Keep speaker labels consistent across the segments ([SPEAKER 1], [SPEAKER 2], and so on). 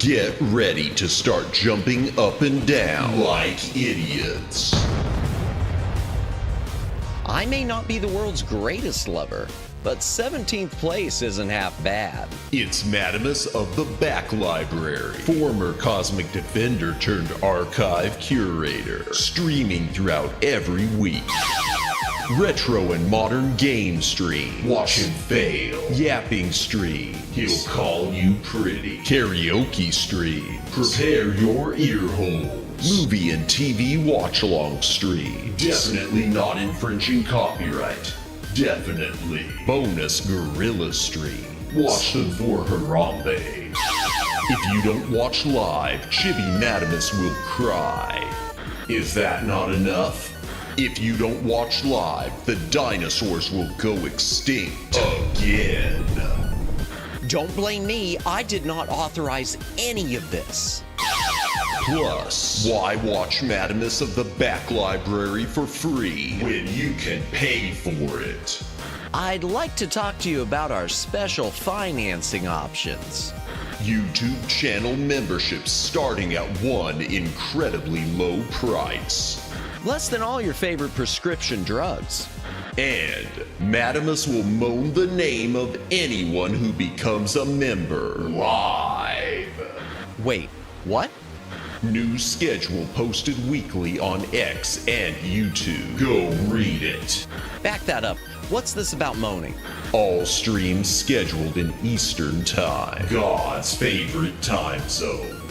[SPEAKER 1] Get ready to start jumping up and down like idiots.
[SPEAKER 2] I may not be the world's greatest lover, but 17th place isn't half bad.
[SPEAKER 1] It's Madamus of the Back Library, former Cosmic Defender turned archive curator, streaming throughout every week. Retro and modern game stream, watch him fail. Yapping stream, he'll call you pretty. Karaoke stream, prepare your ear holes. Movie and TV watch-along stream, definitely not infringing copyright. Definitely. Bonus gorilla stream, watch them for Harambe. If you don't watch live, Chibi Madamus will cry. Is that not enough? If you don't watch live, the dinosaurs will go extinct again.
[SPEAKER 2] Don't blame me, I did not authorize any of this.
[SPEAKER 1] Plus, why watch Madamus of the Back Library for free when you can pay for it?
[SPEAKER 2] I'd like to talk to you about our special financing options.
[SPEAKER 1] YouTube channel memberships starting at one incredibly low price.
[SPEAKER 2] Less than all your favorite prescription drugs.
[SPEAKER 1] And Madamus will moan the name of anyone who becomes a member live.
[SPEAKER 2] Wait, what?
[SPEAKER 1] New schedule posted weekly on X and YouTube. Go read it.
[SPEAKER 2] Back that up. What's this about moaning?
[SPEAKER 1] All streams scheduled in Eastern Time, God's favorite time zone.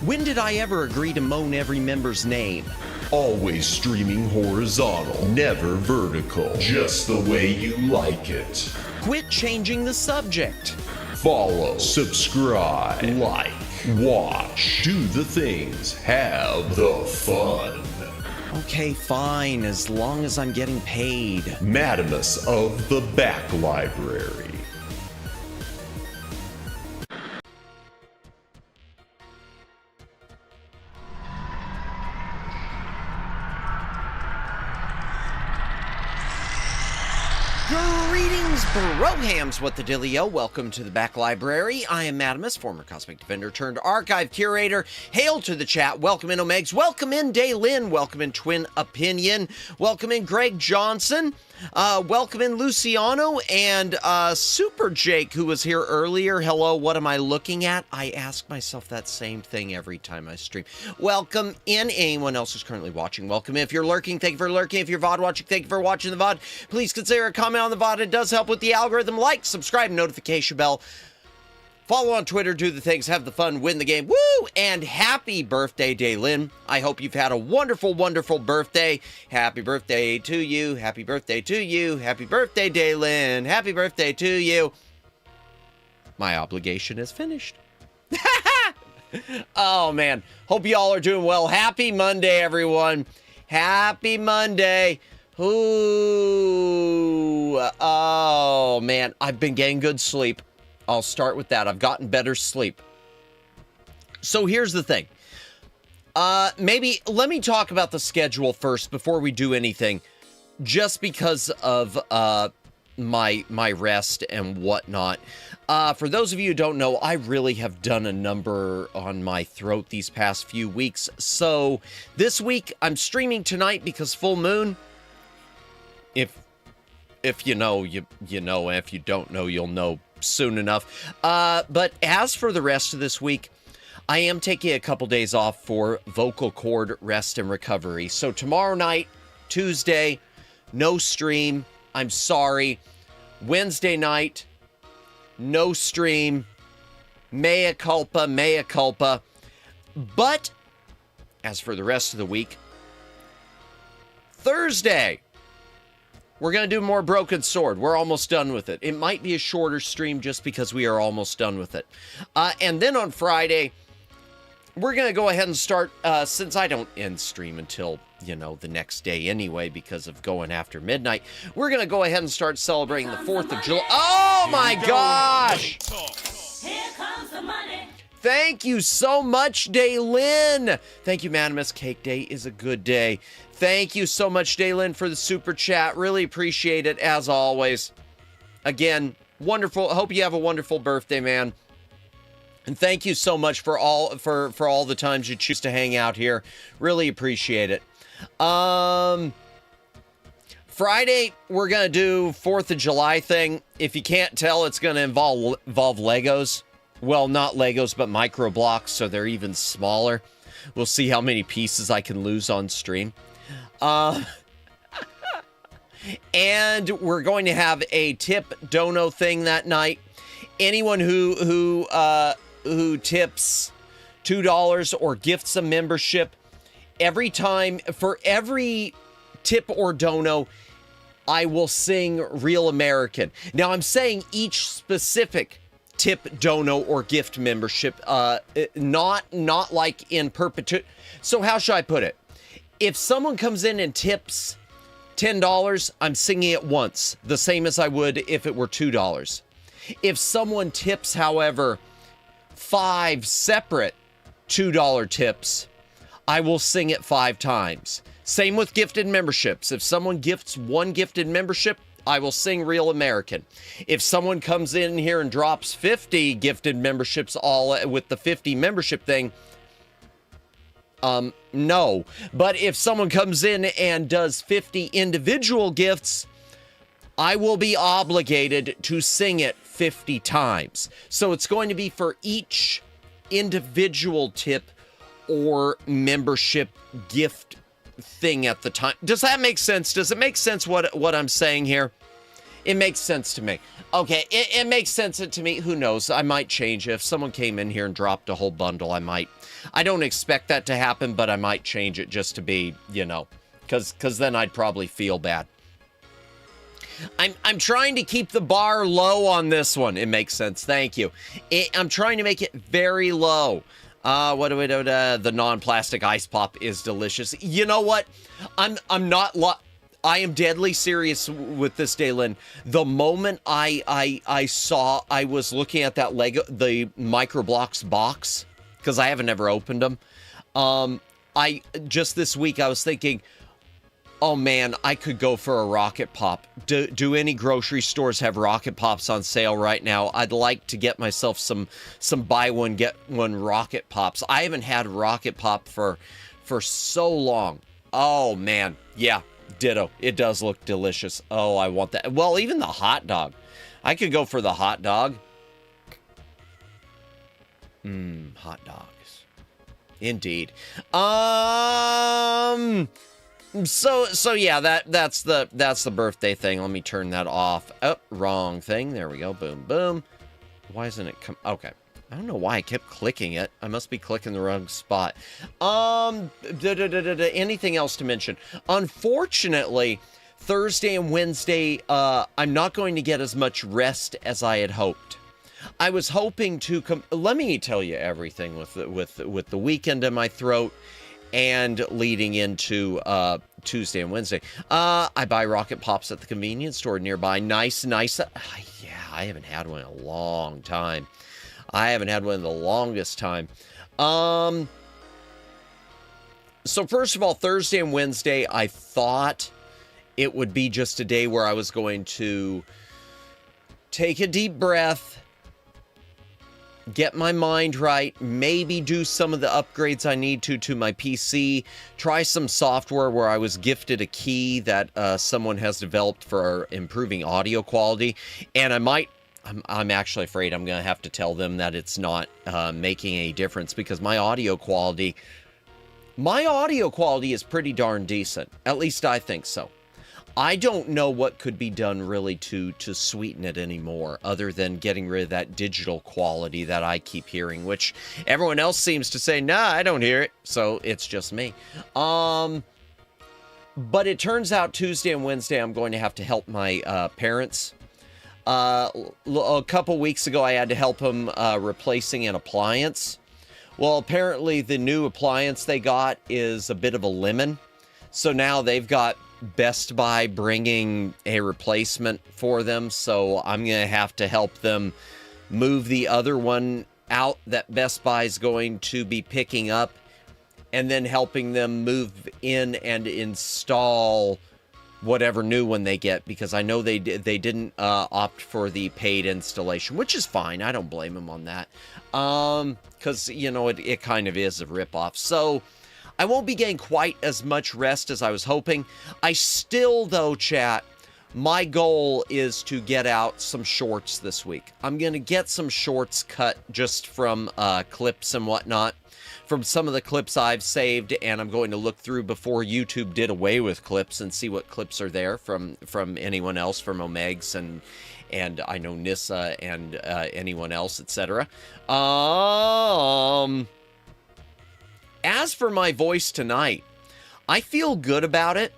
[SPEAKER 2] When did I ever agree to moan every member's name?
[SPEAKER 1] Always streaming horizontal, never vertical, just the way you like it.
[SPEAKER 2] Quit changing the subject.
[SPEAKER 1] Follow, subscribe, like, watch, do the things, have the fun.
[SPEAKER 2] Okay, fine, as long as I'm getting paid.
[SPEAKER 1] Madamus of the Back Library.
[SPEAKER 2] Greetings, brohams, what the dillio. Welcome to the Back Library. I am Madamus, former Cosmic Defender turned archive curator. Hail to the chat. Welcome in Omegs. Welcome in Daylin. Welcome in Twin Opinion. Welcome in Greg Johnson. Welcome in Luciano and Super Jake, who was here earlier. Hello, what am I looking at? I ask myself that same thing every time I stream. Welcome in anyone else who's currently watching. Welcome in. If you're lurking, thank you for lurking. If you're VOD watching, thank you for watching the VOD. Please consider a comment on the VOD. It does help with the algorithm. Like, subscribe, notification bell. Follow on Twitter, do the things, have the fun, win the game. Woo! And happy birthday, Daylin. I hope you've had a wonderful, wonderful birthday. Happy birthday to you. Happy birthday to you. Happy birthday, Daylin. Happy birthday to you. My obligation is finished. Oh, man. Hope y'all are doing well. Happy Monday, everyone. Happy Monday. Ooh. Oh, man. I've been getting good sleep. I'll start with that. I've gotten better sleep. So here's the thing. Maybe let me talk about the schedule first before we do anything, just because of my rest and whatnot. For those of you who don't know, I really have done a number on my throat these past few weeks. So this week I'm streaming tonight because full moon. If you know, you know, and if you don't know, you'll know soon enough. But as for the rest of this week, I am taking a couple days off for vocal cord rest and recovery. So tomorrow night, Tuesday, no stream. I'm sorry. Wednesday night, no stream. Mea culpa, mea culpa. But as for the rest of the week, Thursday, we're going to do more Broken Sword. We're almost done with it. It might be a shorter stream just because we are almost done with it. And then on Friday, we're going to go ahead and start, since I don't end stream until, you know, the next day anyway because of going after midnight, we're going to go ahead and start celebrating the 4th of July. Oh my gosh!
[SPEAKER 3] Here comes the money.
[SPEAKER 2] Thank you so much, Daylin. Thank you, Madamus. Cake Day is a good day. Thank you so much, Daylin, for the super chat. Really appreciate it, as always. Again, wonderful. Hope you have a wonderful birthday, man. And thank you so much for all the times you choose to hang out here. Really appreciate it. Friday, we're going to do 4th of July thing. If you can't tell, it's going to involve Legos. Well, not Legos, but micro blocks, so they're even smaller. We'll see how many pieces I can lose on stream. And we're going to have a tip dono thing that night. Anyone who tips $2 or gifts a membership, for every tip or dono, I will sing Real American. Now, I'm saying each specific tip, dono, or gift membership, not like in perpetuity. So how should I put it? If someone comes in and tips $10, I'm singing it once, the same as I would if it were $2. If someone tips, however, 5 separate $2 tips, I will sing it 5 times. Same with gifted memberships. If someone gifts 1 gifted membership, I will sing Real American. If someone comes in here and drops 50 gifted memberships all with the 50 membership thing, no. But if someone comes in and does 50 individual gifts, I will be obligated to sing it 50 times. So it's going to be for each individual tip or membership gift thing at the time. Does that make sense? Does it make sense what I'm saying here? It makes sense to me. Okay, it makes sense to me. Who knows? I might change it. If someone came in here and dropped a whole bundle, I might. I don't expect that to happen, but I might change it just to be, because then I'd probably feel bad. I'm trying to keep the bar low on this one. It makes sense. Thank you. I'm trying to make it very low. What do we do? The non-plastic ice pop is delicious. You know what? I am deadly serious with this, Daylin. The moment I was looking at that Lego, the Microblocks box, because I haven't ever opened them. Just this week I was thinking, oh man, I could go for a Rocket Pop. Do any grocery stores have Rocket Pops on sale right now? I'd like to get myself some buy one get one Rocket Pops. I haven't had Rocket Pop for so long. Oh man, yeah, ditto. It does look delicious. Oh, I want that. Well, even the hot dog. I could go for the hot dog. Hot dogs. Indeed. So yeah, that's the birthday thing. Let me turn that off. Oh, wrong thing. There we go. Boom, boom. Why isn't it come? Okay. I don't know why I kept clicking it. I must be clicking the wrong spot. Anything else to mention? Unfortunately, Thursday and Wednesday, I'm not going to get as much rest as I had hoped. I was hoping to come. Let me tell you everything with the weekend in my throat. And leading into Tuesday and Wednesday, I buy Rocket Pops at the convenience store nearby. Nice. Yeah, I haven't had one in a long time. I haven't had one in the longest time. So first of all, Thursday and Wednesday, I thought it would be just a day where I was going to take a deep breath, get my mind right, maybe do some of the upgrades I need to my PC, try some software where I was gifted a key that someone has developed for improving audio quality, and I'm actually afraid I'm going to have to tell them that it's not making any difference because my audio quality is pretty darn decent. At least I think so. I don't know what could be done really to sweeten it anymore other than getting rid of that digital quality that I keep hearing, which everyone else seems to say, nah, I don't hear it. So it's just me. But it turns out Tuesday and Wednesday I'm going to have to help my parents. A couple weeks ago I had to help them replacing an appliance. Well, apparently the new appliance they got is a bit of a lemon. So now they've got Best Buy bringing a replacement for them, so I'm going to have to help them move the other one out that Best Buy is going to be picking up, and then helping them move in and install whatever new one they get, because I know they didn't opt for the paid installation, which is fine. I don't blame them on that, because you know it kind of is a ripoff. So I won't be getting quite as much rest as I was hoping. I still, though, chat, my goal is to get out some shorts this week. I'm gonna get some shorts cut just from clips and whatnot, from some of the clips I've saved, and I'm going to look through before YouTube did away with clips and see what clips are there from anyone else, from Omegs and I know Nissa and anyone else, etc. As for my voice tonight, I feel good about it,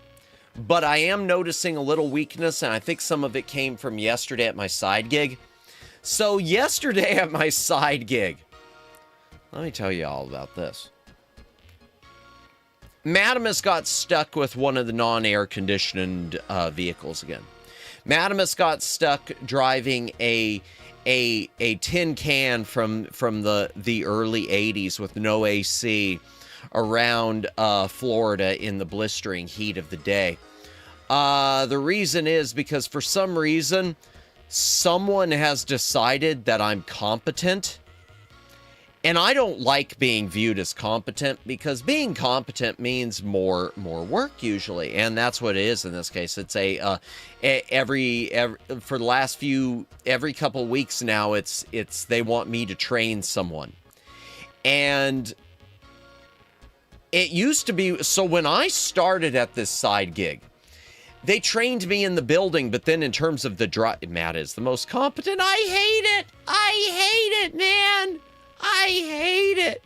[SPEAKER 2] but I am noticing a little weakness, and I think some of it came from yesterday at my side gig. So yesterday at my side gig, let me tell you all about this. Madamus got stuck with one of the non-air conditioned vehicles again. Madamus got stuck driving a tin can from the early 80s with no AC around Florida in the blistering heat of the day. The reason is because for some reason, someone has decided that I'm competent. And I don't like being viewed as competent, because being competent means more work usually, and that's what it is in this case. It's every for the last every couple weeks now, it's they want me to train someone, and it used to be so when I started at this side gig, they trained me in the building, but then in terms of the drive, Matt is the most competent. I hate it, man. I hate it.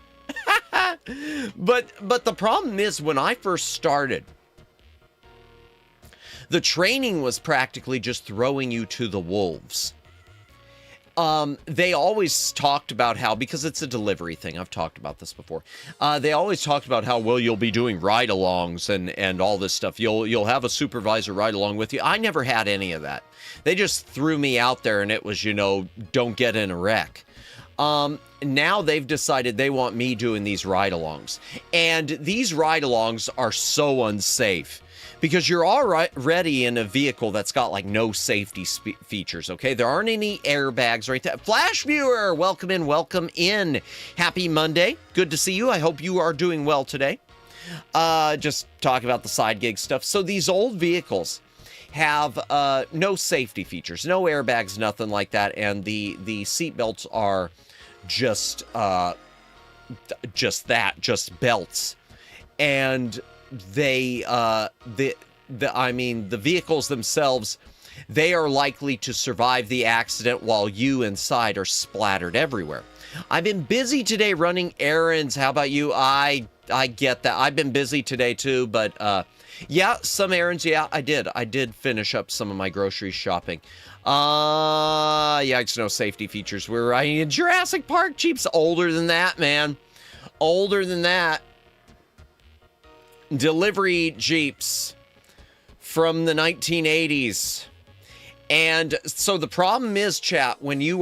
[SPEAKER 2] But the problem is, when I first started, the training was practically just throwing you to the wolves. They always talked about how, because it's a delivery thing, I've talked about this before. They always talked about how, well, you'll be doing ride-alongs and all this stuff. You'll have a supervisor ride along with you. I never had any of that. They just threw me out there, and it was, don't get in a wreck. Now they've decided they want me doing these ride-alongs. And these ride-alongs are so unsafe, because you're already in a vehicle that's got like no safety features, okay? There aren't any airbags right there. Flash Viewer, welcome in. Happy Monday. Good to see you. I hope you are doing well today. Just talk about the side gig stuff. So these old vehicles have no safety features, no airbags, nothing like that, and the seat belts are just belts, and the vehicles themselves, they are likely to survive the accident while you inside are splattered everywhere. I've been busy today running errands. How about you? I get that. I've been busy today too, but yeah, some errands. Yeah, I did finish up some of my grocery shopping. Yeah, it's no safety features. We're riding in Jurassic Park Jeeps. Older than that, man. Older than that. Delivery Jeeps from the 1980s. And so the problem is, chat, when they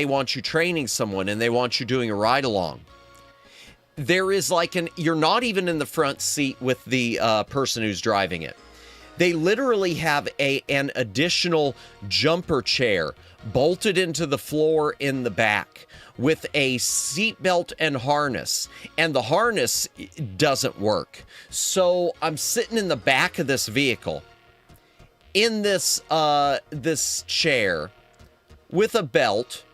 [SPEAKER 2] want you training someone and they want you doing a ride along, there is you're not even in the front seat with the person who's driving it. They literally have an additional jumper chair bolted into the floor in the back with a seat belt and harness, and the harness doesn't work. So I'm sitting in the back of this vehicle in this chair with a belt.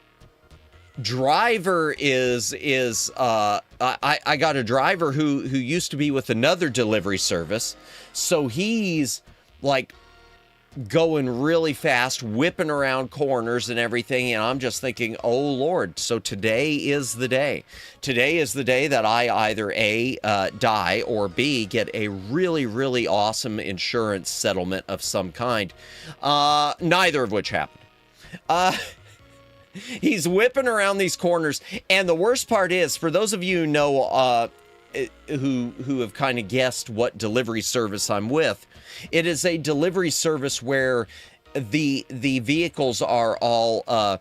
[SPEAKER 2] Driver is I got a driver who used to be with another delivery service, so he's like going really fast, whipping around corners and everything, and I'm just thinking, oh Lord, so today is the day. Today is the day that I either A, die, or B, get a really, really awesome insurance settlement of some kind. Neither of which happened. He's whipping around these corners, and the worst part is, for those of you who know, who have kind of guessed what delivery service I'm with, it is a delivery service where the vehicles are all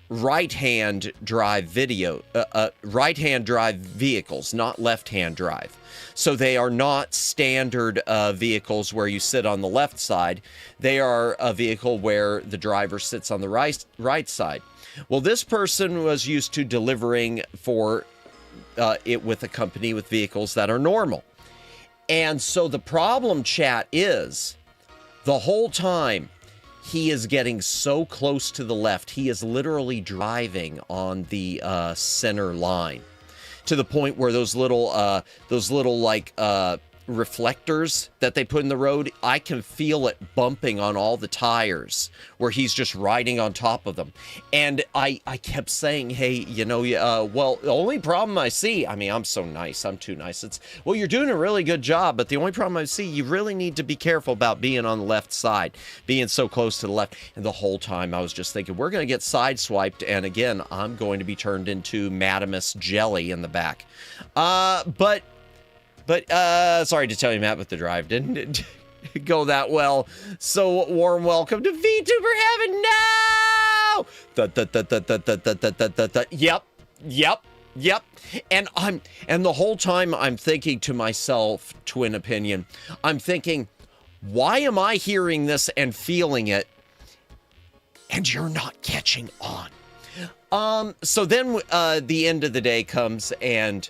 [SPEAKER 2] right-hand drive vehicles, not left-hand drive. So they are not standard vehicles where you sit on the left side. They are a vehicle where the driver sits on the right side. Well, this person was used to delivering for it with a company with vehicles that are normal. And so the problem, chat, is the whole time he is getting so close to the left, he is literally driving on the center line to the point where those little like reflectors that they put in the road, I can feel it bumping on all the tires where he's just riding on top of them. And I kept saying, hey, well, the only problem I see, I mean, I'm so nice, I'm too nice. It's, well, you're doing a really good job, but the only problem I see, you really need to be careful about being on the left side, being so close to the left. And the whole time I was just thinking, we're going to get sideswiped, and again, I'm going to be turned into Madamus jelly in the back. But sorry to tell you, Matt, but the drive didn't go that well. So warm welcome to VTuber Heaven. No! Yep. And the whole time I'm thinking to myself, twin opinion, I'm thinking, why am I hearing this and feeling it, and you're not catching on? So then the end of the day comes, and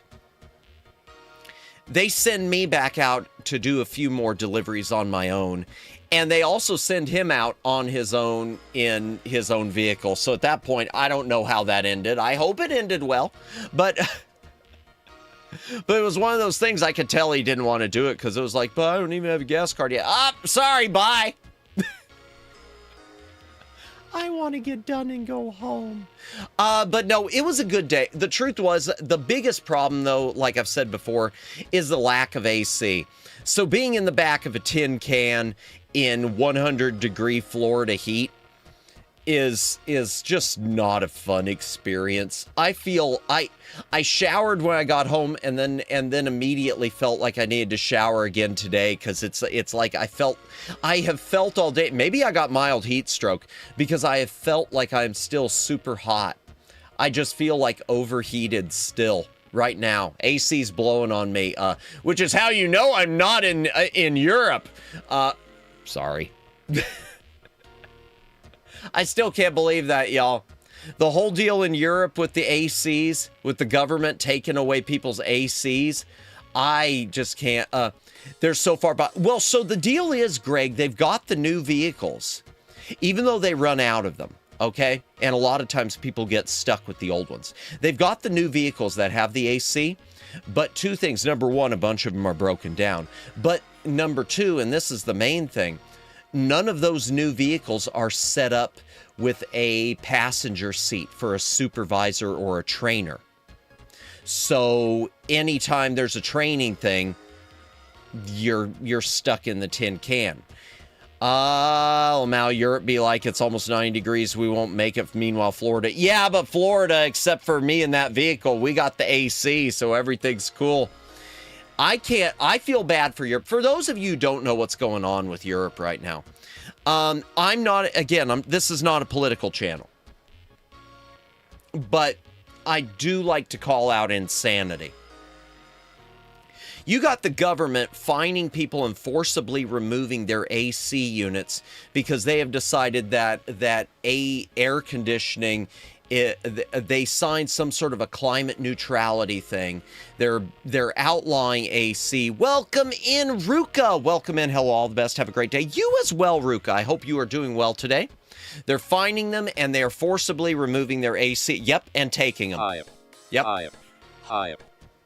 [SPEAKER 2] they send me back out to do a few more deliveries on my own. And they also send him out on his own in his own vehicle. So at that point, I don't know how that ended. I hope it ended well. But it was one of those things I could tell he didn't want to do it because it was like, but I don't even have a gas card yet. Sorry, bye. I want to get done and go home. But no, it was a good day. The truth was, the biggest problem, though, like I've said before, is the lack of AC. So being in the back of a tin can in 100-degree Florida heat is just not a fun experience. I feel I showered when I got home and then immediately felt like I needed to shower again today because it's like I have felt all day. Maybe I got mild heat stroke because I have felt like I'm still super hot. I just feel like overheated still right now. AC's blowing on me, which is how you know I'm not in Europe. Sorry. I still can't believe that, y'all. The whole deal in Europe with the ACs, with the government taking away people's ACs, I just can't. They're so far behind. Well, so the deal is, Greg, they've got the new vehicles, even though they run out of them, okay? And a lot of times people get stuck with the old ones. They've got the new vehicles that have the AC, but two things. Number one, a bunch of them are broken down. But number two, and this is the main thing, none of those new vehicles are set up with a passenger seat for a supervisor or a trainer. So anytime there's a training thing, you're stuck in the tin can. Now Europe be like, it's almost 90 degrees, we won't make it. Meanwhile, Florida, yeah, but Florida, except for me in that vehicle, we got the AC, so everything's cool. I feel bad for Europe. For those of you who don't know what's going on with Europe right now, this is not a political channel, but I do like to call out insanity. You got the government fining people and forcibly removing their AC units because they have decided that air conditioning, they signed some sort of a climate neutrality thing. They're outlawing AC. Welcome in, Ruka. Welcome in. Hello, all the best. Have a great day. You as well, Ruka. I hope you are doing well today. They're fining them and they are forcibly removing their AC. Yep, and taking them.
[SPEAKER 4] Hi.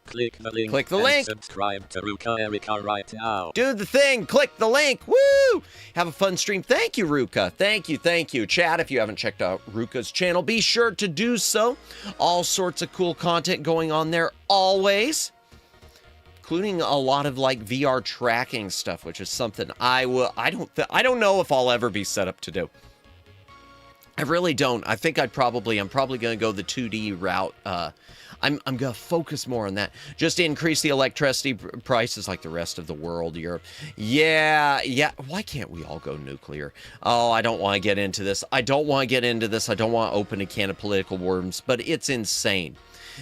[SPEAKER 4] Click the link.
[SPEAKER 2] Click the link.
[SPEAKER 4] Subscribe to Ruka Erica right now.
[SPEAKER 2] Do the thing. Click the link. Woo! Have a fun stream. Thank you, Ruka. Thank you. Chat, if you haven't checked out Ruka's channel, be sure to do so. All sorts of cool content going on there always, including a lot of like VR tracking stuff, which is something I don't know if I'll ever be set up to do. I really don't. I think I'm probably going to go the 2D route. I'm going to focus more on that. Just increase the electricity prices like the rest of the world, Europe. Yeah. Why can't we all go nuclear? Oh, I don't want to get into this. I don't want to open a can of political worms, but it's insane.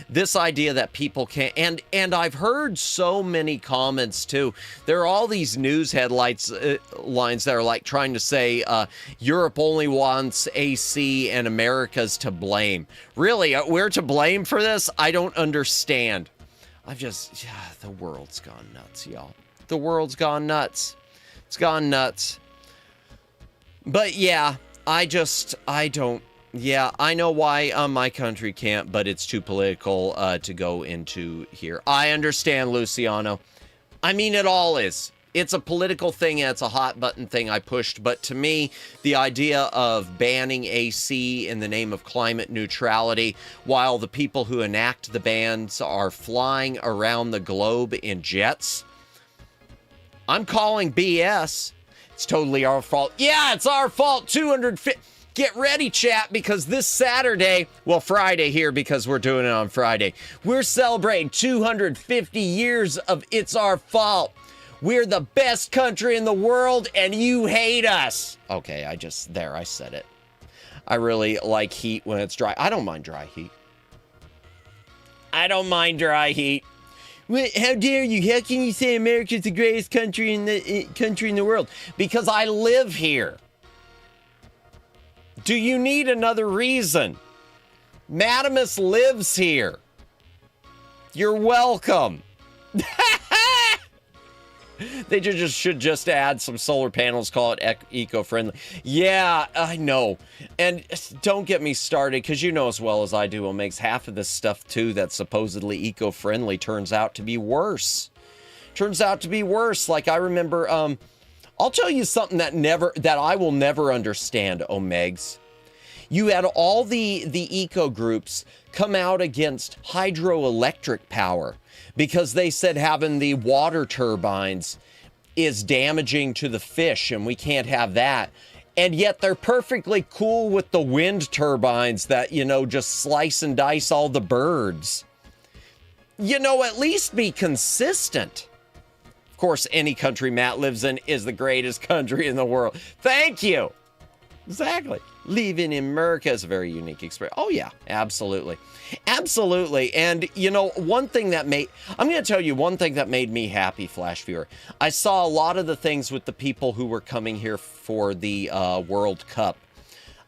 [SPEAKER 2] This idea that people can't, and I've heard so many comments too. There are all these news headlights lines that are like trying to say Europe only wants AC and America's to blame. Really, we're to blame for this? I don't understand. The world's gone nuts, y'all. The world's gone nuts. It's gone nuts. But yeah, I don't. Yeah, I know why my country can't, but it's too political to go into here. I understand, Luciano. I mean, it all is. It's a political thing, and it's a hot button thing I pushed. But to me, the idea of banning AC in the name of climate neutrality, while the people who enact the bans are flying around the globe in jets, I'm calling BS. It's totally our fault. Yeah, it's our fault. 250... Get ready, chat, because this Saturday, well, Friday here, because we're doing it on Friday, we're celebrating 250 years of It's Our Fault. We're the best country in the world, and you hate us. Okay, I said it. I really like heat when it's dry. I don't mind dry heat. How dare you? How can you say America's the greatest country in the world? Because I live here. Do you need another reason? Madamus lives here. You're welcome. They should just add some solar panels, call it eco-friendly. Yeah, I know. And don't get me started, because you know as well as I do, what makes half of this stuff, too, that's supposedly eco-friendly turns out to be worse. Like, I remember, I'll tell you something that I will never understand, Omegs. You had all the eco groups come out against hydroelectric power because they said having the water turbines is damaging to the fish and we can't have that. And yet they're perfectly cool with the wind turbines that, just slice and dice all the birds. At least be consistent. Of course, any country Matt lives in is the greatest country in the world. Thank you. Exactly. Living in America is a very unique experience. Oh, yeah, absolutely. Absolutely. And, one thing that I'm going to tell you one thing that made me happy, Flash Viewer. I saw a lot of the things with the people who were coming here for the World Cup.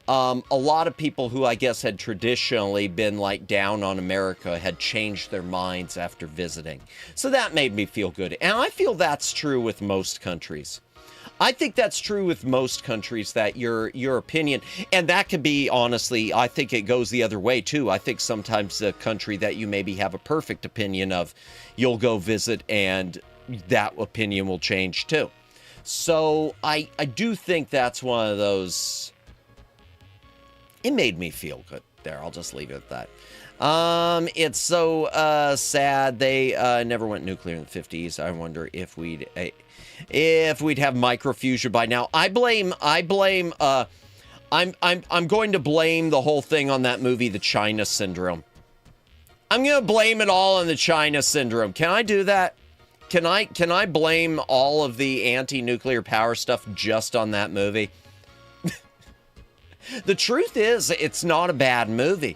[SPEAKER 2] A lot of people who I guess had traditionally been down on America had changed their minds after visiting. So that made me feel good. And I feel that's true with most countries. I think that's true with most countries, that your opinion, and that could be, honestly, I think it goes the other way too. I think sometimes the country that you maybe have a perfect opinion of, you'll go visit and that opinion will change too. So I do think that's one of those. It made me feel good there. I'll just leave it at that. It's so sad they never went nuclear in the 50s. I wonder if we'd have microfusion by now. I'm going to blame the whole thing on that movie, The China Syndrome. I'm going to blame it all on the China Syndrome. Can I do that? Can I blame all of the anti-nuclear power stuff just on that movie? The truth is, it's not a bad movie.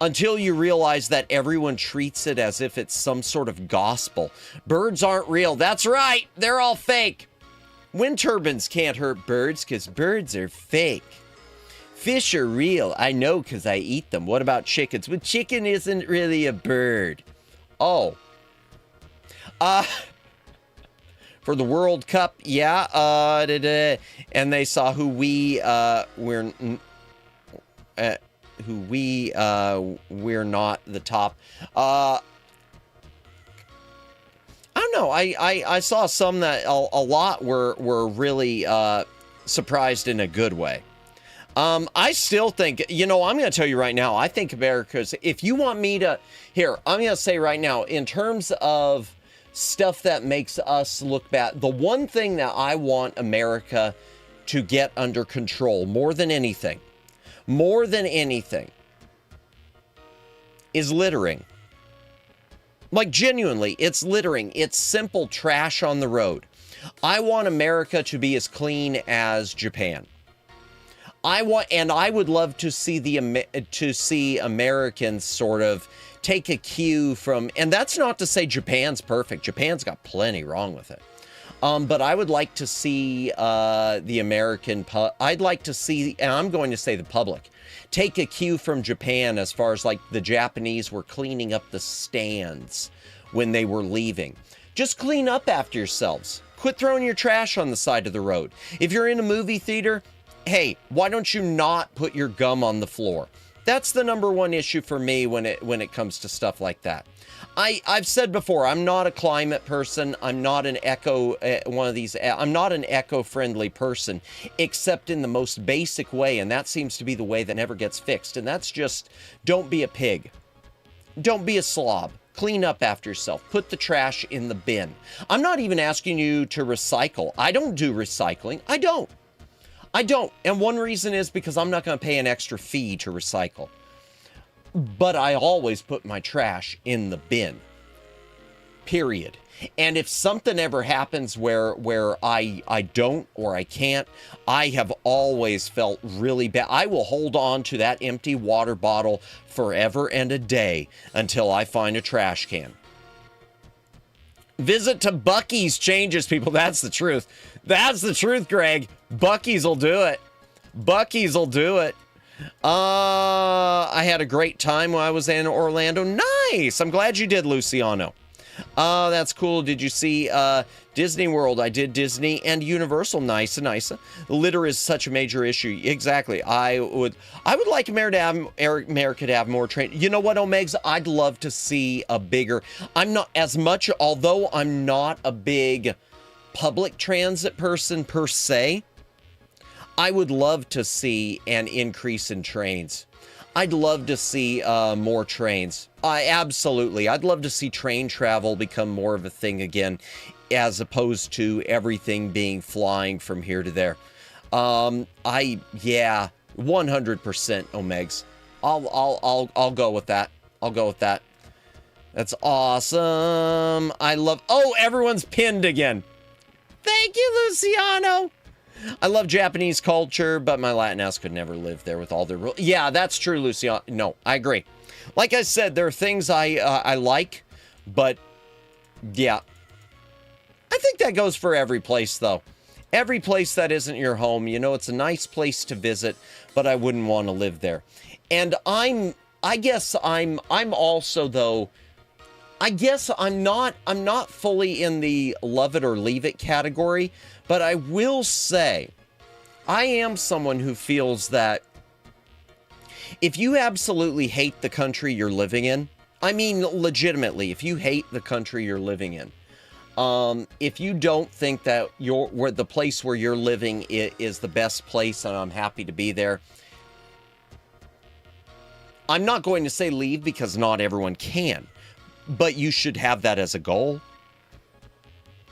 [SPEAKER 2] Until you realize that everyone treats it as if it's some sort of gospel. Birds aren't real. That's right. They're all fake. Wind turbines can't hurt birds because birds are fake. Fish are real. I know because I eat them. What about chickens? Well, chicken isn't really a bird. Oh. For the World Cup, yeah. And they saw who we're not the top. I don't know. I saw some that a lot were really surprised in a good way. I still think, I'm going to tell you right now, I think America's, if you want me to, here, I'm going to say right now, in terms of stuff that makes us look bad, the one thing that I want America to get under control more than anything, more than anything is littering. Like, genuinely, it's littering. It's simple trash on the road. I want America to be as clean as Japan. I would love to see Americans sort of take a cue from, and that's not to say Japan's perfect. Japan's got plenty wrong with it. But I would like to see I'd like to see, and I'm going to say the public, take a cue from Japan as far as like the Japanese were cleaning up the stands when they were leaving. Just clean up after yourselves. Quit throwing your trash on the side of the road. If you're in a movie theater, hey, why don't you not put your gum on the floor? That's the number one issue for me when it comes to stuff like that. I've said before, I'm not a climate person. I'm not an I'm not an eco-friendly person, except in the most basic way, and that seems to be the way that never gets fixed. And that's just, don't be a pig. Don't be a slob. Clean up after yourself. Put the trash in the bin. I'm not even asking you to recycle. I don't do recycling. I don't. And one reason is because I'm not going to pay an extra fee to recycle. But I always put my trash in the bin. Period. And if something ever happens where I don't or I can't, I have always felt really bad. I will hold on to that empty water bottle forever and a day until I find a trash can. Visit to Buc-ee's changes people. That's the truth. That's the truth, Greg. Buc-ee's will do it. Buc-ee's will do it. I had a great time when I was in Orlando. Nice. I'm glad you did, Luciano. That's cool. Did you see Disney World? I did Disney and Universal. Nice. Litter is such a major issue. Exactly. I would like America to have more train. You know what, Omegs? I'd love to see a bigger. Although I'm not a big public transit person per se, I would love to see an increase in trains. I'd love to see more trains. Absolutely. I'd love to see train travel become more of a thing again, as opposed to everything being flying from here to there. 100% Omegs. I'll go with that. I'll go with that. That's awesome. Everyone's pinned again. Thank you, Luciano. I love Japanese culture, but my Latinx could never live there with all their rules. Yeah, that's true, Luciano. No, I agree. Like I said, there are things I like, but yeah. I think that goes for every place, though. Every place that isn't your home, it's a nice place to visit, but I wouldn't want to live there. And I'm also, though, I guess I'm not fully in the love it or leave it category, but I will say I am someone who feels that if you absolutely hate the country you're living in, I mean legitimately, if you hate the country you're living in, if you don't think that the place where you're living is the best place and I'm happy to be there, I'm not going to say leave because not everyone can. But you should have that as a goal.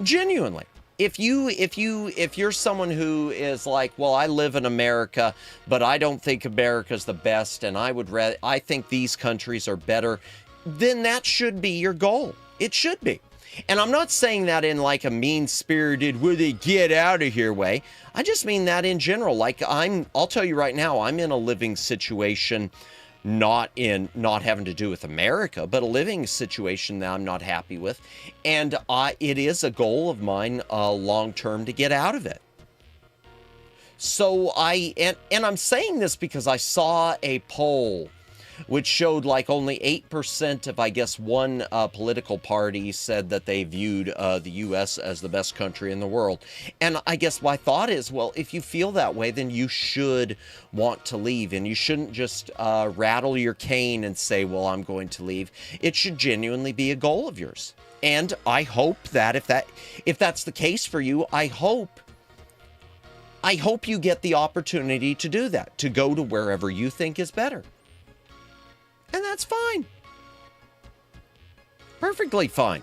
[SPEAKER 2] Genuinely. If you're someone who is like, well, I live in America, but I don't think America's the best, and I think these countries are better, then that should be your goal. It should be. And I'm not saying that in like a mean-spirited, will they get out of here way. I just mean that in general. Like I'll tell you right now, I'm in a living situation, not having to do with America, but a living situation that I'm not happy with. And it is a goal of mine long-term to get out of it. So and I'm saying this because I saw a poll which showed like only 8% of, I guess, one political party said that they viewed the U.S. as the best country in the world. And I guess my thought is, well, if you feel that way, then you should want to leave. And you shouldn't just rattle your cane and say, well, I'm going to leave. It should genuinely be a goal of yours. And I hope that if that's the case for you, I hope you get the opportunity to do that, to go to wherever you think is better. And that's fine. Perfectly fine.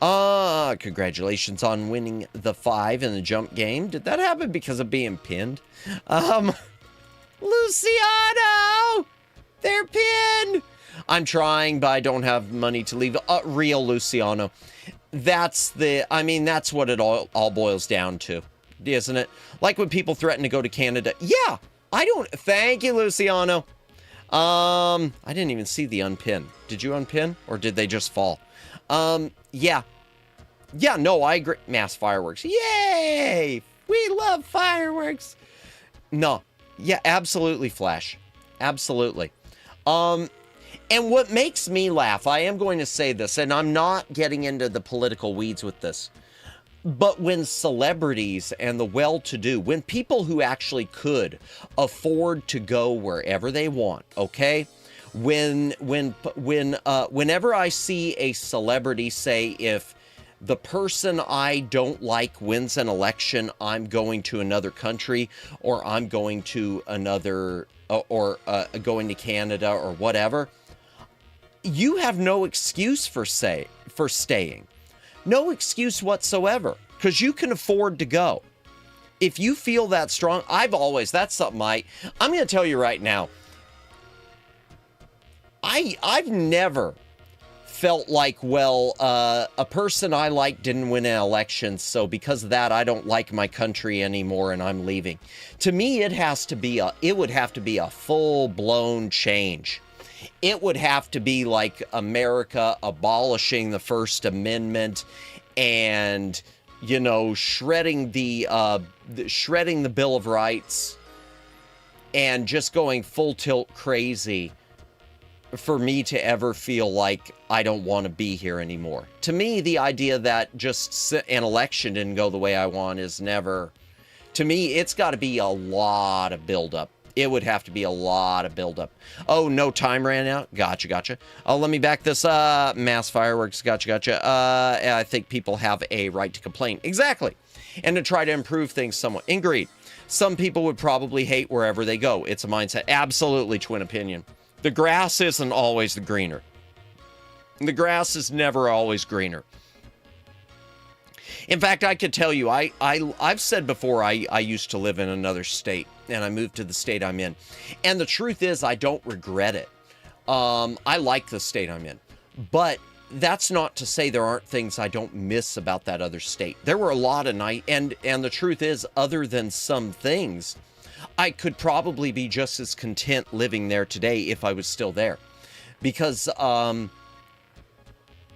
[SPEAKER 2] Congratulations on winning the 5 in the jump game. Did that happen because of being pinned? Luciano! They're pinned! I'm trying, but I don't have money to leave. Real Luciano. That's what it all boils down to, isn't it? Like when people threaten to go to Canada. Yeah, thank you, Luciano. I didn't even see the unpin. Did you unpin, or did they just fall? Yeah. Yeah, no, I agree. Mass fireworks. Yay! We love fireworks. No. Yeah, absolutely, Flash. Absolutely. And what makes me laugh, I am going to say this, and I'm not getting into the political weeds with this, but when celebrities and the well-to-do, when people who actually could afford to go wherever they want, okay? Whenever I see a celebrity say, if the person I don't like wins an election, I'm going to another country, or I'm going to another, or going to Canada or whatever, you have no excuse for staying. No excuse whatsoever, because you can afford to go. If you feel that strong, that's something I'm going to tell you right now. I've never felt like, well, a person I like didn't win an election, so because of that, I don't like my country anymore and I'm leaving. To me, it would have to be a full-blown change. It would have to be like America abolishing the First Amendment and, shredding the Bill of Rights and just going full tilt crazy for me to ever feel like I don't want to be here anymore. To me, the idea that just an election didn't go the way I want is never... To me, it's got to be a lot of buildup. It would have to be a lot of buildup. Oh, no, time ran out? Gotcha. Oh, let me back this up. Mass fireworks, gotcha. I think people have a right to complain. Exactly. And to try to improve things somewhat. Agreed. Some people would probably hate wherever they go. It's a mindset. Absolutely, twin opinion. The grass isn't always the greener. The grass is never always greener. In fact, I could tell you, I've said before I used to live in another state, and I moved to the state I'm in. And the truth is, I don't regret it. I like the state I'm in. But that's not to say there aren't things I don't miss about that other state. There were a lot of and the truth is, other than some things, I could probably be just as content living there today if I was still there. Because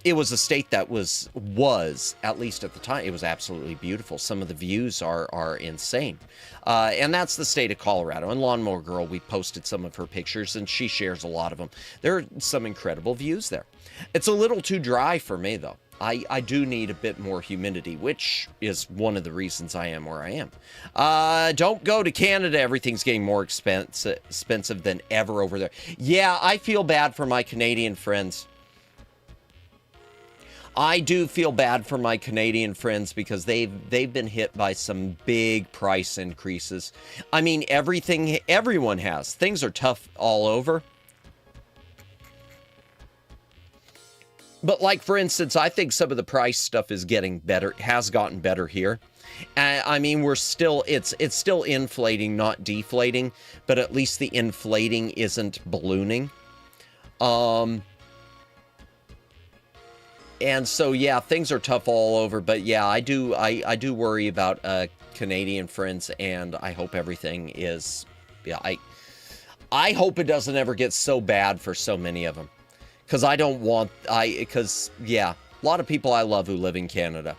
[SPEAKER 2] it was a state that was, at least at the time, it was absolutely beautiful. Some of the views are insane. And that's the state of Colorado. And Lawnmower Girl, we posted some of her pictures, and she shares a lot of them. There are some incredible views there. It's a little too dry for me, though. I do need a bit more humidity, which is one of the reasons I am where I am. Don't go to Canada. Everything's getting more expensive than ever over there. Yeah, I feel bad for my Canadian friends. I do feel bad for my Canadian friends because they've been hit by some big price increases. I mean, everyone has. Things are tough all over. But like, for instance, I think some of the price stuff is getting better, has gotten better here. I mean, it's still inflating, not deflating, but at least the inflating isn't ballooning. And so, yeah, things are tough all over, but yeah, I do worry about Canadian friends, and I hope everything is, yeah, I hope it doesn't ever get so bad for so many of them. Because yeah, a lot of people I love who live in Canada.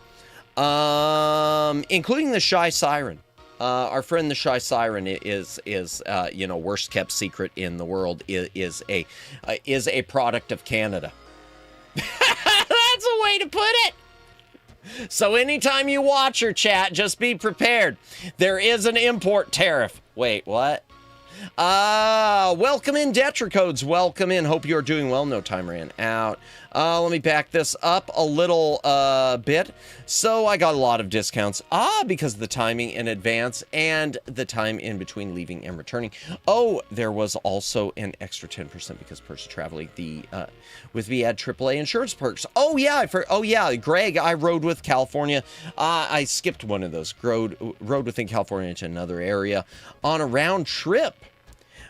[SPEAKER 2] Including the Shy Siren. Our friend the Shy Siren is worst kept secret in the world, is a product of Canada. That's a way to put it. So anytime you watch her, chat, just be prepared. There is an import tariff. Wait, what? Welcome in, Detricodes. Welcome in. Hope you're doing well. No time ran out. Let me back this up a little bit. So I got a lot of discounts. Because of the timing in advance and the time in between leaving and returning. Oh, there was also an extra 10% because person traveling with VAD AAA insurance perks. Oh yeah, Greg, I rode with California. I skipped one of those. Rode within California to another area on a round trip.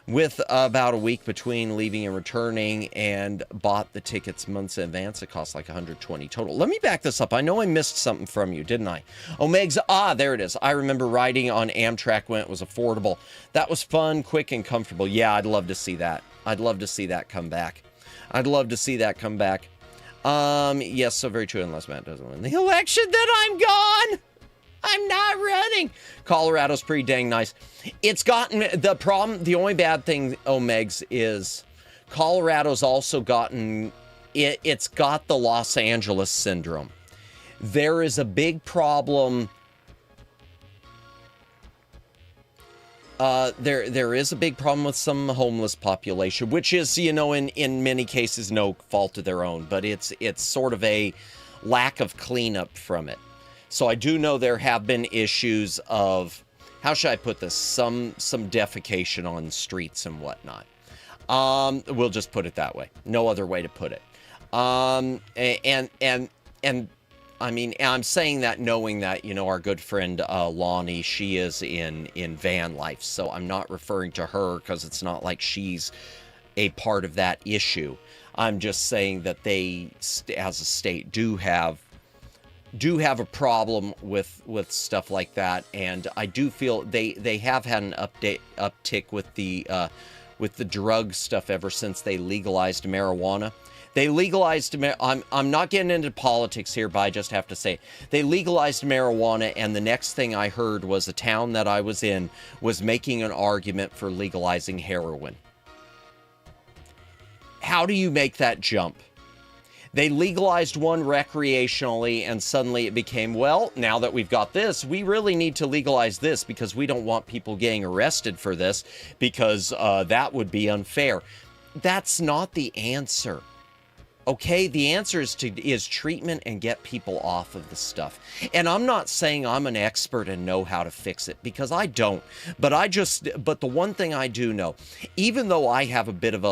[SPEAKER 2] with about a week between leaving and returning, and bought the tickets months in advance. It cost like $120 total. Let me back this up. I know I missed something from you, didn't I? Omegs, there it is. I remember riding on Amtrak when it was affordable. That was fun, quick, and comfortable. Yeah, I'd love to see that. I'd love to see that come back. I'd love to see that come back. Yes, so very true, unless Matt doesn't win the election, then I'm gone! I'm not running. Colorado's pretty dang nice. It's gotten, the only bad thing, Omegs, is Colorado's also gotten, it's got the Los Angeles syndrome. There is a big problem. There is a big problem with some homeless population, which is, in many cases no fault of their own, but it's sort of a lack of cleanup from it. So I do know there have been issues of, how should I put this, some defecation on streets and whatnot. We'll just put it that way. No other way to put it. And I mean, I'm saying that knowing that, our good friend Lonnie, she is in van life. So I'm not referring to her because it's not like she's a part of that issue. I'm just saying that they, as a state, do have a problem with stuff like that, and I do feel they have had an uptick with the drug stuff ever since they legalized marijuana. They legalized, I'm not getting into politics here, but I just have to say, they legalized marijuana, and the next thing I heard was a town that I was in was making an argument for legalizing heroin. How do you make that jump? They legalized one recreationally, and suddenly it became, well, now that we've got this, we really need to legalize this because we don't want people getting arrested for this because that would be unfair. That's not the answer. Okay, the answer is treatment and get people off of the stuff. And I'm not saying I'm an expert and know how to fix it, because I don't. But the one thing I do know, even though I have a bit of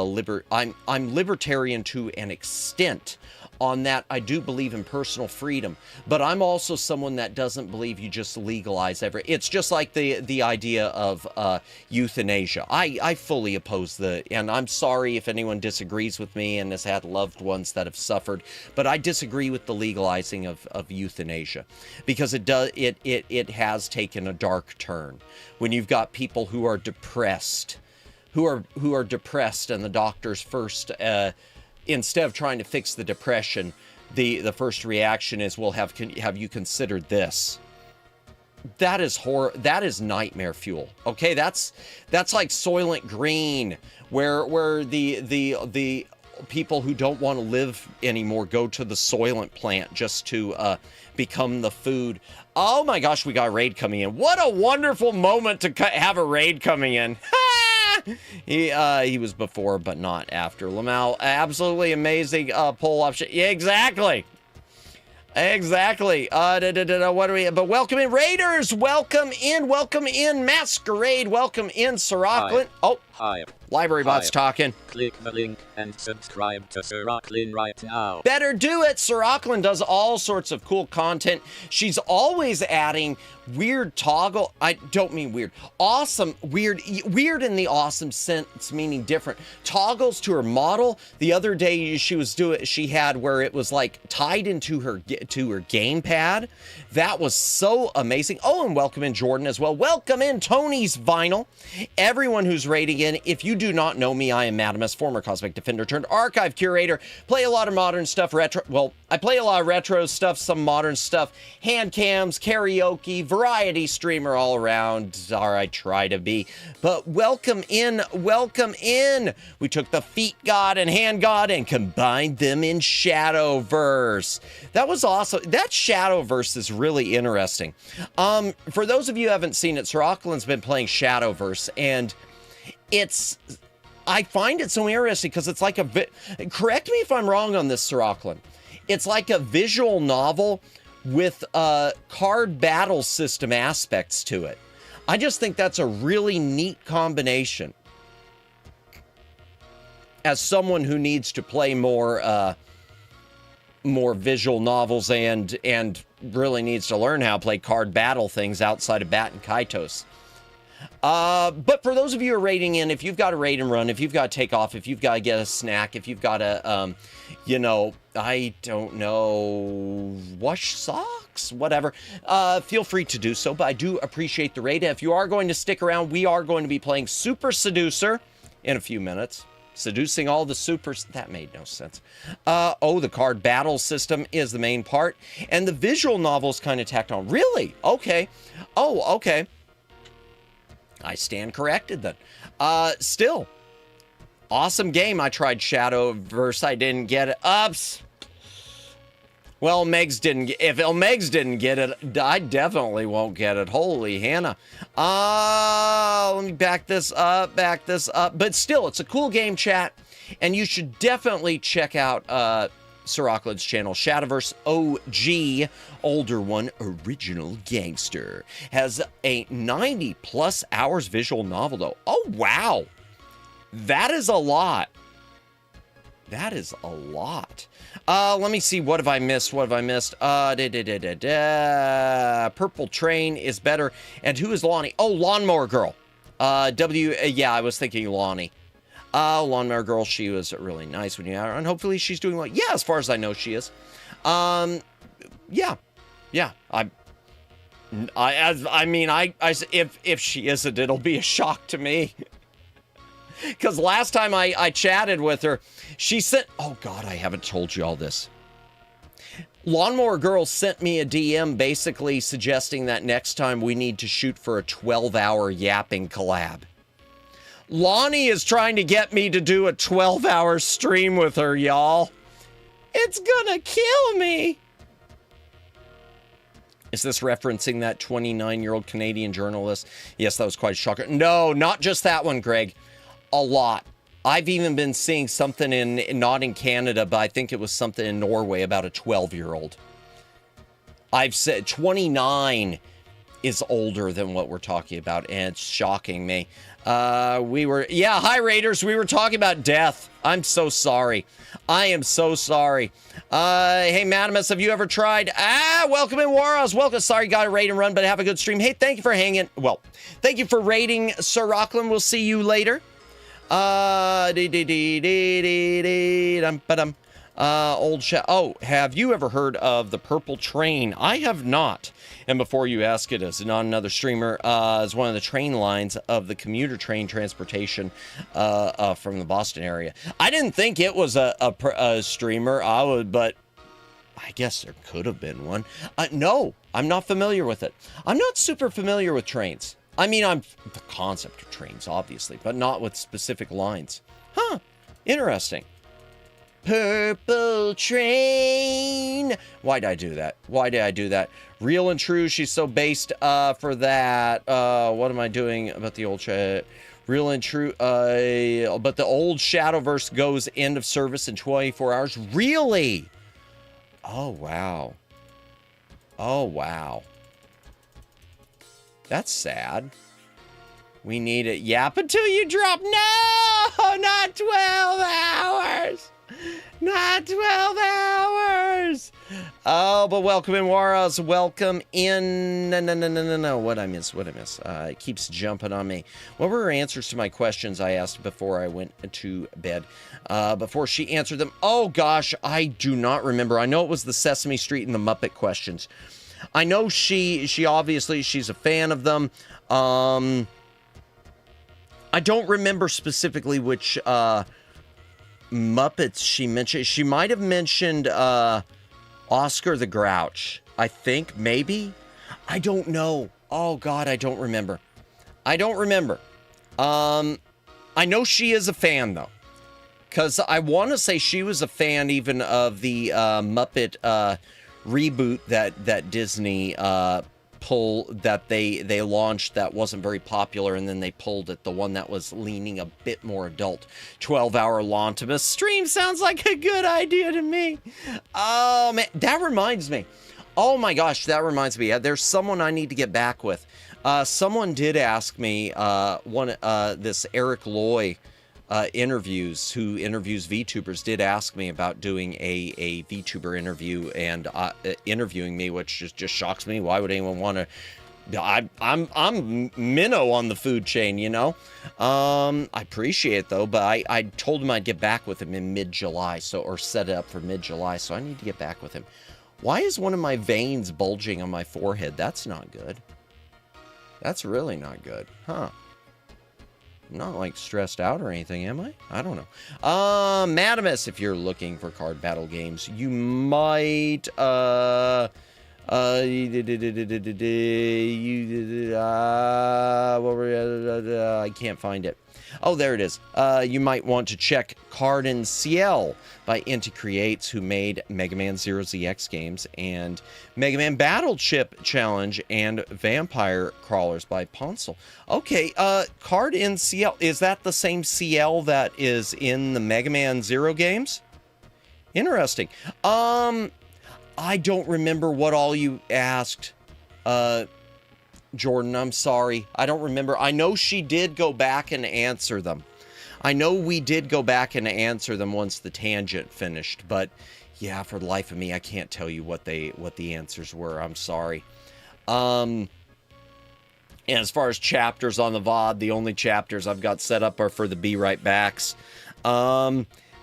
[SPEAKER 2] I'm libertarian to an extent. On that, I do believe in personal freedom, but I'm also someone that doesn't believe you just legalize it's just like the idea of euthanasia. I fully oppose and I'm sorry if anyone disagrees with me and has had loved ones that have suffered, but I disagree with the legalizing of euthanasia, because it has taken a dark turn. When you've got people who are depressed, who are depressed, and the doctors first, instead of trying to fix the depression, the first reaction is, well, have you considered this? That is that is nightmare fuel. Okay, that's like Soylent Green, where the people who don't want to live anymore go to the Soylent plant just to become the food. Oh my gosh, we got a raid coming in. What a wonderful moment to have a raid coming in. He was before, but not after. Lamau, absolutely amazing poll option. Yeah, exactly. Exactly. What do we? But welcome in, Raiders. Welcome in, Masquerade. Welcome in, Sirocklin. Oh,
[SPEAKER 4] hi.
[SPEAKER 2] Library Bot's talking.
[SPEAKER 4] Click the link and subscribe to Sirocklin right now.
[SPEAKER 2] Better do it. Sirocklin does all sorts of cool content. She's always adding weird toggle. I don't mean weird. Awesome. Weird in the awesome sense, meaning different. Toggles to her model. The other day she had where it was like tied into her gamepad. That was so amazing. Oh, and welcome in Jordan as well. Welcome in Tony's Vinyl. Everyone who's rating in. If you do not know me, I am Madamus, former Cosmic Defender turned archive curator. Play a lot of modern stuff, retro. Well, I play a lot of retro stuff, some modern stuff, hand cams, karaoke, variety streamer all around. Or I try to be. But welcome in, welcome in. We took the feet god and hand god and combined them in Shadowverse. That was awesome. That Shadowverse is really interesting. For those of you who haven't seen it, Siroclin's been playing Shadowverse, and I find it so interesting because it's like correct me if I'm wrong on this, Siroclin. It's like a visual novel with card battle system aspects to it. I just think that's a really neat combination. As someone who needs to play more visual novels and really needs to learn how to play card battle things outside of Bat and Kaitos. But for those of you who are raiding in, if you've got to raid and run, if you've got to take off, if you've got to get a snack, if you've got to, I don't know, wash socks, whatever, feel free to do so. But I do appreciate the raid. And if you are going to stick around, we are going to be playing Super Seducer in a few minutes. Seducing all the supers. That made no sense. The card battle system is the main part. And the visual novel's kind of tacked on. Really? Okay. Oh, okay. I stand corrected then. Still, awesome game. I tried Shadowverse. I didn't get it. Ups. Well, Megs didn't get, if Megs didn't get it, I definitely won't get it. Holy Hannah. Let me back this up. But still, it's a cool game, chat. And you should definitely check out Sir Auckland's channel, Shadowverse OG, older one, original gangster. Has a 90 plus hours visual novel though. Oh, wow. That is a lot. That is a lot. Let me see. What have I missed? Purple Train is better. And who is Lonnie? Oh, Lawnmower Girl. Yeah, I was thinking Lonnie. Lawnmower Girl, she was really nice when you had her, and hopefully she's doing well. Yeah, as far as I know, she is. Yeah. If she isn't, it'll be a shock to me. Because last time I chatted with her, she sent, oh God, I haven't told you all this. Lawnmower Girl sent me a DM basically suggesting that next time we need to shoot for a 12-hour yapping collab. Lonnie is trying to get me to do a 12-hour stream with her, y'all. It's gonna kill me. Is this referencing that 29-year-old Canadian journalist? Yes, that was quite a shocker. No, not just that one, Greg. A lot. I've even been seeing something not in Canada, but I think it was something in Norway about a 12-year-old. I've said 29 is older than what we're talking about, and it's shocking me. Hi Raiders, we were talking about death. I'm so sorry. I am so sorry. Hey Madamus, have you ever tried? Welcome in Waros. Welcome. Sorry, got to raid and run, but have a good stream. Hey, thank you for hanging. Well, thank you for raiding Sir Rockland. We'll see you later. Have you ever heard of the Purple Train? I have not. And before you ask it, is not another streamer, is one of the train lines of the commuter train transportation from the Boston area. I didn't think it was a streamer. But I guess there could have been one. No, I'm not familiar with it. I'm not super familiar with trains. I mean, I'm the concept of trains, obviously, but not with specific lines. Huh, interesting. Purple Train. Why did I do that? Real and true, she's so based for that. What am I doing about the old chat? Real and true, but the old Shadowverse goes end of service in 24 hours. Really? Oh, wow. That's sad. We need it. Yap until you drop. No, not 12 hours. Not 12 hours. Oh, but welcome in, Waros. Welcome in. No. What I miss? It keeps jumping on me. What were her answers to my questions I asked before I went to bed? Before she answered them. Oh, gosh, I do not remember. I know it was the Sesame Street and the Muppet questions. I know she obviously, she's a fan of them. I don't remember specifically which Muppets she mentioned. She might have mentioned Oscar the Grouch, I think, maybe. I don't know. Oh, God, I don't remember. I know she is a fan, though. Because I want to say she was a fan even of the Muppet reboot that Disney they launched that wasn't very popular, and then they pulled it, the one that was leaning a bit more adult. 12-hour Lontimus stream sounds like a good idea to me. Oh man, that reminds me. Oh my gosh, that reminds me. There's someone I need to get back with. Someone did ask me, this Eric Loy who interviews VTubers, did ask me about doing a VTuber interview and interviewing me, which just shocks me. Why would anyone want to I'm minnow on the food chain, you know. I appreciate it though, but I told him I'd get back with him in mid-July, or set it up for mid-July, so I need to get back with him. Why is one of my veins bulging on my forehead? That's not good. That's really not good, huh? I'm not like stressed out or anything, am I? I don't know. Madamus, if you're looking for card battle games, you might I can't find it. Oh, there it is. You might want to check Card and CL by Inti Creates, who made Mega Man 0ZX games and Mega Man Battleship Challenge and Vampire Crawlers by Ponsel. Okay, Card and CL, is that the same CL that is in the Mega Man 0 games? Interesting. I don't remember what all you asked, Jordan. I'm sorry. I don't remember. I know she did go back and answer them. I know we did go back and answer them once the tangent finished, but yeah, for the life of me, I can't tell you what the answers were. I'm sorry. And as far as chapters on the VOD, the only chapters I've got set up are for the Be Right Backs.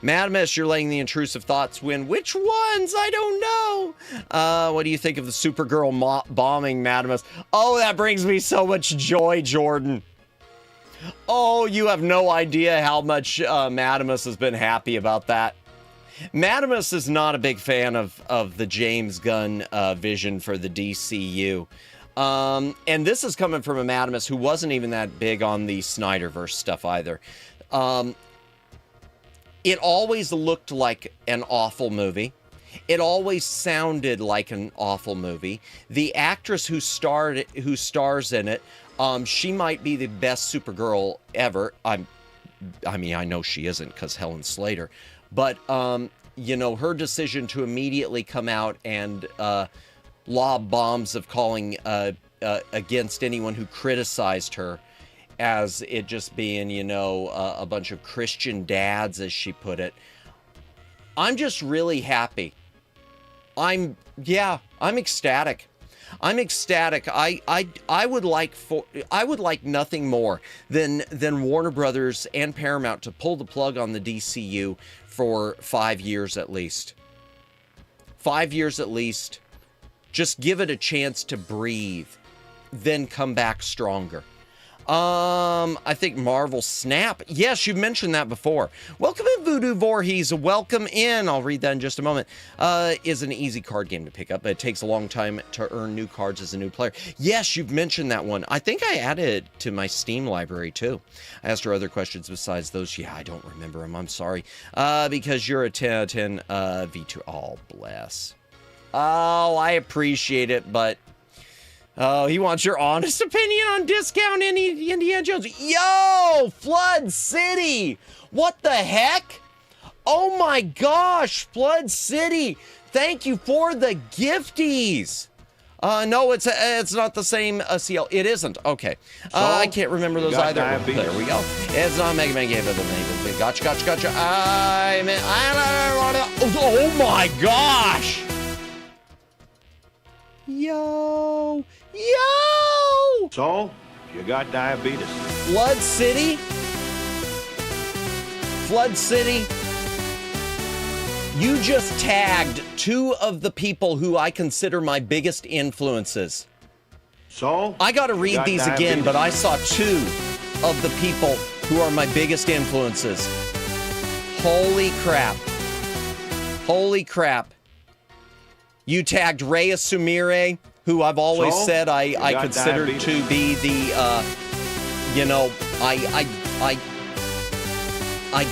[SPEAKER 2] Madamus, you're letting the intrusive thoughts win. Which ones? I don't know. What do you think of the Supergirl bombing, Madamus? Oh, that brings me so much joy, Jordan. Oh, you have no idea how much Madamus has been happy about that. Madamus is not a big fan of the James Gunn vision for the DCU. And this is coming from a Madamus who wasn't even that big on the Snyderverse stuff either. It always looked like an awful movie. It always sounded like an awful movie. The actress who stars in it, she might be the best Supergirl ever. I mean, I know she isn't because Helen Slater, but you know, her decision to immediately come out and lob bombs of calling against anyone who criticized her, as it just being, you know, a bunch of Christian dads, as she put it. I'm just really happy. I'm ecstatic. I'm ecstatic. I would like nothing more than Warner Brothers and Paramount to pull the plug on the DCU for 5 years at least. 5 years at least. Just give it a chance to breathe, then come back stronger. I think Marvel Snap. Yes, you've mentioned that before. Welcome in, Voodoo Voorhees. Welcome in. I'll read that in just a moment. Is an easy card game to pick up, but it takes a long time to earn new cards as a new player. Yes, you've mentioned that one. I think I added it to my Steam library, too. I asked her other questions besides those. Yeah, I don't remember them. I'm sorry. Because you're a 10 out of 10 vtuber. Oh, bless. Oh, I appreciate it, but... Oh, he wants your honest opinion on discount Indiana Jones. Yo, Flood City. What the heck? Oh my gosh, Flood City. Thank you for the gifties. No, it's not the same CL. It isn't. Okay. I can't remember those either. Diabetes. There we go. It's not Mega Man game, but gotcha. Oh my gosh. Yo.
[SPEAKER 5] So, you got diabetes.
[SPEAKER 2] Flood City, you just tagged two of the people who I consider my biggest influences.
[SPEAKER 5] So,
[SPEAKER 2] I gotta read these again, but I saw two of the people who are my biggest influences. Holy crap. Holy crap. You tagged Rhea Sumire, who I've always said I consider to be the, you know, I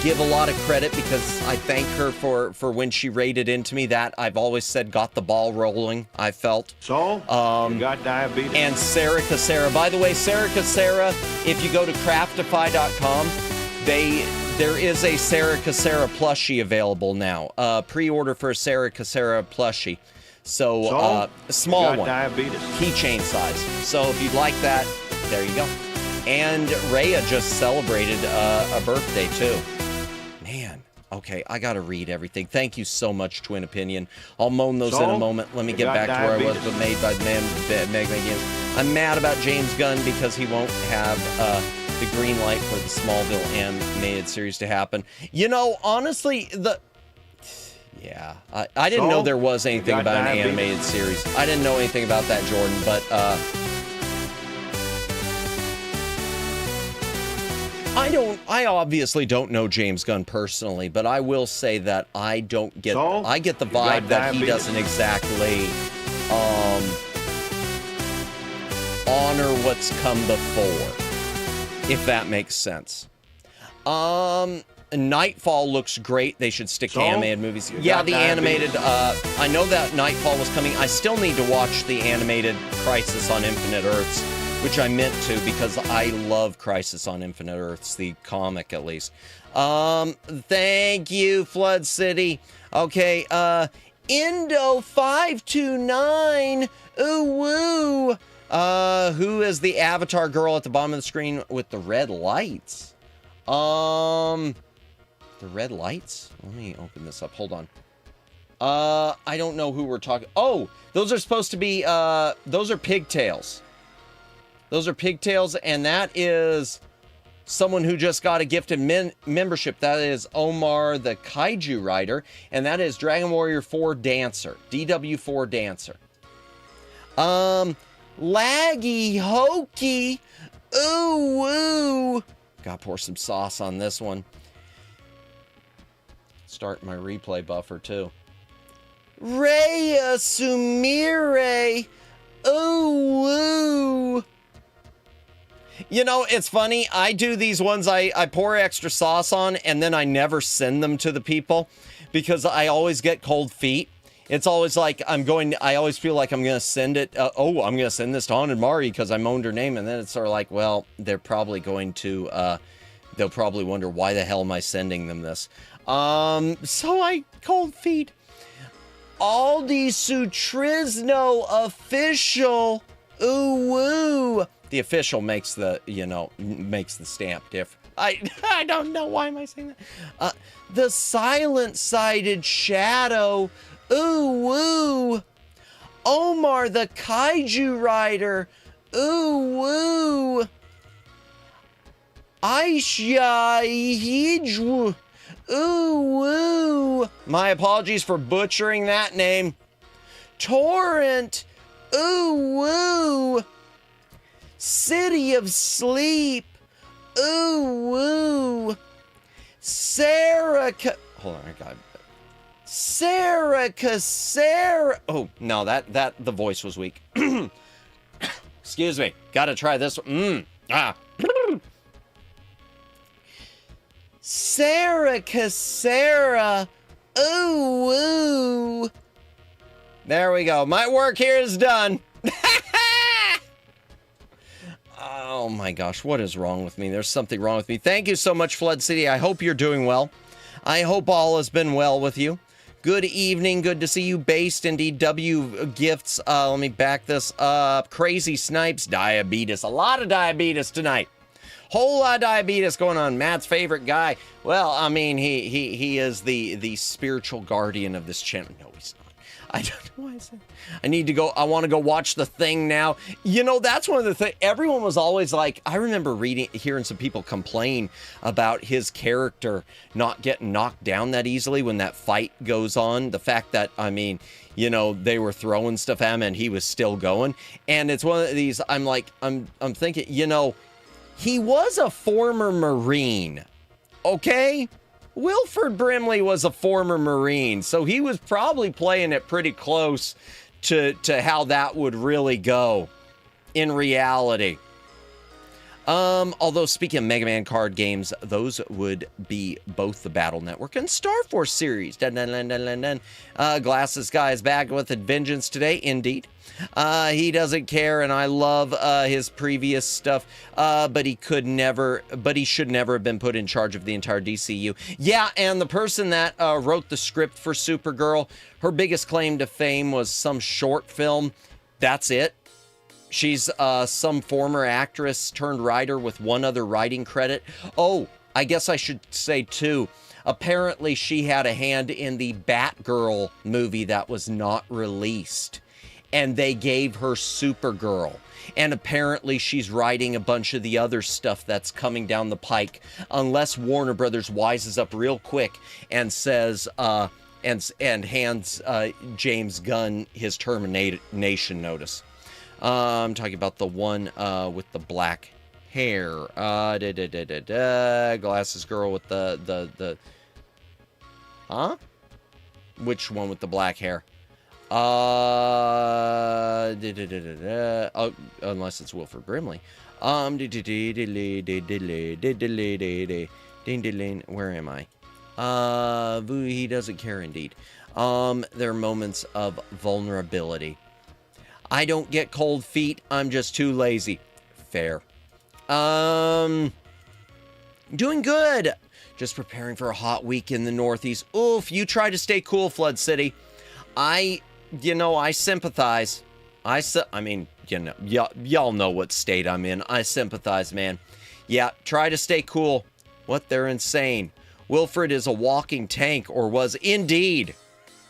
[SPEAKER 2] give a lot of credit because I thank her for when she raided into me. That I've always said got the ball rolling, I felt.
[SPEAKER 5] So, you got diabetes.
[SPEAKER 2] And Sarah Casera. By the way, Sarah Casera, if you go to craftify.com, there is a Sarah Casera plushie available now. Pre-order for a Sarah Casera plushie. So a small one, keychain size. So if you'd like that, there you go. And Rhea just celebrated a birthday too. Man, Okay, I gotta read everything. Thank you so much, Twin Opinion. I'll moan those in a
[SPEAKER 5] So,
[SPEAKER 2] moment. Let me
[SPEAKER 5] you
[SPEAKER 2] get
[SPEAKER 5] got
[SPEAKER 2] back to where I was,
[SPEAKER 5] diabetes?
[SPEAKER 2] but made by the man, Mega Man Games. I'm mad about James Gunn because he won't have the green light for the Smallville animated series to happen. You know, honestly, yeah, I didn't know there was anything
[SPEAKER 5] got
[SPEAKER 2] about an
[SPEAKER 5] diabetes?
[SPEAKER 2] animated series. I didn't know anything about that, Jordan, but I obviously don't know James Gunn personally, but I will say that I get the
[SPEAKER 5] you got
[SPEAKER 2] vibe that he
[SPEAKER 5] diabetes?
[SPEAKER 2] doesn't exactly honor what's come before, if that makes sense. Nightfall looks great. They should stick to animated movies.
[SPEAKER 5] you
[SPEAKER 2] Yeah,
[SPEAKER 5] got
[SPEAKER 2] the
[SPEAKER 5] diabetes?
[SPEAKER 2] animated, I know that Nightfall was coming. I still need to watch the animated Crisis on Infinite Earths, which I meant to because I love Crisis on Infinite Earths, the comic at least. Thank you, Flood City. Okay, Indo529, ooh woo. Who is the avatar girl at the bottom of the screen with the red lights? The red lights? Let me open this up. Hold on. I don't know who we're talking. Oh, those are supposed to be, those are pigtails. Those are pigtails, and that is someone who just got a gifted membership. That is Omar the Kaiju Rider, and that is Dragon Warrior 4 Dancer. DW4 Dancer. Laggy Hokey. Ooh, woo. Gotta pour some sauce on this one. Start my replay buffer, too. Rhea Sumire. Ooh, woo. You know, it's funny. I do these ones, I pour extra sauce on, and then I never send them to the people because I always get cold feet. It's always like I always feel like I'm going to send it. I'm going to send this to Haunted Mari because I moaned her name. And then it's sort of like, well, they're probably going to, they'll probably wonder why the hell am I sending them this? So I cold feet. Aldi Sutrisno official. Ooh, woo. The official makes the, makes the stamp different. I don't know. Why am I saying that? The silent-sided shadow. Ooh, woo. Omar the Kaiju Rider. Ooh, woo. Aisha Hijwu. Ooh, woo. My apologies for butchering that name. Torrent. Ooh, woo. City of Sleep. Ooh, woo. Sarah. Hold on, I got it. Sarah Casera. Oh, no, that the voice was weak. Excuse me. Gotta try this one. Sarah Casera. Ooh, woo. There we go. My work here is done. Oh my gosh, what is wrong with me? There's something wrong with me. Thank you so much, Flood City. I hope you're doing well. I hope all has been well with you. Good evening. Good to see you. Based indeed. W gifts. Let me back this up. Crazy Snipes. Diabetes. A lot of diabetes tonight. Whole lot of diabetes going on. Matt's favorite guy. Well, I mean, he is the spiritual guardian of this channel. No, he's not. I don't know why I said I need to go. I want to go watch The Thing now. You know, that's one of the things. Everyone was always like, I remember hearing some people complain about his character not getting knocked down that easily when that fight goes on. The fact that, I mean, you know, they were throwing stuff at him and he was still going. And it's one of these, I'm like, I'm thinking, you know, he was a former Marine, okay? Wilford Brimley was a former Marine, so he was probably playing it pretty close to how that would really go in reality. Although speaking of Mega Man card games, those would be both the Battle Network and Star Force series. Dun, dun, dun, dun, dun, dun. Glasses Guy is back with a vengeance today, indeed. He doesn't care, and I love his previous stuff, but he should never have been put in charge of the entire DCU. Yeah, and the person that wrote the script for Supergirl, her biggest claim to fame was some short film. That's it. She's some former actress turned writer with one other writing credit. Oh, I guess I should say, too, Apparently, she had a hand in the Batgirl movie that was not released, and they gave her Supergirl. And apparently, she's writing a bunch of the other stuff that's coming down the pike, unless Warner Brothers wises up real quick and says, and hands James Gunn his termination notice. I'm talking about the one with the black hair. Glasses girl with the huh? Which one with the black hair? Oh, unless it's Wilford Brimley. Where am I? He doesn't care indeed. There are moments of vulnerability. I don't get cold feet. I'm just too lazy. Fair. Doing good. Just preparing for a hot week in the Northeast. Oof, you try to stay cool, Flood City. I sympathize. I mean, y'all know what state I'm in. I sympathize, man. Yeah, try to stay cool. What? They're insane. Wilfred is a walking tank, or was indeed.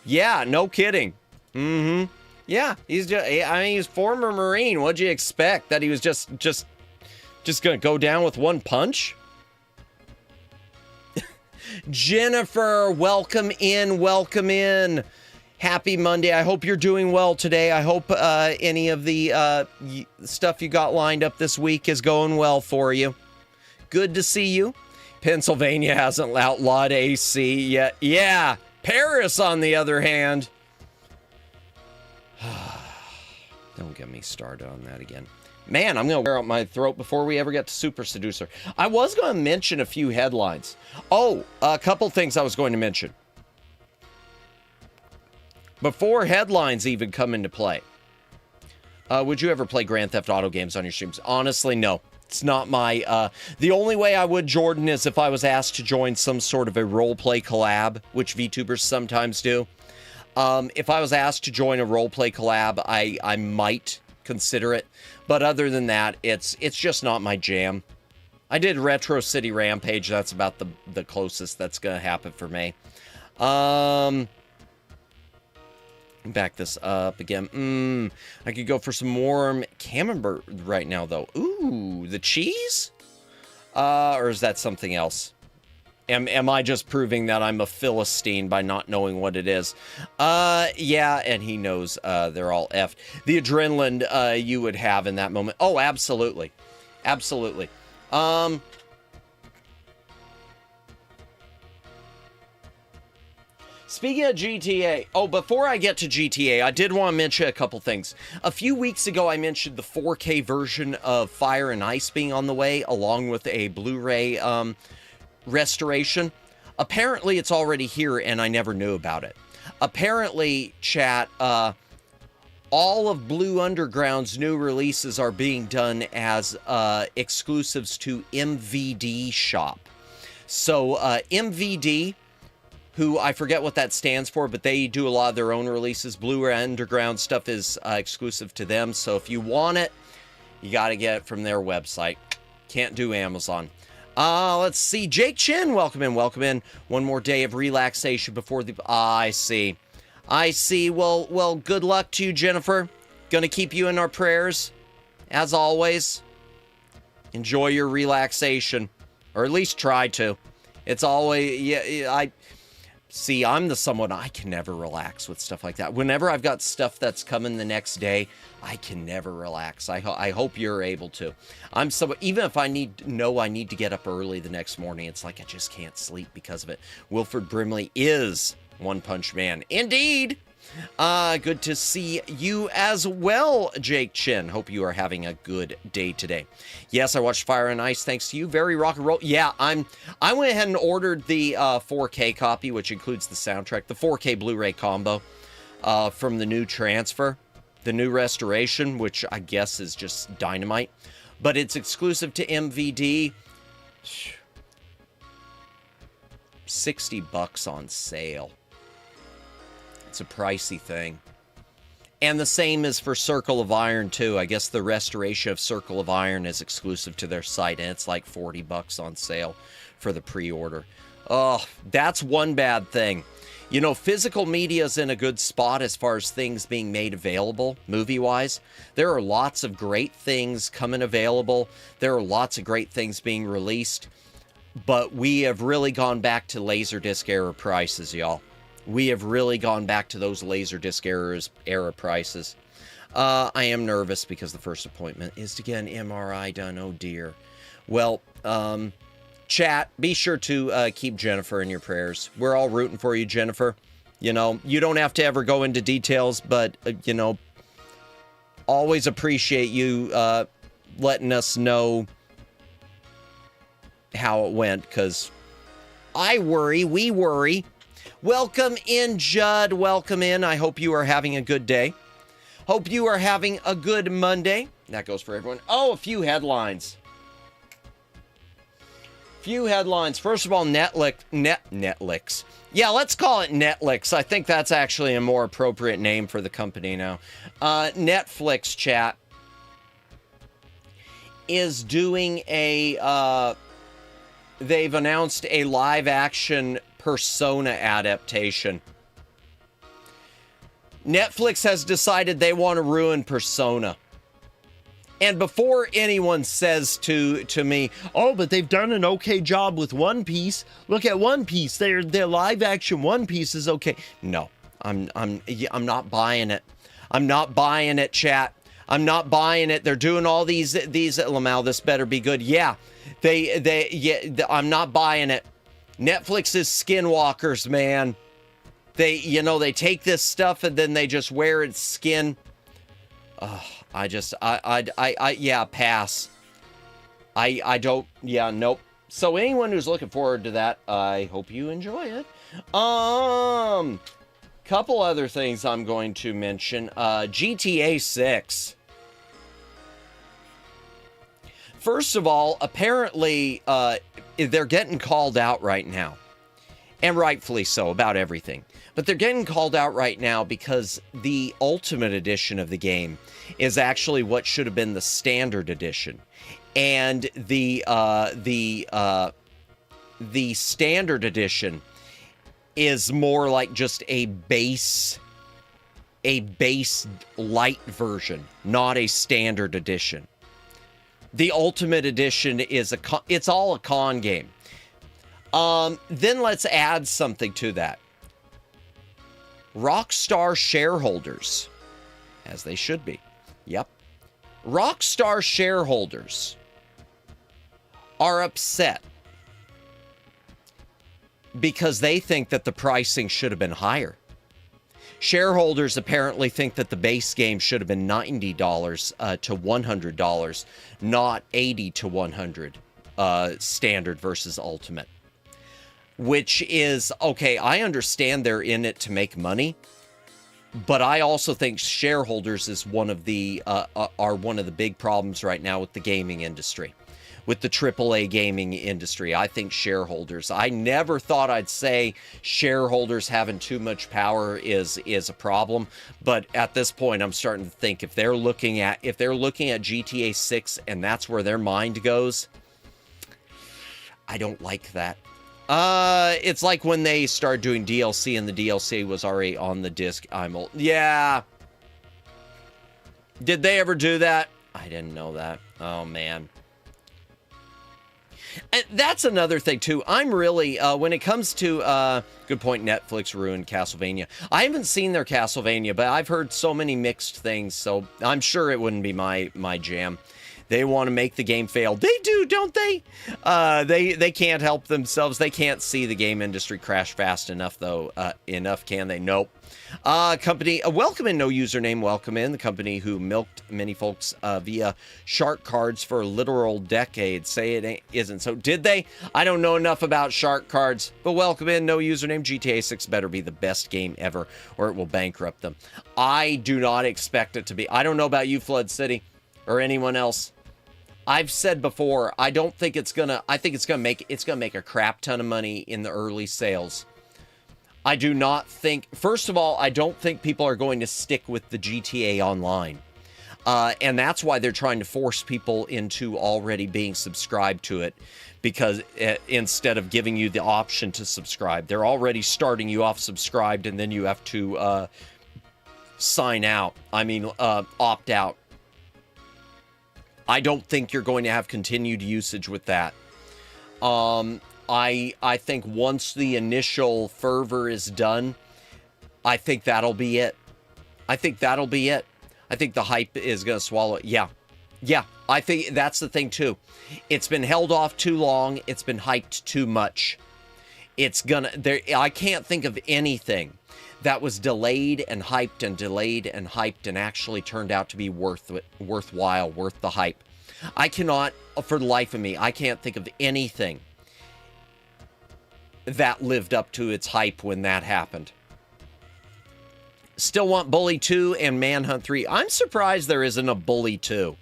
[SPEAKER 2] Yeah, no kidding. Mm-hmm. Yeah, he's former Marine. What'd you expect? That he was just gonna go down with one punch? Jennifer, welcome in. Happy Monday. I hope you're doing well today. I hope any of the stuff you got lined up this week is going well for you. Good to see you. Pennsylvania hasn't outlawed AC yet. Yeah, Paris, on the other hand. Don't get me started on that again. Man, I'm going to wear out my throat before we ever get to Super Seducer. I was going to mention a few headlines. Oh, a couple things I was going to mention. Before headlines even come into play, would you ever play Grand Theft Auto games on your streams? Honestly, no. It's not my... the only way I would, Jordan, is if I was asked to join some sort of a roleplay collab, which VTubers sometimes do. If I was asked to join a roleplay collab, I might consider it. But other than that, it's just not my jam. I did Retro City Rampage. That's about the closest that's going to happen for me. Back this up again. I could go for some warm camembert right now, though. Ooh, the cheese? Or is that something else? Am I just proving that I'm a Philistine by not knowing what it is? Yeah, and he knows they're all effed. The adrenaline you would have in that moment. Oh, absolutely. Absolutely. Speaking of GTA, before I get to GTA, I did want to mention a couple things. A few weeks ago, I mentioned the 4K version of Fire and Ice being on the way, along with a Blu-ray restoration. Apparently, it's already here, and I never knew about it. Apparently, chat, all of Blue Underground's new releases are being done as exclusives to MVD Shop. So, MVD... who I forget what that stands for, but they do a lot of their own releases. Blue Underground stuff is exclusive to them, so if you want it, you got to get it from their website. Can't do Amazon. Let's see. Jake Chin, welcome in. One more day of relaxation before the... I see. Well, good luck to you, Jennifer. Gonna keep you in our prayers, as always. Enjoy your relaxation, or at least try to. It's always... See, I'm the someone, I can never relax with stuff like that. Whenever I've got stuff that's coming the next day, I can never relax. I hope you're able to. I'm someone, even if I need to get up early the next morning, it's like I just can't sleep because of it. Wilford Brimley is One Punch Man. Indeed! Good to see you as well, Jake Chin. Hope you are having a good day today. Yes, I watched Fire and Ice thanks to you. Very rock and roll. Yeah, I went ahead and ordered the 4K copy, which includes the soundtrack, the 4K Blu-ray combo from the new transfer, the new restoration, which I guess is just dynamite. But it's exclusive to MVD. $60 on sale. It's a pricey thing. And the same is for Circle of Iron, too. I guess the restoration of Circle of Iron is exclusive to their site, and it's like $40 on sale for the pre-order. Oh, that's one bad thing. You know, physical media is in a good spot as far as things being made available, movie-wise. There are lots of great things coming available. There are lots of great things being released. But we have really gone back to Laserdisc era prices, y'all. We have really gone back to those Laserdisc era prices. I am nervous because the first appointment is to get an MRI done. Oh, dear. Well, chat, be sure to keep Jennifer in your prayers. We're all rooting for you, Jennifer. You know, you don't have to ever go into details, but, you know, always appreciate you letting us know how it went, because I worry, we worry. Welcome in, Judd. Welcome in. I hope you are having a good day. Hope you are having a good Monday. That goes for everyone. Oh, a few headlines. First of all, Netflix. Yeah, let's call it Netflix. I think that's actually a more appropriate name for the company now. Netflix, chat, is doing a... they've announced a live-action Persona adaptation. Netflix has decided they want to ruin Persona. And before anyone says to me, oh, but they've done an okay job with One Piece. Look at One Piece. Their live-action One Piece is okay. No, I'm not buying it. I'm not buying it, chat. I'm not buying it. They're doing all these Lamau, this better be good. Yeah. I'm not buying it. Netflix is skinwalkers, man. They take this stuff and then they just wear its skin. Yeah, pass. I don't, yeah, nope. So anyone who's looking forward to that, I hope you enjoy it. Couple other things I'm going to mention. GTA 6. First of all, apparently, they're getting called out right now. And rightfully so, about everything. But they're getting called out right now because the Ultimate Edition of the game is actually what should have been the Standard Edition. And the Standard Edition is more like just a base light version, not a Standard Edition. The Ultimate Edition is it's all a con game. Then let's add something to that. Rockstar shareholders, as they should be. Yep. Rockstar shareholders are upset because they think that the pricing should have been higher. Shareholders apparently think that the base game should have been $90 to $100, not $80 to $100, standard versus ultimate. Which is, okay, I understand they're in it to make money, but I also think shareholders is one of the big problems right now with the gaming industry. With the AAA gaming industry, I think shareholders. I never thought I'd say shareholders having too much power is a problem, but at this point, I'm starting to think if they're looking at GTA 6 and that's where their mind goes, I don't like that. It's like when they started doing DLC and the DLC was already on the disc. Yeah. Did they ever do that? I didn't know that. Oh, man. And that's another thing, too. I'm really, when it comes to, good point, Netflix ruined Castlevania. I haven't seen their Castlevania, but I've heard so many mixed things, so I'm sure it wouldn't be my jam. They want to make the game fail. They do, don't they? They can't help themselves. They can't see the game industry crash fast enough, though. Enough, can they? Nope. Company, welcome in, no username, welcome in. The company who milked many folks via shark cards for literal decades. Say it isn't. So did they? I don't know enough about shark cards, but welcome in, no username. GTA 6 better be the best game ever, or it will bankrupt them. I do not expect it to be. I don't know about you, Flood City, or anyone else. I've said before, I think it's gonna make a crap ton of money in the early sales. I do not think, first of all, I don't think people are going to stick with the GTA Online. And that's why they're trying to force people into already being subscribed to it, because instead of giving you the option to subscribe, they're already starting you off subscribed, and then you have to sign out. Opt out. I don't think you're going to have continued usage with that. I think once the initial fervor is done, I think that'll be it. I think the hype is going to swallow it. Yeah. I think that's the thing too. It's been held off too long. It's been hyped too much. I can't think of anything that was delayed and hyped and actually turned out to be worthwhile, worth the hype. I cannot, for the life of me, I can't think of anything that lived up to its hype when that happened. Still want Bully 2 and Manhunt 3. I'm surprised there isn't a Bully 2.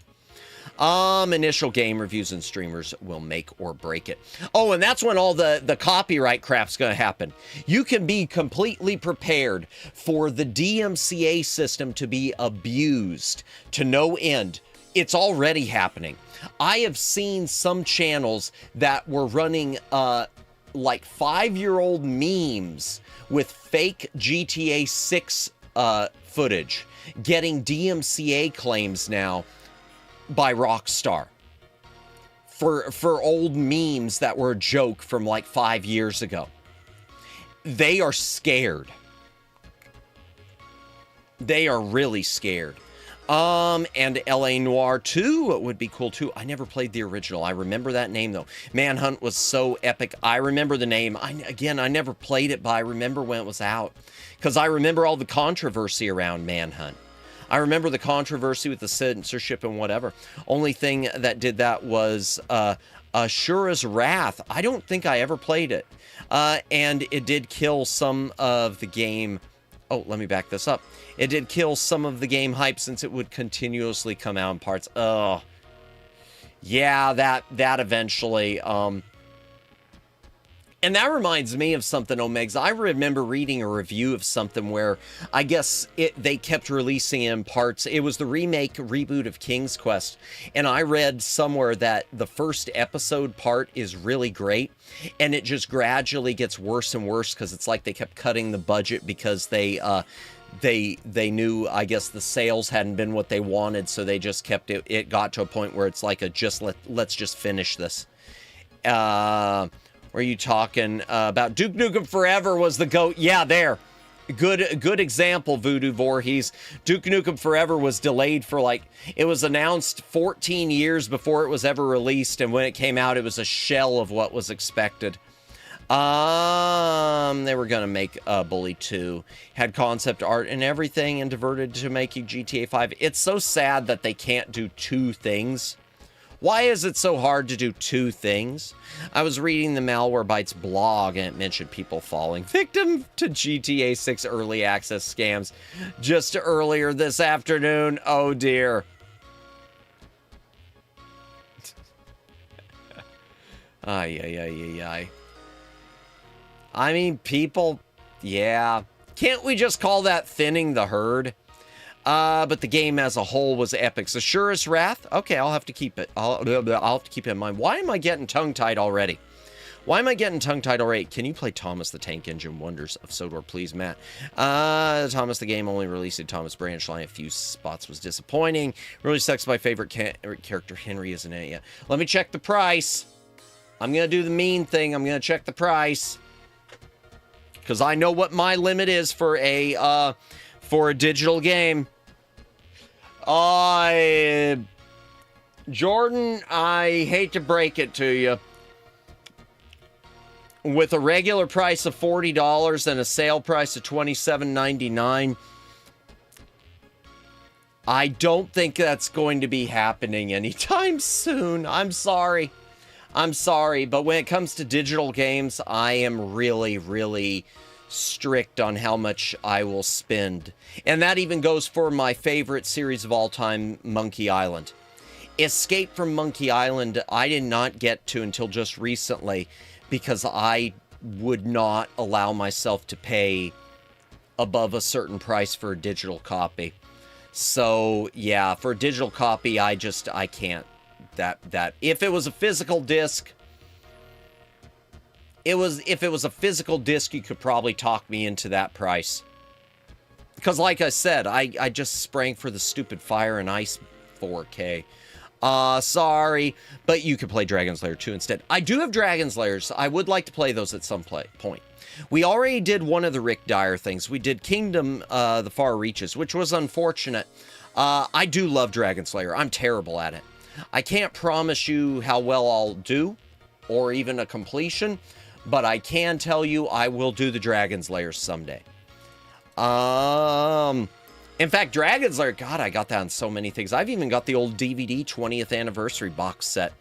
[SPEAKER 2] Initial game reviews and streamers will make or break it. Oh, and that's when all the copyright crap's going to happen. You can be completely prepared for the DMCA system to be abused to no end. It's already happening. I have seen some channels that were running like 5-year-old memes with fake GTA 6 footage getting DMCA claims now by Rockstar for old memes that were a joke from like 5 years ago. They are scared. They are really scared. And LA Noire 2 would be cool too. I never played the original. I remember that name though. Manhunt was so epic. I remember the name. I never played it, but I remember when it was out. Because I remember all the controversy around Manhunt. I remember the controversy with the censorship and whatever. Only thing that did that was Ashura's Wrath. I don't think I ever played it. And it did kill some of the game. Oh, let me back this up. It did kill some of the game hype since it would continuously come out in parts. Oh, yeah, that eventually. And that reminds me of something, Omegs. I remember reading a review of something where I guess they kept releasing in parts. It was the reboot of King's Quest. And I read somewhere that the first episode part is really great. And it just gradually gets worse and worse because it's like they kept cutting the budget because they knew, I guess, the sales hadn't been what they wanted. So they just kept it. It got to a point where it's like let's just finish this. Are you talking about Duke Nukem Forever was the GOAT? Yeah, there. Good example, Voodoo Voorhees. Duke Nukem Forever was delayed for it was announced 14 years before it was ever released, and when it came out, it was a shell of what was expected. They were gonna make Bully 2. Had concept art and everything, and diverted to making GTA 5. It's so sad that they can't do two things. Why is it so hard to do two things? I was reading the Malwarebytes blog and it mentioned people falling victim to GTA 6 early access scams just earlier this afternoon. Oh dear. Ay. I mean, people, yeah. Can't we just call that thinning the herd? But the game as a whole was epic. So Ashura's Wrath? Okay, I'll have to keep it. I'll have to keep it in mind. Why am I getting tongue-tied already? Can you play Thomas the Tank Engine Wonders of Sodor, please, Matt? Thomas the game only released in Thomas branch line. A few spots was disappointing. Really sucks. My favorite character, Henry, isn't it yet. Let me check the price. I'm going to do the mean thing. I'm going to check the price. Because I know what my limit is for a digital game. Jordan, I hate to break it to you. With a regular price of $40 and a sale price of $27.99, I don't think that's going to be happening anytime soon. I'm sorry. But when it comes to digital games, I am really, really strict on how much I will spend. And that even goes for my favorite series of all time, Monkey Island. Escape from Monkey Island, I did not get to until just recently because I would not allow myself to pay above a certain price for a digital copy. So yeah, for a digital copy, I can't. That if it was a physical disc, if it was a physical disc, you could probably talk me into that price. Because like I said, I just sprang for the stupid Fire and Ice 4K. Sorry, but you could play Dragon's Lair 2 instead. I do have Dragon's Lairs. I would like to play those at some point. We already did one of the Rick Dyer things. We did Kingdom, The Far Reaches, which was unfortunate. I do love Dragon's Lair. I'm terrible at it. I can't promise you how well I'll do, or even a completion, but I can tell you I will do the Dragon's Lair someday. In fact, Dragon's Lair, God, I got that on so many things. I've even got the old DVD 20th anniversary box set.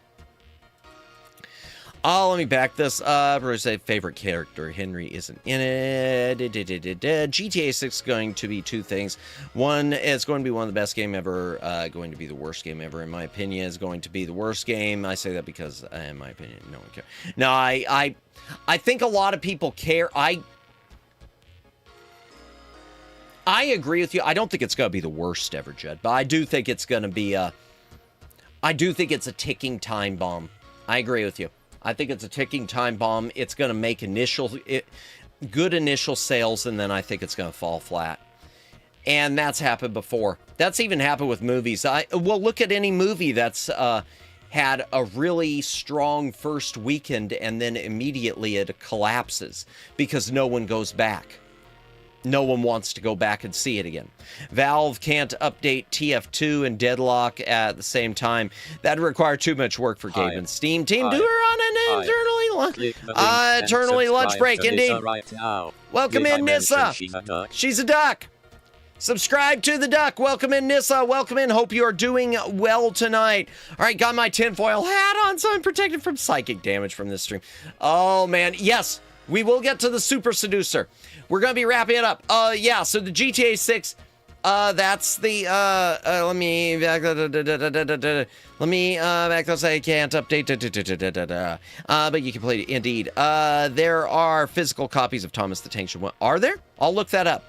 [SPEAKER 2] Oh, let me back this up. Or say favorite character. Henry isn't in it. GTA 6 is going to be two things. One, it's going to be one of the best game ever. Going to be the worst game ever, in my opinion. Is going to be the worst game. I say that because, in my opinion, no one cares. No, I think a lot of people care. I agree with you. I don't think it's going to be the worst ever, Judd. But I do think it's going to be I do think it's a ticking time bomb. I agree with you. I think it's a ticking time bomb. It's going to make good initial sales, and then I think it's going to fall flat. And that's happened before. That's even happened with movies. Well, look at any movie that's had a really strong first weekend, and then immediately it collapses because no one goes back. No one wants to go back and see it again. Valve can't update TF2 and Deadlock at the same time. That'd require too much work for Gabe and Steam Team. Do her on an eternally lunch break, indeed. Welcome in, Nissa. She's a duck. Subscribe to the duck. Welcome in, Nissa. Welcome in. Hope you are doing well tonight. All right, got my tinfoil hat on, so I'm protected from psychic damage from this stream. Oh, man. Yes, we will get to the Super Seducer. We're going to be wrapping it up. Yeah, so the GTA 6, that's the, let me back up, say I can't update, but you can play it, indeed. There are physical copies of Thomas the Tank Engine. Are there? I'll look that up.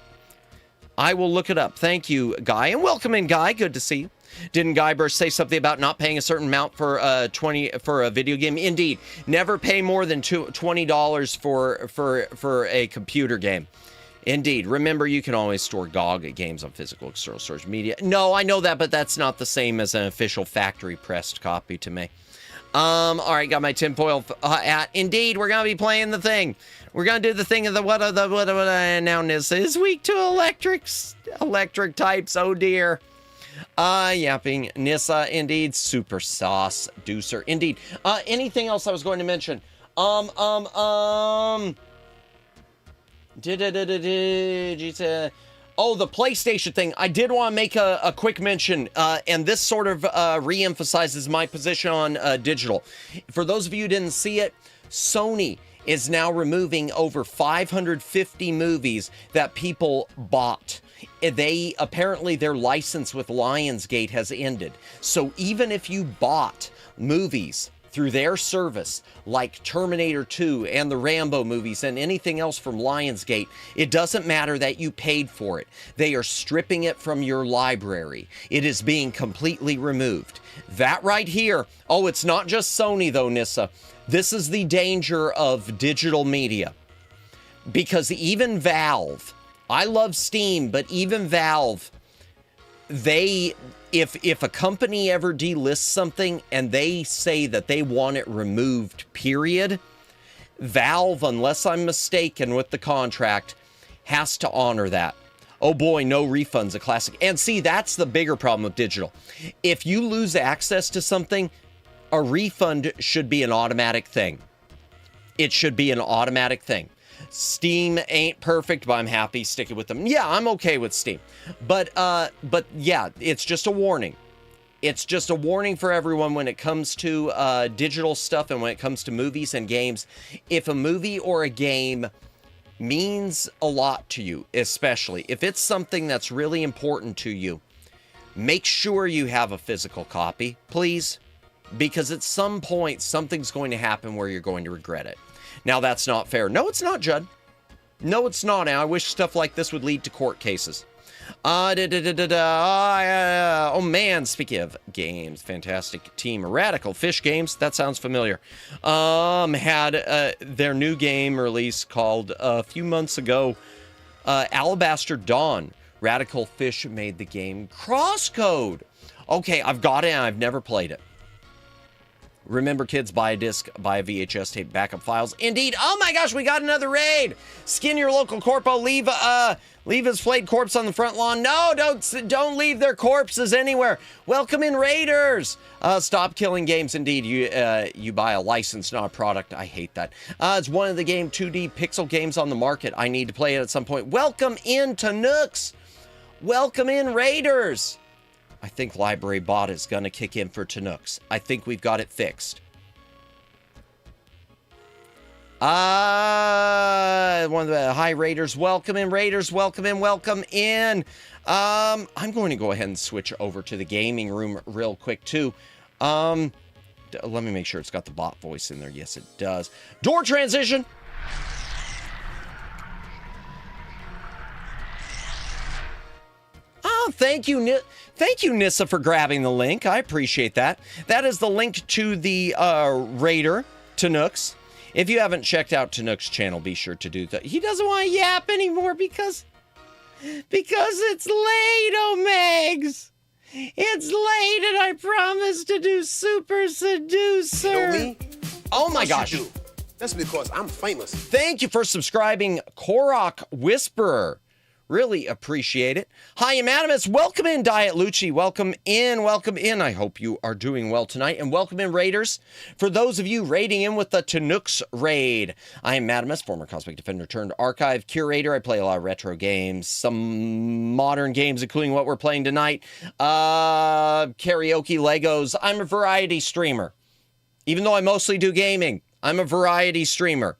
[SPEAKER 2] I will look it up. Thank you, Guy, and welcome in, Guy. Good to see you. Didn't Guybrush say something about not paying a certain amount for a video game? Indeed, never pay more than $20 for a computer game. Indeed, remember you can always store GOG games on physical external storage media. No, I know that, but that's not the same as an official factory pressed copy to me. All right, got my tinfoil hat. Indeed, we're gonna be playing the thing. We're gonna do the thing of the what now Nissa is weak to electric types. Oh dear. Yapping Nissa, indeed. Super sauce Seducer, indeed. Anything else I was going to mention? Oh, the PlayStation thing. I did want to make a quick mention, and this sort of re-emphasizes my position on digital. For those of you who didn't see it, Sony is now removing over 550 movies that people bought. Apparently their license with Lionsgate has ended. So even if you bought movies through their service, like Terminator 2 and the Rambo movies and anything else from Lionsgate, it doesn't matter that you paid for it. They are stripping it from your library. It is being completely removed. That right here, it's not just Sony though, Nissa. This is the danger of digital media. Because even Valve, I love Steam, but even Valve, if a company ever delists something and they say that they want it removed, period, Valve, unless I'm mistaken with the contract, has to honor that. Oh boy, no refunds, a classic. And see, that's the bigger problem with digital. If you lose access to something, a refund should be an automatic thing. It should be an automatic thing. Steam ain't perfect, but I'm happy sticking with them. Yeah, I'm okay with Steam. But yeah, it's just a warning. It's just a warning for everyone when it comes to digital stuff and when it comes to movies and games. If a movie or a game means a lot to you, especially if it's something that's really important to you, make sure you have a physical copy, please. Because at some point, something's going to happen where you're going to regret it. Now, that's not fair. No, it's not, Judd. No, it's not. And I wish stuff like this would lead to court cases. Oh man, speaking of games, fantastic team, Radical Fish Games. That sounds familiar. Had their new game release called a few months ago, Alabaster Dawn. Radical Fish made the game Crosscode. Okay, I've got it and I've never played it. Remember, kids, buy a disc, buy a VHS tape, backup files. Indeed. Oh my gosh, we got another raid. Skin your local corpo. Leave his flayed corpse on the front lawn. No, don't leave their corpses anywhere. Welcome in, raiders. Stop killing games. Indeed, you buy a license, not a product. I hate that. It's one of the 2D pixel games on the market. I need to play it at some point. Welcome in to Nooks. Welcome in, raiders. I think Library Bot is going to kick in for Tanooks. I think we've got it fixed. One of the hi, Raiders. Welcome in, Raiders. Welcome in, welcome in. I'm going to go ahead and switch over to the gaming room real quick, too. Let me make sure it's got the bot voice in there. Yes, it does. Door transition. Oh, thank you, Nissa, for grabbing the link. I appreciate that. That is the link to the Raider, Tanooks. If you haven't checked out Tanooks' channel, be sure to do that. He doesn't want to yap anymore because it's late, oh, Megs. It's late, and I promised to do Super Seducer.
[SPEAKER 6] You know me?
[SPEAKER 2] Oh, my gosh.
[SPEAKER 6] You do. That's because I'm famous.
[SPEAKER 2] Thank you for subscribing, Korok Whisperer. Really appreciate it. Hi, Anonymous. Welcome in, Diet Lucci. Welcome in. Welcome in. I hope you are doing well tonight. And welcome in, Raiders. For those of you raiding in with the Tanooks raid, I am Madamus, former Cosmic Defender turned archive curator. I play a lot of retro games, some modern games, including what we're playing tonight. Karaoke Legos. I'm a variety streamer. Even though I mostly do gaming, I'm a variety streamer.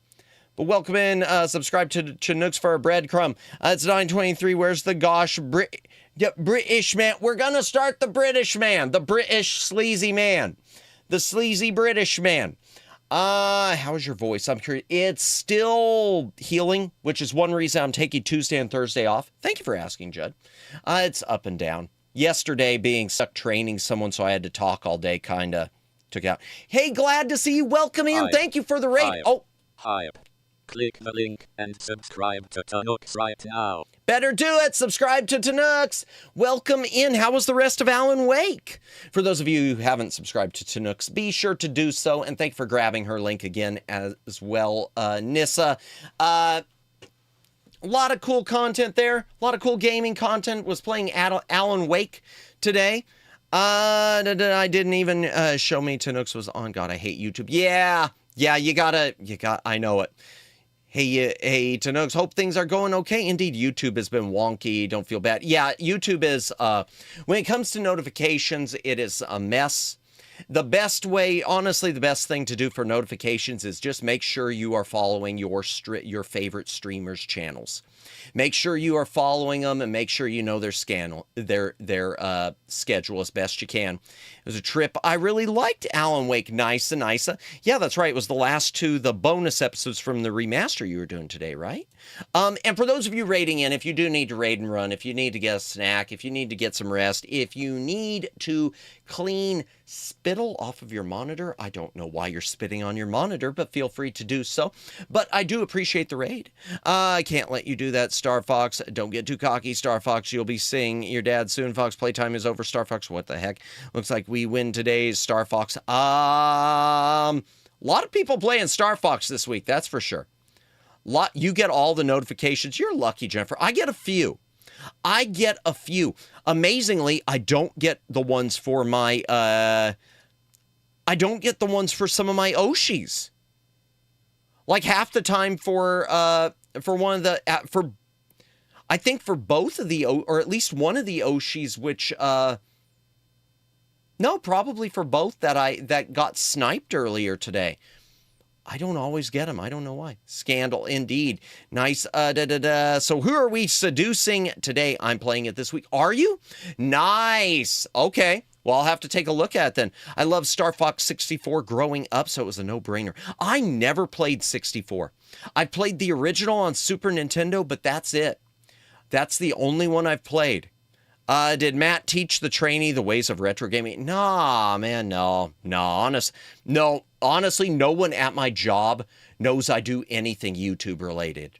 [SPEAKER 2] But welcome in, subscribe to Tanooks for a breadcrumb. It's 9:23, where's the gosh British man? We're gonna start the British man, the British sleazy man. The sleazy British man. How's your voice? I'm curious. It's still healing, which is one reason I'm taking Tuesday and Thursday off. Thank you for asking, Judd. It's up and down. Yesterday being stuck training someone, so I had to talk all day, kinda took it out. Hey, glad to see you. Welcome in.
[SPEAKER 4] Hi.
[SPEAKER 2] Thank you for the raid.
[SPEAKER 4] Hi.
[SPEAKER 2] Oh.
[SPEAKER 4] Hi. Click the link and subscribe to Tanooks right now.
[SPEAKER 2] Better do it. Subscribe to Tanooks. Welcome in. How was the rest of Alan Wake? For those of you who haven't subscribed to Tanooks, be sure to do so. And thank you for grabbing her link again as well, Nissa. A lot of cool content there. A lot of cool gaming content. Was playing Alan Wake today. I didn't even show me Tanooks was on. God, I hate YouTube. Yeah, I know it. Hey, Tanooks, hope things are going okay. Indeed, YouTube has been wonky. Don't feel bad. Yeah, YouTube is, when it comes to notifications, it is a mess. The best way, honestly, the best thing to do for notifications is just make sure you are following your favorite streamers' channels. Make sure you are following them and make sure you know their schedule as best you can. It was a trip. I really liked Alan Wake. Nice. Yeah, that's right. It was the last two, the bonus episodes from the remaster you were doing today, right? And for those of you raiding in, if you do need to raid and run, if you need to get a snack, if you need to get some rest, if you need to clean spittle off of your monitor, I don't know why you're spitting on your monitor, but feel free to do so. But I do appreciate the raid. I can't let you do that, Star Fox. Don't get too cocky, Star Fox. You'll be seeing your dad soon. Fox, playtime is over. Star Fox, what the heck? Looks like we win today's Star Fox. A lot of people playing Star Fox this week, that's for sure. You get all the notifications. You're lucky, Jennifer. I get a few. Amazingly, I don't get the ones for my, I don't get the ones for some of my Oshis. Like half the time for one of the, I think for both of the, or at least one of the Oshis, which, no, probably for both that got sniped earlier today. I don't always get them. I don't know why. Scandal, indeed. Nice. So who are we seducing today? I'm playing it this week. Are you? Nice. Okay. Well, I'll have to take a look at it then. I love Star Fox 64 growing up, so it was a no-brainer. I never played 64. I played the original on Super Nintendo, but that's it. That's the only one I've played. Did Matt teach the trainee the ways of retro gaming? Nah, man, no. Honestly, no one at my job knows I do anything YouTube related.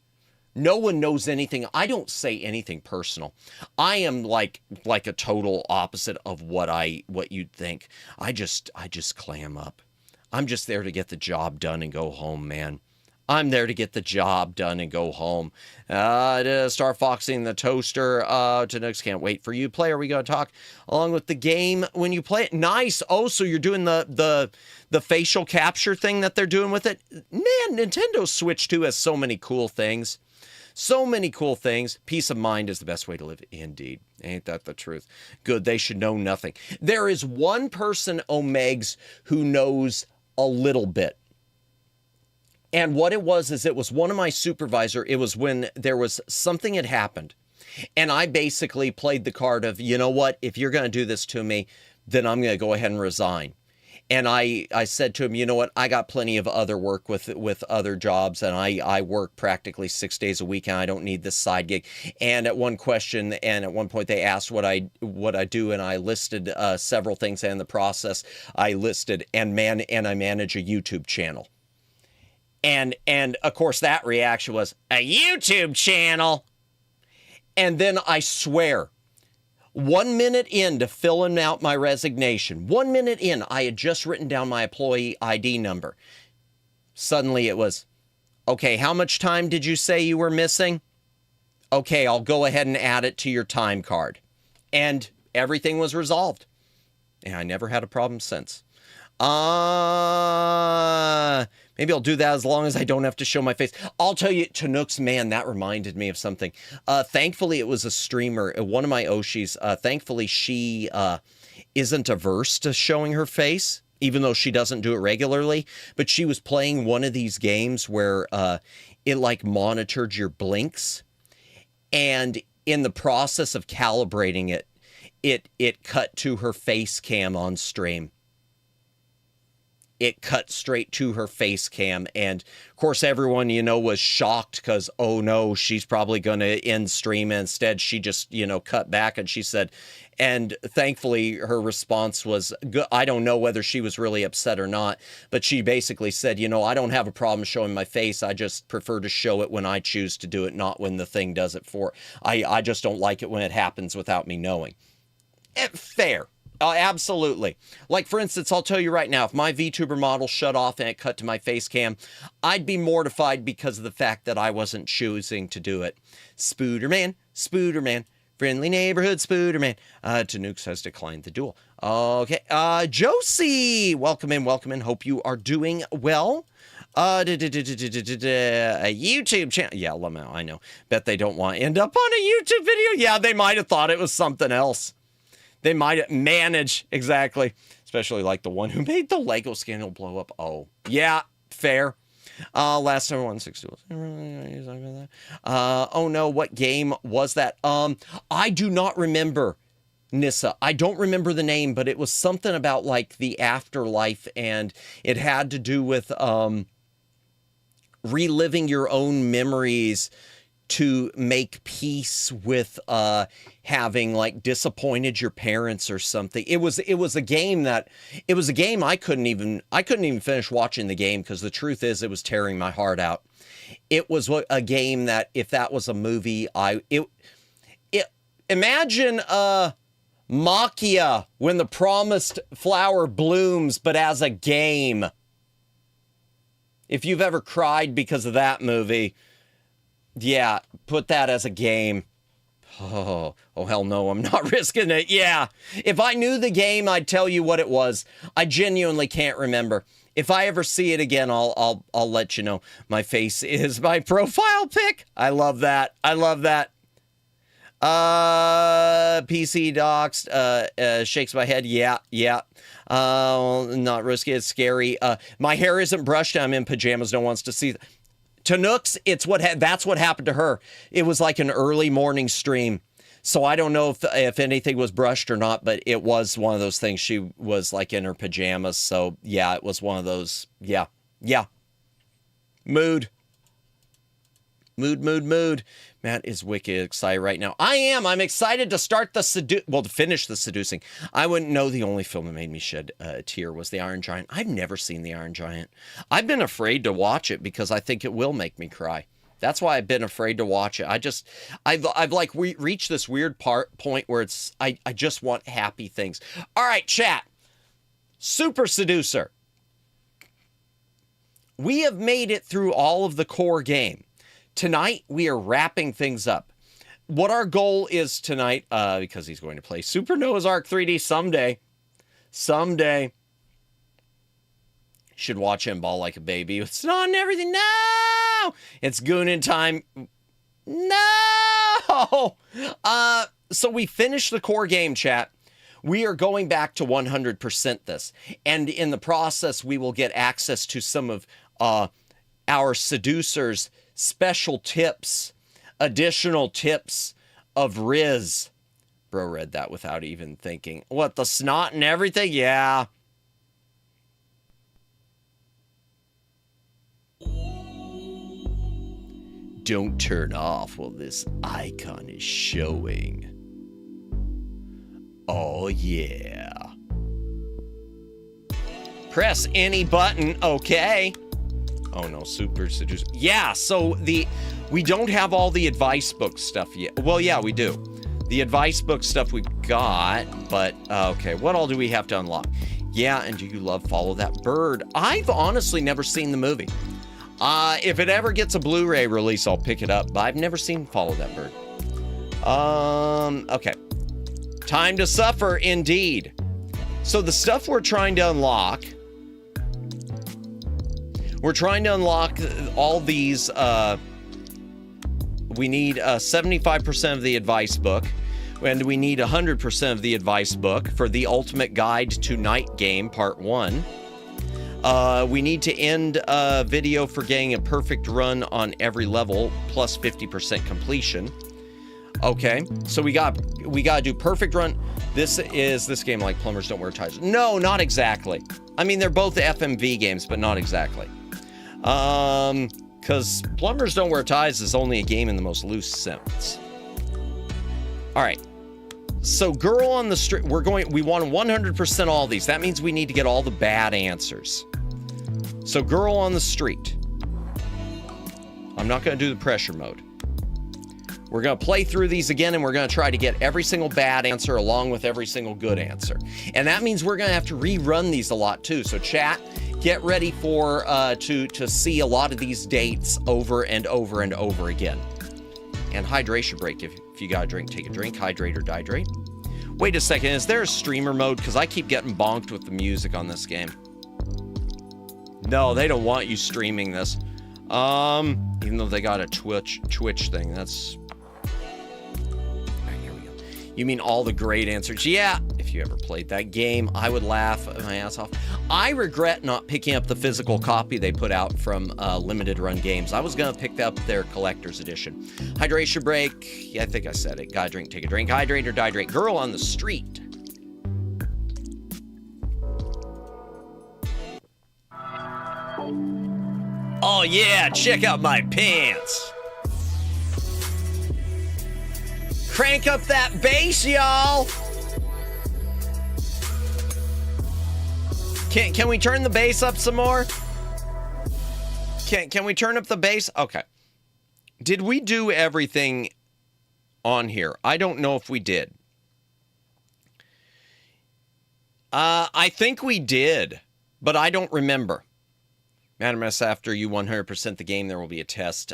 [SPEAKER 2] No one knows anything. I don't say anything personal. I am like a total opposite of what you'd think. I just clam up. I'm just there to get the job done and go home, man. I'm there to get the job done and go home. Star Foxing the Toaster. Tanook's can't wait for you. Play. Are we going to talk along with the game when you play it? Nice. Oh, so you're doing the facial capture thing that they're doing with it? Man, Nintendo Switch 2 has so many cool things. So many cool things. Peace of mind is the best way to live. Indeed. Ain't that the truth? Good. They should know nothing. There is one person, Omegs, who knows a little bit. And what it was is it was one of my supervisor. It was when there was something had happened. And I basically played the card of, you know what? If you're going to do this to me, then I'm going to go ahead and resign. And I said to him, you know what? I got plenty of other work with other jobs. And I work practically 6 days a week. And I don't need this side gig. And at one point they asked what I do. And I listed several things. And in the process, I listed and I manage a YouTube channel. And of course that reaction was, a YouTube channel? And then I swear, 1 minute in to filling out my resignation, 1 minute in, I had just written down my employee ID number. Suddenly it was, okay, how much time did you say you were missing? Okay, I'll go ahead and add it to your time card. And everything was resolved. And I never had a problem since. Maybe I'll do that as long as I don't have to show my face. I'll tell you, Chinook's, man, that reminded me of something. Thankfully, it was a streamer, one of my Oshis. Thankfully, she isn't averse to showing her face, even though she doesn't do it regularly. But she was playing one of these games where it like monitored your blinks. And in the process of calibrating it cut to her face cam on stream. It cut straight to her face cam. And of course, everyone, was shocked because, oh no, she's probably going to end stream. And instead, she just, cut back and she said, and thankfully her response was good. I don't know whether she was really upset or not, but she basically said, I don't have a problem showing my face. I just prefer to show it when I choose to do it, not when the thing does it for. I just don't like it when it happens without me knowing. Fair. Absolutely. Like, for instance, I'll tell you right now, if my VTuber model shut off and it cut to my face cam, I'd be mortified because of the fact that I wasn't choosing to do it. Spooderman, friendly neighborhood Spooderman. Tanooks has declined the duel. Okay. Josie, welcome in. Hope you are doing well. A YouTube channel. Yeah, Lamau, I know. Bet they don't want to end up on a YouTube video. Yeah, they might have thought it was something else. They might manage, exactly. Especially like the one who made the Lego scandal blow up. Oh, yeah, fair. Last number 160. Oh no, what game was that? I do not remember, Nissa. I don't remember the name, but it was something about like the afterlife, and it had to do with reliving your own memories to make peace with having like disappointed your parents or something. It was a game I couldn't even finish watching the game because the truth is it was tearing my heart out. It was a game that if that was a movie, imagine Maquia when the promised flower blooms, but as a game. If you've ever cried because of that movie, yeah, put that as a game. Oh, hell no, I'm not risking it. Yeah, if I knew the game, I'd tell you what it was. I genuinely can't remember. If I ever see it again, I'll let you know. My face is my profile pic. I love that. PC docs, shakes my head. Yeah. Not risky. It's scary. My hair isn't brushed. I'm in pajamas. No one wants to see. Tanooks, that's what happened to her. It was like an early morning stream. So I don't know if anything was brushed or not, but it was one of those things. She was like in her pajamas. So yeah, it was one of those. Yeah. Mood. Mood. Matt is wicked excited right now. I am. I'm excited to start to finish the seducing. I wouldn't know the only film that made me shed a tear was The Iron Giant. I've never seen The Iron Giant. I've been afraid to watch it because I think it will make me cry. That's why I've been afraid to watch it. I've like reached this weird point where I just want happy things. All right, chat. Super Seducer. We have made it through all of the core game. Tonight, we are wrapping things up. What our goal is tonight, because he's going to play Super Noah's Ark 3D someday. Should watch him ball like a baby with snot and everything. No! It's gooning time. No! So we finished the core game, chat. We are going back to 100% this. And in the process, we will get access to some of our Seducer's special tips, additional tips of Riz. Bro read that without even thinking. What, the snot and everything? Yeah. Don't turn off while this icon is showing. Oh, yeah. Press any button, okay. Oh no, Super Seducer. Yeah, so we don't have all the advice book stuff yet. Well, yeah, we do. The advice book stuff we got, but okay, what all do we have to unlock? Yeah, and do you love Follow That Bird? I've honestly never seen the movie. If it ever gets a Blu-ray release, I'll pick it up, but I've never seen Follow That Bird. Okay. Time to suffer, indeed. So the stuff we're trying to unlock... We're trying to unlock all these, we need 75% of the advice book, and we need 100% of the advice book for the Ultimate Guide to Night Game, Part 1. We need to end a video for getting a perfect run on every level, plus 50% completion. Okay, so we gotta do perfect run. This game like Plumbers Don't Wear Ties? No, not exactly. I mean, they're both FMV games, but not exactly. Because Plumbers Don't Wear Ties is only a game in the most loose sense. All right. So Girl on the Street, we want 100% all these. That means we need to get all the bad answers. So Girl on the Street. I'm not going to do the pressure mode. We're going to play through these again, and we're going to try to get every single bad answer along with every single good answer. And that means we're going to have to rerun these a lot too. So chat, get ready for to see a lot of these dates over and over and over again. And hydration break. If you got a drink, take a drink. Hydrate or dihydrate. Wait a second. Is there a streamer mode? Because I keep getting bonked with the music on this game. No, they don't want you streaming this. Even though they got a Twitch thing. That's... You mean all the great answers? Yeah, if you ever played that game, I would laugh my ass off. I regret not picking up the physical copy they put out from Limited Run Games. I was going to pick up their collector's edition. Hydration break. Yeah, I think I said it. Gotta drink, take a drink. Hydrate or dihydrate. Girl on the Street. Oh yeah, check out my pants. Crank up that bass, y'all. Can we turn the bass up some more? Can we turn up the bass? Okay. Did we do everything on here? I don't know if we did. I think we did, but I don't remember. Madam S, after you 100% the game, there will be a test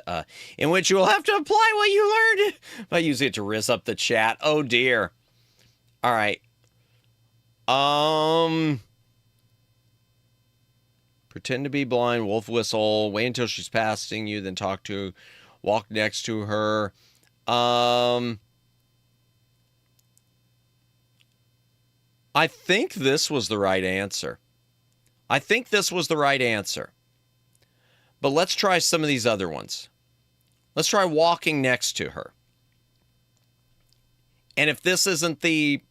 [SPEAKER 2] in which you will have to apply what you learned by using it to rizz up the chat. Oh, dear. All right. Pretend to be blind, wolf whistle, wait until she's passing you, then talk to, walk next to her. I think this was the right answer. But let's try some of these other ones. Let's try walking next to her. And if this isn't the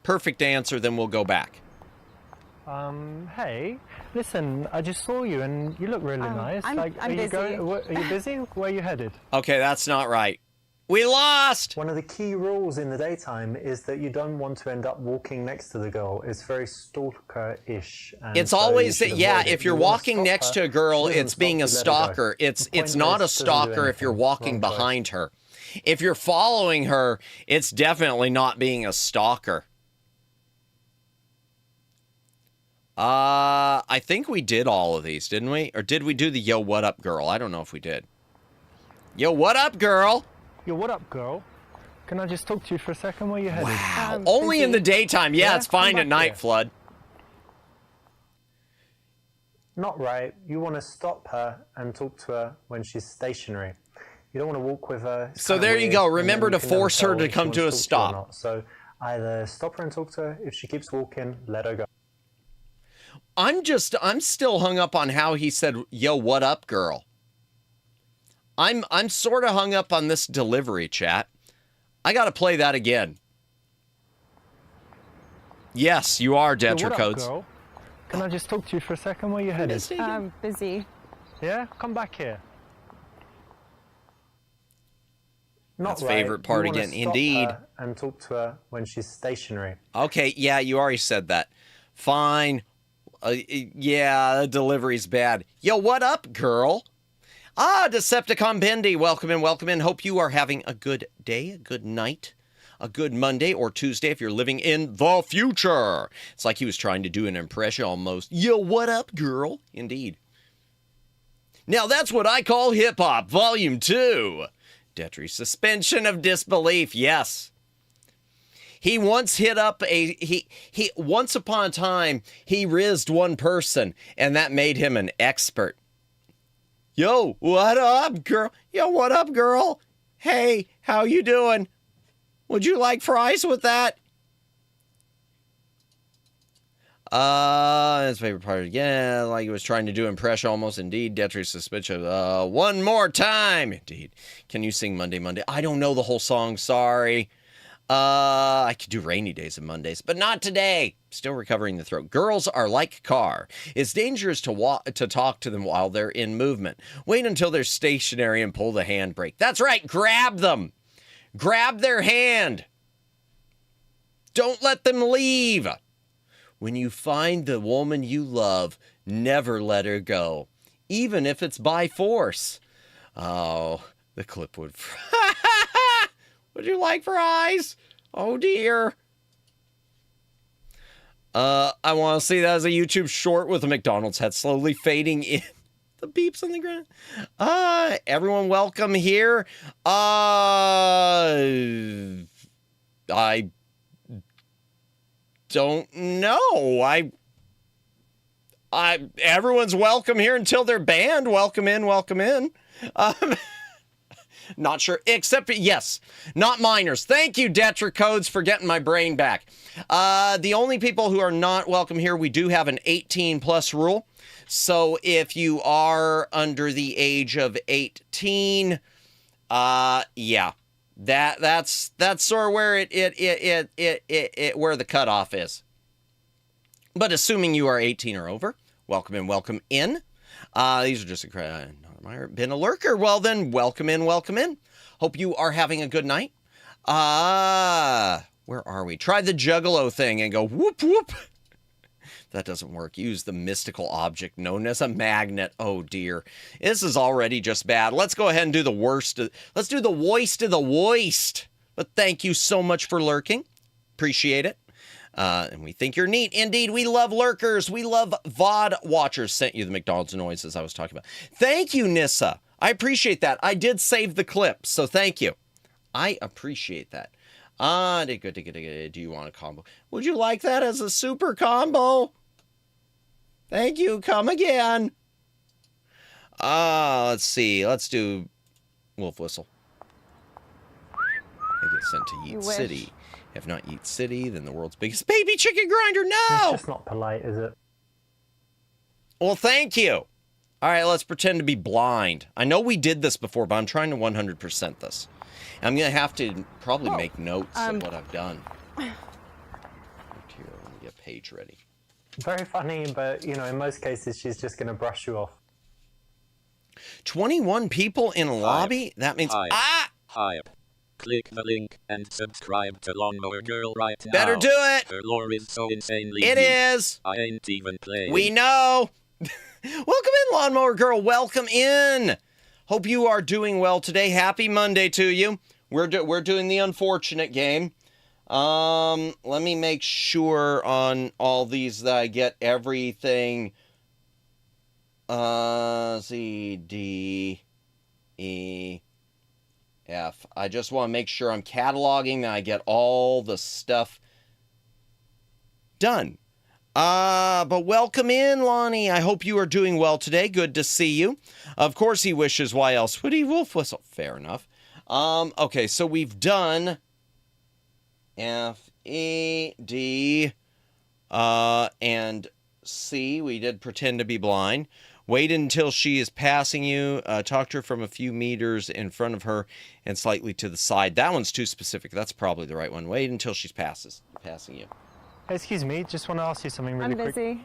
[SPEAKER 2] perfect answer, then we'll go back.
[SPEAKER 7] Hey, listen, I just saw you and you look really nice.
[SPEAKER 8] I'm busy.
[SPEAKER 7] Are you busy? Where are you headed?
[SPEAKER 2] Okay, that's not right. We lost!
[SPEAKER 7] One of the key rules in the daytime is that you don't want to end up walking next to the girl. It's very stalker-ish.
[SPEAKER 2] It's
[SPEAKER 7] so
[SPEAKER 2] always
[SPEAKER 7] you
[SPEAKER 2] that,
[SPEAKER 7] should
[SPEAKER 2] yeah,
[SPEAKER 7] avoid it.
[SPEAKER 2] if you're
[SPEAKER 7] You wanna
[SPEAKER 2] walking
[SPEAKER 7] stop
[SPEAKER 2] next
[SPEAKER 7] her.
[SPEAKER 2] to a girl,
[SPEAKER 7] She doesn't
[SPEAKER 2] it's being a
[SPEAKER 7] stop, you let her go.
[SPEAKER 2] stalker. It's
[SPEAKER 7] The point
[SPEAKER 2] not a
[SPEAKER 7] is, doesn't do
[SPEAKER 2] stalker if you're
[SPEAKER 7] anything.
[SPEAKER 2] walking
[SPEAKER 7] Wrong choice.
[SPEAKER 2] behind her. If you're following her, it's definitely not being a stalker. I think we did all of these, didn't we? Or did we do the yo, what up, girl? I don't know if we did. Yo, what up, girl?
[SPEAKER 7] Yo, what up, girl? Can I just talk to you for a second? Where you headed?
[SPEAKER 2] Wow. Only in the daytime. Yeah, it's fine
[SPEAKER 7] come
[SPEAKER 2] at
[SPEAKER 7] back
[SPEAKER 2] night,
[SPEAKER 7] here.
[SPEAKER 2] Flood.
[SPEAKER 7] Not right. You want to stop her and talk to her when she's stationary. You don't want to walk with her. It's
[SPEAKER 2] So
[SPEAKER 7] kinda
[SPEAKER 2] there you
[SPEAKER 7] weird,
[SPEAKER 2] go.
[SPEAKER 7] and
[SPEAKER 2] Remember
[SPEAKER 7] then
[SPEAKER 2] to
[SPEAKER 7] you can never
[SPEAKER 2] force her
[SPEAKER 7] tell
[SPEAKER 2] to
[SPEAKER 7] if she
[SPEAKER 2] come
[SPEAKER 7] wants
[SPEAKER 2] to a
[SPEAKER 7] talk you or
[SPEAKER 2] stop.
[SPEAKER 7] not. So either stop her and talk to her. If she keeps walking, let her go.
[SPEAKER 2] I'm still hung up on how he said, yo, what up, girl? I'm sort of hung up on this delivery, chat. I got to play that again. Yes, you are,
[SPEAKER 7] Yo,
[SPEAKER 2] Denture
[SPEAKER 7] what up,
[SPEAKER 2] Codes.
[SPEAKER 7] girl? Can I just talk to you for a second? Where you headed?
[SPEAKER 8] Busy.
[SPEAKER 7] Yeah, come back here. Not
[SPEAKER 2] That's
[SPEAKER 7] right.
[SPEAKER 2] favorite part
[SPEAKER 7] You wanna
[SPEAKER 2] again.
[SPEAKER 7] stop
[SPEAKER 2] Indeed.
[SPEAKER 7] her and talk to her when she's stationary.
[SPEAKER 2] Okay, yeah, you already said that. Fine. Yeah, the delivery's bad. Yo, what up, girl? Ah, Decepticon Bendy, welcome in, welcome in. Hope you are having a good day, a good night, a good Monday or Tuesday if you're living in the future. It's like he was trying to do an impression almost. Yo, what up, girl? Indeed. Now that's what I call hip-hop, Volume 2. Detry suspension of disbelief, yes. He once hit up he once upon a time, he rizzed one person, and that made him an expert. Yo, what up, girl? Yo, what up, girl? Hey, how you doing? Would you like fries with that? His favorite part again, like he was trying to do impression almost. Indeed, Detry's suspicion. One more time. Indeed. Can you sing Monday, Monday? I don't know the whole song, sorry. I could do rainy days and Mondays, but not today. Still recovering the throat. Girls are like car. It's dangerous to talk to them while they're in movement. Wait until they're stationary and pull the handbrake. That's right. Grab them. Grab their hand. Don't let them leave. When you find the woman you love, never let her go, even if it's by force. Oh, the clip would... Would you like fries? Oh, dear. I want to see that as a YouTube short with a McDonald's head slowly fading in. The beeps on the ground. Everyone welcome here. I don't know. Everyone's welcome here until they're banned. Welcome in, welcome in. Not sure, except, yes, not minors. Thank you, Detra Codes, for getting my brain back. The only people who are not welcome here, we do have an 18-plus rule. So if you are under the age of 18, yeah, that's sort of where where the cutoff is. But assuming you are 18 or over, welcome in, welcome in. These are just been a lurker. Well then, welcome in, welcome in. Hope you are having a good night. Where are we? Try the juggalo thing and go whoop whoop. That doesn't work. Use the mystical object known as a magnet. Oh dear. This is already just bad. Let's go ahead and do the worst. Let's do the worst of the worst. But thank you so much for lurking. Appreciate it. And we think you're neat. Indeed, we love lurkers. We love VOD watchers. Sent you the McDonald's noises I was talking about. Thank you, Nissa. I appreciate that. I did save the clip, so thank you. I appreciate that. Do you want a combo? Would you like that as a super combo? Thank you. Come again. Let's see. Let's do Wolf Whistle. I get sent to Yeet City. If not Yeet City, then the world's biggest baby chicken grinder. No!
[SPEAKER 7] It's just not polite, is it?
[SPEAKER 2] Well, thank you. All right, let's pretend to be blind. I know we did this before, but I'm trying to 100% this. I'm going to have to probably make notes of what I've done. Here, let me get a page ready.
[SPEAKER 7] Very funny, but, in most cases, she's just going to brush you off.
[SPEAKER 2] 21 people in a lobby? That means...
[SPEAKER 4] Hype.
[SPEAKER 2] Ah!
[SPEAKER 4] Hype. Click the link and subscribe to Lawnmower Girl right now.
[SPEAKER 2] Better do it!
[SPEAKER 4] Her lore is so insanely
[SPEAKER 2] It
[SPEAKER 4] deep.
[SPEAKER 2] is!
[SPEAKER 4] I ain't even playing.
[SPEAKER 2] We know! Welcome in, Lawnmower Girl. Welcome in! Hope you are doing well today. Happy Monday to you. We're doing the unfortunate game. Let me make sure on all these that I get everything. C, D, E, F. I just want to make sure I'm cataloging that I get all the stuff done. But welcome in, Lonnie. I hope you are doing well today. Good to see you. Of course he wishes. Why else would he wolf whistle? Fair enough. Okay, so we've done F, E, D, and C. We did pretend to be blind. Wait until she is passing you. Talk to her from a few meters in front of her and slightly to the side. That one's too specific. That's probably the right one. Wait until she's passing you.
[SPEAKER 7] Excuse me, just want to ask you something really quick.
[SPEAKER 8] I'm busy.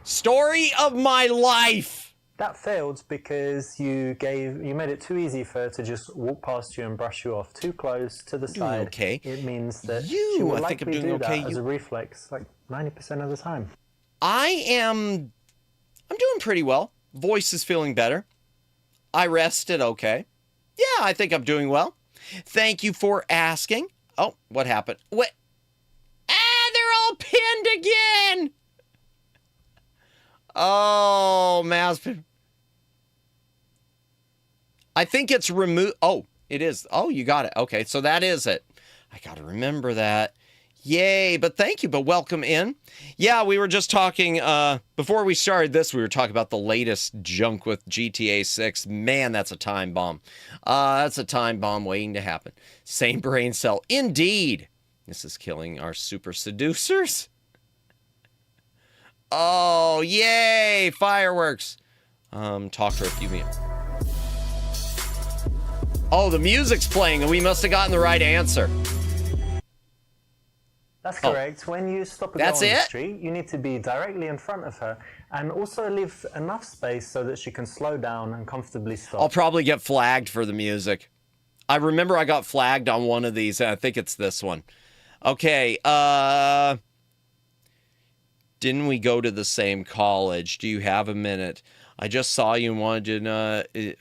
[SPEAKER 2] Story of my life!
[SPEAKER 7] That failed because you made it too easy for her to just walk past you and brush you off. Too close to the side.
[SPEAKER 2] Okay.
[SPEAKER 7] It means that
[SPEAKER 2] You,
[SPEAKER 7] she will
[SPEAKER 2] I think I'm
[SPEAKER 7] likely
[SPEAKER 2] doing
[SPEAKER 7] do
[SPEAKER 2] okay.
[SPEAKER 7] that as a reflex, like 90% of the time.
[SPEAKER 2] I'm doing pretty well. Voice is feeling better. I rested okay. Yeah, I think I'm doing well. Thank you for asking. Oh, what happened? What? They're all pinned again! Oh, mouse pin. I think it's removed. Oh, it is. Oh, you got it. Okay, so that is it. I got to remember that. Yay, but thank you, but welcome in. Yeah, we were just talking, before we started this, we were talking about the latest junk with GTA 6. Man, that's a time bomb. That's a time bomb waiting to happen. Same brain cell. Indeed. This is killing our super seducers. Oh, yay, fireworks. Talk to her a few minutes. Oh, the music's playing, and we must have gotten the right answer.
[SPEAKER 7] That's correct. When you stop a girl on the street, you need to be directly in front of her and also leave enough space so that she can slow down and comfortably stop.
[SPEAKER 2] I'll probably get flagged for the music. I remember I got flagged on one of these, and I think it's this one. Okay, didn't we go to the same college? Do you have a minute? I just saw you and wanted to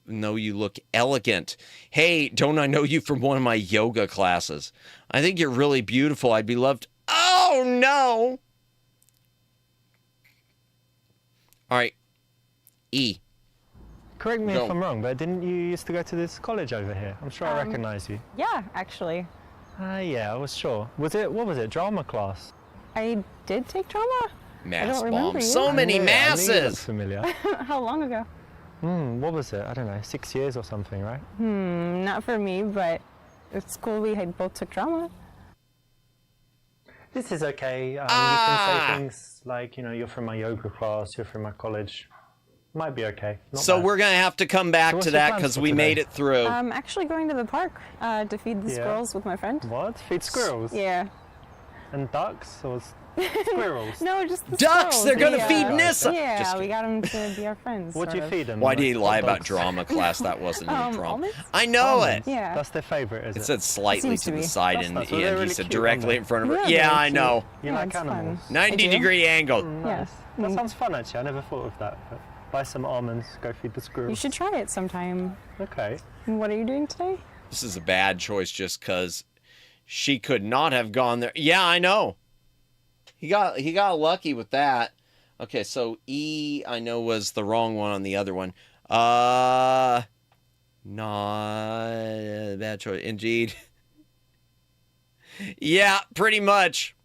[SPEAKER 2] know you look elegant. Hey, don't I know you from one of my yoga classes? I think you're really beautiful. I'd be loved. Oh, no. All right. E.
[SPEAKER 7] Correct me if I'm wrong, but didn't you used to go to this college over here? I'm sure I recognize you.
[SPEAKER 8] Yeah, actually.
[SPEAKER 7] Yeah, I was sure. What was it, drama class?
[SPEAKER 8] I did take drama.
[SPEAKER 2] Mass
[SPEAKER 8] remember
[SPEAKER 2] bomb.
[SPEAKER 8] you.
[SPEAKER 2] So many
[SPEAKER 7] I knew you
[SPEAKER 2] masses.
[SPEAKER 7] looked familiar.
[SPEAKER 8] How long ago?
[SPEAKER 7] What was it? I don't know, 6 years or something, right?
[SPEAKER 8] Not for me, but at school we had both took drama.
[SPEAKER 7] This is okay. You can say things like, you're from my yoga class, you're from my college. Might be okay. Not
[SPEAKER 2] So
[SPEAKER 7] bad.
[SPEAKER 2] we're going to have to come back
[SPEAKER 7] what's
[SPEAKER 2] to
[SPEAKER 7] your
[SPEAKER 2] that
[SPEAKER 7] plans
[SPEAKER 2] because
[SPEAKER 7] for
[SPEAKER 2] we
[SPEAKER 7] today?
[SPEAKER 2] made it through.
[SPEAKER 8] I'm actually going to the park to feed the squirrels with my friend.
[SPEAKER 7] What? Feed squirrels?
[SPEAKER 8] Yeah.
[SPEAKER 7] And ducks or squirrels?
[SPEAKER 8] No, just the
[SPEAKER 2] Ducks!
[SPEAKER 8] squirrels.
[SPEAKER 2] They're going to
[SPEAKER 8] Yeah.
[SPEAKER 2] feed Nissa!
[SPEAKER 8] Yeah,
[SPEAKER 2] Just
[SPEAKER 8] we
[SPEAKER 2] kidding.
[SPEAKER 8] got them to be our friends.
[SPEAKER 7] What do you
[SPEAKER 8] sort of.
[SPEAKER 7] feed them?
[SPEAKER 2] Why did he lie
[SPEAKER 7] Hot
[SPEAKER 2] about
[SPEAKER 7] dogs?
[SPEAKER 2] drama class? That wasn't any drama.
[SPEAKER 8] Almonds?
[SPEAKER 2] I know it.
[SPEAKER 8] Yeah.
[SPEAKER 7] That's their favourite, is
[SPEAKER 2] It
[SPEAKER 7] it?
[SPEAKER 2] said slightly
[SPEAKER 8] Seems
[SPEAKER 2] to
[SPEAKER 8] to
[SPEAKER 2] the
[SPEAKER 8] be.
[SPEAKER 2] side,
[SPEAKER 7] That's
[SPEAKER 2] and
[SPEAKER 7] nice.
[SPEAKER 2] he,
[SPEAKER 7] Well, they're
[SPEAKER 2] he
[SPEAKER 7] really
[SPEAKER 2] said
[SPEAKER 7] cute,
[SPEAKER 2] directly
[SPEAKER 7] aren't
[SPEAKER 2] in front of her.
[SPEAKER 8] Yeah,
[SPEAKER 2] Yeah,
[SPEAKER 8] they're
[SPEAKER 2] I know.
[SPEAKER 7] You
[SPEAKER 8] Yeah,
[SPEAKER 7] like
[SPEAKER 8] it's fun.
[SPEAKER 7] animals?
[SPEAKER 2] 90-degree angle.
[SPEAKER 7] Nice. That sounds fun, actually. I never thought of that. But buy some almonds, go feed the squirrels.
[SPEAKER 8] You should try it sometime.
[SPEAKER 7] Okay.
[SPEAKER 8] What are you doing today?
[SPEAKER 2] This is a bad choice just because she could not have gone there. Yeah, I know. He got lucky with that. Okay, so E, I know, was the wrong one on the other one. Not a bad choice. Indeed. Yeah, pretty much.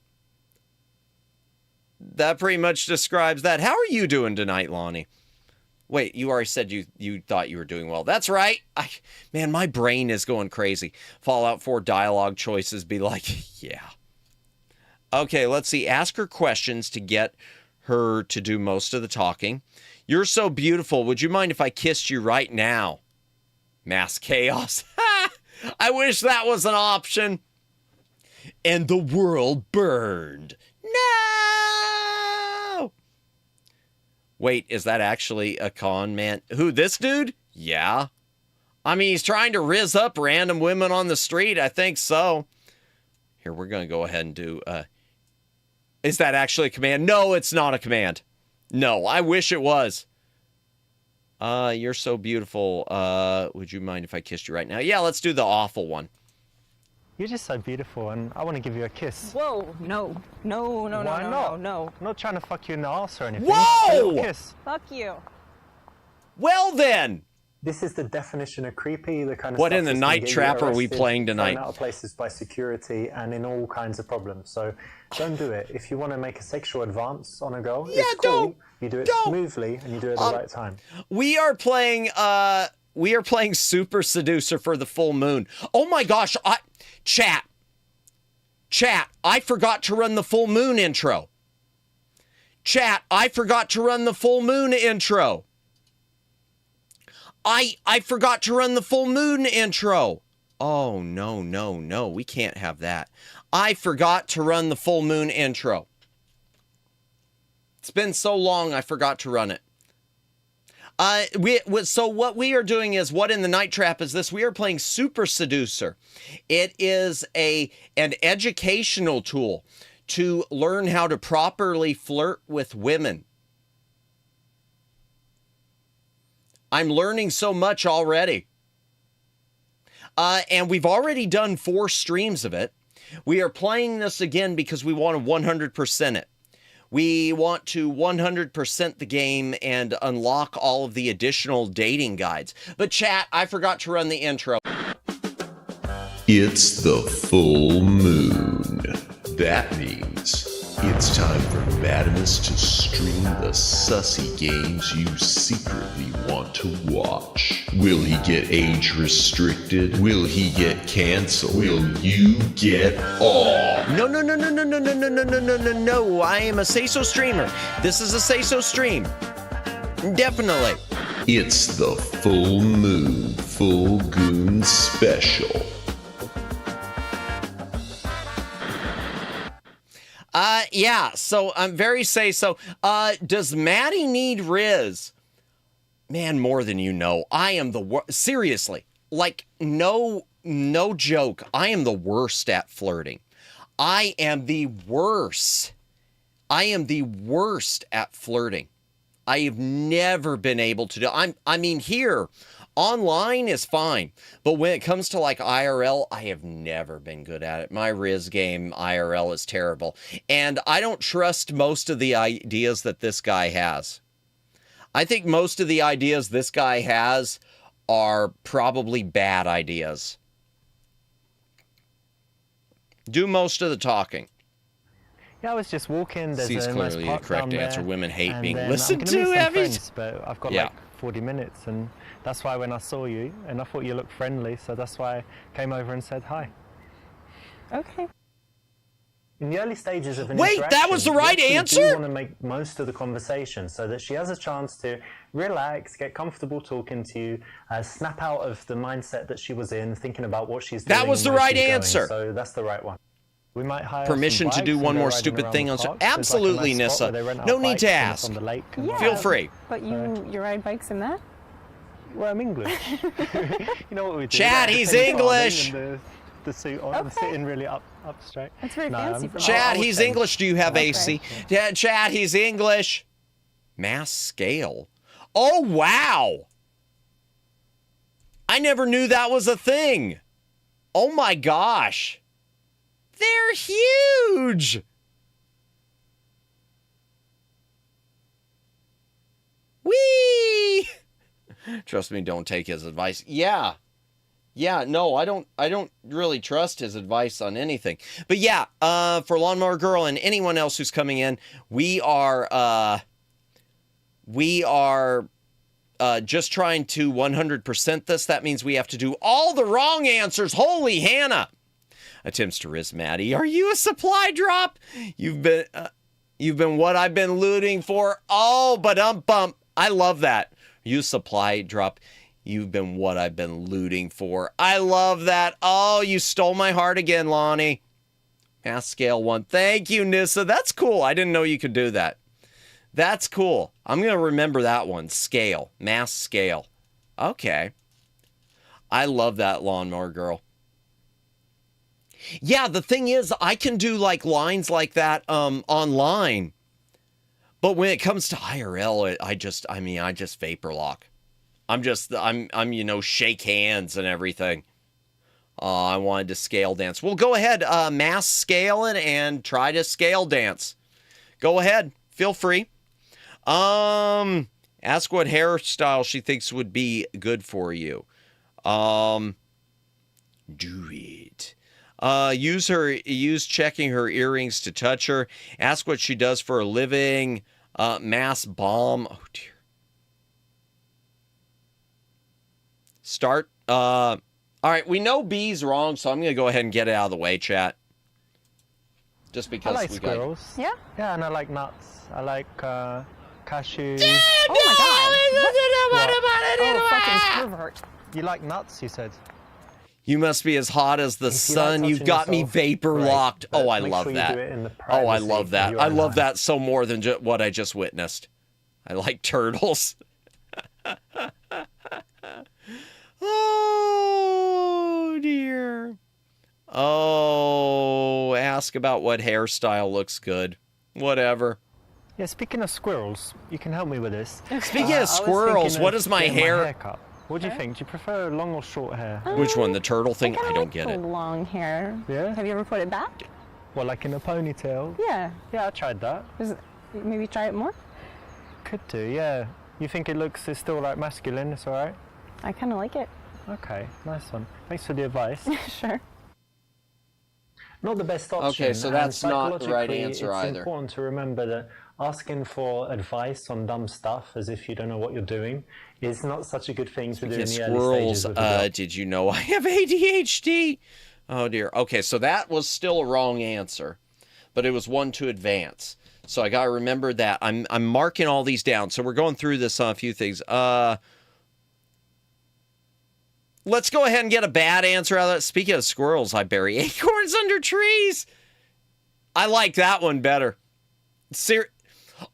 [SPEAKER 2] That pretty much describes that. How are you doing tonight, Lonnie? Wait, you already said you thought you were doing well. That's right. Man, my brain is going crazy. Fallout 4 dialogue choices be like, yeah. Okay, let's see. Ask her questions to get her to do most of the talking. You're so beautiful. Would you mind if I kissed you right now? Mass chaos. I wish that was an option. And the world burned. No! Wait, is that actually a con man? Who, this dude? Yeah. I mean, he's trying to rizz up random women on the street. I think so. Here, we're going to go ahead and do... is that actually a command? No, it's not a command. No, I wish it was. You're so beautiful. Would you mind if I kissed you right now? Yeah, let's do the awful one.
[SPEAKER 7] You're just so beautiful, and I want to give you a kiss.
[SPEAKER 8] Whoa, no. No,
[SPEAKER 7] Why
[SPEAKER 8] no,
[SPEAKER 7] not?
[SPEAKER 8] no.
[SPEAKER 7] I'm not trying to fuck you in the ass or anything.
[SPEAKER 2] Whoa!
[SPEAKER 7] A little kiss.
[SPEAKER 8] Fuck you.
[SPEAKER 2] Well then.
[SPEAKER 7] This is the definition of creepy, the kind of
[SPEAKER 2] What
[SPEAKER 7] stuff
[SPEAKER 2] in the
[SPEAKER 7] that's gonna
[SPEAKER 2] night
[SPEAKER 7] get you
[SPEAKER 2] trap are we
[SPEAKER 7] arrested,
[SPEAKER 2] playing tonight?
[SPEAKER 7] thrown out of places by security and in all kinds of problems. So don't do it. If you want to make a sexual advance on a girl, it's cool.
[SPEAKER 2] don't.
[SPEAKER 7] You do it
[SPEAKER 2] Don't.
[SPEAKER 7] smoothly and you do it at the right time.
[SPEAKER 2] We are playing Super Seducer for the full moon. Oh my gosh, Chat, I forgot to run the full moon intro. Chat, I forgot to run the full moon intro. I forgot to run the full moon intro. Oh, no. We can't have that. I forgot to run the full moon intro. It's been so long, I forgot to run it. So what we are doing is, what in the night trap is this? We are playing Super Seducer. It is an educational tool to learn how to properly flirt with women. I'm learning so much already. And we've already done 4 streams of it. We are playing this again because we want to 100% it. We want to 100% the game and unlock all of the additional dating guides. But chat, I forgot to run the intro.
[SPEAKER 1] It's the full moon. That means it's time for Madamus to stream the sussy games you secretly want to watch. Will he get age restricted? Will he get canceled? Will you get off?
[SPEAKER 2] No. I am a say-so streamer. This is a say-so stream. Definitely.
[SPEAKER 1] It's the full moon, full goon special.
[SPEAKER 2] Yeah, so I'm very say-so. Does Maddie need Riz? Man, more than you know. I am the worst. Seriously, like, no joke. I am the worst at flirting. I am the worst at flirting. I have never been able to do. I mean, here, online is fine, but when it comes to like IRL, I have never been good at it. My Riz game IRL is terrible, and I don't trust most of the ideas that this guy has. I think most of the ideas this guy has are probably bad ideas. Do most of the talking.
[SPEAKER 7] Yeah, I was just walking. There's
[SPEAKER 2] C's
[SPEAKER 7] a nice
[SPEAKER 2] clearly
[SPEAKER 7] park
[SPEAKER 2] the correct
[SPEAKER 7] down
[SPEAKER 2] answer.
[SPEAKER 7] there,
[SPEAKER 2] Women hate
[SPEAKER 7] and
[SPEAKER 2] being
[SPEAKER 7] then
[SPEAKER 2] listened
[SPEAKER 7] I'm gonna meet
[SPEAKER 2] to.
[SPEAKER 7] some
[SPEAKER 2] Abby.
[SPEAKER 7] friends, but I've got
[SPEAKER 2] Yeah.
[SPEAKER 7] like 40 minutes, and that's why when I saw you, and I thought you looked friendly, so that's why I came over and said hi.
[SPEAKER 8] Okay.
[SPEAKER 7] In the early stages of an
[SPEAKER 2] Wait, that was the right answer?
[SPEAKER 7] You want to make most of the conversation so that she has a chance to relax, get comfortable talking to you, snap out of the mindset that she was in, thinking about what she's doing.
[SPEAKER 2] That was the
[SPEAKER 7] and where
[SPEAKER 2] right
[SPEAKER 7] she's going.
[SPEAKER 2] answer.
[SPEAKER 7] So that's the right one. We might hire
[SPEAKER 2] Permission
[SPEAKER 7] some
[SPEAKER 2] to do
[SPEAKER 7] bikes
[SPEAKER 2] one
[SPEAKER 7] and go
[SPEAKER 2] more
[SPEAKER 7] riding
[SPEAKER 2] stupid
[SPEAKER 7] around
[SPEAKER 2] thing
[SPEAKER 7] the
[SPEAKER 2] on.
[SPEAKER 7] park. There's like a
[SPEAKER 2] Absolutely,
[SPEAKER 7] nice spot
[SPEAKER 2] Nissa.
[SPEAKER 7] where they rent out
[SPEAKER 2] No need
[SPEAKER 7] bikes
[SPEAKER 2] to
[SPEAKER 7] and it's
[SPEAKER 2] ask.
[SPEAKER 7] on the lake.
[SPEAKER 8] Yeah.
[SPEAKER 2] Feel free.
[SPEAKER 8] But you ride bikes in that?
[SPEAKER 7] Well, I'm English. You know what we do?
[SPEAKER 2] Chad,
[SPEAKER 7] Like,
[SPEAKER 2] he's
[SPEAKER 7] the pin farming
[SPEAKER 2] English.
[SPEAKER 7] and the suit on, and
[SPEAKER 8] Okay.
[SPEAKER 7] sitting really up straight.
[SPEAKER 8] That's very fancy for me.
[SPEAKER 2] Chad,
[SPEAKER 7] I would
[SPEAKER 2] he's
[SPEAKER 7] say-
[SPEAKER 2] English. Do you have
[SPEAKER 8] Okay.
[SPEAKER 2] AC? Yeah, Chad, he's English. Mass scale. Oh, wow. I never knew that was a thing. Oh, my gosh. They're huge. Whee! Trust me, don't take his advice. Yeah. Yeah, no, I don't really trust his advice on anything. But yeah, for Lawnmower Girl and anyone else who's coming in, we are just trying to 100% this. That means we have to do all the wrong answers. Holy Hannah! Attempts to risk Maddie. Are you a supply drop? You've been what I've been looting for. Oh, but bump. I love that. You supply drop. You've been what I've been looting for. I love that. Oh, you stole my heart again, Lonnie. Mass scale 1. Thank you, Nissa. That's cool. I didn't know you could do that. That's cool. I'm going to remember that one. Scale. Mass scale. Okay. I love that Lawnmower Girl. Yeah, the thing is, I can do like lines like that online. But when it comes to IRL, I just vapor lock. I'm shake hands and everything. I wanted to scale dance. Well, go ahead, mass scale it and try to scale dance. Go ahead. Feel free. Ask what hairstyle she thinks would be good for you. Do it. Use checking her earrings to touch her. Ask what she does for a living. Mass bomb. Oh dear. Start. All right, we know B's wrong, so I'm gonna go ahead and get it out of the way, chat. Just because
[SPEAKER 7] I like
[SPEAKER 2] we
[SPEAKER 7] squirrels.
[SPEAKER 8] Yeah?
[SPEAKER 7] Yeah, and I like nuts. I like cashews.
[SPEAKER 8] Oh my god. Oh, fucking pervert.
[SPEAKER 7] You like nuts, you said?
[SPEAKER 2] You must be as hot as the
[SPEAKER 7] If you
[SPEAKER 2] sun.
[SPEAKER 7] like
[SPEAKER 2] You've
[SPEAKER 7] touching
[SPEAKER 2] got me
[SPEAKER 7] yourself,
[SPEAKER 2] vapor
[SPEAKER 7] great,
[SPEAKER 2] locked.
[SPEAKER 7] but
[SPEAKER 2] Oh, I
[SPEAKER 7] make
[SPEAKER 2] love
[SPEAKER 7] sure you
[SPEAKER 2] that.
[SPEAKER 7] do it in the
[SPEAKER 2] Oh, I
[SPEAKER 7] privacy
[SPEAKER 2] love
[SPEAKER 7] of
[SPEAKER 2] that.
[SPEAKER 7] your
[SPEAKER 2] I
[SPEAKER 7] own
[SPEAKER 2] love
[SPEAKER 7] eyes.
[SPEAKER 2] that so more than what I just witnessed. I like turtles. Oh, dear. Oh, ask about what hairstyle looks good. Whatever.
[SPEAKER 7] Yeah, speaking of squirrels, you can help me with this.
[SPEAKER 2] Speaking
[SPEAKER 7] I
[SPEAKER 2] of
[SPEAKER 7] was
[SPEAKER 2] squirrels,
[SPEAKER 7] thinking
[SPEAKER 2] what
[SPEAKER 7] of
[SPEAKER 2] is my
[SPEAKER 7] getting
[SPEAKER 2] hair?
[SPEAKER 7] haircut. What do you think? Do you prefer long or short hair?
[SPEAKER 2] Which one? The turtle thing? I
[SPEAKER 8] kinda
[SPEAKER 2] don't
[SPEAKER 8] like
[SPEAKER 2] get
[SPEAKER 8] the
[SPEAKER 2] it.
[SPEAKER 8] long hair.
[SPEAKER 7] Yeah?
[SPEAKER 8] Have you ever put it back?
[SPEAKER 7] Well, like in a ponytail?
[SPEAKER 8] Yeah.
[SPEAKER 7] Yeah, I tried that.
[SPEAKER 8] Maybe try it more?
[SPEAKER 7] Could do, yeah. You think it's still like masculine, it's alright?
[SPEAKER 8] I kind of like it.
[SPEAKER 7] Okay, nice one. Thanks for the advice.
[SPEAKER 8] Sure.
[SPEAKER 7] Not the best option.
[SPEAKER 2] Okay, so
[SPEAKER 7] and
[SPEAKER 2] that's not the right
[SPEAKER 7] psychologically,
[SPEAKER 2] answer either.
[SPEAKER 7] It's important to remember that asking for advice on dumb stuff as if you don't know what you're doing is not such a good thing to do in the early
[SPEAKER 2] Squirrels,
[SPEAKER 7] stages of the job.
[SPEAKER 2] did you know I have ADHD? Oh dear. Okay, so that was still a wrong answer, but it was one to advance. So I gotta remember that. I'm marking all these down. So we're going through this on a few things. Let's go ahead and get a bad answer out of that. Speaking of squirrels, I bury acorns under trees. I like that one better.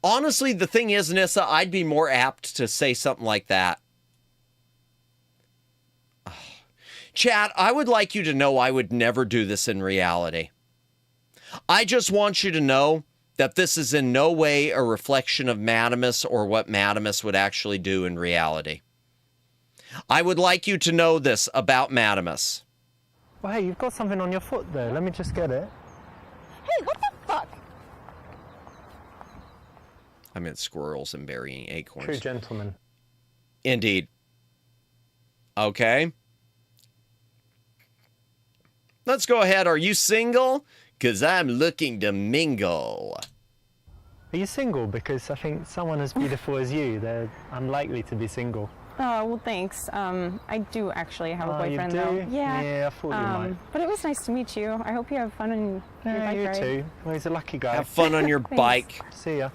[SPEAKER 2] Honestly, the thing is, Nissa, I'd be more apt to say something like that. Chat, I would like you to know I would never do this in reality. I just want you to know that this is in no way a reflection of Madamus or what Madamus would actually do in reality. I would like you to know this about Madamus.
[SPEAKER 7] Well, hey, you've got something on your foot there. Let me just get it.
[SPEAKER 8] Hey, what the fuck?
[SPEAKER 2] I meant squirrels and burying acorns.
[SPEAKER 7] True gentleman.
[SPEAKER 2] Indeed. Okay. Let's go ahead. Are you single? Because I'm looking to mingle.
[SPEAKER 7] Are you single? Because I think someone as beautiful as you, they're unlikely to be single.
[SPEAKER 8] Oh, well, thanks. I do actually have a
[SPEAKER 7] Oh, you
[SPEAKER 8] boyfriend,
[SPEAKER 7] do?
[SPEAKER 8] though. Yeah.
[SPEAKER 7] Yeah, I thought you might.
[SPEAKER 8] But it was nice to meet you. I hope you have fun on your
[SPEAKER 7] Yeah,
[SPEAKER 8] bike
[SPEAKER 7] you
[SPEAKER 8] ride.
[SPEAKER 7] too. Well, he's a lucky guy.
[SPEAKER 2] Have fun on your bike.
[SPEAKER 7] See ya.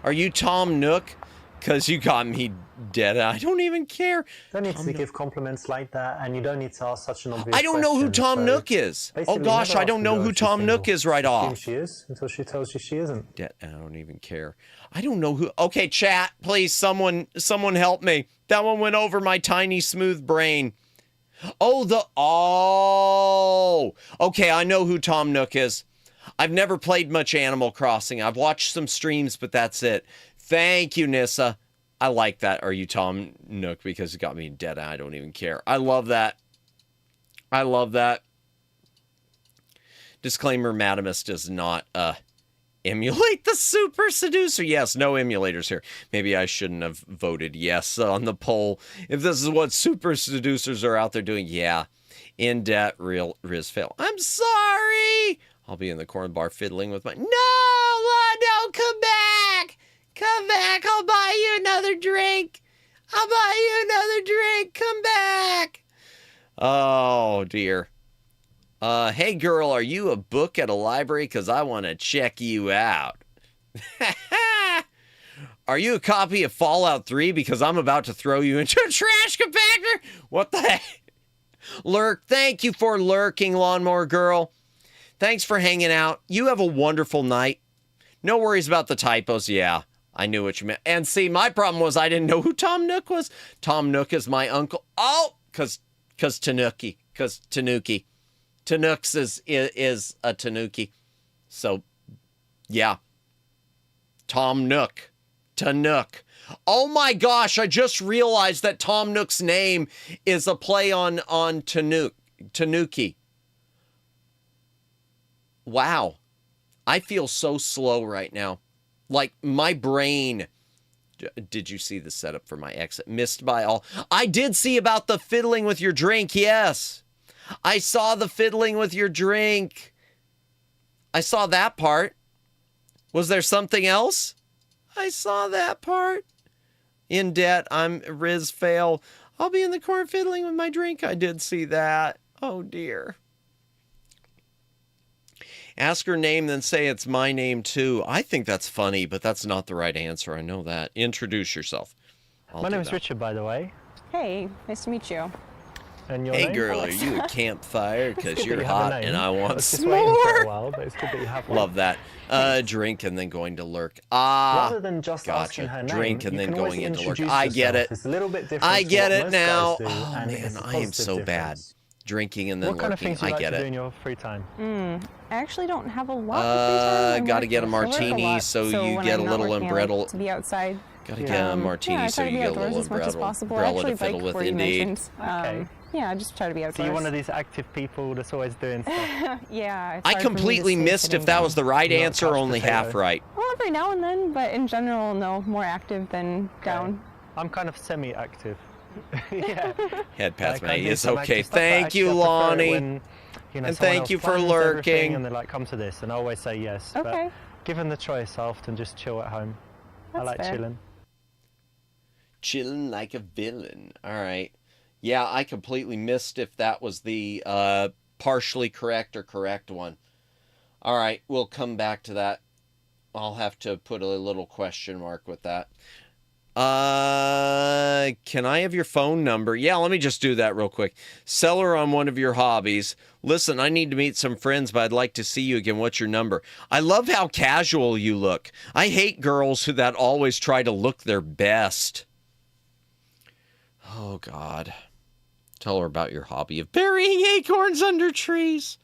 [SPEAKER 2] Are you Tom Nook? Because you got me dead. I don't even care.
[SPEAKER 7] Don't need to give compliments like that, and you don't need to ask such an obvious
[SPEAKER 2] I don't know who
[SPEAKER 7] question,
[SPEAKER 2] Tom
[SPEAKER 7] so
[SPEAKER 2] Nook is. Oh
[SPEAKER 7] basically
[SPEAKER 2] gosh,
[SPEAKER 7] never
[SPEAKER 2] I
[SPEAKER 7] ask
[SPEAKER 2] don't
[SPEAKER 7] a
[SPEAKER 2] know
[SPEAKER 7] girl
[SPEAKER 2] who
[SPEAKER 7] if she's
[SPEAKER 2] Tom Nook
[SPEAKER 7] single.
[SPEAKER 2] is right
[SPEAKER 7] Assume
[SPEAKER 2] off.
[SPEAKER 7] she is until she tells you she isn't.
[SPEAKER 2] I don't even care. I don't know who. Okay, chat, please, someone help me. That one went over my tiny smooth brain. Okay, I know who Tom Nook is. I've never played much Animal Crossing. I've watched some streams, but that's it. Thank you, Nissa. I like that. Are you Tom Nook? Because it got me dead. I don't even care. I love that. I love that. Disclaimer, Madamus does not emulate the Super Seducer. Yes, no emulators here. Maybe I shouldn't have voted yes on the poll. If this is what Super Seducers are out there doing, yeah. In debt, real Riz fail. I'm sorry. I'll be in the corn bar fiddling with my... No, come back. Come back. I'll buy you another drink. I'll buy you another drink. Come back. Oh, dear. Hey, girl, are you a book at a library? Because I want to check you out. Are you a copy of Fallout 3? Because I'm about to throw you into a trash compactor. What the heck? Lurk, thank you for lurking, Lawnmower Girl. Thanks for hanging out. You have a wonderful night. No worries about the typos. Yeah, I knew what you meant. And see, my problem was I didn't know who Tom Nook was. Tom Nook is my uncle. Oh, because Tanuki. Because Tanuki. Tanooks is a Tanuki. So, yeah. Tom Nook. Tanook. Oh my gosh, I just realized that Tom Nook's name is a play on Tanuki. Wow. I feel so slow right now. Like my brain. Did you see the setup for my exit? Missed by all. I did see about the fiddling with your drink. Yes. I saw the fiddling with your drink. I saw that part. Was there something else? I saw that part. In debt. I'm Riz fail. I'll be in the corner fiddling with my drink. I did see that. Oh dear. Ask her name, then say it's my name too. I think that's funny, but that's not the right answer. I know that. Introduce yourself.
[SPEAKER 7] My name is Richard, by the way.
[SPEAKER 8] Hey, nice to meet you.
[SPEAKER 7] And your
[SPEAKER 2] Hey
[SPEAKER 7] name?
[SPEAKER 2] girl, are you a campfire? Because you're
[SPEAKER 7] You have a
[SPEAKER 2] hot
[SPEAKER 7] name.
[SPEAKER 2] and I
[SPEAKER 7] I
[SPEAKER 2] want
[SPEAKER 7] was just
[SPEAKER 2] some
[SPEAKER 7] waiting for
[SPEAKER 2] more.
[SPEAKER 7] a while, but it's good that you have one.
[SPEAKER 2] Love that. Drink and then going to lurk. Ah,
[SPEAKER 7] Rather than just asking her name,
[SPEAKER 2] drink and
[SPEAKER 7] you
[SPEAKER 2] then
[SPEAKER 7] can always
[SPEAKER 2] going into lurk.
[SPEAKER 7] introduce
[SPEAKER 2] I get
[SPEAKER 7] yourself.
[SPEAKER 2] it.
[SPEAKER 7] It's a little bit different
[SPEAKER 2] I
[SPEAKER 7] to
[SPEAKER 2] get
[SPEAKER 7] what
[SPEAKER 2] it
[SPEAKER 7] most
[SPEAKER 2] now.
[SPEAKER 7] guys do,
[SPEAKER 2] Oh
[SPEAKER 7] and
[SPEAKER 2] man,
[SPEAKER 7] it's a
[SPEAKER 2] I am
[SPEAKER 7] positive
[SPEAKER 2] so bad.
[SPEAKER 7] difference.
[SPEAKER 2] Drinking and then
[SPEAKER 7] What kind of
[SPEAKER 2] lurking.
[SPEAKER 7] things do you
[SPEAKER 2] I
[SPEAKER 7] like
[SPEAKER 2] get
[SPEAKER 7] to do
[SPEAKER 2] it.
[SPEAKER 7] in your free time?
[SPEAKER 8] I actually don't have a lot of free time. I
[SPEAKER 2] Gotta
[SPEAKER 8] work-
[SPEAKER 2] get a
[SPEAKER 8] I work
[SPEAKER 2] martini
[SPEAKER 8] lot,
[SPEAKER 2] so you
[SPEAKER 8] when
[SPEAKER 2] get
[SPEAKER 8] I'm
[SPEAKER 2] a
[SPEAKER 8] not
[SPEAKER 2] little
[SPEAKER 8] working, I
[SPEAKER 2] umbrella.
[SPEAKER 8] like to be outside.
[SPEAKER 2] Gotta get a martini
[SPEAKER 8] yeah, I
[SPEAKER 2] so
[SPEAKER 8] try to
[SPEAKER 2] you
[SPEAKER 8] be
[SPEAKER 2] get a
[SPEAKER 8] outdoors
[SPEAKER 2] little
[SPEAKER 8] as much as
[SPEAKER 2] umbrella,
[SPEAKER 8] possible. I
[SPEAKER 2] umbrella
[SPEAKER 8] actually
[SPEAKER 2] to fiddle
[SPEAKER 8] bike
[SPEAKER 2] with,
[SPEAKER 8] before you
[SPEAKER 2] indeed.
[SPEAKER 8] mentioned.
[SPEAKER 7] Okay.
[SPEAKER 8] Yeah, I just try to be outdoors.
[SPEAKER 7] So you're one of these active people that's always doing stuff.
[SPEAKER 8] Yeah. It's
[SPEAKER 2] I
[SPEAKER 8] hard for me to
[SPEAKER 2] completely
[SPEAKER 8] stay
[SPEAKER 2] missed
[SPEAKER 8] sitting
[SPEAKER 2] if that
[SPEAKER 8] down.
[SPEAKER 2] was the right
[SPEAKER 7] Not
[SPEAKER 2] answer or
[SPEAKER 7] couch
[SPEAKER 2] only
[SPEAKER 7] potato.
[SPEAKER 2] half right.
[SPEAKER 8] Well, every now and then, but in general, no, more active than down.
[SPEAKER 7] I'm kind of semi-active. Yeah.
[SPEAKER 2] Head past
[SPEAKER 7] Like, I
[SPEAKER 2] me
[SPEAKER 7] do
[SPEAKER 2] is
[SPEAKER 7] some
[SPEAKER 2] okay.
[SPEAKER 7] active stuff, but
[SPEAKER 2] Thank you,
[SPEAKER 7] actually I prefer it
[SPEAKER 2] Lonnie.
[SPEAKER 7] when, you know,
[SPEAKER 2] And
[SPEAKER 7] someone
[SPEAKER 2] thank
[SPEAKER 7] else
[SPEAKER 2] you for
[SPEAKER 7] plans everything
[SPEAKER 2] lurking.
[SPEAKER 7] And they're like, come to this, and I always say yes.
[SPEAKER 8] Okay.
[SPEAKER 7] But given the choice, I often just chill at home. I
[SPEAKER 8] That's
[SPEAKER 7] like
[SPEAKER 8] fair.
[SPEAKER 7] chilling.
[SPEAKER 2] Chilling like a villain. All right. Yeah, I completely missed if that was the partially correct or correct one. All right, we'll come back to that. I'll have to put a little question mark with that. Can I have your phone number? Yeah, let me just do that real quick. Sell her on one of your hobbies. Listen, I need to meet some friends, but I'd like to see you again. What's your number? I love how casual you look. I hate girls that always try to look their best. Oh, God. Tell her about your hobby of burying acorns under trees.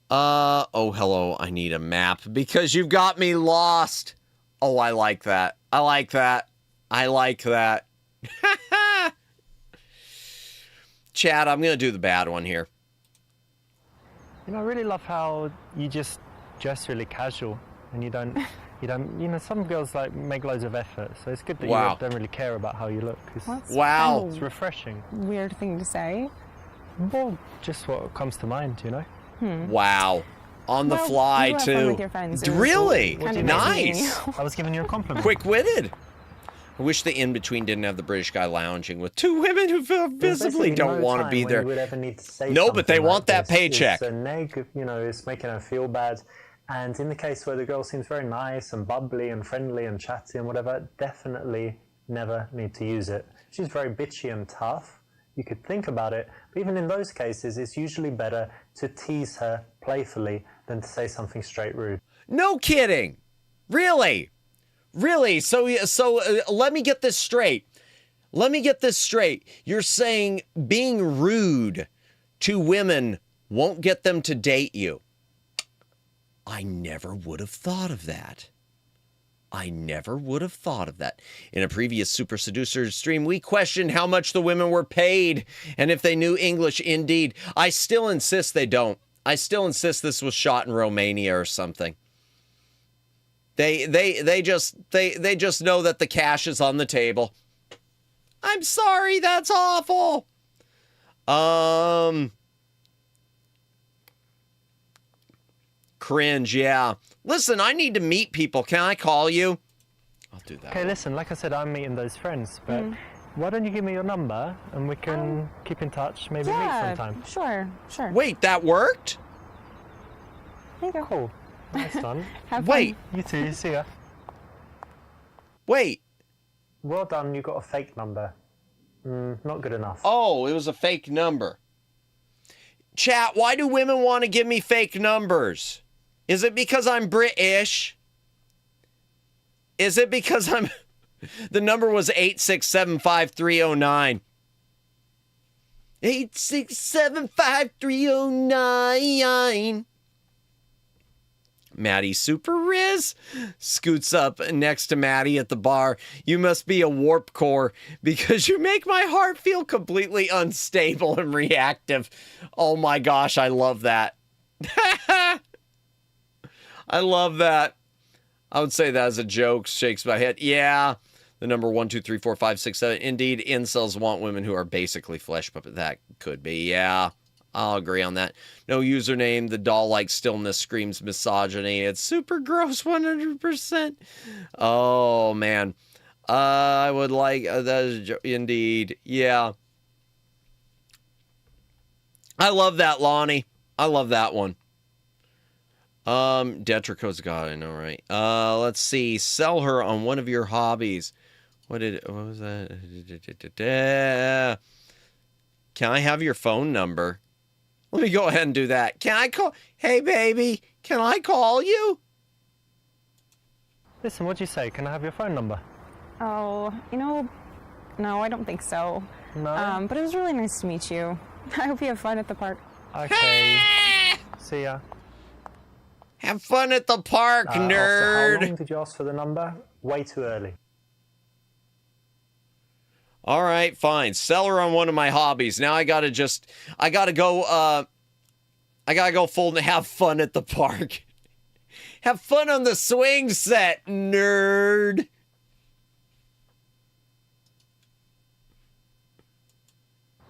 [SPEAKER 2] Oh, hello. I need a map because you've got me lost. Oh, I like that. I like that. I like that. Chad, I'm going to do the bad one here.
[SPEAKER 7] You know, I really love how you just dress really casual, and you don't, you know, some girls like make loads of effort, so it's good that
[SPEAKER 2] Wow.
[SPEAKER 7] you don't really care about how you look.
[SPEAKER 8] That's
[SPEAKER 2] Wow.
[SPEAKER 8] kind
[SPEAKER 7] It's
[SPEAKER 8] of
[SPEAKER 7] refreshing.
[SPEAKER 8] a weird thing to say.
[SPEAKER 7] Well, just what comes to mind, you know?
[SPEAKER 2] Wow. On the
[SPEAKER 8] Well,
[SPEAKER 2] fly,
[SPEAKER 8] you have
[SPEAKER 2] too.
[SPEAKER 8] fun with your friends. It was
[SPEAKER 2] Really?
[SPEAKER 8] kind of nice meeting
[SPEAKER 2] Nice.
[SPEAKER 8] you.
[SPEAKER 7] I was giving you a compliment.
[SPEAKER 2] Quick-witted. I wish the in-between didn't have the British guy lounging with two women who
[SPEAKER 7] There's
[SPEAKER 2] visibly
[SPEAKER 7] basically
[SPEAKER 2] don't
[SPEAKER 7] no
[SPEAKER 2] want to
[SPEAKER 7] time
[SPEAKER 2] be
[SPEAKER 7] when
[SPEAKER 2] there.
[SPEAKER 7] You would ever need to say
[SPEAKER 2] No, but they
[SPEAKER 7] something
[SPEAKER 2] want
[SPEAKER 7] like
[SPEAKER 2] that
[SPEAKER 7] this.
[SPEAKER 2] paycheck.
[SPEAKER 7] It's a neg, you know, it's making her feel bad. And in the case where the girl seems very nice and bubbly and friendly and chatty and whatever, definitely never need to use it. She's very bitchy and tough. You could think about it, but even in those cases, it's usually better to tease her playfully than to say something straight rude.
[SPEAKER 2] No kidding. Really? Really? So let me get this straight. Let me get this straight. You're saying being rude to women won't get them to date you. I never would have thought of that. I never would have thought of that. In a previous Super Seducer stream, we questioned how much the women were paid and if they knew English. Indeed, I still insist they don't. I still insist this was shot in Romania or something. They just know that the cash is on the table. I'm sorry, that's awful. Cringe, yeah. Listen, I need to meet people. Can I call you? I'll do that.
[SPEAKER 7] Okay, listen, like I said, I'm meeting those friends, but why don't you give me your number and we can keep in touch, maybe meet
[SPEAKER 8] Yeah,
[SPEAKER 7] sometime.
[SPEAKER 8] sure.
[SPEAKER 2] Wait, that worked?
[SPEAKER 8] There you go.
[SPEAKER 7] Cool. Nice done.
[SPEAKER 8] Have fun.
[SPEAKER 2] Wait,
[SPEAKER 7] You too, see ya.
[SPEAKER 2] wait.
[SPEAKER 7] Well done, you got a fake number. Not good enough.
[SPEAKER 2] Oh, it was a fake number. Chat, why do women want to give me fake numbers? Is it because I'm British? Is it because I'm... The number was 8675309. 8675309. Maddie Super Riz scoots up next to Maddie at the bar. You must be a warp core because you make my heart feel completely unstable and reactive. Oh my gosh, I love that. I love that. I would say that as a joke. Shakes my head. Yeah. The number 1, 2, 3, 4, 5, 6, 7. Indeed, incels want women who are basically flesh puppet. That could be. Yeah. I'll agree on that. No username. The doll-like stillness screams misogyny. It's super gross 100%. Oh, man. I would like... that is indeed. Yeah. I love that, Lonnie. I love that one. Detrico's got it, I know, right? Let's see. Sell her on one of your hobbies. What was that? Can I have your phone number? Let me go ahead and do that. Can I call? Hey, baby, can I call you?
[SPEAKER 7] Listen, what'd you say? Can I have your phone number?
[SPEAKER 8] Oh, no, I don't think so.
[SPEAKER 7] No?
[SPEAKER 8] But it was really nice to meet you. I hope you have fun at the park.
[SPEAKER 7] Okay. See ya.
[SPEAKER 2] Have fun at the park, nerd.
[SPEAKER 7] How long did you ask for the number? Way too early.
[SPEAKER 2] All right, fine. Sell her on one of my hobbies. Now I gotta go full and have fun at the park. Have fun on the swing set, nerd.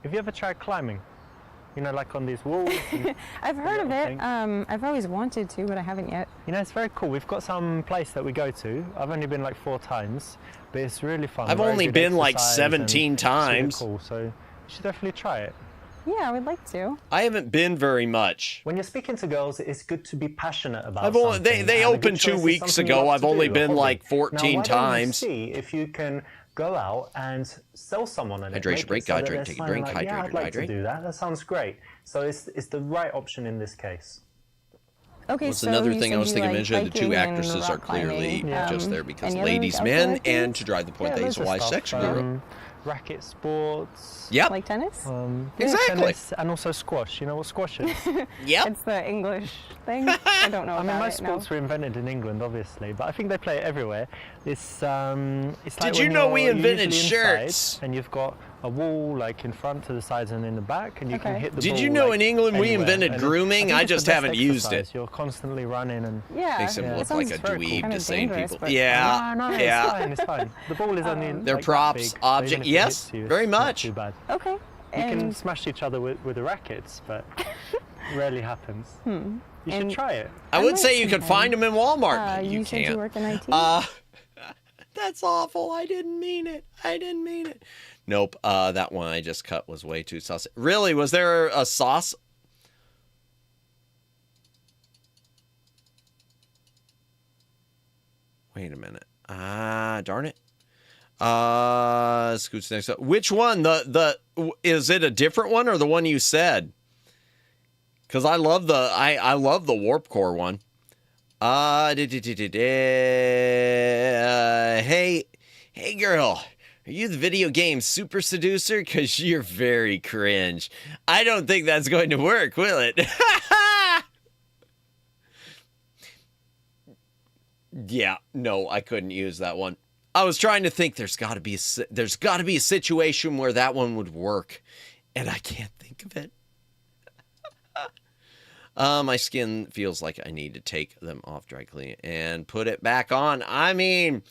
[SPEAKER 7] Have you ever tried climbing? You know, like on these walls?
[SPEAKER 8] I've heard of it. I've always wanted to, but I haven't yet.
[SPEAKER 7] You know, it's very cool. We've got some place that we go to. I've only been like 4 times, but it's really fun.
[SPEAKER 2] I've only been like 17 times.
[SPEAKER 7] It's really cool, so you should definitely try it.
[SPEAKER 8] Yeah, I would like to.
[SPEAKER 2] I haven't been very much.
[SPEAKER 7] When you're speaking to girls, it's good to be passionate about
[SPEAKER 2] I've only,
[SPEAKER 7] something.
[SPEAKER 2] they
[SPEAKER 7] and a
[SPEAKER 2] opened
[SPEAKER 7] good
[SPEAKER 2] 2
[SPEAKER 7] choice is
[SPEAKER 2] weeks
[SPEAKER 7] something you
[SPEAKER 2] ago.
[SPEAKER 7] love
[SPEAKER 2] I've
[SPEAKER 7] to
[SPEAKER 2] only
[SPEAKER 7] do, a
[SPEAKER 2] been
[SPEAKER 7] hobby.
[SPEAKER 2] like 14
[SPEAKER 7] now,
[SPEAKER 2] times.
[SPEAKER 7] See if you can go out and sell someone on it.
[SPEAKER 2] Hydration
[SPEAKER 7] Make it
[SPEAKER 2] break,
[SPEAKER 7] so that
[SPEAKER 2] hydrate,
[SPEAKER 7] they're
[SPEAKER 2] take a
[SPEAKER 7] smiling
[SPEAKER 2] drink,
[SPEAKER 7] like,
[SPEAKER 2] hydrate,
[SPEAKER 7] yeah, I'd like
[SPEAKER 2] hydrate.
[SPEAKER 7] to do that. That sounds great. So it's the right option in this case.
[SPEAKER 8] Okay,
[SPEAKER 2] What's
[SPEAKER 8] so
[SPEAKER 2] another
[SPEAKER 8] you
[SPEAKER 2] thing I
[SPEAKER 8] said
[SPEAKER 2] was
[SPEAKER 8] you
[SPEAKER 2] thinking
[SPEAKER 8] like
[SPEAKER 2] mentioned? The 2
[SPEAKER 8] biking and
[SPEAKER 2] actresses are
[SPEAKER 8] rock
[SPEAKER 2] clearly
[SPEAKER 8] climbing.
[SPEAKER 2] just there because
[SPEAKER 8] Any other
[SPEAKER 2] ladies,
[SPEAKER 8] outdoor
[SPEAKER 2] men,
[SPEAKER 8] activities?
[SPEAKER 2] and to drive the point that
[SPEAKER 7] loads
[SPEAKER 2] he's a
[SPEAKER 7] of
[SPEAKER 2] wise
[SPEAKER 7] stuff,
[SPEAKER 2] sex guru.
[SPEAKER 7] Racket sports.
[SPEAKER 2] Yep.
[SPEAKER 8] Like tennis?
[SPEAKER 2] Exactly.
[SPEAKER 7] Tennis and also squash. You know what squash is?
[SPEAKER 2] Yep.
[SPEAKER 8] It's the English thing. I don't know
[SPEAKER 7] I mean,
[SPEAKER 8] about
[SPEAKER 7] most
[SPEAKER 8] it,
[SPEAKER 7] sports were invented in England, obviously, but I think they play it everywhere. It's like
[SPEAKER 2] Did you
[SPEAKER 7] when
[SPEAKER 2] know we
[SPEAKER 7] you're
[SPEAKER 2] invented
[SPEAKER 7] usually inside
[SPEAKER 2] shirts?
[SPEAKER 7] And you've got a wall like in front, to the sides, and in the back, and you can
[SPEAKER 8] Okay.
[SPEAKER 7] hit the
[SPEAKER 2] Did
[SPEAKER 7] ball.
[SPEAKER 2] you know
[SPEAKER 7] like,
[SPEAKER 2] in England we
[SPEAKER 7] anywhere.
[SPEAKER 2] invented
[SPEAKER 7] And
[SPEAKER 2] grooming?
[SPEAKER 7] think
[SPEAKER 2] I
[SPEAKER 7] it's the
[SPEAKER 2] just
[SPEAKER 7] best
[SPEAKER 2] haven't used it.
[SPEAKER 7] exercise. You're constantly running and.
[SPEAKER 8] Yeah.
[SPEAKER 2] Makes him
[SPEAKER 7] Yeah.
[SPEAKER 2] look
[SPEAKER 8] It sounds
[SPEAKER 2] like a
[SPEAKER 7] very cool.
[SPEAKER 2] dweeb
[SPEAKER 8] Kinda
[SPEAKER 2] to sane
[SPEAKER 8] dangerous,
[SPEAKER 2] people.
[SPEAKER 8] but-
[SPEAKER 2] Yeah.
[SPEAKER 7] No,
[SPEAKER 2] yeah.
[SPEAKER 7] it's fine. It's fine. The ball is only.
[SPEAKER 2] They're
[SPEAKER 7] like,
[SPEAKER 2] props,
[SPEAKER 7] that big, so
[SPEAKER 2] object-
[SPEAKER 7] even if it
[SPEAKER 2] yes,
[SPEAKER 7] hits you,
[SPEAKER 2] very
[SPEAKER 7] it's not
[SPEAKER 2] much.
[SPEAKER 7] Too bad.
[SPEAKER 8] Okay.
[SPEAKER 7] You can
[SPEAKER 8] And
[SPEAKER 7] smash each other with the rackets, but rarely happens. You should
[SPEAKER 8] And-
[SPEAKER 7] try it.
[SPEAKER 2] I
[SPEAKER 8] I
[SPEAKER 2] would
[SPEAKER 8] might
[SPEAKER 2] say you could
[SPEAKER 8] sometime.
[SPEAKER 2] find them in Walmart. but
[SPEAKER 8] you
[SPEAKER 2] you
[SPEAKER 8] said
[SPEAKER 2] can't.
[SPEAKER 8] you work in IT?
[SPEAKER 2] That's awful. I didn't mean it. I didn't mean it. Nope. That one I just cut was way too saucy. Really? Was there a sauce? Wait a minute. Darn it. Scoots next up. Which one? Is it a different one or the one you said? Because I love I love the Warp Core one. Hey girl, are you the video game Super Seducer? Because you're very cringe. I don't think that's going to work, will it? Yeah, no, I couldn't use that one. I was trying to think there's got to be a situation where that one would work, and I can't think of it. My skin feels like I need to take them off dry clean and put it back on. I mean,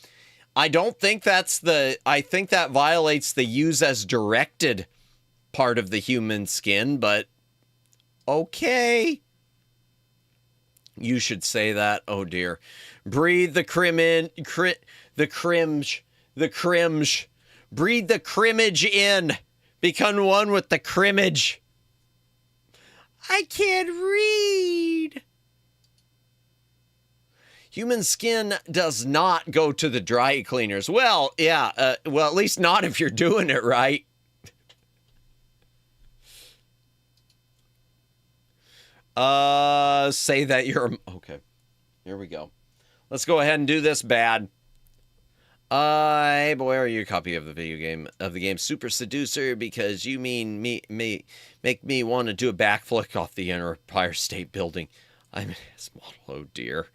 [SPEAKER 2] I don't think I think that violates the use as directed part of the human skin, but okay. You should say that. Oh dear. Breathe the crimage. Breathe the crimage in. Become one with the crimage. I can't read. Human skin does not go to the dry cleaners. Well, yeah. Well, at least not if you're doing it right. Say that you're... Okay. Here we go. Let's go ahead and do this bad. Hey boy, are you a copy of the game Super Seducer? Because you mean make me want to do a backflip off the Empire State Building. I'm his model. Oh dear.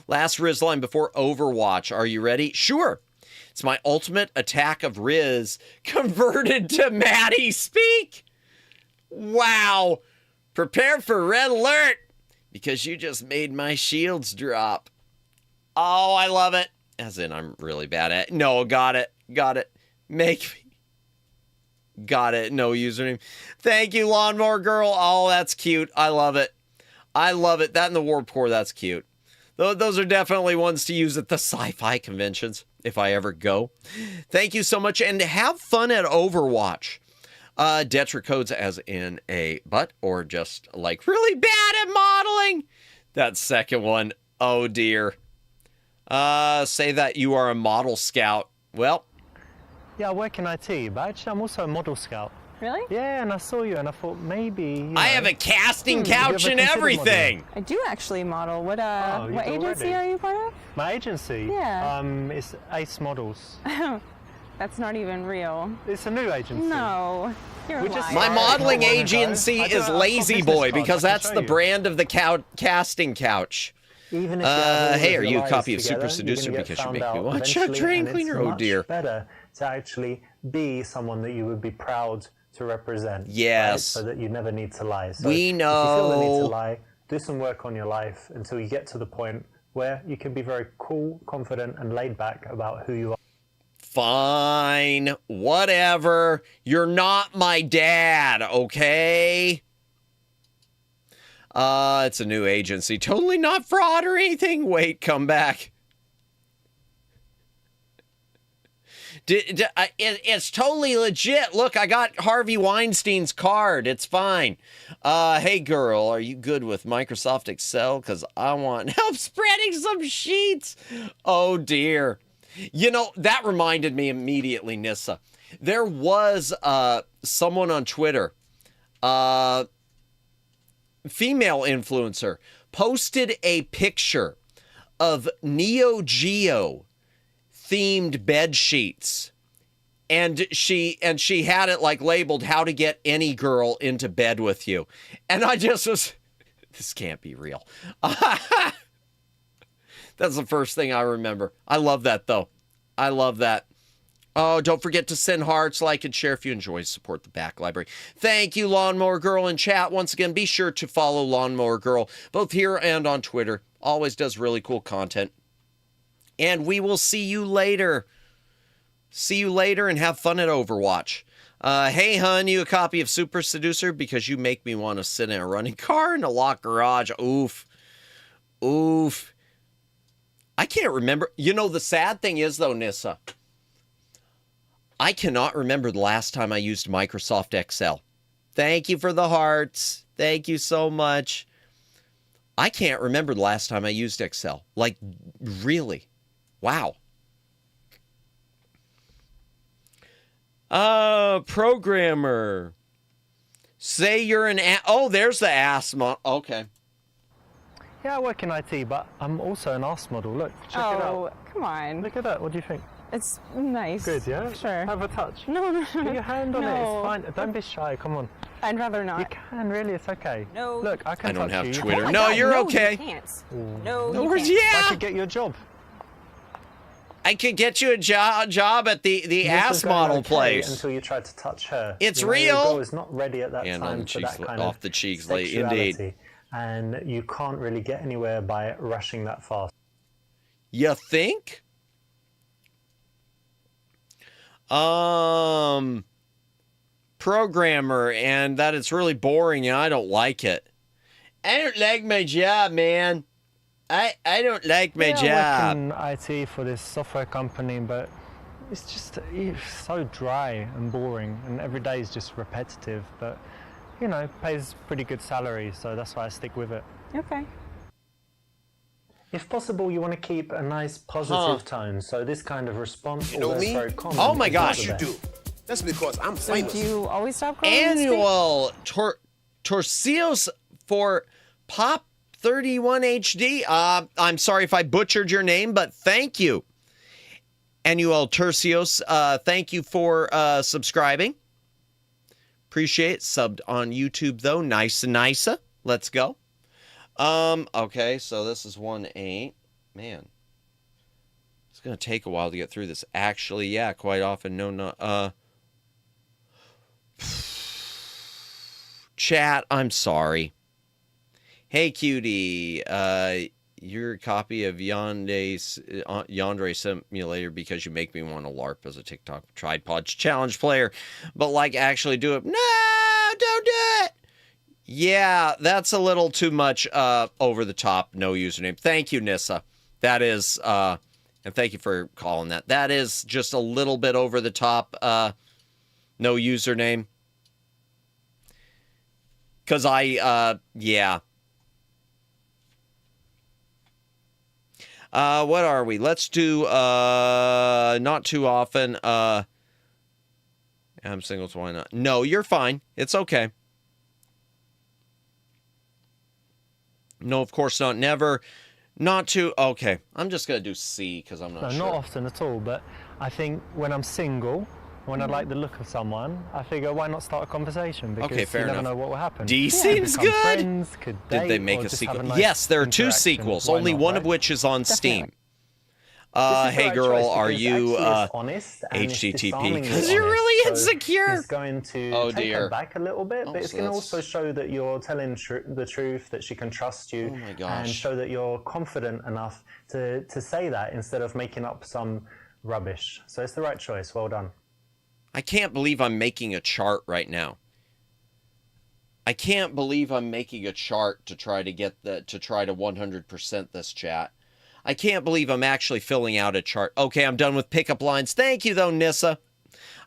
[SPEAKER 2] Last Riz line before Overwatch. Are you ready? Sure. It's my ultimate attack of Riz converted to Maddie speak. Wow. Prepare for red alert because you just made my shields drop. Oh, I love it. As in, I'm really bad at it. No, got it. Make me. Got it. No username. Thank you, Lawnmower Girl. Oh, that's cute. I love it. That and the Warp Core, that's cute. Those are definitely ones to use at the sci-fi conventions, if I ever go. Thank you so much, and have fun at Overwatch. Detra codes as in a butt, or just, like, really bad at modeling. That second one, oh dear. Say that you are a model scout. Well.
[SPEAKER 7] Yeah, I work in IT, but actually I'm also a model scout.
[SPEAKER 8] Really?
[SPEAKER 7] Yeah, and I saw you and I thought maybe,
[SPEAKER 2] I have a casting couch and everything.
[SPEAKER 8] I do actually model. What
[SPEAKER 7] you do
[SPEAKER 8] agency
[SPEAKER 7] already?
[SPEAKER 8] are you part of?
[SPEAKER 7] My agency?
[SPEAKER 8] Yeah.
[SPEAKER 7] It's Ace Models.
[SPEAKER 8] That's not even real.
[SPEAKER 7] It's a new agency.
[SPEAKER 8] No. You're
[SPEAKER 7] We just-
[SPEAKER 8] lying.
[SPEAKER 2] My modeling
[SPEAKER 7] I don't wanna
[SPEAKER 2] agency
[SPEAKER 7] go. I do-
[SPEAKER 2] is
[SPEAKER 7] I've got
[SPEAKER 2] Lazy
[SPEAKER 7] business
[SPEAKER 2] Boy
[SPEAKER 7] cards,
[SPEAKER 2] because
[SPEAKER 7] I can
[SPEAKER 2] that's
[SPEAKER 7] show
[SPEAKER 2] the
[SPEAKER 7] you.
[SPEAKER 2] brand of the casting couch.
[SPEAKER 7] Even if you have all
[SPEAKER 2] hey,
[SPEAKER 7] of
[SPEAKER 2] are
[SPEAKER 7] your
[SPEAKER 2] you a
[SPEAKER 7] lives
[SPEAKER 2] copy of
[SPEAKER 7] together,
[SPEAKER 2] Super
[SPEAKER 7] you're
[SPEAKER 2] Seducer
[SPEAKER 7] gonna get
[SPEAKER 2] because you
[SPEAKER 7] found
[SPEAKER 2] make me
[SPEAKER 7] out
[SPEAKER 2] want Chuck
[SPEAKER 7] eventually,
[SPEAKER 2] Drain
[SPEAKER 7] and
[SPEAKER 2] Cleaner?
[SPEAKER 7] it's
[SPEAKER 2] Oh
[SPEAKER 7] much
[SPEAKER 2] dear.
[SPEAKER 7] better to actually be someone that you would be proud to represent.
[SPEAKER 2] Yes.
[SPEAKER 7] Right? So that you never need to lie. So
[SPEAKER 2] We
[SPEAKER 7] if you feel the need
[SPEAKER 2] know.
[SPEAKER 7] to lie, do some work on your life until you get to the point where you can be very cool, confident, and laid back about who you are.
[SPEAKER 2] Fine, whatever. You're not my dad, okay? It's a new agency. Totally not fraud or anything. Wait, come back. It's totally legit. Look, I got Harvey Weinstein's card. It's fine. Hey, girl, are you good with Microsoft Excel? Because I want help spreading some sheets. Oh, dear. You know, that reminded me immediately, Nissa. There was someone on Twitter, female influencer, posted a picture of Neo Geo themed bed sheets, and she had it like labeled "How to Get Any Girl into Bed with You," and I just was, this can't be real. That's the first thing I remember. I love that though. I love that. Oh, don't forget to send hearts, like, and share if you enjoy. Support the Back Library. Thank you, Lawnmower Girl in chat. Once again, be sure to follow Lawnmower Girl, both here and on Twitter. Always does really cool content. And we will see you later. See you later and have fun at Overwatch. Hey, hun, you a copy of Super Seducer? Because you make me want to sit in a running car in a locked garage. Oof. Oof. I can't remember. You know, the sad thing is, though, Nissa, I cannot remember the last time I used Microsoft Excel. Thank you for the hearts. Thank you so much. I can't remember the last time I used Excel. Like, really. Wow. Programmer. Say you're an oh, there's the asthma. Okay.
[SPEAKER 7] Yeah, I work in IT, but I'm also an arse model. Look, check it
[SPEAKER 8] Oh,
[SPEAKER 7] out.
[SPEAKER 8] come on.
[SPEAKER 7] Look at that. What do you think?
[SPEAKER 8] It's nice.
[SPEAKER 7] Good, yeah?
[SPEAKER 8] Sure.
[SPEAKER 7] Have a touch.
[SPEAKER 8] No.
[SPEAKER 7] Put your hand on it.
[SPEAKER 8] No.
[SPEAKER 7] It's fine. Don't be shy. Come on.
[SPEAKER 8] I'd rather
[SPEAKER 7] You
[SPEAKER 8] not.
[SPEAKER 7] can, really. It's okay.
[SPEAKER 8] No.
[SPEAKER 7] Look, I can
[SPEAKER 2] I don't
[SPEAKER 7] touch
[SPEAKER 2] have
[SPEAKER 7] you.
[SPEAKER 2] Twitter.
[SPEAKER 8] Oh my
[SPEAKER 2] No,
[SPEAKER 8] God,
[SPEAKER 2] you're
[SPEAKER 8] no,
[SPEAKER 2] okay.
[SPEAKER 8] You can't. No, you
[SPEAKER 2] Where's
[SPEAKER 8] can't.
[SPEAKER 7] I
[SPEAKER 2] yeah?
[SPEAKER 7] could get you a job.
[SPEAKER 2] I could get you a job at the
[SPEAKER 7] This
[SPEAKER 2] ass
[SPEAKER 7] was going
[SPEAKER 2] model
[SPEAKER 7] okay
[SPEAKER 2] place.
[SPEAKER 7] until you tried to touch her.
[SPEAKER 2] It's
[SPEAKER 7] You know,
[SPEAKER 2] real.
[SPEAKER 7] The girl is not ready at that
[SPEAKER 2] And on
[SPEAKER 7] time
[SPEAKER 2] the
[SPEAKER 7] for
[SPEAKER 2] cheeks,
[SPEAKER 7] that kind
[SPEAKER 2] off
[SPEAKER 7] of
[SPEAKER 2] the cheeks,
[SPEAKER 7] sexuality.
[SPEAKER 2] indeed.
[SPEAKER 7] And you can't really get anywhere by rushing that fast.
[SPEAKER 2] You think? Programmer, and that it's really boring and I don't like it. I don't like my job, man. I don't like my job.
[SPEAKER 7] I work in IT for this software company, but it's just so dry and boring, and every day is just repetitive. But you know, pays pretty good salary, so that's why I stick with it.
[SPEAKER 8] Okay.
[SPEAKER 7] If possible, you want to keep a nice positive tone, so this kind of response,
[SPEAKER 6] know
[SPEAKER 7] although
[SPEAKER 6] me?
[SPEAKER 7] very common,
[SPEAKER 2] Oh my
[SPEAKER 7] is not
[SPEAKER 2] gosh.
[SPEAKER 7] the
[SPEAKER 6] You
[SPEAKER 7] best.
[SPEAKER 6] do. That's because I'm
[SPEAKER 8] So
[SPEAKER 6] famous.
[SPEAKER 8] do you always stop growing this week?
[SPEAKER 2] Annual Torcios for Pop 31 HD. I'm sorry if I butchered your name, but thank you. Anuel Tercios, thank you for subscribing. Appreciate it. Subbed on YouTube, though. Nice and nice. Let's go. Okay, so this is 1-8. Man. It's going to take a while to get through this. Actually, yeah, quite often. No. Chat, I'm sorry. Hey, cutie. Your copy of Yandere Simulator because you make me want to LARP as a TikTok tripod challenge player. But, like, actually do it. No, don't do it. Yeah, that's a little too much over the top. No username. Thank you, Nissa. That is, and thank you for calling that. That is just a little bit over the top. No username. Because yeah. What are we? Let's do, not too often. I'm single, so why not? No, you're fine. It's okay. No, of course not. Never. Not too. Okay. I'm just going to do C because I'm not sure.
[SPEAKER 7] Not often at all, but I think when I'm single, when I like the look of someone, I figure why not start a conversation? Because
[SPEAKER 2] okay, fair
[SPEAKER 7] you never
[SPEAKER 2] enough.
[SPEAKER 7] know what will happen.
[SPEAKER 2] D seems good.
[SPEAKER 7] Friends, could date,
[SPEAKER 2] did they make a sequel? Yes, there are 2 sequels, only one of which is on Steam. Hey girl, are you HTTP? Because you're really insecure.
[SPEAKER 7] It's going to take her back a little bit, but it's going to also show that you're telling the truth, that she can trust you, and show that you're confident enough to say that instead of making up some rubbish. So it's the right choice. Well done.
[SPEAKER 2] I can't believe I'm making a chart right now. I can't believe I'm making a chart to try to get to 100% this chat. I can't believe I'm actually filling out a chart. Okay, I'm done with pickup lines. Thank you, though, Nissa.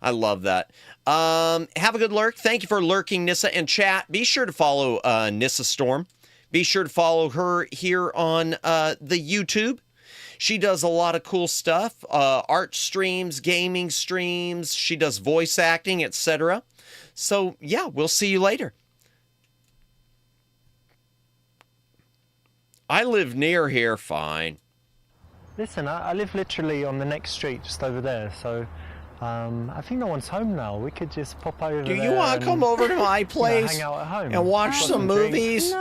[SPEAKER 2] I love that. Have a good lurk. Thank you for lurking, Nissa. And chat, be sure to follow Nissa Storm. Be sure to follow her here on the YouTube. She does a lot of cool stuff. Art streams, gaming streams. She does voice acting, etc. So, yeah, we'll see you later. I live near here, fine.
[SPEAKER 7] Listen, I live literally on the next street, just over there, so I think no one's home now. We could just pop over there.
[SPEAKER 2] Do you want to come over to my place
[SPEAKER 7] hang out at home
[SPEAKER 2] and watch some movies?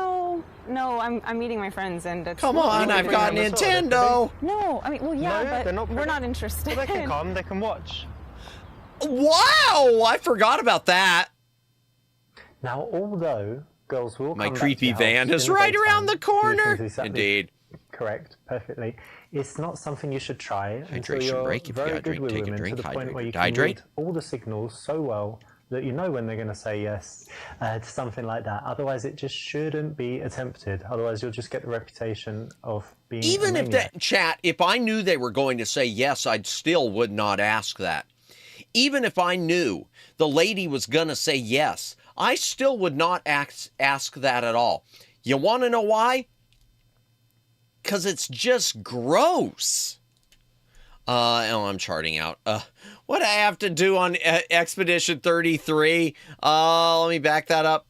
[SPEAKER 8] No, I'm meeting my friends and it's...
[SPEAKER 2] Come on, I've got Nintendo.
[SPEAKER 8] No, I mean, well, yeah,
[SPEAKER 7] no,
[SPEAKER 8] but we're not interested.
[SPEAKER 7] Well, they can come, they can watch.
[SPEAKER 2] Wow, I forgot about that.
[SPEAKER 7] Now, although girls will
[SPEAKER 2] my
[SPEAKER 7] come
[SPEAKER 2] creepy
[SPEAKER 7] back to your
[SPEAKER 2] van
[SPEAKER 7] house
[SPEAKER 2] is
[SPEAKER 7] in the
[SPEAKER 2] right
[SPEAKER 7] daytime,
[SPEAKER 2] around the corner.
[SPEAKER 7] exactly
[SPEAKER 2] Indeed.
[SPEAKER 7] Correct, perfectly. It's not something you should try until
[SPEAKER 2] Hydration
[SPEAKER 7] you're
[SPEAKER 2] break. If you
[SPEAKER 7] very
[SPEAKER 2] gotta
[SPEAKER 7] good
[SPEAKER 2] drink,
[SPEAKER 7] with
[SPEAKER 2] take a
[SPEAKER 7] women
[SPEAKER 2] drink.
[SPEAKER 7] to the point where you can
[SPEAKER 2] Hydrate.
[SPEAKER 7] read all the signals so well that you know when they're going to say yes to something like that. Otherwise, it just shouldn't be attempted. Otherwise, you'll just get the reputation of being
[SPEAKER 2] even
[SPEAKER 7] a
[SPEAKER 2] if that chat, if I knew they were going to say yes, I still would not ask that. Even if I knew the lady was going to say yes, I still would not ask that at all. You want to know why? Because it's just gross. Oh, I'm charting out. What I have to do on Expedition 33? Let me back that up.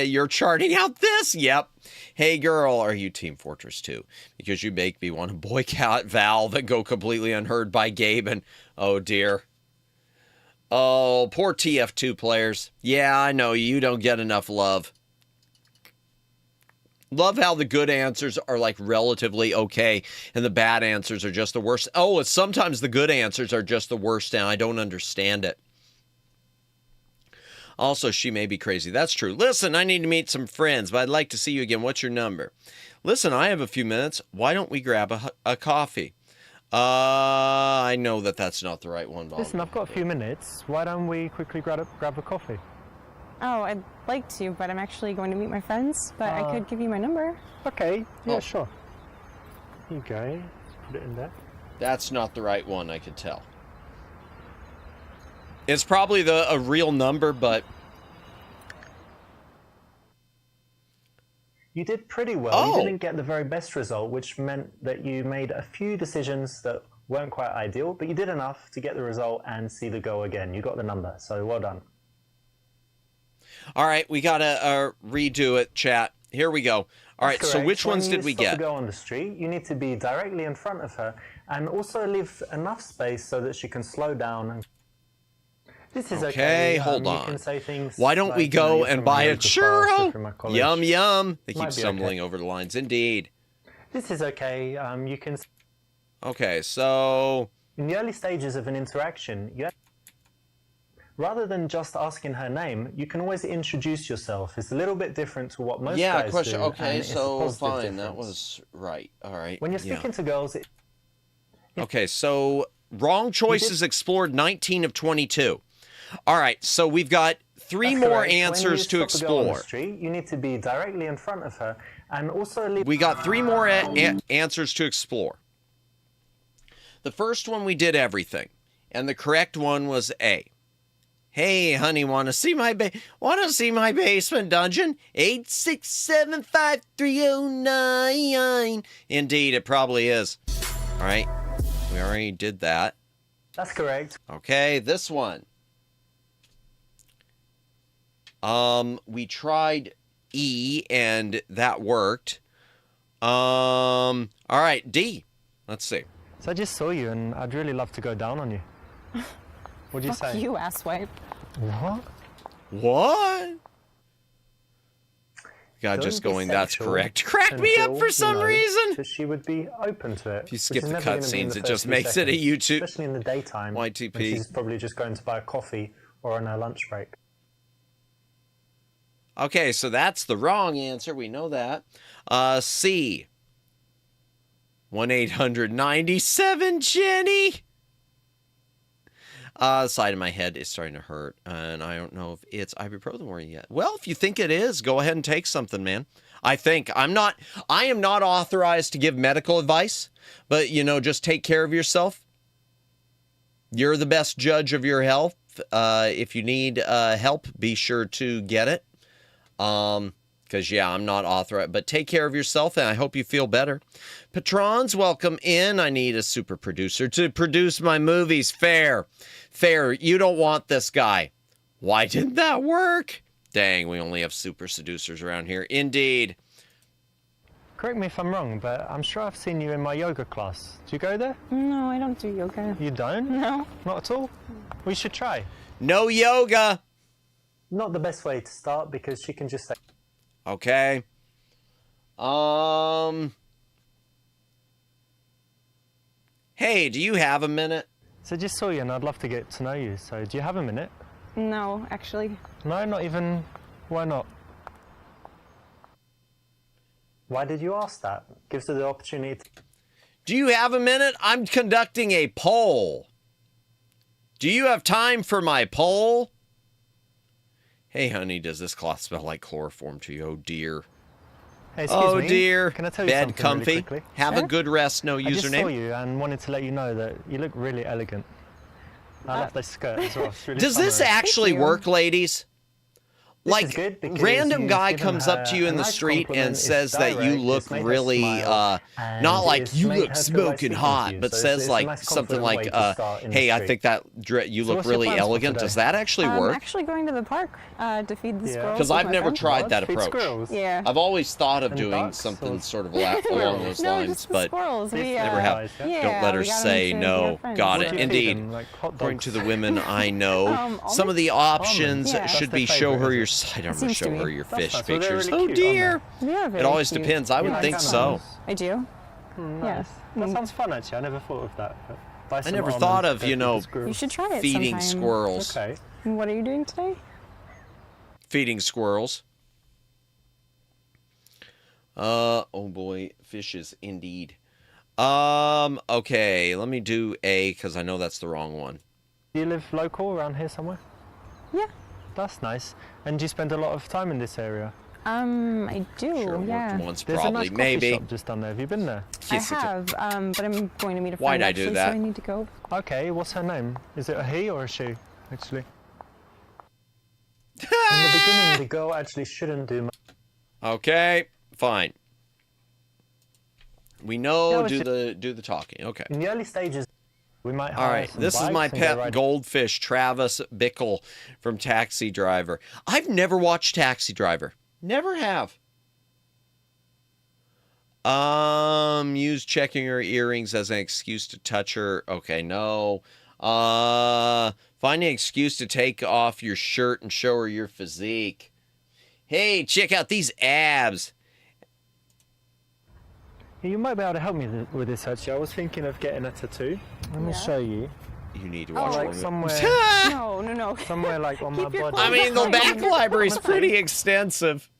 [SPEAKER 2] You're charting out this? Yep. Hey, girl, are you Team Fortress 2? Because you make me want to boycott Valve and go completely unheard by Gabe and... Oh, dear. Oh, poor TF2 players. Yeah, I know, you don't get enough love. Love how the good answers are like relatively okay and the bad answers are just the worst. Oh, it's sometimes the good answers are just the worst and I don't understand it. Also, she may be crazy. That's true. Listen, I need to meet some friends, but I'd like to see you again. What's your number? Listen, I have a few minutes. Why don't we grab a coffee? I know that's not the right one.
[SPEAKER 7] Listen, I've got a few minutes. Why don't we quickly grab a coffee?
[SPEAKER 8] Oh, I'd like to, but I'm actually going to meet my friends, but I could give you my number.
[SPEAKER 7] Okay, yeah, sure. Here you go. Put it in there.
[SPEAKER 2] That's not the right one, I could tell. It's probably a real number, but...
[SPEAKER 7] You did pretty well.
[SPEAKER 2] Oh.
[SPEAKER 7] You didn't get the very best result, which meant that you made a few decisions that weren't quite ideal, but you did enough to get the result and see the goal again. You got the number, so well done.
[SPEAKER 2] All right, we got to redo it, chat. Here we go. All right, so
[SPEAKER 7] Correct.
[SPEAKER 2] which ones
[SPEAKER 7] When
[SPEAKER 2] did
[SPEAKER 7] you
[SPEAKER 2] we
[SPEAKER 7] stop
[SPEAKER 2] get?
[SPEAKER 7] to go on the street, you need to be directly in front of her and also leave enough space so that she can slow down. And this is okay.
[SPEAKER 2] Hold
[SPEAKER 7] You
[SPEAKER 2] on.
[SPEAKER 7] can say things
[SPEAKER 2] Why don't we
[SPEAKER 7] like,
[SPEAKER 2] go
[SPEAKER 7] you're
[SPEAKER 2] and
[SPEAKER 7] from
[SPEAKER 2] buy a
[SPEAKER 7] yoga class, you're
[SPEAKER 2] churro?
[SPEAKER 7] from a college.
[SPEAKER 2] Yum, yum. They keep
[SPEAKER 7] Might be
[SPEAKER 2] stumbling
[SPEAKER 7] okay.
[SPEAKER 2] over the lines. Indeed.
[SPEAKER 7] This is okay. You can.
[SPEAKER 2] Okay, so...
[SPEAKER 7] In the early stages of an interaction, rather than just asking her name, you can always introduce yourself. It's a little bit different to what most guys
[SPEAKER 2] question.
[SPEAKER 7] do.
[SPEAKER 2] Okay,
[SPEAKER 7] and it's a
[SPEAKER 2] so
[SPEAKER 7] positive
[SPEAKER 2] fine. That
[SPEAKER 7] difference.
[SPEAKER 2] was right. All right.
[SPEAKER 7] When you're
[SPEAKER 2] yeah.
[SPEAKER 7] speaking to girls,
[SPEAKER 2] Okay, so wrong choices explored 19 of 22. All right, so we've got 3
[SPEAKER 7] that's
[SPEAKER 2] more
[SPEAKER 7] correct.
[SPEAKER 2] answers to
[SPEAKER 7] When you stop a girl on the
[SPEAKER 2] explore.
[SPEAKER 7] street, you need to be directly in front of her and also leave.
[SPEAKER 2] We got 3 more answers to explore. The first one we did everything, and the correct one was A. Hey, honey, want to see my basement dungeon? 8675309. Indeed, it probably is. All right, we already did that.
[SPEAKER 7] That's correct.
[SPEAKER 2] Okay, this one. We tried E, and that worked. All right, D. Let's see.
[SPEAKER 7] So I just saw you, and I'd really love to go down on you. What do you
[SPEAKER 8] Fuck
[SPEAKER 7] say?
[SPEAKER 8] you, asswipe.
[SPEAKER 7] What?
[SPEAKER 2] What? God,
[SPEAKER 7] Don't
[SPEAKER 2] just
[SPEAKER 7] be
[SPEAKER 2] going, that's
[SPEAKER 7] sexual
[SPEAKER 2] correct. Crack me up
[SPEAKER 7] until
[SPEAKER 2] for
[SPEAKER 7] you
[SPEAKER 2] some
[SPEAKER 7] know
[SPEAKER 2] reason.
[SPEAKER 7] that she would be open to it.
[SPEAKER 2] If you skip
[SPEAKER 7] which is
[SPEAKER 2] the
[SPEAKER 7] never gonna be in
[SPEAKER 2] cutscenes,
[SPEAKER 7] the
[SPEAKER 2] it
[SPEAKER 7] first
[SPEAKER 2] just
[SPEAKER 7] few
[SPEAKER 2] makes it a
[SPEAKER 7] seconds,
[SPEAKER 2] YouTube.
[SPEAKER 7] especially in the daytime.
[SPEAKER 2] YTP.
[SPEAKER 7] When she's probably just going to buy a coffee or on her lunch break.
[SPEAKER 2] Okay, so that's the wrong answer. We know that. C. 1-800-97 Jenny. The side of my head is starting to hurt, and I don't know if it's ibuprofen or yet. Well, if you think it is, go ahead and take something, man. I am not authorized to give medical advice, but, just take care of yourself. You're the best judge of your health. If you need help, be sure to get it. Because, I'm not authorized, but take care of yourself, and I hope you feel better. Patrons, welcome in. I need a super producer to produce my movies. Fair. You don't want this guy. Why didn't that work? Dang, we only have super seducers around here. Indeed.
[SPEAKER 7] Correct me if I'm wrong, but I'm sure I've seen you in my yoga class. Do you go there?
[SPEAKER 8] No, I don't do yoga.
[SPEAKER 7] You don't?
[SPEAKER 8] No.
[SPEAKER 7] Not at all? We should try.
[SPEAKER 2] No yoga.
[SPEAKER 7] Not the best way to start because she can just say,
[SPEAKER 2] Okay. Hey, do you have a minute?
[SPEAKER 7] so just saw you and I'd love to get to know you. So do you have a minute?
[SPEAKER 8] No, actually.
[SPEAKER 7] No, not even. Why not? Why did you ask that? Gives her the opportunity to...
[SPEAKER 2] Do you have a minute? I'm conducting a poll. Do you have time for my poll? Hey, honey, does this cloth smell like chloroform to you? Oh, dear.
[SPEAKER 7] Hey, excuse me.
[SPEAKER 2] Dear.
[SPEAKER 7] Can I tell you
[SPEAKER 2] Bed
[SPEAKER 7] something
[SPEAKER 2] comfy.
[SPEAKER 7] really quickly?
[SPEAKER 2] Have a
[SPEAKER 8] Sure.
[SPEAKER 2] good rest. No
[SPEAKER 7] I just saw
[SPEAKER 2] username.
[SPEAKER 7] you and wanted to let you know that you look really elegant. I love this skirt as well. It's really
[SPEAKER 2] Does this
[SPEAKER 7] summery.
[SPEAKER 2] actually
[SPEAKER 8] you.
[SPEAKER 2] work, ladies?
[SPEAKER 7] This is
[SPEAKER 2] Like,
[SPEAKER 7] good because
[SPEAKER 2] random
[SPEAKER 7] you've
[SPEAKER 2] guy
[SPEAKER 7] given
[SPEAKER 2] comes
[SPEAKER 7] her
[SPEAKER 2] up to you
[SPEAKER 7] a
[SPEAKER 2] in the
[SPEAKER 7] nice
[SPEAKER 2] street
[SPEAKER 7] compliment.
[SPEAKER 2] and
[SPEAKER 7] It's
[SPEAKER 2] says that you
[SPEAKER 7] direct,
[SPEAKER 2] look
[SPEAKER 7] it's made her
[SPEAKER 2] really,
[SPEAKER 7] smile, and
[SPEAKER 2] not like
[SPEAKER 7] it's
[SPEAKER 2] you
[SPEAKER 7] made
[SPEAKER 2] look
[SPEAKER 7] her feel like
[SPEAKER 2] smoking
[SPEAKER 7] speaking to
[SPEAKER 2] hot,
[SPEAKER 7] you.
[SPEAKER 2] but
[SPEAKER 7] So
[SPEAKER 2] says
[SPEAKER 7] it's a
[SPEAKER 2] like
[SPEAKER 7] nice
[SPEAKER 2] something
[SPEAKER 7] confident
[SPEAKER 2] like,
[SPEAKER 7] way to start in the
[SPEAKER 2] hey, I
[SPEAKER 7] street.
[SPEAKER 2] think that you
[SPEAKER 7] So
[SPEAKER 2] look
[SPEAKER 7] what's your
[SPEAKER 2] really
[SPEAKER 7] plans for
[SPEAKER 2] elegant.
[SPEAKER 7] today?
[SPEAKER 2] Does that actually
[SPEAKER 8] I'm
[SPEAKER 2] work?
[SPEAKER 8] actually going to the park to feed the
[SPEAKER 7] Yeah.
[SPEAKER 8] squirrels.
[SPEAKER 2] Because
[SPEAKER 8] with
[SPEAKER 2] I've
[SPEAKER 8] my
[SPEAKER 2] never
[SPEAKER 8] friend.
[SPEAKER 2] tried
[SPEAKER 7] What?
[SPEAKER 2] that
[SPEAKER 7] Feed
[SPEAKER 2] approach.
[SPEAKER 7] squirrels?
[SPEAKER 8] Yeah.
[SPEAKER 2] I've always thought of
[SPEAKER 7] And
[SPEAKER 2] doing
[SPEAKER 7] ducks
[SPEAKER 2] something
[SPEAKER 7] or-
[SPEAKER 2] sort of along those
[SPEAKER 8] No,
[SPEAKER 2] lines,
[SPEAKER 8] just the
[SPEAKER 2] but
[SPEAKER 8] squirrels. We,
[SPEAKER 2] never have.
[SPEAKER 7] Nice, yeah?
[SPEAKER 8] yeah,
[SPEAKER 2] Don't let her
[SPEAKER 8] we got 'em
[SPEAKER 2] say
[SPEAKER 8] to be
[SPEAKER 2] no.
[SPEAKER 8] our friends.
[SPEAKER 2] Got
[SPEAKER 7] What
[SPEAKER 2] it.
[SPEAKER 7] do you feed
[SPEAKER 2] Indeed.
[SPEAKER 7] them, like hot
[SPEAKER 2] According
[SPEAKER 7] dogs?
[SPEAKER 2] to the women I know, some of the
[SPEAKER 8] almonds?
[SPEAKER 2] options
[SPEAKER 7] Yeah.
[SPEAKER 2] should
[SPEAKER 7] That's
[SPEAKER 2] be
[SPEAKER 7] their
[SPEAKER 2] show
[SPEAKER 7] favorite,
[SPEAKER 2] her
[SPEAKER 7] is
[SPEAKER 2] your
[SPEAKER 7] it?
[SPEAKER 2] side armor,
[SPEAKER 8] Seems to
[SPEAKER 2] show
[SPEAKER 8] be.
[SPEAKER 2] her your
[SPEAKER 7] That's
[SPEAKER 2] fish
[SPEAKER 7] nice. Well, they're
[SPEAKER 2] pictures.
[SPEAKER 7] really
[SPEAKER 2] Oh
[SPEAKER 7] cute, aren't
[SPEAKER 2] dear.
[SPEAKER 8] They are
[SPEAKER 2] It
[SPEAKER 8] very
[SPEAKER 2] always
[SPEAKER 8] cute.
[SPEAKER 2] depends. I
[SPEAKER 7] You
[SPEAKER 2] would
[SPEAKER 7] like
[SPEAKER 2] think so.
[SPEAKER 7] animals?
[SPEAKER 8] I do.
[SPEAKER 7] Nice.
[SPEAKER 8] Yeah.
[SPEAKER 7] That sounds fun, actually. I never thought of that. But buy
[SPEAKER 2] I
[SPEAKER 7] some
[SPEAKER 2] never
[SPEAKER 7] almonds
[SPEAKER 2] thought
[SPEAKER 7] to
[SPEAKER 2] of,
[SPEAKER 7] go
[SPEAKER 2] you
[SPEAKER 7] feed the
[SPEAKER 2] know,
[SPEAKER 7] squirrels.
[SPEAKER 8] You should try it
[SPEAKER 2] Feeding
[SPEAKER 8] sometime.
[SPEAKER 2] squirrels.
[SPEAKER 7] Okay.
[SPEAKER 8] What are you doing today?
[SPEAKER 2] Feeding squirrels. Oh boy, fishes indeed. Okay, let me do A because I know that's the wrong one.
[SPEAKER 7] Do you live local around here somewhere?
[SPEAKER 8] Yeah.
[SPEAKER 7] That's nice. And do you spend a lot of time in this area?
[SPEAKER 8] I do.
[SPEAKER 2] Sure,
[SPEAKER 8] yeah.
[SPEAKER 2] worked once
[SPEAKER 7] There's
[SPEAKER 2] probably,
[SPEAKER 7] a nice coffee
[SPEAKER 2] maybe.
[SPEAKER 7] shop just down there. Have you been there?
[SPEAKER 8] I
[SPEAKER 2] Yes, it-
[SPEAKER 8] have, but I'm going to meet a friend
[SPEAKER 2] Why'd I do
[SPEAKER 8] actually,
[SPEAKER 2] that?
[SPEAKER 8] so I need to go.
[SPEAKER 7] Okay, what's her name? Is it a he or a she, actually? In the beginning, the girl actually shouldn't do much.
[SPEAKER 2] Okay, fine. We know
[SPEAKER 7] No, it's
[SPEAKER 2] do the talking. Okay.
[SPEAKER 7] In the early stages, we might hire
[SPEAKER 2] All right,
[SPEAKER 7] some
[SPEAKER 2] this is
[SPEAKER 7] bikes
[SPEAKER 2] my
[SPEAKER 7] and go
[SPEAKER 2] pet
[SPEAKER 7] riding.
[SPEAKER 2] goldfish, Travis Bickle from Taxi Driver. I've never watched Taxi Driver. Never have. Use checking her earrings as an excuse to touch her. Okay, no. Find an excuse to take off your shirt and show her your physique. Hey, check out these abs.
[SPEAKER 7] You might be able to help me with this, actually. I was thinking of getting a tattoo. Let me show you.
[SPEAKER 2] You need to watch
[SPEAKER 7] Like
[SPEAKER 2] one.
[SPEAKER 7] somewhere,
[SPEAKER 8] No.
[SPEAKER 7] somewhere like on my
[SPEAKER 8] Keep your
[SPEAKER 7] body.
[SPEAKER 2] I mean, the back library is pretty extensive.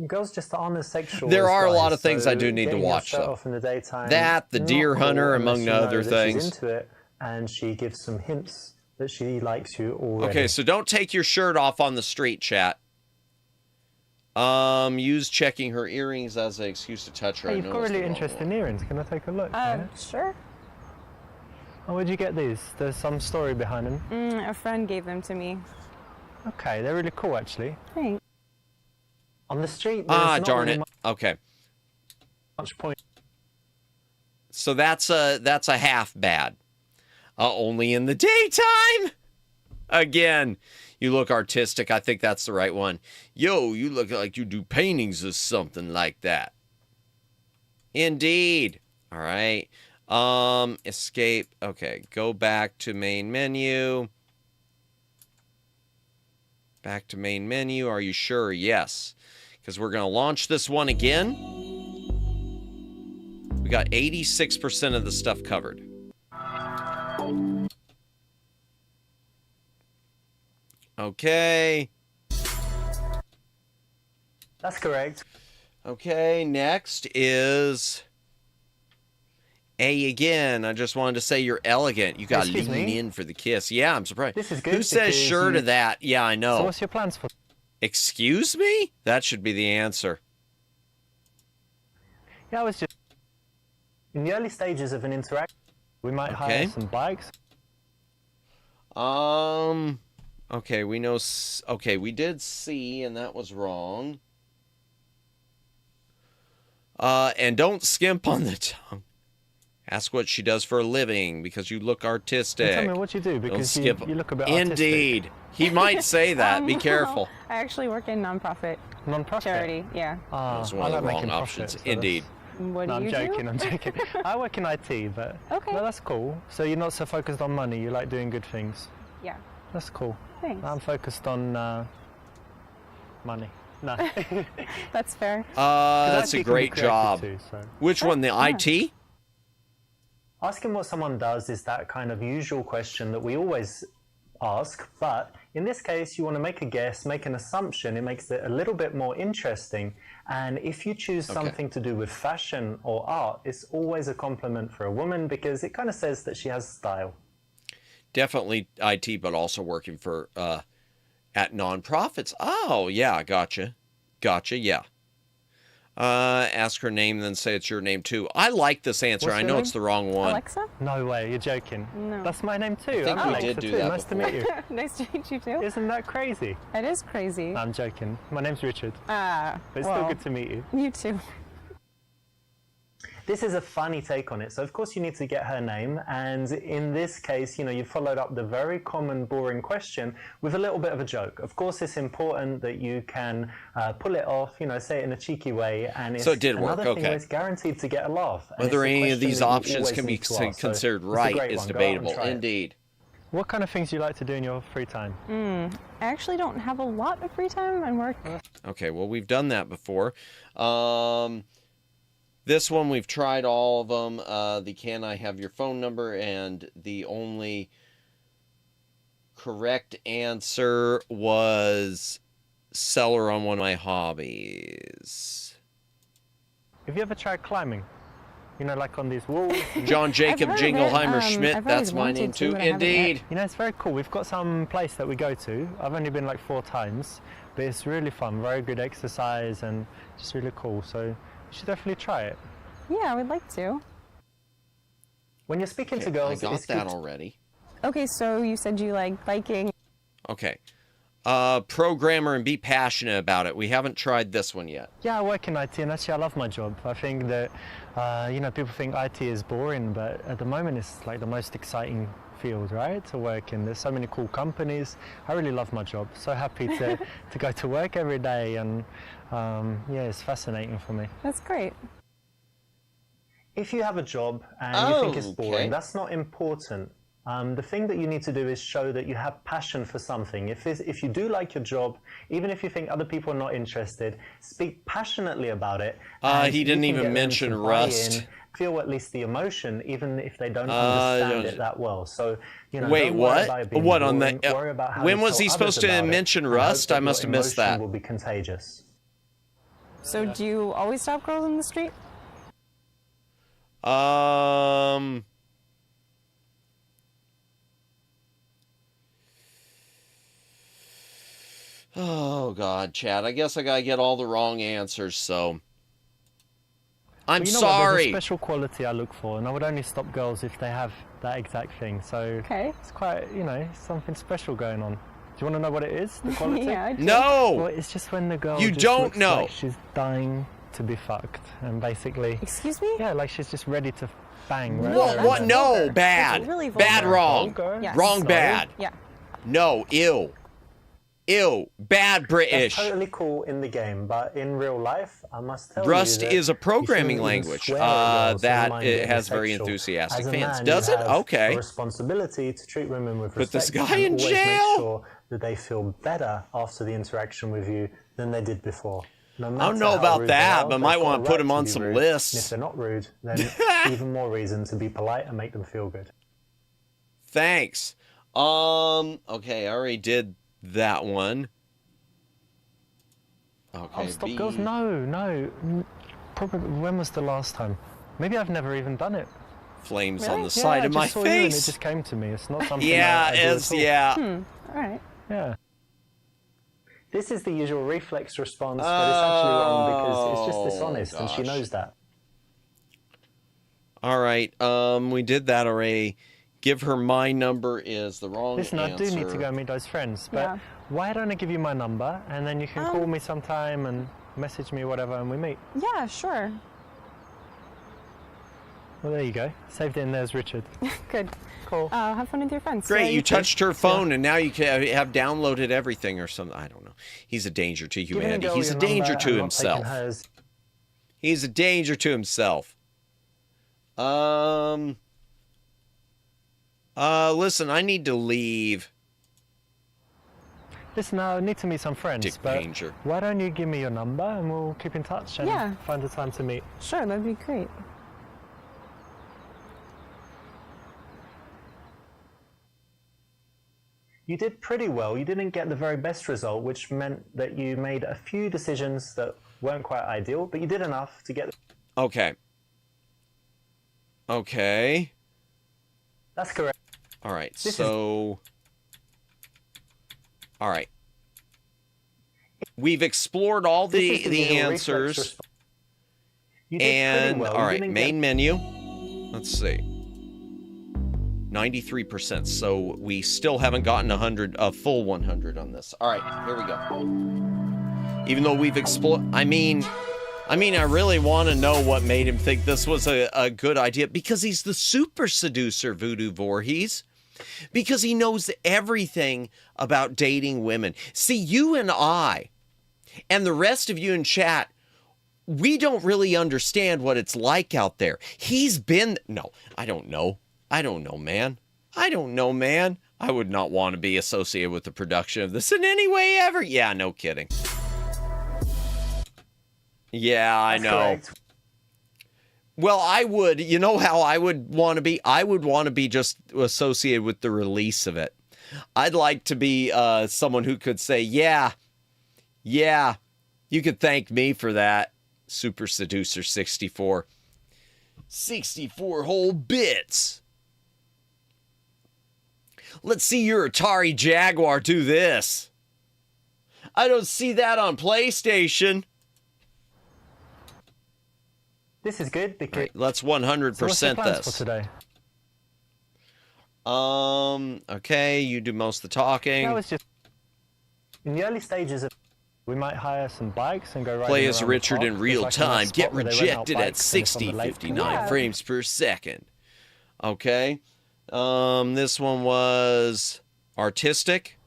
[SPEAKER 7] Girls just aren't as sexual.
[SPEAKER 2] There
[SPEAKER 7] as
[SPEAKER 2] are a lot
[SPEAKER 7] guys,
[SPEAKER 2] of things I do need to
[SPEAKER 7] getting your
[SPEAKER 2] watch,
[SPEAKER 7] shirt
[SPEAKER 2] though.
[SPEAKER 7] off in the daytime,
[SPEAKER 2] That, the
[SPEAKER 7] not
[SPEAKER 2] deer
[SPEAKER 7] cool
[SPEAKER 2] hunter,
[SPEAKER 7] unless
[SPEAKER 2] among
[SPEAKER 7] you know
[SPEAKER 2] other
[SPEAKER 7] that
[SPEAKER 2] things.
[SPEAKER 7] She's into it, and she gives some hints that she likes you already.
[SPEAKER 2] Okay, so don't take your shirt off on the street, chat. Use checking her earrings as an excuse to touch her.
[SPEAKER 7] Hey,
[SPEAKER 2] I
[SPEAKER 7] you've
[SPEAKER 2] know
[SPEAKER 7] got
[SPEAKER 2] it's the
[SPEAKER 7] really
[SPEAKER 2] wrong
[SPEAKER 7] interesting
[SPEAKER 2] one.
[SPEAKER 7] earrings. Can I take a look? Yeah?
[SPEAKER 8] Sure.
[SPEAKER 7] Oh, where'd you get these? There's some story behind them.
[SPEAKER 8] A friend gave them to me.
[SPEAKER 7] Okay, they're really cool, actually.
[SPEAKER 8] Thanks.
[SPEAKER 7] On the street, there's not
[SPEAKER 2] Darn
[SPEAKER 7] really
[SPEAKER 2] it. Okay.
[SPEAKER 7] much point.
[SPEAKER 2] So that's a half bad. Only in the daytime. Again, you look artistic. I think that's the right one. Yo, you look like you do paintings or something like that. Indeed. All right. Escape. Okay, go back to main menu. Back to main menu. Are you sure? Yes. Because we're going to launch this one again. We got 86% of the stuff covered. Okay.
[SPEAKER 7] That's correct.
[SPEAKER 2] Okay, next is A again. I just wanted to say you're elegant. You got to
[SPEAKER 7] Excuse
[SPEAKER 2] lean
[SPEAKER 7] me?
[SPEAKER 2] in for the kiss. Yeah, I'm surprised.
[SPEAKER 7] This is good
[SPEAKER 2] Who says
[SPEAKER 7] because
[SPEAKER 2] sure to
[SPEAKER 7] you-
[SPEAKER 2] that? Yeah, I know.
[SPEAKER 7] So what's your plans for?
[SPEAKER 2] Excuse me? That should be the answer.
[SPEAKER 7] Yeah, I was just in the early stages of an interaction. We might
[SPEAKER 2] Okay.
[SPEAKER 7] hire some bikes.
[SPEAKER 2] Okay, we know. Okay, we did C, and that was wrong. And don't skimp on the tongue. Ask what she does for a living because you look artistic.
[SPEAKER 7] Tell me what you do
[SPEAKER 2] Don't
[SPEAKER 7] because
[SPEAKER 2] skip.
[SPEAKER 7] you look a bit artistic.
[SPEAKER 2] Indeed. He might say that. Be
[SPEAKER 8] No.
[SPEAKER 2] careful.
[SPEAKER 8] I actually work in nonprofit
[SPEAKER 7] Non-profit.
[SPEAKER 8] charity. Yeah.
[SPEAKER 2] That's one
[SPEAKER 7] I
[SPEAKER 2] of
[SPEAKER 7] like
[SPEAKER 2] the wrong
[SPEAKER 7] making
[SPEAKER 2] options.
[SPEAKER 7] profit, so
[SPEAKER 2] Indeed.
[SPEAKER 8] What
[SPEAKER 7] No,
[SPEAKER 8] do
[SPEAKER 7] I'm
[SPEAKER 8] you
[SPEAKER 7] joking,
[SPEAKER 8] do?
[SPEAKER 7] I'm joking. I work in IT, but
[SPEAKER 8] Okay.
[SPEAKER 7] no, that's cool. So you're not so focused on money, you like doing good things.
[SPEAKER 8] Yeah.
[SPEAKER 7] That's cool.
[SPEAKER 8] Thanks.
[SPEAKER 7] I'm focused on money. No.
[SPEAKER 8] That's fair.
[SPEAKER 2] That's
[SPEAKER 7] IT
[SPEAKER 2] a
[SPEAKER 7] can be
[SPEAKER 2] great
[SPEAKER 7] creative
[SPEAKER 2] job.
[SPEAKER 7] too, so.
[SPEAKER 2] Which one? The IT?
[SPEAKER 7] Asking what someone does is that kind of usual question that we always ask, but in this case you want to make a guess, make an assumption. It makes it a little bit more interesting, and if you choose something to do with fashion or art, it's always a compliment for a woman because it kind of says that she has style.
[SPEAKER 2] Definitely IT, but also working for at nonprofits. Oh, yeah, gotcha. Gotcha, yeah. Ask her name, then say it's your name too. I like this answer.
[SPEAKER 7] What's
[SPEAKER 2] I
[SPEAKER 7] your
[SPEAKER 2] know
[SPEAKER 7] name?
[SPEAKER 2] it's the wrong one.
[SPEAKER 8] Alexa?
[SPEAKER 7] No way, you're joking.
[SPEAKER 8] No.
[SPEAKER 7] That's my name too.
[SPEAKER 2] think
[SPEAKER 7] I'm
[SPEAKER 2] we
[SPEAKER 7] Alexa
[SPEAKER 2] did do
[SPEAKER 7] too.
[SPEAKER 2] that
[SPEAKER 7] Nice
[SPEAKER 2] before.
[SPEAKER 7] to meet you.
[SPEAKER 8] Nice to meet you too.
[SPEAKER 7] Isn't that crazy?
[SPEAKER 8] It is crazy.
[SPEAKER 7] I'm joking. My name's Richard.
[SPEAKER 8] Ah,
[SPEAKER 7] But it's
[SPEAKER 8] well,
[SPEAKER 7] still good to meet you.
[SPEAKER 8] You too.
[SPEAKER 7] This is a funny take on it. So of course you need to get her name, and in this case, you know, you followed up the very common boring question with a little bit of a joke. Of course it's important that you can pull it off, you know, say it in a cheeky way, and it's
[SPEAKER 2] So it did work,
[SPEAKER 7] another thing
[SPEAKER 2] okay.
[SPEAKER 7] where it's guaranteed to get a laugh. And
[SPEAKER 2] Whether
[SPEAKER 7] it's a
[SPEAKER 2] any of
[SPEAKER 7] question
[SPEAKER 2] these
[SPEAKER 7] that you
[SPEAKER 2] options
[SPEAKER 7] always
[SPEAKER 2] can be
[SPEAKER 7] need to ask. So
[SPEAKER 2] considered
[SPEAKER 7] it's a
[SPEAKER 2] right
[SPEAKER 7] great
[SPEAKER 2] is
[SPEAKER 7] one. Go out and
[SPEAKER 2] debatable.
[SPEAKER 7] try it.
[SPEAKER 2] Indeed.
[SPEAKER 7] What kind of things do you like to do in your free time?
[SPEAKER 8] I actually don't have a lot of free time and work.
[SPEAKER 2] Okay, well, we've done that before. This one, we've tried all of them. The can I have your phone number? And the only correct answer was seller on one of my hobbies.
[SPEAKER 7] Have you ever tried climbing? You know, like on these walls?
[SPEAKER 2] John Jacob
[SPEAKER 8] heard of it.
[SPEAKER 2] Jingleheimer Schmidt,
[SPEAKER 8] I've
[SPEAKER 2] that's
[SPEAKER 8] always
[SPEAKER 2] my name
[SPEAKER 8] wanted to,
[SPEAKER 2] too.
[SPEAKER 8] but I haven't yet.
[SPEAKER 2] Indeed.
[SPEAKER 7] You know, it's very cool. We've got some place that we go to. I've only been like 4 times, but it's really fun. Very good exercise and just really cool. So you should definitely try it.
[SPEAKER 8] Yeah, I would like to.
[SPEAKER 7] When you're speaking to
[SPEAKER 2] I
[SPEAKER 7] girls,
[SPEAKER 2] got
[SPEAKER 7] it's
[SPEAKER 2] that
[SPEAKER 7] good.
[SPEAKER 2] already.
[SPEAKER 8] Okay, so you said you like biking.
[SPEAKER 2] Okay. Programmer and be passionate about it. We haven't tried this one yet.
[SPEAKER 7] Yeah, I work in IT and actually I love my job. I think that, you know, people think IT is boring, but at the moment it's like the most exciting field, right, to work in. There's so many cool companies. I really love my job. So happy to go to work every day, and yeah, it's fascinating for me.
[SPEAKER 8] That's great.
[SPEAKER 7] if you have a job and you think it's boring,
[SPEAKER 2] okay.
[SPEAKER 7] that's not important. The thing that you need to do is show that you have passion for something. If you do like your job, even if you think other people are not interested, speak passionately about it. And
[SPEAKER 2] He
[SPEAKER 7] you
[SPEAKER 2] didn't
[SPEAKER 7] can
[SPEAKER 2] even
[SPEAKER 7] get them
[SPEAKER 2] mention
[SPEAKER 7] to buy
[SPEAKER 2] Rust.
[SPEAKER 7] in, feel at least the emotion, even if they don't understand it that well. So, you know,
[SPEAKER 2] Wait,
[SPEAKER 7] don't worry
[SPEAKER 2] what?
[SPEAKER 7] about it being
[SPEAKER 2] What on
[SPEAKER 7] boring,
[SPEAKER 2] the?
[SPEAKER 7] worry about how
[SPEAKER 2] When
[SPEAKER 7] you
[SPEAKER 2] was
[SPEAKER 7] tell
[SPEAKER 2] he
[SPEAKER 7] others
[SPEAKER 2] supposed to
[SPEAKER 7] about it,
[SPEAKER 2] mention
[SPEAKER 7] and hope
[SPEAKER 2] Rust?
[SPEAKER 7] that
[SPEAKER 2] I must have
[SPEAKER 7] your
[SPEAKER 2] missed that.
[SPEAKER 7] emotion will be contagious.
[SPEAKER 8] So do you always stop girls in the street?
[SPEAKER 2] Oh God, Chad. I guess I gotta get all the wrong answers. So I'm
[SPEAKER 7] Well, you know what? There's a
[SPEAKER 2] sorry.
[SPEAKER 7] special quality I look for, and I would only stop girls if they have that exact thing. So
[SPEAKER 8] Okay.
[SPEAKER 7] it's quite, you know, something special going on. Do you want to know what it is? The quality?
[SPEAKER 8] Yeah, I do.
[SPEAKER 7] Well,
[SPEAKER 2] No.
[SPEAKER 7] it's just when the girl
[SPEAKER 2] You
[SPEAKER 7] just
[SPEAKER 2] don't
[SPEAKER 7] looks
[SPEAKER 2] know.
[SPEAKER 7] like she's dying to be fucked, and basically,
[SPEAKER 8] Excuse me?
[SPEAKER 7] yeah, like she's just ready to bang. Right
[SPEAKER 2] What?
[SPEAKER 7] there
[SPEAKER 2] What?
[SPEAKER 7] and then.
[SPEAKER 2] No.
[SPEAKER 8] vulgar.
[SPEAKER 2] Bad.
[SPEAKER 8] It's really
[SPEAKER 2] Bad.
[SPEAKER 8] vulgar.
[SPEAKER 2] Wrong.
[SPEAKER 7] Vulgar?
[SPEAKER 8] Yes.
[SPEAKER 2] Wrong.
[SPEAKER 7] Sorry?
[SPEAKER 2] Bad.
[SPEAKER 8] Yeah.
[SPEAKER 2] No. Ew. Ew. Bad
[SPEAKER 7] That's
[SPEAKER 2] British.
[SPEAKER 7] totally cool in the game, but in real life, I must tell
[SPEAKER 2] Rust
[SPEAKER 7] you that
[SPEAKER 2] is a programming
[SPEAKER 7] you shouldn't even
[SPEAKER 2] language,
[SPEAKER 7] swear at girls,
[SPEAKER 2] that
[SPEAKER 7] never mind
[SPEAKER 2] it
[SPEAKER 7] getting
[SPEAKER 2] has very
[SPEAKER 7] sexual.
[SPEAKER 2] enthusiastic
[SPEAKER 7] As a
[SPEAKER 2] fans.
[SPEAKER 7] man,
[SPEAKER 2] Does
[SPEAKER 7] you
[SPEAKER 2] it?
[SPEAKER 7] have
[SPEAKER 2] Okay.
[SPEAKER 7] a responsibility to treat women with
[SPEAKER 2] Put this
[SPEAKER 7] respect
[SPEAKER 2] guy in
[SPEAKER 7] and always
[SPEAKER 2] jail?
[SPEAKER 7] make sure that they feel better after the interaction with you than they did before. No matter
[SPEAKER 2] I don't know
[SPEAKER 7] how
[SPEAKER 2] about
[SPEAKER 7] rude they
[SPEAKER 2] that,
[SPEAKER 7] are,
[SPEAKER 2] but
[SPEAKER 7] they've
[SPEAKER 2] might
[SPEAKER 7] got
[SPEAKER 2] want
[SPEAKER 7] a
[SPEAKER 2] to put
[SPEAKER 7] right
[SPEAKER 2] him on
[SPEAKER 7] be
[SPEAKER 2] some
[SPEAKER 7] rude.
[SPEAKER 2] lists.
[SPEAKER 7] And if they're not rude, then even more reason to be polite and make them feel good.
[SPEAKER 2] Thanks. Okay, I already did that one. Okay,
[SPEAKER 7] Oh, stop
[SPEAKER 2] B.
[SPEAKER 7] girls! No. Probably. When was the last time? Maybe I've never even done it.
[SPEAKER 2] Flames
[SPEAKER 8] Really?
[SPEAKER 2] on the side
[SPEAKER 7] I
[SPEAKER 2] of
[SPEAKER 7] just
[SPEAKER 2] my
[SPEAKER 7] saw you and it
[SPEAKER 2] face.
[SPEAKER 7] just came to me. It's not something.
[SPEAKER 2] Yeah,
[SPEAKER 7] I do at
[SPEAKER 2] it's
[SPEAKER 7] all.
[SPEAKER 2] yeah.
[SPEAKER 8] All right.
[SPEAKER 7] Yeah. This is the usual reflex response, but it's actually wrong because it's just dishonest, and she
[SPEAKER 2] gosh.
[SPEAKER 7] knows that.
[SPEAKER 2] All right. We did that already. Give her my number is the wrong
[SPEAKER 7] Listen,
[SPEAKER 2] answer.
[SPEAKER 7] I do need to go meet those friends, but
[SPEAKER 8] Yeah.
[SPEAKER 7] why don't I give you my number and then you can call me sometime and message me, whatever, and we meet.
[SPEAKER 8] Yeah, sure.
[SPEAKER 7] Well, there you go. Saved it in there as Richard.
[SPEAKER 8] Good.
[SPEAKER 7] Cool.
[SPEAKER 8] Have fun with your friends.
[SPEAKER 2] Great,
[SPEAKER 8] Yeah,
[SPEAKER 2] you
[SPEAKER 8] too.
[SPEAKER 2] touched her phone, and now you can have downloaded everything or something. I don't know. He's a danger to
[SPEAKER 7] Giving
[SPEAKER 2] humanity.
[SPEAKER 7] girl
[SPEAKER 2] He's a
[SPEAKER 7] your
[SPEAKER 2] danger
[SPEAKER 7] number
[SPEAKER 2] to
[SPEAKER 7] and not taking
[SPEAKER 2] himself.
[SPEAKER 7] hers.
[SPEAKER 2] He's a danger to himself. Listen, I need to leave.
[SPEAKER 7] Listen, I need to meet some friends,
[SPEAKER 2] Dick
[SPEAKER 7] but
[SPEAKER 2] Danger.
[SPEAKER 7] why don't you give me your number and we'll keep in touch and
[SPEAKER 8] Yeah.
[SPEAKER 7] find a time to meet.
[SPEAKER 8] Sure, that'd be great.
[SPEAKER 7] You did pretty well. You didn't get the very best result, which meant that you made a few decisions that weren't quite ideal, but you did enough to get...
[SPEAKER 2] Okay. Okay.
[SPEAKER 7] That's correct.
[SPEAKER 2] All right.
[SPEAKER 7] This
[SPEAKER 2] So. All right. We've explored all
[SPEAKER 7] This
[SPEAKER 2] the
[SPEAKER 7] is usual reflex
[SPEAKER 2] answers.
[SPEAKER 7] response. You did pretty
[SPEAKER 2] And
[SPEAKER 7] well.
[SPEAKER 2] all
[SPEAKER 7] You
[SPEAKER 2] right,
[SPEAKER 7] didn't
[SPEAKER 2] main
[SPEAKER 7] get...
[SPEAKER 2] menu. Let's see. 93%. So we still haven't gotten a full 100 on this. All right, here we go. Even though we've explored, I mean, I really want to know what made him think this was a good idea, because he's the super seducer, Voodoo Voorhees. Because he knows everything about dating women. See, you and I, and the rest of you in chat, we don't really understand what it's like out there. He's been... No, I don't know. I don't know, man. I don't know, man. I would not want to be associated with the production of this in any way ever. Yeah, no kidding. Yeah, I
[SPEAKER 7] That's
[SPEAKER 2] know.
[SPEAKER 7] correct.
[SPEAKER 2] Well, I would. You know how I would want to be? I would want to be just associated with the release of it. I'd like to be someone who could say, yeah, you could thank me for that. Super Seducer 64. 64 whole bits. Let's see your Atari Jaguar do this. I don't see that on PlayStation.
[SPEAKER 7] This is good because...
[SPEAKER 2] Right, let's
[SPEAKER 7] So what's your
[SPEAKER 2] 100%
[SPEAKER 7] plans
[SPEAKER 2] this.
[SPEAKER 7] for today?
[SPEAKER 2] Okay, you do most of the talking.
[SPEAKER 7] That was just... In the early stages of... We might hire some bikes and go riding
[SPEAKER 2] Play as
[SPEAKER 7] around the
[SPEAKER 2] Richard
[SPEAKER 7] park.
[SPEAKER 2] in
[SPEAKER 7] There's
[SPEAKER 2] real
[SPEAKER 7] like a nice
[SPEAKER 2] time.
[SPEAKER 7] spot
[SPEAKER 2] Get
[SPEAKER 7] where they rent out
[SPEAKER 2] rejected at
[SPEAKER 7] bikes and it's on
[SPEAKER 2] 60,
[SPEAKER 7] the lake.
[SPEAKER 2] 59
[SPEAKER 8] Yeah.
[SPEAKER 2] frames per second. Okay. This one was artistic.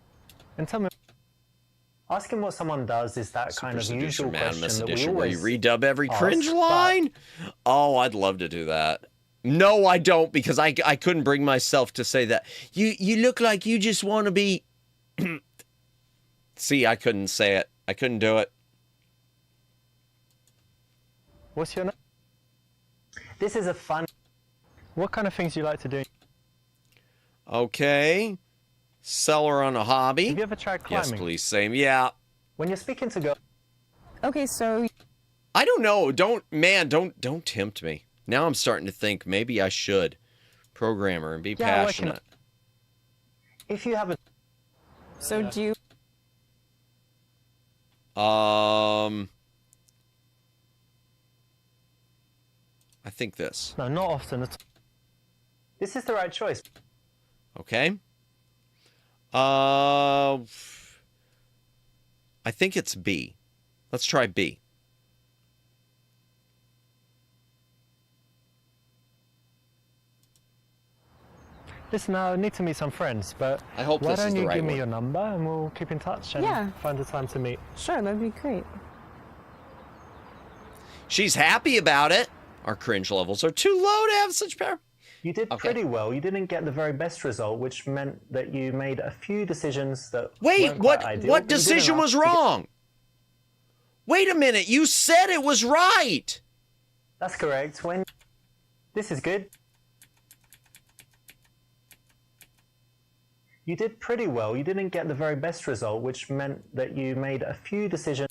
[SPEAKER 7] And tell me... Asking what someone does is that kind of
[SPEAKER 2] Seducer
[SPEAKER 7] usual
[SPEAKER 2] Madness
[SPEAKER 7] question that we
[SPEAKER 2] edition where you
[SPEAKER 7] always
[SPEAKER 2] redub every cringe
[SPEAKER 7] ask,
[SPEAKER 2] line. Oh, I'd love to do that. No, I don't, because I couldn't bring myself to say that. You look like you just want to be. See, I couldn't say it. I couldn't do it.
[SPEAKER 9] What's your name?
[SPEAKER 7] This is a fun.
[SPEAKER 9] What kind of things do you like to do?
[SPEAKER 2] Okay. Seller on a hobby.
[SPEAKER 9] Have you ever tried climbing?
[SPEAKER 2] Yes, please. Same. Yeah.
[SPEAKER 7] When you're speaking to girls,
[SPEAKER 8] Okay, so
[SPEAKER 2] I don't know. Don't tempt me. Now I'm starting to think maybe I should programmer and be passionate.
[SPEAKER 7] if you have a
[SPEAKER 8] do you
[SPEAKER 2] I think this.
[SPEAKER 9] No, not often.
[SPEAKER 7] this is the right choice.
[SPEAKER 2] Okay. I think it's B. Let's try B.
[SPEAKER 9] Listen, I need to meet some friends, but
[SPEAKER 2] I hope
[SPEAKER 9] why
[SPEAKER 2] this is
[SPEAKER 9] don't
[SPEAKER 2] the
[SPEAKER 9] you
[SPEAKER 2] right
[SPEAKER 9] give me
[SPEAKER 2] one.
[SPEAKER 9] your number and we'll keep in touch and
[SPEAKER 8] Yeah.
[SPEAKER 9] find a time to meet.
[SPEAKER 8] Sure, that'd be great.
[SPEAKER 2] She's happy about it. Our cringe levels are too low to have such power.
[SPEAKER 7] You did pretty well. You didn't get the very best result, which meant that you made a few decisions that
[SPEAKER 2] Wait,
[SPEAKER 7] weren't quite ideal,
[SPEAKER 2] what
[SPEAKER 7] but you did
[SPEAKER 2] decision
[SPEAKER 7] enough
[SPEAKER 2] was
[SPEAKER 7] to get-
[SPEAKER 2] wrong? Wait a minute, you said it was right.
[SPEAKER 7] That's correct. When this is good. You did pretty well. You didn't get the very best result, which meant that you made a few decisions.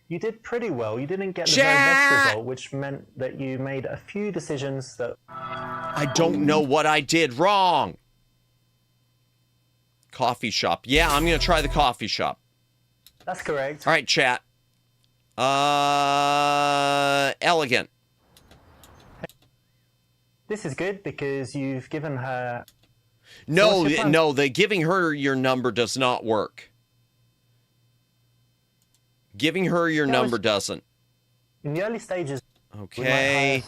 [SPEAKER 7] You did pretty well. You didn't get the very best result, which meant that you made a few decisions that
[SPEAKER 2] I don't know what I did wrong. Coffee shop. Yeah, I'm going to try the coffee shop.
[SPEAKER 7] That's correct.
[SPEAKER 2] All right, chat. Elegant.
[SPEAKER 7] This is good because you've given her.
[SPEAKER 2] No,
[SPEAKER 7] what's your plan?
[SPEAKER 2] no, the giving her your number does not work. Giving her your number doesn't.
[SPEAKER 7] In the early stages,
[SPEAKER 2] Okay.
[SPEAKER 7] we might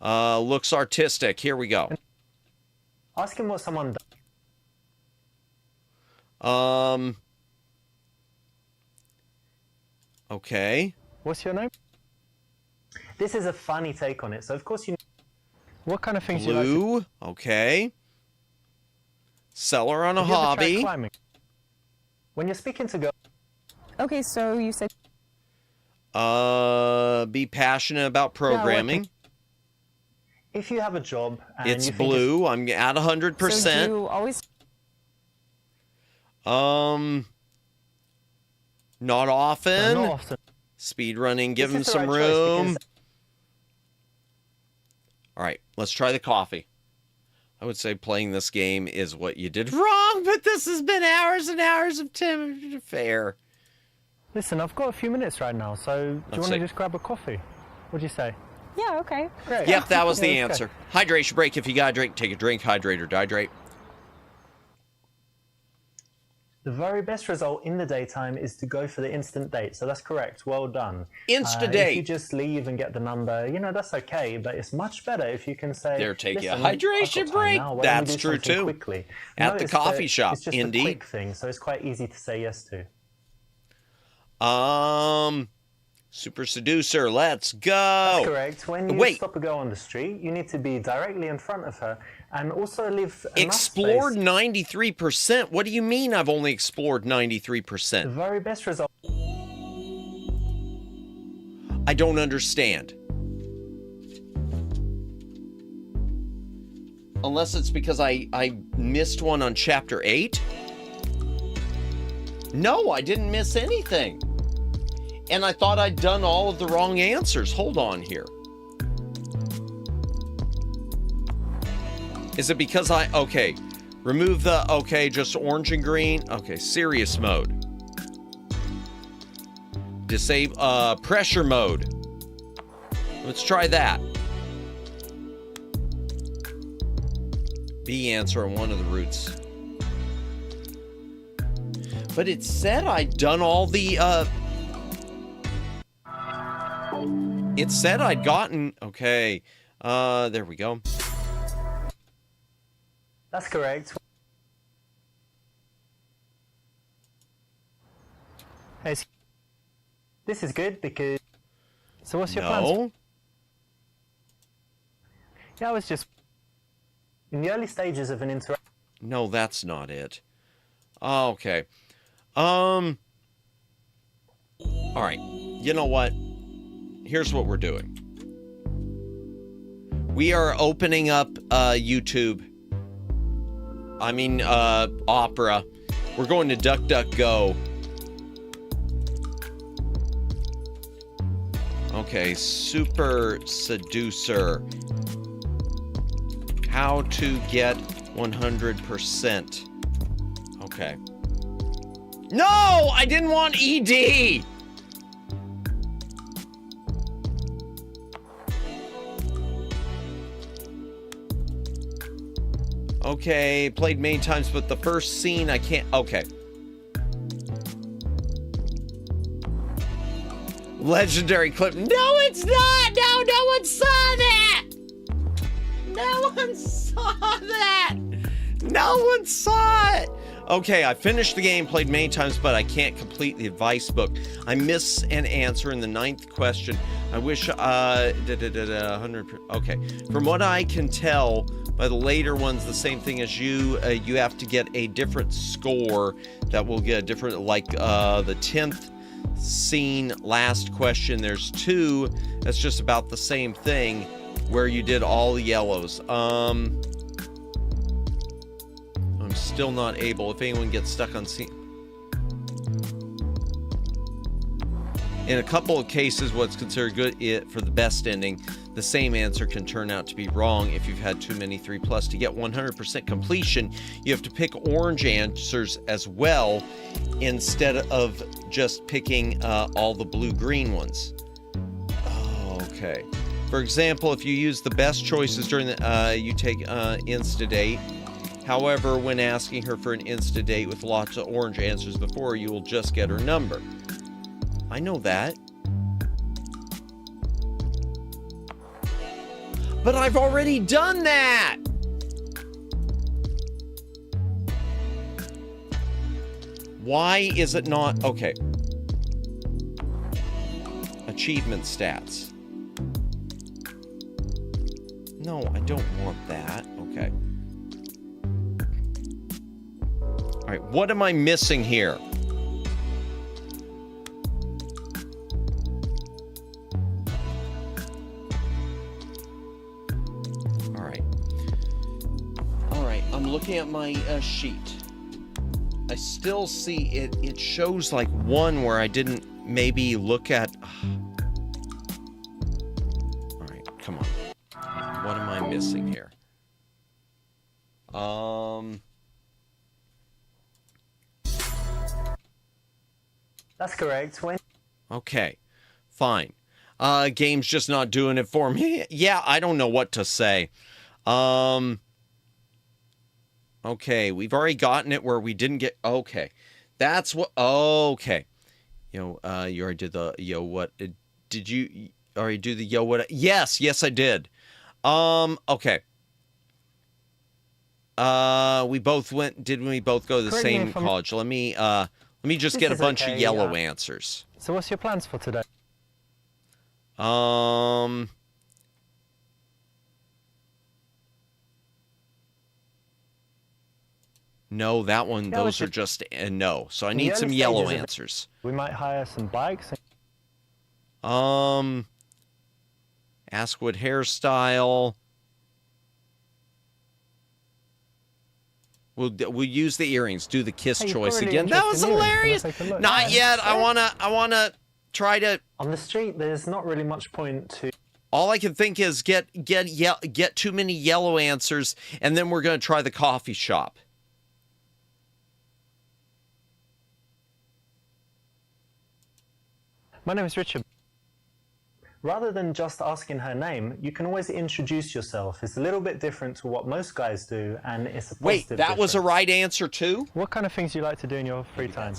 [SPEAKER 7] hire some.
[SPEAKER 2] Looks artistic. Here we go.
[SPEAKER 7] Asking what someone does.
[SPEAKER 2] Okay.
[SPEAKER 9] What's your name?
[SPEAKER 7] This is a funny take on it. So of course you.
[SPEAKER 9] What kind of things do you like to
[SPEAKER 2] Blue. Okay. Seller on a
[SPEAKER 9] Have you ever tried
[SPEAKER 2] hobby.
[SPEAKER 9] climbing?
[SPEAKER 7] When you're speaking to girls,
[SPEAKER 8] Okay, so you said
[SPEAKER 2] Be passionate about programming.
[SPEAKER 7] if you have a job and
[SPEAKER 2] It's
[SPEAKER 7] you think
[SPEAKER 2] blue. I'm at 100%.
[SPEAKER 8] so do you always
[SPEAKER 2] Not often.
[SPEAKER 9] No, not often.
[SPEAKER 2] Speed running. Give
[SPEAKER 7] This
[SPEAKER 2] him
[SPEAKER 7] is the
[SPEAKER 2] some
[SPEAKER 7] right choice
[SPEAKER 2] room.
[SPEAKER 7] because-
[SPEAKER 2] All right, let's try the coffee. I would say playing this game is what you did wrong, but this has been hours and hours of Tim fair.
[SPEAKER 9] Listen, I've got a few minutes right now, so do you
[SPEAKER 2] Let's
[SPEAKER 9] want
[SPEAKER 2] see.
[SPEAKER 9] to just grab a coffee? What do you say?
[SPEAKER 8] Yeah, okay.
[SPEAKER 9] Great.
[SPEAKER 2] Yep, that was the
[SPEAKER 9] Yeah, let's go.
[SPEAKER 2] answer. Hydration break. If you got to drink, take a drink. Hydrate or dehydrate.
[SPEAKER 7] the very best result in the daytime is to go for the instant date. So that's correct. Well done.
[SPEAKER 2] Insta
[SPEAKER 7] If you
[SPEAKER 2] date.
[SPEAKER 7] just leave and get the number, that's okay. But it's much better if you can say,
[SPEAKER 2] There, take a
[SPEAKER 7] "Listen, I've got
[SPEAKER 2] hydration
[SPEAKER 7] time
[SPEAKER 2] break."
[SPEAKER 7] now. Why don't we
[SPEAKER 2] That's
[SPEAKER 7] do
[SPEAKER 2] true,
[SPEAKER 7] something
[SPEAKER 2] too.
[SPEAKER 7] Quickly.
[SPEAKER 2] At the
[SPEAKER 7] Notice
[SPEAKER 2] coffee
[SPEAKER 7] that
[SPEAKER 2] shop,
[SPEAKER 7] It's just
[SPEAKER 2] Indy.
[SPEAKER 7] a quick thing, so it's quite easy to say yes to.
[SPEAKER 2] Super Seducer. Let's go.
[SPEAKER 7] That's correct. When you
[SPEAKER 2] Wait.
[SPEAKER 7] stop a girl on the street, you need to be directly in front of her and also leave enough
[SPEAKER 2] Explored
[SPEAKER 7] space.
[SPEAKER 2] 93%. What do you mean I've only explored
[SPEAKER 7] The
[SPEAKER 2] 93%?
[SPEAKER 7] very best result.
[SPEAKER 2] I don't understand. Unless it's because I missed one on chapter 8? No, I didn't miss anything. And I thought I'd done all of the wrong answers. Hold on here. Is it because okay, remove just orange and green. Okay, serious mode. Disable, pressure mode. Let's try that. B answer on one of the roots. But it said I'd done all the, it said I'd gotten, okay, there we go.
[SPEAKER 7] That's correct.
[SPEAKER 9] Hey,
[SPEAKER 7] This is good because
[SPEAKER 9] so what's your plans?
[SPEAKER 2] No.
[SPEAKER 9] Yeah, I was just...
[SPEAKER 7] in the early stages of an interaction,
[SPEAKER 2] No, that's not it. Okay. All right. You know what? Here's what we're doing. We are opening up YouTube. I mean, Opera. We're going to DuckDuckGo. Okay, Super Seducer. How to get 100%. Okay. No! I didn't want ED! Okay, played many times, but the first scene I can't... Okay. Legendary clip. No, it's not! No, no one saw that! No one saw that! No one saw it! Okay, I finished the game, played many times, but I can't complete the advice book. I miss an answer in the 9th question. I wish, 100... Okay. From what I can tell, by the later ones, the same thing as you, you have to get a different score that will get a different, like, the 10th scene, last question. There's 2 that's just about the same thing, where you did all the yellows. I'm still not able. If anyone gets stuck on scene... In a couple of cases, what's considered good for the best ending, the same answer can turn out to be wrong if you've had too many 3+. To get 100% completion, you have to pick orange answers as well, instead of just picking all the blue-green ones. Oh, okay. For example, if you use the best choices during the, you take Insta-date. However, when asking her for an Insta-date with lots of orange answers before, you will just get her number. I know that. But I've already done that! Why is it not... Okay. Achievement stats. No, I don't want that. Okay. Alright, what am I missing here? I'm looking at my sheet. I still see it. It shows like one where I didn't maybe look at. All right, come on. What am I missing here?
[SPEAKER 7] that's correct.
[SPEAKER 2] Okay, fine. Game's just not doing it for me. Yeah, I don't know what to say. Okay, we've already gotten it where we didn't get... Okay. That's what... Okay. You already did the... what... Did you already do the what... Yes, I did. Okay. We both went... Didn't we both go to the same college? Let me just get a bunch of yellow answers.
[SPEAKER 9] So what's your plans for today?
[SPEAKER 2] No, that one, those are just no. So I need some yellow answers.
[SPEAKER 9] We might hire some bikes.
[SPEAKER 2] Ask what hairstyle. We'll use the earrings. Do the kiss choice again. That was hilarious. Not yet. I wanna try to.
[SPEAKER 7] On the street, there's not really much point to.
[SPEAKER 2] All I can think is get too many yellow answers, and then we're gonna try the coffee shop.
[SPEAKER 9] My name is Richard.
[SPEAKER 7] Rather than just asking her name, you can always introduce yourself. It's a little bit different to what most guys do, and it's a positive
[SPEAKER 2] Wait, that was a right answer too?
[SPEAKER 9] What kind of things do you like to do in your free time?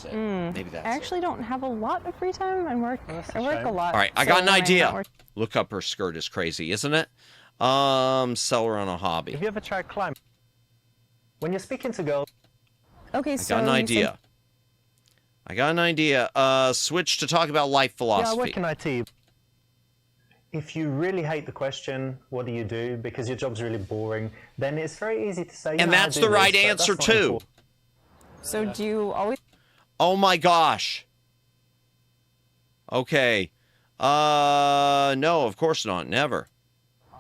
[SPEAKER 2] Maybe that's
[SPEAKER 8] I actually don't have a lot of free time. I work a lot.
[SPEAKER 2] All right, I got an idea. Look up her skirt is crazy, isn't it? Sell her on a hobby.
[SPEAKER 9] Have you ever tried climbing?
[SPEAKER 7] When you're speaking to girls...
[SPEAKER 8] Okay,
[SPEAKER 2] I got an idea. I got an idea. Switch to talk about life
[SPEAKER 9] Yeah, I
[SPEAKER 2] philosophy.
[SPEAKER 9] work in IT.
[SPEAKER 7] If you really hate the question, what do you do? Because your job's really boring, then it's very easy to say, you
[SPEAKER 2] And
[SPEAKER 7] know, I
[SPEAKER 2] that's
[SPEAKER 7] do
[SPEAKER 2] the
[SPEAKER 7] this,
[SPEAKER 2] right
[SPEAKER 7] but
[SPEAKER 2] answer,
[SPEAKER 7] that's not
[SPEAKER 2] too.
[SPEAKER 7] important.
[SPEAKER 8] So do you always
[SPEAKER 2] Oh my gosh. Okay. No, of course not. Never.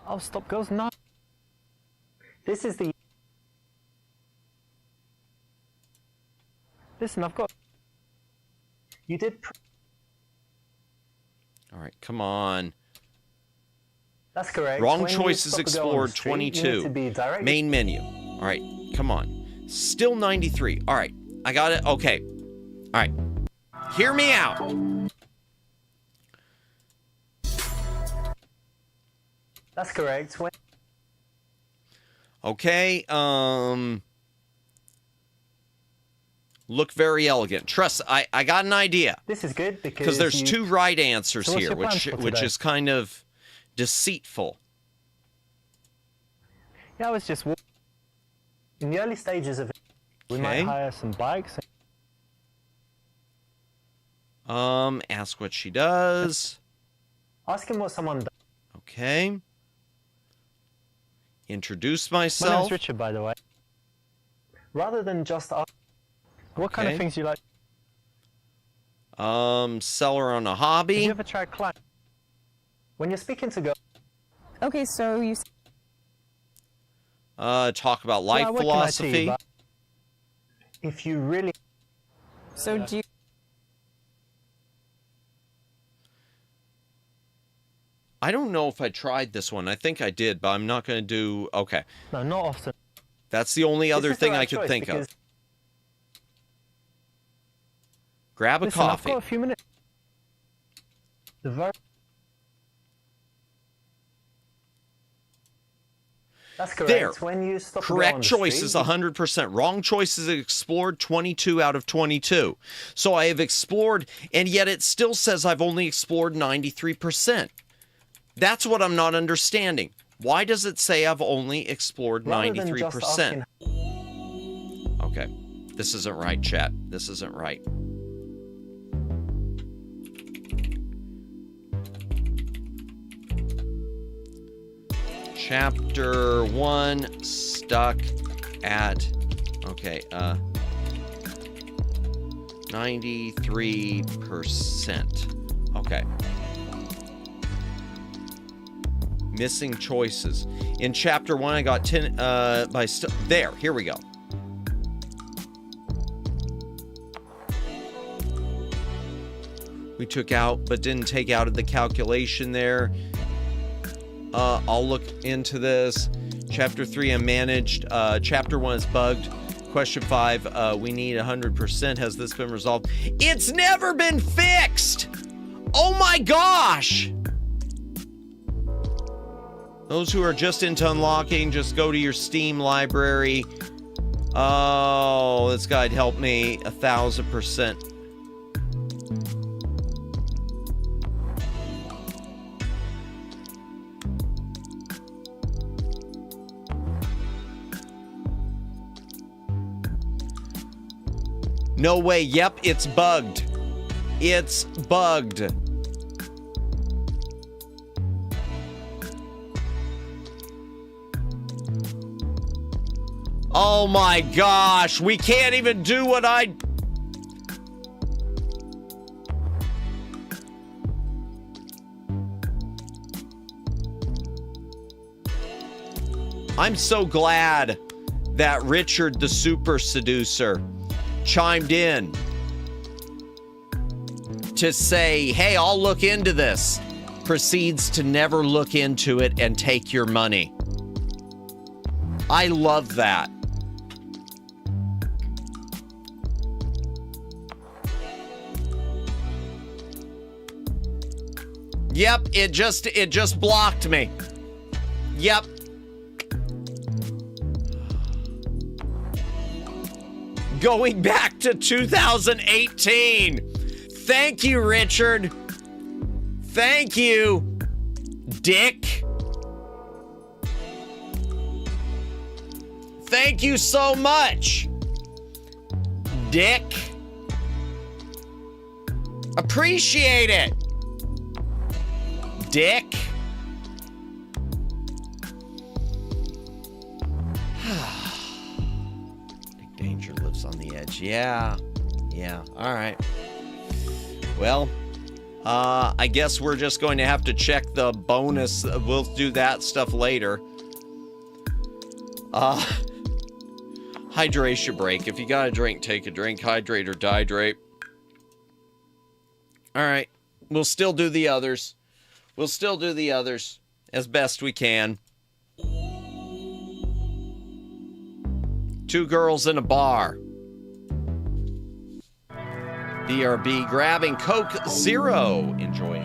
[SPEAKER 9] Oh, stop, girls. No.
[SPEAKER 7] This is the...
[SPEAKER 9] Listen, I've got...
[SPEAKER 7] You did...
[SPEAKER 2] All right, come on.
[SPEAKER 7] That's correct.
[SPEAKER 2] Wrong
[SPEAKER 7] When you
[SPEAKER 2] choices
[SPEAKER 7] stop a girl on the
[SPEAKER 2] explored,
[SPEAKER 7] street, you need
[SPEAKER 2] 22.
[SPEAKER 7] to be direct.
[SPEAKER 2] Main menu. All right, come on. Still 93. All right, I got it. Okay. All right. Hear me out.
[SPEAKER 7] That's correct. When...
[SPEAKER 2] Okay, look very elegant. Trust, I got an idea.
[SPEAKER 7] This is good
[SPEAKER 2] Because there's
[SPEAKER 7] you...
[SPEAKER 2] 2 right answers
[SPEAKER 9] So what's
[SPEAKER 2] here,
[SPEAKER 9] your plans for
[SPEAKER 2] which
[SPEAKER 9] today?
[SPEAKER 2] is kind of deceitful.
[SPEAKER 9] Yeah, I was just...
[SPEAKER 7] In the early stages of it,
[SPEAKER 9] We
[SPEAKER 2] Okay.
[SPEAKER 9] might hire some bikes.
[SPEAKER 2] Ask what she does.
[SPEAKER 7] ask him what someone does.
[SPEAKER 2] Okay. Introduce
[SPEAKER 9] My name's
[SPEAKER 2] myself.
[SPEAKER 9] Richard, by the way.
[SPEAKER 7] Rather than just ask,
[SPEAKER 9] What kind
[SPEAKER 2] Okay.
[SPEAKER 9] of things you like?
[SPEAKER 2] Sell her on a
[SPEAKER 9] Have
[SPEAKER 2] hobby.
[SPEAKER 9] you ever tried climbing?
[SPEAKER 7] when you're speaking to girls,
[SPEAKER 8] Okay, so you
[SPEAKER 2] Talk about life
[SPEAKER 9] Yeah, I work in
[SPEAKER 2] philosophy.
[SPEAKER 9] IT, but
[SPEAKER 7] if you really...
[SPEAKER 8] so do you
[SPEAKER 2] I don't know if I tried this one. I think I did, but I'm not going to do... Okay.
[SPEAKER 9] no, not often.
[SPEAKER 2] That's the only other
[SPEAKER 7] This is the
[SPEAKER 2] thing
[SPEAKER 7] right
[SPEAKER 2] I could
[SPEAKER 7] choice
[SPEAKER 2] think
[SPEAKER 7] because
[SPEAKER 2] of. Grab a
[SPEAKER 9] Listen, I've
[SPEAKER 2] coffee.
[SPEAKER 9] got a few minutes.
[SPEAKER 7] The very... That's correct.
[SPEAKER 2] There.
[SPEAKER 7] When you stop a girl on
[SPEAKER 2] Correct
[SPEAKER 7] the
[SPEAKER 2] choices,
[SPEAKER 7] street,
[SPEAKER 2] 100%. Wrong choices explored, 22 out of 22. So I have explored, and yet it still says I've only explored 93%. That's what I'm not understanding. Why does it say I've only explored
[SPEAKER 7] rather than just
[SPEAKER 2] 93%?
[SPEAKER 7] asking,
[SPEAKER 2] Okay. This isn't right, chat. This isn't right. Chapter 1, stuck at, okay, 93%. Okay. Missing choices. In chapter 1, I got 10, there, here we go. We took out, but didn't take out of the calculation there. I'll look into this. Chapter 3, I managed. Chapter 1 is bugged. Question 5, we need 100%. Has this been resolved? It's never been fixed! Oh my gosh! Those who are just into unlocking, just go to your Steam library. Oh, this guide helped me 1,000%. No way. Yep, it's bugged. It's bugged. Oh my gosh, we can't even do what I'm so glad that Richard the Super Seducer chimed in to say, hey, I'll look into this. Proceeds to never look into it and take your money. I love that. Yep, it just blocked me. Yep. Going back to 2018. Thank you, Richard. Thank you, Dick. Thank you so much, Dick. Appreciate it, dick. Big danger lives on the edge. Yeah. All right. Well, I guess we're just going to have to check the bonus. We'll do that stuff later. Hydration break. If you got a drink, take a drink. Hydrate or dihydrate. All right. We'll still do the others. As best we can. 2 girls in a bar. BRB grabbing Coke Zero. Enjoy.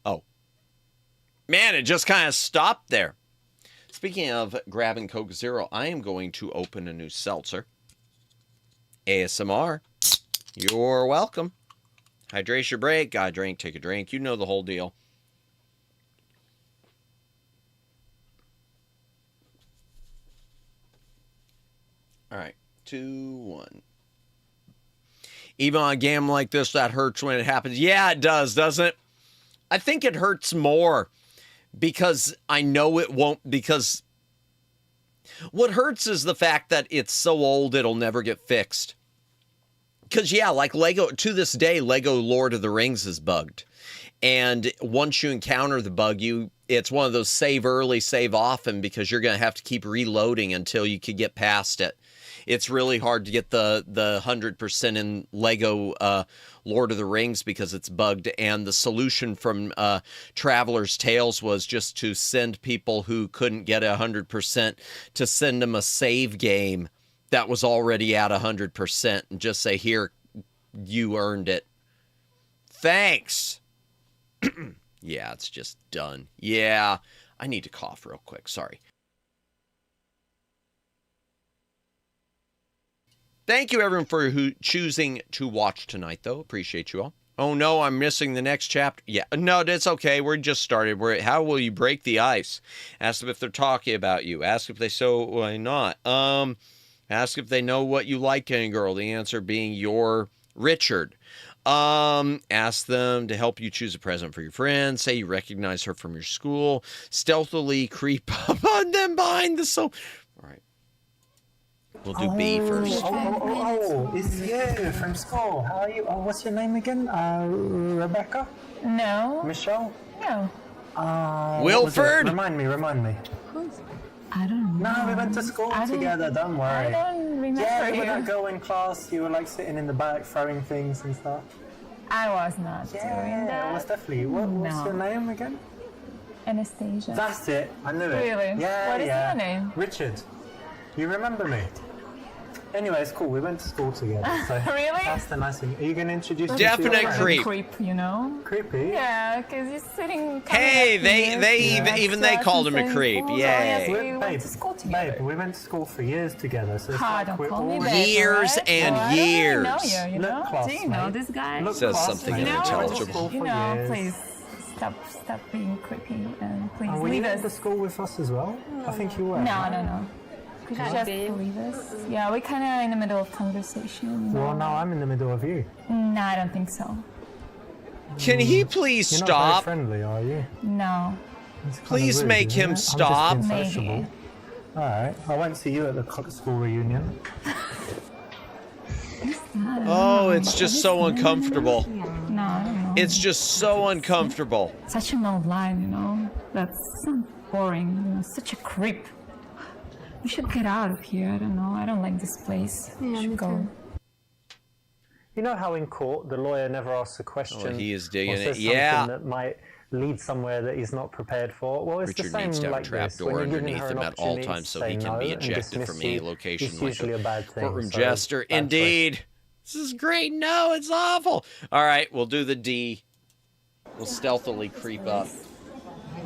[SPEAKER 2] Oh. Man, it just kind of stopped there. Speaking of grabbing Coke Zero, I am going to open a new seltzer. ASMR. You're welcome. Hydration break. Got a drink, take a drink. You know the whole deal. All right. 2, 1. Even on a game like this, that hurts when it happens. Yeah, it does, doesn't it? I think it hurts more because I know it won't, because what hurts is the fact that it's so old it'll never get fixed. Because, yeah, like Lego, to this day, Lego Lord of the Rings is bugged. And once you encounter the bug, it's one of those save early, save often, because you're going to have to keep reloading until you can get past it. It's really hard to get the 100% in Lego Lord of the Rings because it's bugged. And the solution from Traveler's Tales was just to send people who couldn't get 100% to send them a save game that was already at 100% and just say, here, you earned it. Thanks. Yeah, it's just done. Yeah, I need to cough real quick. Sorry. Thank you, everyone, for choosing to watch tonight, though. Appreciate you all. Oh, no, I'm missing the next chapter. Yeah, no, that's okay. We're just started. How will you break the ice? Ask them if they're talking about you. Ask if they so, why not? Ask if they know what you like in a girl. The answer being you're Richard. Ask them to help you choose a present for your friend. Say you recognize her from your school. Stealthily creep up on them behind the sofa. All right. We'll do B first.
[SPEAKER 7] It's you from school. How are you? Oh, what's your name again? Rebecca?
[SPEAKER 8] No.
[SPEAKER 7] Michelle?
[SPEAKER 8] No.
[SPEAKER 2] Wilford?
[SPEAKER 7] Remind me.
[SPEAKER 8] I don't know.
[SPEAKER 7] No, we went to school together, don't worry.
[SPEAKER 8] I don't remember
[SPEAKER 7] Yeah, you
[SPEAKER 8] you.
[SPEAKER 7] were that girl in class, you were like sitting in the back throwing things and stuff.
[SPEAKER 8] I was not doing that.
[SPEAKER 7] it was definitely. What's your name again?
[SPEAKER 8] Anastasia.
[SPEAKER 7] That's it, I knew it.
[SPEAKER 8] Really?
[SPEAKER 7] Yeah,
[SPEAKER 8] What is your name?
[SPEAKER 7] Richard. You remember me? Anyway, it's cool. We went to school together. So
[SPEAKER 8] Really?
[SPEAKER 7] That's the nice thing. Are you going to introduce me to
[SPEAKER 2] Definite
[SPEAKER 7] your friend?
[SPEAKER 2] creep.
[SPEAKER 8] Creep, you know?
[SPEAKER 7] Creepy?
[SPEAKER 8] Yeah, because you're sitting.
[SPEAKER 2] Hey, even they called him a creep. Yay.
[SPEAKER 8] We went to school together.
[SPEAKER 7] Babe, we went to school for years together. So it's like
[SPEAKER 8] Don't
[SPEAKER 7] we're
[SPEAKER 8] call me
[SPEAKER 7] all
[SPEAKER 8] babe,
[SPEAKER 2] Years
[SPEAKER 8] alright?
[SPEAKER 2] and
[SPEAKER 8] I don't really
[SPEAKER 2] years.
[SPEAKER 8] know you, you
[SPEAKER 7] Look,
[SPEAKER 8] know? Do you know
[SPEAKER 7] classmate.
[SPEAKER 8] this guy?
[SPEAKER 7] Look,
[SPEAKER 2] Says
[SPEAKER 7] classmate.
[SPEAKER 2] something
[SPEAKER 8] You know,
[SPEAKER 2] unintelligible.
[SPEAKER 8] You know, please stop being creepy and please
[SPEAKER 7] Were
[SPEAKER 8] leave
[SPEAKER 7] you at the
[SPEAKER 8] us.
[SPEAKER 7] school with us as well? I think you were.
[SPEAKER 8] No. Could you just leave us? Yeah, we're kind of in the middle of conversation. You know?
[SPEAKER 7] Well, now I'm in the middle of you.
[SPEAKER 8] No, I don't think so.
[SPEAKER 2] Can he please
[SPEAKER 7] You're not
[SPEAKER 2] stop?
[SPEAKER 7] very friendly, are you?
[SPEAKER 8] No.
[SPEAKER 7] It's kinda
[SPEAKER 2] Please
[SPEAKER 7] rude,
[SPEAKER 2] make
[SPEAKER 7] isn't
[SPEAKER 2] him
[SPEAKER 7] it?
[SPEAKER 2] stop.
[SPEAKER 7] I'm just being sociable.
[SPEAKER 8] Maybe.
[SPEAKER 7] All right. I won't see you at the school reunion.
[SPEAKER 2] Oh, it's just so uncomfortable.
[SPEAKER 8] No, I don't know.
[SPEAKER 2] It's just so uncomfortable.
[SPEAKER 8] Such an old line, you know? That's so boring. You know, such a creep. We should get out of here. I don't know. I don't like this place. We should go.
[SPEAKER 7] You know how in court the lawyer never asks a question?
[SPEAKER 2] Oh, he is digging
[SPEAKER 7] or says
[SPEAKER 2] it. Yeah.
[SPEAKER 7] something that might lead somewhere that he's not prepared for? Well, it's
[SPEAKER 2] Richard
[SPEAKER 7] the same
[SPEAKER 2] needs to have a
[SPEAKER 7] like
[SPEAKER 2] trap
[SPEAKER 7] this. When
[SPEAKER 2] door
[SPEAKER 7] you're giving
[SPEAKER 2] underneath
[SPEAKER 7] her an
[SPEAKER 2] him at all
[SPEAKER 7] opportunity
[SPEAKER 2] times
[SPEAKER 7] to
[SPEAKER 2] so
[SPEAKER 7] say
[SPEAKER 2] he can
[SPEAKER 7] no
[SPEAKER 2] be
[SPEAKER 7] and
[SPEAKER 2] ejected
[SPEAKER 7] dismiss
[SPEAKER 2] from any
[SPEAKER 7] you,
[SPEAKER 2] location
[SPEAKER 7] it's
[SPEAKER 2] like
[SPEAKER 7] usually a bad thing.
[SPEAKER 2] courtroom
[SPEAKER 7] so
[SPEAKER 2] jester.
[SPEAKER 7] bad choice.
[SPEAKER 2] Indeed. This is great. No, it's awful. All right, we'll do the D. We'll stealthily creep up.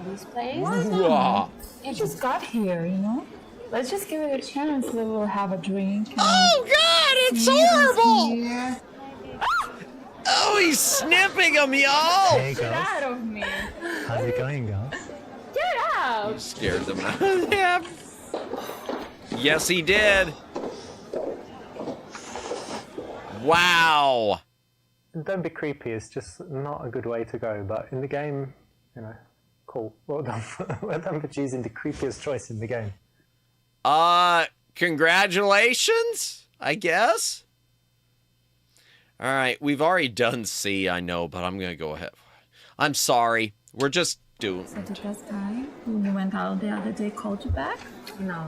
[SPEAKER 2] Whoa.
[SPEAKER 8] You just got here, you know? Let's just give it a chance. Then we'll have a drink.
[SPEAKER 2] Oh, God, it's horrible. Oh, he's snipping him, y'all.
[SPEAKER 7] Hey, girls.
[SPEAKER 8] Out of me.
[SPEAKER 7] How's it going, girls?
[SPEAKER 2] Scared them. Yeah. Yes, he did. Wow.
[SPEAKER 7] Don't be creepy. It's just not a good way to go. But in the game, you know, cool. Well done. Well done for choosing the creepiest choice in the game.
[SPEAKER 2] Congratulations, I guess. All right, we've already done C, I know, but I'm gonna go ahead. I'm sorry. We're just doing.
[SPEAKER 8] So did this guy who went out the other day called you back? No.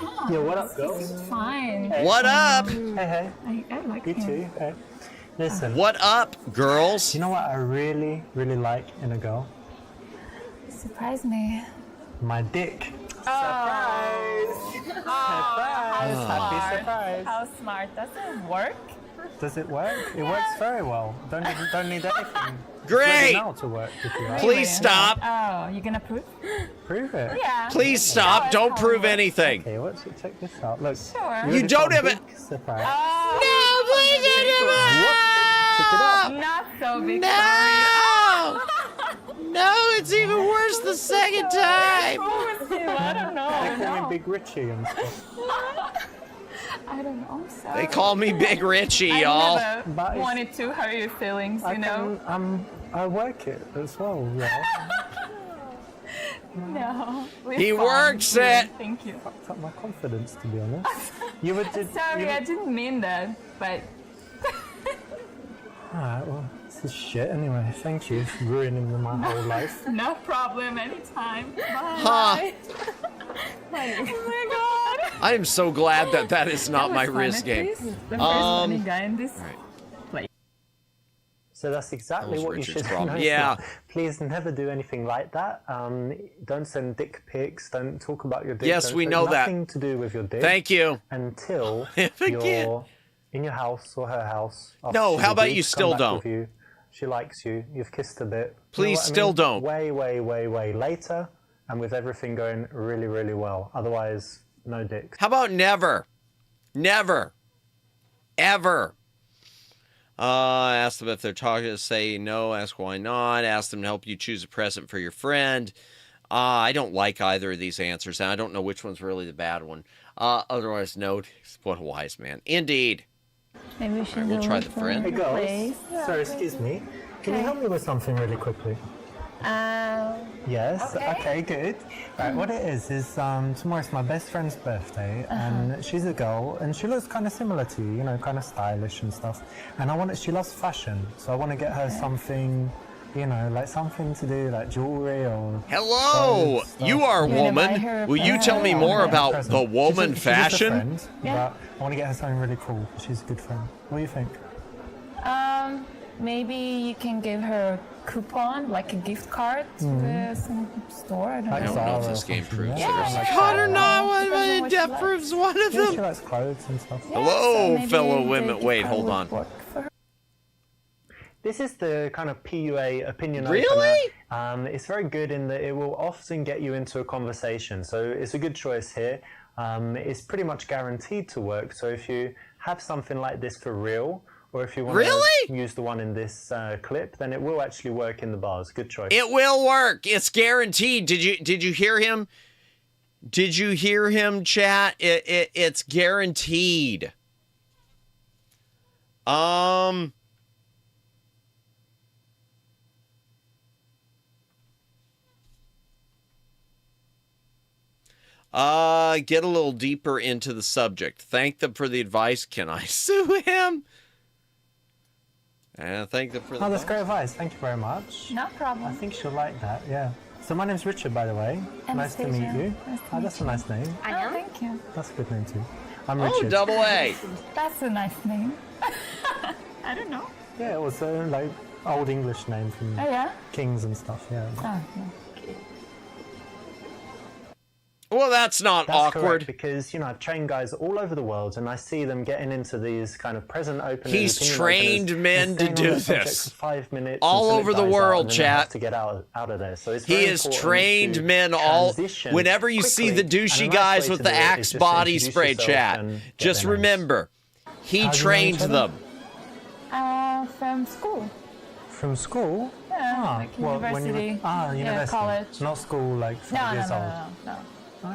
[SPEAKER 8] Oh,
[SPEAKER 7] Yeah, what up, girls?
[SPEAKER 8] It's fine.
[SPEAKER 2] What up?
[SPEAKER 7] Hey,
[SPEAKER 8] I like
[SPEAKER 7] you
[SPEAKER 8] him.
[SPEAKER 7] too. Hey. Listen.
[SPEAKER 2] What up, girls?
[SPEAKER 7] You know what I really, really like in a girl?
[SPEAKER 8] Surprise me.
[SPEAKER 7] My dick.
[SPEAKER 8] Surprise!
[SPEAKER 7] Surprise! Happy surprise!
[SPEAKER 8] How smart. Does it work?
[SPEAKER 7] Does it work? It works very well. Don't need anything.
[SPEAKER 2] Great!
[SPEAKER 7] Now to work if you like.
[SPEAKER 2] Please stop.
[SPEAKER 8] Oh, you gonna prove?
[SPEAKER 7] Prove it.
[SPEAKER 8] Yeah.
[SPEAKER 2] Please stop. Don't prove anything.
[SPEAKER 7] Okay, check this out. Look.
[SPEAKER 8] Sure.
[SPEAKER 2] You don't have it.
[SPEAKER 7] Surprise.
[SPEAKER 2] No, please
[SPEAKER 7] Whoop. Check it out.
[SPEAKER 8] Not so big.
[SPEAKER 2] No! No, it's even worse the second time.
[SPEAKER 8] I don't know.
[SPEAKER 7] They call me Big Richie and stuff.
[SPEAKER 8] I don't know. I'm sorry.
[SPEAKER 2] They call me Big Richie, y'all.
[SPEAKER 8] I never
[SPEAKER 7] But it's-
[SPEAKER 8] wanted to hurt your feelings, you know?
[SPEAKER 7] I work it as well, yeah.
[SPEAKER 8] No.
[SPEAKER 2] He works it.
[SPEAKER 8] Thank you.
[SPEAKER 7] Fucked up my confidence, to be honest. You would did.
[SPEAKER 8] Sorry, I didn't mean that, but
[SPEAKER 7] Alright, well, this is shit anyway. Thank you for ruining my whole life.
[SPEAKER 8] no problem anytime. Bye.
[SPEAKER 2] Huh.
[SPEAKER 8] Oh my god.
[SPEAKER 2] I am so glad that that is not my wrist game.
[SPEAKER 8] The first funny guy in this place.
[SPEAKER 7] So that's exactly
[SPEAKER 2] was
[SPEAKER 7] what
[SPEAKER 2] Richard's
[SPEAKER 7] you should
[SPEAKER 2] problem.
[SPEAKER 7] know.
[SPEAKER 2] Yeah.
[SPEAKER 7] Please never do anything like that. Don't send dick pics. Don't talk about your dick.
[SPEAKER 2] Yes,
[SPEAKER 7] Don't
[SPEAKER 2] we
[SPEAKER 7] put
[SPEAKER 2] know that.
[SPEAKER 7] Nothing to do with your dick.
[SPEAKER 2] Thank you.
[SPEAKER 7] Until
[SPEAKER 2] Again.
[SPEAKER 7] you're in your house or her house. after
[SPEAKER 2] No,
[SPEAKER 7] she's
[SPEAKER 2] how about
[SPEAKER 7] agreed
[SPEAKER 2] you
[SPEAKER 7] to
[SPEAKER 2] still
[SPEAKER 7] come back
[SPEAKER 2] don't?
[SPEAKER 7] with you. She likes you. You've kissed a bit. You know
[SPEAKER 2] Please
[SPEAKER 7] what I
[SPEAKER 2] still
[SPEAKER 7] mean?
[SPEAKER 2] don't.
[SPEAKER 7] Way later, and with everything going really, really well. Otherwise, no dicks.
[SPEAKER 2] How about never? Never. Ever. Ask them if they're talking, say no, ask why not, ask them to help you choose a present for your friend. I don't like either of these answers, and I don't know which one's really the bad one. Otherwise, no. What a wise man. Indeed.
[SPEAKER 8] Maybe we should
[SPEAKER 2] we'll
[SPEAKER 8] go
[SPEAKER 2] try the
[SPEAKER 8] for
[SPEAKER 2] friend.
[SPEAKER 7] Hey
[SPEAKER 8] the
[SPEAKER 7] girls,
[SPEAKER 8] place.
[SPEAKER 7] sorry, excuse me. Can you help me with something really quickly? Yes. Okay. Good. Right. What it is tomorrow's my best friend's birthday, and she's a girl, and she looks kind of similar to you. You know, kind of stylish and stuff. And she loves fashion, so I want to get her something. You know, like something to do, like jewelry or.
[SPEAKER 2] Hello,
[SPEAKER 7] stuff.
[SPEAKER 2] you are a
[SPEAKER 8] You're gonna buy
[SPEAKER 2] woman.
[SPEAKER 8] her a
[SPEAKER 2] Will you tell me
[SPEAKER 8] present?
[SPEAKER 2] more
[SPEAKER 8] Yeah.
[SPEAKER 2] about
[SPEAKER 7] Present.
[SPEAKER 2] the woman
[SPEAKER 7] She's just a
[SPEAKER 2] fashion?
[SPEAKER 7] friend,
[SPEAKER 8] Yeah.
[SPEAKER 7] but I want to get her something really cool. She's a good friend. What do you think?
[SPEAKER 8] Maybe you can give her a coupon, like a gift card to some store. I don't
[SPEAKER 7] Like
[SPEAKER 2] I
[SPEAKER 8] know.
[SPEAKER 2] don't know if
[SPEAKER 7] Zara
[SPEAKER 2] this
[SPEAKER 7] or
[SPEAKER 2] game
[SPEAKER 7] something,
[SPEAKER 2] proves
[SPEAKER 7] yeah.
[SPEAKER 2] that.
[SPEAKER 8] Yeah,
[SPEAKER 2] God or not,
[SPEAKER 8] Depends on what she
[SPEAKER 2] that
[SPEAKER 8] likes.
[SPEAKER 2] proves one of
[SPEAKER 7] Yeah, she
[SPEAKER 2] them.
[SPEAKER 7] likes clothes and stuff.
[SPEAKER 8] Yeah,
[SPEAKER 2] Hello,
[SPEAKER 8] so maybe
[SPEAKER 2] fellow
[SPEAKER 8] the
[SPEAKER 2] women.
[SPEAKER 8] gift
[SPEAKER 2] Wait,
[SPEAKER 8] card
[SPEAKER 2] hold
[SPEAKER 8] would
[SPEAKER 2] on.
[SPEAKER 8] work for her.
[SPEAKER 7] This is the kind of PUA opinion
[SPEAKER 2] Really?
[SPEAKER 7] opener. It's very good in that it will often get you into a conversation. So it's a good choice here. It's pretty much guaranteed to work. So if you have something like this for real, or if you want
[SPEAKER 2] Really?
[SPEAKER 7] to use the one in this clip, then it will actually work in the bars. Good choice.
[SPEAKER 2] It will work. It's guaranteed. Did you hear him? Did you hear him, chat? It's guaranteed. Get a little deeper into the subject. Thank them for the advice. Can I sue him? And thank them for the
[SPEAKER 7] Oh, that's
[SPEAKER 2] advice.
[SPEAKER 7] great advice. Thank you very much.
[SPEAKER 8] No
[SPEAKER 7] I
[SPEAKER 8] problem.
[SPEAKER 7] think she'll like that, yeah. So my name's Richard, by the way. Nice to meet
[SPEAKER 8] Anastasia.
[SPEAKER 7] you.
[SPEAKER 8] Nice to
[SPEAKER 7] Oh,
[SPEAKER 8] meet
[SPEAKER 7] that's a
[SPEAKER 8] you.
[SPEAKER 7] nice name.
[SPEAKER 8] Oh, thank you.
[SPEAKER 7] That's a good name too. I'm
[SPEAKER 2] Oh,
[SPEAKER 7] Richard.
[SPEAKER 2] double A.
[SPEAKER 8] That's a nice name. I don't know.
[SPEAKER 7] Yeah, it was a like old English name from
[SPEAKER 8] Oh yeah.
[SPEAKER 7] kings and stuff. Yeah.
[SPEAKER 8] Oh, yeah.
[SPEAKER 2] Well, that's not
[SPEAKER 7] That's
[SPEAKER 2] awkward.
[SPEAKER 7] correct, because you know I've trained guys all over the world, and I see them getting into these kind of present openers.
[SPEAKER 2] He's
[SPEAKER 7] opinion
[SPEAKER 2] trained
[SPEAKER 7] openers,
[SPEAKER 2] men
[SPEAKER 7] and
[SPEAKER 2] to
[SPEAKER 7] staying
[SPEAKER 2] do
[SPEAKER 7] on the subject
[SPEAKER 2] this.
[SPEAKER 7] for 5 minutes
[SPEAKER 2] All
[SPEAKER 7] until it
[SPEAKER 2] over the
[SPEAKER 7] dies out,
[SPEAKER 2] world,
[SPEAKER 7] and then they
[SPEAKER 2] chat.
[SPEAKER 7] have to get out of there. So it's
[SPEAKER 2] He
[SPEAKER 7] very
[SPEAKER 2] has
[SPEAKER 7] important
[SPEAKER 2] trained
[SPEAKER 7] to
[SPEAKER 2] men all.
[SPEAKER 7] transition
[SPEAKER 2] Whenever you see the
[SPEAKER 7] quickly,
[SPEAKER 2] douchey
[SPEAKER 7] and a nice
[SPEAKER 2] guys
[SPEAKER 7] way
[SPEAKER 2] with
[SPEAKER 7] to
[SPEAKER 2] the
[SPEAKER 7] do it is
[SPEAKER 2] Axe
[SPEAKER 7] just to
[SPEAKER 2] body
[SPEAKER 7] introduce
[SPEAKER 2] spray,
[SPEAKER 7] yourself
[SPEAKER 2] chat,
[SPEAKER 7] and get
[SPEAKER 2] just
[SPEAKER 7] their names.
[SPEAKER 2] remember, he
[SPEAKER 7] How do you know
[SPEAKER 2] trained
[SPEAKER 7] each other?
[SPEAKER 2] them.
[SPEAKER 8] From school.
[SPEAKER 7] From school?
[SPEAKER 8] Yeah, like
[SPEAKER 7] when you were,
[SPEAKER 8] university.
[SPEAKER 7] university.
[SPEAKER 8] Yeah, college.
[SPEAKER 7] Not school like 5 years old.
[SPEAKER 8] No.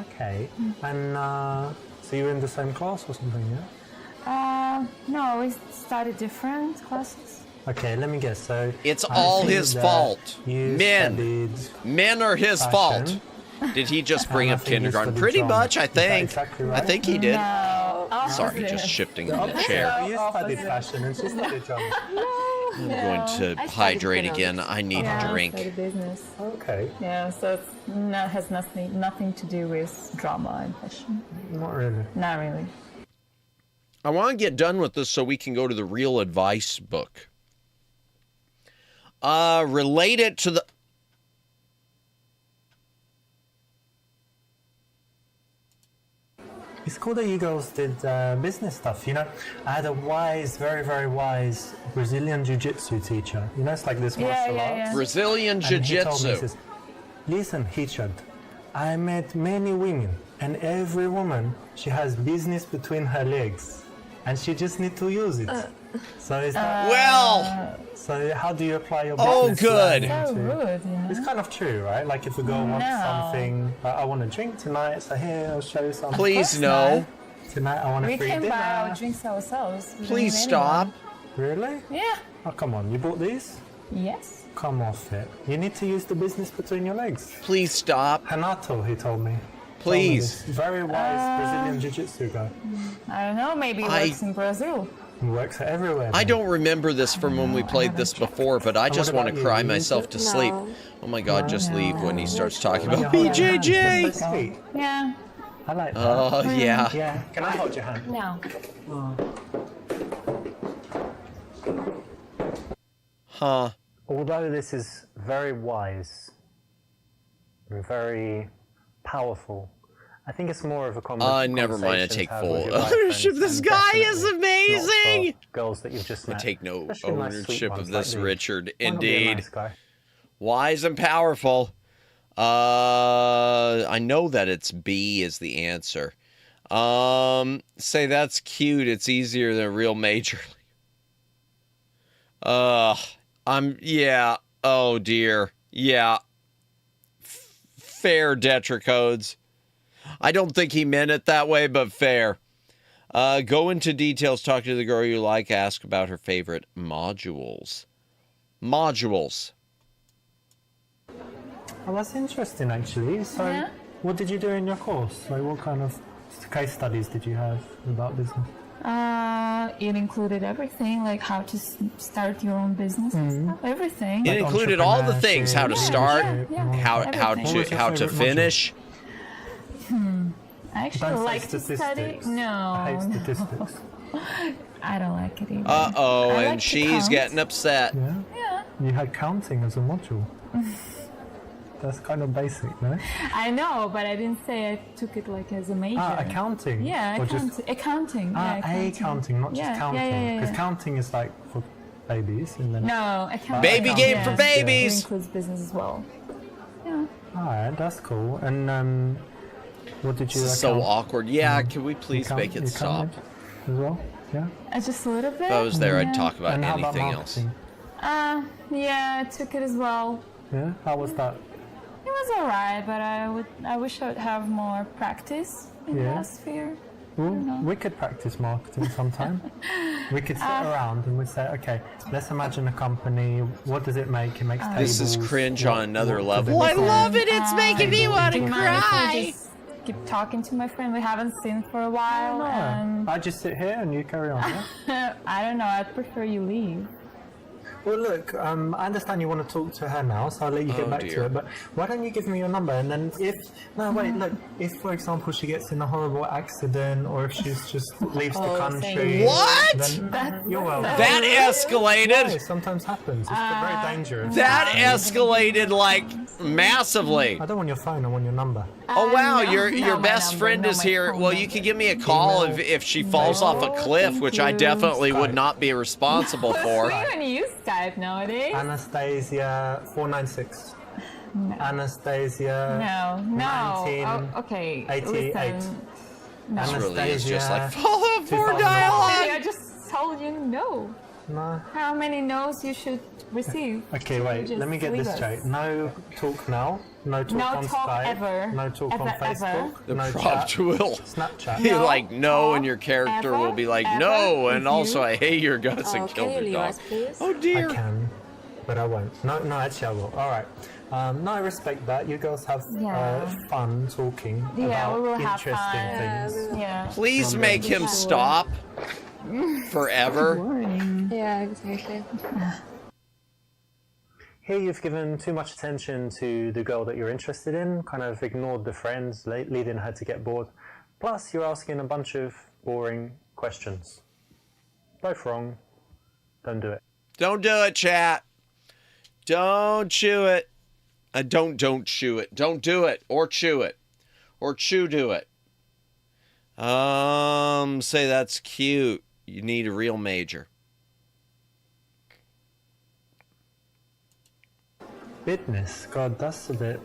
[SPEAKER 7] Okay. And so you were in the same class or something, yeah?
[SPEAKER 8] No, we studied different classes.
[SPEAKER 7] Okay, let me guess. So
[SPEAKER 2] It's
[SPEAKER 7] I
[SPEAKER 2] all
[SPEAKER 7] think
[SPEAKER 2] his
[SPEAKER 7] that
[SPEAKER 2] fault.
[SPEAKER 7] you
[SPEAKER 2] Men.
[SPEAKER 7] studied
[SPEAKER 2] Men are his
[SPEAKER 7] fashion.
[SPEAKER 2] fault. Did he just bring
[SPEAKER 7] I
[SPEAKER 2] up
[SPEAKER 7] think you
[SPEAKER 2] kindergarten?
[SPEAKER 7] studied
[SPEAKER 2] Pretty
[SPEAKER 7] drama.
[SPEAKER 2] much, I
[SPEAKER 7] Is that
[SPEAKER 2] think.
[SPEAKER 7] exactly
[SPEAKER 2] I
[SPEAKER 7] right?
[SPEAKER 2] think he did.
[SPEAKER 8] No.
[SPEAKER 2] Sorry,
[SPEAKER 8] opposite.
[SPEAKER 2] just shifting in the chair.
[SPEAKER 7] You studied fashion and she studied drama.
[SPEAKER 2] I'm going to hydrate again. I need a drink.
[SPEAKER 8] I studied business.
[SPEAKER 7] Okay.
[SPEAKER 8] Yeah, so it's has nothing to do with drama and fashion.
[SPEAKER 7] Not really.
[SPEAKER 8] Not really.
[SPEAKER 2] I want to get done with this so we can go to the real advice book. Relate it to the...
[SPEAKER 7] It's cool that you girls did business stuff. You know, I had a wise, very, very wise Brazilian jiu-jitsu teacher. You know, it's like this martial arts.
[SPEAKER 2] Brazilian
[SPEAKER 7] And he told me, he
[SPEAKER 2] jiu-jitsu.
[SPEAKER 7] says, listen, Richard, I met many women, and every woman, she has business between her legs, and she just need to use it. So is that...
[SPEAKER 2] Well...
[SPEAKER 7] So how do you apply your
[SPEAKER 2] Oh,
[SPEAKER 7] business
[SPEAKER 2] good.
[SPEAKER 7] learning
[SPEAKER 8] So
[SPEAKER 7] to-
[SPEAKER 8] rude, you know?
[SPEAKER 7] It's kind of true, right? Like if we go want
[SPEAKER 8] No.
[SPEAKER 7] something, I want to drink tonight, so here, I'll show you something.
[SPEAKER 2] Please, no.
[SPEAKER 7] Tonight I want a
[SPEAKER 8] We
[SPEAKER 7] free
[SPEAKER 8] can
[SPEAKER 7] dinner.
[SPEAKER 8] buy our drinks ourselves. We don't
[SPEAKER 2] Please
[SPEAKER 8] need
[SPEAKER 2] stop.
[SPEAKER 7] Really?
[SPEAKER 8] anyone. Yeah.
[SPEAKER 7] Oh, come on, you bought these?
[SPEAKER 8] Yes.
[SPEAKER 7] Come off it. You need to use the business between your legs.
[SPEAKER 2] Please stop.
[SPEAKER 7] Renato, he told me.
[SPEAKER 2] Please.
[SPEAKER 7] Told me this. Very wise Brazilian jiu-jitsu guy.
[SPEAKER 8] I don't know. Maybe it works in Brazil.
[SPEAKER 7] He works everywhere.
[SPEAKER 2] I
[SPEAKER 7] man.
[SPEAKER 2] don't remember this from when we played this before, but I just want to
[SPEAKER 7] about you?
[SPEAKER 2] cry
[SPEAKER 7] You
[SPEAKER 2] myself
[SPEAKER 7] use
[SPEAKER 2] to
[SPEAKER 7] it?
[SPEAKER 2] sleep.
[SPEAKER 3] No.
[SPEAKER 2] Oh my God, just leave when he starts talking
[SPEAKER 7] When you
[SPEAKER 2] about
[SPEAKER 7] hold your hands,
[SPEAKER 2] BJJ.
[SPEAKER 7] it's so sweet.
[SPEAKER 8] Yeah.
[SPEAKER 7] I like that.
[SPEAKER 2] Oh, yeah.
[SPEAKER 7] Yeah. Can I hold your hand?
[SPEAKER 8] No.
[SPEAKER 2] Huh.
[SPEAKER 7] Although this is very wise and very powerful, I think it's more of a conversation.
[SPEAKER 2] Never mind, I
[SPEAKER 7] to
[SPEAKER 2] take
[SPEAKER 7] have
[SPEAKER 2] full
[SPEAKER 7] with your guy
[SPEAKER 2] ownership.
[SPEAKER 7] friends,
[SPEAKER 2] This
[SPEAKER 7] and
[SPEAKER 2] guy is
[SPEAKER 7] definitely
[SPEAKER 2] amazing.
[SPEAKER 7] not for girls that you've just
[SPEAKER 2] I
[SPEAKER 7] met.
[SPEAKER 2] take no
[SPEAKER 7] Especially nice, sweet
[SPEAKER 2] ownership
[SPEAKER 7] ones
[SPEAKER 2] of
[SPEAKER 7] like
[SPEAKER 2] this,
[SPEAKER 7] these.
[SPEAKER 2] Richard.
[SPEAKER 7] Why not be a
[SPEAKER 2] Indeed.
[SPEAKER 7] nice guy?
[SPEAKER 2] Wise and powerful. I know that it's B is the answer. Say that's cute. It's easier than a real major. Yeah. Oh dear. Yeah. Fair, Detricodes. I don't think he meant it that way, but fair. Go into details, talk to the girl you like, ask about her favorite modules. Modules.
[SPEAKER 7] Well, that's interesting, actually. So,
[SPEAKER 8] Yeah.
[SPEAKER 7] what did you do in your course? Like, what kind of case studies did you have about business?
[SPEAKER 8] It included everything, like how to start your own business and stuff. Everything.
[SPEAKER 2] It included all the things: how to start, how
[SPEAKER 8] everything.
[SPEAKER 7] was your
[SPEAKER 2] to
[SPEAKER 7] favorite module?
[SPEAKER 2] finish.
[SPEAKER 8] I actually
[SPEAKER 7] Don't say
[SPEAKER 8] like to study.
[SPEAKER 7] statistics.
[SPEAKER 8] No,
[SPEAKER 7] I hate
[SPEAKER 8] no.
[SPEAKER 7] statistics.
[SPEAKER 8] I don't like it either.
[SPEAKER 2] Uh-oh,
[SPEAKER 8] I
[SPEAKER 2] and
[SPEAKER 8] like to
[SPEAKER 2] she's
[SPEAKER 8] count.
[SPEAKER 2] getting upset.
[SPEAKER 7] Yeah?
[SPEAKER 8] Yeah.
[SPEAKER 7] You had counting as a module. That's kind of basic, no?
[SPEAKER 8] I know, but I didn't say I took it like as a major.
[SPEAKER 7] Accounting?
[SPEAKER 8] Yeah,
[SPEAKER 7] Or just-
[SPEAKER 8] accounting. Yeah,
[SPEAKER 7] accounting, not just counting.
[SPEAKER 8] Yeah.
[SPEAKER 7] Because counting is like for babies, and then...
[SPEAKER 8] No, accounting.
[SPEAKER 2] Baby game for
[SPEAKER 8] It
[SPEAKER 2] babies.
[SPEAKER 8] includes business as well. Yeah.
[SPEAKER 7] Alright, that's cool. And what did you
[SPEAKER 2] This is so
[SPEAKER 7] account?
[SPEAKER 2] awkward. Yeah, can we please
[SPEAKER 7] You
[SPEAKER 2] make it
[SPEAKER 7] you
[SPEAKER 2] stop?
[SPEAKER 7] counted as well? Yeah?
[SPEAKER 8] Just a little bit.
[SPEAKER 2] If I was there, I'd
[SPEAKER 8] yeah.
[SPEAKER 2] talk about
[SPEAKER 7] And how about
[SPEAKER 2] anything else.
[SPEAKER 7] marketing?
[SPEAKER 8] Yeah, I took it as well.
[SPEAKER 7] Yeah? How was that?
[SPEAKER 8] It was alright, but I wish I would have more practice in
[SPEAKER 7] Yeah.
[SPEAKER 8] that sphere.
[SPEAKER 7] Well, we could practice marketing sometime. We could sit around and we'd say, okay, let's imagine a company. What does it make? It makes tables.
[SPEAKER 2] This is cringe on another
[SPEAKER 7] what
[SPEAKER 2] level.
[SPEAKER 7] do
[SPEAKER 2] I
[SPEAKER 7] they
[SPEAKER 2] love
[SPEAKER 7] make?
[SPEAKER 2] it. It's making me want to
[SPEAKER 8] Do you mind if I
[SPEAKER 2] cry.
[SPEAKER 8] just keep talking to my friend we haven't seen for a while? And
[SPEAKER 7] I just sit here and you carry on. Yeah?
[SPEAKER 8] I don't know. I'd prefer you leave.
[SPEAKER 7] Well, look, I understand you want to talk to her now, so I'll let you get back
[SPEAKER 2] dear.
[SPEAKER 7] to it. But why don't you give me your number? And then if, for example, she gets in a horrible accident or if she's just leaves the country.
[SPEAKER 2] What?
[SPEAKER 7] Then you're welcome.
[SPEAKER 2] That
[SPEAKER 7] Yeah,
[SPEAKER 2] escalated.
[SPEAKER 7] sometimes happens. It's very dangerous.
[SPEAKER 2] That escalated like massively.
[SPEAKER 7] I don't want your phone, I want your number.
[SPEAKER 2] Oh wow,
[SPEAKER 8] no,
[SPEAKER 2] your
[SPEAKER 8] no, my
[SPEAKER 2] best
[SPEAKER 8] number,
[SPEAKER 2] friend
[SPEAKER 8] no,
[SPEAKER 2] is
[SPEAKER 8] my
[SPEAKER 2] here.
[SPEAKER 8] phone
[SPEAKER 2] Well, you
[SPEAKER 8] number.
[SPEAKER 2] could give me a call if she falls off a cliff,
[SPEAKER 8] thank
[SPEAKER 2] which I
[SPEAKER 8] you.
[SPEAKER 2] definitely would
[SPEAKER 7] Skype.
[SPEAKER 2] not be responsible
[SPEAKER 8] We
[SPEAKER 2] for.
[SPEAKER 8] don't even use Skype nowadays.
[SPEAKER 7] Anastasia 496. Anastasia.
[SPEAKER 8] No.
[SPEAKER 7] 19,
[SPEAKER 8] Oh, okay.
[SPEAKER 7] 88.
[SPEAKER 8] Listen.
[SPEAKER 2] This really is just like
[SPEAKER 7] Anastasia,
[SPEAKER 2] Fallout 4
[SPEAKER 7] 2001.
[SPEAKER 2] dialogue.
[SPEAKER 8] Maybe I just told you no.
[SPEAKER 7] No.
[SPEAKER 8] How many no's you should receive?
[SPEAKER 7] Okay, wait.
[SPEAKER 8] Just
[SPEAKER 7] Let me get
[SPEAKER 8] leave
[SPEAKER 7] this
[SPEAKER 8] us.
[SPEAKER 7] straight. No talk now. No talk
[SPEAKER 8] No
[SPEAKER 7] on
[SPEAKER 8] talk
[SPEAKER 7] Skype.
[SPEAKER 8] ever.
[SPEAKER 7] No talk on
[SPEAKER 8] Ever,
[SPEAKER 7] Facebook.
[SPEAKER 2] The
[SPEAKER 7] no
[SPEAKER 2] prompt
[SPEAKER 7] chat.
[SPEAKER 2] will
[SPEAKER 7] Snapchat.
[SPEAKER 2] be
[SPEAKER 8] No
[SPEAKER 2] like no, and
[SPEAKER 8] talk
[SPEAKER 2] your character
[SPEAKER 8] ever,
[SPEAKER 2] will be like
[SPEAKER 8] ever
[SPEAKER 2] no,
[SPEAKER 8] with
[SPEAKER 2] and also
[SPEAKER 8] you.
[SPEAKER 2] I hate your guts and kill your dog. Oh dear.
[SPEAKER 7] I can, but I won't. No, actually I will. All right. No, I respect that. You girls have fun talking
[SPEAKER 8] Yeah,
[SPEAKER 7] about
[SPEAKER 8] we will have
[SPEAKER 7] interesting
[SPEAKER 8] fun.
[SPEAKER 7] things.
[SPEAKER 8] Yeah.
[SPEAKER 2] Please make him stop forever.
[SPEAKER 10] Yeah, exactly.
[SPEAKER 7] Here you've given too much attention to the girl that you're interested in, kind of ignored the friends, leading her to get bored. Plus, you're asking a bunch of boring questions. Both wrong. Don't do it.
[SPEAKER 2] Don't do it, chat. Don't chew it. Don't chew it. Don't do it. Or chew it. Or do it. Say that's cute. You need a real major.
[SPEAKER 7] Business. God, that's a bit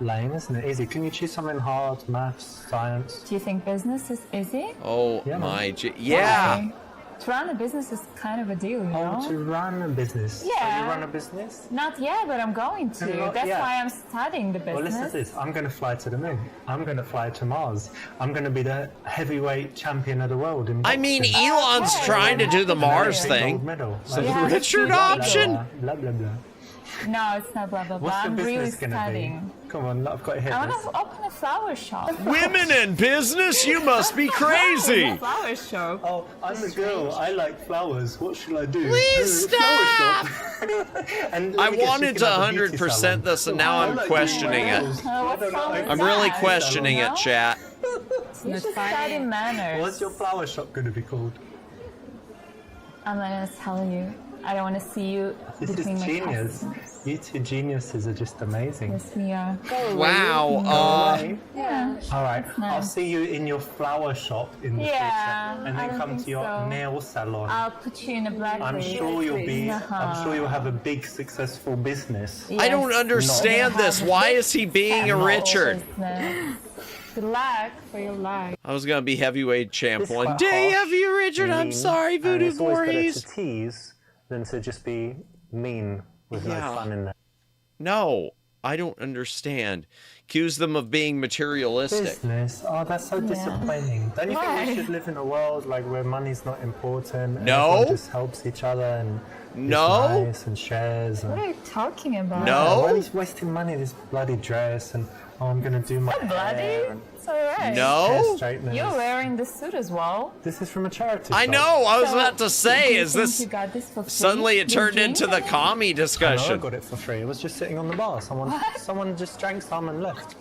[SPEAKER 7] lame, isn't it? Easy. Can you choose something hard? Maths, science?
[SPEAKER 8] Do you think business is easy?
[SPEAKER 2] Oh
[SPEAKER 7] Yeah,
[SPEAKER 2] my yeah.
[SPEAKER 8] Why? To run a business is kind of a deal, you know?
[SPEAKER 7] Oh, to run a business. So
[SPEAKER 8] Yeah.
[SPEAKER 7] you run a business?
[SPEAKER 8] Not yet, but I'm going to.
[SPEAKER 7] Not
[SPEAKER 8] That's
[SPEAKER 7] yet.
[SPEAKER 8] why I'm studying the business.
[SPEAKER 7] Well, listen to this. I'm going to fly to the moon. I'm going to fly to Mars. I'm going to be the heavyweight champion of the world in
[SPEAKER 2] I mean,
[SPEAKER 7] boxing.
[SPEAKER 2] Elon's trying to do the Mars
[SPEAKER 7] Big gold
[SPEAKER 2] thing.
[SPEAKER 7] medal.
[SPEAKER 2] So
[SPEAKER 8] You have
[SPEAKER 2] Richard
[SPEAKER 8] to-
[SPEAKER 2] option.
[SPEAKER 7] Blah, blah, blah.
[SPEAKER 8] No, it's not blah, blah, blah.
[SPEAKER 7] What's your
[SPEAKER 8] I'm really
[SPEAKER 7] business going to
[SPEAKER 8] studying.
[SPEAKER 7] be? Come on, I've got to hear
[SPEAKER 8] I
[SPEAKER 7] this.
[SPEAKER 8] want to open a flower shop.
[SPEAKER 2] Women in business? You must be crazy.
[SPEAKER 8] Flower shop.
[SPEAKER 7] Oh, I'm a girl. I like flowers. What should I do?
[SPEAKER 2] Please
[SPEAKER 7] Flower
[SPEAKER 2] stop.
[SPEAKER 7] shop. And
[SPEAKER 2] I
[SPEAKER 7] let me guess,
[SPEAKER 2] wanted
[SPEAKER 7] you
[SPEAKER 2] to
[SPEAKER 7] can have a beauty
[SPEAKER 2] 100%
[SPEAKER 7] salon.
[SPEAKER 2] this, and now
[SPEAKER 7] I
[SPEAKER 2] I'm
[SPEAKER 7] like
[SPEAKER 2] questioning it.
[SPEAKER 7] girls.
[SPEAKER 8] What's wrong with
[SPEAKER 2] I'm really
[SPEAKER 8] that?
[SPEAKER 2] questioning it, chat.
[SPEAKER 8] You should study manners.
[SPEAKER 7] What's your flower shop going to be called?
[SPEAKER 8] I'm not going to tell you. I don't want to see you
[SPEAKER 7] This
[SPEAKER 8] between
[SPEAKER 7] is
[SPEAKER 8] my
[SPEAKER 7] genius.
[SPEAKER 8] customers.
[SPEAKER 7] You two geniuses are just amazing.
[SPEAKER 8] Yes, we are.
[SPEAKER 2] Wow.
[SPEAKER 8] Yeah.
[SPEAKER 7] All right,
[SPEAKER 8] That's
[SPEAKER 7] I'll
[SPEAKER 8] nice.
[SPEAKER 7] see you in your flower shop in the
[SPEAKER 8] Yeah,
[SPEAKER 7] future, and
[SPEAKER 8] I
[SPEAKER 7] then
[SPEAKER 8] don't
[SPEAKER 7] come
[SPEAKER 8] think
[SPEAKER 7] to your
[SPEAKER 8] so.
[SPEAKER 7] nail salon.
[SPEAKER 8] I'll put you in a black
[SPEAKER 7] I'm
[SPEAKER 8] wig.
[SPEAKER 7] sure you'll be.
[SPEAKER 8] Uh-huh.
[SPEAKER 7] I'm sure you'll have a big, successful business.
[SPEAKER 2] I don't
[SPEAKER 8] Yes.
[SPEAKER 2] understand this. Why is he being a Richard?
[SPEAKER 8] Good luck for your life.
[SPEAKER 2] I was gonna be heavyweight champ
[SPEAKER 7] This is
[SPEAKER 2] one
[SPEAKER 7] quite
[SPEAKER 2] day
[SPEAKER 7] harsh,
[SPEAKER 2] of you, Richard. I'm
[SPEAKER 7] mean,
[SPEAKER 2] sorry,
[SPEAKER 7] and
[SPEAKER 2] Voodoo
[SPEAKER 7] it's always better
[SPEAKER 2] Voorhees.
[SPEAKER 7] to tease than to just be mean with no
[SPEAKER 2] Yeah.
[SPEAKER 7] fun in there.
[SPEAKER 2] No, I don't understand. Accuse them of being materialistic.
[SPEAKER 7] Business. Oh, that's so disappointing. Don't you think
[SPEAKER 8] Why?
[SPEAKER 7] we should live in a world like where money's not important? And
[SPEAKER 2] No.
[SPEAKER 7] everyone just helps each other and is
[SPEAKER 2] No.
[SPEAKER 7] nice and shares. And,
[SPEAKER 8] What are you talking about?
[SPEAKER 2] No.
[SPEAKER 7] Why are you wasting money? This bloody dress and oh, I'm gonna do my
[SPEAKER 8] Bloody?
[SPEAKER 7] hair and
[SPEAKER 8] It's alright.
[SPEAKER 7] hair
[SPEAKER 2] No.
[SPEAKER 7] straighteners.
[SPEAKER 8] You're wearing the suit as well.
[SPEAKER 7] This is from a charity.
[SPEAKER 2] I
[SPEAKER 7] shop.
[SPEAKER 2] know. I was
[SPEAKER 8] So,
[SPEAKER 2] about to
[SPEAKER 8] do
[SPEAKER 2] say,
[SPEAKER 8] you
[SPEAKER 2] is
[SPEAKER 8] think
[SPEAKER 2] this
[SPEAKER 8] you got this for free?
[SPEAKER 2] suddenly it
[SPEAKER 8] You
[SPEAKER 2] turned
[SPEAKER 8] drink
[SPEAKER 2] into the
[SPEAKER 8] it?
[SPEAKER 2] commie
[SPEAKER 7] I
[SPEAKER 2] discussion?
[SPEAKER 7] got it for free. It was just sitting on the bar. Someone just drank some and left.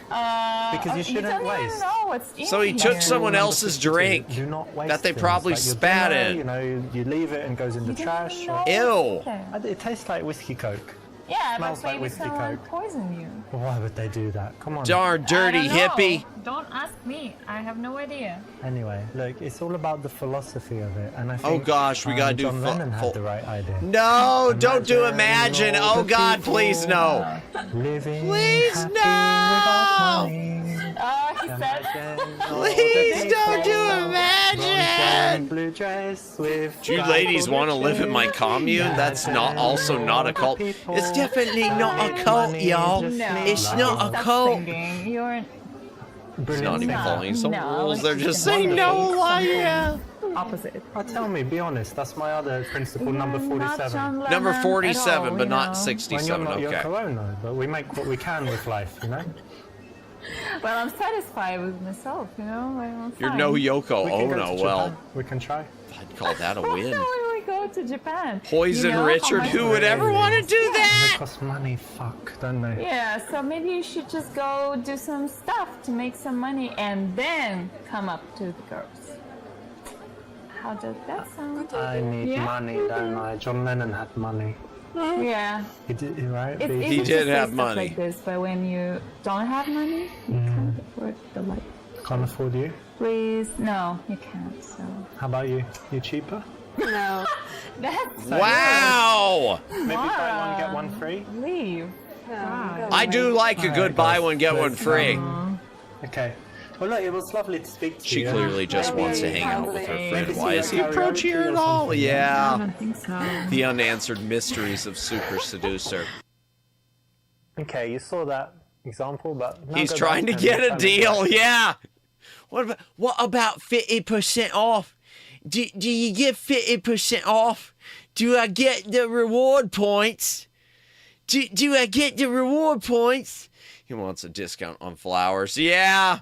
[SPEAKER 7] Because you shouldn't
[SPEAKER 8] don't even
[SPEAKER 7] waste.
[SPEAKER 8] know what's in
[SPEAKER 2] So he
[SPEAKER 8] here.
[SPEAKER 2] took someone
[SPEAKER 7] Rule number
[SPEAKER 2] else's
[SPEAKER 7] 52,
[SPEAKER 2] drink
[SPEAKER 7] do not waste
[SPEAKER 2] that they
[SPEAKER 7] things.
[SPEAKER 2] probably
[SPEAKER 7] Like your
[SPEAKER 2] spat
[SPEAKER 7] dinner,
[SPEAKER 2] in.
[SPEAKER 7] You know, you leave it and goes in the
[SPEAKER 8] You don't
[SPEAKER 7] trash.
[SPEAKER 8] even know
[SPEAKER 2] Ew.
[SPEAKER 8] what's there.
[SPEAKER 7] It tastes like whiskey coke.
[SPEAKER 8] Yeah,
[SPEAKER 7] Smells
[SPEAKER 8] but
[SPEAKER 7] like
[SPEAKER 8] maybe
[SPEAKER 7] whiskey
[SPEAKER 8] someone
[SPEAKER 7] coke.
[SPEAKER 8] poisoned you.
[SPEAKER 7] Why would they do that? Come on.
[SPEAKER 2] Darn dirty
[SPEAKER 8] I don't know.
[SPEAKER 2] hippie.
[SPEAKER 8] Don't ask me. I have no idea.
[SPEAKER 7] Anyway, look, it's all about the philosophy of it, and I think.
[SPEAKER 2] Oh, gosh, we gotta do
[SPEAKER 7] John Lennon
[SPEAKER 2] full-
[SPEAKER 7] had the right idea.
[SPEAKER 2] No, don't do
[SPEAKER 7] Imagine
[SPEAKER 2] imagine.
[SPEAKER 7] all
[SPEAKER 2] Oh
[SPEAKER 7] the
[SPEAKER 2] God,
[SPEAKER 7] people
[SPEAKER 2] please no.
[SPEAKER 7] Living
[SPEAKER 2] Please,
[SPEAKER 7] happy
[SPEAKER 2] no.
[SPEAKER 7] without money.
[SPEAKER 8] Oh, he said.
[SPEAKER 7] Imagine all the
[SPEAKER 2] Please don't do
[SPEAKER 7] people.
[SPEAKER 2] imagine.
[SPEAKER 7] Blue dress with
[SPEAKER 2] Do you ladies want to live in my commune? That's not also not a cult. It's definitely not a cult, y'all.
[SPEAKER 8] No.
[SPEAKER 2] It's not a
[SPEAKER 8] Stop
[SPEAKER 2] cult.
[SPEAKER 8] singing. You're
[SPEAKER 2] It's not even
[SPEAKER 8] No,
[SPEAKER 2] following some
[SPEAKER 8] no,
[SPEAKER 2] rules.
[SPEAKER 8] it's
[SPEAKER 2] They're
[SPEAKER 8] just
[SPEAKER 2] just saying
[SPEAKER 8] gonna
[SPEAKER 2] no.
[SPEAKER 8] be
[SPEAKER 2] Why? Yeah.
[SPEAKER 8] opposite.
[SPEAKER 7] Tell me, be honest. That's my other principle, number 47.
[SPEAKER 2] Number 47, but not
[SPEAKER 7] When you're
[SPEAKER 2] 67.
[SPEAKER 7] not, you're
[SPEAKER 2] Okay.
[SPEAKER 7] corona, but we make what we can with life, you know?
[SPEAKER 8] Well, I'm satisfied with myself, you know? I'm
[SPEAKER 2] You're
[SPEAKER 8] fine.
[SPEAKER 2] no Yoko
[SPEAKER 7] We can go
[SPEAKER 2] Ono.
[SPEAKER 7] to
[SPEAKER 2] Well,
[SPEAKER 7] Japan. We can try.
[SPEAKER 2] I'd call that a
[SPEAKER 8] Why
[SPEAKER 2] win.
[SPEAKER 8] don't we go to Japan?
[SPEAKER 2] Poison
[SPEAKER 8] You know how
[SPEAKER 2] Richard.
[SPEAKER 8] much-
[SPEAKER 2] Who would ever want to do
[SPEAKER 7] They
[SPEAKER 2] that?
[SPEAKER 7] cost money, fuck, don't they?
[SPEAKER 8] Yeah, so maybe you should just go do some stuff to make some money and then come up to the girls. How does that sound?
[SPEAKER 7] I need
[SPEAKER 8] Yeah.
[SPEAKER 7] money, don't I? John Lennon had money.
[SPEAKER 8] Yeah.
[SPEAKER 7] He did, right?
[SPEAKER 8] It's
[SPEAKER 7] He-
[SPEAKER 8] easy to
[SPEAKER 2] did
[SPEAKER 8] say
[SPEAKER 2] have
[SPEAKER 8] stuff
[SPEAKER 2] money.
[SPEAKER 8] like this, but when you don't have money, you can't afford the life.
[SPEAKER 7] Can't afford you.
[SPEAKER 8] Please, no, you can't. So
[SPEAKER 7] How about you? You cheaper?
[SPEAKER 10] No.
[SPEAKER 8] that's
[SPEAKER 2] Wow.
[SPEAKER 7] Maybe buy one, get one free?
[SPEAKER 8] leave.
[SPEAKER 10] No.
[SPEAKER 2] I do like a good buy one, get one free.
[SPEAKER 7] Okay. Well, look, it was lovely to speak to
[SPEAKER 2] She
[SPEAKER 7] you.
[SPEAKER 2] clearly just wants to hang out with her friend.
[SPEAKER 7] Maybe
[SPEAKER 2] Why is he
[SPEAKER 7] see you at
[SPEAKER 2] approaching her
[SPEAKER 7] karaoke
[SPEAKER 2] at
[SPEAKER 7] or
[SPEAKER 2] all?
[SPEAKER 7] something.
[SPEAKER 8] I
[SPEAKER 2] Yeah.
[SPEAKER 8] don't think so.
[SPEAKER 2] The unanswered mysteries of Super Seducer.
[SPEAKER 7] Okay, you saw that example, but now
[SPEAKER 2] He's
[SPEAKER 7] go
[SPEAKER 2] trying to
[SPEAKER 7] back
[SPEAKER 2] get
[SPEAKER 7] and
[SPEAKER 2] a
[SPEAKER 7] try to
[SPEAKER 2] deal.
[SPEAKER 7] get-
[SPEAKER 2] Yeah. What about 50% off? Do you get 50% off? Do I get the reward points? Do I get the reward points? He wants a discount on flowers. Yeah.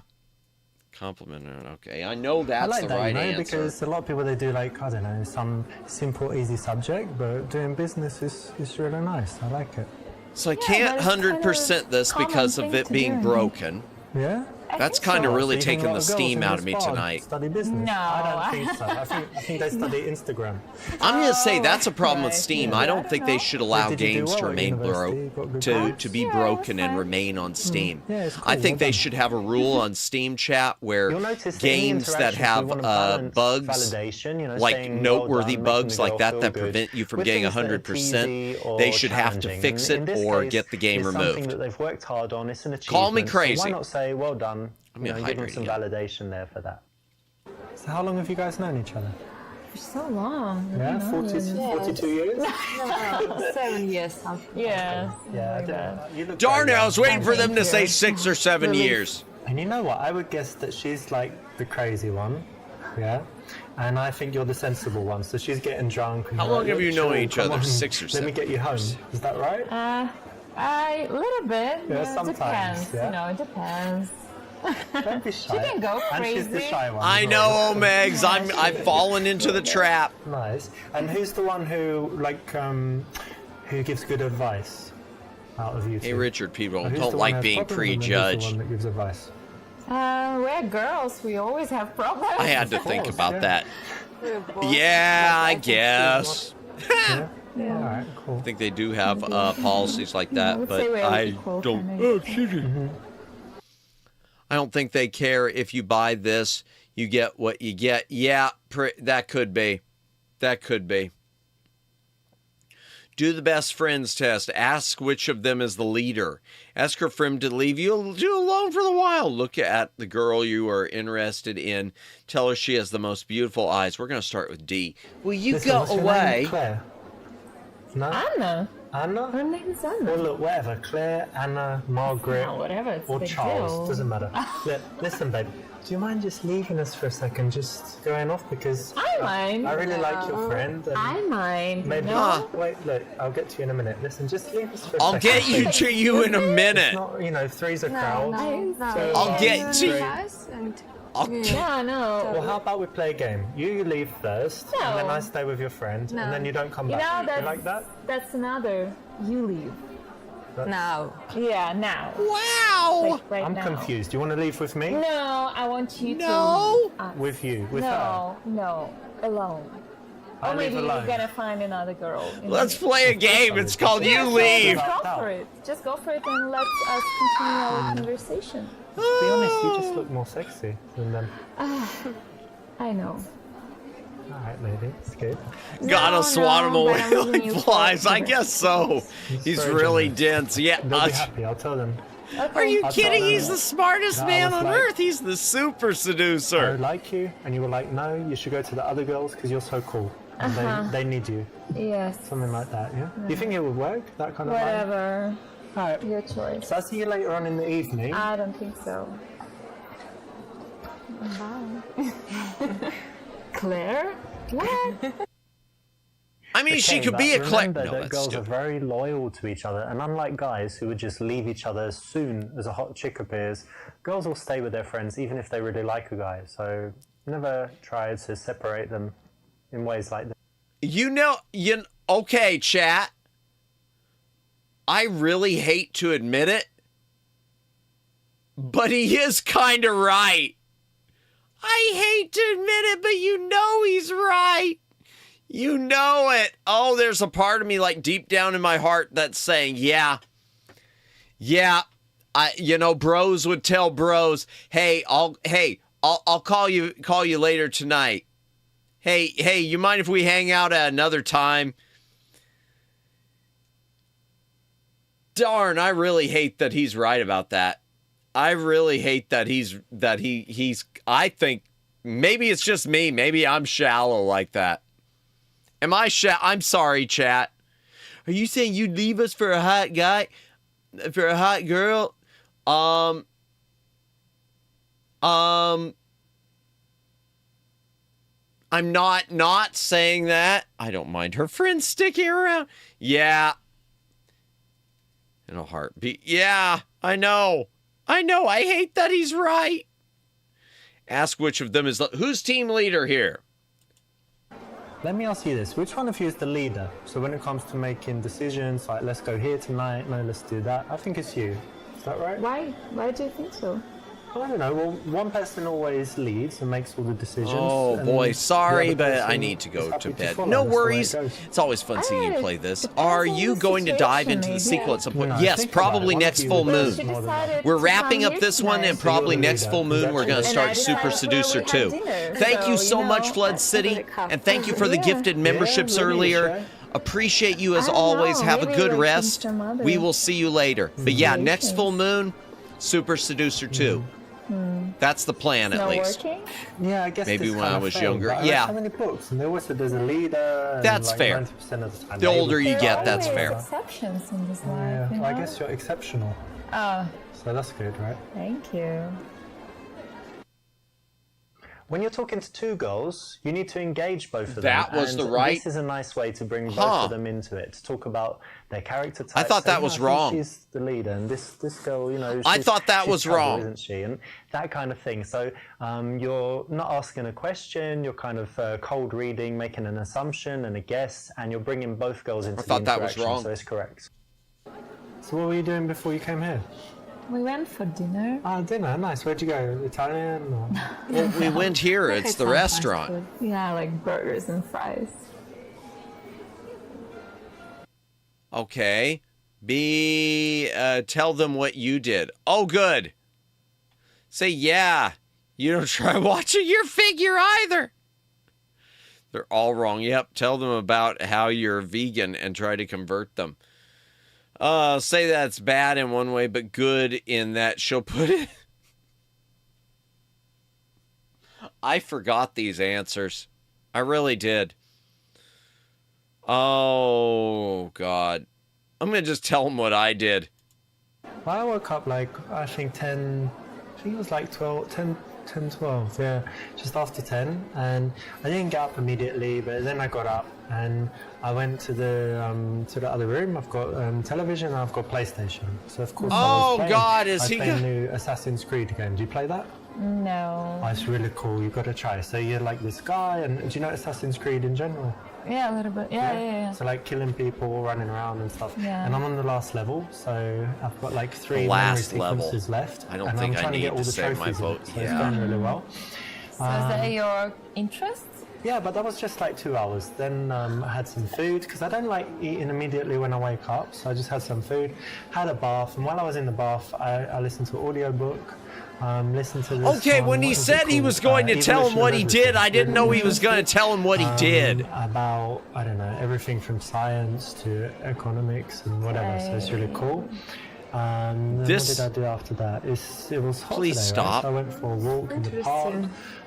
[SPEAKER 2] Compliment her. Okay, I know that's
[SPEAKER 7] I like
[SPEAKER 2] the
[SPEAKER 7] that,
[SPEAKER 2] right
[SPEAKER 7] you know,
[SPEAKER 2] answer.
[SPEAKER 7] because a lot of people, they do like, I don't know, some simple, easy subject, but doing business is really nice. I like it.
[SPEAKER 2] So I
[SPEAKER 8] Yeah,
[SPEAKER 2] can't
[SPEAKER 8] but it's kind of
[SPEAKER 2] 100% this
[SPEAKER 8] common
[SPEAKER 2] because of
[SPEAKER 8] thing
[SPEAKER 2] it
[SPEAKER 8] to
[SPEAKER 2] being
[SPEAKER 8] do.
[SPEAKER 2] broken.
[SPEAKER 7] Yeah?
[SPEAKER 2] That's
[SPEAKER 8] think
[SPEAKER 2] kind of
[SPEAKER 8] so.
[SPEAKER 2] really
[SPEAKER 7] So you think
[SPEAKER 2] taking
[SPEAKER 7] a
[SPEAKER 2] the
[SPEAKER 7] lot of girls
[SPEAKER 2] steam
[SPEAKER 7] in
[SPEAKER 2] out
[SPEAKER 7] your
[SPEAKER 2] of me
[SPEAKER 7] spa
[SPEAKER 2] tonight.
[SPEAKER 7] Study business.
[SPEAKER 8] No,
[SPEAKER 7] I don't think so. I think they study Instagram.
[SPEAKER 2] I'm going to say
[SPEAKER 8] Oh,
[SPEAKER 2] that's a problem with
[SPEAKER 8] right.
[SPEAKER 2] Steam.
[SPEAKER 8] Yeah,
[SPEAKER 2] I
[SPEAKER 8] I
[SPEAKER 2] don't
[SPEAKER 8] don't
[SPEAKER 2] think they
[SPEAKER 8] know.
[SPEAKER 2] should allow
[SPEAKER 7] Did you do
[SPEAKER 2] games
[SPEAKER 7] well
[SPEAKER 2] to
[SPEAKER 7] at
[SPEAKER 2] remain
[SPEAKER 7] university? Got good grades?
[SPEAKER 2] to be
[SPEAKER 8] Yeah,
[SPEAKER 2] broken
[SPEAKER 8] that's
[SPEAKER 2] and
[SPEAKER 8] fine.
[SPEAKER 2] remain on Steam.
[SPEAKER 7] Yeah, it's
[SPEAKER 2] I
[SPEAKER 7] cool,
[SPEAKER 2] think
[SPEAKER 7] well
[SPEAKER 2] they
[SPEAKER 7] done.
[SPEAKER 2] should have a rule on Steam chat where
[SPEAKER 7] You'll notice that any
[SPEAKER 2] games that
[SPEAKER 7] interactions,
[SPEAKER 2] have
[SPEAKER 7] we want to balance
[SPEAKER 2] bugs,
[SPEAKER 7] validation, you know,
[SPEAKER 2] like
[SPEAKER 7] saying,
[SPEAKER 2] noteworthy
[SPEAKER 7] well done,
[SPEAKER 2] bugs
[SPEAKER 7] making the
[SPEAKER 2] like
[SPEAKER 7] girl
[SPEAKER 2] that
[SPEAKER 7] feel
[SPEAKER 2] that
[SPEAKER 7] good,
[SPEAKER 2] prevent you from
[SPEAKER 7] with
[SPEAKER 2] getting
[SPEAKER 7] things that are
[SPEAKER 2] 100%,
[SPEAKER 7] teasy or
[SPEAKER 2] they should have to
[SPEAKER 7] challenging.
[SPEAKER 2] fix
[SPEAKER 7] And
[SPEAKER 2] it
[SPEAKER 7] in this
[SPEAKER 2] or
[SPEAKER 7] case,
[SPEAKER 2] get the game
[SPEAKER 7] it's something
[SPEAKER 2] removed.
[SPEAKER 7] that they've worked hard on. It's an achievement.
[SPEAKER 2] Call me
[SPEAKER 7] So
[SPEAKER 2] crazy.
[SPEAKER 7] why not say well done?
[SPEAKER 2] I'm
[SPEAKER 7] You know, give them
[SPEAKER 2] hydrating
[SPEAKER 7] some
[SPEAKER 2] again.
[SPEAKER 7] validation there for that. So how long have you guys known each other?
[SPEAKER 8] For so long. I
[SPEAKER 7] Yeah,
[SPEAKER 8] don't know.
[SPEAKER 7] 42 years?
[SPEAKER 10] No, 7 years. Something.
[SPEAKER 8] Yeah.
[SPEAKER 7] Yeah,
[SPEAKER 8] like that.
[SPEAKER 7] you look
[SPEAKER 2] Darn it,
[SPEAKER 7] very
[SPEAKER 2] I was
[SPEAKER 7] young.
[SPEAKER 2] waiting for them to
[SPEAKER 8] Thank
[SPEAKER 2] say
[SPEAKER 8] you.
[SPEAKER 2] 6 or 7
[SPEAKER 7] Really?
[SPEAKER 2] years.
[SPEAKER 7] And you know what? I would guess that she's like the crazy one, yeah? And I think you're the sensible one. So she's getting drunk. And
[SPEAKER 2] How
[SPEAKER 7] you're
[SPEAKER 2] long
[SPEAKER 7] like,
[SPEAKER 2] have you
[SPEAKER 7] "Look,
[SPEAKER 2] known
[SPEAKER 7] chill,
[SPEAKER 2] each
[SPEAKER 7] come
[SPEAKER 2] other?
[SPEAKER 7] on,
[SPEAKER 2] 6 or
[SPEAKER 7] Let
[SPEAKER 2] 7
[SPEAKER 7] me get you home. Is that right?
[SPEAKER 8] A little bit.
[SPEAKER 7] Yeah,
[SPEAKER 8] It
[SPEAKER 7] sometimes,
[SPEAKER 8] depends.
[SPEAKER 7] yeah.
[SPEAKER 8] You know, it depends.
[SPEAKER 7] Don't be shy.
[SPEAKER 8] can go
[SPEAKER 7] And she's the
[SPEAKER 8] crazy.
[SPEAKER 7] shy one.
[SPEAKER 2] I
[SPEAKER 7] as
[SPEAKER 2] know,
[SPEAKER 7] well.
[SPEAKER 2] Omegs. I've fallen into the trap.
[SPEAKER 7] Nice. And who's the one who, like, who gives good advice out of you two?
[SPEAKER 2] Hey, Richard, people
[SPEAKER 7] Who's the
[SPEAKER 2] don't
[SPEAKER 7] one
[SPEAKER 2] like
[SPEAKER 7] who has
[SPEAKER 2] being
[SPEAKER 7] problems and who's the
[SPEAKER 2] prejudged.
[SPEAKER 7] one that gives advice?
[SPEAKER 8] We're girls. We always have problems.
[SPEAKER 2] I had to think
[SPEAKER 7] course,
[SPEAKER 2] about
[SPEAKER 7] yeah.
[SPEAKER 2] that.
[SPEAKER 10] We're both
[SPEAKER 2] Yeah, I
[SPEAKER 10] like
[SPEAKER 2] guess.
[SPEAKER 7] Yeah? All right, cool.
[SPEAKER 2] I think they do have policies like
[SPEAKER 8] I
[SPEAKER 2] that,
[SPEAKER 8] would
[SPEAKER 2] but
[SPEAKER 8] say we're
[SPEAKER 2] I
[SPEAKER 8] equal,
[SPEAKER 2] don't.
[SPEAKER 8] kind of.
[SPEAKER 2] Oh, excuse me. I don't think they care if you buy this, you get what you get. Yeah, that could be. That could be. Do the best friends test. Ask which of them is the leader. Ask her friend to leave you alone for a while. Look at the girl you are interested in. Tell her she has the most beautiful eyes. We're going to start with D. Will you
[SPEAKER 7] Listen,
[SPEAKER 2] go
[SPEAKER 7] what's your name?
[SPEAKER 2] away?
[SPEAKER 7] Claire. No?
[SPEAKER 8] Anna.
[SPEAKER 7] Anna?
[SPEAKER 8] Her name's
[SPEAKER 7] Well,
[SPEAKER 8] Anna.
[SPEAKER 7] look, whatever. Claire, Anna, Margaret,
[SPEAKER 8] No, whatever. It's a
[SPEAKER 7] or
[SPEAKER 8] big
[SPEAKER 7] Charles.
[SPEAKER 8] deal.
[SPEAKER 7] Doesn't matter. Look, listen, babe. Do you mind just leaving us for a second? Just going off because
[SPEAKER 8] I mind.
[SPEAKER 7] I really like your friend. And
[SPEAKER 8] I mind.
[SPEAKER 7] maybe.
[SPEAKER 8] No.
[SPEAKER 7] Wait, look. I'll get to you in a minute. Listen, just leave us for a
[SPEAKER 2] I'll
[SPEAKER 7] second.
[SPEAKER 2] get you
[SPEAKER 7] please.
[SPEAKER 2] to you in a
[SPEAKER 7] It's
[SPEAKER 2] minute.
[SPEAKER 7] not, you know, three's a
[SPEAKER 10] No,
[SPEAKER 7] crowd.
[SPEAKER 10] no.
[SPEAKER 2] I'll get to you.
[SPEAKER 10] Guys, and
[SPEAKER 2] I'll
[SPEAKER 8] Yeah, no.
[SPEAKER 7] Well, how about we play a game? You leave first, and then
[SPEAKER 8] No.
[SPEAKER 7] I stay with your friend,
[SPEAKER 10] No.
[SPEAKER 7] and then you don't come
[SPEAKER 8] You
[SPEAKER 7] back.
[SPEAKER 8] know,
[SPEAKER 7] You like that?
[SPEAKER 8] that's another. You leave.
[SPEAKER 10] now.
[SPEAKER 8] Yeah, now.
[SPEAKER 2] Wow.
[SPEAKER 8] Like right
[SPEAKER 7] I'm
[SPEAKER 8] now.
[SPEAKER 7] confused. Do you want to leave with me?
[SPEAKER 8] No, I want you
[SPEAKER 2] No.
[SPEAKER 8] to.
[SPEAKER 7] With you? With her?
[SPEAKER 8] No, no, alone.
[SPEAKER 7] I
[SPEAKER 8] Or maybe
[SPEAKER 7] leave
[SPEAKER 8] you're
[SPEAKER 7] alone.
[SPEAKER 8] gonna find another girl.
[SPEAKER 2] Let's play a game. It's called You Leave.
[SPEAKER 8] Just go for it. Just go for it and let us continue our conversation.
[SPEAKER 7] To be honest, you just look more sexy than them.
[SPEAKER 8] I know.
[SPEAKER 7] Alright, lady. It's good.
[SPEAKER 2] Gotta
[SPEAKER 8] No,
[SPEAKER 2] swat him
[SPEAKER 8] no,
[SPEAKER 2] away
[SPEAKER 8] but I'm using
[SPEAKER 2] like
[SPEAKER 8] you for-
[SPEAKER 2] flies. I guess so. He's
[SPEAKER 7] very
[SPEAKER 2] really
[SPEAKER 7] generous.
[SPEAKER 2] dense. Yeah.
[SPEAKER 7] They'll be happy, I'll tell them.
[SPEAKER 2] Are you
[SPEAKER 7] I'll
[SPEAKER 2] kidding?
[SPEAKER 7] tell them
[SPEAKER 2] He's the smartest
[SPEAKER 7] that I
[SPEAKER 2] man
[SPEAKER 7] was
[SPEAKER 2] on
[SPEAKER 7] like-
[SPEAKER 2] earth. He's the super
[SPEAKER 7] I
[SPEAKER 2] seducer.
[SPEAKER 7] like you, and you were like, no, you should go to the other girls because you're so cool. And they need you.
[SPEAKER 8] Yes.
[SPEAKER 7] Something like that, yeah? Do you think it would work? That kind of line?
[SPEAKER 8] Whatever.
[SPEAKER 7] Alright.
[SPEAKER 8] Your choice.
[SPEAKER 7] So I'll see you later on in the evening.
[SPEAKER 8] I don't think so. Claire? What?
[SPEAKER 2] I mean, she
[SPEAKER 7] Okay,
[SPEAKER 2] could be a
[SPEAKER 7] but
[SPEAKER 2] click.
[SPEAKER 7] remember
[SPEAKER 2] No,
[SPEAKER 7] that
[SPEAKER 2] that's
[SPEAKER 7] girls are
[SPEAKER 2] stupid.
[SPEAKER 7] very loyal to each other, and unlike guys who would just leave each other as soon as a hot chick appears, girls will stay with their friends even if they really like a guy. So never try to separate them in ways like that.
[SPEAKER 2] Okay, chat. I really hate to admit it, but he is kind of right. I hate to admit it, but you know he's right. You know it. Oh, there's a part of me like deep down in my heart that's saying, yeah, bros would tell bros, hey, I'll call you later tonight. Hey, you mind if we hang out at another time? Darn, I really hate that he's right about that. I really hate that he's I think maybe it's just me. Maybe I'm shallow like that. Am I I'm sorry, chat. Are you saying you'd leave us for a hot guy? For a hot girl? I'm not saying that. I don't mind her friends sticking around. Yeah. In a heartbeat. Yeah, I know. I hate that he's right. Ask which of them is... Who's team leader here?
[SPEAKER 7] Let me ask you this. Which one of you is the leader? So when it comes to making decisions, like let's go here tonight, no, let's do that. I think it's you. Is that right?
[SPEAKER 8] Why? Why do you think so?
[SPEAKER 7] I don't know. Well, one person always leads and makes all the decisions.
[SPEAKER 2] Oh boy, sorry, but I need to go to bed. No worries. It's always fun seeing you play this. Are you going to dive into the sequel at some point? Yes, probably next full moon. We're wrapping up this one, and probably next full moon we're going to start Super Seducer 2. Thank you so much, Flood City, and thank you for the gifted memberships earlier. Appreciate you as always. Have a good rest. We will see you later. But yeah, next full moon, Super Seducer 2. That's the plan, at least.
[SPEAKER 8] Working?
[SPEAKER 7] Yeah, I guess
[SPEAKER 2] maybe when I was
[SPEAKER 7] failed,
[SPEAKER 2] younger.
[SPEAKER 7] I
[SPEAKER 2] Yeah.
[SPEAKER 7] so many books, and they always said there's a leader.
[SPEAKER 2] That's
[SPEAKER 7] like
[SPEAKER 2] fair.
[SPEAKER 7] 90% of the time
[SPEAKER 2] The older you get, that's
[SPEAKER 8] Always
[SPEAKER 2] fair.
[SPEAKER 8] exceptions in this life.
[SPEAKER 7] Yeah,
[SPEAKER 8] You
[SPEAKER 7] well, I
[SPEAKER 8] know?
[SPEAKER 7] guess you're exceptional.
[SPEAKER 8] Oh,
[SPEAKER 7] So that's good, right?
[SPEAKER 8] thank you.
[SPEAKER 7] When you're talking to two girls, you need to engage both of them.
[SPEAKER 2] That was
[SPEAKER 7] and
[SPEAKER 2] the right-
[SPEAKER 7] This is a nice way to bring both of them into it. To talk about their character types.
[SPEAKER 2] I thought that
[SPEAKER 7] Say,
[SPEAKER 2] was
[SPEAKER 7] I think
[SPEAKER 2] wrong.
[SPEAKER 7] She's the leader, and this girl, you know.
[SPEAKER 2] I thought that
[SPEAKER 7] she's
[SPEAKER 2] was
[SPEAKER 7] trouble,
[SPEAKER 2] wrong.
[SPEAKER 7] isn't she? And that kind of thing. So you're not asking a question. You're kind of cold reading, making an assumption and a guess, and you're bringing both girls into the
[SPEAKER 2] thought that was
[SPEAKER 7] interaction,
[SPEAKER 2] wrong.
[SPEAKER 7] So it's correct. So what were you doing before you came here?
[SPEAKER 8] We went for dinner.
[SPEAKER 7] Ah, dinner. Nice. Where'd you go? Italian? Or...
[SPEAKER 2] Well, we went here.
[SPEAKER 8] Like
[SPEAKER 2] It's
[SPEAKER 8] I
[SPEAKER 2] the
[SPEAKER 8] found fast
[SPEAKER 2] restaurant.
[SPEAKER 8] food. Yeah, like burgers and fries.
[SPEAKER 2] Okay. Tell them what you did. Oh, good. Say, yeah. You don't try watching your figure either. They're all wrong. Yep. Tell them about how you're vegan and try to convert them. Say that's bad in one way, but good in that she'll put it. I forgot these answers. I really did. Oh, God. I'm going to just tell them what I did.
[SPEAKER 7] I woke up like, I think 10, I think it was like 12, 10, 12, yeah, just after 10, and I didn't get up immediately, but then I got up and I went to the other room. I've got television and I've got PlayStation, so of course
[SPEAKER 2] Oh,
[SPEAKER 7] I was
[SPEAKER 2] God,
[SPEAKER 7] playing,
[SPEAKER 2] is he
[SPEAKER 7] I played a new Assassin's Creed game. Do you play that?
[SPEAKER 8] No.
[SPEAKER 7] Oh, it's really cool. You've got to try. So you're like this guy, and do you know Assassin's Creed in general?
[SPEAKER 8] Yeah, a little bit. Yeah.
[SPEAKER 7] So like killing people, running around and stuff.
[SPEAKER 8] Yeah.
[SPEAKER 7] And I'm on the last level, so I've got like 3
[SPEAKER 2] The last
[SPEAKER 7] memory
[SPEAKER 2] level.
[SPEAKER 7] sequences left.
[SPEAKER 2] I don't
[SPEAKER 7] and
[SPEAKER 2] think
[SPEAKER 7] I'm
[SPEAKER 2] I
[SPEAKER 7] trying to
[SPEAKER 2] need
[SPEAKER 7] get all
[SPEAKER 2] to
[SPEAKER 7] the
[SPEAKER 2] save my
[SPEAKER 7] trophies in it,
[SPEAKER 2] vote.
[SPEAKER 7] so it's
[SPEAKER 2] Yeah.
[SPEAKER 7] going really well.
[SPEAKER 8] So is that your interest?
[SPEAKER 7] Yeah, but that was just like 2 hours. Then I had some food, because I don't like eating immediately when I wake up, so I just had some food, had a bath, and while I was in the bath, I listened to an audiobook, listened to this
[SPEAKER 2] Okay,
[SPEAKER 7] one,
[SPEAKER 2] when he
[SPEAKER 7] what was
[SPEAKER 2] said
[SPEAKER 7] it
[SPEAKER 2] he
[SPEAKER 7] called?
[SPEAKER 2] was going to tell him
[SPEAKER 7] Evolution
[SPEAKER 2] what
[SPEAKER 7] of
[SPEAKER 2] he
[SPEAKER 7] Everything.
[SPEAKER 2] did, I didn't know he was going to tell him what he did.
[SPEAKER 7] About, I don't know, everything from science to economics and whatever, so it's really cool. Then what did I do after that? It was hot
[SPEAKER 2] Please
[SPEAKER 7] today,
[SPEAKER 2] stop.
[SPEAKER 7] Right? So I went for a walk in the park.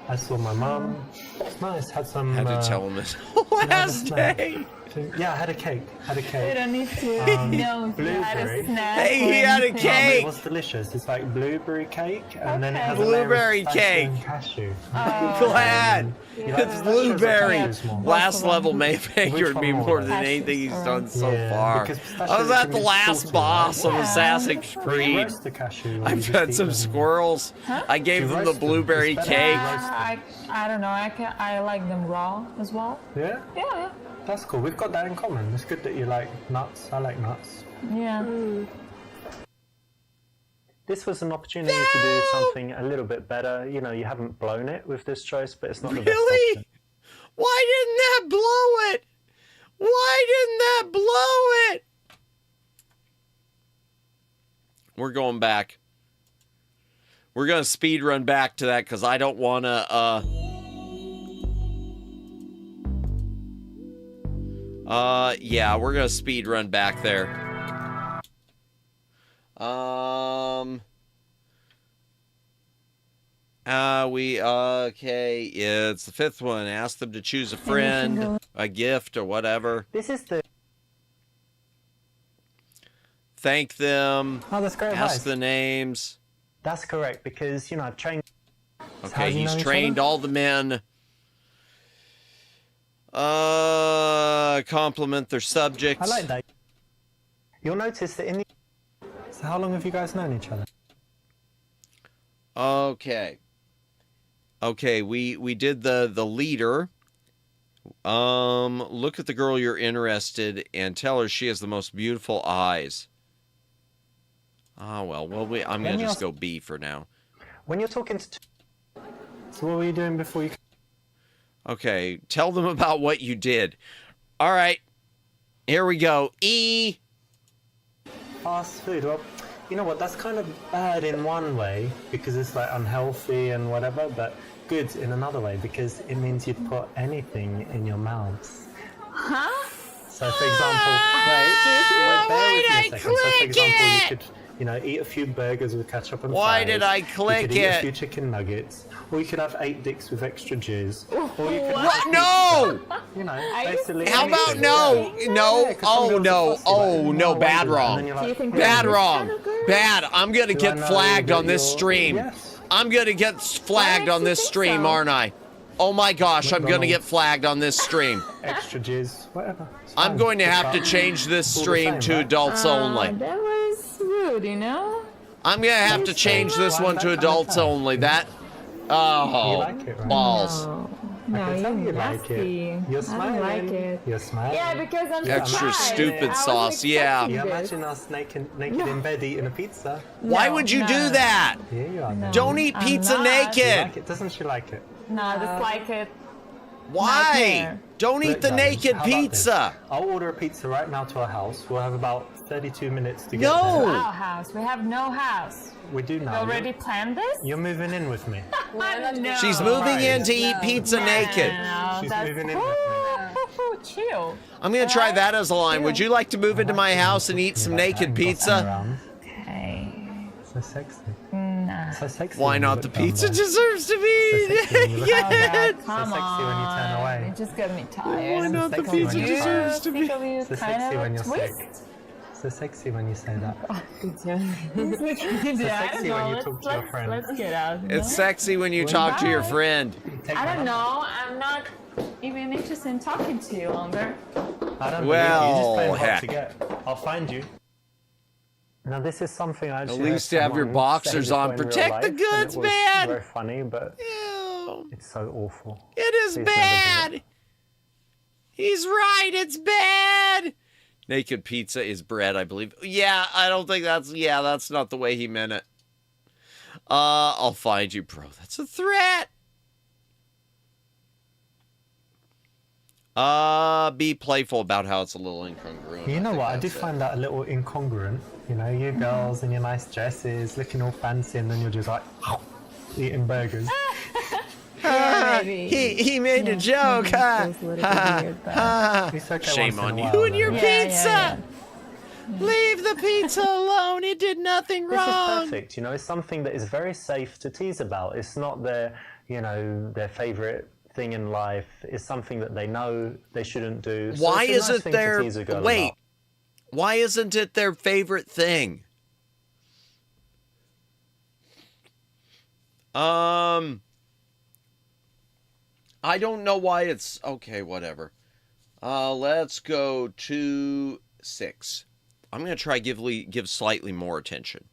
[SPEAKER 7] I saw my mum. It's nice. Had some.
[SPEAKER 2] Had to tell him this
[SPEAKER 7] had a
[SPEAKER 2] last
[SPEAKER 7] snack.
[SPEAKER 2] day.
[SPEAKER 7] Yeah, I had a cake.
[SPEAKER 8] You don't need to know if you had a
[SPEAKER 7] blueberry.
[SPEAKER 8] snack.
[SPEAKER 2] Hey,
[SPEAKER 8] or
[SPEAKER 2] he had a
[SPEAKER 8] anything.
[SPEAKER 2] cake.
[SPEAKER 7] It was delicious. It's like blueberry cake, and then it has
[SPEAKER 2] Blueberry
[SPEAKER 7] a layer of pistachio
[SPEAKER 2] cake.
[SPEAKER 7] and cashew.
[SPEAKER 2] Glad.
[SPEAKER 7] You like
[SPEAKER 2] It's
[SPEAKER 7] pistachios?
[SPEAKER 2] blueberry.
[SPEAKER 7] Like pistachios more?
[SPEAKER 2] Last level may have angered
[SPEAKER 7] one
[SPEAKER 2] me
[SPEAKER 7] more,
[SPEAKER 2] more
[SPEAKER 7] though?
[SPEAKER 2] than anything he's done so
[SPEAKER 7] Yeah,
[SPEAKER 2] far.
[SPEAKER 7] because
[SPEAKER 2] I was
[SPEAKER 7] pistachios
[SPEAKER 2] at
[SPEAKER 7] can
[SPEAKER 2] the
[SPEAKER 7] be
[SPEAKER 2] last
[SPEAKER 7] salty,
[SPEAKER 2] boss
[SPEAKER 7] right?
[SPEAKER 2] of Assassin's
[SPEAKER 7] Do you
[SPEAKER 2] Creed.
[SPEAKER 7] roast the cashew, or you
[SPEAKER 2] I
[SPEAKER 7] just
[SPEAKER 2] fed
[SPEAKER 7] eat
[SPEAKER 2] some
[SPEAKER 7] them?
[SPEAKER 2] squirrels. I gave
[SPEAKER 7] You
[SPEAKER 2] them the
[SPEAKER 7] roast them.
[SPEAKER 2] blueberry
[SPEAKER 7] It's better
[SPEAKER 2] cake.
[SPEAKER 7] to roast them.
[SPEAKER 8] I don't know. I like them raw as well.
[SPEAKER 7] Yeah?
[SPEAKER 8] Yeah.
[SPEAKER 7] That's cool. We've got that in common. It's good that you like nuts. I like nuts.
[SPEAKER 8] Yeah.
[SPEAKER 7] This was an opportunity to do something a little bit better. You know, you haven't blown it with this choice, but it's not the best
[SPEAKER 2] Really?
[SPEAKER 7] option.
[SPEAKER 2] Why didn't that blow it? Why didn't that blow it? We're going back. We're going to speed run back to that because I don't want to, yeah, we're going to speed run back there. Okay, it's the fifth one. Ask them to choose a friend, a gift, or whatever.
[SPEAKER 7] This is the...
[SPEAKER 2] Thank them.
[SPEAKER 7] Oh, that's great advice.
[SPEAKER 2] Ask the names.
[SPEAKER 7] That's correct, because, you know, I've trained...
[SPEAKER 2] Okay, he's trained all the men. Compliment their subjects.
[SPEAKER 7] I like that. You'll notice that in the... So how long have you guys known each other?
[SPEAKER 2] Okay. Okay, we did the leader. Look at the girl you're interested and tell her she has the most beautiful eyes. Oh, well, I'm going to just go B for now.
[SPEAKER 7] When you're talking to... So what were you doing before you...
[SPEAKER 2] Okay, tell them about what you did. All right, here we go. E.
[SPEAKER 7] Fast food. Well, you know what? That's kind of bad in one way because it's like unhealthy and whatever, but good in another way because it means you'd put anything in your mouth.
[SPEAKER 8] Huh?
[SPEAKER 7] So, for example, bear with me a second. So, for example, you could, you know, eat a few burgers with ketchup and
[SPEAKER 2] Why
[SPEAKER 7] fries.
[SPEAKER 2] did I click
[SPEAKER 7] you could eat
[SPEAKER 2] it?
[SPEAKER 7] a few chicken nuggets, or you could have 8 dicks with extra jizz, or you could
[SPEAKER 2] What? No!
[SPEAKER 7] You know, basically.
[SPEAKER 2] How about
[SPEAKER 7] anything.
[SPEAKER 2] no? No.
[SPEAKER 7] Yeah, 'cause
[SPEAKER 2] Oh,
[SPEAKER 7] some girls
[SPEAKER 2] no.
[SPEAKER 7] are fussy,
[SPEAKER 2] Oh,
[SPEAKER 7] like,
[SPEAKER 2] no.
[SPEAKER 7] why
[SPEAKER 2] Bad
[SPEAKER 7] do that?
[SPEAKER 2] wrong.
[SPEAKER 7] And then you're like,
[SPEAKER 2] Bad
[SPEAKER 7] "Yeah,
[SPEAKER 2] wrong. Bad. I'm going to
[SPEAKER 7] Do I
[SPEAKER 2] get
[SPEAKER 7] know
[SPEAKER 2] flagged
[SPEAKER 7] that
[SPEAKER 2] on this
[SPEAKER 7] you're-
[SPEAKER 2] stream.
[SPEAKER 7] Yes.
[SPEAKER 2] I'm going to get flagged
[SPEAKER 8] makes
[SPEAKER 2] on
[SPEAKER 8] you
[SPEAKER 2] this
[SPEAKER 8] think
[SPEAKER 2] stream,
[SPEAKER 8] so?
[SPEAKER 2] aren't I? Oh, my gosh. I'm going to get
[SPEAKER 7] McDonald's.
[SPEAKER 2] flagged on this stream.
[SPEAKER 7] Extra jizz, whatever. It's
[SPEAKER 2] I'm
[SPEAKER 7] fine.
[SPEAKER 2] going to
[SPEAKER 7] It's
[SPEAKER 2] have to
[SPEAKER 7] fine.
[SPEAKER 2] change this
[SPEAKER 7] It's all the
[SPEAKER 2] stream
[SPEAKER 7] same,
[SPEAKER 2] to
[SPEAKER 7] right?
[SPEAKER 2] adults only.
[SPEAKER 8] That was rude, you know?
[SPEAKER 2] I'm going to have to change this one to adults only. That...
[SPEAKER 7] You
[SPEAKER 2] Oh,
[SPEAKER 7] like it, right?
[SPEAKER 2] balls.
[SPEAKER 8] No,
[SPEAKER 7] I can tell
[SPEAKER 8] you're
[SPEAKER 7] you like
[SPEAKER 8] nasty.
[SPEAKER 7] it. You're
[SPEAKER 8] I
[SPEAKER 7] smiling.
[SPEAKER 8] don't like it.
[SPEAKER 7] You're smiling.
[SPEAKER 8] Yeah, because I'm
[SPEAKER 2] Extra
[SPEAKER 8] surprised.
[SPEAKER 2] stupid
[SPEAKER 8] I wasn't
[SPEAKER 2] sauce, yeah.
[SPEAKER 8] expecting
[SPEAKER 7] You
[SPEAKER 8] this.
[SPEAKER 7] imagine us naked in bed eating a pizza.
[SPEAKER 2] Why
[SPEAKER 8] No,
[SPEAKER 2] would you
[SPEAKER 8] no.
[SPEAKER 2] do that?
[SPEAKER 7] Yeah, you are.
[SPEAKER 8] No.
[SPEAKER 2] Don't eat
[SPEAKER 8] I'm
[SPEAKER 2] pizza
[SPEAKER 8] not.
[SPEAKER 7] You
[SPEAKER 2] naked.
[SPEAKER 7] like it? Doesn't she like it?
[SPEAKER 8] No, I dislike it.
[SPEAKER 2] Why?
[SPEAKER 8] Nightmare.
[SPEAKER 2] Don't eat
[SPEAKER 7] Look,
[SPEAKER 2] the
[SPEAKER 7] darling,
[SPEAKER 2] naked
[SPEAKER 7] how about this?
[SPEAKER 2] pizza.
[SPEAKER 7] I'll order a pizza right now to our house. We'll have about 32 minutes to get
[SPEAKER 2] No.
[SPEAKER 7] there.
[SPEAKER 8] Our house. We have no house.
[SPEAKER 7] We do
[SPEAKER 8] We
[SPEAKER 7] now.
[SPEAKER 8] already planned this?
[SPEAKER 7] You're moving in with me.
[SPEAKER 8] No.
[SPEAKER 2] She's moving in to eat pizza naked.
[SPEAKER 8] No,
[SPEAKER 7] She's
[SPEAKER 8] that's...
[SPEAKER 7] moving in with me.
[SPEAKER 8] Chill.
[SPEAKER 2] I'm going to try that as a line. Would you like to move into my house and eat some naked pizza?
[SPEAKER 8] Okay.
[SPEAKER 7] So sexy.
[SPEAKER 8] Nah.
[SPEAKER 7] So sexy.
[SPEAKER 2] Why
[SPEAKER 7] when you
[SPEAKER 2] not?
[SPEAKER 7] look
[SPEAKER 2] The
[SPEAKER 7] down
[SPEAKER 2] pizza
[SPEAKER 7] there.
[SPEAKER 2] deserves to be
[SPEAKER 7] So sexy when you look down there.
[SPEAKER 2] naked.
[SPEAKER 8] Come
[SPEAKER 7] So sexy when you turn
[SPEAKER 8] on.
[SPEAKER 7] away.
[SPEAKER 8] It just got me tired.
[SPEAKER 2] Why not? The
[SPEAKER 7] sexy when
[SPEAKER 2] pizza
[SPEAKER 7] you
[SPEAKER 2] deserves to be.
[SPEAKER 8] Think of you
[SPEAKER 7] So
[SPEAKER 8] kind
[SPEAKER 7] sexy
[SPEAKER 8] of
[SPEAKER 7] when
[SPEAKER 8] a
[SPEAKER 7] you're
[SPEAKER 8] twist.
[SPEAKER 7] sick. So sexy when you say that.
[SPEAKER 8] sexy
[SPEAKER 7] when you talk to your friend.
[SPEAKER 8] Let's get out.
[SPEAKER 2] It's sexy when you talk to your friend.
[SPEAKER 7] Take
[SPEAKER 8] I
[SPEAKER 7] my
[SPEAKER 8] don't
[SPEAKER 7] number.
[SPEAKER 8] know. I'm not even interested in talking to you longer.
[SPEAKER 7] I don't
[SPEAKER 2] Well,
[SPEAKER 7] believe you. Just
[SPEAKER 2] heck.
[SPEAKER 7] play hard to get. I'll find you. Now this is something I actually
[SPEAKER 2] At least have your boxers on. Protect the goods, man.
[SPEAKER 7] Very funny, but
[SPEAKER 2] Ew.
[SPEAKER 7] it's so awful.
[SPEAKER 2] It is
[SPEAKER 7] Please never do
[SPEAKER 2] bad. He's right. It's bad. Naked pizza is bread, I believe. Yeah, I don't think that's... Yeah, that's not the way he meant it. I'll find you, bro. That's a threat. Be playful about how it's a little incongruent.
[SPEAKER 7] You know
[SPEAKER 2] think
[SPEAKER 7] what? I do
[SPEAKER 2] that's it.
[SPEAKER 7] find that a little incongruent. You know, you girls in your nice dresses, looking all fancy, and then you're just like eating burgers.
[SPEAKER 8] Yeah, maybe.
[SPEAKER 2] He made a joke, huh?
[SPEAKER 8] It's a little bit weird, but-
[SPEAKER 7] It's okay
[SPEAKER 2] Shame
[SPEAKER 7] once in
[SPEAKER 2] on
[SPEAKER 7] a
[SPEAKER 2] you
[SPEAKER 7] while,
[SPEAKER 2] and your
[SPEAKER 7] though.
[SPEAKER 2] pizza. Leave the pizza alone. It did nothing
[SPEAKER 7] This is
[SPEAKER 2] wrong.
[SPEAKER 7] perfect. You know, it's something that is very safe to tease about. It's not their, you know, their favorite thing in life. It's something that they know they shouldn't do. So
[SPEAKER 2] Why
[SPEAKER 7] it's a nice
[SPEAKER 2] isn't
[SPEAKER 7] thing to
[SPEAKER 2] their...
[SPEAKER 7] tease a girl
[SPEAKER 2] Wait.
[SPEAKER 7] about.
[SPEAKER 2] Why isn't it their favorite thing? I don't know why it's... Okay, whatever. Let's go to 6. I'm going to try give slightly more attention.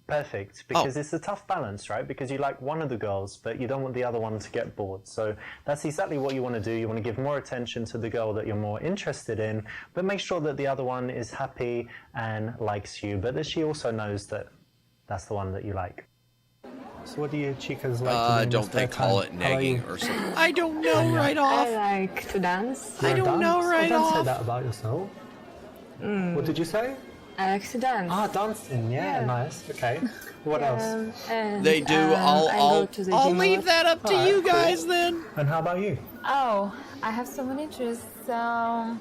[SPEAKER 7] Perfect, because it's a tough balance, right? Because you like one of the girls, but you don't want the other one to get bored. So that's exactly what you want to do. You want to give more attention to the girl that you're more interested in, but make sure that the other one is happy and likes you, but that she also knows that that's the one that you like. So what do you chicas like to do?
[SPEAKER 2] Don't they call it negging or something? I don't know right
[SPEAKER 10] I
[SPEAKER 2] off.
[SPEAKER 10] like to dance.
[SPEAKER 2] I don't know right
[SPEAKER 7] Don't say
[SPEAKER 2] off.
[SPEAKER 7] that about yourself. What did you say?
[SPEAKER 10] Accident.
[SPEAKER 7] Ah, dancing. Yeah, nice. Okay. What else?
[SPEAKER 10] And,
[SPEAKER 2] They do.
[SPEAKER 10] I go to the
[SPEAKER 2] I'll
[SPEAKER 10] gym a
[SPEAKER 2] leave
[SPEAKER 10] lot.
[SPEAKER 2] that up to
[SPEAKER 7] Alright,
[SPEAKER 2] you
[SPEAKER 7] cool.
[SPEAKER 2] guys then.
[SPEAKER 7] And how about you?
[SPEAKER 8] Oh, I have so many interests. I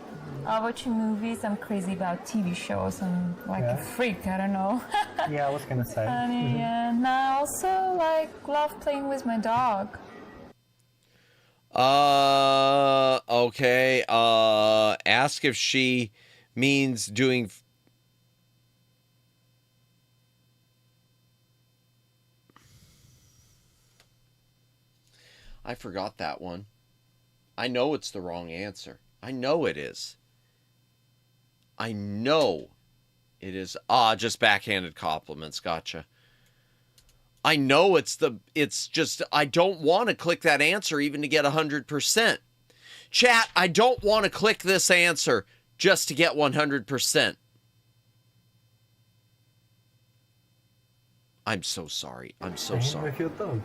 [SPEAKER 8] watch movies. I'm crazy about TV shows. I'm like a freak. I don't know.
[SPEAKER 7] Yeah, I was gonna say.
[SPEAKER 8] And I also love playing with my dog.
[SPEAKER 2] Okay. Ask if she means doing. I forgot that one. I know it's the wrong answer. I know it is. I know it is. Just backhanded compliments. Gotcha. I know it's just, I don't want to click that answer even to get 100%. Chat, I don't want to click this answer just to get 100%. I'm so sorry. I'm so sorry.
[SPEAKER 7] With your dog.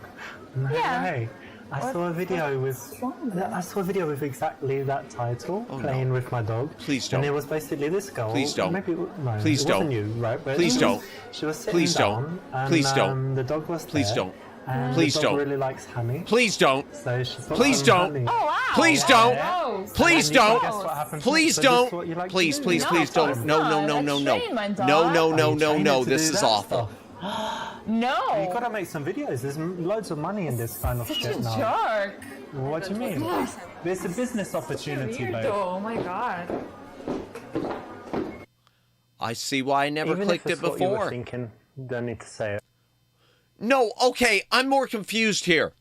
[SPEAKER 7] No
[SPEAKER 8] Yeah.
[SPEAKER 7] way. I saw a video with exactly that title, playing with my dog.
[SPEAKER 2] Please don't.
[SPEAKER 7] And it was basically this girl.
[SPEAKER 2] Please don't.
[SPEAKER 7] Maybe, no,
[SPEAKER 2] Please
[SPEAKER 7] it
[SPEAKER 2] don't.
[SPEAKER 7] wasn't you, right? But
[SPEAKER 2] Please don't.
[SPEAKER 7] She was sitting
[SPEAKER 2] Please don't.
[SPEAKER 7] down, and,
[SPEAKER 2] Please don't.
[SPEAKER 7] The dog was
[SPEAKER 2] Please
[SPEAKER 7] there,
[SPEAKER 2] don't.
[SPEAKER 7] And
[SPEAKER 2] Please
[SPEAKER 7] the dog
[SPEAKER 2] don't.
[SPEAKER 7] really likes honey.
[SPEAKER 2] Please don't.
[SPEAKER 7] So she put
[SPEAKER 2] Please
[SPEAKER 7] some
[SPEAKER 2] don't.
[SPEAKER 7] honey.
[SPEAKER 8] Oh wow!
[SPEAKER 2] Please don't.
[SPEAKER 8] Gross.
[SPEAKER 2] Please
[SPEAKER 7] And you
[SPEAKER 2] don't.
[SPEAKER 7] guess what happened?
[SPEAKER 2] Please
[SPEAKER 7] So this is
[SPEAKER 2] don't.
[SPEAKER 7] what you like to
[SPEAKER 2] Please,
[SPEAKER 7] do?
[SPEAKER 2] please,
[SPEAKER 8] No,
[SPEAKER 2] please
[SPEAKER 8] of
[SPEAKER 2] don't.
[SPEAKER 8] course
[SPEAKER 2] No,
[SPEAKER 8] not.
[SPEAKER 2] no, no,
[SPEAKER 8] I
[SPEAKER 2] no,
[SPEAKER 8] train my
[SPEAKER 2] no.
[SPEAKER 8] dog.
[SPEAKER 2] No, no, no,
[SPEAKER 7] You
[SPEAKER 2] no,
[SPEAKER 7] train
[SPEAKER 2] no.
[SPEAKER 7] it to
[SPEAKER 2] This
[SPEAKER 7] do
[SPEAKER 2] is
[SPEAKER 7] that
[SPEAKER 2] awful.
[SPEAKER 7] stuff.
[SPEAKER 8] No.
[SPEAKER 7] You gotta make some videos. There's loads of money in this kind of
[SPEAKER 8] Such
[SPEAKER 7] shit
[SPEAKER 8] a
[SPEAKER 7] now.
[SPEAKER 8] jerk.
[SPEAKER 7] What do you mean? There's a business opportunity,
[SPEAKER 8] Weirdo.
[SPEAKER 7] babe.
[SPEAKER 8] Oh my god.
[SPEAKER 2] I see why I never
[SPEAKER 7] Even
[SPEAKER 2] clicked
[SPEAKER 7] if
[SPEAKER 2] it
[SPEAKER 7] it's what you were
[SPEAKER 2] before.
[SPEAKER 7] thinking, you don't need to say it.
[SPEAKER 2] No, okay, I'm more confused here.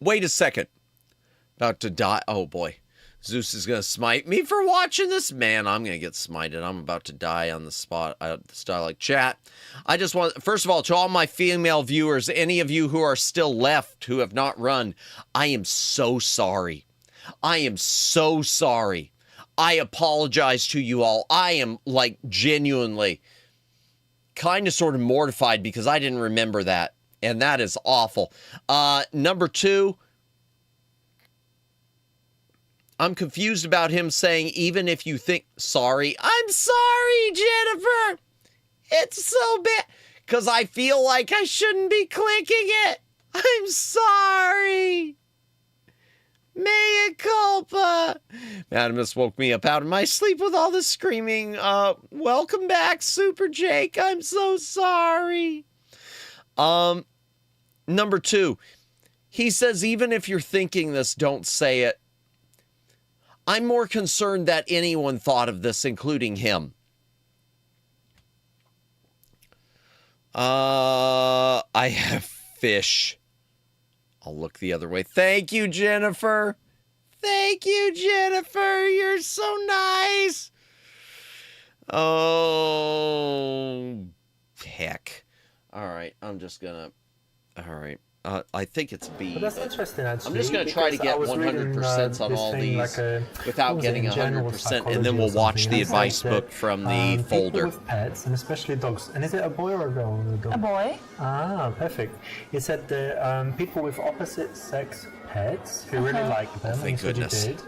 [SPEAKER 2] Wait a second. About to die. Oh boy. Zeus is going to smite me for watching this. Man, I'm going to get smited. I'm about to die on the spot. Like chat. I just want, first of all, to all my female viewers, any of you who are still left who have not run, I am so sorry. I am so sorry. I apologize to you all. I am like genuinely kind of sort of mortified because I didn't remember that. And that is awful. Number 2, I'm confused about him saying, even if you think, sorry. I'm sorry, Jennifer. It's so bad. Because I feel like I shouldn't be clicking it. I'm sorry. Mea culpa. Madam just woke me up out of my sleep with all this screaming. Welcome back, Super Jake. I'm so sorry. Number 2, he says, even if you're thinking this, don't say it. I'm more concerned that anyone thought of this, including him. I have fish. I'll look the other way. Thank you, Jennifer. Thank you, Jennifer. You're so nice. Oh, heck. All right, I'm just gonna... All right. I think it's B.
[SPEAKER 7] But that's interesting, actually.
[SPEAKER 2] I'm just going to try to get 100% on all these without getting 100%, and then we'll watch the advice book from the folder.
[SPEAKER 7] People with pets, and especially dogs. And is it a boy or a girl?
[SPEAKER 8] A boy.
[SPEAKER 7] Ah, perfect. It said the people with opposite sex pets who really like them.
[SPEAKER 2] Oh, thank goodness.
[SPEAKER 7] You did,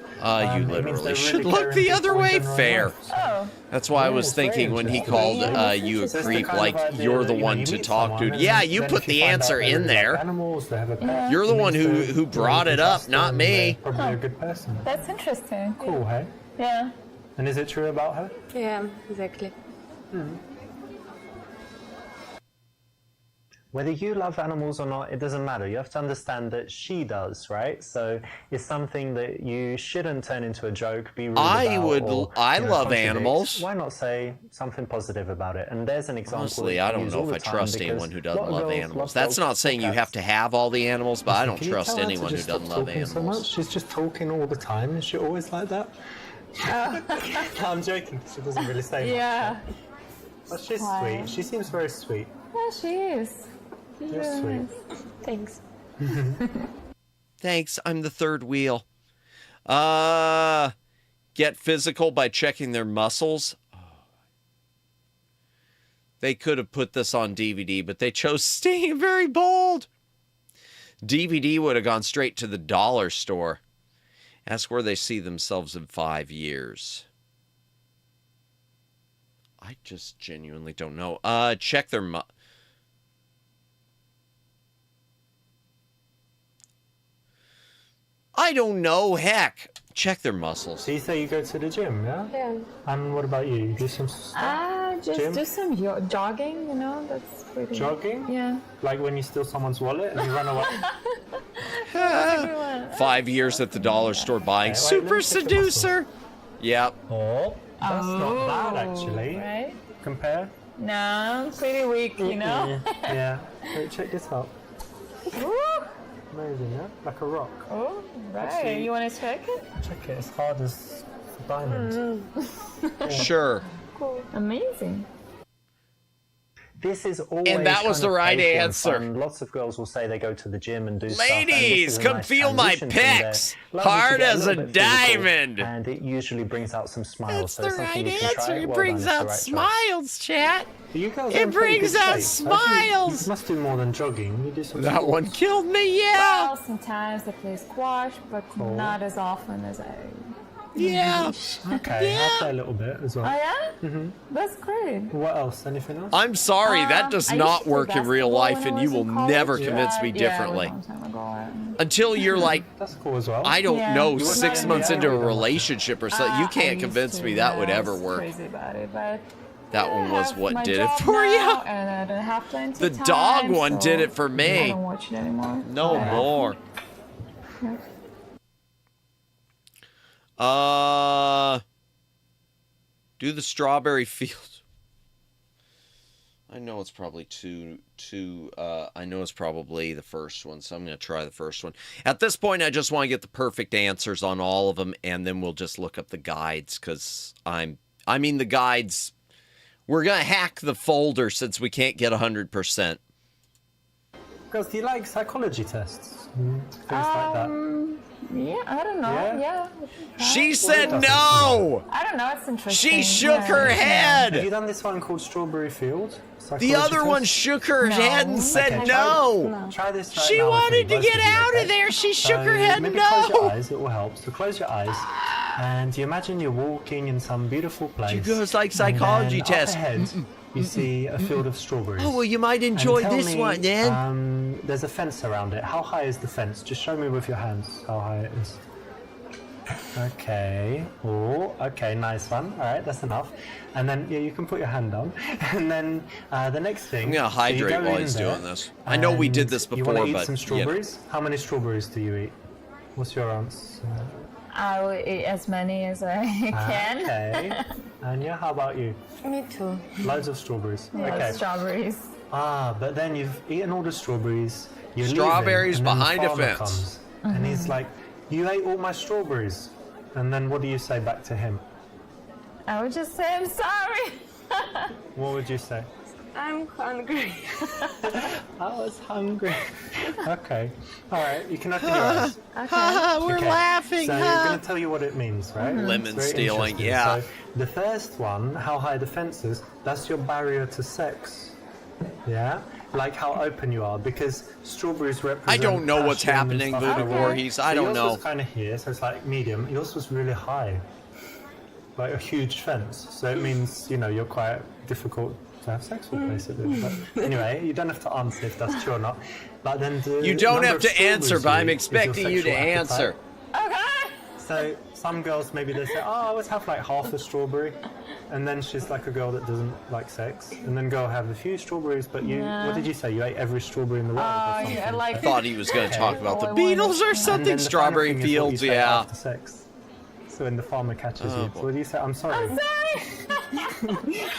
[SPEAKER 2] You literally should look the other way. Fair.
[SPEAKER 8] Oh.
[SPEAKER 2] That's why I was thinking when he called you a creep, like you're the one to talk to. Yeah, you put the answer in there. You're the one who brought it up, not me.
[SPEAKER 7] Probably a good person.
[SPEAKER 8] That's interesting.
[SPEAKER 7] Cool, hey?
[SPEAKER 8] Yeah.
[SPEAKER 7] And is it true about her?
[SPEAKER 10] Yeah, exactly.
[SPEAKER 7] Whether you love animals or not, it doesn't matter. You have to understand that she does, right? So it's something that you shouldn't turn into a joke, be rude about, or,
[SPEAKER 2] I love
[SPEAKER 7] contradict.
[SPEAKER 2] animals.
[SPEAKER 7] Why not say something positive about it? And there's an example.
[SPEAKER 2] Honestly, I don't know if I trust anyone who doesn't love animals. That's not saying you have to have all the animals, but I don't trust anyone who doesn't love animals.
[SPEAKER 7] So much? She's just talking all the time. Is she always like that? I'm joking. She doesn't really say much.
[SPEAKER 8] Yeah.
[SPEAKER 7] But she's sweet. She seems very sweet.
[SPEAKER 8] Yeah, she is.
[SPEAKER 7] You're sweet.
[SPEAKER 8] Thanks.
[SPEAKER 2] Thanks, I'm the third wheel. Get physical by checking their muscles. They could have put this on DVD, but they chose staying very bold. DVD would have gone straight to the dollar store. Ask where they see themselves in 5 years. I just genuinely don't know. Check their I don't know. Heck, check their muscles.
[SPEAKER 7] So you say you go to the gym, yeah?
[SPEAKER 10] Yeah.
[SPEAKER 7] And what about you? You do some
[SPEAKER 10] Just
[SPEAKER 7] gym?
[SPEAKER 10] do some jogging, you know, that's pretty...
[SPEAKER 7] Jogging?
[SPEAKER 10] Yeah.
[SPEAKER 7] Like when you steal someone's wallet and you run away?
[SPEAKER 2] 5 years at the dollar store buying
[SPEAKER 7] Okay,
[SPEAKER 2] Super
[SPEAKER 7] let me check your
[SPEAKER 2] Seducer. Yep.
[SPEAKER 7] Oh, that's not bad actually.
[SPEAKER 10] Right?
[SPEAKER 7] Compare?
[SPEAKER 10] No, pretty weak, you know?
[SPEAKER 7] Yeah. Wait, check this out.
[SPEAKER 10] Woo!
[SPEAKER 7] Amazing, yeah? Like a rock.
[SPEAKER 10] Oh, right.
[SPEAKER 7] Actually-
[SPEAKER 10] You want to check it?
[SPEAKER 7] Check it, it's hard as a diamond.
[SPEAKER 2] Sure.
[SPEAKER 10] Cool. Amazing.
[SPEAKER 7] This is always
[SPEAKER 2] And that was
[SPEAKER 7] kind
[SPEAKER 2] the
[SPEAKER 7] of
[SPEAKER 2] right
[SPEAKER 7] playful and
[SPEAKER 2] answer.
[SPEAKER 7] fun. Lots of girls will say they go to the gym and do stuff. And this
[SPEAKER 2] Ladies,
[SPEAKER 7] is a
[SPEAKER 2] come
[SPEAKER 7] nice
[SPEAKER 2] feel my
[SPEAKER 7] transition from there.
[SPEAKER 2] pecs.
[SPEAKER 7] Allows you to
[SPEAKER 2] Hard
[SPEAKER 7] get
[SPEAKER 2] as a
[SPEAKER 7] little bit physical,
[SPEAKER 2] diamond.
[SPEAKER 7] And it usually brings out some smiles.
[SPEAKER 2] That's
[SPEAKER 7] so
[SPEAKER 2] the
[SPEAKER 7] it's something
[SPEAKER 2] right
[SPEAKER 7] you can try.
[SPEAKER 2] answer. It
[SPEAKER 7] Well
[SPEAKER 2] brings
[SPEAKER 7] done,
[SPEAKER 2] out
[SPEAKER 7] it's the right choice.
[SPEAKER 2] smiles, chat.
[SPEAKER 7] You girls
[SPEAKER 2] It
[SPEAKER 7] are in pretty
[SPEAKER 2] brings
[SPEAKER 7] good
[SPEAKER 2] out
[SPEAKER 7] shape. I think
[SPEAKER 2] smiles.
[SPEAKER 7] You must do more than jogging. You do some
[SPEAKER 2] That
[SPEAKER 7] sports.
[SPEAKER 2] one killed me, yeah.
[SPEAKER 10] Well, sometimes I play squash, but not as often as I...
[SPEAKER 2] Yeah.
[SPEAKER 7] Okay,
[SPEAKER 2] Yeah.
[SPEAKER 7] I'll play a little bit as well.
[SPEAKER 10] Oh, yeah? Mm-hmm. That's great.
[SPEAKER 7] What else? Anything else?
[SPEAKER 2] I'm sorry, that does
[SPEAKER 10] I
[SPEAKER 2] not
[SPEAKER 10] used to
[SPEAKER 2] work
[SPEAKER 10] play
[SPEAKER 2] in real
[SPEAKER 10] basketball
[SPEAKER 2] life,
[SPEAKER 10] when
[SPEAKER 2] and
[SPEAKER 10] I
[SPEAKER 2] you
[SPEAKER 10] was
[SPEAKER 2] will
[SPEAKER 10] in college.
[SPEAKER 2] never convince me
[SPEAKER 10] Yeah,
[SPEAKER 2] differently.
[SPEAKER 10] it was a long time ago.
[SPEAKER 2] Until you're like,
[SPEAKER 7] That's cool as well.
[SPEAKER 2] I don't
[SPEAKER 10] Yeah.
[SPEAKER 2] know,
[SPEAKER 10] You wouldn't
[SPEAKER 2] 6
[SPEAKER 10] mind
[SPEAKER 2] months
[SPEAKER 10] the
[SPEAKER 2] into a
[SPEAKER 7] other one.
[SPEAKER 2] relationship or something. You
[SPEAKER 10] I
[SPEAKER 2] can't
[SPEAKER 10] used
[SPEAKER 2] convince
[SPEAKER 10] to,
[SPEAKER 2] me that
[SPEAKER 10] yeah,
[SPEAKER 2] would
[SPEAKER 10] I
[SPEAKER 2] ever
[SPEAKER 10] was
[SPEAKER 2] work.
[SPEAKER 10] Crazy about it, but
[SPEAKER 2] That one was
[SPEAKER 10] have
[SPEAKER 2] what
[SPEAKER 10] my
[SPEAKER 2] did it
[SPEAKER 10] job
[SPEAKER 2] for you.
[SPEAKER 10] now, and I don't have plenty
[SPEAKER 2] The
[SPEAKER 10] time,
[SPEAKER 2] dog one
[SPEAKER 10] so
[SPEAKER 2] did it for
[SPEAKER 10] I
[SPEAKER 2] me.
[SPEAKER 10] don't watch it anymore.
[SPEAKER 2] No
[SPEAKER 10] Yeah.
[SPEAKER 2] more. Do the strawberry field. I know it's probably I know it's probably the first one, so I'm going to try the first one. At this point, I just want to get the perfect answers on all of them, and then we'll just look up the guides, because the guides, we're going to hack the folder since we can't get 100%.
[SPEAKER 7] Girls, do you like psychology tests? Things like that.
[SPEAKER 10] Yeah, I don't know.
[SPEAKER 7] Yeah?
[SPEAKER 10] Yeah.
[SPEAKER 2] She said no!
[SPEAKER 10] I don't know. It's interesting.
[SPEAKER 2] She shook her
[SPEAKER 7] Have you
[SPEAKER 2] head!
[SPEAKER 7] done this one called Strawberry Field?
[SPEAKER 2] The
[SPEAKER 7] Psychology
[SPEAKER 2] other one
[SPEAKER 7] test?
[SPEAKER 2] shook her head and said
[SPEAKER 7] Okay,
[SPEAKER 2] no!
[SPEAKER 7] Try this right
[SPEAKER 2] She
[SPEAKER 7] now, I
[SPEAKER 2] wanted
[SPEAKER 7] think,
[SPEAKER 2] to
[SPEAKER 7] both
[SPEAKER 2] get
[SPEAKER 7] of you,
[SPEAKER 2] out
[SPEAKER 7] okay?
[SPEAKER 2] of there. She shook
[SPEAKER 7] So
[SPEAKER 2] her head
[SPEAKER 7] maybe close your
[SPEAKER 2] no.
[SPEAKER 7] eyes, it will help. So close your eyes, and you imagine you're walking in some beautiful place.
[SPEAKER 2] You girls like
[SPEAKER 7] and
[SPEAKER 2] psychology
[SPEAKER 7] then
[SPEAKER 2] tests.
[SPEAKER 7] Up ahead, you see a field of strawberries.
[SPEAKER 2] Oh, well, you might
[SPEAKER 7] And
[SPEAKER 2] enjoy
[SPEAKER 7] tell
[SPEAKER 2] this
[SPEAKER 7] me,
[SPEAKER 2] one then.
[SPEAKER 7] There's a fence around it. How high is the fence? Just show me with your hands how high it is. Okay. Oh, okay, nice one. All right, that's enough. And then, yeah, you can put your hand down. And then the next thing.
[SPEAKER 2] I'm going to
[SPEAKER 7] so you
[SPEAKER 2] hydrate
[SPEAKER 7] go
[SPEAKER 2] while
[SPEAKER 7] in
[SPEAKER 2] he's
[SPEAKER 7] there,
[SPEAKER 2] doing this. I know we did
[SPEAKER 7] and
[SPEAKER 2] this
[SPEAKER 7] you
[SPEAKER 2] before,
[SPEAKER 7] want to eat
[SPEAKER 2] but
[SPEAKER 7] some strawberries? How many strawberries do you eat? What's your answer?
[SPEAKER 10] I will eat as many as I can.
[SPEAKER 7] Okay. Anya, how about you?
[SPEAKER 10] Me too.
[SPEAKER 7] Loads of strawberries.
[SPEAKER 10] Yeah,
[SPEAKER 7] Okay.
[SPEAKER 10] strawberries.
[SPEAKER 7] But then you've eaten all the strawberries. You're
[SPEAKER 2] Strawberries
[SPEAKER 7] leaving, and then
[SPEAKER 2] behind
[SPEAKER 7] the
[SPEAKER 2] a
[SPEAKER 7] farmer
[SPEAKER 2] fence.
[SPEAKER 7] comes, and he's like, "You ate all my strawberries." And then what do you say back to him?
[SPEAKER 10] I would just say I'm sorry.
[SPEAKER 7] What would you say?
[SPEAKER 10] I'm hungry.
[SPEAKER 7] I was hungry. Okay. All right. You can open your eyes.
[SPEAKER 2] We're
[SPEAKER 7] Okay.
[SPEAKER 2] laughing.
[SPEAKER 7] So I'm going to tell you what it means, right?
[SPEAKER 2] Lemon
[SPEAKER 7] It's very
[SPEAKER 2] stealing,
[SPEAKER 7] interesting.
[SPEAKER 2] yeah.
[SPEAKER 7] So the first one, how high the fence is, that's your barrier to sex. Yeah? Like how open you are, because strawberries represent
[SPEAKER 2] I don't know what's
[SPEAKER 7] passion and
[SPEAKER 2] happening,
[SPEAKER 7] stuff
[SPEAKER 2] Voodoo
[SPEAKER 7] like that.
[SPEAKER 2] Voorhees. I
[SPEAKER 7] So
[SPEAKER 2] don't
[SPEAKER 7] yours
[SPEAKER 2] know.
[SPEAKER 7] was kind of here, so it's like medium. Yours was really high. Like a huge fence. So it means, you're quite difficult to have sex with, basically. But anyway, you don't have to answer if that's true or not. But then
[SPEAKER 2] You don't
[SPEAKER 7] number
[SPEAKER 2] have
[SPEAKER 7] of
[SPEAKER 2] to answer,
[SPEAKER 7] strawberries
[SPEAKER 2] but
[SPEAKER 7] you
[SPEAKER 2] I'm
[SPEAKER 7] eat is your
[SPEAKER 2] expecting you to
[SPEAKER 7] sexual appetite.
[SPEAKER 2] answer.
[SPEAKER 10] Okay.
[SPEAKER 7] So some girls, maybe they say, I always have like half a strawberry. And then she's like a girl that doesn't like sex. And then go have a few strawberries, but what did you say? You ate every strawberry in the world or
[SPEAKER 10] Oh,
[SPEAKER 7] something?
[SPEAKER 10] yeah, like...
[SPEAKER 2] I thought he was going to talk about the
[SPEAKER 10] Oh, I
[SPEAKER 2] Beatles or
[SPEAKER 10] wonder.
[SPEAKER 7] And then
[SPEAKER 2] something.
[SPEAKER 7] the final
[SPEAKER 2] Strawberry
[SPEAKER 7] thing is what you
[SPEAKER 2] fields,
[SPEAKER 7] say
[SPEAKER 2] yeah.
[SPEAKER 7] after sex. So when the farmer catches
[SPEAKER 2] Oh,
[SPEAKER 7] you,
[SPEAKER 2] boy.
[SPEAKER 7] so what do you say? I'm sorry.
[SPEAKER 10] I'm sorry.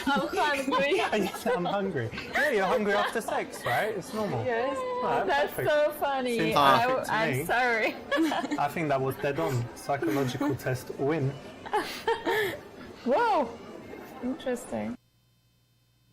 [SPEAKER 10] I'm hungry.
[SPEAKER 7] And you say I'm hungry. Yeah, you're hungry after sex, right? It's normal.
[SPEAKER 10] Yes.
[SPEAKER 7] Right,
[SPEAKER 10] That's
[SPEAKER 7] perfect.
[SPEAKER 10] so funny.
[SPEAKER 7] Seems perfect to
[SPEAKER 10] I'm
[SPEAKER 7] me.
[SPEAKER 10] sorry.
[SPEAKER 7] I think that was dead on. Psychological test win.
[SPEAKER 10] Whoa. Interesting.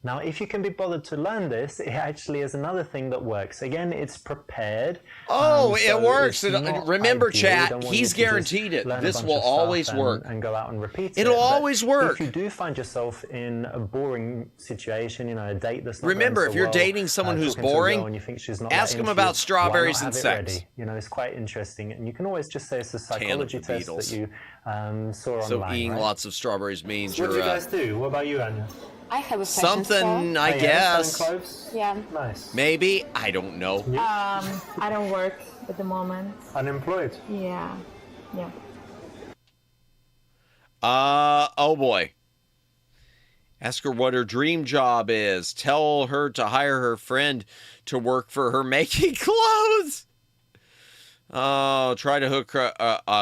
[SPEAKER 7] Now, if you can be bothered to learn this, it actually is another thing that works. Again, it's prepared.
[SPEAKER 2] Oh,
[SPEAKER 7] so
[SPEAKER 2] it works.
[SPEAKER 7] it's not
[SPEAKER 2] Remember,
[SPEAKER 7] ideal.
[SPEAKER 2] chat,
[SPEAKER 7] We don't want you
[SPEAKER 2] he's
[SPEAKER 7] to just
[SPEAKER 2] guaranteed it.
[SPEAKER 7] learn a
[SPEAKER 2] This
[SPEAKER 7] bunch
[SPEAKER 2] will
[SPEAKER 7] of stuff
[SPEAKER 2] always
[SPEAKER 7] and-
[SPEAKER 2] work.
[SPEAKER 7] And go out and repeat it.
[SPEAKER 2] It'll
[SPEAKER 7] But
[SPEAKER 2] always work.
[SPEAKER 7] If you do find yourself in a boring situation, a date that's not
[SPEAKER 2] Remember,
[SPEAKER 7] going
[SPEAKER 2] if
[SPEAKER 7] so
[SPEAKER 2] you're
[SPEAKER 7] well,
[SPEAKER 2] dating someone who's
[SPEAKER 7] talking to a girl
[SPEAKER 2] boring,
[SPEAKER 7] and you think she's not
[SPEAKER 2] ask
[SPEAKER 7] that
[SPEAKER 2] them
[SPEAKER 7] into
[SPEAKER 2] about
[SPEAKER 7] you,
[SPEAKER 2] strawberries
[SPEAKER 7] why not
[SPEAKER 2] and
[SPEAKER 7] have it
[SPEAKER 2] sex.
[SPEAKER 7] ready? It's quite interesting. And you can always just say it's a
[SPEAKER 2] of
[SPEAKER 7] psychology
[SPEAKER 2] the
[SPEAKER 7] test that
[SPEAKER 2] Beatles.
[SPEAKER 7] you saw
[SPEAKER 2] So
[SPEAKER 7] online,
[SPEAKER 2] eating
[SPEAKER 7] right?
[SPEAKER 2] lots of strawberries means
[SPEAKER 7] What do
[SPEAKER 2] you're...
[SPEAKER 7] you guys do? What about you, Anya?
[SPEAKER 10] I have a fashion
[SPEAKER 2] Something,
[SPEAKER 10] store.
[SPEAKER 2] I guess.
[SPEAKER 7] Selling clothes?
[SPEAKER 10] Yeah.
[SPEAKER 7] Nice.
[SPEAKER 2] Maybe. I don't know.
[SPEAKER 10] I don't work at the moment.
[SPEAKER 7] Unemployed?
[SPEAKER 10] Yeah. Yeah.
[SPEAKER 2] Oh boy. Ask her what her dream job is. Tell her to hire her friend to work for her making clothes. Oh, try to hook her.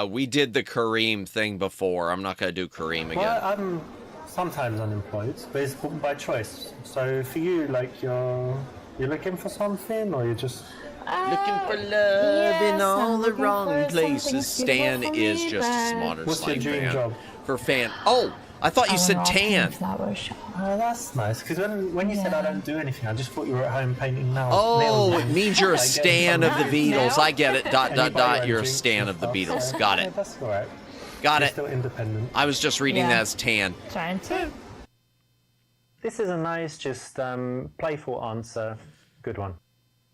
[SPEAKER 2] We did the Kareem thing before. I'm not going to do Kareem again.
[SPEAKER 7] Well, I'm sometimes unemployed, but it's by choice. So for you, like you're looking for something, or you're just
[SPEAKER 2] Looking for love in all the
[SPEAKER 10] looking
[SPEAKER 2] wrong
[SPEAKER 10] for
[SPEAKER 2] places.
[SPEAKER 10] something
[SPEAKER 2] Stan
[SPEAKER 10] suitable for
[SPEAKER 2] is
[SPEAKER 10] me,
[SPEAKER 2] just a
[SPEAKER 10] but-
[SPEAKER 2] smarter
[SPEAKER 7] What's your
[SPEAKER 2] slime
[SPEAKER 7] dream
[SPEAKER 2] fan.
[SPEAKER 7] job?
[SPEAKER 2] For fan. Oh, I thought you said tan.
[SPEAKER 10] Flower shop.
[SPEAKER 7] Oh, that's nice. Because when you said I don't do anything, I just thought you were at home painting nails.
[SPEAKER 2] Oh,
[SPEAKER 7] nails.
[SPEAKER 2] it means you're a
[SPEAKER 7] I get
[SPEAKER 2] stan of the
[SPEAKER 7] something.
[SPEAKER 2] Beatles. I get it. Dot,
[SPEAKER 7] And you
[SPEAKER 2] dot,
[SPEAKER 7] buy your
[SPEAKER 2] dot.
[SPEAKER 7] own
[SPEAKER 2] You're a
[SPEAKER 7] drinks
[SPEAKER 2] stan
[SPEAKER 7] and
[SPEAKER 2] of the
[SPEAKER 7] stuff.
[SPEAKER 2] Beatles. Got
[SPEAKER 7] Yeah,
[SPEAKER 2] it.
[SPEAKER 7] that's all right.
[SPEAKER 2] Got
[SPEAKER 7] You're
[SPEAKER 2] it.
[SPEAKER 7] still independent.
[SPEAKER 2] I was just reading
[SPEAKER 10] Yeah.
[SPEAKER 2] that as tan.
[SPEAKER 10] Trying to.
[SPEAKER 7] This is a nice, just playful answer. Good one.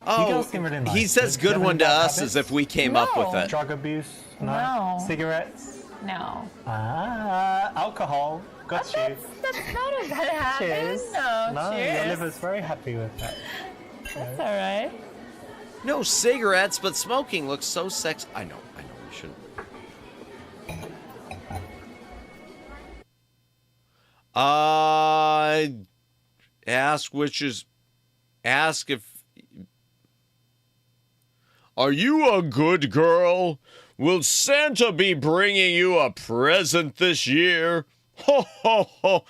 [SPEAKER 2] Oh,
[SPEAKER 7] girls seem really nice.
[SPEAKER 2] he says
[SPEAKER 7] Do you
[SPEAKER 2] good
[SPEAKER 7] have
[SPEAKER 2] one
[SPEAKER 7] any
[SPEAKER 2] to
[SPEAKER 7] bad
[SPEAKER 2] us
[SPEAKER 7] habits?
[SPEAKER 2] as if we came up with
[SPEAKER 10] No.
[SPEAKER 2] it.
[SPEAKER 7] Drug abuse?
[SPEAKER 10] No.
[SPEAKER 7] Cigarettes?
[SPEAKER 10] No.
[SPEAKER 7] Alcohol. Got you.
[SPEAKER 10] That's not a bad habit.
[SPEAKER 7] Cheers.
[SPEAKER 10] No,
[SPEAKER 7] Your
[SPEAKER 10] cheers.
[SPEAKER 7] liver's very happy with that.
[SPEAKER 10] That's all right.
[SPEAKER 2] No cigarettes, but smoking looks so sexy. I know, we shouldn't. Ask if. Are you a good girl? Will Santa be bringing you a present this year? Ho, ho, ho.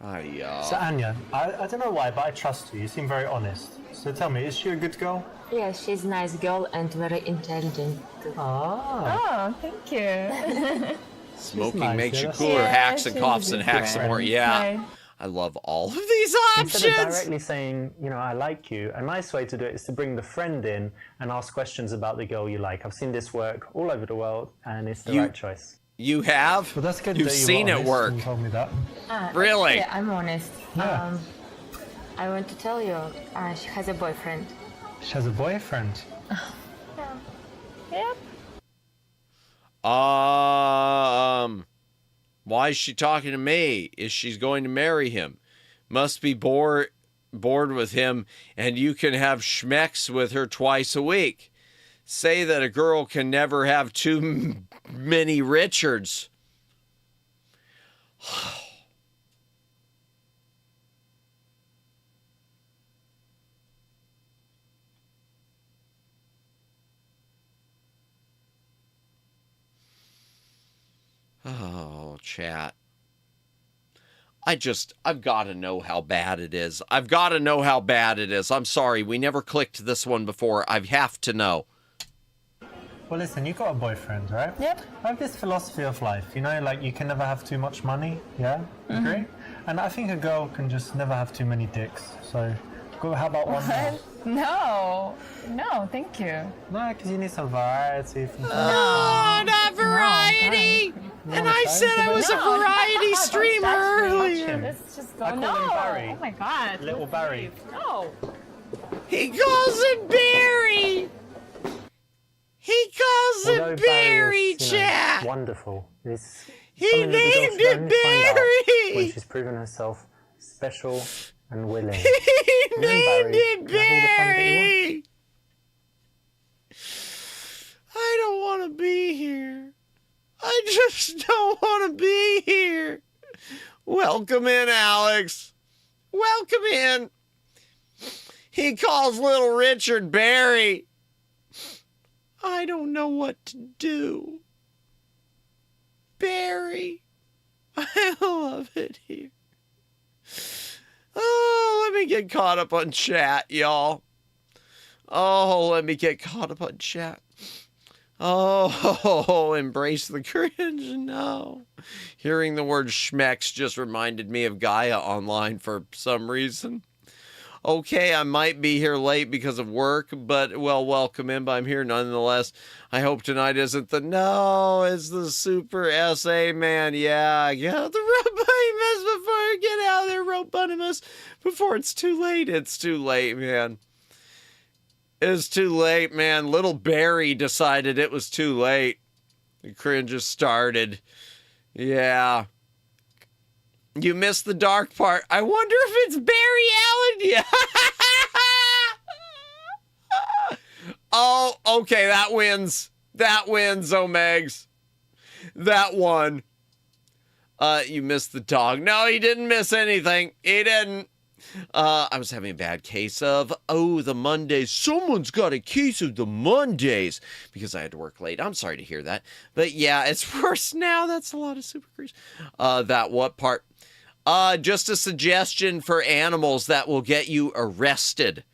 [SPEAKER 7] So Anya, I don't know why, but I trust you. You seem very honest. So tell me, is she a good girl?
[SPEAKER 11] Yeah, she's a nice girl and very intelligent.
[SPEAKER 7] Ah.
[SPEAKER 10] Oh, thank you.
[SPEAKER 2] Smoking
[SPEAKER 7] nice,
[SPEAKER 2] makes
[SPEAKER 7] yeah,
[SPEAKER 2] you
[SPEAKER 7] that's-
[SPEAKER 2] cooler.
[SPEAKER 10] Yeah,
[SPEAKER 2] Hacks and
[SPEAKER 10] she's
[SPEAKER 2] coughs
[SPEAKER 10] a
[SPEAKER 2] and
[SPEAKER 10] good
[SPEAKER 2] hacks some
[SPEAKER 7] friend.
[SPEAKER 2] more. Yeah.
[SPEAKER 10] Right.
[SPEAKER 2] I love all of these
[SPEAKER 7] Instead of
[SPEAKER 2] options.
[SPEAKER 7] directly saying, I like you, a nice way to do it is to bring the friend in and ask questions about the girl you like. I've seen this work all over the world, and it's the right choice.
[SPEAKER 2] You have?
[SPEAKER 7] Well, that's good.
[SPEAKER 2] You've
[SPEAKER 7] that you were
[SPEAKER 2] seen it
[SPEAKER 7] honest
[SPEAKER 2] work.
[SPEAKER 7] and told me that.
[SPEAKER 2] Really?
[SPEAKER 11] Yeah, I'm honest.
[SPEAKER 7] Yeah.
[SPEAKER 11] I want to tell you, she has a boyfriend.
[SPEAKER 7] She has a boyfriend.
[SPEAKER 10] Yep.
[SPEAKER 2] Why is she talking to me? Is she going to marry him? Must be bored with him, and you can have schmecks with her twice a week. Say that a girl can never have too many Richards. Oh, chat. I've got to know how bad it is. I've got to know how bad it is. I'm sorry, we never clicked this one before. I have to know.
[SPEAKER 7] Well, listen, you got a boyfriend, right?
[SPEAKER 10] Yep.
[SPEAKER 7] I have this philosophy of life, like you can never have too much money, yeah? Agree? And I think a girl can just never have too many dicks. So, how about one more?
[SPEAKER 10] No, thank you.
[SPEAKER 7] No, because you need some variety.
[SPEAKER 2] Oh, not variety! And I said I was a variety streamer earlier.
[SPEAKER 10] Let's just go.
[SPEAKER 7] I call
[SPEAKER 10] No.
[SPEAKER 7] him Barry.
[SPEAKER 10] Oh my God.
[SPEAKER 7] Little Barry.
[SPEAKER 10] No.
[SPEAKER 2] He calls it Barry! He calls
[SPEAKER 7] Although
[SPEAKER 2] it Barry,
[SPEAKER 7] is,
[SPEAKER 2] chat!
[SPEAKER 7] wonderful. It's
[SPEAKER 2] He
[SPEAKER 7] something that the girl
[SPEAKER 2] named
[SPEAKER 7] should
[SPEAKER 2] it
[SPEAKER 7] only find out
[SPEAKER 2] Barry!
[SPEAKER 7] when she's proven herself special and willing.
[SPEAKER 2] He
[SPEAKER 7] And then
[SPEAKER 2] named it
[SPEAKER 7] you have all the fun that you want.
[SPEAKER 2] Barry! I don't want to be here. I just don't want to be here. Welcome in, Alex. Welcome in. He calls little Richard Barry. I don't know what to do. Barry. I love it here. Oh, let me get caught up on chat, y'all. Oh, let me get caught up on chat. Oh, embrace the cringe. No. Hearing the word schmecks just reminded me of Gaia Online for some reason. Okay, I might be here late because of work, but, well, welcome in, but I'm here nonetheless. I hope tonight isn't it's the super SA man. Yeah, get out the Robonimus before get out of there, Robonimus, before it's too late. It's too late, man. It's too late, man. Little Barry decided it was too late. The cringe just started. Yeah. You missed the dark part. I wonder if it's Barry Allen. Yeah. Oh, okay, that wins. That wins, Omegs. That one. You missed the dog. No, he didn't miss anything. He didn't. I was having a bad case of, the Mondays. Someone's got a case of the Mondays because I had to work late. I'm sorry to hear that. But yeah, it's worse now. That's a lot of super creeps. That what part? Just a suggestion for animals that will get you arrested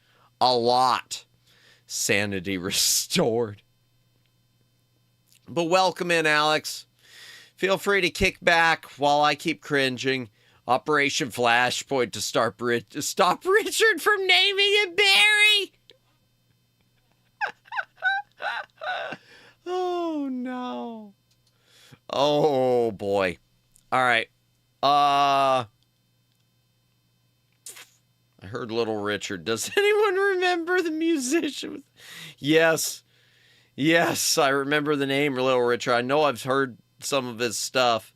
[SPEAKER 2] a lot. Sanity restored. But welcome in, Alex. Feel free to kick back while I keep cringing. Operation Flashpoint to stop Richard from naming it Barry. Oh, no. Oh, boy. All right. I heard Little Richard. Does anyone remember the musician? Yes. Yes, I remember the name Little Richard. I know I've heard some of his stuff.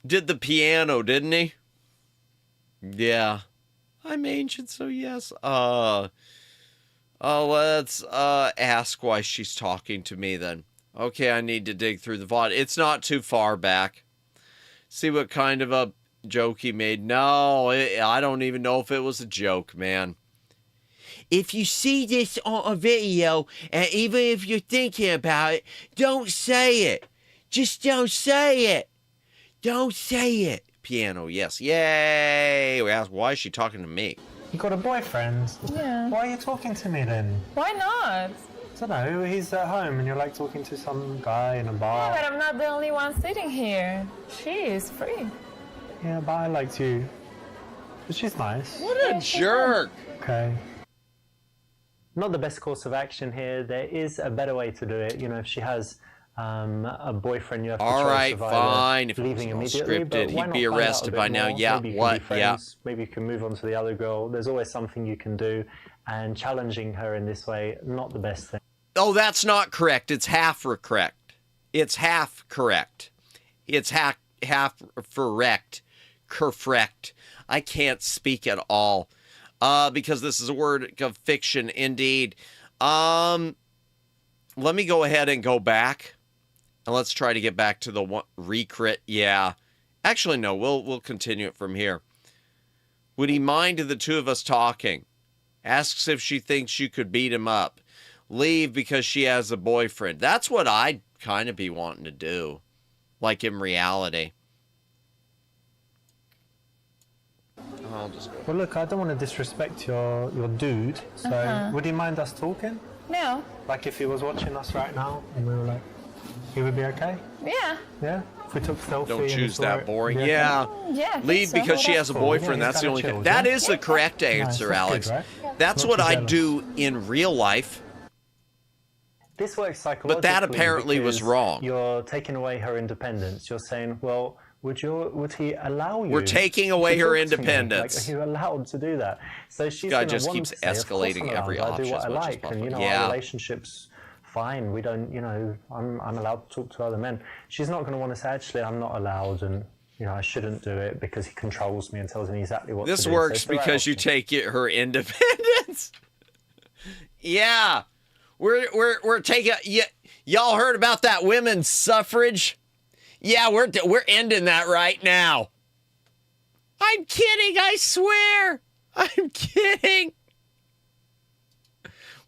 [SPEAKER 2] Did the piano, didn't he? Yeah. I'm ancient, so yes. Let's ask why she's talking to me then. Okay, I need to dig through the VOD. It's not too far back. See what kind of a joke he made. No, I don't even know if it was a joke, man. If you see this on a video, and even if you're thinking about it, don't say it. Just don't say it. Don't say it. Piano, yes. Yay! We asked, why is she talking to me?
[SPEAKER 7] You got a boyfriend?
[SPEAKER 10] Yeah.
[SPEAKER 7] Why are you talking to me then?
[SPEAKER 10] Why not?
[SPEAKER 7] I don't know, he's at home and you're like talking to some guy in a bar.
[SPEAKER 10] Yeah, but I'm not the only one sitting here. She is free.
[SPEAKER 7] Yeah, but I liked you. But she's nice.
[SPEAKER 2] What a jerk!
[SPEAKER 7] Okay. Not the best course of action here. There is a better way to do it. You know, if she has a boyfriend, you have to
[SPEAKER 2] all right,
[SPEAKER 7] of
[SPEAKER 2] fine. If
[SPEAKER 7] leaving
[SPEAKER 2] it was
[SPEAKER 7] immediately.
[SPEAKER 2] scripted, he'd be
[SPEAKER 7] Find out a
[SPEAKER 2] arrested
[SPEAKER 7] bit
[SPEAKER 2] by now.
[SPEAKER 7] more?
[SPEAKER 2] Yeah,
[SPEAKER 7] Maybe you can
[SPEAKER 2] what?
[SPEAKER 7] be friends.
[SPEAKER 2] Yeah.
[SPEAKER 7] Maybe you can move on to the other girl. There's always something you can do, and challenging her in this way, not the best thing.
[SPEAKER 2] Oh, that's not correct. It's half correct. It's half correct. It's half correct. Correct. I can't speak at all because this is a word of fiction indeed. Let me go ahead and go back. And let's try to get back to the one recrit. Yeah. Actually, no, we'll continue it from here. Would he mind the two of us talking? Asks if she thinks you could beat him up. Leave because she has a boyfriend. That's what I'd kind of be wanting to do. Like in reality. I'll just go.
[SPEAKER 7] Well, look, I don't want to disrespect your dude, so would he mind us talking?
[SPEAKER 10] No.
[SPEAKER 7] Like if he was watching us right now and we were like, he would be okay?
[SPEAKER 10] Yeah.
[SPEAKER 7] Yeah? If we took selfie.
[SPEAKER 2] Don't
[SPEAKER 7] and
[SPEAKER 2] choose
[SPEAKER 7] saw
[SPEAKER 2] that
[SPEAKER 7] it,
[SPEAKER 2] boring.
[SPEAKER 7] be okay?
[SPEAKER 2] Yeah.
[SPEAKER 10] Yeah. I think
[SPEAKER 2] Leave
[SPEAKER 10] so.
[SPEAKER 2] because she has a
[SPEAKER 7] cool.
[SPEAKER 2] boyfriend.
[SPEAKER 7] Yeah,
[SPEAKER 2] That's the
[SPEAKER 7] he's
[SPEAKER 2] only
[SPEAKER 7] kinda
[SPEAKER 2] thing.
[SPEAKER 7] chilled,
[SPEAKER 2] That
[SPEAKER 7] yeah?
[SPEAKER 2] is the correct answer,
[SPEAKER 7] that's
[SPEAKER 2] Alex.
[SPEAKER 7] good, right?
[SPEAKER 2] That's
[SPEAKER 7] Not
[SPEAKER 2] what
[SPEAKER 7] too
[SPEAKER 2] I
[SPEAKER 7] jealous.
[SPEAKER 2] do in real life.
[SPEAKER 7] This works psychologically.
[SPEAKER 2] But that apparently was
[SPEAKER 7] because
[SPEAKER 2] wrong.
[SPEAKER 7] You're taking away her independence. You're saying, well, would he allow you?
[SPEAKER 2] We're taking away
[SPEAKER 7] to
[SPEAKER 2] her
[SPEAKER 7] talk to me?
[SPEAKER 2] independence.
[SPEAKER 7] Like, are you allowed to do that? So she's
[SPEAKER 2] guy
[SPEAKER 7] gonna
[SPEAKER 2] just
[SPEAKER 7] want
[SPEAKER 2] keeps
[SPEAKER 7] to say, of course
[SPEAKER 2] escalating
[SPEAKER 7] I'm
[SPEAKER 2] every
[SPEAKER 7] allowed. I
[SPEAKER 2] option
[SPEAKER 7] do what
[SPEAKER 2] as
[SPEAKER 7] I
[SPEAKER 2] much as
[SPEAKER 7] like, and
[SPEAKER 2] possible.
[SPEAKER 7] you know,
[SPEAKER 2] Yeah.
[SPEAKER 7] our relationship's fine. We don't, you know, I'm allowed to talk to other men. She's not going to want to say, actually, I'm not allowed, and you know, I shouldn't do it because he controls me and tells me exactly what to do.
[SPEAKER 2] This
[SPEAKER 7] So
[SPEAKER 2] works
[SPEAKER 7] it's the right
[SPEAKER 2] because you
[SPEAKER 7] option.
[SPEAKER 2] take her independence. Yeah. We're taking y'all heard about that women's suffrage? Yeah, we're ending that right now. I'm kidding, I swear. I'm kidding.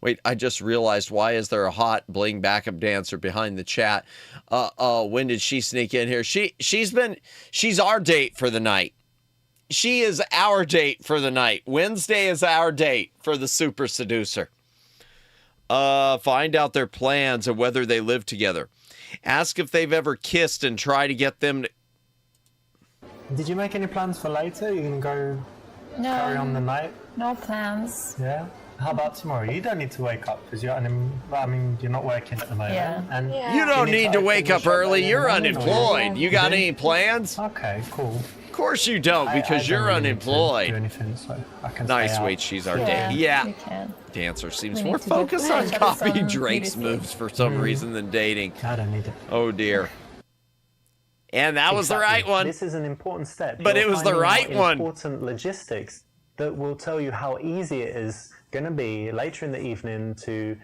[SPEAKER 2] Wait, I just realized, why is there a hot bling backup dancer behind the chat? When did she sneak in here? She's our date for the night. She is our date for the night. Wednesday is our date for the Super Seducer. Find out their plans and whether they live together. Ask if they've ever kissed and try to get them to...
[SPEAKER 7] Did you make any plans for later? You can go carry on the night?
[SPEAKER 10] No plans.
[SPEAKER 7] Yeah. How about tomorrow? You don't need to wake up because you're you're not working at the moment.
[SPEAKER 10] Yeah.
[SPEAKER 7] And
[SPEAKER 2] You don't need to
[SPEAKER 7] open
[SPEAKER 2] wake
[SPEAKER 7] the
[SPEAKER 2] up
[SPEAKER 7] shop
[SPEAKER 2] early.
[SPEAKER 7] in
[SPEAKER 2] You're
[SPEAKER 7] the morning, or
[SPEAKER 2] unemployed. You got
[SPEAKER 7] do?
[SPEAKER 2] any plans?
[SPEAKER 7] Okay, cool.
[SPEAKER 2] Of course you don't,
[SPEAKER 7] I
[SPEAKER 2] because
[SPEAKER 7] don't
[SPEAKER 2] you're
[SPEAKER 7] really need to do
[SPEAKER 2] unemployed.
[SPEAKER 7] anything, so I can
[SPEAKER 2] Nice,
[SPEAKER 7] stay out.
[SPEAKER 2] wait, she's our
[SPEAKER 10] Yeah,
[SPEAKER 2] date. Yeah.
[SPEAKER 10] we can.
[SPEAKER 2] Dancer seems
[SPEAKER 10] We
[SPEAKER 2] more
[SPEAKER 10] need to go
[SPEAKER 2] focused
[SPEAKER 10] play
[SPEAKER 2] on
[SPEAKER 10] each other
[SPEAKER 2] copying
[SPEAKER 10] some
[SPEAKER 2] Drake's
[SPEAKER 10] beauty
[SPEAKER 2] moves for some reason than dating.
[SPEAKER 7] I don't need it.
[SPEAKER 2] Oh dear. And that was the right one.
[SPEAKER 7] This is an important step.
[SPEAKER 2] But it was the right one.
[SPEAKER 7] Important logistics that will tell you how easy it is going to be later in the evening to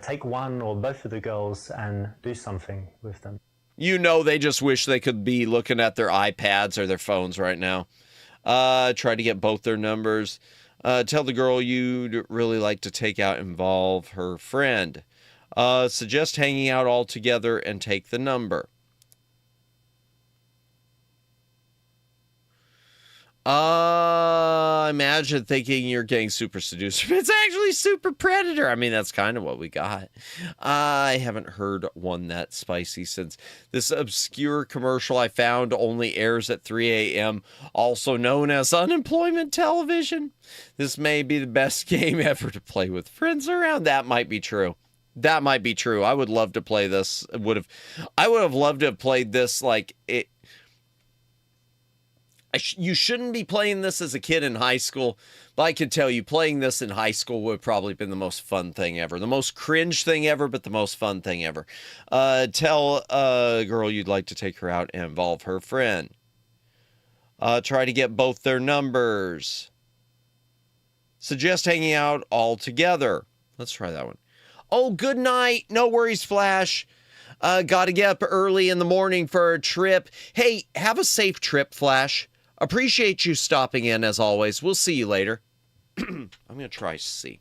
[SPEAKER 7] take one or both of the girls and do something with them.
[SPEAKER 2] You know, they just wish they could be looking at their iPads or their phones right now. Try to get both their numbers. Tell the girl you'd really like to take out, involve her friend. Suggest hanging out all together and take the number. Imagine thinking you're getting Super Seducer. It's actually Super Predator. I mean, that's kind of what we got. I haven't heard one that spicy since this obscure commercial I found only airs at 3 a.m., also known as unemployment television. This may be the best game ever to play with friends around. That might be true. That might be true. I would love to play this. I would have loved to have played this like it. You shouldn't be playing this as a kid in high school, but I can tell you playing this in high school would have probably been the most fun thing ever. The most cringe thing ever, but the most fun thing ever. Tell a girl you'd like to take her out and involve her friend. Try to get both their numbers. Suggest hanging out all together. Let's try that one. Oh, good night. No worries, Flash. Gotta get up early in the morning for a trip. Hey, have a safe trip, Flash. Appreciate you stopping in, as always. We'll see you later. I'm going to try C.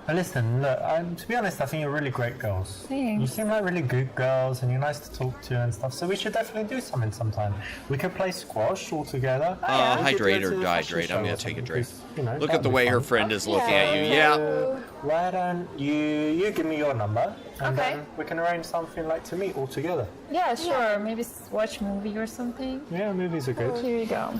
[SPEAKER 9] Listen, look, to be honest, I think you're really great girls.
[SPEAKER 8] Thanks.
[SPEAKER 9] You seem like really good girls and you're nice to talk to and stuff, so we should definitely do something sometime. We could play squash all together.
[SPEAKER 2] Hydrate or dehydrate. I'm going to take a drink. Look at the way her friend is looking at you. Yeah.
[SPEAKER 9] Why don't you give me your number and then we can arrange something like to meet all together.
[SPEAKER 10] Yeah, sure. Maybe watch a movie or something.
[SPEAKER 9] Yeah, movies are good.
[SPEAKER 10] Here you go.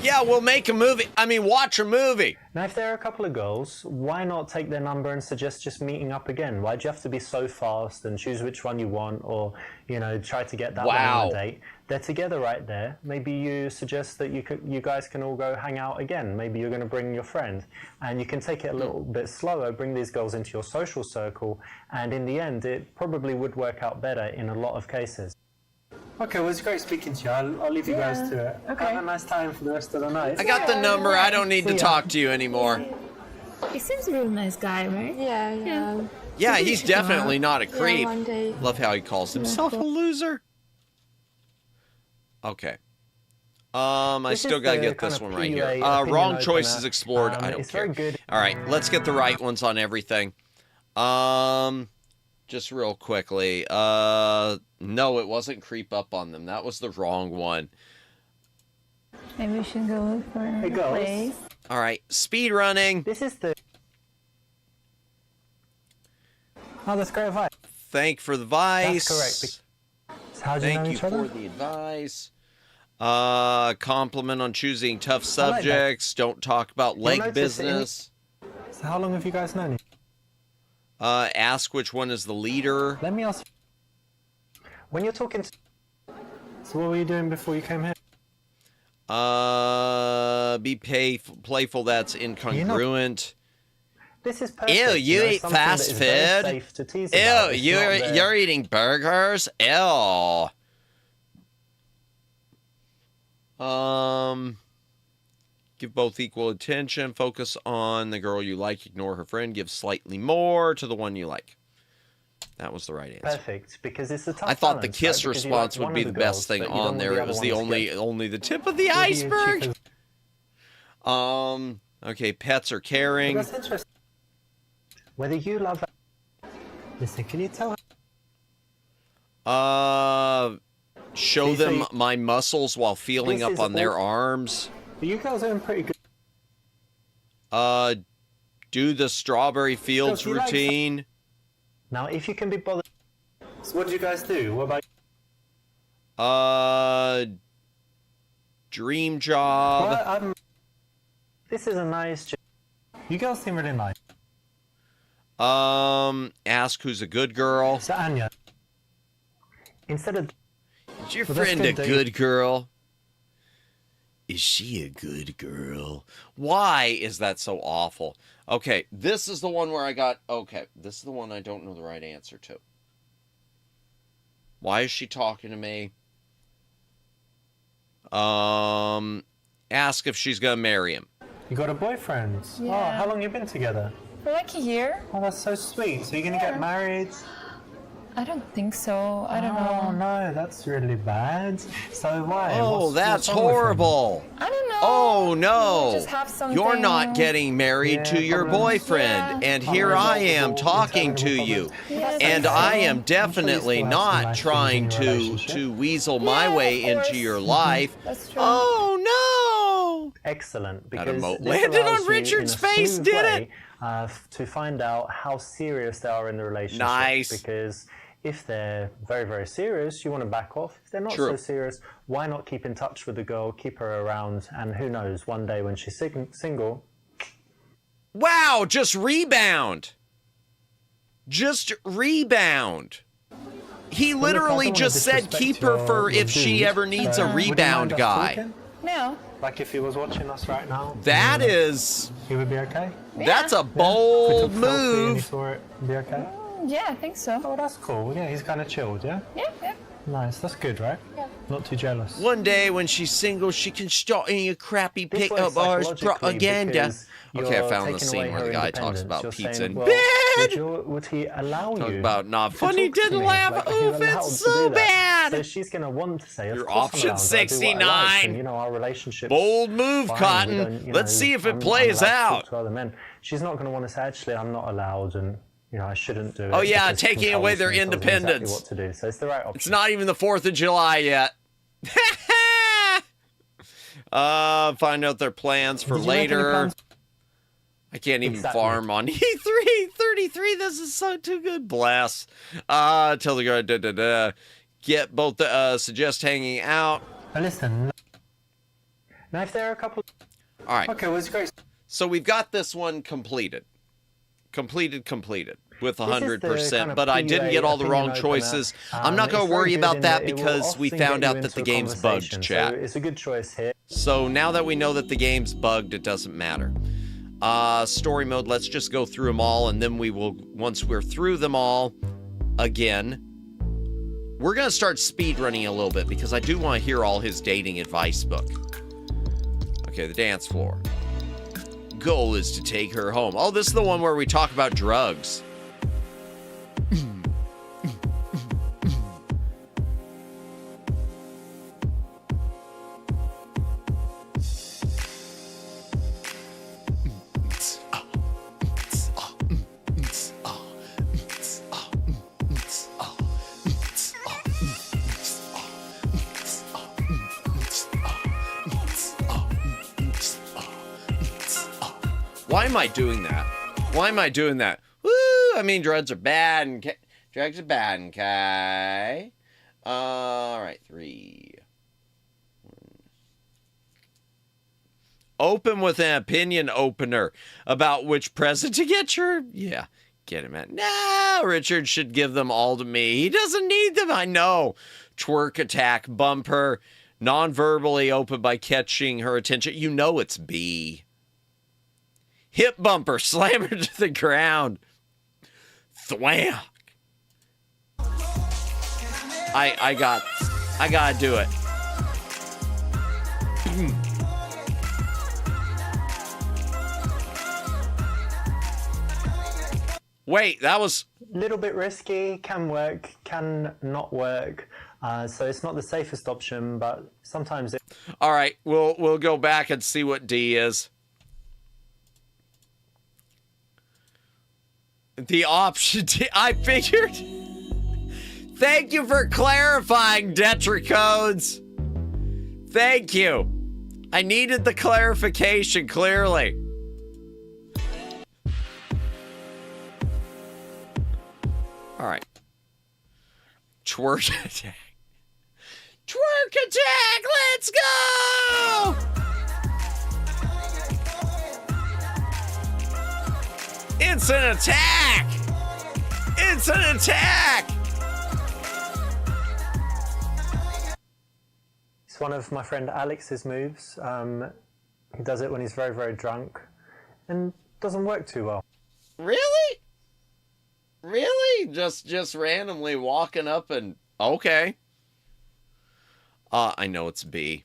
[SPEAKER 2] Yeah, we'll make a movie. I mean, watch a movie.
[SPEAKER 7] Now, if there are a couple of girls, why not take their number and suggest just meeting up again? Why do you have to be so fast and choose which one you want, or, you know, try to get that one on a date? They're together right there. Maybe you suggest that you guys can all go hang out again. Maybe you're going to bring your friend, and you can take it a little bit slower, bring these girls into your social circle, and in the end, it probably would work out better in a lot of cases.
[SPEAKER 9] Okay, well, it's great speaking to you. I'll leave you guys to it.
[SPEAKER 10] Okay.
[SPEAKER 9] Have a nice time for the rest of the night.
[SPEAKER 2] I got the number. I don't need to talk to you anymore.
[SPEAKER 8] He seems a real nice guy, right?
[SPEAKER 11] Yeah.
[SPEAKER 2] Yeah, he's definitely not a creep.
[SPEAKER 11] one day.
[SPEAKER 2] Love how he calls himself a loser. Okay. I still got to get this one right here. Wrong choices explored. I don't care. All right, let's get the right ones on everything. Just real quickly. No, it wasn't creep up on them. That was the wrong one.
[SPEAKER 8] Maybe we should go look for another place.
[SPEAKER 2] All right, speed running.
[SPEAKER 7] This is the...
[SPEAKER 9] Oh, that's great advice.
[SPEAKER 2] Thank for the advice.
[SPEAKER 7] That's correct.
[SPEAKER 9] How do you know
[SPEAKER 2] Thank
[SPEAKER 9] each
[SPEAKER 2] you
[SPEAKER 9] other?
[SPEAKER 2] for the advice. Compliment on choosing tough subjects. Don't talk about leg business.
[SPEAKER 9] So how long have you guys known each
[SPEAKER 2] Ask which one is the leader.
[SPEAKER 9] Let me ask.
[SPEAKER 7] When you're talking to...
[SPEAKER 9] So what were you doing before you came here?
[SPEAKER 2] Be playful. That's incongruent.
[SPEAKER 7] This is perfect.
[SPEAKER 2] Ew, you eat
[SPEAKER 7] something
[SPEAKER 2] fast
[SPEAKER 7] that is very
[SPEAKER 2] food?
[SPEAKER 7] safe to tease about.
[SPEAKER 2] Ew,
[SPEAKER 7] It's not
[SPEAKER 2] you're eating burgers? Ew. Give both equal attention. Focus on the girl you like. Ignore her friend. Give slightly more to the one you like. That was the right answer.
[SPEAKER 7] Perfect, because it's a tough
[SPEAKER 2] I thought the
[SPEAKER 7] balance,
[SPEAKER 2] kiss
[SPEAKER 7] right? Because you like
[SPEAKER 2] response would
[SPEAKER 7] one
[SPEAKER 2] be
[SPEAKER 7] of
[SPEAKER 2] the
[SPEAKER 7] the
[SPEAKER 2] best
[SPEAKER 7] girls,
[SPEAKER 2] thing
[SPEAKER 7] but you don't
[SPEAKER 2] on
[SPEAKER 7] want
[SPEAKER 2] there.
[SPEAKER 7] the
[SPEAKER 2] It
[SPEAKER 7] other
[SPEAKER 2] was
[SPEAKER 7] one
[SPEAKER 2] the
[SPEAKER 7] to get-
[SPEAKER 2] only the tip of the iceberg. Okay, pets are caring.
[SPEAKER 9] That's interesting.
[SPEAKER 7] Whether you love...
[SPEAKER 9] Listen, can you tell?
[SPEAKER 2] Show
[SPEAKER 7] See, so
[SPEAKER 2] them
[SPEAKER 7] you-
[SPEAKER 2] my muscles while feeling
[SPEAKER 7] This
[SPEAKER 2] up
[SPEAKER 7] is
[SPEAKER 2] on their
[SPEAKER 7] all-
[SPEAKER 2] arms.
[SPEAKER 9] You guys are doing pretty good.
[SPEAKER 2] Do the strawberry fields
[SPEAKER 9] you like some-
[SPEAKER 2] routine.
[SPEAKER 7] Now, if you can be bothered...
[SPEAKER 9] So what did you guys do? What about?
[SPEAKER 2] Dream job.
[SPEAKER 9] Well,
[SPEAKER 7] This is a nice...
[SPEAKER 9] you girls seem really nice.
[SPEAKER 2] Ask who's a good girl.
[SPEAKER 9] So Anya,
[SPEAKER 7] Instead of...
[SPEAKER 2] Is your
[SPEAKER 9] Well, that's
[SPEAKER 2] friend a
[SPEAKER 9] good that
[SPEAKER 2] good girl? Is she a good girl? Why is that so awful? Okay, this is the one where I got... Okay, this is the one I don't know the right answer to. Why is she talking to me? Ask if she's gonna marry him.
[SPEAKER 9] You got a boyfriend?
[SPEAKER 10] Yeah.
[SPEAKER 9] Oh, how long you been together?
[SPEAKER 10] For like a year.
[SPEAKER 9] Oh, that's so sweet. So you're gonna get married?
[SPEAKER 10] I don't think so. I don't
[SPEAKER 9] Oh
[SPEAKER 10] know.
[SPEAKER 9] no, that's really bad. So why?
[SPEAKER 2] Oh,
[SPEAKER 9] What's
[SPEAKER 2] that's
[SPEAKER 9] wrong with him?
[SPEAKER 2] horrible.
[SPEAKER 10] I don't know.
[SPEAKER 2] Oh no.
[SPEAKER 10] We just have something.
[SPEAKER 2] You're not getting married to your
[SPEAKER 9] problems.
[SPEAKER 2] boyfriend.
[SPEAKER 10] Yeah.
[SPEAKER 2] And here I am
[SPEAKER 9] Unresolvable,
[SPEAKER 2] talking to
[SPEAKER 9] intolerable
[SPEAKER 2] you.
[SPEAKER 9] problems.
[SPEAKER 10] Yes,
[SPEAKER 2] And
[SPEAKER 10] I
[SPEAKER 2] I
[SPEAKER 10] know.
[SPEAKER 2] am definitely
[SPEAKER 9] still have some
[SPEAKER 2] not
[SPEAKER 9] nice
[SPEAKER 2] trying
[SPEAKER 9] things in your
[SPEAKER 2] to
[SPEAKER 9] relationship.
[SPEAKER 2] weasel my
[SPEAKER 10] Yeah,
[SPEAKER 2] way
[SPEAKER 10] of
[SPEAKER 2] into
[SPEAKER 10] course.
[SPEAKER 2] your life.
[SPEAKER 10] That's true.
[SPEAKER 2] Oh
[SPEAKER 7] Excellent,
[SPEAKER 2] That
[SPEAKER 7] because
[SPEAKER 2] emote
[SPEAKER 7] this
[SPEAKER 2] landed
[SPEAKER 7] allows
[SPEAKER 2] on
[SPEAKER 7] you,
[SPEAKER 2] Richard's
[SPEAKER 7] in a
[SPEAKER 2] face,
[SPEAKER 7] smooth
[SPEAKER 2] did
[SPEAKER 7] way,
[SPEAKER 2] it?
[SPEAKER 7] to find out how serious they are in the relationship.
[SPEAKER 2] Nice.
[SPEAKER 7] Because if they're very, very serious, you want to back off. If they're not
[SPEAKER 2] True.
[SPEAKER 7] so serious, why not keep in touch with the girl, keep her around, and who knows, one day when she's single,
[SPEAKER 2] no. Wow, just rebound. Just rebound. He
[SPEAKER 9] Well, look, I
[SPEAKER 2] literally
[SPEAKER 9] don't wanna
[SPEAKER 2] just said
[SPEAKER 9] disrespect
[SPEAKER 2] keep her
[SPEAKER 9] your-
[SPEAKER 2] for
[SPEAKER 9] your
[SPEAKER 2] if she
[SPEAKER 9] dude,
[SPEAKER 2] ever needs
[SPEAKER 9] so
[SPEAKER 2] a
[SPEAKER 9] would you
[SPEAKER 2] rebound
[SPEAKER 9] mind us
[SPEAKER 2] guy.
[SPEAKER 9] talking?
[SPEAKER 10] No.
[SPEAKER 9] Like if he was watching us right now?
[SPEAKER 2] That is,
[SPEAKER 9] He would be okay?
[SPEAKER 2] that's a
[SPEAKER 9] If we
[SPEAKER 2] bold
[SPEAKER 9] took selfie and he
[SPEAKER 2] move.
[SPEAKER 9] saw it, be okay?
[SPEAKER 10] Yeah, I think so.
[SPEAKER 9] Oh, that's cool. Yeah, he's kind of chilled, yeah?
[SPEAKER 10] Yeah, yeah.
[SPEAKER 9] Nice, that's good, right?
[SPEAKER 10] Yeah.
[SPEAKER 9] Not too jealous.
[SPEAKER 2] One day when she's single, she can start any crappy
[SPEAKER 7] this
[SPEAKER 2] pickup
[SPEAKER 7] works
[SPEAKER 2] bars
[SPEAKER 7] psychologically
[SPEAKER 2] propaganda.
[SPEAKER 7] because
[SPEAKER 2] Okay, I
[SPEAKER 7] you're
[SPEAKER 2] found the
[SPEAKER 7] taking
[SPEAKER 2] scene
[SPEAKER 7] away
[SPEAKER 2] where
[SPEAKER 7] her
[SPEAKER 2] the guy talks
[SPEAKER 7] independence.
[SPEAKER 2] about
[SPEAKER 7] You're
[SPEAKER 2] pizza
[SPEAKER 7] saying,
[SPEAKER 2] in
[SPEAKER 7] well,
[SPEAKER 2] bed.
[SPEAKER 7] would he allow
[SPEAKER 2] Talk
[SPEAKER 7] you
[SPEAKER 2] about not
[SPEAKER 7] to
[SPEAKER 2] funny,
[SPEAKER 7] talk to
[SPEAKER 2] didn't
[SPEAKER 7] me?
[SPEAKER 2] laugh.
[SPEAKER 7] Like, are you
[SPEAKER 2] Oof,
[SPEAKER 7] allowed
[SPEAKER 2] it's
[SPEAKER 7] to
[SPEAKER 2] so
[SPEAKER 7] do that?
[SPEAKER 2] bad.
[SPEAKER 7] So she's going to want to say, of
[SPEAKER 2] Your
[SPEAKER 7] course I'm
[SPEAKER 2] option
[SPEAKER 7] allowed to. I do what I like,
[SPEAKER 2] 69.
[SPEAKER 7] and, you know, our relationship.
[SPEAKER 2] Bold move, Cotton. Let's see if it plays out.
[SPEAKER 7] To other men. She's not going to want to say, actually, I'm not allowed, and you know, I shouldn't do it.
[SPEAKER 2] Oh, yeah,
[SPEAKER 7] because he
[SPEAKER 2] taking away
[SPEAKER 7] controls
[SPEAKER 2] their
[SPEAKER 7] me and tells me
[SPEAKER 2] independence.
[SPEAKER 7] Exactly what to do. So it's the right option.
[SPEAKER 2] It's not even the 4th of July yet. Find out their plans for
[SPEAKER 9] Did you make any
[SPEAKER 2] later.
[SPEAKER 9] plans?
[SPEAKER 2] I can't even
[SPEAKER 7] Exactly.
[SPEAKER 2] farm on E3. 33, this is so too good. Bless. Tell the guy, get both, suggest hanging out.
[SPEAKER 9] Now listen.
[SPEAKER 7] Now, if there are a couple.
[SPEAKER 2] All right.
[SPEAKER 9] Okay, well, it's great.
[SPEAKER 2] So we've got this one completed. Completed with
[SPEAKER 7] This is the
[SPEAKER 2] 100%,
[SPEAKER 7] kind of
[SPEAKER 2] but I didn't get all the
[SPEAKER 7] opinion
[SPEAKER 2] wrong
[SPEAKER 7] opener.
[SPEAKER 2] choices. I'm not going
[SPEAKER 7] It's
[SPEAKER 2] to worry
[SPEAKER 7] very good
[SPEAKER 2] about
[SPEAKER 7] in
[SPEAKER 2] that
[SPEAKER 7] it will
[SPEAKER 2] because we
[SPEAKER 7] often
[SPEAKER 2] found
[SPEAKER 7] get
[SPEAKER 2] out
[SPEAKER 7] you
[SPEAKER 2] that the
[SPEAKER 7] into a
[SPEAKER 2] game's bugged,
[SPEAKER 7] conversation.
[SPEAKER 2] chat.
[SPEAKER 7] So it's a good choice here.
[SPEAKER 2] So now that we know that the game's bugged, it doesn't matter. Story mode, let's just go through them all, and then we will, once we're through them all, again, we're going to start speed running a little bit because I do want to hear all his dating advice book. Okay, the dance floor. Goal is to take her home. Oh, this is the one where we talk about drugs. Why am I doing that? Why am I doing that? Woo! I mean, drugs are bad and drugs are bad, okay? All right, 3. Open with an opinion opener about which present to get your... Yeah, get him at... No, Richard should give them all to me. He doesn't need them, I know. Twerk attack, bump her, non-verbally open by catching her attention. You know it's B. Hip bumper, slam her to the ground. Thwack. I gotta do it. Wait, that was...
[SPEAKER 7] Little bit risky, can work, can not work. So it's not the safest option, but sometimes it...
[SPEAKER 2] All right, we'll go back and see what D is. The option D, I figured. Thank you for clarifying, Detricodes. Thank you. I needed the clarification, clearly. All right. Twerk attack. Twerk attack, let's go! It's an attack! It's an attack!
[SPEAKER 7] It's one of my friend Alex's moves. He does it when he's very, very drunk and doesn't work too well.
[SPEAKER 2] Really? Really? Just randomly walking up and... Okay. I know it's B.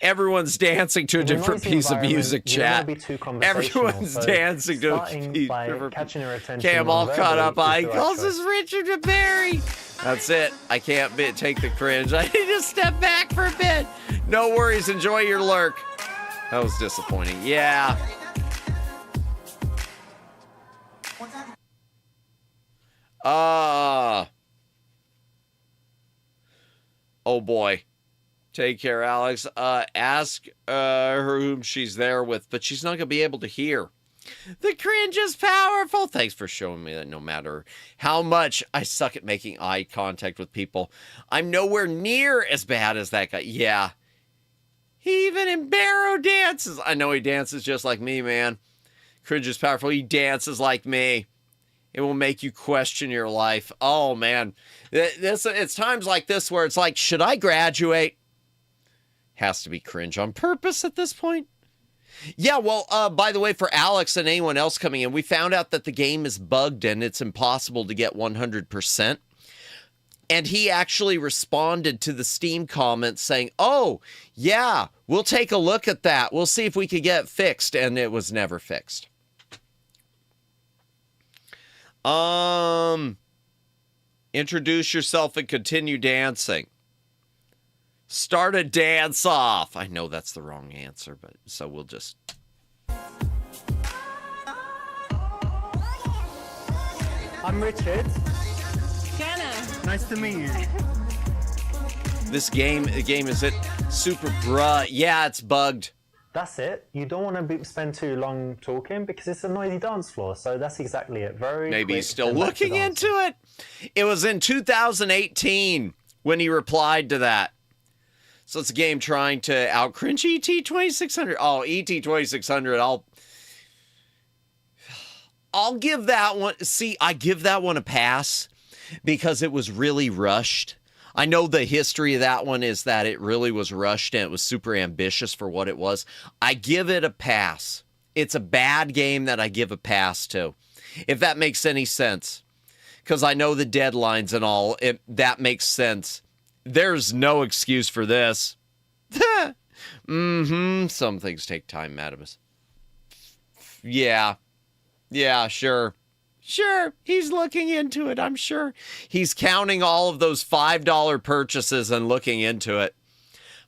[SPEAKER 2] Everyone's dancing to a different piece of music, chat. Everyone's
[SPEAKER 7] so
[SPEAKER 2] dancing to a
[SPEAKER 7] starting
[SPEAKER 2] piece.
[SPEAKER 7] by catching your attention.
[SPEAKER 2] Okay, I'm all caught up.
[SPEAKER 7] non-verbally
[SPEAKER 2] He
[SPEAKER 7] is the right
[SPEAKER 2] calls
[SPEAKER 7] choice.
[SPEAKER 2] us Richard to Barry. That's it. I can't take the cringe. I need to step back for a bit. No worries. Enjoy your lurk. That was disappointing. Yeah. Oh boy. Take care, Alex. Ask her whom she's there with, but she's not going to be able to hear. The cringe is powerful. Thanks for showing me that no matter how much I suck at making eye contact with people, I'm nowhere near as bad as that guy. Yeah. He even in Barrow dances. I know he dances just like me, man. Cringe is powerful. He dances like me. It will make you question your life. Oh, man. It's times like this where it's like, should I graduate? Has to be cringe on purpose at this point. Yeah, well, by the way, for Alex and anyone else coming in, we found out that the game is bugged and it's impossible to get 100%. And he actually responded to the Steam comments saying, oh, yeah, we'll take a look at that. We'll see if we could get it fixed. And it was never fixed. Introduce yourself and continue dancing. Start a dance off. I know that's the wrong answer, but so we'll just...
[SPEAKER 9] I'm Richard.
[SPEAKER 10] Jenna.
[SPEAKER 9] Nice to meet you.
[SPEAKER 2] This game, is it super bruh? Yeah, it's bugged.
[SPEAKER 7] That's it. You don't want to spend too long talking because it's a noisy dance floor. So that's exactly it.
[SPEAKER 2] Maybe he's still looking into it. It was in 2018 when he replied to that. So it's a game trying to out-cringe ET2600. Oh, ET2600, I'll give that one... See, I give that one a pass because it was really rushed. I know the history of that one is that it really was rushed and it was super ambitious for what it was. I give it a pass. It's a bad game that I give a pass to, if that makes any sense. Because I know the deadlines and all. That makes sense. There's no excuse for this. Some things take time, Madamus. Yeah. Yeah, sure. Sure, he's looking into it, I'm sure. He's counting all of those $5 purchases and looking into it.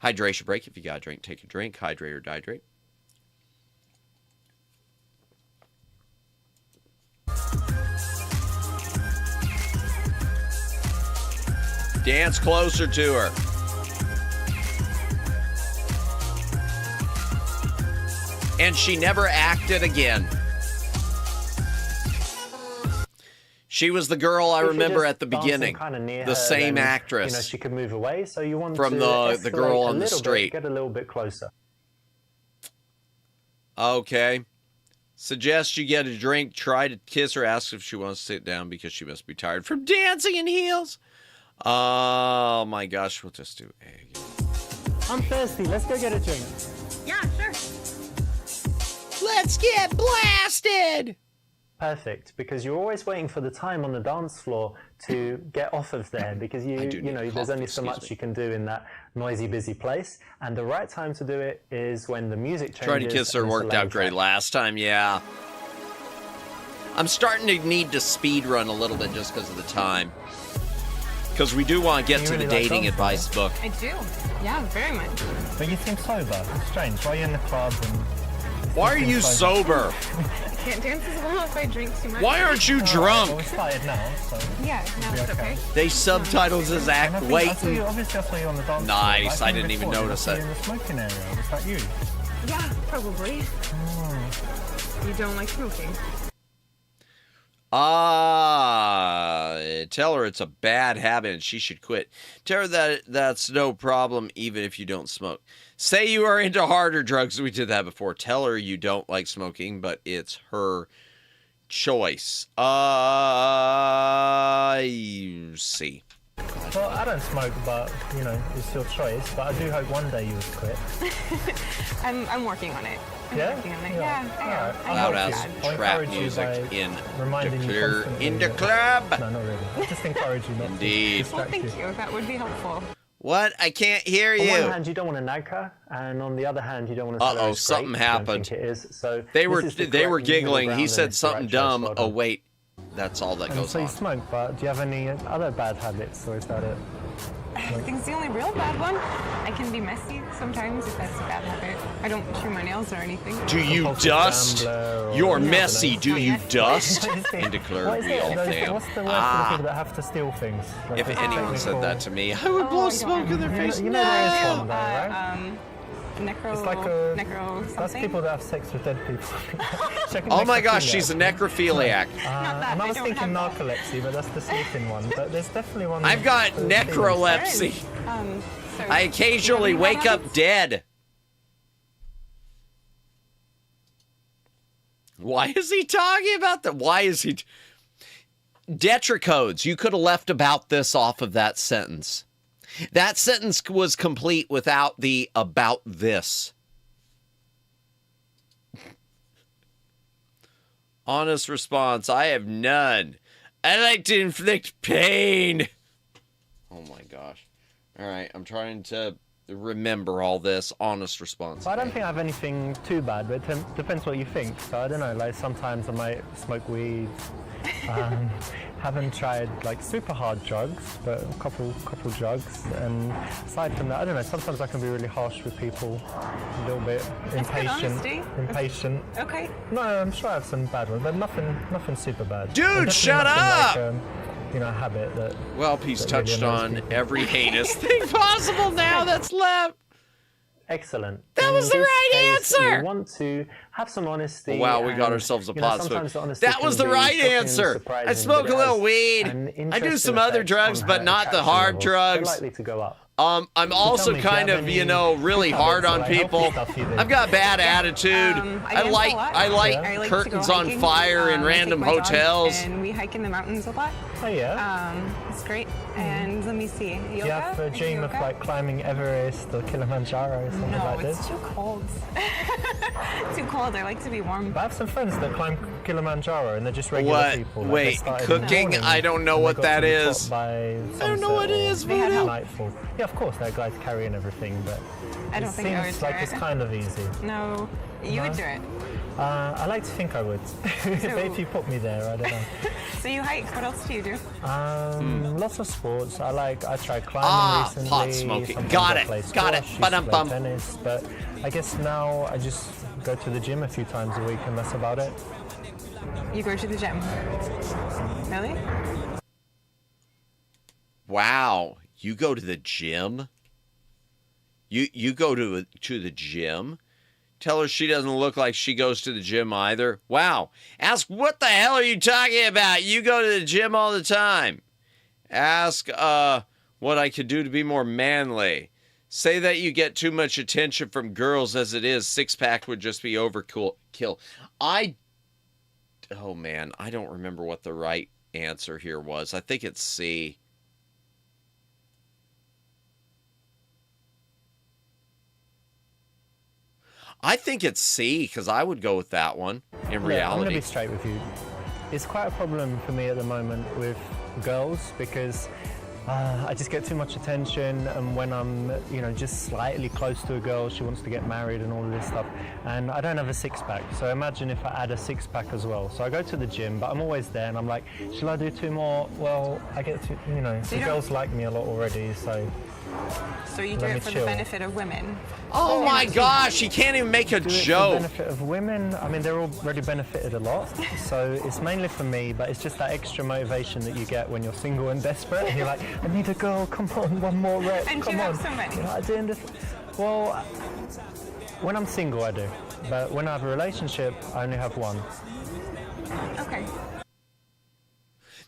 [SPEAKER 2] Hydration break. If you got a drink, take a drink. Hydrate or dehydrate. Dance closer to her. And she never acted again. She was the girl I remember at the beginning. The same actress.
[SPEAKER 7] You know, she could move away, so you want
[SPEAKER 2] from
[SPEAKER 7] to
[SPEAKER 2] the girl on the street.
[SPEAKER 7] Get a little bit closer.
[SPEAKER 2] Okay. Suggest you get a drink. Try to kiss her. Ask if she wants to sit down because she must be tired from dancing in heels. Oh my gosh. We'll just do A again.
[SPEAKER 9] I'm thirsty. Let's go get a drink.
[SPEAKER 10] Yeah, sure.
[SPEAKER 2] Let's get blasted.
[SPEAKER 7] Perfect, because you're always waiting for the time on the dance floor to get off of there, because you know there's only so much you can do in that noisy, busy place, and the right time to do it is when the music changes.
[SPEAKER 2] Trying to kiss her worked out great last time, yeah. I'm starting to need to speed run a little bit just because of the time, because we do want to get to the dating advice book.
[SPEAKER 10] I do. Yeah, very much.
[SPEAKER 9] But you seem sober. It's strange. Why are you in the club? And
[SPEAKER 2] why are you sober?
[SPEAKER 10] I can't dance as well if I drink too much.
[SPEAKER 2] Why aren't you drunk?
[SPEAKER 9] Well, we started now, so
[SPEAKER 10] Yeah, now it's okay.
[SPEAKER 2] They subtitles his act. Waiting.
[SPEAKER 9] Obviously, I saw you on the dance
[SPEAKER 2] Nice.
[SPEAKER 9] floor.
[SPEAKER 2] I didn't even notice it.
[SPEAKER 9] In the smoking area. Was that you?
[SPEAKER 10] Yeah, probably. You don't like smoking.
[SPEAKER 2] Tell her it's a bad habit and she should quit. Tell her that that's no problem even if you don't smoke. Say you are into harder drugs. We did that before. Tell her you don't like smoking, but it's her choice. You see. God.
[SPEAKER 9] Well, I don't smoke, but, you know, it's your choice. But I do hope one day you would quit.
[SPEAKER 10] I'm working on it.
[SPEAKER 9] Yeah?
[SPEAKER 10] Working on it. Yeah, I am.
[SPEAKER 2] Loud
[SPEAKER 10] I
[SPEAKER 2] ass
[SPEAKER 10] hope
[SPEAKER 9] I'll
[SPEAKER 2] trap
[SPEAKER 9] encourage you
[SPEAKER 2] music
[SPEAKER 9] by
[SPEAKER 2] in
[SPEAKER 9] reminding you constantly
[SPEAKER 2] in the
[SPEAKER 9] that-
[SPEAKER 2] club.
[SPEAKER 9] No, not really. I'll just encourage you not
[SPEAKER 2] Indeed.
[SPEAKER 9] to
[SPEAKER 10] Well,
[SPEAKER 9] distract
[SPEAKER 10] thank you. That would be helpful.
[SPEAKER 2] What? I can't hear
[SPEAKER 7] On one
[SPEAKER 2] you.
[SPEAKER 7] hand, you don't want to nag her, and on the other hand, you don't want to tell her
[SPEAKER 2] Uh-oh,
[SPEAKER 7] it's
[SPEAKER 2] something
[SPEAKER 7] great. You don't
[SPEAKER 2] happened.
[SPEAKER 7] think it is. So
[SPEAKER 2] They
[SPEAKER 7] this
[SPEAKER 2] were
[SPEAKER 7] is the
[SPEAKER 2] they were
[SPEAKER 7] correct middle
[SPEAKER 2] giggling.
[SPEAKER 7] ground
[SPEAKER 2] He
[SPEAKER 7] and
[SPEAKER 2] said
[SPEAKER 7] it's the
[SPEAKER 2] something
[SPEAKER 7] right choice.
[SPEAKER 2] dumb.
[SPEAKER 7] Well
[SPEAKER 2] Oh
[SPEAKER 7] done.
[SPEAKER 2] wait, that's all that
[SPEAKER 9] And
[SPEAKER 2] goes
[SPEAKER 9] so you
[SPEAKER 2] on.
[SPEAKER 9] smoke, but do you have any other bad habits, or is that it?
[SPEAKER 10] I think it's the only real bad one. I can be messy sometimes if that's a bad habit. I don't chew my nails or anything.
[SPEAKER 2] Do you
[SPEAKER 9] Compulsive
[SPEAKER 2] dust?
[SPEAKER 9] gambler or-
[SPEAKER 2] You're
[SPEAKER 9] No,
[SPEAKER 2] messy.
[SPEAKER 9] no.
[SPEAKER 2] Do you dust?
[SPEAKER 9] What is it?
[SPEAKER 2] And declared
[SPEAKER 9] What is
[SPEAKER 2] we
[SPEAKER 9] it?
[SPEAKER 2] all
[SPEAKER 9] Those-
[SPEAKER 2] damn.
[SPEAKER 9] What's the word for the people that have to steal things? Like,
[SPEAKER 2] If
[SPEAKER 9] there's a
[SPEAKER 2] anyone said that to me, I would
[SPEAKER 10] Oh,
[SPEAKER 2] blow
[SPEAKER 10] I
[SPEAKER 2] smoke in their
[SPEAKER 9] You
[SPEAKER 2] face.
[SPEAKER 9] know there is one, though,
[SPEAKER 10] Uh,
[SPEAKER 9] right?
[SPEAKER 10] Necro.
[SPEAKER 9] It's like a.
[SPEAKER 10] necro
[SPEAKER 9] That's
[SPEAKER 10] something.
[SPEAKER 9] people that have sex with dead people. Check
[SPEAKER 2] Oh my gosh,
[SPEAKER 9] necrophiliac.
[SPEAKER 2] she's a necrophiliac.
[SPEAKER 10] Not that,
[SPEAKER 9] And I
[SPEAKER 10] I
[SPEAKER 9] was
[SPEAKER 10] don't
[SPEAKER 9] thinking
[SPEAKER 10] have that.
[SPEAKER 9] narcolepsy, but that's the sleeping one. But there's definitely one.
[SPEAKER 2] I've got
[SPEAKER 9] for things.
[SPEAKER 2] necrolepsy.
[SPEAKER 10] So
[SPEAKER 2] I occasionally
[SPEAKER 10] do you have any
[SPEAKER 2] wake
[SPEAKER 10] bad
[SPEAKER 2] up
[SPEAKER 10] habits?
[SPEAKER 2] dead. Why is he talking about that? Why is he... Detricodes. You could have left about this off of that sentence. That sentence was complete without the about this. Honest response, I have none. I like to inflict pain. Oh my gosh. All right, I'm trying to remember all this. Honest response.
[SPEAKER 9] Well, I don't think I have anything too bad, but it depends what you think. So I don't know, like sometimes I might smoke weed. Haven't tried like super hard drugs, but a couple drugs. And aside from that, I don't know, sometimes I can be really harsh with people, a little bit
[SPEAKER 10] That's good honesty.
[SPEAKER 9] impatient.
[SPEAKER 10] Okay.
[SPEAKER 9] No, I'm sure I have some bad ones, but nothing super bad.
[SPEAKER 2] Dude,
[SPEAKER 9] And definitely
[SPEAKER 2] shut
[SPEAKER 9] nothing
[SPEAKER 2] up!
[SPEAKER 9] Like, a habit that.
[SPEAKER 2] Well, he's
[SPEAKER 9] that really
[SPEAKER 2] touched
[SPEAKER 9] annoys
[SPEAKER 2] on
[SPEAKER 9] people.
[SPEAKER 2] every heinous thing possible now that's left.
[SPEAKER 7] Excellent.
[SPEAKER 2] That was the
[SPEAKER 7] In this
[SPEAKER 2] right
[SPEAKER 7] case,
[SPEAKER 2] answer.
[SPEAKER 7] You want to have some honesty.
[SPEAKER 2] Wow, we got
[SPEAKER 7] and,
[SPEAKER 2] ourselves a
[SPEAKER 7] you know,
[SPEAKER 2] pot
[SPEAKER 7] sometimes
[SPEAKER 2] smoke.
[SPEAKER 7] the honesty
[SPEAKER 2] That was
[SPEAKER 7] can
[SPEAKER 2] the
[SPEAKER 7] be
[SPEAKER 2] right
[SPEAKER 7] shocking and
[SPEAKER 2] answer.
[SPEAKER 7] surprising,
[SPEAKER 2] I smoke
[SPEAKER 7] but
[SPEAKER 2] a
[SPEAKER 7] it
[SPEAKER 2] little
[SPEAKER 7] has
[SPEAKER 2] weed.
[SPEAKER 7] an
[SPEAKER 2] I do
[SPEAKER 7] interesting
[SPEAKER 2] some other
[SPEAKER 7] effect
[SPEAKER 2] drugs,
[SPEAKER 7] on
[SPEAKER 2] but
[SPEAKER 7] her
[SPEAKER 2] not the
[SPEAKER 7] attraction
[SPEAKER 2] hard
[SPEAKER 7] levels.
[SPEAKER 2] drugs.
[SPEAKER 7] They're likely to go up.
[SPEAKER 2] I'm also
[SPEAKER 9] me, do you
[SPEAKER 2] kind
[SPEAKER 9] have
[SPEAKER 2] of,
[SPEAKER 9] any
[SPEAKER 2] you know, really
[SPEAKER 9] good
[SPEAKER 2] hard
[SPEAKER 9] habits
[SPEAKER 2] on
[SPEAKER 9] or, like, healthy
[SPEAKER 2] people.
[SPEAKER 9] stuff you do?
[SPEAKER 2] I've got bad attitude.
[SPEAKER 10] I dance a lot.
[SPEAKER 2] I like
[SPEAKER 10] I like to go
[SPEAKER 2] curtains on
[SPEAKER 10] hiking.
[SPEAKER 2] fire in
[SPEAKER 10] I
[SPEAKER 2] random
[SPEAKER 10] take my dogs
[SPEAKER 2] hotels.
[SPEAKER 10] And we hike in the mountains a lot.
[SPEAKER 9] Oh yeah.
[SPEAKER 10] It's great. And let me see. Yoga?
[SPEAKER 9] Do you have a
[SPEAKER 10] I do
[SPEAKER 9] dream of
[SPEAKER 10] yoga.
[SPEAKER 9] like climbing Everest or Kilimanjaro or something
[SPEAKER 10] No,
[SPEAKER 9] like
[SPEAKER 10] it's
[SPEAKER 9] this?
[SPEAKER 10] too cold. Too cold. I like to be warm.
[SPEAKER 9] But I have some friends that climb Kilimanjaro and they're just regular
[SPEAKER 2] What?
[SPEAKER 9] people. Like, they
[SPEAKER 2] Wait,
[SPEAKER 9] started in the
[SPEAKER 2] cooking?
[SPEAKER 9] morning
[SPEAKER 2] I don't know
[SPEAKER 9] and they
[SPEAKER 2] what
[SPEAKER 9] got
[SPEAKER 2] that
[SPEAKER 9] to the top
[SPEAKER 2] is.
[SPEAKER 9] by
[SPEAKER 2] I don't know what it is,
[SPEAKER 10] They had
[SPEAKER 2] Voodoo.
[SPEAKER 9] nightfall. Yeah, of course, they're glad to carry and everything, but
[SPEAKER 10] I don't
[SPEAKER 9] it
[SPEAKER 10] think I
[SPEAKER 9] seems
[SPEAKER 10] would do
[SPEAKER 9] like
[SPEAKER 10] it.
[SPEAKER 9] it's kind of easy.
[SPEAKER 10] No, you would do it.
[SPEAKER 9] I like to think I would. But if you put me there, I don't know.
[SPEAKER 10] So you hike. What else do you do?
[SPEAKER 9] Lots of sports. I tried climbing recently.
[SPEAKER 2] pot smoking.
[SPEAKER 9] Sometimes
[SPEAKER 2] Got
[SPEAKER 9] I
[SPEAKER 2] it,
[SPEAKER 9] play
[SPEAKER 2] got
[SPEAKER 9] squash,
[SPEAKER 2] it.
[SPEAKER 9] used to
[SPEAKER 2] Ba-dum-bum.
[SPEAKER 9] play tennis, but I guess now I just go to the gym a few times a week and that's about it.
[SPEAKER 10] You go to the gym. Really?
[SPEAKER 2] Wow, you go to the gym? You go to the gym? Tell her she doesn't look like she goes to the gym either. Wow. Ask, what the hell are you talking about? You go to the gym all the time. Ask what I could do to be more manly. Say that you get too much attention from girls as it is. Six-pack would just be overkill. Oh man, I don't remember what the right answer here was. I think it's C. I think it's C, because I would go with that one in
[SPEAKER 9] Yeah, I'm
[SPEAKER 2] reality.
[SPEAKER 9] going to be straight with you. It's quite a problem for me at the moment with girls because I just get too much attention, and when I'm, just slightly close to a girl, she wants to get married and all of this stuff, and I don't have a six-pack. So imagine if I add a six-pack as well. So I go to the gym, but I'm always there, and I'm like, shall I do two more? Well, I get to, the girls like me a lot already, so.
[SPEAKER 10] So you do
[SPEAKER 9] Let
[SPEAKER 10] it
[SPEAKER 9] me
[SPEAKER 10] for
[SPEAKER 9] chill.
[SPEAKER 10] the benefit of women.
[SPEAKER 2] Oh my gosh, he can't even make a
[SPEAKER 9] Do it for the
[SPEAKER 2] joke.
[SPEAKER 9] benefit of women. I mean, they're already benefited a lot, so it's mainly for me. But it's just that extra motivation that you get when you're single and desperate, and you're like, I need a girl. Come on, one more rep.
[SPEAKER 10] And
[SPEAKER 9] come
[SPEAKER 10] you
[SPEAKER 9] on.
[SPEAKER 10] have so many.
[SPEAKER 9] I didn't. Well, when I'm single, I do. But when I have a relationship, I only have one.
[SPEAKER 10] Okay.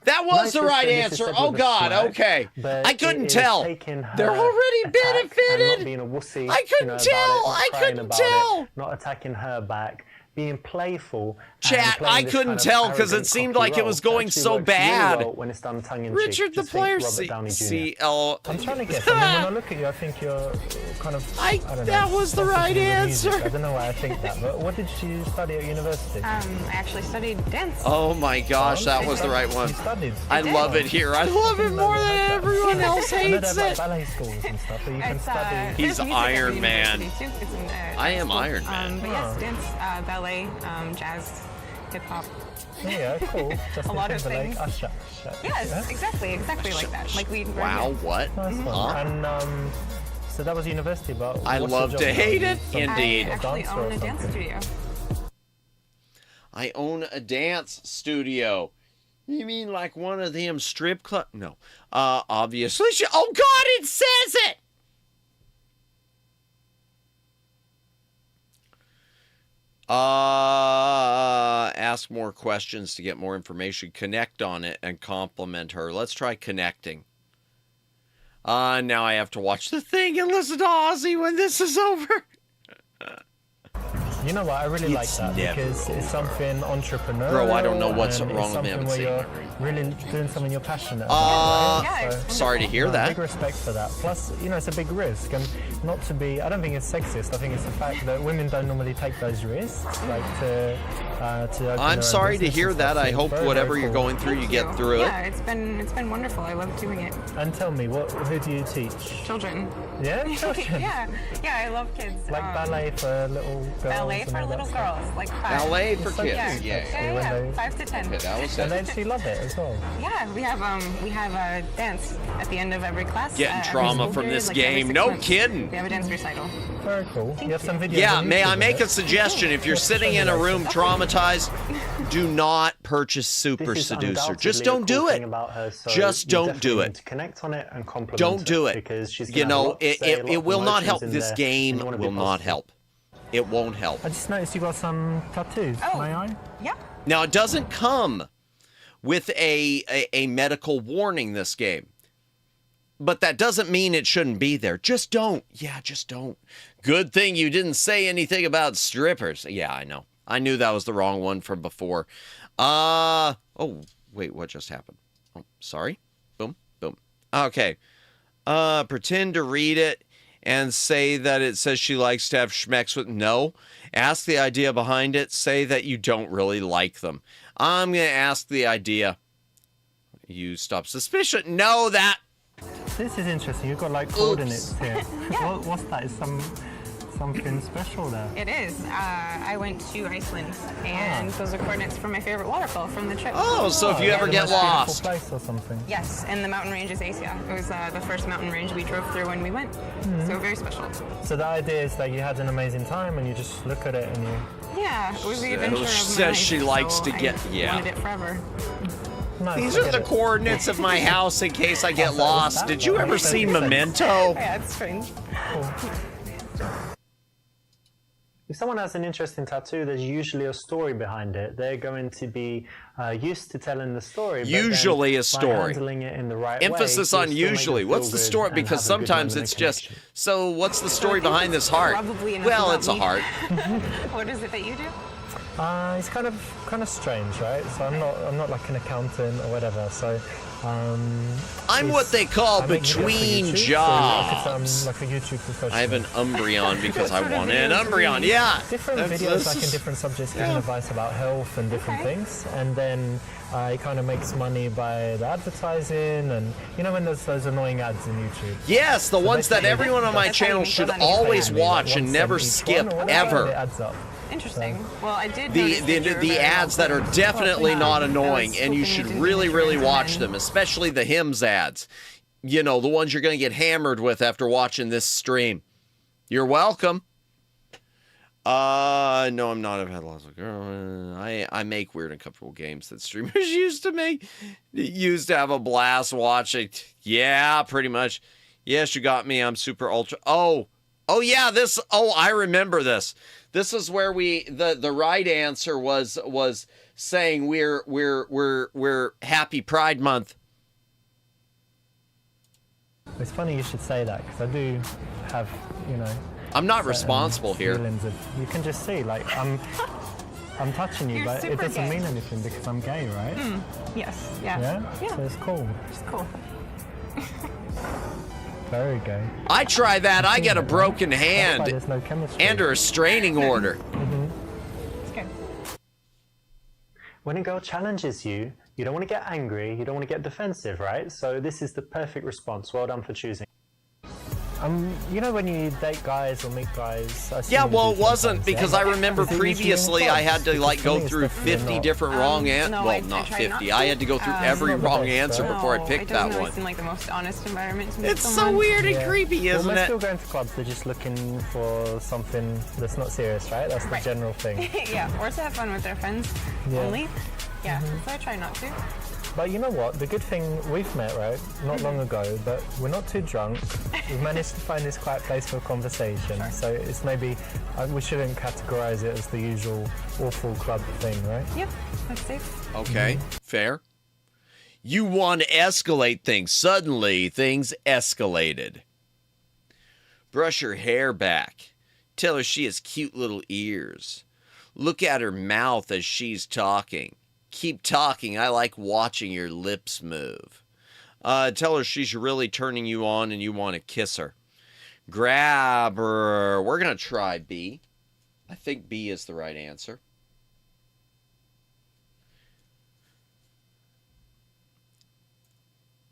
[SPEAKER 2] That was the
[SPEAKER 7] Nicer
[SPEAKER 2] right
[SPEAKER 7] than
[SPEAKER 2] answer.
[SPEAKER 7] said
[SPEAKER 2] Oh
[SPEAKER 7] with a
[SPEAKER 2] God,
[SPEAKER 7] smack,
[SPEAKER 2] okay.
[SPEAKER 7] but
[SPEAKER 2] I
[SPEAKER 7] it
[SPEAKER 2] couldn't
[SPEAKER 7] is
[SPEAKER 2] tell.
[SPEAKER 7] taking her
[SPEAKER 2] They're already
[SPEAKER 7] attack and
[SPEAKER 2] benefited.
[SPEAKER 7] not being a wussy,
[SPEAKER 2] I couldn't
[SPEAKER 7] about
[SPEAKER 2] tell.
[SPEAKER 7] it, not
[SPEAKER 2] I
[SPEAKER 7] crying
[SPEAKER 2] couldn't
[SPEAKER 7] about
[SPEAKER 2] tell.
[SPEAKER 7] it, not attacking her back. being playful.
[SPEAKER 2] Chat, I couldn't tell because it seemed like it was going so bad.
[SPEAKER 7] Well when it's done tongue in
[SPEAKER 2] Richard,
[SPEAKER 7] cheek.
[SPEAKER 2] the player, CL.
[SPEAKER 9] I'm trying to guess. I mean, when I look at you, I think you're kind of. I don't know,
[SPEAKER 2] that was the right answer.
[SPEAKER 9] I don't know why I think that, but what did you study at university?
[SPEAKER 10] I actually studied dance.
[SPEAKER 2] Oh my gosh, that was the right one.
[SPEAKER 9] You studied.
[SPEAKER 2] I love it here. I love it more than everyone else hates it.
[SPEAKER 9] Ballet schools and stuff, but you can study.
[SPEAKER 2] He's Iron Man. I am
[SPEAKER 10] school.
[SPEAKER 2] Iron Man.
[SPEAKER 10] But yes, dance, ballet, jazz, hip hop.
[SPEAKER 9] Yeah, cool. Just
[SPEAKER 10] a lot of things.
[SPEAKER 9] Usher.
[SPEAKER 10] Yes, exactly like that. Like we.
[SPEAKER 2] Wow, what?
[SPEAKER 9] Nice one. And so that was university, but
[SPEAKER 2] I love to hate it. Indeed.
[SPEAKER 10] I actually own a dance studio.
[SPEAKER 2] I own a dance studio. You mean like one of them strip club? No. Obviously. Oh God, it says it. Ask more questions to get more information. Connect on it and compliment her. Let's try connecting. Now I have to watch the thing and listen to Ozzy when this is over.
[SPEAKER 9] You know what? I really like that because it's something entrepreneurial.
[SPEAKER 2] Bro, I don't know what's wrong with me. I haven't seen it.
[SPEAKER 9] Really doing something you're passionate about. Right?
[SPEAKER 2] So, sorry to hear that.
[SPEAKER 9] Big respect for that. Plus, you know, it's a big risk, and not to be. I don't think it's sexist. I think it's the fact that women don't normally take those risks, like to
[SPEAKER 2] I'm sorry to hear that. I hope whatever you're going through, you get through it.
[SPEAKER 10] Yeah, it's been wonderful. I love doing it.
[SPEAKER 9] And tell me, who do you teach?
[SPEAKER 10] Children.
[SPEAKER 9] Yeah, children.
[SPEAKER 10] yeah, I love kids.
[SPEAKER 9] Like ballet for little girls.
[SPEAKER 10] Ballet for little girls, like 5.
[SPEAKER 2] Ballet for kids.
[SPEAKER 10] Yeah. 5 to 10.
[SPEAKER 2] Okay, that was it.
[SPEAKER 9] And they actually love it as well.
[SPEAKER 10] Yeah, we have a dance at the end of every class.
[SPEAKER 2] Getting trauma from this game. No kidding.
[SPEAKER 10] We have a dance recital.
[SPEAKER 9] Very cool. You have some videos.
[SPEAKER 2] Yeah, may I make a suggestion? If you're sitting in a room traumatized, do not purchase Super Seducer. Just don't do it. Just don't do it.
[SPEAKER 7] Connect on it and compliment.
[SPEAKER 2] Don't do it.
[SPEAKER 7] Because
[SPEAKER 2] you know, it will not help. This game will not help. It won't help.
[SPEAKER 9] I just noticed you got some tattoos.
[SPEAKER 10] Oh,
[SPEAKER 9] may I?
[SPEAKER 10] Yeah.
[SPEAKER 2] Now, it doesn't come with a medical warning, this game. But that doesn't mean it shouldn't be there. Just don't. Yeah, just don't. Good thing you didn't say anything about strippers. Yeah, I know. I knew that was the wrong one from before. Oh, wait, what just happened? Oh, sorry. Boom, boom. Okay. Pretend to read it and say that it says she likes to have schmecks with... No. Ask the idea behind it. Say that you don't really like them. I'm going to ask the idea. You stop suspicion. No, that...
[SPEAKER 9] This is interesting. You've got like coordinates here. What's that? Is something special there?
[SPEAKER 10] It is. I went to Iceland, and those are coordinates for my favorite waterfall from the trip.
[SPEAKER 2] Oh, so if you ever get lost.
[SPEAKER 9] Place or something.
[SPEAKER 10] Yes, and the mountain range is Asia. It was the first mountain range we drove through when we went. So very special.
[SPEAKER 9] So the idea is that you had an amazing time, and you just look at it and you...
[SPEAKER 10] Yeah, it was the adventure of my
[SPEAKER 2] says
[SPEAKER 10] life,
[SPEAKER 2] she likes
[SPEAKER 10] so
[SPEAKER 2] to get...
[SPEAKER 10] I wanted it forever.
[SPEAKER 9] Nice,
[SPEAKER 2] These are the coordinates of my house in case I get lost. Did you ever see Memento?
[SPEAKER 10] Yeah, it's strange.
[SPEAKER 9] Cool.
[SPEAKER 7] If someone has an interesting tattoo, there's usually a story behind it. They're going to be used to telling the story. But
[SPEAKER 2] usually
[SPEAKER 7] then,
[SPEAKER 2] a story.
[SPEAKER 7] By handling it in the right
[SPEAKER 2] Emphasis
[SPEAKER 7] way,
[SPEAKER 2] on usually. What's the story? Because sometimes it's just, so what's the story behind this heart? Well, it's a heart.
[SPEAKER 10] What is it that you do?
[SPEAKER 9] It's kind of strange, right? So I'm not like an accountant or whatever. So
[SPEAKER 2] I'm what they call between jobs.
[SPEAKER 9] So like a YouTube professional.
[SPEAKER 2] I have an Umbreon because I wanted an Umbreon. Yeah.
[SPEAKER 9] Different videos like in different subjects giving advice about health and different things, and then it kind of makes money by the advertising, and you know when there's those annoying ads in YouTube.
[SPEAKER 2] Yes, the ones that everyone on my channel should always watch and never skip ever.
[SPEAKER 9] It adds up.
[SPEAKER 10] Interesting. Well, I did
[SPEAKER 2] the ads that are definitely not annoying, and you should really watch them, especially the Hims ads. You know, the ones you're going to get hammered with after watching this stream. You're welcome. No, I'm not. I've had lots of girls. I make weird and comfortable games that streamers used to have a blast watching. Yeah, pretty much. Yes, you got me. I'm super ultra. Oh yeah, this. Oh, I remember this. This is where the right answer was saying we're happy Pride Month.
[SPEAKER 9] It's funny you should say that because I do have, you know.
[SPEAKER 2] I'm not responsible here.
[SPEAKER 9] You can just see, like, I'm touching you,
[SPEAKER 10] You're
[SPEAKER 9] but it
[SPEAKER 10] super
[SPEAKER 9] doesn't
[SPEAKER 10] gay.
[SPEAKER 9] mean anything because I'm gay, right?
[SPEAKER 10] Yes. Yeah.
[SPEAKER 9] Yeah? So it's cool.
[SPEAKER 10] It's cool.
[SPEAKER 9] Very gay.
[SPEAKER 2] I try that, I get a broken
[SPEAKER 9] That's why
[SPEAKER 2] hand
[SPEAKER 9] there's no chemistry.
[SPEAKER 2] and a restraining order.
[SPEAKER 10] It's good.
[SPEAKER 7] When a girl challenges you, you don't want to get angry, you don't want to get defensive, right? So this is the perfect response. Well done for choosing.
[SPEAKER 9] You know when you date guys or meet guys? I see
[SPEAKER 2] Yeah,
[SPEAKER 9] them
[SPEAKER 2] well,
[SPEAKER 9] do
[SPEAKER 2] it wasn't
[SPEAKER 9] sometimes,
[SPEAKER 2] because
[SPEAKER 9] yeah?
[SPEAKER 2] I remember
[SPEAKER 9] Is it usually in
[SPEAKER 2] previously I had to
[SPEAKER 9] clubs?
[SPEAKER 2] like
[SPEAKER 9] Because
[SPEAKER 2] go
[SPEAKER 9] to me,
[SPEAKER 2] through
[SPEAKER 9] it's definitely
[SPEAKER 2] 50
[SPEAKER 9] not.
[SPEAKER 2] different wrong answers.
[SPEAKER 10] no,
[SPEAKER 2] Well,
[SPEAKER 10] I
[SPEAKER 2] not
[SPEAKER 10] try
[SPEAKER 2] 50.
[SPEAKER 10] not
[SPEAKER 2] I
[SPEAKER 10] to.
[SPEAKER 2] had to go through
[SPEAKER 10] It's
[SPEAKER 2] every
[SPEAKER 9] not the
[SPEAKER 2] wrong
[SPEAKER 9] best,
[SPEAKER 2] answer
[SPEAKER 9] though.
[SPEAKER 2] before I
[SPEAKER 10] No,
[SPEAKER 2] picked
[SPEAKER 10] it
[SPEAKER 2] that
[SPEAKER 10] doesn't
[SPEAKER 2] one.
[SPEAKER 10] always seem like the most honest environment to meet
[SPEAKER 2] It's so
[SPEAKER 10] someone.
[SPEAKER 2] weird and
[SPEAKER 9] Yeah.
[SPEAKER 2] creepy,
[SPEAKER 9] Well,
[SPEAKER 2] isn't
[SPEAKER 9] when
[SPEAKER 2] it?
[SPEAKER 9] still going to clubs, they're just looking for something that's not serious, right? That's the
[SPEAKER 10] Right.
[SPEAKER 9] general thing.
[SPEAKER 10] Yeah, or to have fun with their friends
[SPEAKER 9] Yeah.
[SPEAKER 10] only. Yeah, so I try not to.
[SPEAKER 9] But you know what? The good thing, we've met, right? Not long ago, but we're not too drunk. We've managed to find this quiet place for a conversation. So it's maybe, we shouldn't categorize it as the usual awful club thing, right?
[SPEAKER 10] Yep, that's safe.
[SPEAKER 2] Okay, fair. You want to escalate things. Suddenly, things escalated. Brush her hair back. Tell her she has cute little ears. Look at her mouth as she's talking. Keep talking. I like watching your lips move. Tell her she's really turning you on and you want to kiss her. Grab her. We're going to try B. I think B is the right answer.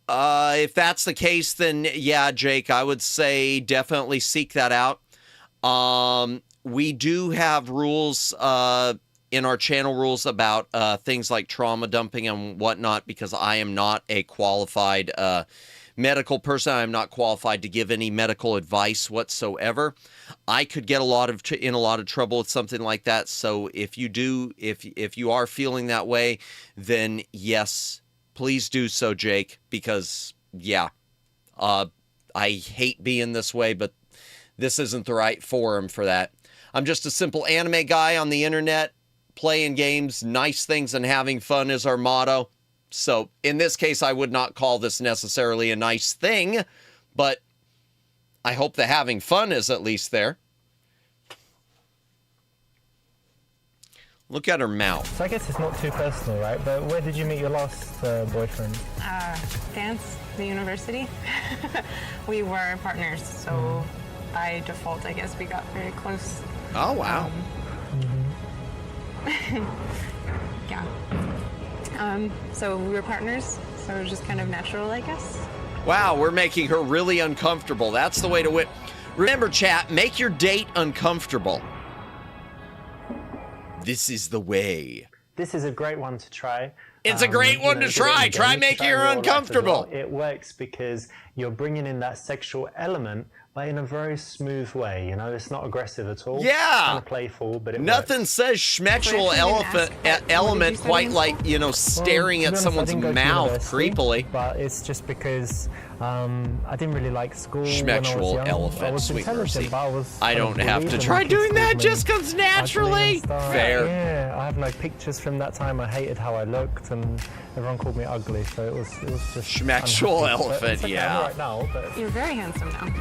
[SPEAKER 2] If that's the case, then yeah, Jake, I would say definitely seek that out. We do have rules in our channel rules about things like trauma dumping and whatnot, because I am not a qualified medical person. I am not qualified to give any medical advice whatsoever. I could get in a lot of trouble with something like that. So if you are feeling that way, then yes, please do so, Jake, because yeah, I hate being this way, but this isn't the right forum for that. I'm just a simple anime guy on the internet, playing games, nice things, and having fun is our motto. So in this case, I would not call this necessarily a nice thing, but I hope the having fun is at least there. Look at her mouth.
[SPEAKER 9] So I guess it's not too personal, right? But where did you meet your last boyfriend?
[SPEAKER 10] Dance, the university. We were partners, so by default, I guess we got very close.
[SPEAKER 2] Oh, wow.
[SPEAKER 10] Yeah. So we were partners, so it was just kind of natural, I guess.
[SPEAKER 2] Wow, we're making her really uncomfortable. That's the way to win. Remember, chat, make your date uncomfortable. This is the way.
[SPEAKER 7] This is a great one to try.
[SPEAKER 2] It's a great one to try. Try making her uncomfortable.
[SPEAKER 7] It works because you're bringing in that sexual element, but in a very smooth way. You know, it's not aggressive at all.
[SPEAKER 2] Yeah.
[SPEAKER 7] It's kind of playful, but it
[SPEAKER 2] Nothing
[SPEAKER 7] works.
[SPEAKER 2] says schmexual element quite like, staring at someone's mouth creepily.
[SPEAKER 9] But it's just because I didn't really like school when I was
[SPEAKER 2] Schmexual
[SPEAKER 9] young. I
[SPEAKER 2] elephant,
[SPEAKER 9] was
[SPEAKER 2] sweet
[SPEAKER 9] intelligent,
[SPEAKER 2] mercy.
[SPEAKER 9] but I was
[SPEAKER 2] I
[SPEAKER 9] kind
[SPEAKER 2] don't
[SPEAKER 9] of
[SPEAKER 2] have
[SPEAKER 9] bullied
[SPEAKER 2] to
[SPEAKER 9] and
[SPEAKER 2] try
[SPEAKER 9] kids
[SPEAKER 2] doing that
[SPEAKER 9] called me
[SPEAKER 2] just comes
[SPEAKER 9] ugly
[SPEAKER 2] naturally.
[SPEAKER 9] and stuff.
[SPEAKER 2] Fair.
[SPEAKER 9] Yeah, I have no pictures from that time. I hated how I looked, and everyone called me ugly. So it was just
[SPEAKER 2] Schmexual
[SPEAKER 9] unhappy. But
[SPEAKER 2] elephant,
[SPEAKER 9] it's okay,
[SPEAKER 2] yeah.
[SPEAKER 9] I'm right now, but
[SPEAKER 10] You're very handsome now.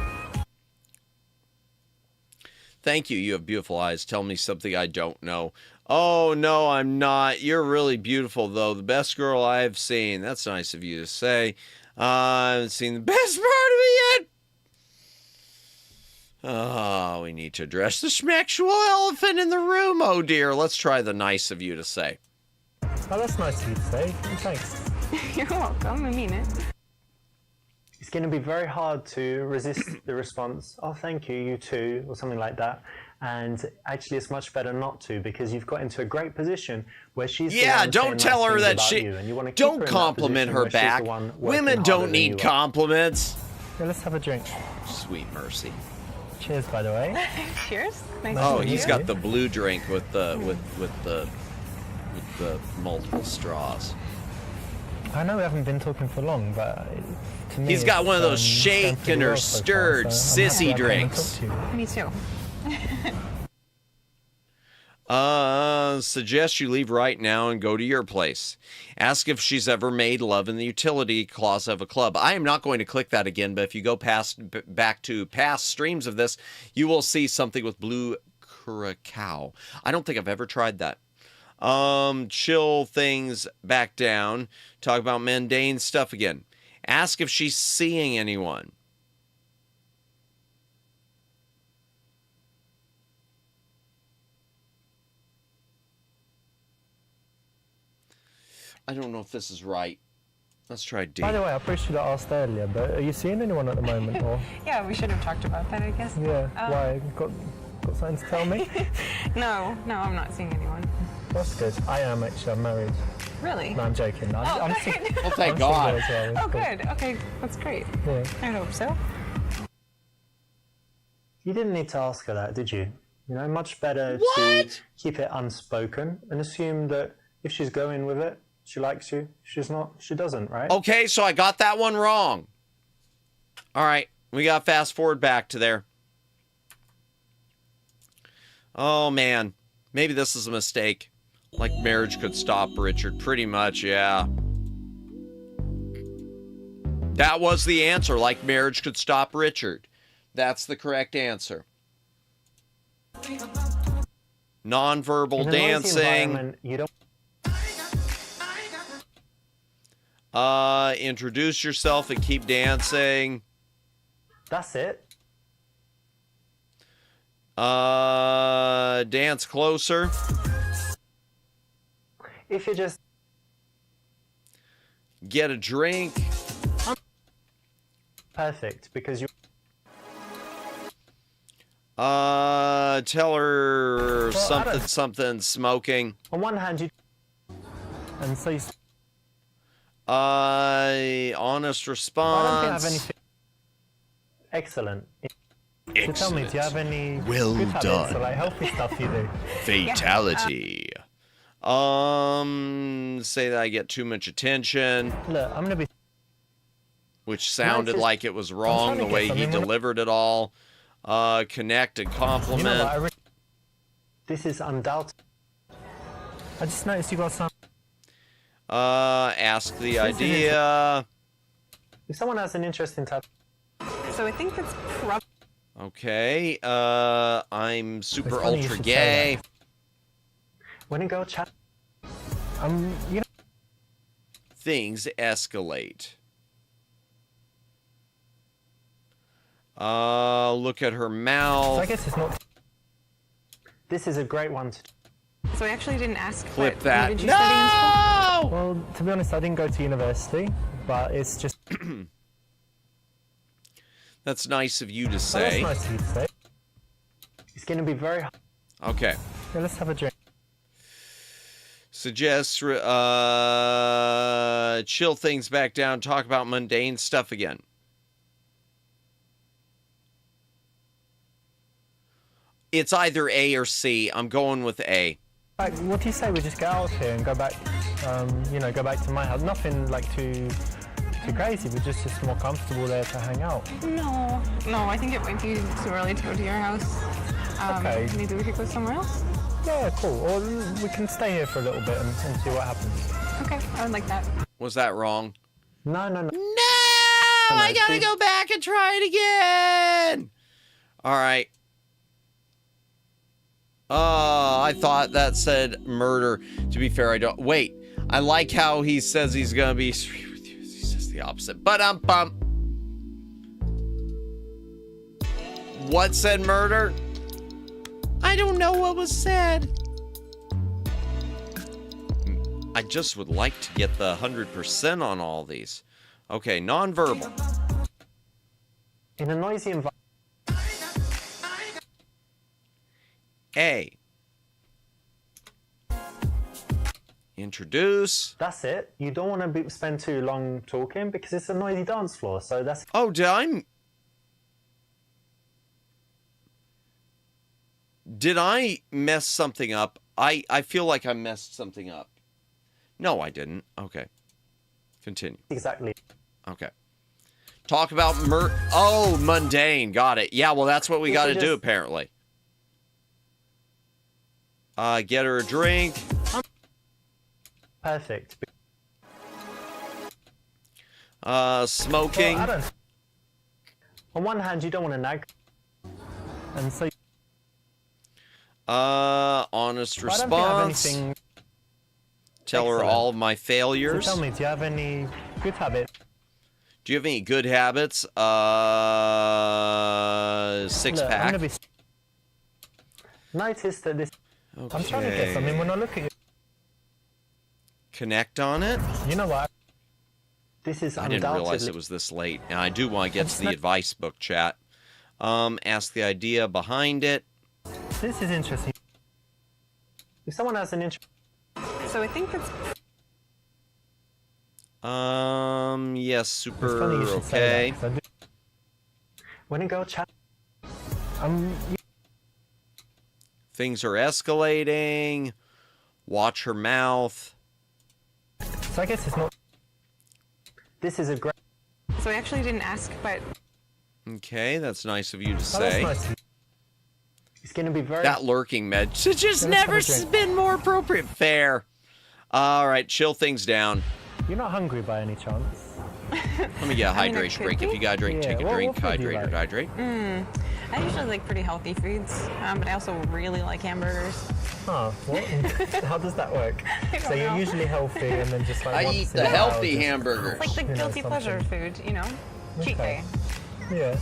[SPEAKER 2] Thank you. You have beautiful eyes. Tell me something I don't know. Oh, no, I'm not. You're really beautiful, though. The best girl I've seen. That's nice of you to say. I haven't seen the best part of it yet. Oh, we need to address the schmexual elephant in the room. Oh, dear. Let's try the nice of you to say.
[SPEAKER 9] oh, that's nice of you to say. Thanks.
[SPEAKER 10] You're welcome. I mean it.
[SPEAKER 7] It's going to be very hard to resist the response, oh, thank you, you too, or something like that. And actually, it's much better not to, because you've got into a great position where she's the one
[SPEAKER 2] don't
[SPEAKER 7] saying
[SPEAKER 2] tell
[SPEAKER 7] nice
[SPEAKER 2] her
[SPEAKER 7] things
[SPEAKER 2] that
[SPEAKER 7] about
[SPEAKER 2] she...
[SPEAKER 7] you, and you want to keep
[SPEAKER 2] Don't
[SPEAKER 7] her in that
[SPEAKER 2] compliment
[SPEAKER 7] position
[SPEAKER 2] her
[SPEAKER 7] where she's the
[SPEAKER 2] back.
[SPEAKER 7] one working
[SPEAKER 2] Women
[SPEAKER 7] harder
[SPEAKER 2] don't
[SPEAKER 7] than
[SPEAKER 2] need
[SPEAKER 7] you are.
[SPEAKER 2] compliments.
[SPEAKER 9] Yeah, let's have a drink.
[SPEAKER 2] Sweet mercy.
[SPEAKER 9] Cheers, by the way.
[SPEAKER 10] Cheers. Nice
[SPEAKER 2] Oh,
[SPEAKER 10] to meet
[SPEAKER 2] he's
[SPEAKER 10] you.
[SPEAKER 2] got the blue drink with the multiple straws.
[SPEAKER 9] I know we haven't been talking for long, but to me,
[SPEAKER 2] He's got
[SPEAKER 9] it's,
[SPEAKER 2] one of those
[SPEAKER 9] going pretty
[SPEAKER 2] shaken or
[SPEAKER 9] well so far,
[SPEAKER 2] stirred
[SPEAKER 9] so I'm happy
[SPEAKER 2] sissy
[SPEAKER 9] I came and
[SPEAKER 2] drinks.
[SPEAKER 9] talked to you.
[SPEAKER 10] Me too.
[SPEAKER 2] Suggest you leave right now and go to your place. Ask if she's ever made love in the utility closet of a club. I am not going to click that again, but if you go back to past streams of this, you will see something with blue curacao. I don't think I've ever tried that. Chill things back down. Talk about mundane stuff again. Ask if she's seeing anyone. I don't know if this is right. Let's try D.
[SPEAKER 9] By the way, I probably should have asked earlier, but are you seeing anyone at the moment? Or?
[SPEAKER 10] Yeah, we should have talked about that, I guess.
[SPEAKER 9] Yeah, why? Got something to tell me?
[SPEAKER 10] No, I'm not seeing anyone.
[SPEAKER 9] That's good. I am actually. I'm married.
[SPEAKER 10] Really?
[SPEAKER 9] No, I'm joking. I'm
[SPEAKER 10] good.
[SPEAKER 2] Well, thank
[SPEAKER 9] I'm
[SPEAKER 2] God.
[SPEAKER 9] single as well.
[SPEAKER 10] Oh, good. Okay, that's great.
[SPEAKER 9] Yeah.
[SPEAKER 10] I hope so.
[SPEAKER 7] You didn't need to ask her that, did you? You know, much better to keep it unspoken and assume that if she's going with it, she likes you. If she's not, she doesn't, right?
[SPEAKER 2] Okay, so I got that one wrong. All right, we got to fast forward back to there. Oh, man. Maybe this is a mistake. Like marriage could stop Richard. Pretty much, yeah. That was the answer. Like marriage could stop Richard. That's the correct answer. Nonverbal dancing.
[SPEAKER 7] You don't.
[SPEAKER 2] Introduce yourself and keep dancing.
[SPEAKER 7] That's it.
[SPEAKER 2] Dance closer.
[SPEAKER 7] If you just
[SPEAKER 2] get a drink.
[SPEAKER 7] Perfect, because you.
[SPEAKER 2] Tell her something smoking.
[SPEAKER 7] On one hand, you.
[SPEAKER 9] And so.
[SPEAKER 2] Honest response.
[SPEAKER 9] I don't think I have anything.
[SPEAKER 7] Excellent.
[SPEAKER 2] Excellent.
[SPEAKER 9] So tell me, do you have any
[SPEAKER 2] well
[SPEAKER 9] good habits
[SPEAKER 2] done.
[SPEAKER 9] or like healthy stuff you do?
[SPEAKER 2] Fatality. Say that I get too much attention.
[SPEAKER 9] Look, I'm gonna be.
[SPEAKER 2] Which sounded like it was wrong the way he delivered it all. Connect and compliment.
[SPEAKER 9] You know what,
[SPEAKER 7] this is undoubted.
[SPEAKER 9] I just noticed you got some.
[SPEAKER 2] Ask the idea.
[SPEAKER 7] If someone has an interesting type.
[SPEAKER 10] So I think that's probably.
[SPEAKER 2] Okay. I'm super ultra gay.
[SPEAKER 7] When a girl chat.
[SPEAKER 9] You know.
[SPEAKER 2] Things escalate. Look at her mouth.
[SPEAKER 9] So I guess it's not.
[SPEAKER 7] This is a great one to.
[SPEAKER 10] So I actually didn't ask.
[SPEAKER 2] Clip
[SPEAKER 10] what
[SPEAKER 2] that.
[SPEAKER 10] did you study in school?
[SPEAKER 9] Well, to be honest, I didn't go to university, but it's just.
[SPEAKER 2] That's nice of you to
[SPEAKER 9] That's
[SPEAKER 2] say.
[SPEAKER 9] nice of you to say.
[SPEAKER 7] It's going to be very.
[SPEAKER 2] Okay.
[SPEAKER 9] Yeah, let's have a drink.
[SPEAKER 2] Suggest chill things back down. Talk about mundane stuff again. It's either A or C. I'm going with A.
[SPEAKER 9] Like, what do you say we just get out of here and go back? Go back to my house. Nothing like too crazy, but just more comfortable there to hang out.
[SPEAKER 10] No, I think it might be too early to go to your house.
[SPEAKER 9] Okay.
[SPEAKER 10] Maybe we could go somewhere else.
[SPEAKER 9] Yeah, cool. Or we can stay here for a little bit and see what happens.
[SPEAKER 10] Okay, I would like that.
[SPEAKER 2] Was that wrong?
[SPEAKER 7] No.
[SPEAKER 2] No! I gotta go back and try it again! Alright. I thought that said murder. To be fair, I don't. Wait. I like how he says he's gonna be sweet with you. He says the opposite. But what said murder? I don't know what was said. I just would like to get the 100% on all these. Okay, nonverbal.
[SPEAKER 7] In a noisy environment.
[SPEAKER 2] A. Introduce.
[SPEAKER 7] That's it. You don't want to spend too long talking because it's a noisy dance floor. So that's.
[SPEAKER 2] Oh, Did I mess something up? I feel like I messed something up. No, I didn't. Okay. Continue.
[SPEAKER 7] Exactly.
[SPEAKER 2] Okay. Talk about mundane. Got it. Yeah, well, that's what we got to do, apparently. Get her a drink.
[SPEAKER 7] Perfect.
[SPEAKER 2] Smoking.
[SPEAKER 7] Well, on one hand, you don't want to nag.
[SPEAKER 9] And so.
[SPEAKER 2] Honest response.
[SPEAKER 9] I don't think I have anything
[SPEAKER 2] Tell her all of my failures.
[SPEAKER 9] So tell me, do you have any good habits?
[SPEAKER 2] Do you have any good habits? Six
[SPEAKER 9] Look,
[SPEAKER 2] pack.
[SPEAKER 7] Notice that this.
[SPEAKER 9] Okay. I'm trying to guess. I mean, when I look at you.
[SPEAKER 2] Connect on it.
[SPEAKER 9] You know what?
[SPEAKER 7] This is
[SPEAKER 2] I didn't realize it was this late. And I do want to get to the advice book, chat. Ask the idea behind it.
[SPEAKER 9] This is interesting.
[SPEAKER 7] If someone has an interest.
[SPEAKER 10] So I think that's.
[SPEAKER 2] Yes, super okay.
[SPEAKER 7] When a girl chat.
[SPEAKER 2] Things are escalating. Watch her mouth.
[SPEAKER 9] So I guess it's not.
[SPEAKER 7] This is a great.
[SPEAKER 10] So I actually didn't ask, but.
[SPEAKER 2] Okay, that's nice of you to say.
[SPEAKER 9] Nice.
[SPEAKER 7] It's going to be very.
[SPEAKER 2] That lurking med should just never been more appropriate. Fair. All right, chill things down.
[SPEAKER 9] You're not hungry by any chance?
[SPEAKER 2] Let me get a hydration drink. If you got a drink, take a drink. Hydrate or hydrate.
[SPEAKER 10] I usually like pretty healthy foods, but I also really like hamburgers.
[SPEAKER 9] Oh, what? How does that work? So you're usually healthy and then just like.
[SPEAKER 2] I eat the healthy hamburgers.
[SPEAKER 10] It's like the guilty pleasure food, you know? Cheat day.
[SPEAKER 9] Yeah,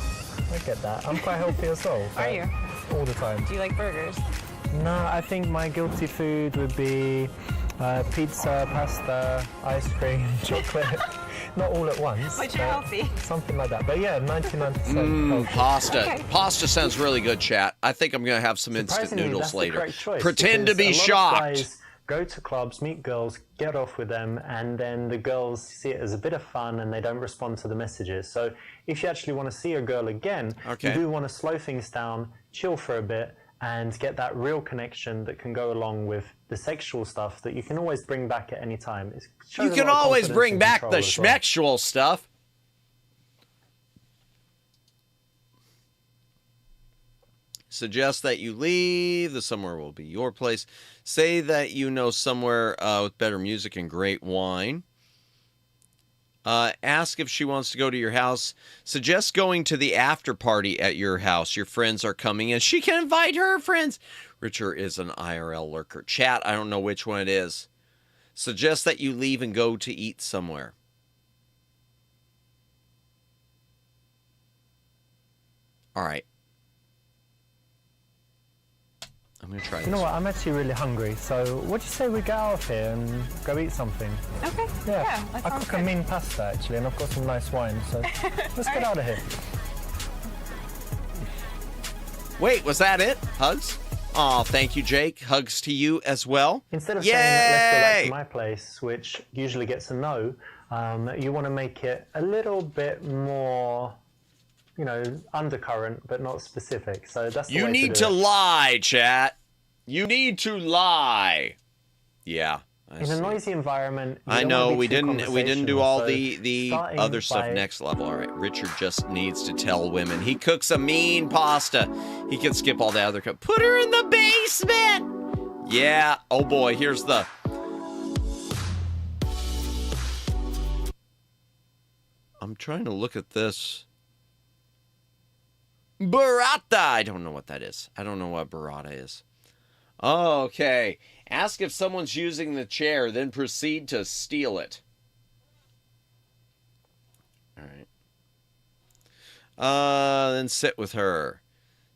[SPEAKER 9] I get that. I'm quite healthy as well.
[SPEAKER 10] Are you?
[SPEAKER 9] All the time.
[SPEAKER 10] Do you like burgers?
[SPEAKER 9] No, I think my guilty food would be pizza, pasta, ice cream, chocolate. Not all at once.
[SPEAKER 10] But you're healthy.
[SPEAKER 9] Something like that. But yeah, 99% healthy.
[SPEAKER 2] Pasta.
[SPEAKER 10] Okay.
[SPEAKER 2] Pasta sounds really good, chat. I think I'm going to have some instant noodles
[SPEAKER 7] that's the
[SPEAKER 2] later.
[SPEAKER 7] correct choice,
[SPEAKER 2] Pretend to
[SPEAKER 7] because
[SPEAKER 2] be
[SPEAKER 7] a lot of
[SPEAKER 2] shocked.
[SPEAKER 7] guys go to clubs, meet girls, get off with them, and then the girls see it as a bit of fun and they don't respond to the messages. So if you actually want to see a girl again, you do want to slow things down, chill for a bit, and get that real connection that can go along with the sexual stuff that you can always bring back at any time.
[SPEAKER 2] You can always bring back the schmexual stuff. Suggest that you leave. The somewhere will be your place. Say that you know somewhere with better music and great wine. Ask if she wants to go to your house. Suggest going to the after party at your house. Your friends are coming and she can invite her friends. Richard is an IRL lurker. Chat, I don't know which one it is. Suggest that you leave and go to eat somewhere. All right. I'm going to try this.
[SPEAKER 9] You know what? I'm actually really hungry. So what do you say we get out of here and go eat something?
[SPEAKER 10] Okay.
[SPEAKER 9] Yeah.
[SPEAKER 10] That
[SPEAKER 9] I
[SPEAKER 10] sounds
[SPEAKER 9] cook a mean pasta actually, and I've got some nice wine. So let's get out of here.
[SPEAKER 2] Wait, was that it? Hugs? Oh, thank you, Jake. Hugs to you as well.
[SPEAKER 7] Instead of saying, let's go back to my place, which usually gets a no, you want to make it a little bit more, you know, undercurrent, but not specific. So that's the
[SPEAKER 2] You
[SPEAKER 7] way
[SPEAKER 2] need
[SPEAKER 7] to
[SPEAKER 2] to lie, chat. You need to lie. Yeah.
[SPEAKER 7] In a noisy environment,
[SPEAKER 2] I know we didn't do all
[SPEAKER 7] so
[SPEAKER 2] the other stuff next level. All right, Richard just needs to tell women he cooks a mean pasta. He can skip all the other cup. Put her in the basement. Yeah. Oh boy, here's the. I'm trying to look at this. Burrata. I don't know what that is. I don't know what burrata is. Okay. Ask if someone's using the chair, then proceed to steal it. All right. Then sit with her.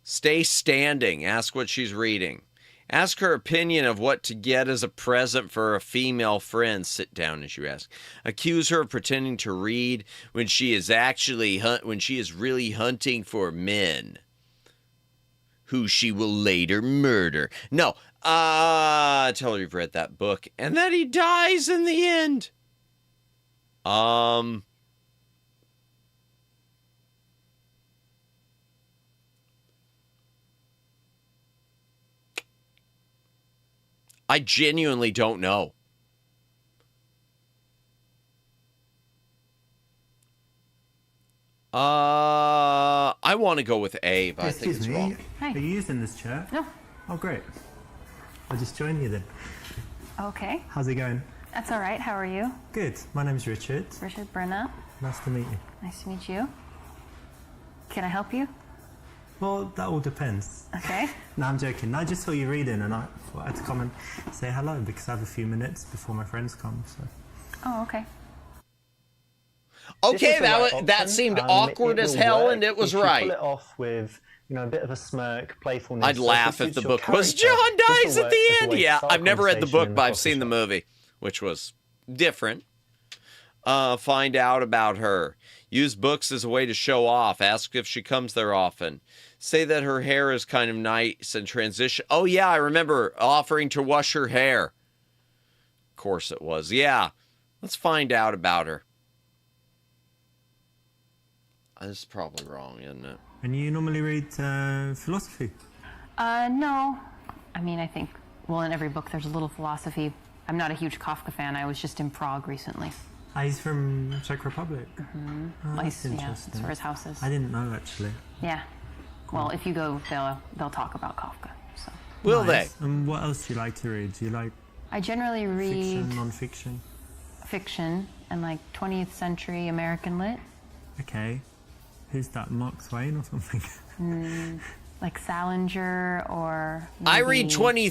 [SPEAKER 2] Stay standing. Ask what she's reading. Ask her opinion of what to get as a present for a female friend. Sit down as you ask. Accuse her of pretending to read when she is really hunting for men who she will later murder. No. Tell her you've read that book and that he dies in the end. I genuinely don't know. I want to go with A, but I think it's wrong.
[SPEAKER 9] Hi. Are you using this chair?
[SPEAKER 8] No.
[SPEAKER 9] Oh, great. I'll just join you then.
[SPEAKER 8] Okay.
[SPEAKER 9] How's it going?
[SPEAKER 8] That's all right. How are you?
[SPEAKER 9] Good. My name's Richard.
[SPEAKER 8] Richard Brenna.
[SPEAKER 9] Nice to meet you.
[SPEAKER 8] Nice to meet you. Can I help you?
[SPEAKER 7] Well, that all depends.
[SPEAKER 10] Okay.
[SPEAKER 7] No, I'm joking. I just saw you reading and I thought I had to come and say hello because I have a few minutes before my friends come. So.
[SPEAKER 10] Oh, okay.
[SPEAKER 2] Okay,
[SPEAKER 7] This is the right
[SPEAKER 2] that
[SPEAKER 7] option.
[SPEAKER 2] seemed awkward
[SPEAKER 7] It
[SPEAKER 2] as
[SPEAKER 7] will
[SPEAKER 2] hell,
[SPEAKER 7] work
[SPEAKER 2] and it was
[SPEAKER 7] if you
[SPEAKER 2] right.
[SPEAKER 7] pull it off with, a bit of a smirk, playfulness.
[SPEAKER 2] I'd
[SPEAKER 7] So
[SPEAKER 2] laugh
[SPEAKER 7] it
[SPEAKER 2] if the
[SPEAKER 7] suits your
[SPEAKER 2] book was
[SPEAKER 7] character.
[SPEAKER 2] John
[SPEAKER 7] This
[SPEAKER 2] dies
[SPEAKER 7] will
[SPEAKER 2] at the
[SPEAKER 7] work as a
[SPEAKER 2] end.
[SPEAKER 7] way to
[SPEAKER 2] Yeah,
[SPEAKER 7] start a
[SPEAKER 2] I've never read the
[SPEAKER 7] conversation
[SPEAKER 2] book,
[SPEAKER 7] in
[SPEAKER 2] but
[SPEAKER 7] the
[SPEAKER 2] I've
[SPEAKER 7] coffee
[SPEAKER 2] seen the
[SPEAKER 7] shop.
[SPEAKER 2] movie, which was different. Find out about her. Use books as a way to show off. Ask if she comes there often. Say that her hair is kind of nice and transition. Oh, yeah, I remember offering to wash her hair. Of course it was. Yeah. Let's find out about her. This is probably wrong, isn't it?
[SPEAKER 7] And you normally read philosophy?
[SPEAKER 12] No. I mean, I think, well, in every book there's a little philosophy. I'm not a huge Kafka fan. I was just in Prague recently.
[SPEAKER 7] He's from Czech Republic.
[SPEAKER 12] Mm-hmm.
[SPEAKER 7] Oh,
[SPEAKER 12] Nice,
[SPEAKER 7] that's
[SPEAKER 12] yeah,
[SPEAKER 7] interesting.
[SPEAKER 12] that's where his house is.
[SPEAKER 7] I didn't know, actually.
[SPEAKER 12] Yeah. Well, if you go, they'll talk about Kafka. So.
[SPEAKER 2] Will
[SPEAKER 7] Nice. And what else do you like to read? Do you like
[SPEAKER 12] I generally read
[SPEAKER 7] fiction, non-fiction?
[SPEAKER 12] fiction and like 20th century American lit.
[SPEAKER 7] Okay. Who's that, Mark Twain or something?
[SPEAKER 12] Like Salinger or
[SPEAKER 2] I read
[SPEAKER 12] maybe-
[SPEAKER 2] 20th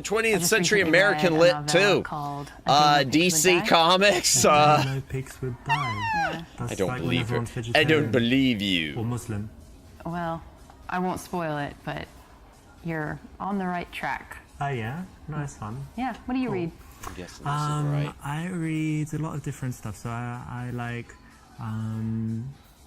[SPEAKER 12] just
[SPEAKER 2] century
[SPEAKER 12] recently read
[SPEAKER 2] American
[SPEAKER 12] a
[SPEAKER 2] lit
[SPEAKER 12] novella
[SPEAKER 2] too.
[SPEAKER 12] called A Day No Pigs Would
[SPEAKER 2] DC
[SPEAKER 12] Die.
[SPEAKER 2] Comics.
[SPEAKER 7] No pigs would die.
[SPEAKER 12] Yeah.
[SPEAKER 7] That's
[SPEAKER 2] I don't
[SPEAKER 7] like when
[SPEAKER 2] believe her.
[SPEAKER 7] everyone's
[SPEAKER 2] I
[SPEAKER 7] vegetarian
[SPEAKER 2] don't believe
[SPEAKER 7] Or
[SPEAKER 2] you.
[SPEAKER 7] Muslim.
[SPEAKER 12] Well, I won't spoil it, but you're on the right track.
[SPEAKER 7] Oh yeah, nice one.
[SPEAKER 12] Yeah. What do you read?
[SPEAKER 2] I'm guessing this is right.
[SPEAKER 7] I read a lot of different stuff. So I like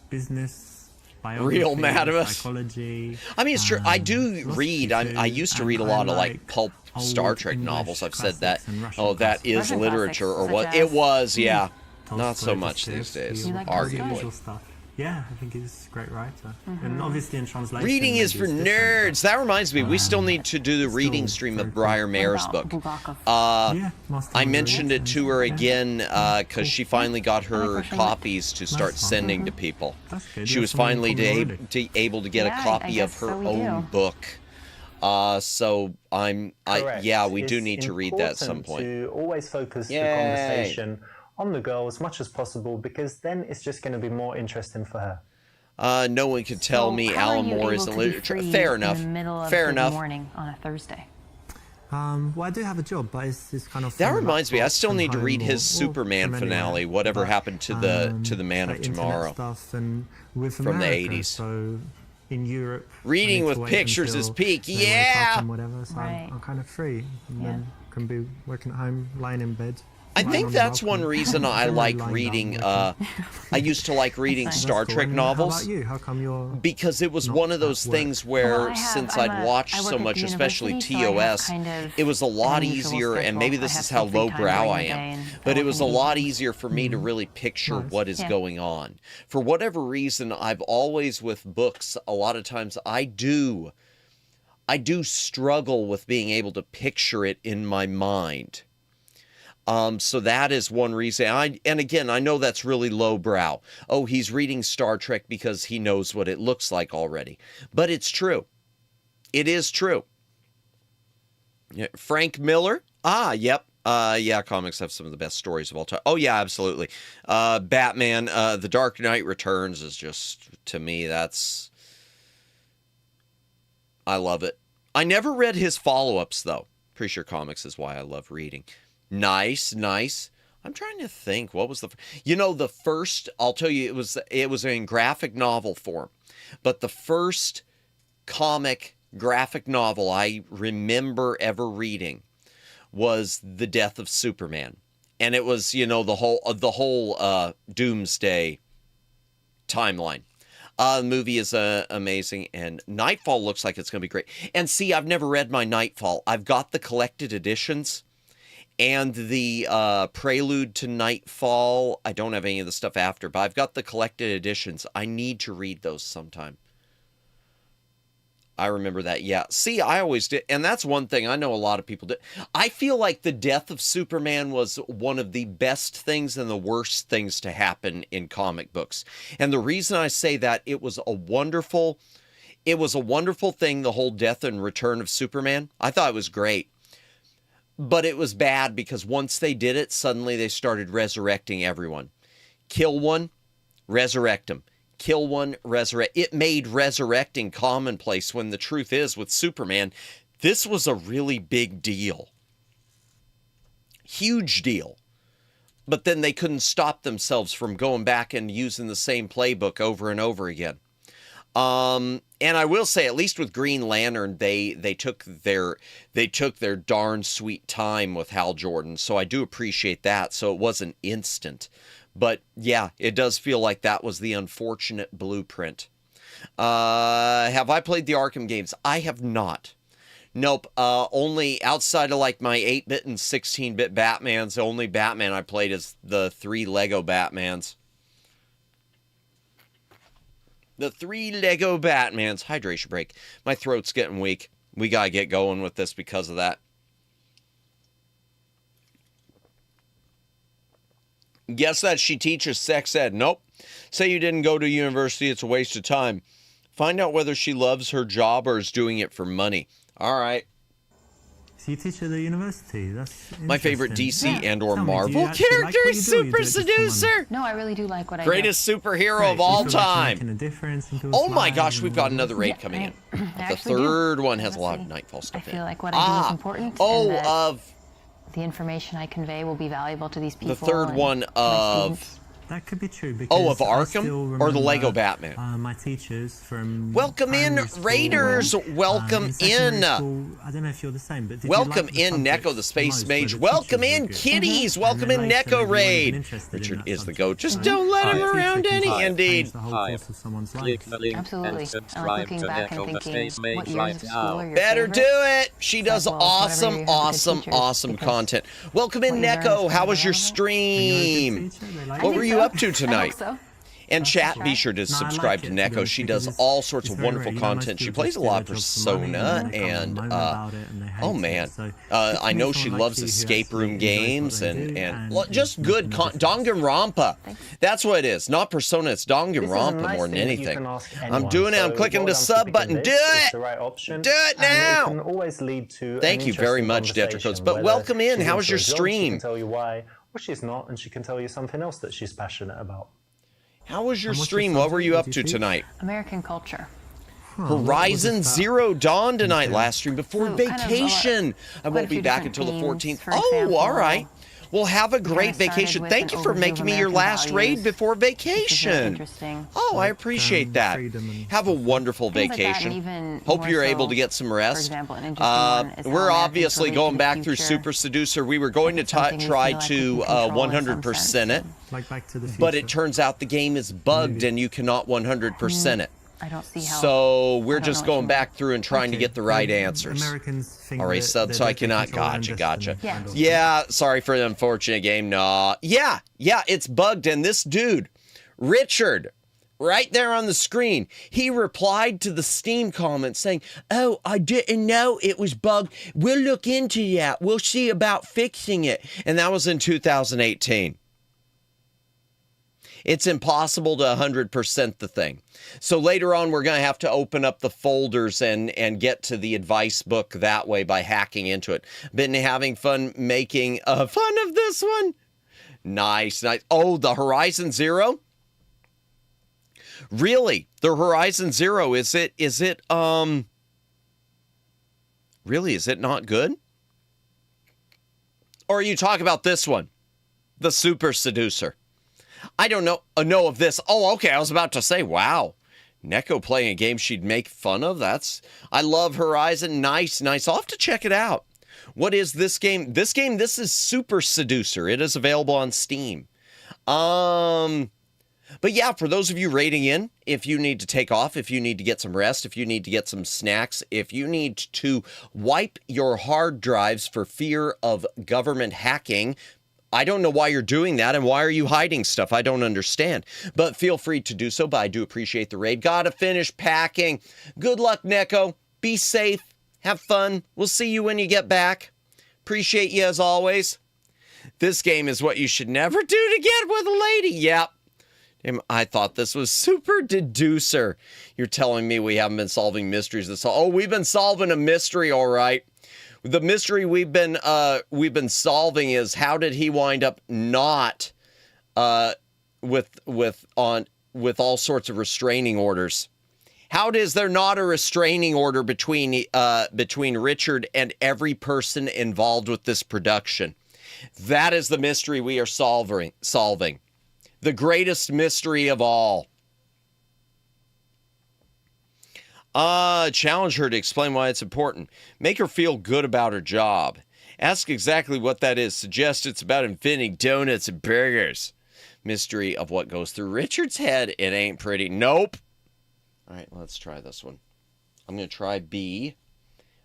[SPEAKER 7] business, biography,
[SPEAKER 2] Real Madamus.
[SPEAKER 7] psychology.
[SPEAKER 2] I mean, it's true. I do
[SPEAKER 7] philosophy
[SPEAKER 2] read.
[SPEAKER 7] too,
[SPEAKER 2] I used to
[SPEAKER 7] and
[SPEAKER 2] read a
[SPEAKER 7] I
[SPEAKER 2] lot of like
[SPEAKER 7] like
[SPEAKER 2] pulp
[SPEAKER 7] old
[SPEAKER 2] Star Trek
[SPEAKER 7] English
[SPEAKER 2] novels. I've said that.
[SPEAKER 7] classics and Russian
[SPEAKER 2] Oh, that is
[SPEAKER 12] Russian
[SPEAKER 2] literature, or
[SPEAKER 12] classics,
[SPEAKER 2] what?
[SPEAKER 12] such
[SPEAKER 2] It
[SPEAKER 12] as-
[SPEAKER 2] was, yeah. Not
[SPEAKER 7] Tolstoy,
[SPEAKER 2] so much these
[SPEAKER 7] Dostoevsky,
[SPEAKER 2] days,
[SPEAKER 12] You like
[SPEAKER 7] all the
[SPEAKER 12] Tolstoy?
[SPEAKER 7] usual stuff. Yeah, I think he's a great writer. And obviously in translation.
[SPEAKER 2] Reading is
[SPEAKER 7] maybe
[SPEAKER 2] for
[SPEAKER 7] it's different,
[SPEAKER 2] nerds. That reminds me, we still need to do the reading stream of Briar Mayer's book.
[SPEAKER 7] Yeah, Master
[SPEAKER 2] I
[SPEAKER 7] of the
[SPEAKER 2] mentioned it
[SPEAKER 7] Reeds
[SPEAKER 2] to her
[SPEAKER 7] and-
[SPEAKER 2] again because she finally got her
[SPEAKER 12] Russian.
[SPEAKER 2] copies to start
[SPEAKER 7] Nice one.
[SPEAKER 2] sending to people.
[SPEAKER 7] That's good.
[SPEAKER 2] She
[SPEAKER 7] You
[SPEAKER 2] was
[SPEAKER 7] have something in
[SPEAKER 2] finally
[SPEAKER 7] common
[SPEAKER 2] able to get
[SPEAKER 12] Yeah,
[SPEAKER 2] a
[SPEAKER 12] I
[SPEAKER 2] copy of
[SPEAKER 12] guess
[SPEAKER 2] her
[SPEAKER 12] so we
[SPEAKER 2] own
[SPEAKER 12] do.
[SPEAKER 2] book. So
[SPEAKER 7] Correct.
[SPEAKER 2] yeah, we do
[SPEAKER 7] It's
[SPEAKER 2] need to read that at some
[SPEAKER 7] important
[SPEAKER 2] point.
[SPEAKER 7] To always focus
[SPEAKER 2] Yay.
[SPEAKER 7] the conversation on the girl as much as possible because then it's just going to be more interesting for her.
[SPEAKER 2] No one could tell
[SPEAKER 12] So
[SPEAKER 2] me
[SPEAKER 12] how are
[SPEAKER 2] Alan
[SPEAKER 12] you
[SPEAKER 2] Moore
[SPEAKER 12] able
[SPEAKER 2] isn't
[SPEAKER 12] to be
[SPEAKER 2] literature.
[SPEAKER 12] free
[SPEAKER 2] Fair enough.
[SPEAKER 12] In the middle of
[SPEAKER 2] Fair
[SPEAKER 12] the
[SPEAKER 2] enough.
[SPEAKER 12] morning on a Thursday.
[SPEAKER 7] Well, I do have a job, but it's kind of.
[SPEAKER 2] That
[SPEAKER 7] from
[SPEAKER 2] reminds me, I
[SPEAKER 7] laptop,
[SPEAKER 2] still
[SPEAKER 7] from
[SPEAKER 2] need to read
[SPEAKER 7] home,
[SPEAKER 2] his
[SPEAKER 7] or
[SPEAKER 2] Superman
[SPEAKER 7] from anywhere.
[SPEAKER 2] finale. Whatever
[SPEAKER 7] But,
[SPEAKER 2] happened to the Man of
[SPEAKER 7] like internet
[SPEAKER 2] Tomorrow?
[SPEAKER 7] Stuff and with
[SPEAKER 2] From the
[SPEAKER 7] America,
[SPEAKER 2] 80s.
[SPEAKER 7] So in Europe, I
[SPEAKER 2] Reading
[SPEAKER 7] need
[SPEAKER 2] with
[SPEAKER 7] to wait
[SPEAKER 2] pictures
[SPEAKER 7] until
[SPEAKER 2] is peak.
[SPEAKER 7] they wake up
[SPEAKER 2] Yeah.
[SPEAKER 7] and whatever, so
[SPEAKER 12] Right.
[SPEAKER 7] I'm kind of free, and
[SPEAKER 12] Yeah.
[SPEAKER 7] then can be working at home, lying in bed.
[SPEAKER 2] I
[SPEAKER 7] lying
[SPEAKER 2] think
[SPEAKER 7] on the
[SPEAKER 2] that's one
[SPEAKER 7] balcony.
[SPEAKER 2] reason I
[SPEAKER 7] Generally
[SPEAKER 2] like
[SPEAKER 7] lying
[SPEAKER 2] reading.
[SPEAKER 7] down,
[SPEAKER 2] I used to like reading
[SPEAKER 12] That's
[SPEAKER 2] Star
[SPEAKER 7] That's cool.
[SPEAKER 2] Trek
[SPEAKER 7] And
[SPEAKER 2] novels.
[SPEAKER 7] How about you? How come you're?
[SPEAKER 2] Because it was
[SPEAKER 7] Not
[SPEAKER 2] one of
[SPEAKER 7] at
[SPEAKER 2] those
[SPEAKER 7] work.
[SPEAKER 2] things where,
[SPEAKER 12] Well,
[SPEAKER 2] since
[SPEAKER 12] I
[SPEAKER 2] I'd watched
[SPEAKER 12] work
[SPEAKER 2] so
[SPEAKER 12] at
[SPEAKER 2] much,
[SPEAKER 12] the
[SPEAKER 2] especially
[SPEAKER 12] university, so I have
[SPEAKER 2] TOS,
[SPEAKER 12] kind of
[SPEAKER 2] it was a lot
[SPEAKER 12] an unusual
[SPEAKER 2] easier, and
[SPEAKER 12] schedule.
[SPEAKER 2] maybe
[SPEAKER 12] I
[SPEAKER 2] this
[SPEAKER 12] have
[SPEAKER 2] is how
[SPEAKER 12] some free time
[SPEAKER 2] lowbrow
[SPEAKER 12] during
[SPEAKER 2] I
[SPEAKER 12] the day
[SPEAKER 2] am,
[SPEAKER 12] and
[SPEAKER 2] but it
[SPEAKER 12] work
[SPEAKER 2] was a
[SPEAKER 12] in the
[SPEAKER 2] lot
[SPEAKER 12] evenings.
[SPEAKER 2] easier for me to really picture
[SPEAKER 7] Nice.
[SPEAKER 2] what is
[SPEAKER 12] Yeah.
[SPEAKER 2] going on. For whatever reason, I've always, with books, a lot of times I do struggle with being able to picture it in my mind. So that is one reason. And again, I know that's really lowbrow. Oh, he's reading Star Trek because he knows what it looks like already. But it's true. It is true. Yeah, Frank Miller? Yep. Yeah, comics have some of the best stories of all time. Oh, yeah, absolutely. Batman, The Dark Knight Returns is just, to me, I love it. I never read his follow-ups, though. Pretty sure comics is why I love reading. Nice. I'm trying to think. What was the first, I'll tell you, it was in graphic novel form. But the first comic graphic novel I remember ever reading was The Death of Superman. And it was, the whole Doomsday timeline. The movie is amazing, and Nightfall looks like it's going to be great. And see, I've never read my Nightfall. I've got the collected editions and the Prelude to Nightfall. I don't have any of the stuff after, but I've got the collected editions. I need to read those sometime. I remember that. Yeah. See, I always did. And that's one thing I know a lot of people do. I feel like the death of Superman was one of the best things and the worst things to happen in comic books. And the reason I say that, it was a wonderful thing, the whole death and return of Superman. I thought it was great. But it was bad because once they did it, suddenly they started resurrecting everyone. Kill one, resurrect him. kill one, resurrect. It made resurrecting commonplace when the truth is with Superman, this was a really big deal. Huge deal. But then they couldn't stop themselves from going back and using the same playbook over and over again. And I will say, at least with Green Lantern, they took their darn sweet time with Hal Jordan. So I do appreciate that. So it wasn't instant. But yeah, it does feel like that was the unfortunate blueprint. Have I played the Arkham games? I have not. Nope. Only outside of like my 8-bit and 16-bit Batmans, the only Batman I played is the 3 Lego Batmans. The 3 Lego Batmans. Hydration break. My throat's getting weak. We gotta get going with this because of that. Guess that she teaches sex ed. Nope. Say you didn't go to university, it's a waste of time. Find out whether she loves her job or is doing it for money. All right.
[SPEAKER 13] So you teach at the university? That's
[SPEAKER 2] my favorite DC and or
[SPEAKER 13] Tell me,
[SPEAKER 2] Marvel
[SPEAKER 13] do you actually
[SPEAKER 2] character
[SPEAKER 13] like
[SPEAKER 2] is
[SPEAKER 13] what you do, or you
[SPEAKER 2] Super
[SPEAKER 13] do it just for money?
[SPEAKER 2] Seducer.
[SPEAKER 12] No, I really do like what I
[SPEAKER 2] Greatest superhero
[SPEAKER 13] Great,
[SPEAKER 2] of
[SPEAKER 13] so you
[SPEAKER 2] all
[SPEAKER 13] feel like you're
[SPEAKER 2] time.
[SPEAKER 13] making a difference in people's
[SPEAKER 2] Oh my
[SPEAKER 13] lives
[SPEAKER 2] gosh, we've
[SPEAKER 13] and
[SPEAKER 2] got
[SPEAKER 13] all
[SPEAKER 2] another
[SPEAKER 13] that.
[SPEAKER 2] raid coming in.
[SPEAKER 12] I
[SPEAKER 2] The
[SPEAKER 12] actually do.
[SPEAKER 2] third one has a lot of
[SPEAKER 12] Honestly,
[SPEAKER 2] Nightfall
[SPEAKER 12] I
[SPEAKER 2] stuff in
[SPEAKER 12] feel
[SPEAKER 2] it.
[SPEAKER 12] like what I do is important.
[SPEAKER 2] Oh,
[SPEAKER 12] and that
[SPEAKER 2] of
[SPEAKER 12] the information I convey will be valuable to these people.
[SPEAKER 2] the third
[SPEAKER 12] and
[SPEAKER 2] one
[SPEAKER 12] my
[SPEAKER 2] of
[SPEAKER 12] students.
[SPEAKER 13] That could be true because
[SPEAKER 2] Oh, of
[SPEAKER 13] I
[SPEAKER 2] Arkham
[SPEAKER 13] still
[SPEAKER 2] or the Lego
[SPEAKER 13] remember,
[SPEAKER 2] Batman?
[SPEAKER 13] My teachers from
[SPEAKER 2] Welcome in,
[SPEAKER 13] primary school
[SPEAKER 2] Raiders.
[SPEAKER 13] and,
[SPEAKER 2] Welcome
[SPEAKER 13] secondary
[SPEAKER 2] in.
[SPEAKER 13] school, I don't know if you're the same, but did
[SPEAKER 2] Welcome
[SPEAKER 13] you like the
[SPEAKER 2] in,
[SPEAKER 13] subjects
[SPEAKER 2] Neko the Space
[SPEAKER 13] most where
[SPEAKER 2] Mage.
[SPEAKER 13] the
[SPEAKER 2] Welcome
[SPEAKER 13] teachers
[SPEAKER 2] in,
[SPEAKER 13] were good?
[SPEAKER 2] kiddies.
[SPEAKER 13] And
[SPEAKER 2] Welcome
[SPEAKER 13] then
[SPEAKER 2] in,
[SPEAKER 13] later,
[SPEAKER 2] Neko
[SPEAKER 13] maybe you weren't
[SPEAKER 2] Raid.
[SPEAKER 13] even interested in
[SPEAKER 2] Richard
[SPEAKER 13] that
[SPEAKER 2] is the
[SPEAKER 13] subject.
[SPEAKER 2] goat. Just
[SPEAKER 13] So
[SPEAKER 2] don't let him
[SPEAKER 13] the
[SPEAKER 2] around
[SPEAKER 13] teacher can
[SPEAKER 2] any.
[SPEAKER 13] change
[SPEAKER 2] Indeed.
[SPEAKER 13] the whole course of someone's
[SPEAKER 4] Click
[SPEAKER 13] life.
[SPEAKER 4] the link
[SPEAKER 12] Absolutely.
[SPEAKER 4] and
[SPEAKER 12] I like
[SPEAKER 4] subscribe
[SPEAKER 12] looking
[SPEAKER 4] to
[SPEAKER 12] back and
[SPEAKER 4] Neko the
[SPEAKER 12] thinking,
[SPEAKER 4] Space Mage
[SPEAKER 12] what years
[SPEAKER 4] right
[SPEAKER 12] of school are
[SPEAKER 4] now.
[SPEAKER 12] your
[SPEAKER 2] Better do
[SPEAKER 12] favorite?
[SPEAKER 2] it. She does
[SPEAKER 12] As well as whatever
[SPEAKER 2] awesome,
[SPEAKER 12] you have good
[SPEAKER 2] awesome,
[SPEAKER 12] teachers,
[SPEAKER 2] awesome
[SPEAKER 12] because
[SPEAKER 2] content. Welcome in,
[SPEAKER 12] what you learn is
[SPEAKER 2] Neko.
[SPEAKER 12] gonna
[SPEAKER 2] How
[SPEAKER 12] be
[SPEAKER 2] was your
[SPEAKER 12] relevant.
[SPEAKER 2] stream? What were you up to tonight? And chat, be sure to subscribe to Neko. She does all sorts of wonderful content. She plays a lot of Persona, and oh man, I know she loves escape room games and just good Danganronpa. That's what it is. Not Persona, it's Danganronpa more than anything. I'm doing it. I'm clicking the sub button. Do it.
[SPEAKER 7] The right option.
[SPEAKER 2] Do it now.
[SPEAKER 7] It can always lead to
[SPEAKER 2] Thank
[SPEAKER 7] an
[SPEAKER 2] you very
[SPEAKER 7] interesting
[SPEAKER 2] much,
[SPEAKER 7] conversation,
[SPEAKER 2] Detricodes. But
[SPEAKER 7] whether
[SPEAKER 2] welcome in.
[SPEAKER 7] she's
[SPEAKER 2] How was
[SPEAKER 7] into
[SPEAKER 2] your
[SPEAKER 7] a job, She
[SPEAKER 2] stream?
[SPEAKER 7] can tell you why, or she's not, and she can tell you something else that she's passionate about.
[SPEAKER 2] How was your stream? What were you up to tonight?
[SPEAKER 12] American culture.
[SPEAKER 2] Horizon Zero Dawn tonight, last stream before
[SPEAKER 12] So, kind of
[SPEAKER 2] vacation. I
[SPEAKER 12] quite
[SPEAKER 2] won't
[SPEAKER 12] a
[SPEAKER 2] be
[SPEAKER 12] few
[SPEAKER 2] back
[SPEAKER 12] different
[SPEAKER 2] until the
[SPEAKER 12] themes.
[SPEAKER 2] 14th.
[SPEAKER 12] For
[SPEAKER 2] Oh,
[SPEAKER 12] example,
[SPEAKER 2] all right. Well, have a
[SPEAKER 12] we
[SPEAKER 2] great
[SPEAKER 12] kinda started
[SPEAKER 2] vacation.
[SPEAKER 12] with
[SPEAKER 2] Thank
[SPEAKER 12] an
[SPEAKER 2] you for
[SPEAKER 12] overview
[SPEAKER 2] making
[SPEAKER 12] of
[SPEAKER 2] me your
[SPEAKER 12] American
[SPEAKER 2] last raid
[SPEAKER 12] values,
[SPEAKER 2] before
[SPEAKER 12] which is really
[SPEAKER 2] vacation.
[SPEAKER 12] interesting.
[SPEAKER 2] Oh, I appreciate that. Have a wonderful
[SPEAKER 12] Things like that, and
[SPEAKER 2] vacation.
[SPEAKER 12] even
[SPEAKER 2] Hope
[SPEAKER 12] more
[SPEAKER 2] you're
[SPEAKER 12] so,
[SPEAKER 2] able to get some
[SPEAKER 12] for
[SPEAKER 2] rest.
[SPEAKER 12] example, an interesting one is how
[SPEAKER 2] We're
[SPEAKER 12] Americans
[SPEAKER 2] obviously
[SPEAKER 12] relate
[SPEAKER 2] going
[SPEAKER 12] to the
[SPEAKER 2] back through
[SPEAKER 12] future.
[SPEAKER 2] Super Seducer. We were going to
[SPEAKER 12] something we
[SPEAKER 2] try
[SPEAKER 12] feel like we
[SPEAKER 2] to
[SPEAKER 12] can control in some
[SPEAKER 2] 100% it,
[SPEAKER 13] Like Back to the Future.
[SPEAKER 2] but it turns out the game is bugged and you cannot 100% it.
[SPEAKER 12] I don't see how.
[SPEAKER 2] So we're
[SPEAKER 12] I don't
[SPEAKER 2] just
[SPEAKER 12] know what
[SPEAKER 2] going
[SPEAKER 12] you
[SPEAKER 2] back through and trying to get the right answers.
[SPEAKER 13] Americans think
[SPEAKER 2] All right,
[SPEAKER 13] that-
[SPEAKER 2] sub,
[SPEAKER 13] that
[SPEAKER 2] so I
[SPEAKER 13] they can
[SPEAKER 2] cannot.
[SPEAKER 13] control their own
[SPEAKER 2] Gotcha.
[SPEAKER 13] destiny, kind of.
[SPEAKER 2] Yeah, sorry for the unfortunate game. No. Yeah, it's bugged. And this dude, Richard, right there on the screen, he replied to the Steam comment saying, "Oh, I didn't know it was bugged. We'll look into that. We'll see about fixing it." And that was in 2018. It's impossible to 100% the thing. So later on, we're going to have to open up the folders and get to the advice book that way by hacking into it. Been having fun making fun of this one. Nice. Oh, the Horizon Zero? Really? The Horizon Zero, is it really, is it not good? Or are you talking about this one? The Super Seducer. I don't know of this. Oh, okay. I was about to say, wow. Neko playing a game she'd make fun of. I love Horizon. Nice. I'll have to check it out. What is this game? This is Super Seducer. It is available on Steam. But yeah, for those of you raiding in, if you need to take off, if you need to get some rest, if you need to get some snacks, if you need to wipe your hard drives for fear of government hacking, I don't know why you're doing that, and why are you hiding stuff? I don't understand. But feel free to do so, but I do appreciate the raid. Gotta finish packing. Good luck, Neko. Be safe. Have fun. We'll see you when you get back. Appreciate you as always. This game is what you should never do to get with a lady. Yep. I thought this was Super Deducer. You're telling me we haven't been solving mysteries this all. Oh, we've been solving a mystery, all right. The mystery we've been solving is how did he wind up not with with all sorts of restraining orders. How is there not a restraining order between Richard and every person involved with this production? That is the mystery we are solving. The greatest mystery of all. Challenge her to explain why it's important. Make her feel good about her job. Ask exactly what that is. Suggest it's about inventing donuts and burgers. Mystery of what goes through Richard's head. It ain't pretty. Nope. All right, let's try this one. I'm going to try B.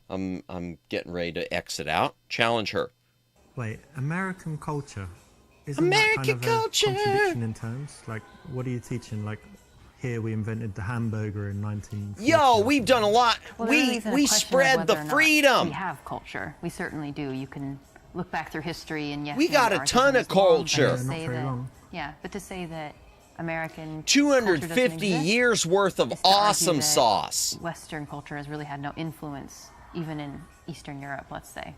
[SPEAKER 2] I'm getting ready to exit out. Challenge her.
[SPEAKER 13] Wait, American culture. Isn't
[SPEAKER 2] American
[SPEAKER 13] that kind of
[SPEAKER 2] culture.
[SPEAKER 13] a contradiction in terms? Like, what are you teaching? Like, here we invented the hamburger in 1940.
[SPEAKER 2] Yo, we've done a lot.
[SPEAKER 12] Well, there really isn't a
[SPEAKER 2] we
[SPEAKER 12] question of
[SPEAKER 2] spread the
[SPEAKER 12] whether or not
[SPEAKER 2] freedom.
[SPEAKER 12] We have culture. We certainly do. You can look back through history and yes,
[SPEAKER 2] We got a
[SPEAKER 12] ours
[SPEAKER 2] ton
[SPEAKER 12] isn't
[SPEAKER 2] of
[SPEAKER 12] as long, but
[SPEAKER 2] culture.
[SPEAKER 12] to
[SPEAKER 13] Not
[SPEAKER 12] say
[SPEAKER 13] very
[SPEAKER 12] that-
[SPEAKER 13] long.
[SPEAKER 12] Yeah, but to say that American
[SPEAKER 2] 250
[SPEAKER 12] culture doesn't exist
[SPEAKER 2] years worth of
[SPEAKER 12] is to argue
[SPEAKER 2] awesome
[SPEAKER 12] that
[SPEAKER 2] sauce.
[SPEAKER 12] Western culture has really had no influence, even in Eastern Europe, let's say.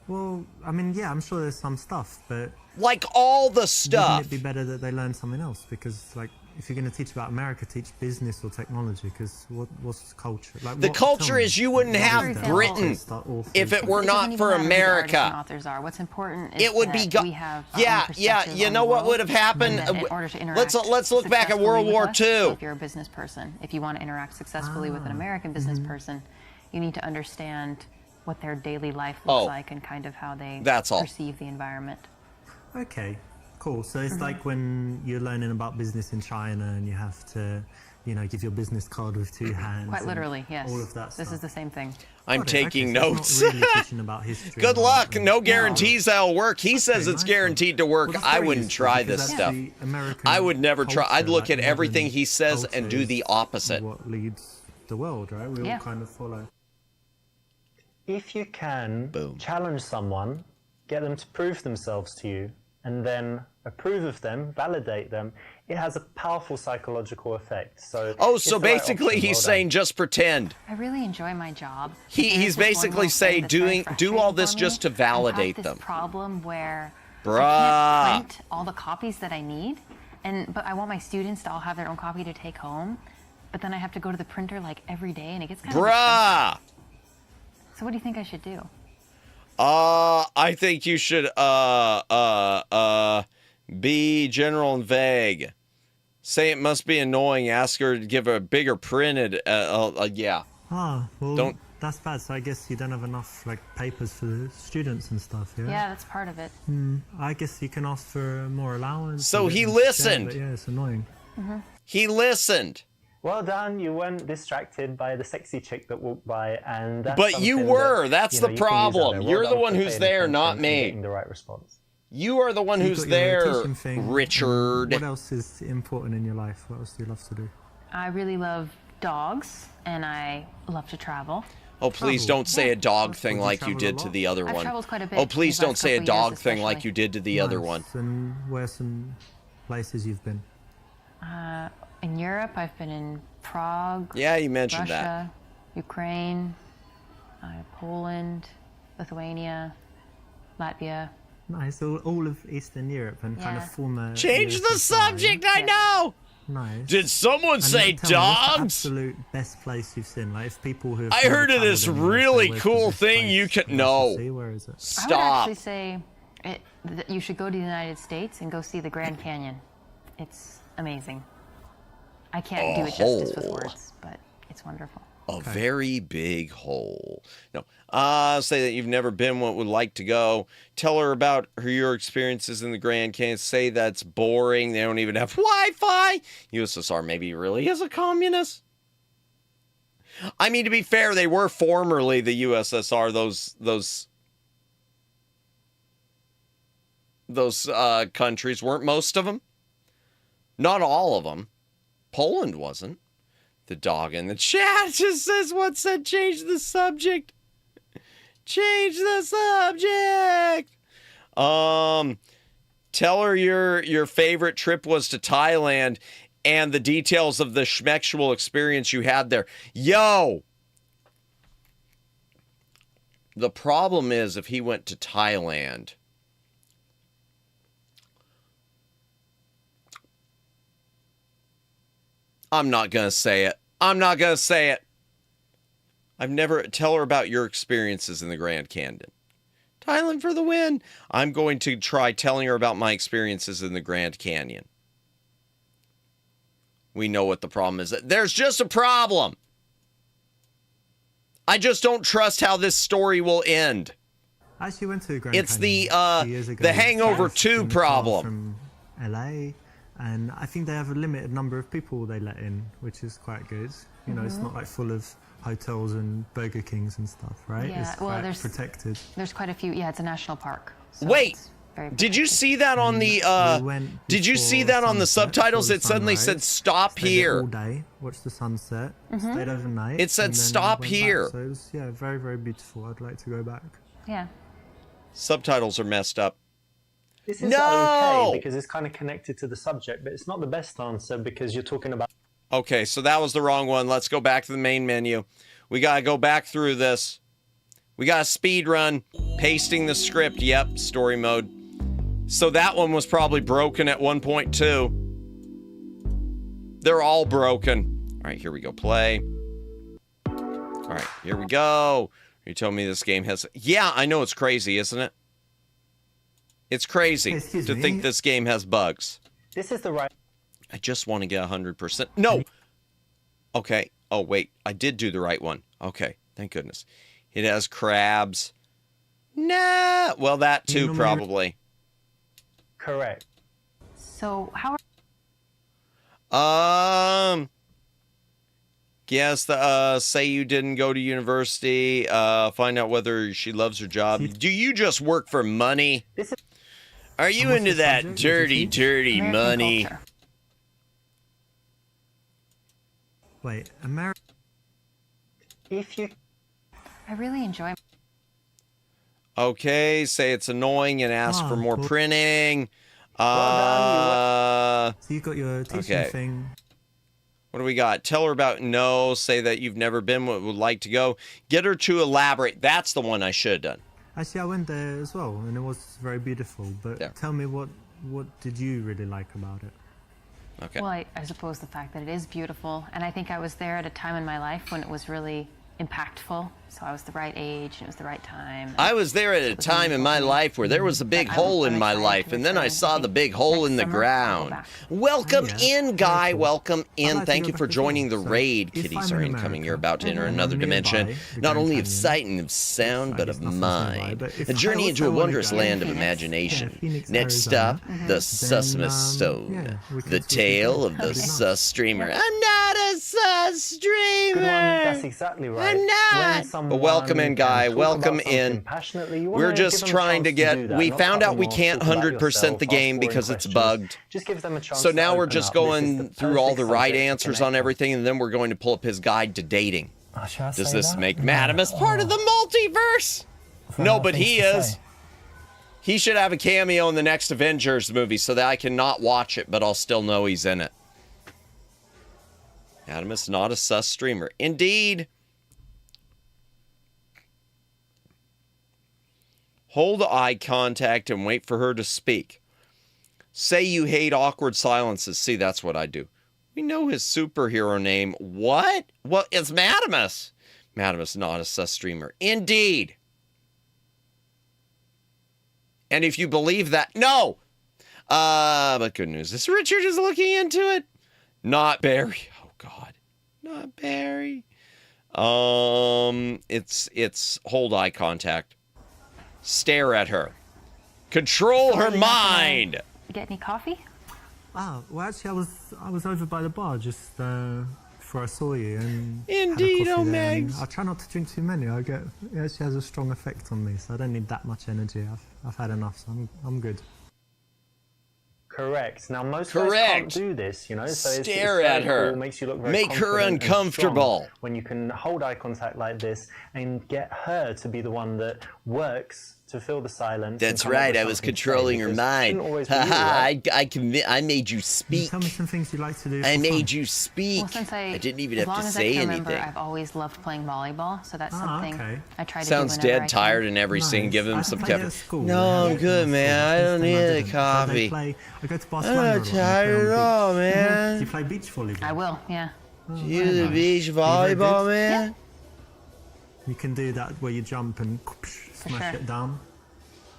[SPEAKER 13] Well, I mean, yeah, I'm sure there's some stuff, but
[SPEAKER 2] Like all the
[SPEAKER 13] wouldn't
[SPEAKER 2] stuff.
[SPEAKER 13] it be better that they learn something else? Because, like, if you're going to teach about America, teach business or technology. Because what's culture? Like,
[SPEAKER 2] The
[SPEAKER 13] what-
[SPEAKER 2] culture
[SPEAKER 13] tell me,
[SPEAKER 2] is you wouldn't
[SPEAKER 13] what
[SPEAKER 2] have
[SPEAKER 13] is that?
[SPEAKER 2] Britain
[SPEAKER 13] Start all
[SPEAKER 2] if
[SPEAKER 13] through
[SPEAKER 2] it were
[SPEAKER 12] It
[SPEAKER 2] not
[SPEAKER 12] doesn't even
[SPEAKER 2] for
[SPEAKER 12] matter who the artists and
[SPEAKER 2] America.
[SPEAKER 12] authors are. What's important is
[SPEAKER 2] It would be
[SPEAKER 12] that we have our own
[SPEAKER 2] yeah.
[SPEAKER 12] perspective
[SPEAKER 2] You
[SPEAKER 12] on
[SPEAKER 2] know
[SPEAKER 12] the
[SPEAKER 2] what
[SPEAKER 12] world,
[SPEAKER 2] would have happened?
[SPEAKER 12] and that in order to
[SPEAKER 2] Let's
[SPEAKER 12] interact
[SPEAKER 2] look back at
[SPEAKER 12] successfully
[SPEAKER 2] World
[SPEAKER 12] with
[SPEAKER 2] War
[SPEAKER 12] us, so
[SPEAKER 2] II.
[SPEAKER 12] if you're a business person, if you want to interact successfully with an American business person, you need to understand what their daily life looks like and kind of how they
[SPEAKER 2] That's all.
[SPEAKER 12] perceive the environment.
[SPEAKER 13] Okay, cool. So it's like when you're learning about business in China and you have to, you know, give your business card with two hands.
[SPEAKER 12] Quite
[SPEAKER 13] and
[SPEAKER 12] literally, yes.
[SPEAKER 13] All of that
[SPEAKER 12] This
[SPEAKER 13] stuff.
[SPEAKER 12] is the same thing.
[SPEAKER 2] I'm
[SPEAKER 13] Got it.
[SPEAKER 2] taking
[SPEAKER 13] Okay, so
[SPEAKER 2] notes.
[SPEAKER 13] It's not really teaching about history.
[SPEAKER 2] Good
[SPEAKER 13] and-
[SPEAKER 2] luck.
[SPEAKER 13] and-
[SPEAKER 2] No guarantees that'll work. He says
[SPEAKER 13] Okay,
[SPEAKER 2] it's
[SPEAKER 13] nice
[SPEAKER 2] guaranteed to
[SPEAKER 13] one.
[SPEAKER 2] work.
[SPEAKER 13] Well, that's
[SPEAKER 2] I
[SPEAKER 13] very
[SPEAKER 2] wouldn't
[SPEAKER 13] useful
[SPEAKER 2] try
[SPEAKER 13] because
[SPEAKER 2] this
[SPEAKER 13] that's
[SPEAKER 2] stuff.
[SPEAKER 13] the American
[SPEAKER 2] I would never try. I'd
[SPEAKER 13] culture,
[SPEAKER 2] look
[SPEAKER 13] like
[SPEAKER 2] at everything
[SPEAKER 13] modern
[SPEAKER 2] he says and do
[SPEAKER 13] culture
[SPEAKER 2] the
[SPEAKER 13] is
[SPEAKER 2] opposite.
[SPEAKER 13] What leads the world, right? We
[SPEAKER 12] Yeah.
[SPEAKER 13] all kind of follow.
[SPEAKER 7] If you can
[SPEAKER 2] Boom.
[SPEAKER 7] challenge someone, get them to prove themselves to you, and then approve of them, validate them, it has a powerful psychological effect. So
[SPEAKER 2] Oh,
[SPEAKER 7] it's
[SPEAKER 2] so
[SPEAKER 7] the right
[SPEAKER 2] basically
[SPEAKER 7] option.
[SPEAKER 2] he's
[SPEAKER 7] Well
[SPEAKER 2] saying just pretend.
[SPEAKER 12] I really enjoy my job.
[SPEAKER 2] He's
[SPEAKER 12] And it's just one
[SPEAKER 2] basically
[SPEAKER 12] little thing
[SPEAKER 2] saying
[SPEAKER 12] that's very
[SPEAKER 2] do all
[SPEAKER 12] frustrating
[SPEAKER 2] this
[SPEAKER 12] for
[SPEAKER 2] just
[SPEAKER 12] me.
[SPEAKER 2] to validate
[SPEAKER 12] I have
[SPEAKER 2] them.
[SPEAKER 12] this problem where I
[SPEAKER 2] Bruh.
[SPEAKER 12] can't print all the copies that I need, but I want my students to all have their own copy to take home. But then I have to go to the printer like every day, and it gets kind of
[SPEAKER 2] Bruh.
[SPEAKER 12] expensive. So what do you think I should do?
[SPEAKER 2] I think you should be general and vague. Say it must be annoying. Ask her to give a bigger printed. Yeah.
[SPEAKER 13] Ah, well,
[SPEAKER 2] Don't-
[SPEAKER 13] that's bad. So I guess you don't have enough like papers for the students and stuff. Yeah.
[SPEAKER 12] Yeah, that's part of it.
[SPEAKER 13] I guess you can ask for more allowance.
[SPEAKER 2] So
[SPEAKER 13] and get
[SPEAKER 2] he
[SPEAKER 13] them to share,
[SPEAKER 2] listened.
[SPEAKER 13] but yeah, it's annoying.
[SPEAKER 2] He listened.
[SPEAKER 7] Well done, you weren't distracted by the sexy chick that walked by, and that's
[SPEAKER 2] But you
[SPEAKER 7] something
[SPEAKER 2] were.
[SPEAKER 7] that,
[SPEAKER 2] That's
[SPEAKER 7] you
[SPEAKER 2] the
[SPEAKER 7] know, you can use out
[SPEAKER 2] problem.
[SPEAKER 7] there.
[SPEAKER 2] You're
[SPEAKER 7] Well
[SPEAKER 2] the
[SPEAKER 7] done
[SPEAKER 2] one
[SPEAKER 7] for
[SPEAKER 2] who's
[SPEAKER 7] paying
[SPEAKER 2] there,
[SPEAKER 7] attention
[SPEAKER 2] not
[SPEAKER 7] and
[SPEAKER 2] me.
[SPEAKER 7] getting the right response.
[SPEAKER 2] You are the one
[SPEAKER 13] So you
[SPEAKER 2] who's
[SPEAKER 13] got your
[SPEAKER 2] there,
[SPEAKER 13] teaching thing.
[SPEAKER 2] Richard.
[SPEAKER 13] What else is important in your life? What else do you love to do?
[SPEAKER 12] I really love dogs, and I love to travel.
[SPEAKER 2] Oh, please
[SPEAKER 13] Travel.
[SPEAKER 2] don't say a dog thing
[SPEAKER 13] Would you
[SPEAKER 2] like you
[SPEAKER 13] travel a
[SPEAKER 2] did to
[SPEAKER 13] lot?
[SPEAKER 2] the other
[SPEAKER 12] I've
[SPEAKER 2] one.
[SPEAKER 12] traveled quite a bit
[SPEAKER 2] Oh, please
[SPEAKER 12] these
[SPEAKER 2] don't
[SPEAKER 12] last
[SPEAKER 2] say a
[SPEAKER 12] couple years
[SPEAKER 2] dog thing like
[SPEAKER 12] especially.
[SPEAKER 2] you did to the other one.
[SPEAKER 13] Nice. And where some places you've been?
[SPEAKER 12] In Europe, I've been in Prague,
[SPEAKER 2] Yeah, you mentioned
[SPEAKER 12] Russia, Ukraine, Poland, Lithuania, Latvia.
[SPEAKER 13] Nice. All of Eastern Europe and kind of
[SPEAKER 12] Yeah.
[SPEAKER 13] former.
[SPEAKER 2] Change the
[SPEAKER 13] USSR,
[SPEAKER 2] subject,
[SPEAKER 13] yeah?
[SPEAKER 2] I know!
[SPEAKER 13] Nice.
[SPEAKER 2] Did someone
[SPEAKER 13] And
[SPEAKER 2] say
[SPEAKER 13] tell me, what's the
[SPEAKER 2] dogs?
[SPEAKER 13] absolute best place you've seen? Like, if people who have
[SPEAKER 2] I
[SPEAKER 13] never
[SPEAKER 2] heard of
[SPEAKER 13] travelled
[SPEAKER 2] this
[SPEAKER 13] anywhere say,
[SPEAKER 2] really
[SPEAKER 13] "Where's the
[SPEAKER 2] cool
[SPEAKER 13] best
[SPEAKER 2] thing
[SPEAKER 13] place
[SPEAKER 2] you can.
[SPEAKER 13] to
[SPEAKER 2] No.
[SPEAKER 13] see?" Where is it?
[SPEAKER 12] I would
[SPEAKER 2] Stop.
[SPEAKER 12] actually say that you should go to the United States and go see the Grand Canyon. It's amazing. I can't do it justice with
[SPEAKER 2] hole.
[SPEAKER 12] words, but it's wonderful.
[SPEAKER 2] A very big hole. No. Say that you've never been, what would like to go. Tell her about your experiences in the Grand Canyon. Say that's boring. They don't even have Wi-Fi. USSR maybe really is a communist. I mean, to be fair, they were formerly the USSR. Those countries weren't most of them. Not all of them. Poland wasn't. The dog in the chat just says, "What's that? Change the subject. Change the subject." Tell her your favorite trip was to Thailand and the details of the schmexual experience you had there. Yo! The problem is if he went to Thailand, I'm not going to say it. I'm not going to say it. I've never... Tell her about your experiences in the Grand Canyon. Thailand for the win. I'm going to try telling her about my experiences in the Grand Canyon. We know what the problem is. There's just a problem. I just don't trust how this story will end.
[SPEAKER 13] I actually went to the Grand
[SPEAKER 2] It's
[SPEAKER 13] Canyon
[SPEAKER 2] the
[SPEAKER 13] 2 years ago.
[SPEAKER 2] The Hangover 2
[SPEAKER 13] in the car
[SPEAKER 2] problem.
[SPEAKER 13] From LA, and I think they have a limited number of people they let in, which is quite good. You know, it's not like full of hotels and Burger Kings and stuff, right?
[SPEAKER 12] Yeah,
[SPEAKER 13] it's
[SPEAKER 12] well,
[SPEAKER 13] quite
[SPEAKER 12] there's
[SPEAKER 13] protected.
[SPEAKER 12] There's quite a few. Yeah, it's a national park. So
[SPEAKER 2] Wait,
[SPEAKER 12] it's very
[SPEAKER 2] did you
[SPEAKER 12] protected.
[SPEAKER 2] see that on the did you see that on the subtitles? It suddenly said stop
[SPEAKER 13] Stayed there
[SPEAKER 2] here.
[SPEAKER 13] all day, watched the sunset, stayed overnight.
[SPEAKER 2] It said
[SPEAKER 13] and then
[SPEAKER 2] stop
[SPEAKER 13] went
[SPEAKER 2] here.
[SPEAKER 13] back. So it was, yeah, very, very beautiful. I'd like to go back.
[SPEAKER 12] Yeah.
[SPEAKER 2] Subtitles are messed up.
[SPEAKER 7] This is
[SPEAKER 2] No!
[SPEAKER 7] okay because it's kind of connected to the subject, but it's not the best answer because you're talking about...
[SPEAKER 2] Okay, so that was the wrong one. Let's go back to the main menu. We got to go back through this. We got a speed run. Pasting the script. Yep, story mode. So that one was probably broken at 1.2. They're all broken. All right, here we go. Play. All right, here we go. You told me this game has... Yeah, I know it's crazy, isn't it? It's crazy to think this game has bugs.
[SPEAKER 7] This is the right...
[SPEAKER 2] I just want to get 100%. No! Okay. Oh, wait. I did do the right one. Okay. Thank goodness. It has crabs. Nah. Well, that too, probably.
[SPEAKER 7] Correct.
[SPEAKER 12] So how
[SPEAKER 2] Yes, say you didn't go to university. Find out whether she loves her job. Do you just work for money? Are you into that dirty, dirty money?
[SPEAKER 12] culture.
[SPEAKER 13] Wait, America.
[SPEAKER 7] If you...
[SPEAKER 12] I really enjoy.
[SPEAKER 2] Okay, say it's annoying and ask for more
[SPEAKER 13] cool.
[SPEAKER 2] printing.
[SPEAKER 13] So you got your teaching
[SPEAKER 2] okay.
[SPEAKER 13] thing.
[SPEAKER 2] What do we got? Tell her about no. Say that you've never been, would like to go. Get her to elaborate. That's the one I should have done.
[SPEAKER 13] Actually, I went there as well, and it was very beautiful. But tell me, what did you really like about it?
[SPEAKER 2] Okay.
[SPEAKER 12] Well, I suppose the fact that it is beautiful, and I think I was there at a time in my life when it was really impactful. So I was the right age, and it was the right time.
[SPEAKER 2] I was there at a time in my life where there was a big hole in my life, and then I saw the big hole in the ground. Welcome in, Guy. Welcome in. Thank you for joining the raid. Kitties are incoming. You're about to enter another dimension, not only of sight and of sound, but of mind. A journey into a wondrous land of imagination. Next up, the Susmas Stone. The tale of the Sus Streamer. I'm not a Sus Streamer.
[SPEAKER 7] Good one. That's exactly right.
[SPEAKER 2] I'm not. But welcome in, Guy. Welcome in. We're just trying to get... We found out we can't 100% the game because it's bugged.
[SPEAKER 7] Just give them a chance.
[SPEAKER 2] So now we're just going through all the right answers on everything, and then we're going to pull up his guide to dating. Does this make Madamus part of the multiverse? No, but he is. He should have a cameo in the next Avengers movie so that I cannot watch it, but I'll still know he's in it. Madamus, not a sus streamer. Indeed. Hold eye contact and wait for her to speak. Say you hate awkward silences. See, that's what I do. We know his superhero name. What? Well, it's Madamus. Madamus, not a sus streamer. Indeed. And if you believe that, no. But good news is Richard is looking into it. Not Barry. Oh God, not Barry. It's hold eye contact. Stare at her. Control her mind.
[SPEAKER 12] Get any coffee?
[SPEAKER 13] Ah, well, actually, I was over by the bar just before I saw you, and
[SPEAKER 2] indeed,
[SPEAKER 13] had a coffee there,
[SPEAKER 2] Megs.
[SPEAKER 13] I try not to drink too many. It actually has a strong effect on me, so I don't need that much energy. I've had enough, so I'm good.
[SPEAKER 7] Correct. Now, most guys can't do this, you know. So
[SPEAKER 2] Stare at her.
[SPEAKER 7] Cool, makes you look very
[SPEAKER 2] Make her
[SPEAKER 7] confident and
[SPEAKER 2] uncomfortable.
[SPEAKER 7] strong when you can hold eye contact like this and get her to be the one that works to fill the silence.
[SPEAKER 2] That's
[SPEAKER 7] and come up
[SPEAKER 2] right.
[SPEAKER 7] with
[SPEAKER 2] I was
[SPEAKER 7] something to say,
[SPEAKER 2] controlling her
[SPEAKER 7] because
[SPEAKER 2] mind.
[SPEAKER 7] shouldn't always be
[SPEAKER 2] Ha
[SPEAKER 7] you,
[SPEAKER 2] ha!
[SPEAKER 7] right?
[SPEAKER 2] I made you speak.
[SPEAKER 13] Tell me some things you like to do.
[SPEAKER 2] I
[SPEAKER 13] for
[SPEAKER 2] made
[SPEAKER 13] fun.
[SPEAKER 2] you speak.
[SPEAKER 12] Well, since I
[SPEAKER 2] didn't even
[SPEAKER 12] as
[SPEAKER 2] have
[SPEAKER 12] long
[SPEAKER 2] to
[SPEAKER 12] as
[SPEAKER 2] say
[SPEAKER 12] I can remember,
[SPEAKER 2] anything.
[SPEAKER 12] I've always loved playing volleyball, so that's something
[SPEAKER 13] okay.
[SPEAKER 12] I try to
[SPEAKER 2] Sounds
[SPEAKER 12] do whenever
[SPEAKER 2] dead
[SPEAKER 12] I
[SPEAKER 2] tired
[SPEAKER 12] can.
[SPEAKER 2] in every scene. Give him
[SPEAKER 13] I
[SPEAKER 2] some
[SPEAKER 13] played
[SPEAKER 2] caffeine.
[SPEAKER 13] at school.
[SPEAKER 2] No,
[SPEAKER 13] I
[SPEAKER 2] I'm
[SPEAKER 13] had
[SPEAKER 2] good,
[SPEAKER 13] it in
[SPEAKER 2] man.
[SPEAKER 13] school.
[SPEAKER 2] I don't
[SPEAKER 13] This
[SPEAKER 2] need
[SPEAKER 13] time
[SPEAKER 2] a
[SPEAKER 13] didn't. But
[SPEAKER 2] coffee.
[SPEAKER 13] I go to
[SPEAKER 2] I'm
[SPEAKER 13] Barcelona.
[SPEAKER 2] not
[SPEAKER 13] a lot and I
[SPEAKER 2] tired
[SPEAKER 13] play
[SPEAKER 2] at
[SPEAKER 13] on the
[SPEAKER 2] all,
[SPEAKER 13] beach.
[SPEAKER 2] man.
[SPEAKER 13] Do you play beach volleyball?
[SPEAKER 12] I will, yeah.
[SPEAKER 2] You the
[SPEAKER 13] nice.
[SPEAKER 2] beach
[SPEAKER 13] Are you very
[SPEAKER 2] volleyball,
[SPEAKER 13] good?
[SPEAKER 2] man?
[SPEAKER 13] You can do that where you jump and smash
[SPEAKER 12] sure.
[SPEAKER 13] it down.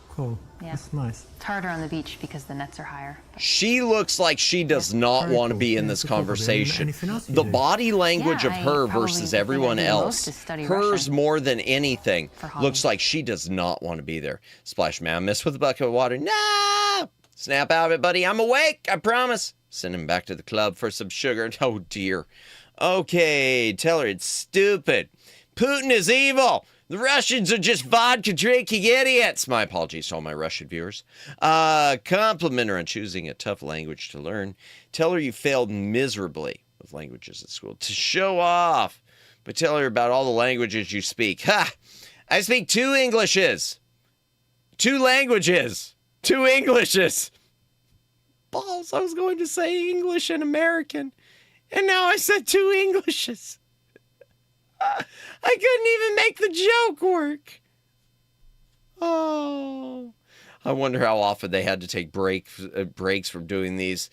[SPEAKER 13] Cool.
[SPEAKER 12] Yeah.
[SPEAKER 13] That's nice.
[SPEAKER 12] It's harder on the beach because the nets are higher.
[SPEAKER 2] She looks like she does not
[SPEAKER 13] Very
[SPEAKER 2] want to
[SPEAKER 13] cool.
[SPEAKER 2] be in
[SPEAKER 13] Yeah,
[SPEAKER 2] this
[SPEAKER 13] it's a cool hobby.
[SPEAKER 2] conversation.
[SPEAKER 13] Anything else you
[SPEAKER 2] The
[SPEAKER 13] do?
[SPEAKER 2] body language
[SPEAKER 12] Yeah,
[SPEAKER 2] of her
[SPEAKER 12] I probably
[SPEAKER 2] versus
[SPEAKER 12] the thing I
[SPEAKER 2] everyone
[SPEAKER 12] do most
[SPEAKER 2] else,
[SPEAKER 12] is study
[SPEAKER 2] hers
[SPEAKER 12] Russian.
[SPEAKER 2] more than anything,
[SPEAKER 12] For
[SPEAKER 2] looks
[SPEAKER 12] hobbies.
[SPEAKER 2] like she does not want to be there. Splash man, miss with a bucket of water. No! Snap out of it, buddy. I'm awake. I promise. Send him back to the club for some sugar. Oh, dear. Okay, tell her it's stupid. Putin is evil. The Russians are just vodka drinking idiots. My apologies to all my Russian viewers. Compliment her on choosing a tough language to learn. Tell her you failed miserably with languages at school. To show off. But tell her about all the languages you speak. Ha! I speak 2 Englishes. 2 languages. 2 Englishes. Balls, I was going to say English and American. And now I said 2 Englishes. I couldn't even make the joke work. Oh. I wonder how often they had to take breaks from doing these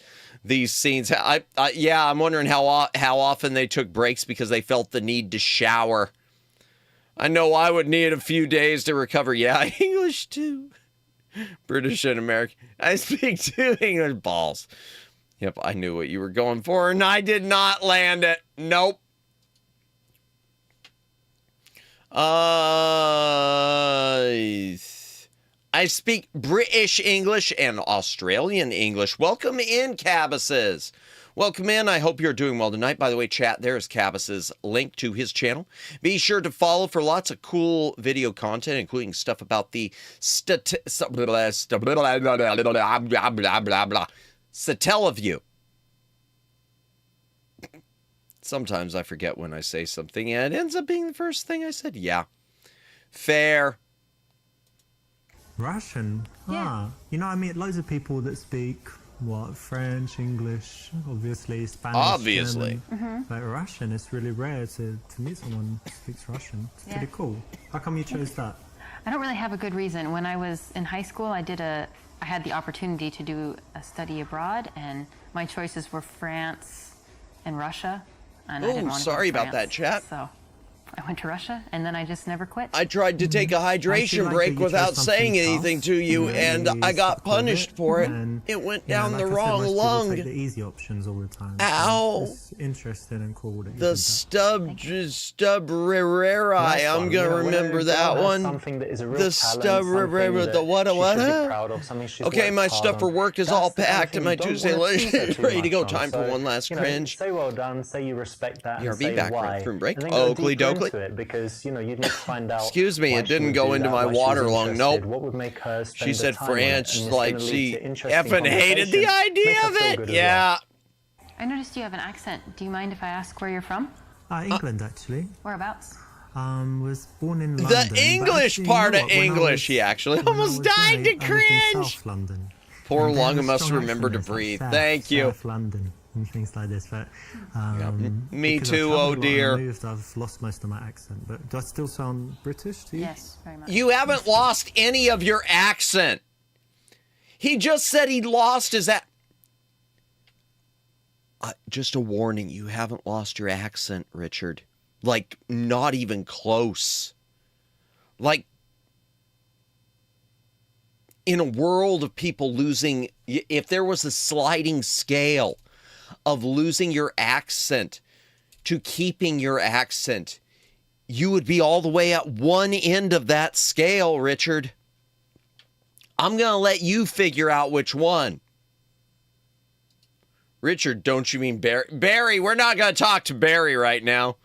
[SPEAKER 2] scenes. Yeah, I'm wondering how often they took breaks because they felt the need to shower. I know I would need a few days to recover. Yeah, English too. British and American. I speak 2 English. Balls. Yep, I knew what you were going for, and I did not land it. Nope. I speak British English and Australian English. Welcome in, Cabbases. Welcome in. I hope you're doing well tonight. By the way, chat, there is Cabbases' link to his channel. Be sure to follow for lots of cool video content, including stuff about the Satellaview. Sometimes I forget when I say something, and it ends up being the first thing I said. Yeah. Fair.
[SPEAKER 13] Russian?
[SPEAKER 12] Yeah.
[SPEAKER 13] Ah. You know, I meet loads of people that speak, French, English, obviously, Spanish,
[SPEAKER 2] Obviously.
[SPEAKER 13] German. But Russian, it's really rare to meet someone who speaks Russian. It's pretty cool. How come you chose that?
[SPEAKER 12] I don't really have a good reason. When I was in high school, I had the opportunity to do a study abroad, and my choices were France and Russia. And I didn't want to go to
[SPEAKER 2] sorry about
[SPEAKER 12] France,
[SPEAKER 2] that, chat.
[SPEAKER 12] So I went to Russia, and then I just never quit.
[SPEAKER 2] I tried to take a hydration
[SPEAKER 13] like
[SPEAKER 2] break
[SPEAKER 13] that you
[SPEAKER 2] without
[SPEAKER 13] chose something
[SPEAKER 2] saying anything
[SPEAKER 13] tough,
[SPEAKER 2] to you,
[SPEAKER 13] and
[SPEAKER 2] and
[SPEAKER 13] you
[SPEAKER 2] I got
[SPEAKER 13] stuck with
[SPEAKER 2] punished for it.
[SPEAKER 13] and,
[SPEAKER 2] It went
[SPEAKER 13] you know,
[SPEAKER 2] down
[SPEAKER 13] like
[SPEAKER 2] the
[SPEAKER 13] I said,
[SPEAKER 2] wrong
[SPEAKER 13] most people
[SPEAKER 2] lung.
[SPEAKER 13] take the easy options all the time.
[SPEAKER 2] Ow.
[SPEAKER 13] So it's interesting and cool that you
[SPEAKER 2] The
[SPEAKER 13] did that.
[SPEAKER 2] stubreri. I'm
[SPEAKER 7] You
[SPEAKER 2] gonna
[SPEAKER 7] know, when a
[SPEAKER 2] remember
[SPEAKER 7] girl
[SPEAKER 2] that
[SPEAKER 7] has
[SPEAKER 2] one.
[SPEAKER 7] Something that is a real
[SPEAKER 2] The
[SPEAKER 7] talent,
[SPEAKER 2] stubreri.
[SPEAKER 7] something
[SPEAKER 2] The
[SPEAKER 7] that
[SPEAKER 2] what?
[SPEAKER 7] she should be proud of, something she's
[SPEAKER 2] Okay,
[SPEAKER 7] worked
[SPEAKER 2] my
[SPEAKER 7] hard
[SPEAKER 2] stuff for
[SPEAKER 7] on.
[SPEAKER 2] work is
[SPEAKER 7] That's
[SPEAKER 2] all
[SPEAKER 7] the kind of
[SPEAKER 2] packed,
[SPEAKER 7] thing
[SPEAKER 2] and my
[SPEAKER 7] you don't
[SPEAKER 2] Tuesday
[SPEAKER 7] wanna
[SPEAKER 2] lunch
[SPEAKER 7] tease her
[SPEAKER 2] is
[SPEAKER 7] too
[SPEAKER 2] ready to go.
[SPEAKER 7] much on.
[SPEAKER 2] Time for
[SPEAKER 7] So,
[SPEAKER 2] one last
[SPEAKER 7] you know,
[SPEAKER 2] cringe.
[SPEAKER 7] say well done, say you respect that, and
[SPEAKER 2] BRB
[SPEAKER 7] say
[SPEAKER 2] back,
[SPEAKER 7] why.
[SPEAKER 2] room break.
[SPEAKER 7] And then go
[SPEAKER 2] Oakley
[SPEAKER 7] deeper
[SPEAKER 2] dokley.
[SPEAKER 7] into it, because you know you need to find out.
[SPEAKER 2] Excuse me,
[SPEAKER 7] why
[SPEAKER 2] it
[SPEAKER 7] she
[SPEAKER 2] didn't
[SPEAKER 7] would
[SPEAKER 2] go
[SPEAKER 7] do
[SPEAKER 2] into
[SPEAKER 7] that,
[SPEAKER 2] my
[SPEAKER 7] why she's
[SPEAKER 2] water long.
[SPEAKER 7] interested,
[SPEAKER 2] Nope.
[SPEAKER 7] What would make her spend
[SPEAKER 2] She
[SPEAKER 7] the
[SPEAKER 2] said
[SPEAKER 7] time on it,
[SPEAKER 2] French,
[SPEAKER 7] and it's
[SPEAKER 2] like
[SPEAKER 7] gonna lead
[SPEAKER 2] she
[SPEAKER 7] to interesting
[SPEAKER 2] effing hated the
[SPEAKER 7] conversation.
[SPEAKER 2] idea
[SPEAKER 7] Make her
[SPEAKER 2] of
[SPEAKER 7] feel
[SPEAKER 2] it.
[SPEAKER 7] good as
[SPEAKER 2] Yeah.
[SPEAKER 12] I noticed you have an accent. Do you mind if I ask where you're from?
[SPEAKER 13] England, actually.
[SPEAKER 12] Whereabouts?
[SPEAKER 13] Was born in London.
[SPEAKER 2] The English
[SPEAKER 13] but actually,
[SPEAKER 2] part
[SPEAKER 13] you
[SPEAKER 2] of
[SPEAKER 13] know what, when I
[SPEAKER 2] English.
[SPEAKER 13] was-
[SPEAKER 2] He actually
[SPEAKER 13] when I
[SPEAKER 2] almost
[SPEAKER 13] was
[SPEAKER 2] died to
[SPEAKER 13] young, I lived in
[SPEAKER 2] cringe.
[SPEAKER 13] South London.
[SPEAKER 2] Poor
[SPEAKER 13] And they have
[SPEAKER 2] Lunga
[SPEAKER 13] a
[SPEAKER 2] must
[SPEAKER 13] strong
[SPEAKER 2] remember to
[SPEAKER 13] accent, it's like
[SPEAKER 2] breathe.
[SPEAKER 13] South-
[SPEAKER 2] Thank you.
[SPEAKER 13] South London and things like this. But
[SPEAKER 2] Me
[SPEAKER 13] because I've
[SPEAKER 2] too,
[SPEAKER 13] travelled
[SPEAKER 2] oh
[SPEAKER 13] a lot and
[SPEAKER 2] dear.
[SPEAKER 13] moved, I've lost most of my accent. But do I still sound British to you?
[SPEAKER 12] Yes, very much.
[SPEAKER 2] You haven't lost any of your accent. He just said he lost his just a warning, you haven't lost your accent, Richard. Like, not even close. Like, in a world of people losing, if there was a sliding scale of losing your accent to keeping your accent, you would be all the way at one end of that scale, Richard. I'm going to let you figure out which one. Richard, don't you mean Barry? Barry, we're not going to talk to Barry right now.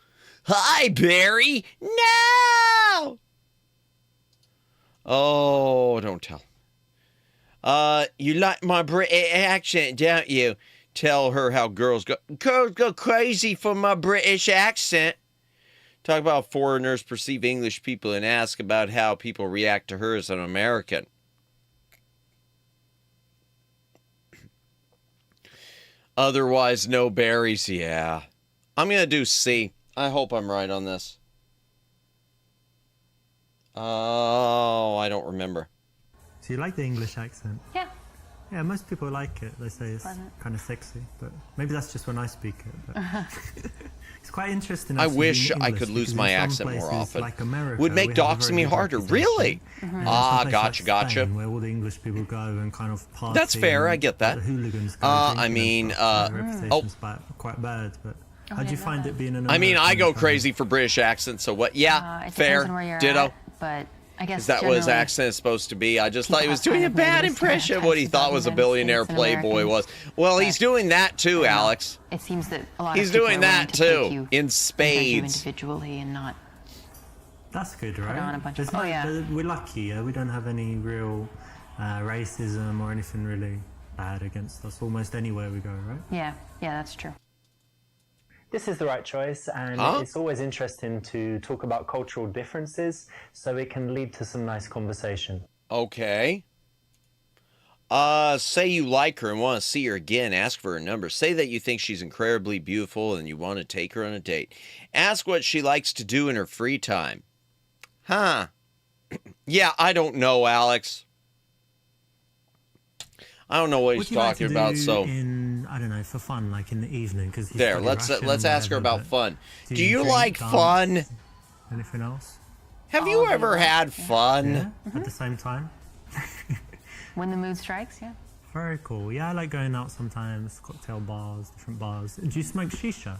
[SPEAKER 2] Hi, Barry. No! Oh, don't tell. You like my British accent, don't you? Tell her how girls go crazy for my British accent. Talk about how foreigners perceive English people and ask about how people react to her as an American. Otherwise, no berries. Yeah. I'm going to do C. I hope I'm right on this. Oh, I don't remember.
[SPEAKER 13] So you like the English accent?
[SPEAKER 12] Yeah.
[SPEAKER 13] Yeah, most people like it. They say it's kind of sexy, but maybe that's just when I speak it. But it's quite interesting.
[SPEAKER 2] I wish I could lose my accent more often. Like America, would make doxing me harder. Really? Gotcha.
[SPEAKER 13] Where all the English people go and kind of party.
[SPEAKER 2] That's fair. I get that.
[SPEAKER 13] The hooligans.
[SPEAKER 2] I mean,
[SPEAKER 13] reputation's quite bad, but. How do you find it being an American?
[SPEAKER 2] I mean, I go crazy for British accents, so what? Yeah, fair. Ditto.
[SPEAKER 12] At, but I guess
[SPEAKER 2] is that what his accent is supposed to be? I just thought he was doing a bad impression of what he thought was a billionaire playboy was. Well, he's doing that too, Alex.
[SPEAKER 12] It seems that a lot
[SPEAKER 2] he's
[SPEAKER 12] of people
[SPEAKER 2] doing that too in spades.
[SPEAKER 12] Individually and not.
[SPEAKER 13] That's good, right? We're lucky. We don't have any real racism or anything really bad against us almost anywhere we go, right?
[SPEAKER 12] Yeah, that's true.
[SPEAKER 7] This is the right choice, and it's always interesting to talk about cultural differences so it can lead to some nice conversation.
[SPEAKER 2] Okay. Say you like her and want to see her again. Ask for her number. Say that you think she's incredibly beautiful and you want to take her on a date. Ask what she likes to do in her free time. Huh. Yeah, I don't know, Alex. I don't know what he's talking about. So
[SPEAKER 13] I don't know, for fun, like in the evening, because
[SPEAKER 2] there. Let's ask her about fun. Do you like fun?
[SPEAKER 13] Anything else?
[SPEAKER 2] Have you ever had fun?
[SPEAKER 13] Yeah, at the same time.
[SPEAKER 12] When the mood strikes, yeah.
[SPEAKER 13] Very cool. Yeah, I like going out sometimes, cocktail bars, different bars. Do you smoke shisha?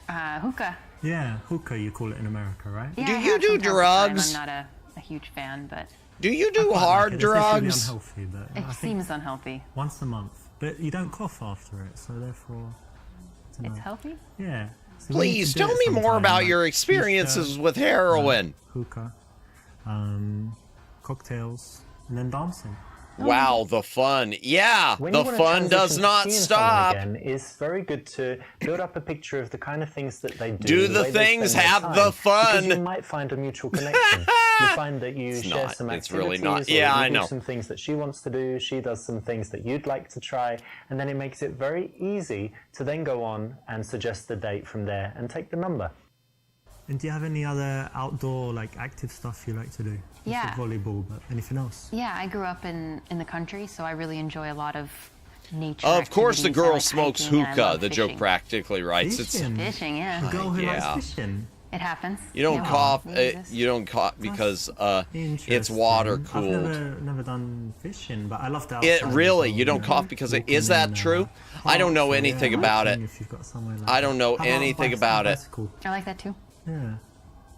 [SPEAKER 12] Hookah.
[SPEAKER 13] Yeah, hookah you call it in America, right?
[SPEAKER 12] Yeah,
[SPEAKER 2] do you do drugs?
[SPEAKER 12] I'm not a huge fan, but.
[SPEAKER 2] Do you do hard drugs?
[SPEAKER 13] It's unhealthy, but
[SPEAKER 12] it seems unhealthy.
[SPEAKER 13] Once a month, but you don't cough after it, so therefore.
[SPEAKER 12] It's healthy?
[SPEAKER 13] Yeah. So
[SPEAKER 2] please tell me more about your experiences with heroin.
[SPEAKER 13] Hookah, cocktails, and then dancing.
[SPEAKER 2] Wow, the fun. Yeah, the fun does not stop.
[SPEAKER 7] Again, it's very good to build up a picture of the kind of things that they do.
[SPEAKER 2] Do the things, have the fun.
[SPEAKER 7] Because you might find a mutual connection. You find that you share some activities.
[SPEAKER 2] It's really not. Yeah, I know.
[SPEAKER 7] You do some things that she wants to do. She does some things that you'd like to try. And then it makes it very easy to then go on and suggest the date from there and take the number.
[SPEAKER 13] And do you have any other outdoor, like, active stuff you like to do?
[SPEAKER 12] Yeah.
[SPEAKER 13] Just volleyball, but anything else?
[SPEAKER 12] Yeah, I grew up in the country, so I really enjoy a lot of nature.
[SPEAKER 2] Of course, the girl
[SPEAKER 12] like
[SPEAKER 2] smokes
[SPEAKER 12] hiking,
[SPEAKER 2] hookah. The joke practically writes.
[SPEAKER 12] Fishing, yeah.
[SPEAKER 13] A girl who likes fishing.
[SPEAKER 12] It happens.
[SPEAKER 2] You don't cough. You don't cough because it's water cooled.
[SPEAKER 13] I've never done fishing, but I love that.
[SPEAKER 2] It really. You don't cough because it is that true? I don't know anything about it. I don't know anything about it.
[SPEAKER 12] I like that too.
[SPEAKER 13] Yeah.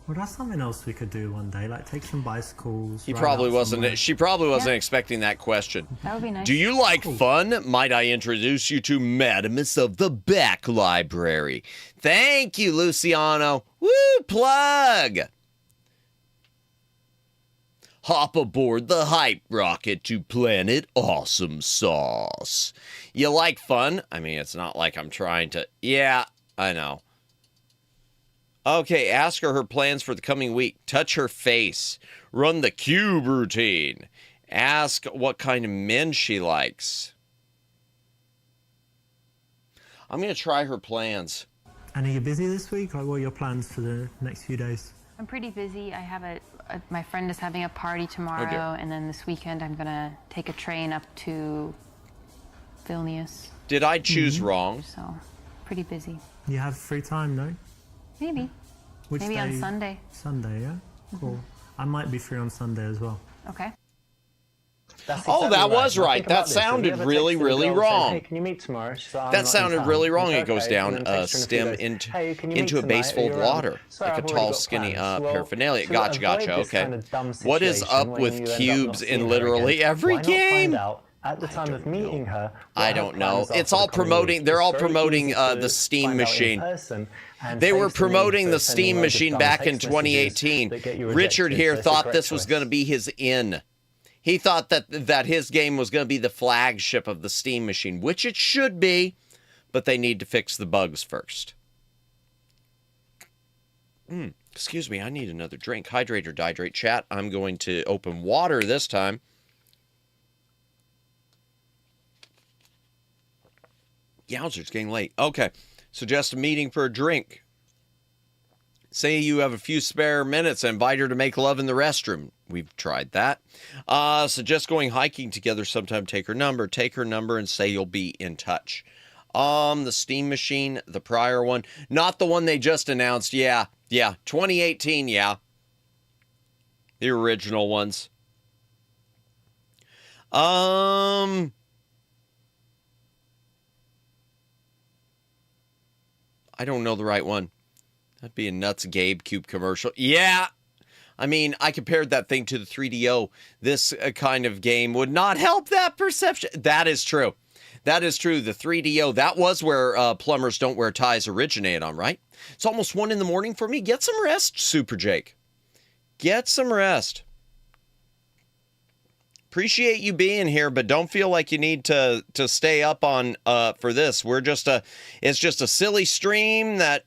[SPEAKER 13] Well, that's something else we could do one day. Like take some bicycles.
[SPEAKER 2] He probably wasn't. She probably wasn't expecting that question.
[SPEAKER 12] That would be nice.
[SPEAKER 2] Do you like fun? Might I introduce you to Madamus of the Back Library? Thank you, Luciano. Woo, plug. Hop aboard the hype rocket to Planet Awesome Sauce. You like fun? I mean, it's not like I'm trying to. Yeah, I know. Okay, ask her plans for the coming week. Touch her face. Run the cube routine. Ask what kind of men she likes. I'm going to try her plans.
[SPEAKER 13] And are you busy this week? Like, what are your plans for the next few days?
[SPEAKER 12] I'm pretty busy. I have my friend is having a party tomorrow, and then this weekend I'm going to take a train up to Vilnius.
[SPEAKER 2] Did I choose wrong?
[SPEAKER 12] So, pretty busy.
[SPEAKER 13] You have free time, no?
[SPEAKER 12] Maybe. Maybe on Sunday.
[SPEAKER 13] Sunday, yeah? Cool. I might be free on Sunday as well.
[SPEAKER 12] Okay.
[SPEAKER 2] Oh, that was right. That sounded really, really wrong.
[SPEAKER 7] Hey, can you meet tomorrow?
[SPEAKER 2] That sounded really wrong. It goes down a stem into a base full of water, like a tall, skinny paraphernalia. Gotcha. Okay. What is up with cubes in literally every game?
[SPEAKER 7] At the time of meeting her,
[SPEAKER 2] I don't know. It's all promoting. They're all promoting the Steam machine. They were promoting the Steam machine back in 2018. Richard here thought this was going to be his in. He thought that his game was going to be the flagship of the Steam machine, which it should be, but they need to fix the bugs first. Excuse me, I need another drink. Hydrate or dihydrate, chat. I'm going to open water this time. Yowzer, it's getting late. Okay, suggest a meeting for a drink. Say you have a few spare minutes and invite her to make love in the restroom. We've tried that. Suggest going hiking together sometime. Take her number and say you'll be in touch. The steam machine, the prior one, not the one they just announced. Yeah, 2018, yeah. The original ones. I don't know the right one. That'd be a Nuts Gabe Cube commercial. Yeah. I mean, I compared that thing to the 3DO. This kind of game would not help that perception. That is true. That is true. The 3DO, that was where Plumbers Don't Wear Ties originated on, right? It's almost 1 in the morning for me. Get some rest, Super Jake. Get some rest. Appreciate you being here, but don't feel like you need to stay up on for this. It's just a silly stream that,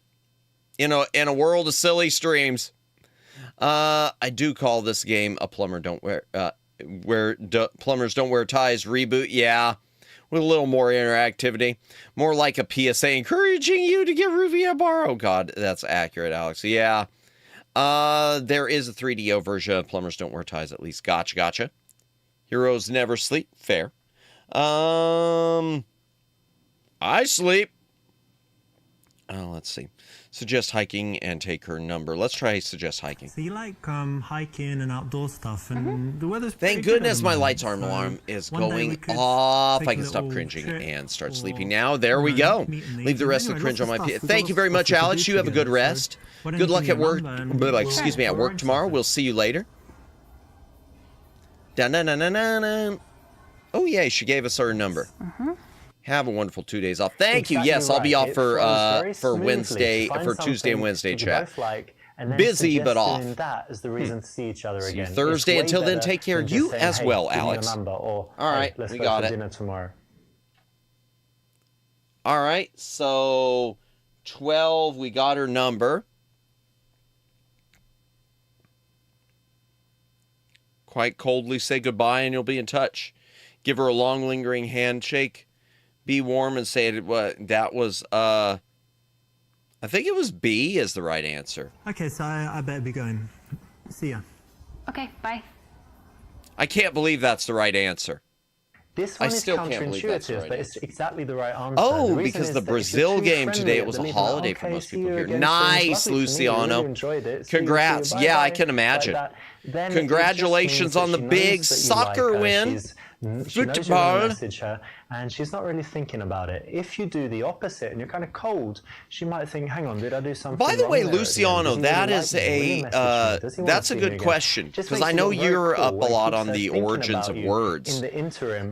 [SPEAKER 2] in a world of silly streams. I do call this game a Plumbers Don't Wear Ties reboot. Yeah. With a little more interactivity. More like a PSA encouraging you to get Ruvia Bar. Oh, God, that's accurate, Alex. Yeah. There is a 3DO version of Plumbers Don't Wear Ties, at least. Gotcha. Heroes never sleep. Fair. I sleep. Let's see. Suggest hiking and take her number. Let's try suggest hiking.
[SPEAKER 13] So you like hiking and outdoor stuff, and the weather's pretty
[SPEAKER 2] Thank
[SPEAKER 13] good
[SPEAKER 2] goodness
[SPEAKER 13] at the
[SPEAKER 2] my
[SPEAKER 13] moment,
[SPEAKER 2] lights arm
[SPEAKER 13] so
[SPEAKER 2] alarm is
[SPEAKER 13] one day we
[SPEAKER 2] going
[SPEAKER 13] could
[SPEAKER 2] off.
[SPEAKER 13] take
[SPEAKER 2] I
[SPEAKER 13] a
[SPEAKER 2] can stop
[SPEAKER 13] little
[SPEAKER 2] cringing
[SPEAKER 13] trip
[SPEAKER 2] and start
[SPEAKER 13] or,
[SPEAKER 2] sleeping now. There we go.
[SPEAKER 13] meet and
[SPEAKER 2] Leave the
[SPEAKER 13] eat.
[SPEAKER 2] rest of the
[SPEAKER 13] Anyway,
[SPEAKER 2] cringe on my
[SPEAKER 13] lots of
[SPEAKER 2] P.
[SPEAKER 13] stuff.
[SPEAKER 2] Thank you very
[SPEAKER 13] We've got
[SPEAKER 2] much,
[SPEAKER 13] stuff to
[SPEAKER 2] Alex.
[SPEAKER 13] do
[SPEAKER 2] You have a good
[SPEAKER 13] together,
[SPEAKER 2] rest.
[SPEAKER 13] so why don't
[SPEAKER 2] Good
[SPEAKER 13] you
[SPEAKER 2] luck
[SPEAKER 13] give
[SPEAKER 2] at
[SPEAKER 13] me your
[SPEAKER 2] work.
[SPEAKER 13] number and we'll
[SPEAKER 2] Excuse me, at work
[SPEAKER 13] arrange
[SPEAKER 2] tomorrow.
[SPEAKER 13] something.
[SPEAKER 2] We'll see you later. Dun-dun-dun-dun-dun-dun. Oh, yay. She gave us her number. Have a wonderful 2 days off. Thank you. Yes, I'll be off for Wednesday, for Tuesday and Wednesday chat. Busy but off. See you Thursday. Until then, take care. You as well, Alex. All right, we got it.
[SPEAKER 7] Dinner tomorrow.
[SPEAKER 2] All right, so 12, we got her number. Quite coldly say goodbye and you'll be in touch. Give her a long, lingering handshake. Be warm and say it. That was, I think it was B is the right answer.
[SPEAKER 13] Okay, so I better be going. See ya.
[SPEAKER 12] Okay, bye.
[SPEAKER 2] I can't believe that's the right answer.
[SPEAKER 7] This one
[SPEAKER 2] I
[SPEAKER 7] is
[SPEAKER 2] still can't believe that's the
[SPEAKER 7] counterintuitive,
[SPEAKER 2] right
[SPEAKER 7] but it's
[SPEAKER 2] answer.
[SPEAKER 7] exactly the right answer.
[SPEAKER 2] Oh,
[SPEAKER 7] The reason
[SPEAKER 2] because
[SPEAKER 7] is
[SPEAKER 2] the
[SPEAKER 7] that if you're
[SPEAKER 2] Brazil
[SPEAKER 7] too
[SPEAKER 2] game
[SPEAKER 7] friendly
[SPEAKER 2] today,
[SPEAKER 7] at
[SPEAKER 2] it was
[SPEAKER 7] the
[SPEAKER 2] a
[SPEAKER 7] meeting,
[SPEAKER 2] holiday
[SPEAKER 7] okay,
[SPEAKER 2] for most
[SPEAKER 7] see
[SPEAKER 2] people
[SPEAKER 7] you
[SPEAKER 2] here.
[SPEAKER 7] again soon.
[SPEAKER 2] Nice,
[SPEAKER 7] Lovely to meet you.
[SPEAKER 2] Luciano.
[SPEAKER 7] Really enjoyed it. See you,
[SPEAKER 2] Congrats.
[SPEAKER 7] see you.
[SPEAKER 2] Yeah, I
[SPEAKER 7] Bye-bye.
[SPEAKER 2] can imagine.
[SPEAKER 7] Like that. Then it just
[SPEAKER 2] Congratulations
[SPEAKER 7] means that
[SPEAKER 2] on the
[SPEAKER 7] she knows
[SPEAKER 2] big
[SPEAKER 7] that you
[SPEAKER 2] soccer
[SPEAKER 7] like her.
[SPEAKER 2] win.
[SPEAKER 7] She knows you're going to
[SPEAKER 2] Football.
[SPEAKER 7] message her, and she's not really thinking about it. If you do the opposite and you're kind of cold, she might think, hang on, did I do something
[SPEAKER 2] By the
[SPEAKER 7] wrong
[SPEAKER 2] way,
[SPEAKER 7] there at the end?
[SPEAKER 2] Luciano,
[SPEAKER 7] Does he
[SPEAKER 2] that
[SPEAKER 7] really
[SPEAKER 2] is
[SPEAKER 7] like me? Will he message me? Does he want
[SPEAKER 2] that's
[SPEAKER 7] to
[SPEAKER 2] a
[SPEAKER 7] see me
[SPEAKER 2] good
[SPEAKER 7] again?
[SPEAKER 2] question,
[SPEAKER 7] Just
[SPEAKER 2] because
[SPEAKER 7] makes
[SPEAKER 2] I
[SPEAKER 7] you
[SPEAKER 2] know
[SPEAKER 7] look very
[SPEAKER 2] you're
[SPEAKER 7] cool
[SPEAKER 2] up a
[SPEAKER 7] when he
[SPEAKER 2] lot
[SPEAKER 7] keeps
[SPEAKER 2] on the
[SPEAKER 7] thinking
[SPEAKER 2] origins
[SPEAKER 7] about
[SPEAKER 2] of
[SPEAKER 7] you
[SPEAKER 2] words.
[SPEAKER 7] in the interim,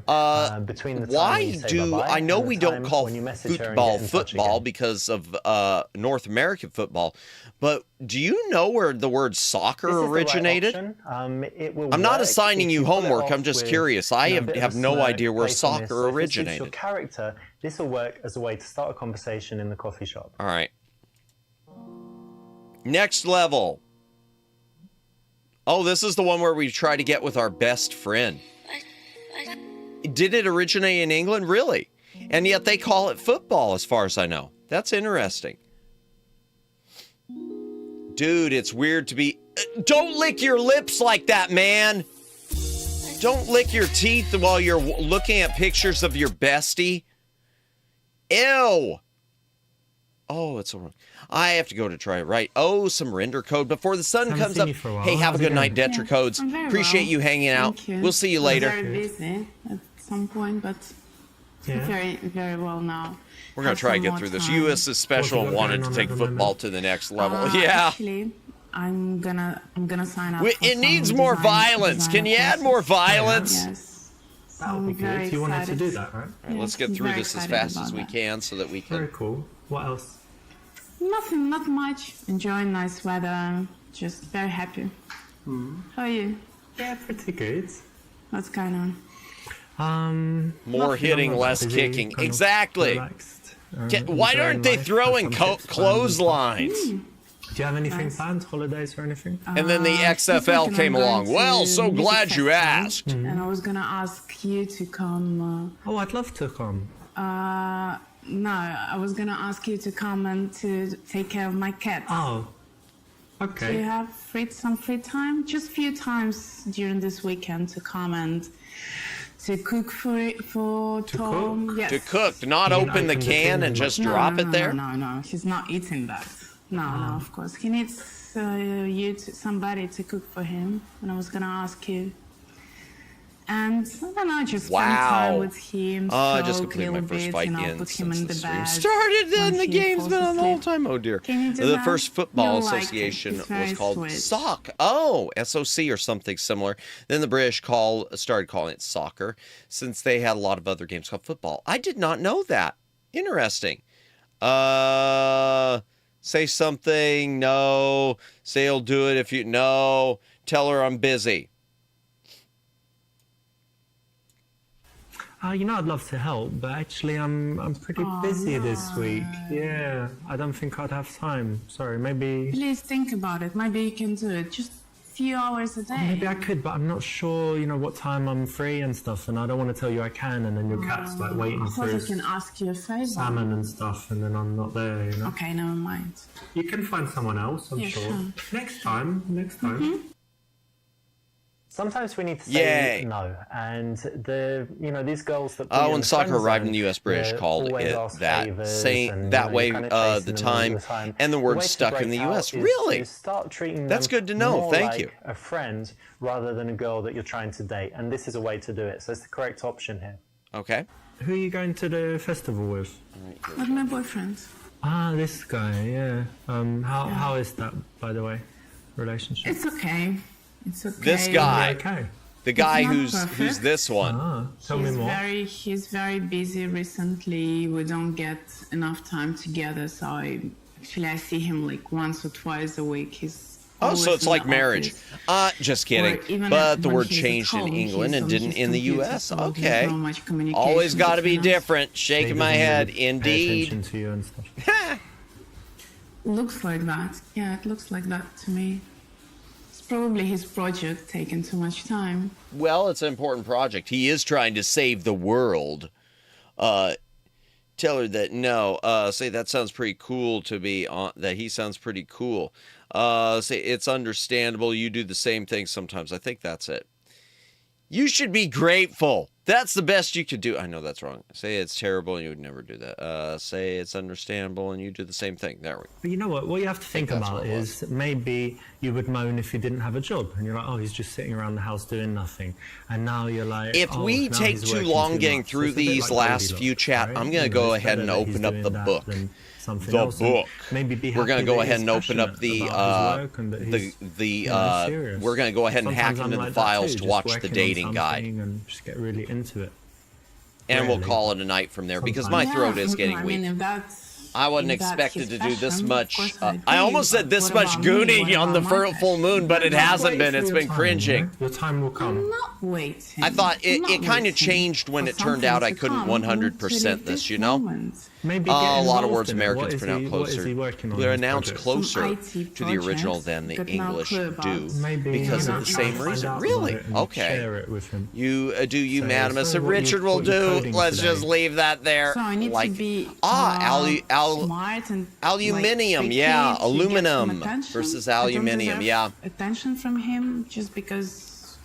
[SPEAKER 7] between the time
[SPEAKER 2] Why
[SPEAKER 7] you say
[SPEAKER 2] do
[SPEAKER 7] bye-bye
[SPEAKER 2] I know
[SPEAKER 7] and the
[SPEAKER 2] we don't
[SPEAKER 7] time
[SPEAKER 2] call
[SPEAKER 7] when you message her and
[SPEAKER 2] football
[SPEAKER 7] get in touch
[SPEAKER 2] football
[SPEAKER 7] again.
[SPEAKER 2] because of North American football, but do you know where the word soccer
[SPEAKER 7] This is the right
[SPEAKER 2] originated?
[SPEAKER 7] option. It will
[SPEAKER 2] I'm not
[SPEAKER 7] work
[SPEAKER 2] assigning
[SPEAKER 7] if
[SPEAKER 2] you
[SPEAKER 7] pull it
[SPEAKER 2] homework.
[SPEAKER 7] off
[SPEAKER 2] I'm just
[SPEAKER 7] with,
[SPEAKER 2] curious. I
[SPEAKER 7] a bit of
[SPEAKER 2] have
[SPEAKER 7] a
[SPEAKER 2] no
[SPEAKER 7] smirk
[SPEAKER 2] idea where
[SPEAKER 7] placed on this.
[SPEAKER 2] soccer
[SPEAKER 7] So if it suits your
[SPEAKER 2] originated.
[SPEAKER 7] character, this will work as a way to start a conversation in the coffee shop.
[SPEAKER 2] All right. Next level. Oh, this is the one where we try to get with our best friend. Did it originate in England? Really? And yet they call it football, as far as I know. That's interesting. Dude, it's weird to be... Don't lick your lips like that, man! Don't lick your teeth while you're looking at pictures of your bestie. Ew! Oh, it's all... I have to go to try it right. Oh, some render code before the sun
[SPEAKER 13] Haven't
[SPEAKER 2] comes
[SPEAKER 13] seen
[SPEAKER 2] up.
[SPEAKER 13] you for a while.
[SPEAKER 2] Hey, have a
[SPEAKER 13] How's it
[SPEAKER 2] good night,
[SPEAKER 13] going?
[SPEAKER 2] Detra Codes.
[SPEAKER 10] I'm very
[SPEAKER 2] Appreciate
[SPEAKER 10] well.
[SPEAKER 2] you hanging out.
[SPEAKER 10] Thank you.
[SPEAKER 2] We'll see you
[SPEAKER 10] I'm
[SPEAKER 2] later.
[SPEAKER 10] very busy at some point, but
[SPEAKER 13] Yeah.
[SPEAKER 10] very well now.
[SPEAKER 2] We're going to try to get through this. US is special and wanted to take football to the next level. Yeah.
[SPEAKER 10] Actually, I'm gonna sign up.
[SPEAKER 2] It needs more violence. Can you add more violence?
[SPEAKER 10] Yes.
[SPEAKER 13] That would be good. You wanted to do that, right?
[SPEAKER 2] All right, let's get through this as fast as we can so that we
[SPEAKER 13] Very
[SPEAKER 2] can...
[SPEAKER 13] cool. What else?
[SPEAKER 10] Nothing, not much. Enjoying nice weather. Just very happy. How are you?
[SPEAKER 13] Yeah, pretty good.
[SPEAKER 10] What's going on?
[SPEAKER 2] More
[SPEAKER 13] nothing,
[SPEAKER 2] hitting,
[SPEAKER 13] I'm
[SPEAKER 2] less
[SPEAKER 13] busy,
[SPEAKER 2] kicking.
[SPEAKER 13] kind of
[SPEAKER 2] Exactly.
[SPEAKER 13] relaxed.
[SPEAKER 2] Why
[SPEAKER 13] enjoying
[SPEAKER 2] aren't they
[SPEAKER 13] life,
[SPEAKER 2] throwing
[SPEAKER 13] have some tips planned and stuff.
[SPEAKER 2] clotheslines?
[SPEAKER 9] Do you have anything planned, holidays or anything?
[SPEAKER 2] And then the XFL came along. Well, so glad you asked.
[SPEAKER 14] And I was gonna ask you to come.
[SPEAKER 9] Oh, I'd love to come.
[SPEAKER 14] No, I was gonna ask you to come and to take care of my cat.
[SPEAKER 9] Oh, okay.
[SPEAKER 14] Do you have some free time? Just a few times during this weekend to come and to cook for Tom.
[SPEAKER 2] Cook?
[SPEAKER 14] Yes.
[SPEAKER 2] To cook, not open the can and just drop it there?
[SPEAKER 14] No, he's not eating that. No, of course. He needs somebody to cook for him, and I was gonna ask you. And I don't know, just spend time with him.
[SPEAKER 2] I just completed my first fight
[SPEAKER 14] put him in the bed.
[SPEAKER 2] Started, and the game's been on the whole time. Oh dear.
[SPEAKER 14] Can you do
[SPEAKER 2] The
[SPEAKER 14] that?
[SPEAKER 2] first football
[SPEAKER 14] You'll like it.
[SPEAKER 2] association
[SPEAKER 14] It's very
[SPEAKER 2] was called
[SPEAKER 14] sweet.
[SPEAKER 2] SOC. Oh, SOC or something similar. Then the British started calling it soccer, since they had a lot of other games called football. I did not know that. Interesting. Say something. No. Say you'll do it if you... No. Tell her I'm busy.
[SPEAKER 9] I'd love to help, but actually I'm pretty busy this week. Yeah, I don't think I'd have time. Sorry, maybe...
[SPEAKER 14] Please think about it. Maybe you can do it. Just a few hours a day.
[SPEAKER 9] Maybe I could, but I'm not sure, what time I'm free and stuff, and I don't want to tell you I can, and then your cat's like waiting
[SPEAKER 14] I
[SPEAKER 9] for
[SPEAKER 14] thought I
[SPEAKER 9] his
[SPEAKER 14] can ask you a favor.
[SPEAKER 9] salmon and stuff, and then I'm not there,
[SPEAKER 14] Okay, never mind.
[SPEAKER 9] You can find someone else, I'm
[SPEAKER 14] Yeah,
[SPEAKER 9] sure.
[SPEAKER 14] sure.
[SPEAKER 9] Next time.
[SPEAKER 7] Sometimes we need to
[SPEAKER 2] Yay.
[SPEAKER 7] say no, and these girls that.
[SPEAKER 2] When soccer arrived in the U.S., British called it that. Saying that way, the time and the word stuck in the U.S. Really?
[SPEAKER 7] Start treating
[SPEAKER 2] That's
[SPEAKER 7] them
[SPEAKER 2] good to know.
[SPEAKER 7] more
[SPEAKER 2] Thank
[SPEAKER 7] like
[SPEAKER 2] you.
[SPEAKER 7] a friend rather than a girl that you're trying to date, and this is a way to do it. So it's the correct option here.
[SPEAKER 2] Okay.
[SPEAKER 9] Who are you going to the festival with?
[SPEAKER 14] With my boyfriend.
[SPEAKER 9] This guy, yeah. How is that, by the way, relationship?
[SPEAKER 14] It's okay. It's okay.
[SPEAKER 2] This guy.
[SPEAKER 9] Okay.
[SPEAKER 2] The guy
[SPEAKER 14] It's not
[SPEAKER 2] who's
[SPEAKER 14] perfect.
[SPEAKER 2] this one.
[SPEAKER 9] Tell me more.
[SPEAKER 14] He's very busy recently. We don't get enough time together, so I see him like once or twice a week. He's
[SPEAKER 2] Oh,
[SPEAKER 14] always
[SPEAKER 2] so it's
[SPEAKER 14] in
[SPEAKER 2] like
[SPEAKER 14] the
[SPEAKER 2] marriage.
[SPEAKER 14] office.
[SPEAKER 2] Just kidding.
[SPEAKER 14] Or even
[SPEAKER 2] But the
[SPEAKER 14] when
[SPEAKER 2] word
[SPEAKER 14] he's at
[SPEAKER 2] changed in
[SPEAKER 14] home,
[SPEAKER 2] England
[SPEAKER 14] he's
[SPEAKER 2] and
[SPEAKER 14] on
[SPEAKER 2] didn't
[SPEAKER 14] his
[SPEAKER 2] in the
[SPEAKER 14] computer,
[SPEAKER 2] U.S.
[SPEAKER 14] so there's
[SPEAKER 2] Okay.
[SPEAKER 14] not much communication
[SPEAKER 2] Always got to be
[SPEAKER 14] between us.
[SPEAKER 2] different. Shaking my head.
[SPEAKER 9] Pay
[SPEAKER 2] Indeed.
[SPEAKER 9] attention to you and stuff.
[SPEAKER 14] Looks like that. Yeah, it looks like that to me. It's probably his project taking too much time.
[SPEAKER 2] Well, it's an important project. He is trying to save the world. Tell her that no. Say that sounds pretty cool to be on. That he sounds pretty cool. Say it's understandable. You do the same thing sometimes. I think that's it. You should be grateful. That's the best you could do. I know that's wrong. Say it's terrible and you would never do that. Say it's understandable and you do the same thing. There we go.
[SPEAKER 9] But you know what? What you have to think
[SPEAKER 2] that's
[SPEAKER 9] about
[SPEAKER 2] what it
[SPEAKER 9] is maybe you would moan if you didn't have a job, and you're like, oh, he's just sitting around the house doing nothing. And now you're like,
[SPEAKER 2] If
[SPEAKER 9] oh,
[SPEAKER 2] we
[SPEAKER 9] now
[SPEAKER 2] take
[SPEAKER 9] he's
[SPEAKER 2] too
[SPEAKER 9] working
[SPEAKER 2] long
[SPEAKER 9] too
[SPEAKER 2] getting
[SPEAKER 9] much.
[SPEAKER 2] through
[SPEAKER 9] It's a bit
[SPEAKER 2] these
[SPEAKER 9] like
[SPEAKER 2] last few
[SPEAKER 9] Goldilocks,
[SPEAKER 2] chat,
[SPEAKER 9] right?
[SPEAKER 2] I'm going to
[SPEAKER 9] You know,
[SPEAKER 2] go
[SPEAKER 9] it's
[SPEAKER 2] ahead and
[SPEAKER 9] better that he's
[SPEAKER 2] open up
[SPEAKER 9] doing
[SPEAKER 2] the
[SPEAKER 9] that
[SPEAKER 2] book.
[SPEAKER 9] than something
[SPEAKER 2] The
[SPEAKER 9] else, and
[SPEAKER 2] book.
[SPEAKER 9] Maybe be
[SPEAKER 2] We're going
[SPEAKER 9] happy
[SPEAKER 2] to go
[SPEAKER 9] that
[SPEAKER 2] ahead
[SPEAKER 9] he's
[SPEAKER 2] and open up
[SPEAKER 9] passionate about his work and that he's, serious.
[SPEAKER 2] we're going to go ahead and hack
[SPEAKER 9] Sometimes
[SPEAKER 2] into
[SPEAKER 9] I'm
[SPEAKER 2] the
[SPEAKER 9] like that
[SPEAKER 2] files
[SPEAKER 9] too,
[SPEAKER 2] to
[SPEAKER 9] just
[SPEAKER 2] watch the
[SPEAKER 9] working on
[SPEAKER 2] dating guide.
[SPEAKER 9] something and just get really into it.
[SPEAKER 2] And we'll
[SPEAKER 9] Rarely.
[SPEAKER 2] call it a night from there because my throat is getting weak.
[SPEAKER 14] If that's,
[SPEAKER 2] I wasn't
[SPEAKER 14] if that's
[SPEAKER 2] expected
[SPEAKER 14] his
[SPEAKER 2] to do this
[SPEAKER 14] passion,
[SPEAKER 2] much.
[SPEAKER 14] of course I
[SPEAKER 2] I
[SPEAKER 14] do,
[SPEAKER 2] almost
[SPEAKER 14] but
[SPEAKER 2] said this
[SPEAKER 14] what
[SPEAKER 2] much
[SPEAKER 14] about me?
[SPEAKER 2] gooning
[SPEAKER 14] What
[SPEAKER 2] on the
[SPEAKER 14] about my
[SPEAKER 2] full moon, but it hasn't been. It's been cringing.
[SPEAKER 9] Your time will come.
[SPEAKER 14] I'm not waiting.
[SPEAKER 2] I thought
[SPEAKER 14] I'm
[SPEAKER 2] it
[SPEAKER 14] not
[SPEAKER 2] kind of
[SPEAKER 14] waiting
[SPEAKER 2] changed when
[SPEAKER 14] for
[SPEAKER 2] it turned out I
[SPEAKER 14] something to
[SPEAKER 2] couldn't
[SPEAKER 14] come. I want to
[SPEAKER 2] 100%
[SPEAKER 14] live
[SPEAKER 2] this, you know?
[SPEAKER 14] moment.
[SPEAKER 9] Maybe
[SPEAKER 2] A
[SPEAKER 9] get
[SPEAKER 2] lot of
[SPEAKER 9] involved
[SPEAKER 2] words
[SPEAKER 9] in it.
[SPEAKER 2] Americans
[SPEAKER 9] What is
[SPEAKER 2] pronounce
[SPEAKER 9] he-
[SPEAKER 2] closer.
[SPEAKER 9] What is he working on
[SPEAKER 2] They're
[SPEAKER 9] in this
[SPEAKER 2] announced
[SPEAKER 9] project?
[SPEAKER 2] closer
[SPEAKER 14] Some IT
[SPEAKER 2] to the original
[SPEAKER 14] projects,
[SPEAKER 2] than the
[SPEAKER 14] but no
[SPEAKER 2] English
[SPEAKER 14] clue about.
[SPEAKER 2] do.
[SPEAKER 9] Maybe
[SPEAKER 2] Because of
[SPEAKER 9] maybe
[SPEAKER 2] the
[SPEAKER 9] try
[SPEAKER 2] same
[SPEAKER 9] and find
[SPEAKER 2] reason.
[SPEAKER 9] out
[SPEAKER 2] Really?
[SPEAKER 9] about it and
[SPEAKER 2] Okay.
[SPEAKER 9] Share it with him.
[SPEAKER 2] You do you,
[SPEAKER 9] So-
[SPEAKER 2] madam. I
[SPEAKER 9] so
[SPEAKER 2] said
[SPEAKER 9] what you-
[SPEAKER 2] Richard will
[SPEAKER 9] what you're
[SPEAKER 2] do.
[SPEAKER 9] coding
[SPEAKER 2] Let's
[SPEAKER 9] today.
[SPEAKER 2] just leave that there.
[SPEAKER 14] So I need
[SPEAKER 2] like,
[SPEAKER 14] to be smart and
[SPEAKER 2] aluminium,
[SPEAKER 14] like,
[SPEAKER 2] yeah,
[SPEAKER 14] tricky to get
[SPEAKER 2] aluminum
[SPEAKER 14] some attention.
[SPEAKER 2] versus
[SPEAKER 14] I don't
[SPEAKER 2] aluminium,
[SPEAKER 14] deserve
[SPEAKER 2] yeah.
[SPEAKER 14] attention from him just because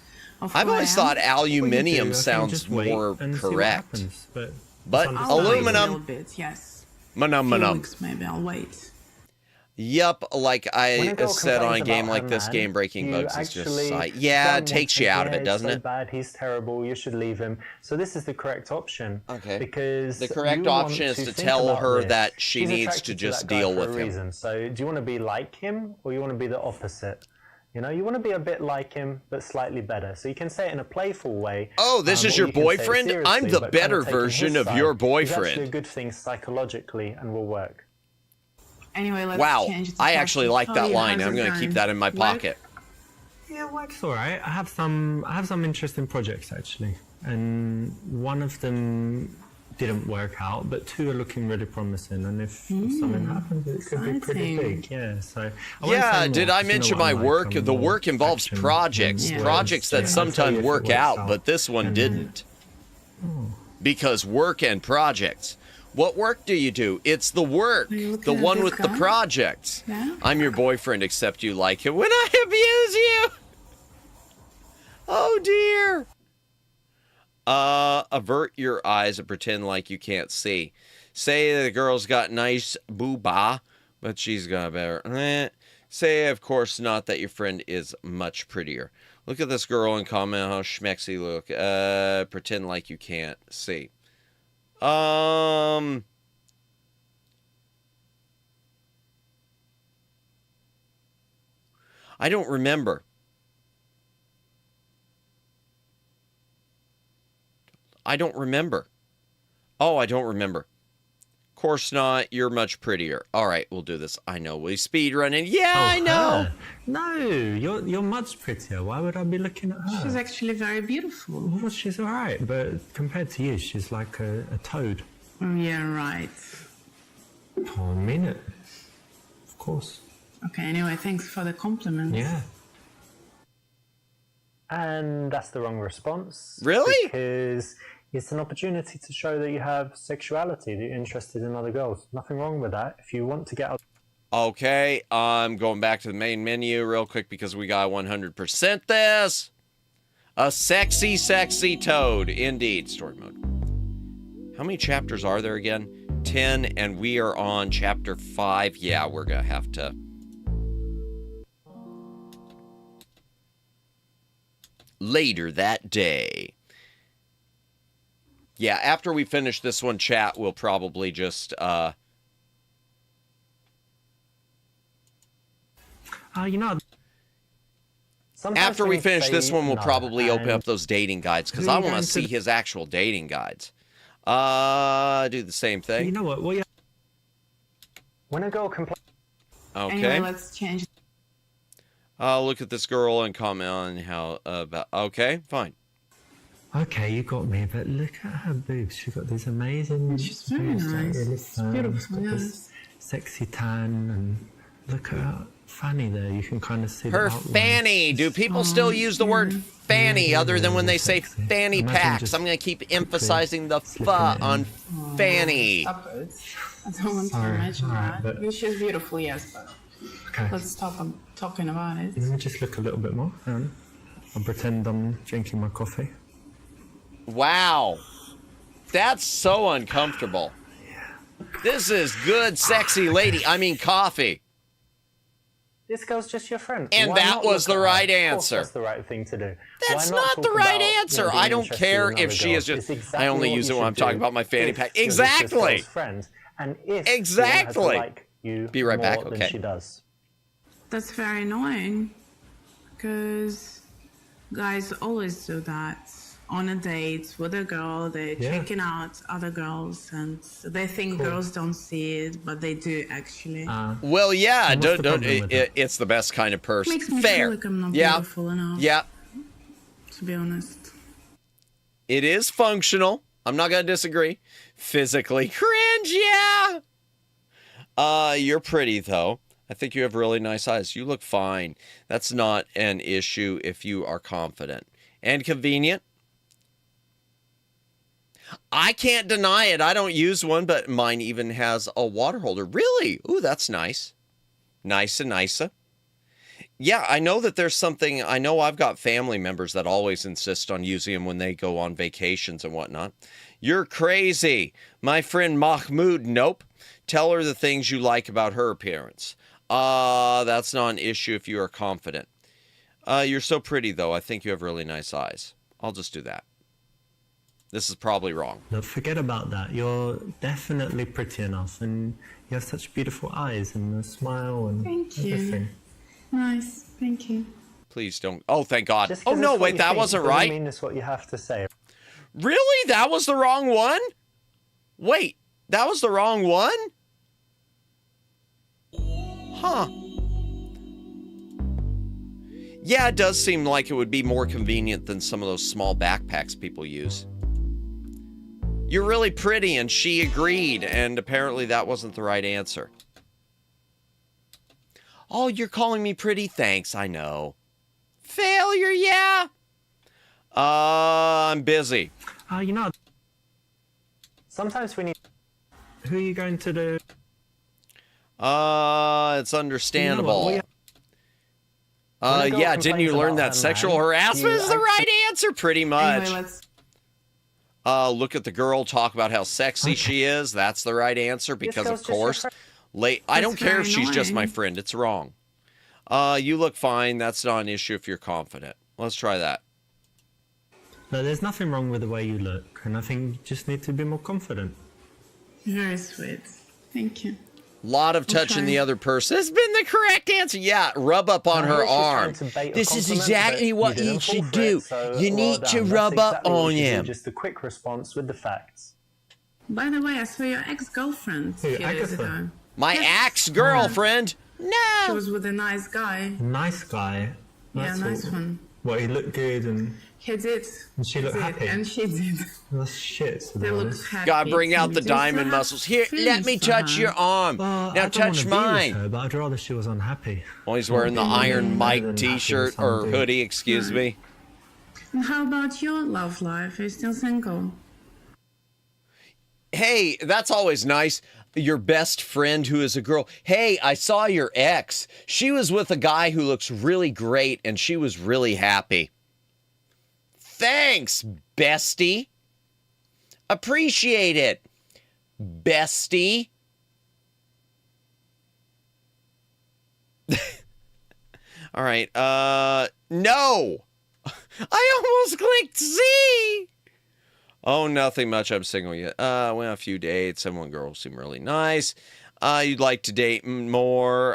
[SPEAKER 14] of
[SPEAKER 2] I've
[SPEAKER 14] who I
[SPEAKER 2] always
[SPEAKER 14] am.
[SPEAKER 2] thought
[SPEAKER 9] What you
[SPEAKER 2] aluminium
[SPEAKER 9] do, I think
[SPEAKER 2] sounds
[SPEAKER 9] just wait
[SPEAKER 2] more
[SPEAKER 9] and see what
[SPEAKER 2] correct.
[SPEAKER 9] happens, but
[SPEAKER 2] But
[SPEAKER 9] it's
[SPEAKER 14] I'll wait a
[SPEAKER 2] aluminum.
[SPEAKER 14] little bit, yes.
[SPEAKER 2] Manum.
[SPEAKER 14] Weeks, maybe I'll wait.
[SPEAKER 2] Yup, like
[SPEAKER 7] When a
[SPEAKER 2] I
[SPEAKER 7] girl
[SPEAKER 2] said on a
[SPEAKER 7] complains
[SPEAKER 2] game
[SPEAKER 7] about
[SPEAKER 2] like
[SPEAKER 7] her
[SPEAKER 2] this,
[SPEAKER 7] man,
[SPEAKER 2] game breaking
[SPEAKER 7] you
[SPEAKER 2] bugs is just
[SPEAKER 7] actually
[SPEAKER 2] yeah,
[SPEAKER 7] don't
[SPEAKER 2] it takes
[SPEAKER 7] want
[SPEAKER 2] you
[SPEAKER 7] him.
[SPEAKER 2] out of
[SPEAKER 7] Yeah,
[SPEAKER 2] it, doesn't
[SPEAKER 7] it's so
[SPEAKER 2] it?
[SPEAKER 7] bad, he's terrible, you should leave him. So this is the correct option.
[SPEAKER 2] Okay.
[SPEAKER 7] Because
[SPEAKER 2] The correct
[SPEAKER 7] you want
[SPEAKER 2] option is to
[SPEAKER 7] think
[SPEAKER 2] tell
[SPEAKER 7] about
[SPEAKER 2] her
[SPEAKER 7] this.
[SPEAKER 2] that she
[SPEAKER 7] She's
[SPEAKER 2] needs
[SPEAKER 7] attracted
[SPEAKER 2] to
[SPEAKER 7] that
[SPEAKER 2] just
[SPEAKER 7] guy
[SPEAKER 2] deal
[SPEAKER 7] for
[SPEAKER 2] with
[SPEAKER 7] a
[SPEAKER 2] him.
[SPEAKER 7] reason. So do you want to be like him or you want to be the opposite? You know, you want to be a bit like him, but slightly better. So you can say it in a playful way.
[SPEAKER 2] Oh, this is
[SPEAKER 7] or
[SPEAKER 2] your
[SPEAKER 7] you can say it
[SPEAKER 2] boyfriend?
[SPEAKER 7] seriously,
[SPEAKER 2] I'm the
[SPEAKER 7] but kind
[SPEAKER 2] better
[SPEAKER 7] of taking
[SPEAKER 2] version
[SPEAKER 7] his
[SPEAKER 2] of your
[SPEAKER 7] side. It's actually
[SPEAKER 2] boyfriend.
[SPEAKER 7] a good thing psychologically and will work.
[SPEAKER 14] Anyway, let's
[SPEAKER 2] Wow,
[SPEAKER 14] change the
[SPEAKER 2] I actually
[SPEAKER 14] topic.
[SPEAKER 2] like
[SPEAKER 14] Oh,
[SPEAKER 2] that
[SPEAKER 14] yeah,
[SPEAKER 2] line.
[SPEAKER 14] how's
[SPEAKER 2] I'm
[SPEAKER 14] it
[SPEAKER 2] going to keep
[SPEAKER 14] going?
[SPEAKER 2] that in my
[SPEAKER 14] Work?
[SPEAKER 2] pocket.
[SPEAKER 9] Yeah, work's alright. I have some interesting projects actually, and one of them
[SPEAKER 13] didn't work out, but 2 are looking really promising, and if something happens, it could be pretty big. Yeah, so
[SPEAKER 2] yeah, did I mention my work? The work involves projects, projects that sometimes work out, but this one didn't. Because work and projects. What work do you do? It's the work, the one with the projects.
[SPEAKER 14] Yeah.
[SPEAKER 2] I'm your boyfriend, except you like it when I abuse you. Oh dear. Avert your eyes and pretend like you can't see. Say the girl's got nice booba, but she's got better. Say, of course not, that your friend is much prettier. Look at this girl and comment how schmexy look. Pretend like you can't see. I don't remember. I don't remember. Oh, I don't remember. Course not. You're much prettier. All right, we'll do this. I know. We speed running. Yeah, I know.
[SPEAKER 13] No, you're much prettier. Why would I be looking at her?
[SPEAKER 14] She's actually very beautiful.
[SPEAKER 13] Well, she's all right, but compared to you, she's like a toad.
[SPEAKER 14] Oh, yeah, right.
[SPEAKER 13] Oh, I mean it. Of course.
[SPEAKER 14] Okay, anyway, thanks for the compliment.
[SPEAKER 13] Yeah.
[SPEAKER 7] And that's the wrong response.
[SPEAKER 2] Really?
[SPEAKER 7] Because it's an opportunity to show that you have sexuality, that you're interested in other girls. Nothing wrong with that. If you want to get out.
[SPEAKER 2] Okay, I'm going back to the main menu real quick because we got 100% this. A sexy, sexy toad. Indeed. Story mode. How many chapters are there again? 10, and we are on chapter 5. Yeah, we're going to have to. Later that day. Yeah, after we finish this one, chat, we'll probably just,
[SPEAKER 13] you know...
[SPEAKER 2] After we finish this one, we'll probably open up those dating guides, because I want to see his actual dating guides. Do the same thing.
[SPEAKER 13] You know what? Well, yeah.
[SPEAKER 7] When a girl complains...
[SPEAKER 2] Okay.
[SPEAKER 14] Anyway, let's change.
[SPEAKER 2] Look at this girl and comment on how about. Okay, fine.
[SPEAKER 13] Okay, you got me, but look at her boobs. She's got these amazing.
[SPEAKER 14] She's very nice. It's beautiful, yes.
[SPEAKER 13] Sexy tan, and look at her fanny there. You can kind of see
[SPEAKER 2] her
[SPEAKER 13] the outline.
[SPEAKER 2] fanny. Do people still use the word fanny other than when they say fanny packs? I'm going to keep emphasizing the on fanny.
[SPEAKER 14] Stop it. I don't want to imagine that. She's beautiful, yes, but let's stop talking about it.
[SPEAKER 13] Let me just look a little bit more. I'll pretend I'm drinking my coffee.
[SPEAKER 2] Wow. That's so uncomfortable. This is good, sexy lady. I mean, coffee.
[SPEAKER 7] This girl's just your friend.
[SPEAKER 2] And that was the right answer.
[SPEAKER 7] That's the right thing to do.
[SPEAKER 2] That's not the right answer. I don't care if she is just. I only use it when I'm talking about my fanny pack. Exactly.
[SPEAKER 7] And if
[SPEAKER 2] exactly.
[SPEAKER 7] Like you
[SPEAKER 2] be right back.
[SPEAKER 7] Than
[SPEAKER 2] okay.
[SPEAKER 7] she does.
[SPEAKER 14] That's very annoying, because guys always do that. On a date with a girl, they're checking out other girls, and they think girls don't see it, but they do actually.
[SPEAKER 2] Well, yeah, it's the best kind of person.
[SPEAKER 14] Makes me
[SPEAKER 2] Fair.
[SPEAKER 14] feel like I'm not beautiful enough.
[SPEAKER 2] Yeah.
[SPEAKER 14] To be honest.
[SPEAKER 2] It is functional. I'm not gonna disagree. Physically cringe, yeah. You're pretty though. I think you have really nice eyes. You look fine. That's not an issue if you are confident and convenient. I can't deny it. I don't use one, but mine even has a water holder. Really? Ooh, that's nice. Nice and nicer. Yeah, I know that there's something. I know I've got family members that always insist on using them when they go on vacations and whatnot. You're crazy. My friend Mahmoud, nope. Tell her the things you like about her appearance. That's not an issue if you are confident. You're so pretty, though. I think you have really nice eyes. I'll just do that. This is probably wrong.
[SPEAKER 13] No, forget about that. You're definitely pretty enough, and you have such beautiful eyes and a smile and everything.
[SPEAKER 14] Nice, thank you.
[SPEAKER 2] Please don't. Oh, thank God. Oh, no, wait, that wasn't right.
[SPEAKER 7] I mean, it's what you have to say.
[SPEAKER 2] Really? That was the wrong one? Wait, that was the wrong one? Huh. Yeah, it does seem like it would be more convenient than some of those small backpacks people use. You're really pretty, and she agreed, and apparently that wasn't the right answer. Oh, you're calling me pretty? Thanks, I know. Failure, yeah. I'm busy.
[SPEAKER 13] You know, sometimes we need... Who are you going to do?
[SPEAKER 2] It's understandable. Yeah, didn't you learn that sexual harassment is the right answer? Pretty much.
[SPEAKER 14] Anyway, let's...
[SPEAKER 2] Look at the girl, talk about how sexy she is. That's the right answer because, of course, I don't care if she's just my friend. It's wrong. You look fine. That's not an issue if you're confident. Let's try that.
[SPEAKER 13] No, there's nothing wrong with the way you look, and I think you just need to be more confident.
[SPEAKER 14] Very sweet. Thank you.
[SPEAKER 2] Lot of touching the other person. It's been the correct answer. Yeah, rub up on her arm. This is exactly what you should do. You need to rub up on him.
[SPEAKER 7] Just a quick response with the facts.
[SPEAKER 14] By the way, I saw your ex-girlfriend a few days ago.
[SPEAKER 2] My ex-girlfriend? No.
[SPEAKER 14] She was with a nice guy.
[SPEAKER 13] Nice guy?
[SPEAKER 14] Yeah, nice one.
[SPEAKER 13] What, he looked good and...
[SPEAKER 14] He did.
[SPEAKER 13] And she looked happy.
[SPEAKER 14] And she did.
[SPEAKER 13] That's shit.
[SPEAKER 14] They looked happy.
[SPEAKER 2] Gotta bring out the diamond muscles. Here, let me touch your arm. Now touch mine.
[SPEAKER 13] Her, but I'd rather she was unhappy.
[SPEAKER 2] Oh, he's wearing the Iron Mike t-shirt or hoodie, excuse me.
[SPEAKER 14] And how about your love life? Are you still single?
[SPEAKER 2] Hey, that's always nice. Your best friend who is a girl. Hey, I saw your ex. She was with a guy who looks really great and she was really happy. Thanks, bestie. Appreciate it, bestie. All right, no. I almost clicked Z. Oh, nothing much. I'm single yet. Went on a few dates. Some girls seem really nice. You'd like to date more.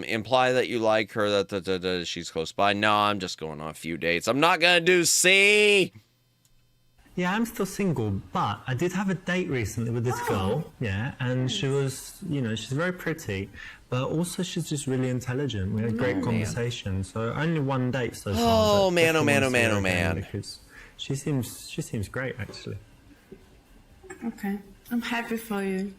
[SPEAKER 2] Imply that you like her, that she's close by. No, I'm just going on a few dates. I'm not going to do C.
[SPEAKER 13] Yeah, I'm still single, but I did have a date recently with this girl. Yeah, and she was, you know, she's very pretty, but also she's just really intelligent. We had a great conversation. So only one date so far.
[SPEAKER 2] Oh, man, oh, man, oh, man, oh, man.
[SPEAKER 13] Because she seems great, actually.
[SPEAKER 14] Okay, I'm happy for you.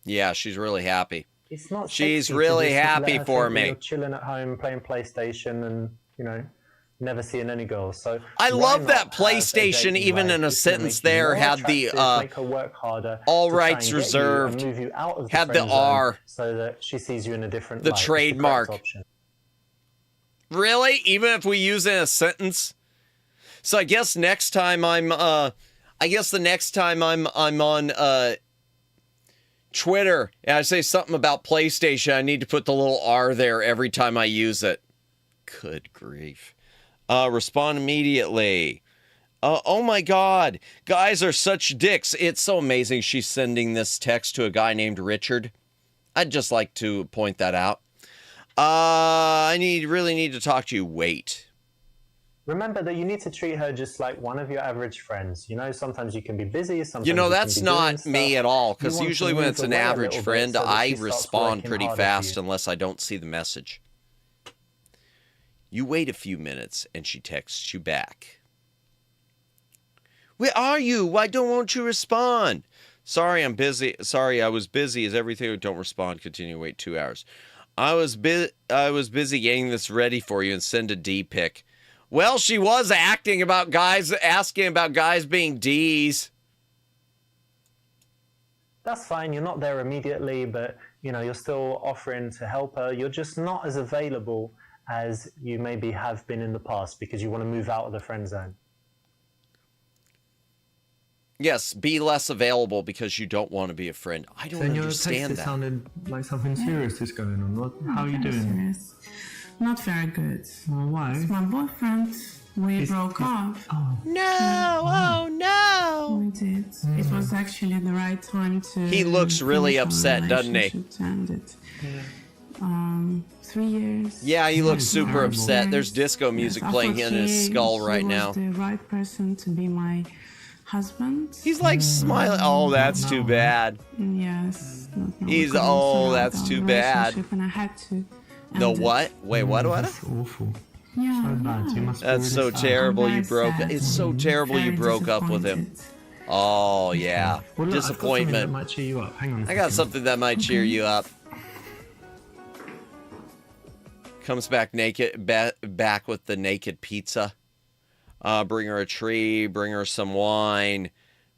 [SPEAKER 2] Yeah, she's really happy.
[SPEAKER 7] It's not.
[SPEAKER 2] She's really happy for me.
[SPEAKER 7] You're chilling at home playing PlayStation and, you know, never seeing any girls. So
[SPEAKER 2] I love that PlayStation, even in a sentence there, had the all rights reserved, had the R,
[SPEAKER 7] so that she sees you in a different
[SPEAKER 2] the
[SPEAKER 7] light.
[SPEAKER 2] trademark. Really? Even if we use it in a sentence? So I guess next time I'm on Twitter and I say something about PlayStation, I need to put the little R there every time I use it. Good grief. Respond immediately. Oh my God. Guys are such dicks. It's so amazing she's sending this text to a guy named Richard. I'd just like to point that out. I really need to talk to you. Wait.
[SPEAKER 7] Remember that you need to treat her just like one of your average friends. You know, sometimes you can be busy, sometimes
[SPEAKER 2] you know,
[SPEAKER 7] you
[SPEAKER 2] that's
[SPEAKER 7] can be
[SPEAKER 2] not
[SPEAKER 7] doing
[SPEAKER 2] me
[SPEAKER 7] stuff.
[SPEAKER 2] at all, because
[SPEAKER 7] You want
[SPEAKER 2] usually
[SPEAKER 7] to
[SPEAKER 2] when
[SPEAKER 7] move
[SPEAKER 2] it's an
[SPEAKER 7] away a
[SPEAKER 2] average
[SPEAKER 7] little bit
[SPEAKER 2] friend,
[SPEAKER 7] so that
[SPEAKER 2] I
[SPEAKER 7] she starts
[SPEAKER 2] respond
[SPEAKER 7] working
[SPEAKER 2] pretty
[SPEAKER 7] harder for
[SPEAKER 2] fast
[SPEAKER 7] you.
[SPEAKER 2] unless I don't see the message. You wait a few minutes and she texts you back. Where are you? Why won't you respond? Sorry, I'm busy. Sorry, I was busy. Is everything? Don't respond. Continue. Wait 2 hours. I was busy getting this ready for you and send a D pic. Well, she was asking about guys being D's.
[SPEAKER 7] That's fine. You're not there immediately, but you know, you're still offering to help her. You're just not as available as you maybe have been in the past because you want to move out of the friend zone.
[SPEAKER 2] Yes, be less available because you don't want to be a friend. I don't understand that.
[SPEAKER 13] It sounded like something serious is going on. How are you doing?
[SPEAKER 14] Serious. Not very good.
[SPEAKER 13] Why?
[SPEAKER 14] It's my boyfriend. We broke up.
[SPEAKER 13] Oh.
[SPEAKER 2] No! Oh no!
[SPEAKER 14] We did. It was actually the right time to.
[SPEAKER 2] He looks really
[SPEAKER 14] finish our
[SPEAKER 2] upset, doesn't he?
[SPEAKER 14] relationship to end it. 3 years.
[SPEAKER 2] Yeah, he looks super upset. There's disco music playing in his skull right now.
[SPEAKER 14] He was the right person to be my husband.
[SPEAKER 2] He's like smiling. Oh, that's too bad.
[SPEAKER 14] Yes.
[SPEAKER 2] He's that's too bad.
[SPEAKER 14] And I had to.
[SPEAKER 2] The what? Wait, what?
[SPEAKER 13] That's awful.
[SPEAKER 14] Yeah.
[SPEAKER 13] So bad. You must be
[SPEAKER 2] That's so
[SPEAKER 13] really sad.
[SPEAKER 2] terrible. You
[SPEAKER 14] very
[SPEAKER 2] broke.
[SPEAKER 14] sad.
[SPEAKER 2] It's so terrible you
[SPEAKER 14] Very
[SPEAKER 2] broke up with him.
[SPEAKER 14] disappointed.
[SPEAKER 2] Oh, yeah.
[SPEAKER 13] Well, look, I've got something that
[SPEAKER 2] Disappointment.
[SPEAKER 13] might cheer you up. Hang on a
[SPEAKER 2] I got
[SPEAKER 13] second.
[SPEAKER 2] something that might cheer you up. Comes back naked, back with the naked pizza. Bring her a tree, bring her some wine,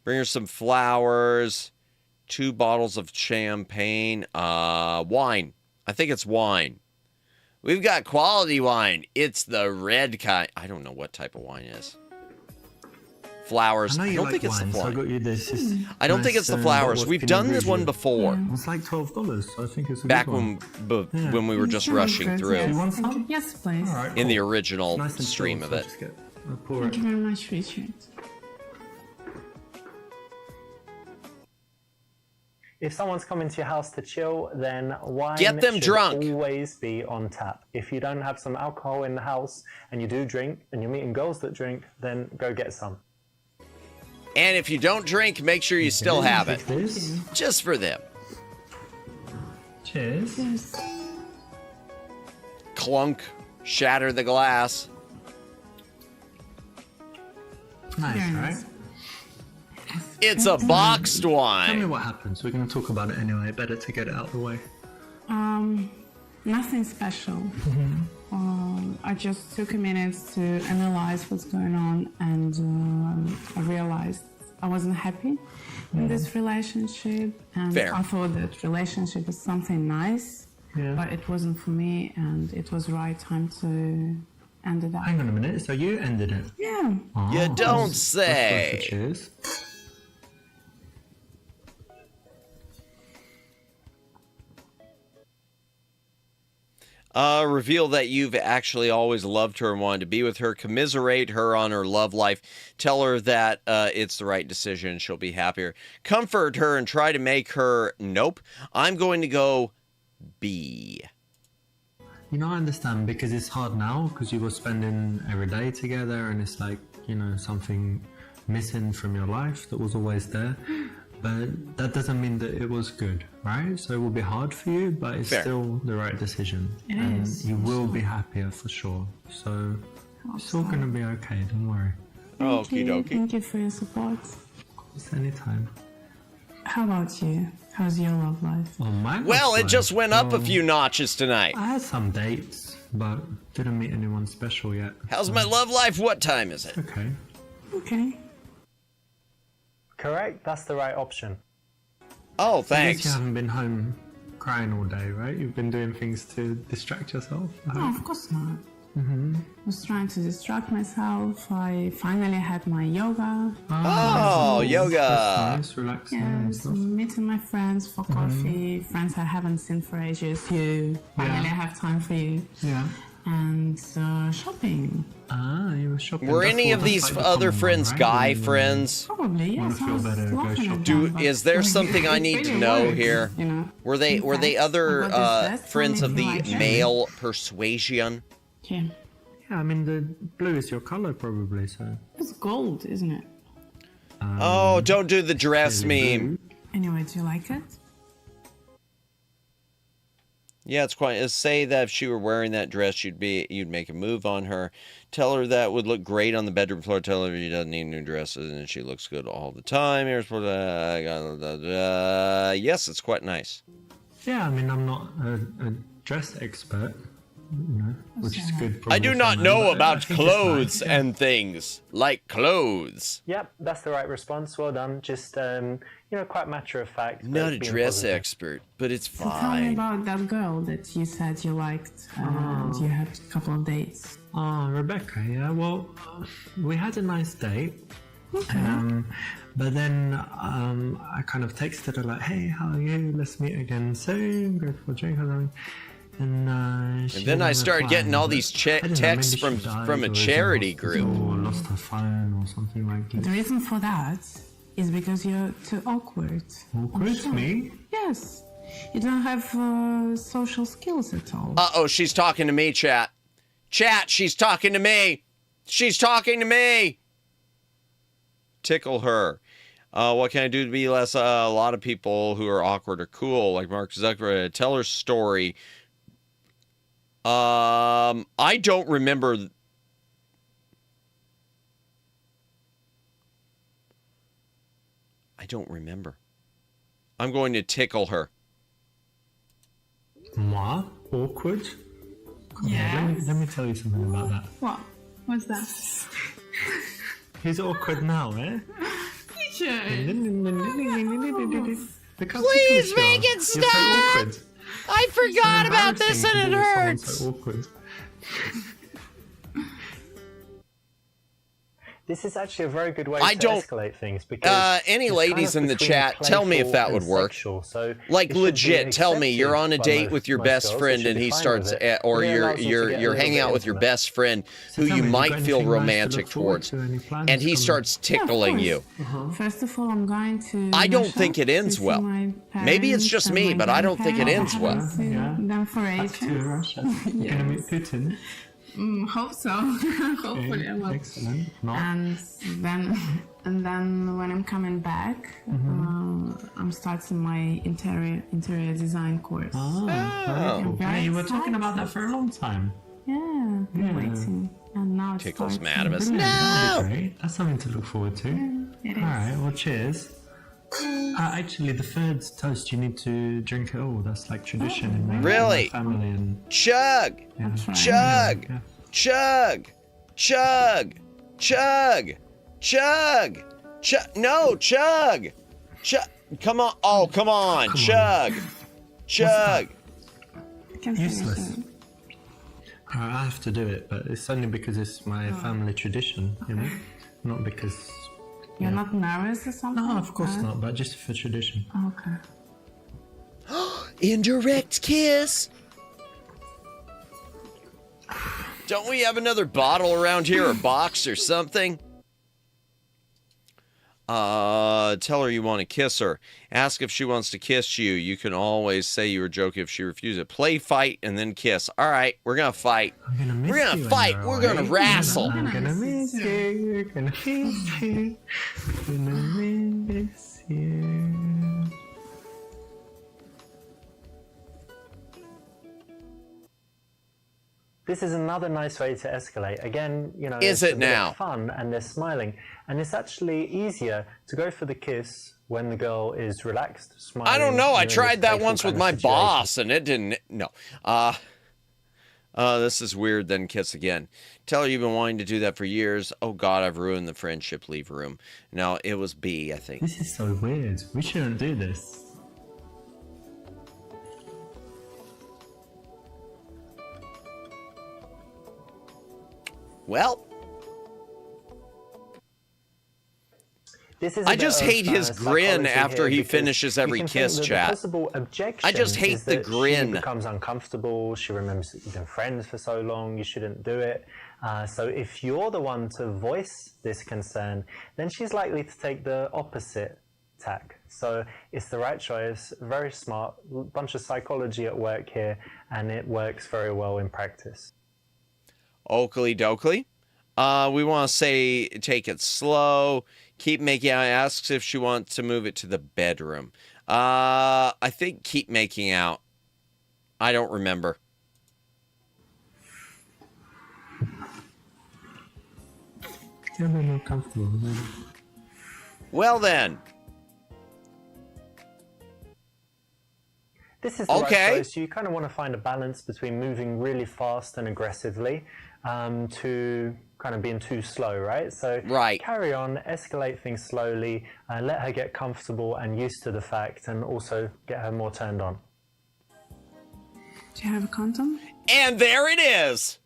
[SPEAKER 2] bring her some flowers, 2 bottles of champagne, wine. I think it's wine. We've got quality wine. It's the red kind. I don't know what type of wine it is. Flowers. I don't think it's the flowers.
[SPEAKER 13] I got you this.
[SPEAKER 2] I don't think it's the flowers. We've done this one before.
[SPEAKER 13] It's like $12, so I think it's a
[SPEAKER 2] Back
[SPEAKER 13] good one.
[SPEAKER 2] when we were just rushing through.
[SPEAKER 13] You want some?
[SPEAKER 14] Yes, please.
[SPEAKER 13] All right,
[SPEAKER 2] In the
[SPEAKER 13] cool.
[SPEAKER 2] original
[SPEAKER 13] Nice and
[SPEAKER 2] stream
[SPEAKER 13] chilled,
[SPEAKER 2] of
[SPEAKER 13] so
[SPEAKER 2] it.
[SPEAKER 13] just I'll pour
[SPEAKER 14] Thank
[SPEAKER 13] it.
[SPEAKER 14] you very much, Richard.
[SPEAKER 7] If someone's coming to your house to chill, then wine
[SPEAKER 2] Get them
[SPEAKER 7] should
[SPEAKER 2] drunk.
[SPEAKER 7] always be on tap. If you don't have some alcohol in the house and you do drink and you're meeting girls that drink, then go get some.
[SPEAKER 2] And if you don't drink, make sure you still have it. Just for them.
[SPEAKER 13] Cheers.
[SPEAKER 2] Clunk. Shatter the glass.
[SPEAKER 13] Nice, right?
[SPEAKER 2] It's a boxed
[SPEAKER 13] Tell me
[SPEAKER 2] wine.
[SPEAKER 13] what happens. We're going to talk about it anyway. Better to get it out of the way.
[SPEAKER 14] Nothing special. I just took a minute to analyze what's going on, and I realized I wasn't happy in this relationship, and
[SPEAKER 2] Fair.
[SPEAKER 14] I thought that relationship is something nice,
[SPEAKER 13] Yeah.
[SPEAKER 14] but it wasn't for me, and it was the right time to end it up.
[SPEAKER 13] Hang on a minute. So you ended it?
[SPEAKER 14] Yeah.
[SPEAKER 13] Oh,
[SPEAKER 2] You don't
[SPEAKER 13] that's
[SPEAKER 2] say.
[SPEAKER 13] worth the cheers.
[SPEAKER 2] Reveal that you've actually always loved her and wanted to be with her. Commiserate her on her love life. Tell her that it's the right decision. She'll be happier. Comfort her and try to make her, nope. I'm going to go B.
[SPEAKER 13] You know, I understand because it's hard now because you were spending every day together and it's like, you know, something missing from your life that was always there. But that doesn't mean that it was good, right? So it will be hard for you, but it's
[SPEAKER 2] Fair.
[SPEAKER 13] still the right decision.
[SPEAKER 14] It
[SPEAKER 13] and
[SPEAKER 14] is,
[SPEAKER 13] you
[SPEAKER 14] for
[SPEAKER 13] will
[SPEAKER 14] sure.
[SPEAKER 13] be happier for sure. So it's all going to be okay, don't worry.
[SPEAKER 2] Okie dokie.
[SPEAKER 14] Thank you for your support.
[SPEAKER 13] It's anytime.
[SPEAKER 14] How about you? How's your love life?
[SPEAKER 13] Oh, my
[SPEAKER 2] Well, it
[SPEAKER 13] life,
[SPEAKER 2] just went up a few notches tonight.
[SPEAKER 13] I had some dates, but didn't meet anyone special yet.
[SPEAKER 2] How's my love life? What time is it?
[SPEAKER 13] Okay.
[SPEAKER 14] Okay.
[SPEAKER 7] Correct? That's the right option.
[SPEAKER 2] Oh,
[SPEAKER 13] I guess
[SPEAKER 2] thanks.
[SPEAKER 13] you haven't been home crying all day, right? You've been doing things to distract yourself. I
[SPEAKER 14] No,
[SPEAKER 13] hope.
[SPEAKER 14] of course not. I was trying to distract myself. I finally had my yoga.
[SPEAKER 2] Oh, yoga.
[SPEAKER 13] That's nice, relaxing and
[SPEAKER 14] Yes,
[SPEAKER 13] stuff.
[SPEAKER 14] meeting my friends for coffee. Friends I haven't seen for ages. You. Finally have time for you.
[SPEAKER 13] Yeah.
[SPEAKER 14] And shopping.
[SPEAKER 13] Ah, you were shopping.
[SPEAKER 2] Were
[SPEAKER 13] That's
[SPEAKER 2] any
[SPEAKER 13] all-
[SPEAKER 2] of
[SPEAKER 13] that's
[SPEAKER 2] these
[SPEAKER 13] like the
[SPEAKER 2] other
[SPEAKER 13] common
[SPEAKER 2] friends
[SPEAKER 13] one, right?
[SPEAKER 2] guy
[SPEAKER 13] When you
[SPEAKER 2] friends?
[SPEAKER 14] Probably,
[SPEAKER 13] wanna
[SPEAKER 14] yes.
[SPEAKER 13] feel
[SPEAKER 14] I was
[SPEAKER 13] better, go
[SPEAKER 14] laughing
[SPEAKER 13] shopping.
[SPEAKER 14] at
[SPEAKER 2] Do
[SPEAKER 14] them, but
[SPEAKER 2] is there something I
[SPEAKER 14] it
[SPEAKER 2] need to
[SPEAKER 14] really
[SPEAKER 2] know
[SPEAKER 14] works,
[SPEAKER 2] here?
[SPEAKER 14] You know?
[SPEAKER 2] Were they other
[SPEAKER 14] I got this dress
[SPEAKER 2] friends
[SPEAKER 14] from
[SPEAKER 2] of the
[SPEAKER 14] Invitation.
[SPEAKER 2] male persuasion?
[SPEAKER 14] Yeah.
[SPEAKER 13] Yeah, I mean the blue is your color probably, so.
[SPEAKER 14] It's gold, isn't it?
[SPEAKER 2] Oh, don't do the dress meme.
[SPEAKER 14] Anyway, do you like it?
[SPEAKER 2] Yeah, it's quite. Say that if she were wearing that dress, you'd make a move on her. Tell her that would look great on the bedroom floor. Tell her she doesn't need new dresses and she looks good all the time. Here's what yes, it's quite nice.
[SPEAKER 13] Yeah, I mean I'm not a dress expert, you know, which is good.
[SPEAKER 2] I do
[SPEAKER 13] probably
[SPEAKER 2] not
[SPEAKER 13] for men,
[SPEAKER 2] know
[SPEAKER 13] but I
[SPEAKER 2] about
[SPEAKER 13] think it's
[SPEAKER 2] clothes
[SPEAKER 13] nice, yeah.
[SPEAKER 2] and things like clothes.
[SPEAKER 7] Yep, that's the right response. Well done. Just, quite matter of fact. but
[SPEAKER 2] Not a
[SPEAKER 7] being
[SPEAKER 2] dress
[SPEAKER 7] positive.
[SPEAKER 2] expert, but it's
[SPEAKER 14] So tell me
[SPEAKER 2] fine.
[SPEAKER 14] about that girl that you said you liked and you had a couple of dates.
[SPEAKER 13] Oh, Rebecca, yeah. Well, we had a nice date.
[SPEAKER 14] Okay.
[SPEAKER 13] But then I kind of texted her like, "Hey, how are you? Let's meet again soon. Go for a drink or something." And
[SPEAKER 2] then I started getting all these texts from a charity group.
[SPEAKER 13] Or lost her phone or something like
[SPEAKER 14] The
[SPEAKER 13] that.
[SPEAKER 14] reason for that is because you're too awkward.
[SPEAKER 13] Awkward, me?
[SPEAKER 14] Yes. You don't have social skills at all.
[SPEAKER 2] Uh-oh, she's talking to me, chat. Chat, she's talking to me. She's talking to me. Tickle her. What can I do to be less? A lot of people who are awkward are cool, like Mark Zuckerberg. Tell her story. I don't remember. I don't remember. I'm going to tickle her.
[SPEAKER 13] Moi? Awkward?
[SPEAKER 14] Yeah.
[SPEAKER 13] Let me tell you something about that.
[SPEAKER 14] What? What's that?
[SPEAKER 13] He's awkward now, eh?
[SPEAKER 14] Teacher.
[SPEAKER 2] Please make it stop! I forgot about this and it hurts!
[SPEAKER 13] So awkward.
[SPEAKER 7] This is actually a very good way to escalate things because
[SPEAKER 2] any ladies in the chat, tell me if that would work.
[SPEAKER 7] So
[SPEAKER 2] like legit, tell me you're on a date with your best friend and he starts, or you're hanging out with your best friend who you might feel romantic towards, and he starts tickling you.
[SPEAKER 14] First of all, I'm going to.
[SPEAKER 2] I don't think it ends well. Maybe it's just me, but I don't think it ends well.
[SPEAKER 14] Them for ages.
[SPEAKER 13] Gonna meet Putin.
[SPEAKER 14] Hope so. Hopefully I will.
[SPEAKER 13] Excellent.
[SPEAKER 14] And then when I'm coming back, I'm starting my interior design course.
[SPEAKER 13] Yeah, you were talking about that for a long time.
[SPEAKER 14] Yeah, I'm waiting. And now it's
[SPEAKER 2] Tickles
[SPEAKER 14] starting.
[SPEAKER 2] Madamus.
[SPEAKER 13] That'd be great. That's something to look forward to.
[SPEAKER 14] It is.
[SPEAKER 13] All right, well, cheers. Actually, the third toast, you need to drink it all. That's like tradition in my family. And
[SPEAKER 2] Chug!
[SPEAKER 13] Yeah.
[SPEAKER 2] Chug!
[SPEAKER 13] Yeah.
[SPEAKER 2] Chug! Chug! Chug! Chug! Chug! No, chug! Chug! Come on! Oh, come on! Chug! Chug!
[SPEAKER 13] Useless. I have to do it, but it's only because it's my family tradition, you know, not because.
[SPEAKER 14] You're not nervous or something?
[SPEAKER 13] No, of course not, but just for tradition.
[SPEAKER 14] Okay.
[SPEAKER 2] Indirect kiss. Don't we have another bottle around here, or box or something? Tell her you want to kiss her. Ask if she wants to kiss you. You can always say you were joking if she refuses. Play fight and then kiss. All right, we're gonna fight. We're gonna fight. We're gonna wrestle.
[SPEAKER 13] I'm gonna miss you. Gonna miss you. Gonna miss you.
[SPEAKER 7] This is another nice way to escalate. Again, you know,
[SPEAKER 2] Is
[SPEAKER 7] it's
[SPEAKER 2] it
[SPEAKER 7] a bit of
[SPEAKER 2] now?
[SPEAKER 7] fun and they're smiling, and it's actually easier to go for the kiss when the girl is relaxed, smiling.
[SPEAKER 2] I don't know. I
[SPEAKER 7] in this
[SPEAKER 2] tried that
[SPEAKER 7] playful
[SPEAKER 2] once with
[SPEAKER 7] kind of
[SPEAKER 2] my
[SPEAKER 7] situation.
[SPEAKER 2] boss, and it didn't. No. This is weird. Then kiss again. Tell her you've been wanting to do that for years. Oh God, I've ruined the friendship. Leave room. No, it was B, I think.
[SPEAKER 13] This is so weird. We shouldn't do this.
[SPEAKER 2] Well,
[SPEAKER 7] This is
[SPEAKER 2] I just hate his grin after he finishes every kiss, chat. I just hate the grin.
[SPEAKER 7] She becomes uncomfortable. She remembers that you've been friends for so long. You shouldn't do it. So if you're the one to voice this concern, then she's likely to take the opposite tack. So it's the right choice. Very smart. Bunch of psychology at work here, and it works very well in practice.
[SPEAKER 2] Oakley dokley. We want to say take it slow. Keep making out. Asks if she wants to move it to the bedroom. I think keep making out. I don't remember.
[SPEAKER 13] Yeah, they're more comfortable.
[SPEAKER 2] Well then.
[SPEAKER 7] This is the right choice. You kind of want to find a balance between moving really fast and aggressively to kind of being too slow, right? So carry on, escalate things slowly, let her get comfortable and used to the fact, and also get her more turned on.
[SPEAKER 14] Do you have a condom?
[SPEAKER 2] And there it is.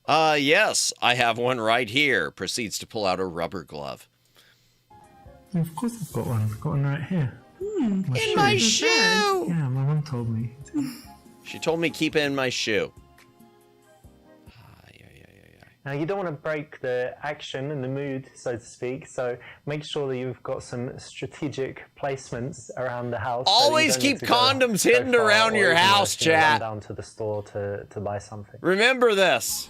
[SPEAKER 2] Yes, I have one right here. Proceeds to pull out a rubber glove.
[SPEAKER 13] Of course I've got one. I've got one right here.
[SPEAKER 2] In my shoe!
[SPEAKER 13] Yeah, my mom told me.
[SPEAKER 2] She told me keep it in my shoe.
[SPEAKER 7] Now you don't want to break the action and the mood, so to speak, so make sure that you've got some strategic placements around the house.
[SPEAKER 2] Always keep condoms hidden around your house, chat.
[SPEAKER 7] Run down to the store to buy something.
[SPEAKER 2] Remember this.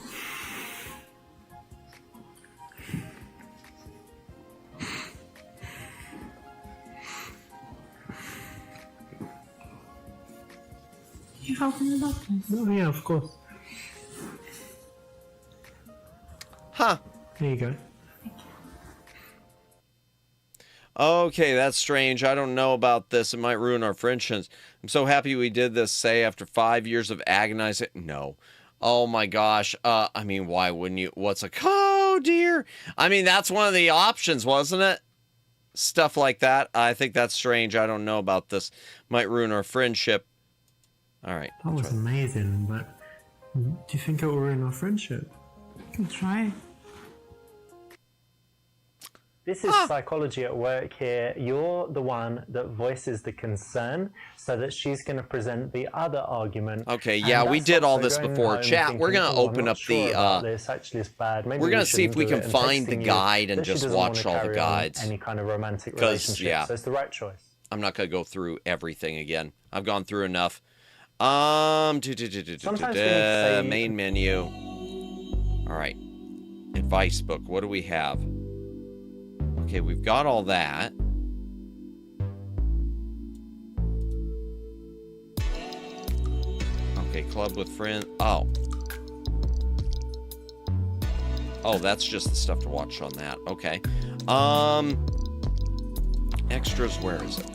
[SPEAKER 14] You helping with that, please?
[SPEAKER 13] Oh, yeah, of course.
[SPEAKER 2] Huh.
[SPEAKER 13] There you go.
[SPEAKER 2] Okay, that's strange. I don't know about this. It might ruin our friendships. I'm so happy we did this, say, after 5 years of agonizing. No. Oh my gosh. I mean, why wouldn't you? What's a... Oh, dear. I mean, that's one of the options, wasn't it? Stuff like that. I think that's strange. I don't know about this. Might ruin our friendship. All right.
[SPEAKER 13] That was amazing, but do you think it will ruin our friendship?
[SPEAKER 14] You can try.
[SPEAKER 7] This is psychology at work here. You're the one that voices the concern so that she's going to present the other argument.
[SPEAKER 2] Okay, yeah, we did all this before. Chat, we're going to open up the...
[SPEAKER 7] this actually is bad. Maybe
[SPEAKER 2] we're going to see if we can find the guide and just watch all the guides.
[SPEAKER 7] Any kind of romantic relationship.
[SPEAKER 2] Yeah,
[SPEAKER 7] so it's the right choice.
[SPEAKER 2] I'm not going to go through everything again. I've gone through enough. Main menu. All right. Advice book. What do we have? Okay, we've got all that. Okay, club with friends. Oh. Oh, that's just the stuff to watch on that. Okay. Extras, where is it?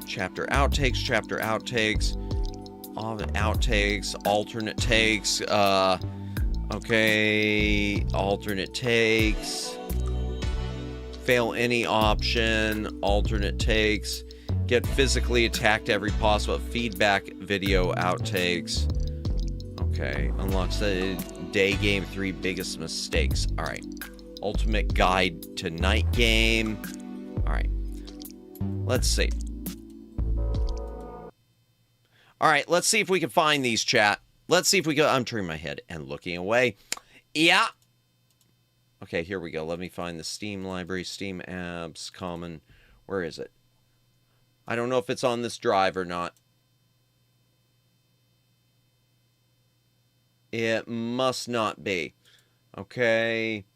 [SPEAKER 2] Chapter outtakes. All the outtakes, alternate takes. Okay, alternate takes. Fail any option, alternate takes, get physically attacked every possible, feedback video outtakes. Okay, unlocks the day game 3 biggest mistakes. All right, ultimate guide to night game. All right, let's see. All right, let's see if we can find these, chat. Let's see if we go. I'm turning my head and looking away. Yeah. Okay, here we go. Let me find the Steam library, Steam apps, common. Where is it? I don't know if it's on this drive or not. It must not be. Okay.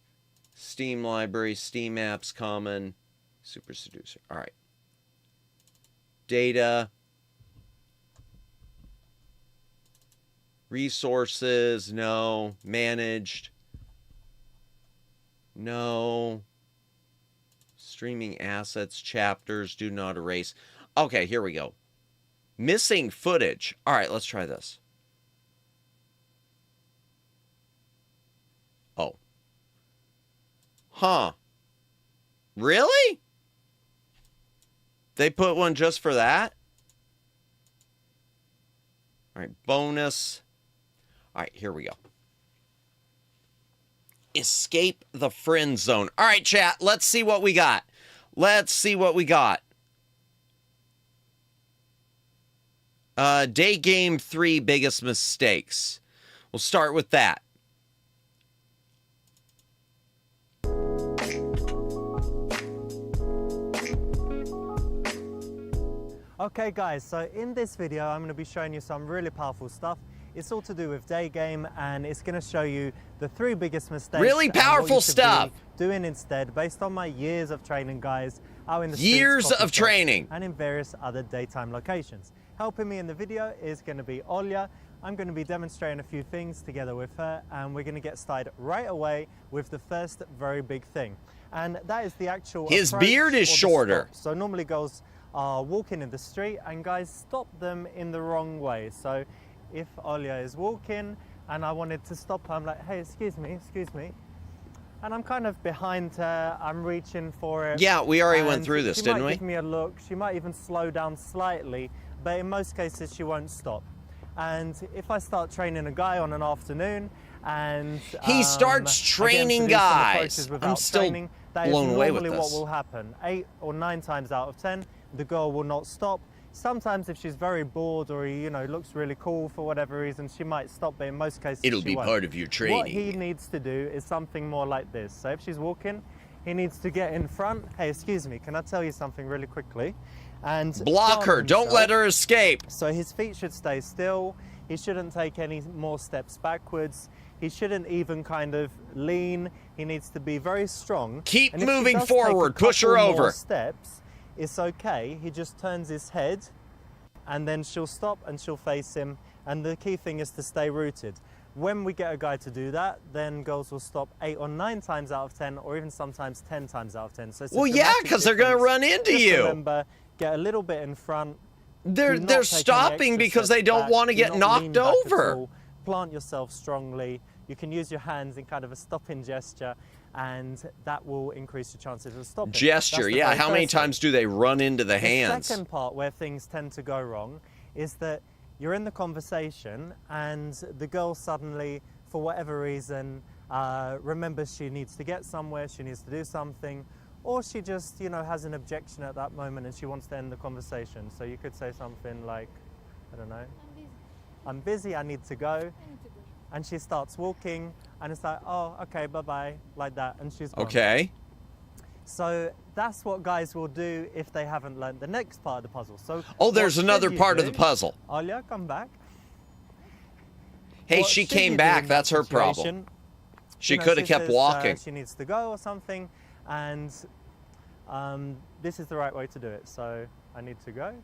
[SPEAKER 2] Steam library, Steam apps, common, Super Seducer. All right. Data. Resources, no. Managed. No. Streaming assets, chapters, do not erase. Okay, here we go. Missing footage. All right, let's try this. Oh. Huh. Really? They put one just for that? All right, bonus. All right, here we go. Escape the friend zone. All right, chat, let's see what we got. Let's see what we got. Day game 3 biggest mistakes. We'll start with that.
[SPEAKER 15] Okay guys, so in this video I'm going to be showing you some really powerful stuff. It's all to do with day game, and it's going to show you the 3 biggest mistakes.
[SPEAKER 2] Really powerful stuff.
[SPEAKER 15] Doing instead, based on my years of training, guys, out in the
[SPEAKER 2] years
[SPEAKER 15] streets,
[SPEAKER 2] of training,
[SPEAKER 15] and in various other daytime locations. Helping me in the video is going to be Olya. I'm going to be demonstrating a few things together with her, and we're going to get started right away with the first very big thing, and that is the actual.
[SPEAKER 2] His beard is shorter.
[SPEAKER 15] So normally girls are walking in the street, and guys stop them in the wrong way. So if Olya is walking and I wanted to stop her, I'm like, hey, excuse me. And I'm kind of behind her, I'm reaching for it.
[SPEAKER 2] Yeah, we already went through this, didn't we?
[SPEAKER 15] She might give me a look, she might even slow down slightly, but in most cases she won't stop. And if I start training a guy on an afternoon and
[SPEAKER 2] he starts training guys, I'm still
[SPEAKER 15] training, that
[SPEAKER 2] blown
[SPEAKER 15] is
[SPEAKER 2] away with
[SPEAKER 15] normally
[SPEAKER 2] this.
[SPEAKER 15] what will happen. 8 or 9 times out of 10, the girl will not stop. Sometimes if she's very bored or, you know, looks really cool for whatever reason, she might stop, but in most cases
[SPEAKER 2] it'll
[SPEAKER 15] she
[SPEAKER 2] be
[SPEAKER 15] won't.
[SPEAKER 2] part of your training.
[SPEAKER 15] What he needs to do is something more like this. So if she's walking, he needs to get in front. Hey, excuse me, can I tell you something really quickly? And
[SPEAKER 2] block her, don't let her escape.
[SPEAKER 15] So his feet should stay still. He shouldn't take any more steps backwards. He shouldn't even kind of lean. He needs to be very strong.
[SPEAKER 2] Keep
[SPEAKER 15] and if she
[SPEAKER 2] moving
[SPEAKER 15] does
[SPEAKER 2] forward,
[SPEAKER 15] take a
[SPEAKER 2] push her
[SPEAKER 15] couple
[SPEAKER 2] over.
[SPEAKER 15] more steps, it's okay. He just turns his head and then she'll stop and she'll face him. And the key thing is to stay rooted. when we get a guy to do that, then girls will stop 8 or 9 times out of 10, or even sometimes 10 times out of 10. So it's
[SPEAKER 2] well, yeah, because they're going to run into
[SPEAKER 15] Just
[SPEAKER 2] you.
[SPEAKER 15] Remember, get a little bit in front.
[SPEAKER 2] They're stopping because they don't want to get knocked over.
[SPEAKER 15] Plant yourself strongly. You can use your hands in kind of a stopping gesture, and that will increase your chances of stopping.
[SPEAKER 2] Gesture, yeah. How many times do they run into the hands?
[SPEAKER 15] The second part where things tend to go wrong is that you're in the conversation and the girl suddenly, for whatever reason, remembers she needs to get somewhere, she needs to do something, or she just, has an objection at that moment and she wants to end the conversation. So you could say something like, I don't know, I'm busy, I need to go. And she starts walking, and it's like, oh, okay, bye-bye, like that, and she's gone.
[SPEAKER 2] Okay.
[SPEAKER 15] So that's what guys will do if they haven't learned the next part of the puzzle. So
[SPEAKER 2] oh, there's another part of the puzzle.
[SPEAKER 15] Alia, come back.
[SPEAKER 2] Hey, she came back. That's her problem. She could have kept walking.
[SPEAKER 15] She needs to go or something, and this is the right way to do it. So I need to go.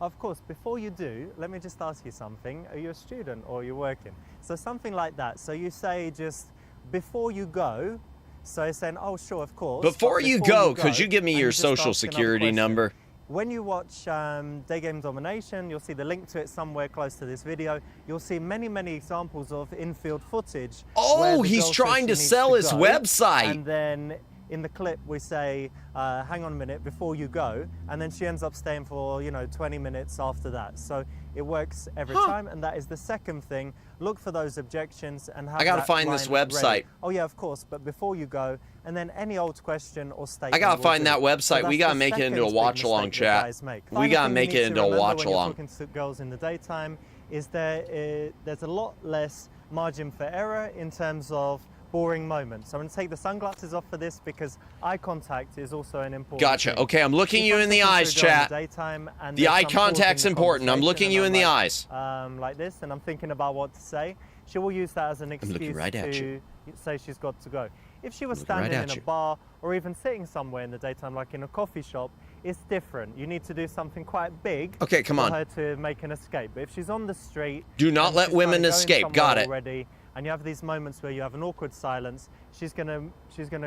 [SPEAKER 15] Of course, before you do, let me just ask you something. Are you a student or you're working? So something like that. So you say just before you go, so you're saying, oh, sure, of course.
[SPEAKER 2] Before you go, could you give me your social security number?
[SPEAKER 15] When you watch Day Game Domination, you'll see the link to it somewhere close to this video. You'll see many, many examples of in-field footage.
[SPEAKER 2] Oh, he's trying to sell his website.
[SPEAKER 15] And then in the clip, we say, hang on a minute, before you go. And then she ends up staying for, 20 minutes after that. So it works every time. And that is the second thing. Look for those objections and have
[SPEAKER 2] I gotta
[SPEAKER 15] that
[SPEAKER 2] find this
[SPEAKER 15] line
[SPEAKER 2] website.
[SPEAKER 15] ready. Oh, yeah, of course. But before you go, and then any old question or statement.
[SPEAKER 2] I gotta find that website. We gotta make it into a watch-along chat. We gotta make it into a watch-along.
[SPEAKER 15] Talking to girls in the daytime is there's a lot less margin for error in terms of boring moments. So I'm going to take the sunglasses off for this because eye contact is also an important
[SPEAKER 2] Gotcha.
[SPEAKER 15] thing.
[SPEAKER 2] Okay, I'm looking you in the eyes, chat. The eye contact's important. I'm looking you in the eyes.
[SPEAKER 15] Like this, and I'm thinking about what to say. She will use that as an excuse
[SPEAKER 2] to
[SPEAKER 15] say she's got to go. If she was standing in a bar or even sitting somewhere in the daytime, like in a coffee shop, it's different. You need to do something quite big for her to make an escape. But if she's on the street,
[SPEAKER 2] do not let women escape. Got it.
[SPEAKER 15] Already, and you have these moments where you have an awkward silence, she's gonna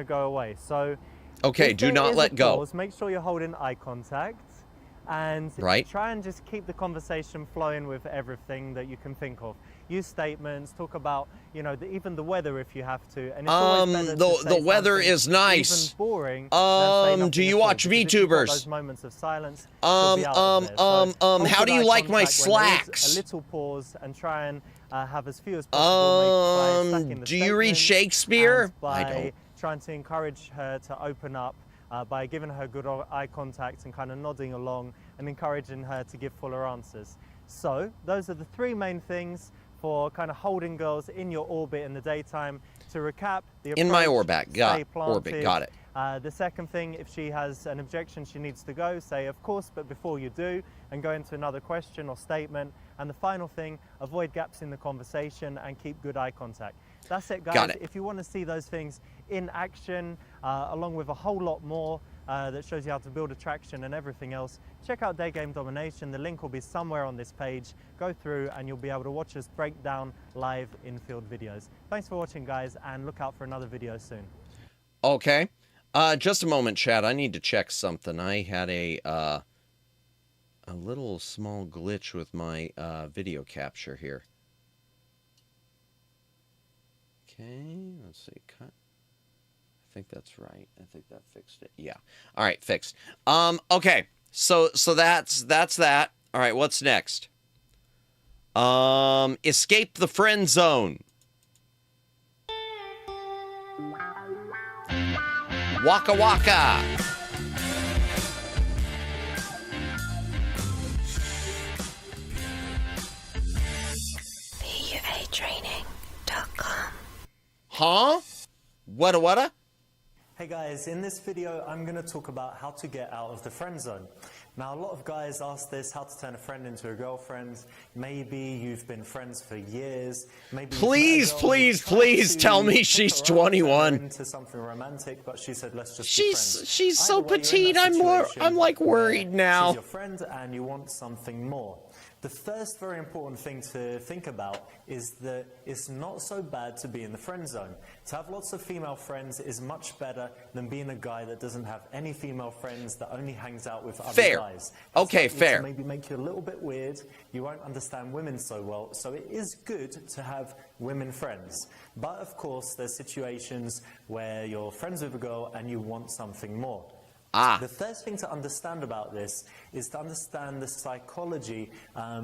[SPEAKER 15] go away. So
[SPEAKER 2] okay, do not let go.
[SPEAKER 15] Pause, make sure you're holding eye contact, and try and just keep the conversation flowing with everything that you can think of. Use statements, talk about, even the weather if you have to. And it's always better to say
[SPEAKER 2] the weather is nice.
[SPEAKER 15] Even boring,
[SPEAKER 2] do you watch VTubers?
[SPEAKER 15] Those moments of silence.
[SPEAKER 2] How do you like my slacks?
[SPEAKER 15] A little pause and try and have as few as possible.
[SPEAKER 2] Do you read Shakespeare?
[SPEAKER 15] I don't. Trying to encourage her to open up by giving her good eye contact and kind of nodding along and encouraging her to give fuller answers. So those are the 3 main things for kind of holding girls in your orbit in the daytime. To recap, the approach,
[SPEAKER 2] in my orbit, got it.
[SPEAKER 15] The second thing, if she has an objection she needs to go, say of course, but before you do, and go into another question or statement. And the final thing, avoid gaps in the conversation and keep good eye contact. That's it, guys.
[SPEAKER 2] Got it.
[SPEAKER 15] If you want to see those things in action, along with a whole lot more that shows you how to build attraction and everything else, check out Day Game Domination. The link will be somewhere on this page. Go through and you'll be able to watch us break down live in-field videos. Thanks for watching, guys, and look out for another video soon.
[SPEAKER 2] Okay. Just a moment, chat. I need to check something. I had a little small glitch with my video capture here. Okay, let's see. Cut. I think that's right. I think that fixed it. Yeah. All right, fixed. Okay. So that's that. All right, what's next? Escape the friend zone. Waka waka.
[SPEAKER 3] VUAtraining.com.
[SPEAKER 2] Huh? What?
[SPEAKER 15] Hey guys, in this video I'm going to talk about how to get out of the friend zone. Now a lot of guys ask this, how to turn a friend into a girlfriend. Maybe you've been friends for years. Maybe
[SPEAKER 2] please tell me she's 21.
[SPEAKER 15] Into something romantic, but she said let's just
[SPEAKER 2] she's so petite. I'm like worried now.
[SPEAKER 15] She's your friend and you want something more.
[SPEAKER 7] The first very important thing to think about is that it's not so bad to be in the friend zone. To have lots of female friends is much better than being a guy that doesn't have any female friends, that only hangs out with other guys.
[SPEAKER 2] Okay, fair.
[SPEAKER 7] To maybe make you a little bit weird. You won't understand women so well. So it is good to have women friends. But of course, there's situations where you're friends with a girl and you want something more. The first thing to understand about this is to understand the psychology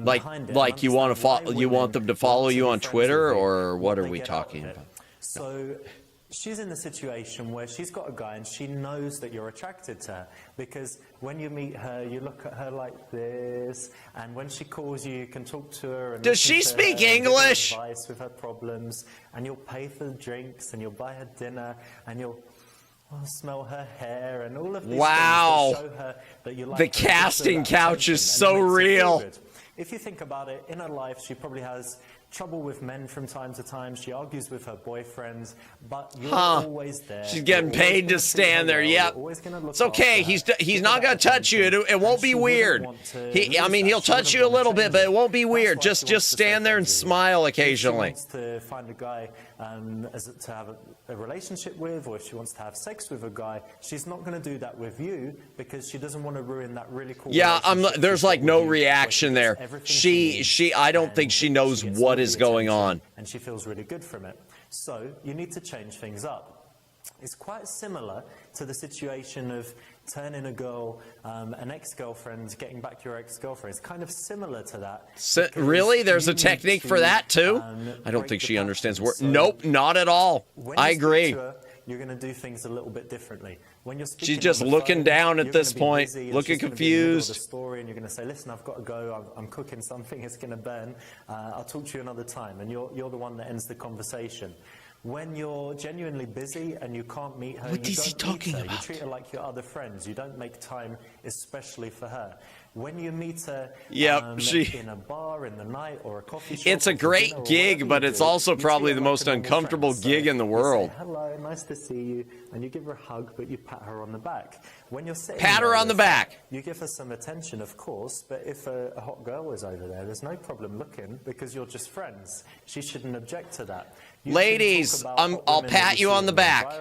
[SPEAKER 7] behind it.
[SPEAKER 2] Like you want them to follow you on Twitter, or what are we talking about?
[SPEAKER 7] So she's in the situation where she's got a guy and she knows that you're attracted to her, because when you meet her, you look at her like this, and when she calls you, you can talk to her. And
[SPEAKER 2] does she speak English?
[SPEAKER 7] Advice with her problems, and you'll pay for the drinks, and you'll buy her dinner, and you'll smell her hair, and all of these things that show her that you like
[SPEAKER 2] the
[SPEAKER 7] her.
[SPEAKER 2] casting couch is so real.
[SPEAKER 7] If you think about it, in her life, she probably has trouble with men from time to time. She argues with her boyfriends, but you're always there.
[SPEAKER 2] She's getting paid to stand there. Yep. It's okay. He's not gonna touch you. It won't be weird. He'll touch you a little bit, but it won't be weird. Just stand there and smile occasionally.
[SPEAKER 7] If she wants to find a guy to have a relationship with, or if she wants to have sex with a guy, she's not going to do that with you because she doesn't want to ruin that really cool.
[SPEAKER 2] Yeah, there's like no reaction there. I don't think she knows what is going on,
[SPEAKER 7] and she feels really good from it. So you need to change things up. It's quite similar to the situation of turning a girl, an ex-girlfriend, getting back your ex-girlfriend. It's kind of similar to that.
[SPEAKER 2] Really? There's a technique for that too? I don't think she understands word. Nope, not at all. I agree.
[SPEAKER 7] You're going to do things a little bit differently. When you're speaking,
[SPEAKER 2] she's just looking down at this point, looking confused.
[SPEAKER 7] The story, and you're going to say, "Listen, I've got to go. I'm cooking something. It's going to burn. I'll talk to you another time." And you're the one that ends the conversation. When you're genuinely busy and you can't meet her,
[SPEAKER 2] what is he talking about?
[SPEAKER 7] You treat her like your other friends. You don't make time especially for her. When you meet her in a bar in the night or a coffee shop,
[SPEAKER 2] it's a great gig, but it's also probably the most uncomfortable gig in the world.
[SPEAKER 7] Say, hello, nice to see you, and you give her a hug, but you pat her on the back. When you're sitting
[SPEAKER 2] pat her on the back.
[SPEAKER 7] You give her some attention, of course, but if a hot girl is over there, there's no problem looking because you're just friends. She shouldn't object to that.
[SPEAKER 2] Ladies, I'll pat you on the back.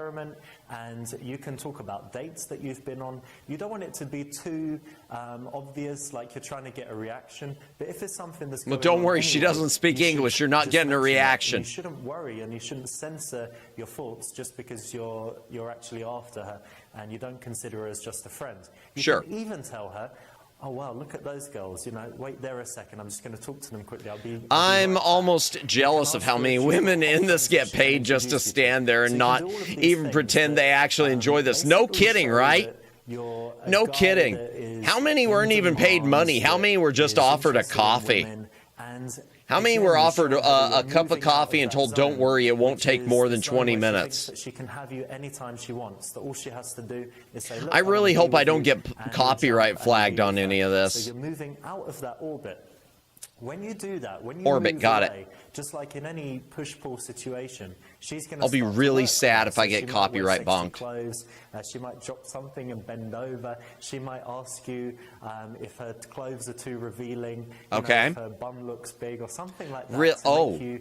[SPEAKER 7] And you can talk about dates that you've been on. You don't want it to be too obvious, like you're trying to get a reaction. But if it's something that's going on,
[SPEAKER 2] don't worry, she doesn't speak English. You're not getting a reaction.
[SPEAKER 7] You shouldn't worry, and you shouldn't censor your thoughts just because you're actually after her and you don't consider her as just a friend. You can even tell her, "Oh wow, look at those girls, wait there a second, I'm just going to talk to them quickly.
[SPEAKER 2] I'm almost jealous of how many women in this get paid just to stand there and not even pretend they actually enjoy this. No kidding, right? No kidding. How many weren't even paid money? How many were just offered a coffee? How many were offered a cup of coffee and told, don't worry, it won't take more than 20 minutes?
[SPEAKER 7] She can have you anytime she wants. That all she has to do is say, look,
[SPEAKER 2] I really hope I don't get copyright flagged on any of this.
[SPEAKER 7] So you're moving out of that orbit. When you do that, when you
[SPEAKER 2] move away,
[SPEAKER 7] just like in any push-pull situation, she's going to
[SPEAKER 2] I'll be really sad if I get copyright bonked.
[SPEAKER 7] She might drop something and bend over. She might ask you if her clothes are too revealing, if her bum looks big or something like that, make you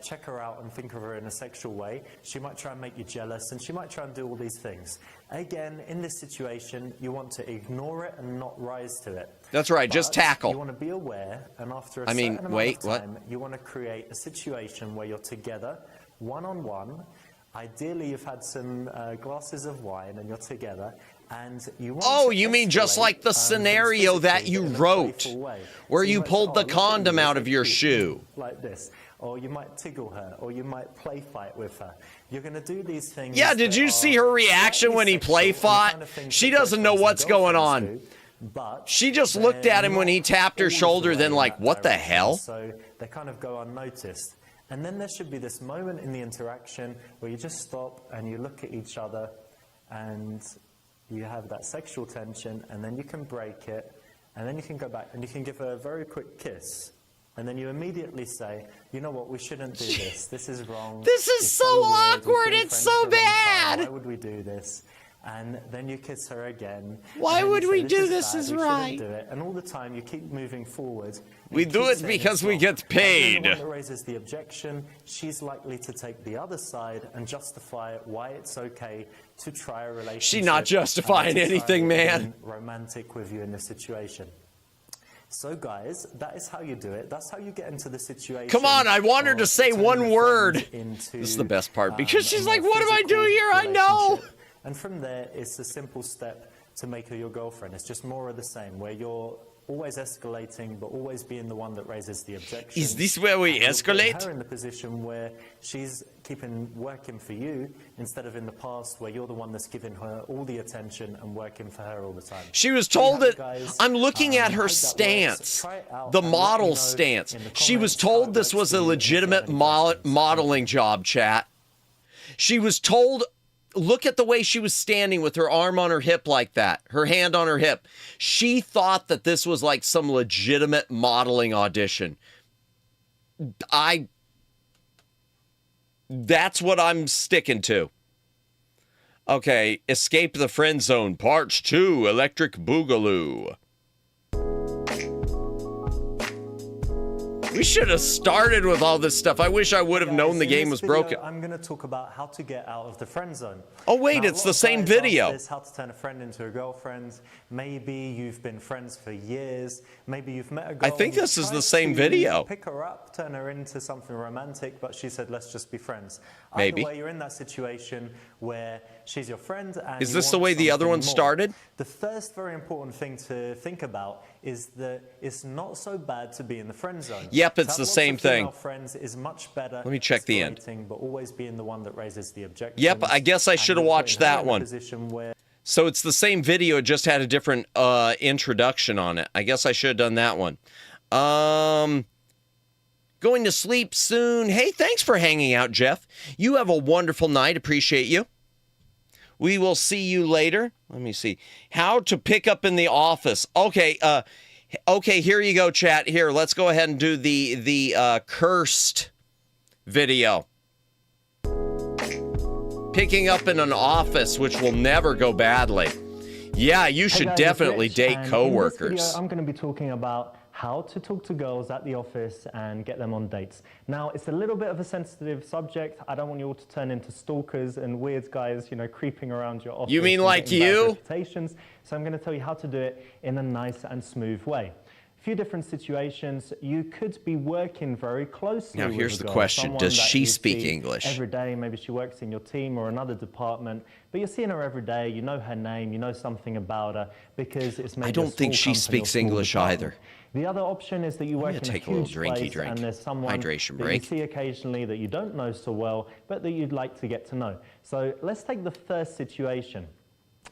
[SPEAKER 7] check her out and think of her in a sexual way. She might try and make you jealous, and she might try and do all these things. Again, in this situation, you want to ignore it and not rise to it.
[SPEAKER 2] That's right, just tackle.
[SPEAKER 7] You want to be aware, and after a certain amount of time, you want to create a situation where you're together, one-on-one. Ideally, you've had some glasses of wine and you're together, and you want
[SPEAKER 2] you mean just like the scenario that you wrote, where you pulled the condom out of your shoe.
[SPEAKER 7] Like this. Or you might tickle her, or you might play fight with her. You're going to do these things.
[SPEAKER 2] Yeah, did you see her reaction when he play fought? She doesn't know what's going on. She just looked at him when he tapped her shoulder, then like, what the hell?
[SPEAKER 7] So they kind of go unnoticed. And then there should be this moment in the interaction where you just stop and you look at each other and you have that sexual tension, and then you can break it, and then you can go back and you can give her a very quick kiss. And then you immediately say, you know what, we shouldn't do this. This is wrong.
[SPEAKER 2] This is so awkward. It's so bad.
[SPEAKER 7] Why would we do this? and then you kiss her again.
[SPEAKER 2] Why
[SPEAKER 7] and
[SPEAKER 2] would
[SPEAKER 7] you
[SPEAKER 2] we
[SPEAKER 7] say,
[SPEAKER 2] do
[SPEAKER 7] this
[SPEAKER 2] this
[SPEAKER 7] is
[SPEAKER 2] is
[SPEAKER 7] bad, we
[SPEAKER 2] right?
[SPEAKER 7] shouldn't do it. And all the time you keep moving forward.
[SPEAKER 2] We
[SPEAKER 7] You
[SPEAKER 2] do
[SPEAKER 7] keep
[SPEAKER 2] it
[SPEAKER 7] saying
[SPEAKER 2] because
[SPEAKER 7] it's
[SPEAKER 2] we
[SPEAKER 7] wrong.
[SPEAKER 2] get
[SPEAKER 7] But then
[SPEAKER 2] paid.
[SPEAKER 7] the one that raises the objection, she's likely to take the other side and justify why it's okay to try a relationship.
[SPEAKER 2] She's not justifying
[SPEAKER 7] to try
[SPEAKER 2] anything, man.
[SPEAKER 7] being romantic with you in this situation. So guys, that is how you do it. That's how you get into the situation.
[SPEAKER 2] Come on, I want her to
[SPEAKER 7] of
[SPEAKER 2] say
[SPEAKER 7] turning
[SPEAKER 2] one
[SPEAKER 7] a
[SPEAKER 2] word.
[SPEAKER 7] friend into,
[SPEAKER 2] This is the best part because
[SPEAKER 7] a
[SPEAKER 2] she's
[SPEAKER 7] more
[SPEAKER 2] like, what am I
[SPEAKER 7] physical
[SPEAKER 2] doing here? I know.
[SPEAKER 7] relationship. And from there, it's a simple step to make her your girlfriend. It's just more of the same, where you're always escalating, but always being the one that raises the objection.
[SPEAKER 2] Is this where we
[SPEAKER 7] And you're putting
[SPEAKER 2] escalate?
[SPEAKER 7] her in the position where she's working for you instead of in the past where you're the one that's giving her all the attention and working for her all the time.
[SPEAKER 2] She was
[SPEAKER 7] So you
[SPEAKER 2] told
[SPEAKER 7] have it,
[SPEAKER 2] that
[SPEAKER 7] guys.
[SPEAKER 2] I'm looking at
[SPEAKER 7] I
[SPEAKER 2] her
[SPEAKER 7] hope that works.
[SPEAKER 2] stance,
[SPEAKER 7] Try it out
[SPEAKER 2] the
[SPEAKER 7] and let me
[SPEAKER 2] model
[SPEAKER 7] know
[SPEAKER 2] stance.
[SPEAKER 7] in the
[SPEAKER 2] She was
[SPEAKER 7] comments how
[SPEAKER 2] told
[SPEAKER 7] it
[SPEAKER 2] this
[SPEAKER 7] works
[SPEAKER 2] was
[SPEAKER 7] for
[SPEAKER 2] a
[SPEAKER 7] you if you have
[SPEAKER 2] legitimate
[SPEAKER 7] any questions.
[SPEAKER 2] modeling job, chat. She was told, look at the way she was standing with her arm on her hip like that, her hand on her hip. She thought that this was like some legitimate modeling audition. That's what I'm sticking to. Okay, Escape the Friend Zone, Part 2, Electric Boogaloo. We should have started with all this stuff. I wish I would have known the
[SPEAKER 7] In
[SPEAKER 2] game
[SPEAKER 7] this
[SPEAKER 2] was
[SPEAKER 7] video,
[SPEAKER 2] broken.
[SPEAKER 7] I'm going to talk about how to get out of the friend zone.
[SPEAKER 2] Oh, wait,
[SPEAKER 7] Now,
[SPEAKER 2] it's
[SPEAKER 7] a
[SPEAKER 2] the
[SPEAKER 7] lot of
[SPEAKER 2] same
[SPEAKER 7] guys ask
[SPEAKER 2] video.
[SPEAKER 7] this, how to turn a friend into a girlfriend. Maybe you've been friends for years. Maybe you've met a girl.
[SPEAKER 2] I think
[SPEAKER 7] and
[SPEAKER 2] this
[SPEAKER 7] you've
[SPEAKER 2] is the
[SPEAKER 7] tried
[SPEAKER 2] same
[SPEAKER 7] to
[SPEAKER 2] video.
[SPEAKER 7] Pick her up, turn her into something romantic, but she said, let's just be friends.
[SPEAKER 2] Maybe.
[SPEAKER 7] Either way, you're in that situation where she's your friend and
[SPEAKER 2] Is
[SPEAKER 7] you
[SPEAKER 2] this the
[SPEAKER 7] want
[SPEAKER 2] way the other
[SPEAKER 7] something
[SPEAKER 2] one
[SPEAKER 7] more.
[SPEAKER 2] started?
[SPEAKER 7] The first very important thing to think about is that it's not so bad to be in the friend zone.
[SPEAKER 2] Yep, it's
[SPEAKER 7] To have
[SPEAKER 2] the
[SPEAKER 7] lots
[SPEAKER 2] same
[SPEAKER 7] of female
[SPEAKER 2] thing.
[SPEAKER 7] Friends is much better.
[SPEAKER 2] Let me check the end.
[SPEAKER 7] But always being the one that raises the objection.
[SPEAKER 2] Yep, I guess I should have watched that one. So it's the same video, it just had a different introduction on it. I guess I should have done that one. Going to sleep soon. Hey, thanks for hanging out, Jeff. You have a wonderful night. Appreciate you. We will see you later. Let me see. How to pick up in the office. Okay, okay, here you go, chat. Here, let's go ahead and do the cursed video. Picking up in an office, which will never go badly. Yeah, you should definitely date coworkers.
[SPEAKER 7] In this video, I'm going to be talking about how to talk to girls at the office and get them on dates. Now, it's a little bit of a sensitive subject. I don't want you all to turn into stalkers and weird guys, you know, creeping around your office.
[SPEAKER 2] You mean
[SPEAKER 7] and
[SPEAKER 2] like
[SPEAKER 7] getting bad
[SPEAKER 2] you?
[SPEAKER 7] reputations. So I'm going to tell you how to do it in a nice and smooth way. A few different situations. You could be working very closely
[SPEAKER 2] Now,
[SPEAKER 7] with
[SPEAKER 2] here's
[SPEAKER 7] a
[SPEAKER 2] the
[SPEAKER 7] girl,
[SPEAKER 2] question.
[SPEAKER 7] someone
[SPEAKER 2] Does
[SPEAKER 7] that
[SPEAKER 2] she
[SPEAKER 7] you
[SPEAKER 2] speak
[SPEAKER 7] see
[SPEAKER 2] English?
[SPEAKER 7] every day? Maybe she works in your team or another department, but you're seeing her every day. You know her name. You know something about her because it's maybe
[SPEAKER 2] I don't think she speaks English either.
[SPEAKER 7] The other option is that you work in a
[SPEAKER 2] take a little
[SPEAKER 7] huge
[SPEAKER 2] drinky
[SPEAKER 7] place
[SPEAKER 2] drink.
[SPEAKER 7] and there's someone
[SPEAKER 2] Hydration
[SPEAKER 7] that
[SPEAKER 2] break.
[SPEAKER 7] you see occasionally that you don't know so well, but that you'd like to get to know. So let's take the first situation.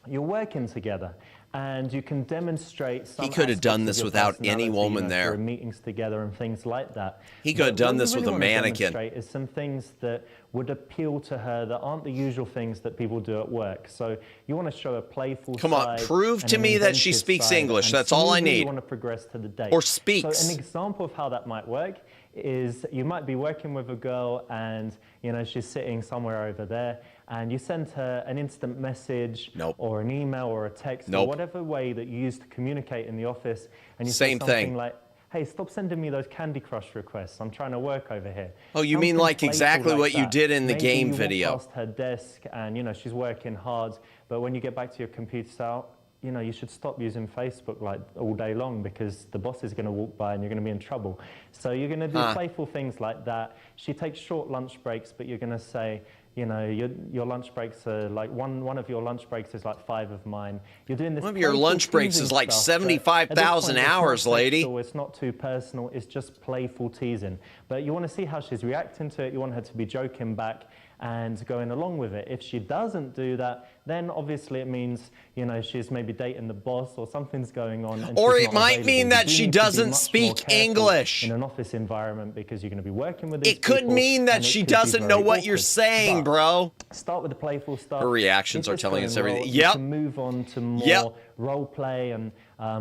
[SPEAKER 7] You're working together and you can demonstrate some
[SPEAKER 2] He could have done
[SPEAKER 7] aspects of
[SPEAKER 2] this
[SPEAKER 7] your
[SPEAKER 2] without any
[SPEAKER 7] personality,
[SPEAKER 2] woman
[SPEAKER 7] you know,
[SPEAKER 2] there.
[SPEAKER 7] through meetings together and things like that.
[SPEAKER 2] He could have
[SPEAKER 7] But
[SPEAKER 2] done
[SPEAKER 7] what
[SPEAKER 2] this
[SPEAKER 7] you
[SPEAKER 2] with a
[SPEAKER 7] really wanna
[SPEAKER 2] mannequin.
[SPEAKER 7] demonstrate is some things that would appeal to her that aren't the usual things that people do at work. So you want to show a playful
[SPEAKER 2] Come on,
[SPEAKER 7] side
[SPEAKER 2] prove
[SPEAKER 7] and
[SPEAKER 2] to
[SPEAKER 7] an
[SPEAKER 2] me that she
[SPEAKER 7] inventive
[SPEAKER 2] speaks
[SPEAKER 7] side,
[SPEAKER 2] English.
[SPEAKER 7] and
[SPEAKER 2] That's all I
[SPEAKER 7] smoothly
[SPEAKER 2] need.
[SPEAKER 7] You want to progress to the date.
[SPEAKER 2] Or speaks.
[SPEAKER 7] So an example of how that might work is you might be working with a girl and you know she's sitting somewhere over there and you send her an instant message or an email or a text or whatever way that you use to communicate in the office and you
[SPEAKER 2] Same
[SPEAKER 7] say something
[SPEAKER 2] thing.
[SPEAKER 7] like, hey, stop sending me those Candy Crush requests. I'm trying to work over here.
[SPEAKER 2] Oh, you mean
[SPEAKER 7] Something
[SPEAKER 2] like
[SPEAKER 7] playful
[SPEAKER 2] exactly
[SPEAKER 7] like
[SPEAKER 2] what you
[SPEAKER 7] that.
[SPEAKER 2] did in the
[SPEAKER 7] Maybe
[SPEAKER 2] game
[SPEAKER 7] you walk
[SPEAKER 2] video.
[SPEAKER 7] past her desk and, you know, she's working hard, but when you get back to your computer, you know, you should stop using Facebook like all day long because the boss is going to walk by and you're going to be in trouble. So you're going to do playful things like that. She takes short lunch breaks, but you're going to say, you know, your lunch breaks are like one of your lunch breaks is like 5 of mine. You're doing this.
[SPEAKER 2] One of your
[SPEAKER 7] playful
[SPEAKER 2] lunch breaks
[SPEAKER 7] teasing
[SPEAKER 2] is like
[SPEAKER 7] stuff, but at this
[SPEAKER 2] 75,000
[SPEAKER 7] point,
[SPEAKER 2] hours,
[SPEAKER 7] it's not
[SPEAKER 2] lady.
[SPEAKER 7] sexual, it's not too personal. It's just playful teasing. But you want to see how she's reacting to it. You want her to be joking back and going along with it. If she doesn't do that, then obviously it means, you know, she's maybe dating the boss or something's going on. And
[SPEAKER 2] Or
[SPEAKER 7] she's
[SPEAKER 2] it
[SPEAKER 7] not
[SPEAKER 2] might
[SPEAKER 7] available.
[SPEAKER 2] mean
[SPEAKER 7] You
[SPEAKER 2] that
[SPEAKER 7] do
[SPEAKER 2] she
[SPEAKER 7] need to be
[SPEAKER 2] doesn't
[SPEAKER 7] much more
[SPEAKER 2] speak
[SPEAKER 7] careful
[SPEAKER 2] English.
[SPEAKER 7] in an office environment because you're going to be working with these
[SPEAKER 2] It could
[SPEAKER 7] people,
[SPEAKER 2] mean that
[SPEAKER 7] and it
[SPEAKER 2] she
[SPEAKER 7] could be
[SPEAKER 2] doesn't know
[SPEAKER 7] very
[SPEAKER 2] what you're
[SPEAKER 7] awkward.
[SPEAKER 2] saying,
[SPEAKER 7] But
[SPEAKER 2] bro.
[SPEAKER 7] Start with the playful stuff.
[SPEAKER 2] Her reactions
[SPEAKER 7] If
[SPEAKER 2] are
[SPEAKER 7] it's
[SPEAKER 2] telling
[SPEAKER 7] going
[SPEAKER 2] us everything.
[SPEAKER 7] well,
[SPEAKER 2] Yep.
[SPEAKER 7] You can move on to more role play and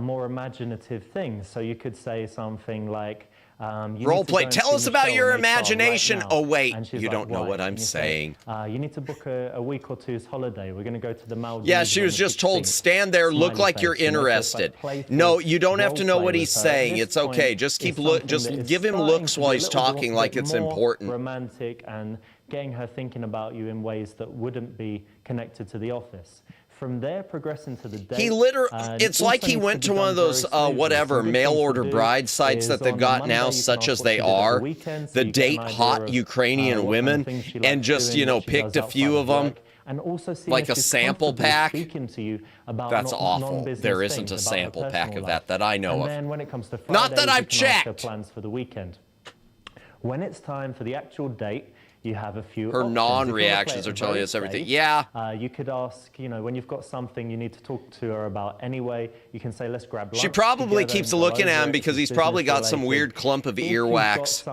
[SPEAKER 7] more imaginative things. So you could say something like,
[SPEAKER 2] Role play. Tell us about your imagination. Oh, wait. You don't know what I'm saying.
[SPEAKER 7] You need to book a week or two's holiday. We're going to go to the Maldives.
[SPEAKER 2] Yeah, she was just told, stand there, look like you're interested. No, you don't have to know what he's saying. It's okay. Just just give him looks while he's talking like it's important.
[SPEAKER 7] Romantic and getting her thinking about you in ways that wouldn't be connected to the office. From there, progressing to the date.
[SPEAKER 2] He it's like he went to one of those, whatever, mail order bride sites that they've got now, such as they are, the date hot Ukrainian women, and just, picked a few of them,
[SPEAKER 7] and also
[SPEAKER 2] like a sample pack.
[SPEAKER 7] That's
[SPEAKER 2] awful. There isn't a sample pack of that I know of.
[SPEAKER 7] And then when it comes to Friday,
[SPEAKER 2] not that I've
[SPEAKER 7] checked.
[SPEAKER 2] checked.
[SPEAKER 7] Plans for the weekend. When it's time for the actual date, you have a few
[SPEAKER 2] Her non-reactions are telling us everything. Yeah.
[SPEAKER 7] You could ask, when you've got something you need to talk to her about anyway, you can say, let's grab lunch.
[SPEAKER 2] She probably keeps looking at him because he's probably got some weird clump of earwax.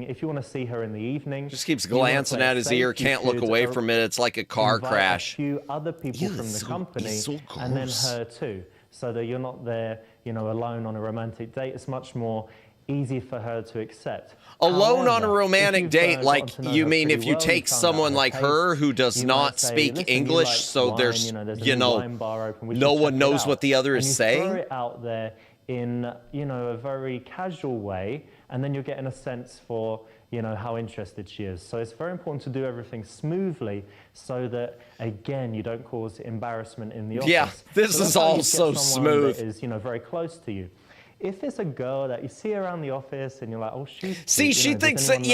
[SPEAKER 7] If you want to see her in the evening.
[SPEAKER 2] Just keeps glancing at his ear, can't look away from it. It's like a car crash.
[SPEAKER 7] A few other people from the company and then her too, so that you're not there, alone on a romantic date. It's much more easy for her to accept.
[SPEAKER 2] Alone on a romantic date, like, you mean if you take someone like her who does not speak English, so there's, no one knows what the other is saying?
[SPEAKER 7] Throw it out there in, a very casual way, and then you're getting a sense for, how interested she is. So it's very important to do everything smoothly so that, again, you don't cause embarrassment in the office.
[SPEAKER 2] Yeah, this is all so smooth.
[SPEAKER 7] That is, very close to you. If it's a girl that you see around the office and you're like, oh, she's...
[SPEAKER 2] See, she thinks that,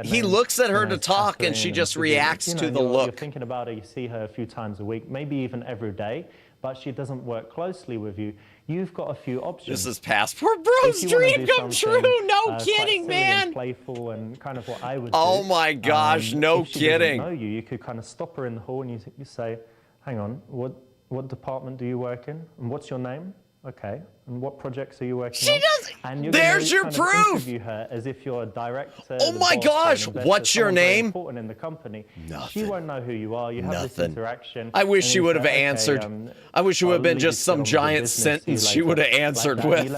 [SPEAKER 2] he looks at her to talk and she just reacts to the look.
[SPEAKER 7] You're thinking about her, you see her a few times a week, maybe even every day, but she doesn't work closely with you. You've got a few options.
[SPEAKER 2] This is Passport Bro's dream come true. No kidding, man.
[SPEAKER 7] And playful and kind of what I would
[SPEAKER 2] do. My gosh, no
[SPEAKER 7] if she
[SPEAKER 2] kidding.
[SPEAKER 7] Doesn't know you could kind of stop her in the hall and you say, hang on, what department do you work in? And what's your name? Okay. And what projects are you working on? And
[SPEAKER 2] there's your proof.
[SPEAKER 7] Interview her as if you're a director.
[SPEAKER 2] Oh my gosh! What's your name?
[SPEAKER 7] Important in the company.
[SPEAKER 2] Nothing.
[SPEAKER 7] She won't know who you are. You have this interaction.
[SPEAKER 2] I wish she would have answered. I wish it would have been just some giant sentence she would have answered with.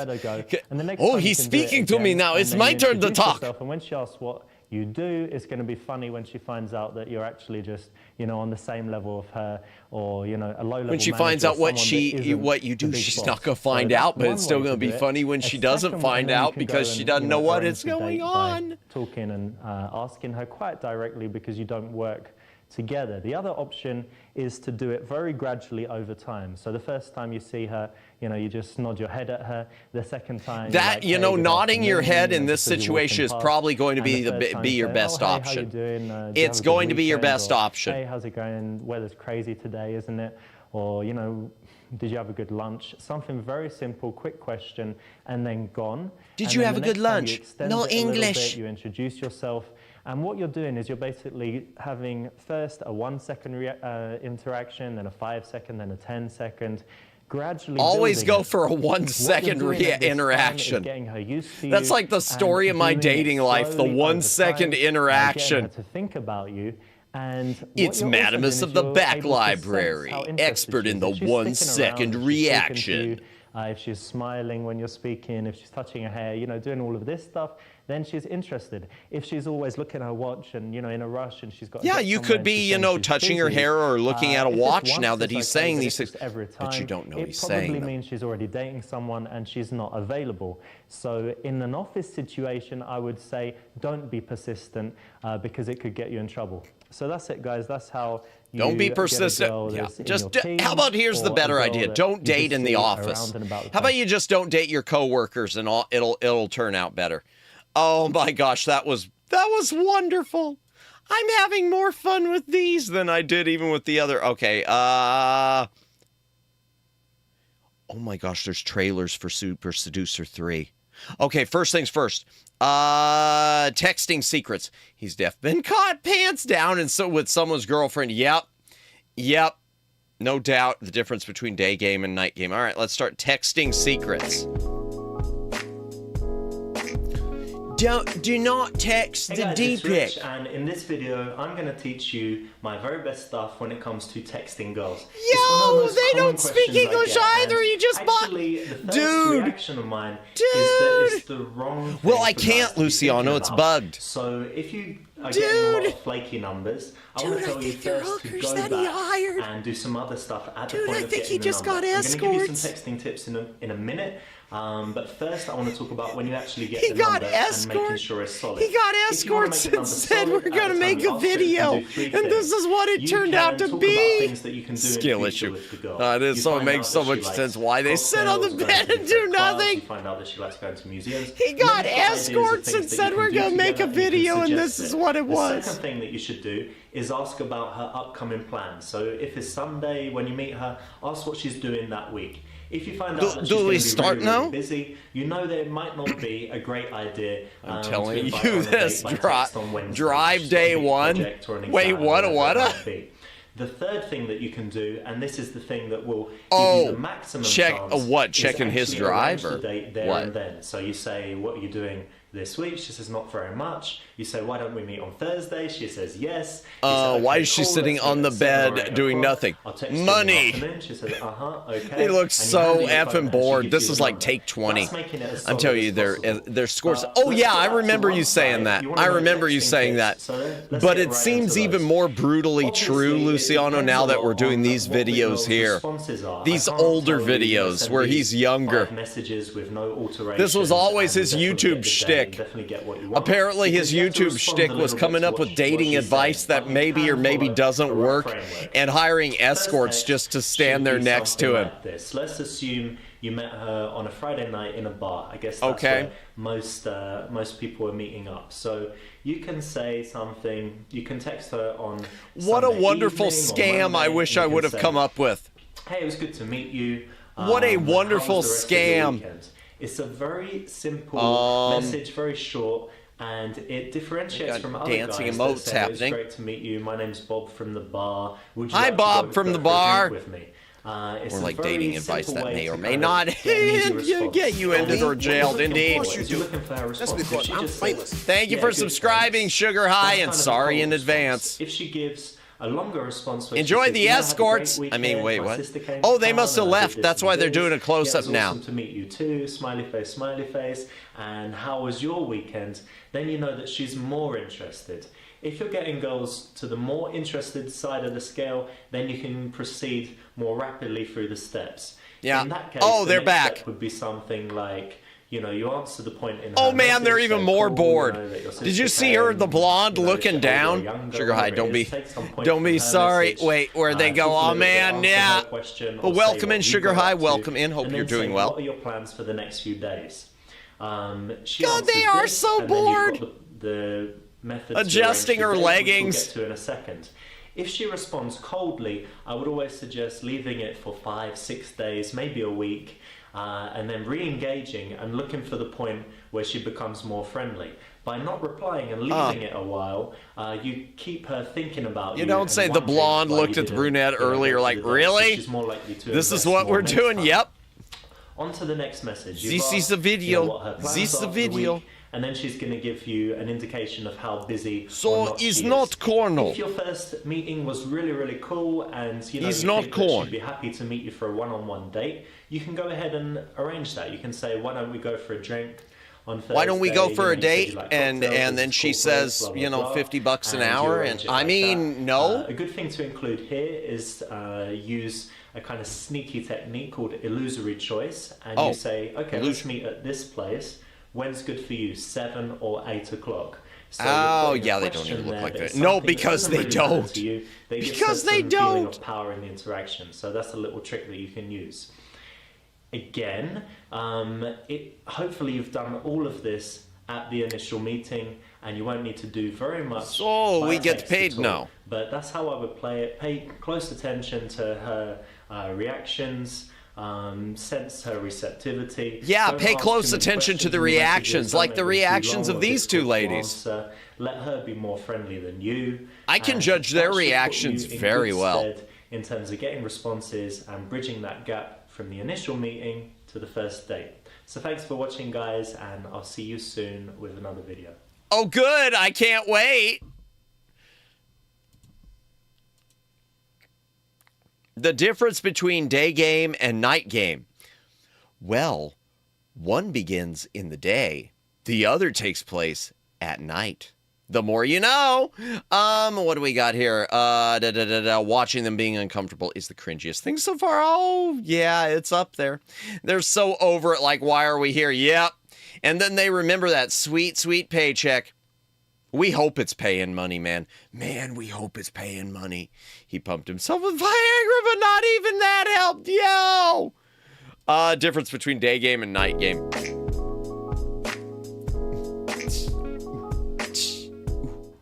[SPEAKER 2] Oh, he's speaking to me now. It's my turn to talk.
[SPEAKER 7] And when she asks what you do, it's going to be funny when she finds out that you're actually just, on the same level of her, or, a low-level
[SPEAKER 2] when she finds out what you do, she's not going to find out, but it's still going to be funny when she doesn't find out because she doesn't know what is going on.
[SPEAKER 7] Talking and asking her quite directly because you don't work together. The other option is to do it very gradually over time. So the first time you see her, you just nod your head at her. The second time,
[SPEAKER 2] that nodding your head in this situation is probably going to be your best option. It's going to be your best option.
[SPEAKER 7] Hey, how's it going? Weather's crazy today, isn't it? Or did you have a good lunch? Something very simple, quick question, and then gone.
[SPEAKER 2] Did you have a good lunch? No English.
[SPEAKER 7] You introduce yourself. And what you're doing is you're basically having first a 1 second interaction, then a 5 second, then a 10 second. Gradually
[SPEAKER 2] always go for a 1 second interaction. That's like the story of my dating life, the 1 second interaction.
[SPEAKER 7] To think about you. And
[SPEAKER 2] it's Madamus of the Back Library, expert in the 1 second reaction.
[SPEAKER 7] If she's smiling when you're speaking, if she's touching her hair, doing all of this stuff, then she's interested. If she's always looking at her watch and, in a rush and she's got...
[SPEAKER 2] Yeah, you could be, touching her hair or looking at a watch now that he's saying these things. But you don't know he's saying them.
[SPEAKER 7] It probably means she's already dating someone and she's not available. So in an office situation, I would say don't be persistent because it could get you in trouble. So that's it, guys. That's how...
[SPEAKER 2] Don't be persistent. Yeah. Just how about here's the better idea? Don't date in the office. How about you just don't date your coworkers and it'll turn out better. Oh my gosh, that was wonderful. I'm having more fun with these than I did even with the other. Okay. Oh my gosh, there's trailers for Super Seducer 3. Okay, first things first. Texting secrets. He's been caught pants down and so with someone's girlfriend. Yep. No doubt the difference between day game and night game. All right, let's start texting secrets. Do not text
[SPEAKER 15] Hey
[SPEAKER 2] the
[SPEAKER 15] guys,
[SPEAKER 2] D
[SPEAKER 15] it's Rich,
[SPEAKER 2] pic.
[SPEAKER 15] and in this video, I'm going to teach you my very best stuff when it comes to texting girls.
[SPEAKER 2] Yo, they don't speak English either. You just
[SPEAKER 15] actually, the first
[SPEAKER 2] Dude.
[SPEAKER 15] reaction of mine is that it's the wrong thing
[SPEAKER 2] Well, I
[SPEAKER 15] for
[SPEAKER 2] can't,
[SPEAKER 15] guys to be
[SPEAKER 2] Luciano.
[SPEAKER 15] thinking
[SPEAKER 2] It's
[SPEAKER 15] about.
[SPEAKER 2] bugged.
[SPEAKER 15] So if you are getting a lot of flaky numbers, I want to tell you first to go back and do some other stuff at the point of getting the number. I'm going to give you some texting tips in a minute. But first, I want to talk about when you actually get the number and making sure it's solid.
[SPEAKER 2] He got escorts and said we're going to make a video, and this is what it turned out to be. Skill issue. It is so it makes so much sense why they sit on the bed and do nothing.
[SPEAKER 15] Find out that she likes going to museums.
[SPEAKER 2] He got escorts and said we're going to make a video, and this is what it was.
[SPEAKER 15] The second thing that you should do is ask about her upcoming plans. So if it's Sunday when you meet her, ask what she's doing that week. If you find out that she's going to be really busy, you know that it might not be a great idea.
[SPEAKER 2] I'm telling you this, drive day one. Wait, what?
[SPEAKER 15] The third thing that you can do, and this is the thing that will give you the maximum chance,
[SPEAKER 2] what? Checking his drive or
[SPEAKER 15] what? And then. So you say, what are you doing this week? She says, not very much. You say, why don't we meet on Thursday? She says, yes.
[SPEAKER 2] Why is she sitting on the bed doing nothing? Money.
[SPEAKER 15] She says, okay.
[SPEAKER 2] He looks so effing bored. This is like take 20. I'm telling you, their scores. Oh yeah, I remember you saying that. I remember you saying that. But it seems even more brutally true, Luciano, now that we're doing these videos here. These older videos where he's younger. This was always his YouTube shtick. Apparently his YouTube shtick was coming up with dating advice that maybe or maybe doesn't work and hiring escorts just to stand there next to him.
[SPEAKER 15] Let's assume you met her on a Friday night in a bar. I guess that's where most people are meeting up. So you can say something, you can text her on
[SPEAKER 2] What a
[SPEAKER 15] Sunday
[SPEAKER 2] wonderful
[SPEAKER 15] evening
[SPEAKER 2] scam I wish I would have come up with.
[SPEAKER 15] Hey, it was good to meet you.
[SPEAKER 2] What a wonderful
[SPEAKER 15] how was the rest of your
[SPEAKER 2] scam.
[SPEAKER 15] weekend? It's a very simple message, very short, and it differentiates from other
[SPEAKER 2] dancing
[SPEAKER 15] guys
[SPEAKER 2] emotes
[SPEAKER 15] that say,
[SPEAKER 2] happening.
[SPEAKER 15] It's great to meet you. My name's Bob from the bar. Would you
[SPEAKER 2] Hi,
[SPEAKER 15] like to
[SPEAKER 2] Bob
[SPEAKER 15] go
[SPEAKER 2] from
[SPEAKER 15] for
[SPEAKER 2] the
[SPEAKER 15] a
[SPEAKER 2] bar.
[SPEAKER 15] drink with me?
[SPEAKER 2] Or
[SPEAKER 15] It's
[SPEAKER 2] like
[SPEAKER 15] a very
[SPEAKER 2] dating advice
[SPEAKER 15] simple
[SPEAKER 2] that
[SPEAKER 15] way
[SPEAKER 2] may or
[SPEAKER 15] to
[SPEAKER 2] may
[SPEAKER 15] kind
[SPEAKER 2] not
[SPEAKER 15] of get an easy response.
[SPEAKER 2] get you ended or jailed. Indeed.
[SPEAKER 6] That's because I'm famous.
[SPEAKER 2] Thank you for subscribing, Sugar High, and sorry in advance.
[SPEAKER 15] If she gives a longer response, where she
[SPEAKER 2] Enjoy
[SPEAKER 15] says,
[SPEAKER 2] the
[SPEAKER 15] "You know, have a
[SPEAKER 2] escorts.
[SPEAKER 15] great
[SPEAKER 2] I mean,
[SPEAKER 15] weekend.
[SPEAKER 2] wait,
[SPEAKER 15] My
[SPEAKER 2] what?
[SPEAKER 15] sister came
[SPEAKER 2] Oh,
[SPEAKER 15] to
[SPEAKER 2] they
[SPEAKER 15] town
[SPEAKER 2] must have
[SPEAKER 15] and I did
[SPEAKER 2] left.
[SPEAKER 15] this
[SPEAKER 2] That's
[SPEAKER 15] and
[SPEAKER 2] why they're
[SPEAKER 15] this.
[SPEAKER 2] doing a close-up
[SPEAKER 15] Yeah, it was
[SPEAKER 2] now.
[SPEAKER 15] awesome to meet you too. Smiley face, smiley face. And how was your weekend? Then you know that she's more interested. If you're getting girls to the more interested side of the scale, then you can proceed more rapidly through the steps.
[SPEAKER 2] Yeah.
[SPEAKER 15] In that case,
[SPEAKER 2] Oh,
[SPEAKER 15] the
[SPEAKER 2] they're
[SPEAKER 15] next
[SPEAKER 2] back.
[SPEAKER 15] step would be something like, you know, you answer the point in
[SPEAKER 2] Oh
[SPEAKER 15] her
[SPEAKER 2] man, they're
[SPEAKER 15] message,
[SPEAKER 2] even
[SPEAKER 15] say,
[SPEAKER 2] more
[SPEAKER 15] cool,
[SPEAKER 2] bored.
[SPEAKER 15] you know, that your
[SPEAKER 2] Did you
[SPEAKER 15] sister
[SPEAKER 2] see her,
[SPEAKER 15] came,
[SPEAKER 2] the blonde,
[SPEAKER 15] you know,
[SPEAKER 2] looking
[SPEAKER 15] she's older or
[SPEAKER 2] down?
[SPEAKER 15] younger,
[SPEAKER 2] Sugar High,
[SPEAKER 15] whatever
[SPEAKER 2] don't
[SPEAKER 15] it
[SPEAKER 2] be,
[SPEAKER 15] is, take some point
[SPEAKER 2] don't
[SPEAKER 15] from
[SPEAKER 2] be
[SPEAKER 15] her
[SPEAKER 2] sorry.
[SPEAKER 15] message,
[SPEAKER 2] Wait, where they
[SPEAKER 15] talk
[SPEAKER 2] go?
[SPEAKER 15] a
[SPEAKER 2] Oh
[SPEAKER 15] little bit,
[SPEAKER 2] man,
[SPEAKER 15] answer
[SPEAKER 2] yeah.
[SPEAKER 15] her question, or
[SPEAKER 2] Well,
[SPEAKER 15] say
[SPEAKER 2] welcome
[SPEAKER 15] what
[SPEAKER 2] in,
[SPEAKER 15] you
[SPEAKER 2] Sugar
[SPEAKER 15] got
[SPEAKER 2] High.
[SPEAKER 15] up to,
[SPEAKER 2] Welcome in. Hope
[SPEAKER 15] and
[SPEAKER 2] you're
[SPEAKER 15] then say,
[SPEAKER 2] doing well.
[SPEAKER 15] What are your plans for the next few days? She
[SPEAKER 2] God, they
[SPEAKER 15] answers
[SPEAKER 2] are
[SPEAKER 15] this,
[SPEAKER 2] so
[SPEAKER 15] and then you've
[SPEAKER 2] bored.
[SPEAKER 15] got the method
[SPEAKER 2] Adjusting
[SPEAKER 15] to
[SPEAKER 2] her
[SPEAKER 15] arrange the date, which
[SPEAKER 2] leggings.
[SPEAKER 15] We'll get to in a second. If she responds coldly, I would always suggest leaving it for 5-6 days, maybe a week, and then re-engaging and looking for the point where she becomes more friendly. By not replying and leaving it a while, you keep her thinking about you.
[SPEAKER 2] You don't
[SPEAKER 15] and
[SPEAKER 2] say the
[SPEAKER 15] wondering
[SPEAKER 2] blonde
[SPEAKER 15] why
[SPEAKER 2] looked
[SPEAKER 15] you
[SPEAKER 2] at the
[SPEAKER 15] didn't,
[SPEAKER 2] brunette
[SPEAKER 15] you know,
[SPEAKER 2] earlier
[SPEAKER 15] go to
[SPEAKER 2] like,
[SPEAKER 15] the date, so
[SPEAKER 2] really?
[SPEAKER 15] she's more likely to
[SPEAKER 2] This is
[SPEAKER 15] invest
[SPEAKER 2] what
[SPEAKER 15] more
[SPEAKER 2] we're
[SPEAKER 15] next
[SPEAKER 2] doing,
[SPEAKER 15] time.
[SPEAKER 2] yep.
[SPEAKER 15] On to the next message. You've
[SPEAKER 2] This is
[SPEAKER 15] asked,
[SPEAKER 2] the video.
[SPEAKER 15] you know, what her plans
[SPEAKER 2] This
[SPEAKER 15] are
[SPEAKER 2] the
[SPEAKER 15] for
[SPEAKER 2] video.
[SPEAKER 15] week, and then she's going to give you an indication of how busy
[SPEAKER 2] So
[SPEAKER 15] or not
[SPEAKER 2] he's
[SPEAKER 15] she
[SPEAKER 2] not
[SPEAKER 15] is.
[SPEAKER 2] cornel.
[SPEAKER 15] If your first meeting was really, really cool and you know
[SPEAKER 2] He's
[SPEAKER 15] you
[SPEAKER 2] not
[SPEAKER 15] think that
[SPEAKER 2] corn.
[SPEAKER 15] she'd be happy to meet you for a one-on-one date, you can go ahead and arrange that. You can say, why don't we go for a drink on Thursday?
[SPEAKER 2] Why don't we go for a
[SPEAKER 15] You know, you said
[SPEAKER 2] date?
[SPEAKER 15] you like
[SPEAKER 2] And
[SPEAKER 15] cocktails,
[SPEAKER 2] then she
[SPEAKER 15] corporates,
[SPEAKER 2] says,
[SPEAKER 15] blah, blah,
[SPEAKER 2] you know,
[SPEAKER 15] blah,
[SPEAKER 2] $50 an
[SPEAKER 15] and you
[SPEAKER 2] hour.
[SPEAKER 15] arrange
[SPEAKER 2] And
[SPEAKER 15] it
[SPEAKER 2] I
[SPEAKER 15] like
[SPEAKER 2] mean,
[SPEAKER 15] that.
[SPEAKER 2] no.
[SPEAKER 15] A good thing to include here is use a kind of sneaky technique called illusory choice, and you say, okay, let's meet at this place. When's good for you, 7 or 8 o'clock? So
[SPEAKER 2] oh yeah, they don't even look like that. No, because they don't. Because they don't.
[SPEAKER 15] Of power in the interaction. So that's a little trick that you can use. Again, hopefully you've done all of this at the initial meeting, and you won't need to do very much.
[SPEAKER 2] So we get
[SPEAKER 15] text
[SPEAKER 2] paid
[SPEAKER 15] at all.
[SPEAKER 2] now.
[SPEAKER 15] But that's how I would play it. Pay close attention to her reactions. Sense her receptivity.
[SPEAKER 2] Yeah,
[SPEAKER 15] Don't
[SPEAKER 2] pay
[SPEAKER 15] ask
[SPEAKER 2] close
[SPEAKER 15] too many
[SPEAKER 2] attention to
[SPEAKER 15] questions
[SPEAKER 2] the
[SPEAKER 15] in messages,
[SPEAKER 2] reactions,
[SPEAKER 15] don't
[SPEAKER 2] like
[SPEAKER 15] make
[SPEAKER 2] the
[SPEAKER 15] them too
[SPEAKER 2] reactions
[SPEAKER 15] long
[SPEAKER 2] of
[SPEAKER 15] or
[SPEAKER 2] these two
[SPEAKER 15] difficult to
[SPEAKER 2] ladies.
[SPEAKER 15] answer. Let her be more friendly than you.
[SPEAKER 2] I can
[SPEAKER 15] And
[SPEAKER 2] judge
[SPEAKER 15] that
[SPEAKER 2] their
[SPEAKER 15] should put
[SPEAKER 2] reactions
[SPEAKER 15] you in
[SPEAKER 2] very
[SPEAKER 15] good
[SPEAKER 2] well.
[SPEAKER 15] stead
[SPEAKER 7] in terms of getting responses and bridging that gap from the initial meeting to the first date. So thanks for watching, guys, and I'll see you soon with another video.
[SPEAKER 2] Oh, good. I can't wait. The difference between day game and night game. Well, one begins in the day. The other takes place at night. The more you know. What do we got here? Watching them being uncomfortable is the cringiest thing so far. Oh, yeah, it's up there. They're so over it, like, why are we here? Yep. And then they remember that sweet, sweet paycheck. We hope it's paying money, man. Man, we hope it's paying money. He pumped himself with Viagra, but not even that helped. Yo! Difference between day game and night game.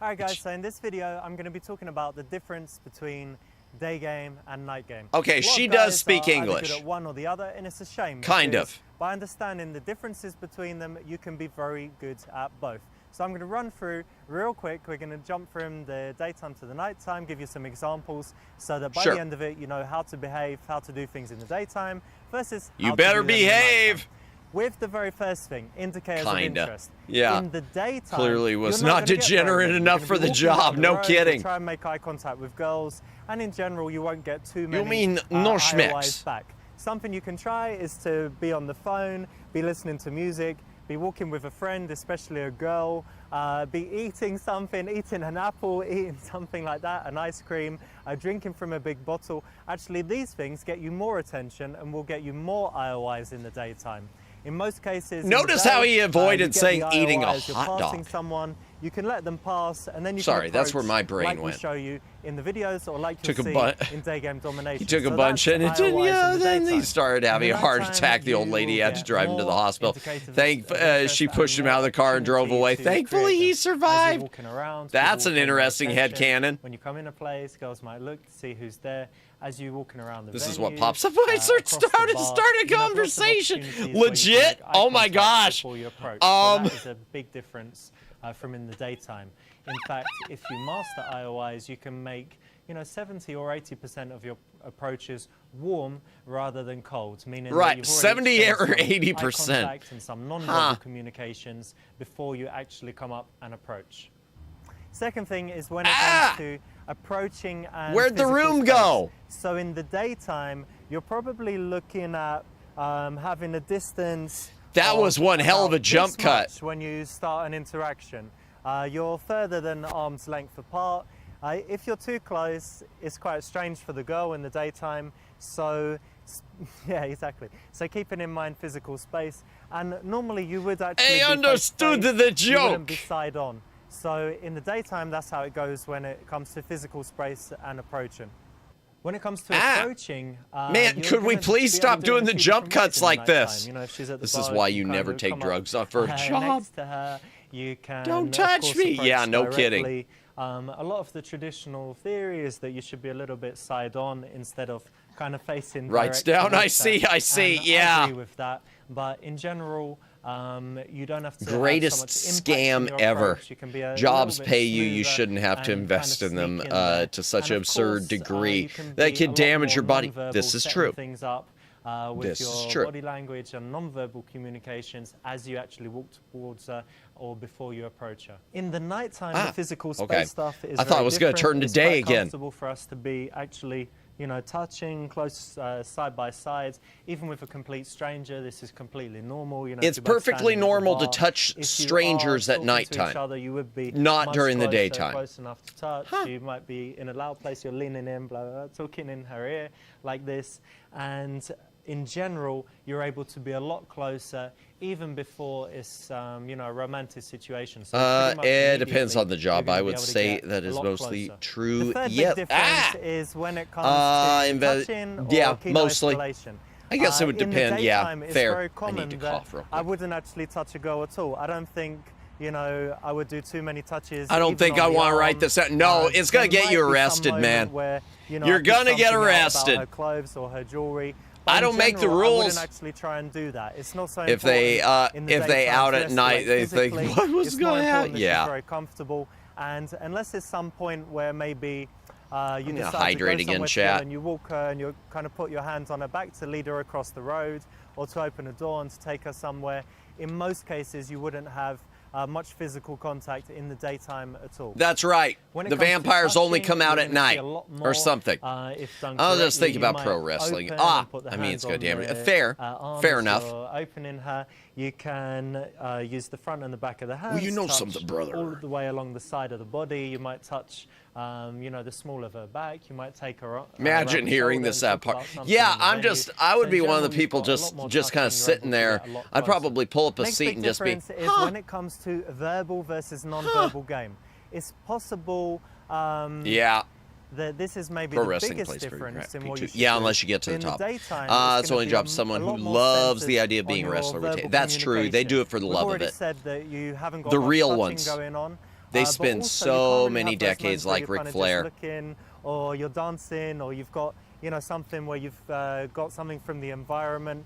[SPEAKER 15] Alright guys, so in this video, I'm going to be talking about the difference between day game and night game.
[SPEAKER 2] Okay, she does speak English.
[SPEAKER 15] Good at one or the other, and it's a shame.
[SPEAKER 2] Kind of.
[SPEAKER 15] By understanding the differences between them, you can be very good at both. So I'm going to run through real quick. We're going to jump from the daytime to the nighttime, give you some examples, so that by the end of it, you know how to behave, how to do things in the daytime versus how
[SPEAKER 2] you better
[SPEAKER 15] to do them in the
[SPEAKER 2] behave.
[SPEAKER 15] nighttime. With the very first thing, indicators of interest.
[SPEAKER 2] Yeah.
[SPEAKER 15] In the daytime,
[SPEAKER 2] clearly was
[SPEAKER 15] you're
[SPEAKER 2] not degenerate enough for the job. No kidding.
[SPEAKER 15] Try and make eye contact with girls, and in general, you won't get too many.
[SPEAKER 2] You mean no schmecks?
[SPEAKER 15] IOIs back. Something you can try is to be on the phone, be listening to music, be walking with a friend, especially a girl, be eating something, eating an apple, eating something like that, an ice cream, drinking from a big bottle. Actually, these things get you more attention and will get you more IOIs in the daytime. In most cases,
[SPEAKER 2] notice how he avoided saying eating a
[SPEAKER 15] you're
[SPEAKER 2] hot
[SPEAKER 15] passing
[SPEAKER 2] dog.
[SPEAKER 15] someone, you can let them pass, and then you
[SPEAKER 2] Sorry,
[SPEAKER 15] can
[SPEAKER 2] that's where my brain
[SPEAKER 15] like
[SPEAKER 2] went.
[SPEAKER 15] We show you in the videos, or like you
[SPEAKER 2] Took
[SPEAKER 15] see
[SPEAKER 2] a
[SPEAKER 15] in day game domination.
[SPEAKER 2] He took a
[SPEAKER 15] So
[SPEAKER 2] bunch,
[SPEAKER 15] that's
[SPEAKER 2] and it
[SPEAKER 15] IOIs
[SPEAKER 2] yeah,
[SPEAKER 15] in the
[SPEAKER 2] then he
[SPEAKER 15] daytime.
[SPEAKER 2] started having
[SPEAKER 15] In
[SPEAKER 2] a
[SPEAKER 15] the
[SPEAKER 2] heart
[SPEAKER 15] nighttime,
[SPEAKER 2] attack. The old
[SPEAKER 15] you
[SPEAKER 2] lady
[SPEAKER 15] will
[SPEAKER 2] had to
[SPEAKER 15] get
[SPEAKER 2] drive him to the
[SPEAKER 15] more
[SPEAKER 2] hospital.
[SPEAKER 15] indicators
[SPEAKER 2] She
[SPEAKER 15] of
[SPEAKER 2] pushed him
[SPEAKER 15] interest
[SPEAKER 2] out of the car and drove away.
[SPEAKER 15] to
[SPEAKER 2] Thankfully,
[SPEAKER 15] create
[SPEAKER 2] he
[SPEAKER 15] them. As you're
[SPEAKER 2] survived.
[SPEAKER 15] walking around,
[SPEAKER 2] That's
[SPEAKER 15] people
[SPEAKER 2] an
[SPEAKER 15] will pay more
[SPEAKER 2] interesting
[SPEAKER 15] attention.
[SPEAKER 2] headcanon.
[SPEAKER 15] When you come in a place, girls might look to see who's there. As you're walking around the
[SPEAKER 2] This
[SPEAKER 15] venue,
[SPEAKER 2] is what pops up when I start a conversation.
[SPEAKER 15] you have lots of opportunities
[SPEAKER 2] Legit?
[SPEAKER 15] where you can make eye
[SPEAKER 2] Oh my
[SPEAKER 15] contact
[SPEAKER 2] gosh.
[SPEAKER 15] before you approach. So that is a big difference from in the daytime. In fact, if you master IOIs, you can make 70 or 80% of your approaches warm rather than cold, meaning that you've
[SPEAKER 2] 70 or
[SPEAKER 15] already
[SPEAKER 2] 80%.
[SPEAKER 15] eye contact and some non-verbal communications before you actually come up and approach. Second thing is when it comes to approaching and
[SPEAKER 2] where'd the
[SPEAKER 15] physical
[SPEAKER 2] room
[SPEAKER 15] space.
[SPEAKER 2] go?
[SPEAKER 15] So in the daytime, you're probably looking at having a distance.
[SPEAKER 2] That was one hell of a jump cut.
[SPEAKER 15] When you start an interaction, you're further than arm's length apart. If you're too close, it's quite strange for the girl in the daytime. So, yeah, exactly. So keeping in mind physical space, and normally you would actually.
[SPEAKER 2] I understood the joke.
[SPEAKER 15] You wouldn't be side on. So in the daytime, that's how it goes when it comes to physical space and approaching. When it comes to approaching,
[SPEAKER 2] man, could we please stop doing the jump cuts like this? This is why you never take drugs off for a job.
[SPEAKER 15] Next to her, you can,
[SPEAKER 2] don't touch me. Yeah, no kidding.
[SPEAKER 15] A lot of the traditional theory is that you should be a little bit side on instead of kind of facing.
[SPEAKER 2] Writes down. I see. Yeah.
[SPEAKER 15] I agree with that, but in general, you don't have to.
[SPEAKER 2] Greatest
[SPEAKER 15] have so much
[SPEAKER 2] scam
[SPEAKER 15] impact in your
[SPEAKER 2] ever.
[SPEAKER 15] approach. You can be a
[SPEAKER 2] Jobs
[SPEAKER 15] little bit
[SPEAKER 2] pay you. You
[SPEAKER 15] smoother
[SPEAKER 2] shouldn't have to
[SPEAKER 15] and
[SPEAKER 2] invest
[SPEAKER 15] kind
[SPEAKER 2] in
[SPEAKER 15] of
[SPEAKER 2] them
[SPEAKER 15] sneak in there.
[SPEAKER 2] to such an
[SPEAKER 15] And of
[SPEAKER 2] absurd
[SPEAKER 15] course,
[SPEAKER 2] degree
[SPEAKER 15] you can
[SPEAKER 2] that
[SPEAKER 15] be
[SPEAKER 2] could
[SPEAKER 15] a lot
[SPEAKER 2] damage your
[SPEAKER 15] more
[SPEAKER 2] body.
[SPEAKER 15] non-verbal,
[SPEAKER 2] This is
[SPEAKER 15] setting
[SPEAKER 2] true.
[SPEAKER 15] Things up with
[SPEAKER 2] This is
[SPEAKER 15] your
[SPEAKER 2] true.
[SPEAKER 15] body language and non-verbal communications as you actually walk towards her or before you approach her. In the nighttime, the physical space stuff is
[SPEAKER 2] I thought it was going to turn to day again.
[SPEAKER 15] It's comfortable for us to be actually, touching close side by side, even with a complete stranger. This is completely normal.
[SPEAKER 2] It's perfectly normal to touch strangers at nighttime.
[SPEAKER 15] You would be
[SPEAKER 2] not during the daytime.
[SPEAKER 15] Close enough to touch. You might be in a loud place. You're leaning in, blah, blah, blah, talking in her ear like this, and in general, you're able to be a lot closer, even before it's a romantic situation. So
[SPEAKER 2] it depends on the job. I would say that is mostly true.
[SPEAKER 15] The third big difference is when it comes to touching or key
[SPEAKER 2] mostly.
[SPEAKER 15] isolation.
[SPEAKER 2] I guess it would depend. Yeah,
[SPEAKER 15] it's
[SPEAKER 2] fair.
[SPEAKER 15] Very common
[SPEAKER 2] I need to cough real quick.
[SPEAKER 15] I wouldn't actually touch a girl at all. I don't think. I would do too many touches.
[SPEAKER 2] I don't think I want to write this out. No, it's going to get you arrested, man.
[SPEAKER 15] Where,
[SPEAKER 2] You're going to get arrested.
[SPEAKER 15] Her clothes or her jewelry.
[SPEAKER 2] I don't make the rules.
[SPEAKER 15] I wouldn't actually try and do that. It's not so
[SPEAKER 2] if they out at night, they think, what was going on?
[SPEAKER 15] Yeah. It's very comfortable, and unless there's some point where maybe you decide
[SPEAKER 2] hydrate
[SPEAKER 15] to go
[SPEAKER 2] again,
[SPEAKER 15] somewhere
[SPEAKER 2] chat.
[SPEAKER 15] still and you walk her and you kind of put your hands on her back to lead her across the road or to open a door and to take her somewhere. In most cases, you wouldn't have much physical contact in the daytime at all.
[SPEAKER 2] That's right. The vampires only come out at night or something. I was just thinking about pro wrestling. I mean, it's goddamn fair. Fair enough.
[SPEAKER 15] Opening her, you can use the front and the back of the hands.
[SPEAKER 2] Well, you know
[SPEAKER 15] touch
[SPEAKER 2] something, brother.
[SPEAKER 15] All the way along the side of the body. You might touch, the small of her back. You might take her.
[SPEAKER 2] Imagine hearing this part. Yeah, I would be one of the people just kind of sitting there. I'd probably pull up a seat and just be.
[SPEAKER 15] Next big difference is when it comes to verbal versus non-verbal game. It's possible. That this is maybe the biggest difference in what you
[SPEAKER 2] Yeah, unless you get to the top. It's only job someone who loves the idea of being a wrestler. That's true. They do it for the love of it.
[SPEAKER 15] Said that you haven't got
[SPEAKER 2] the real ones.
[SPEAKER 15] Going on,
[SPEAKER 2] they spend so many decades like Ric Flair.
[SPEAKER 15] Looking, or you're dancing, or you've got something where you've got something from the environment.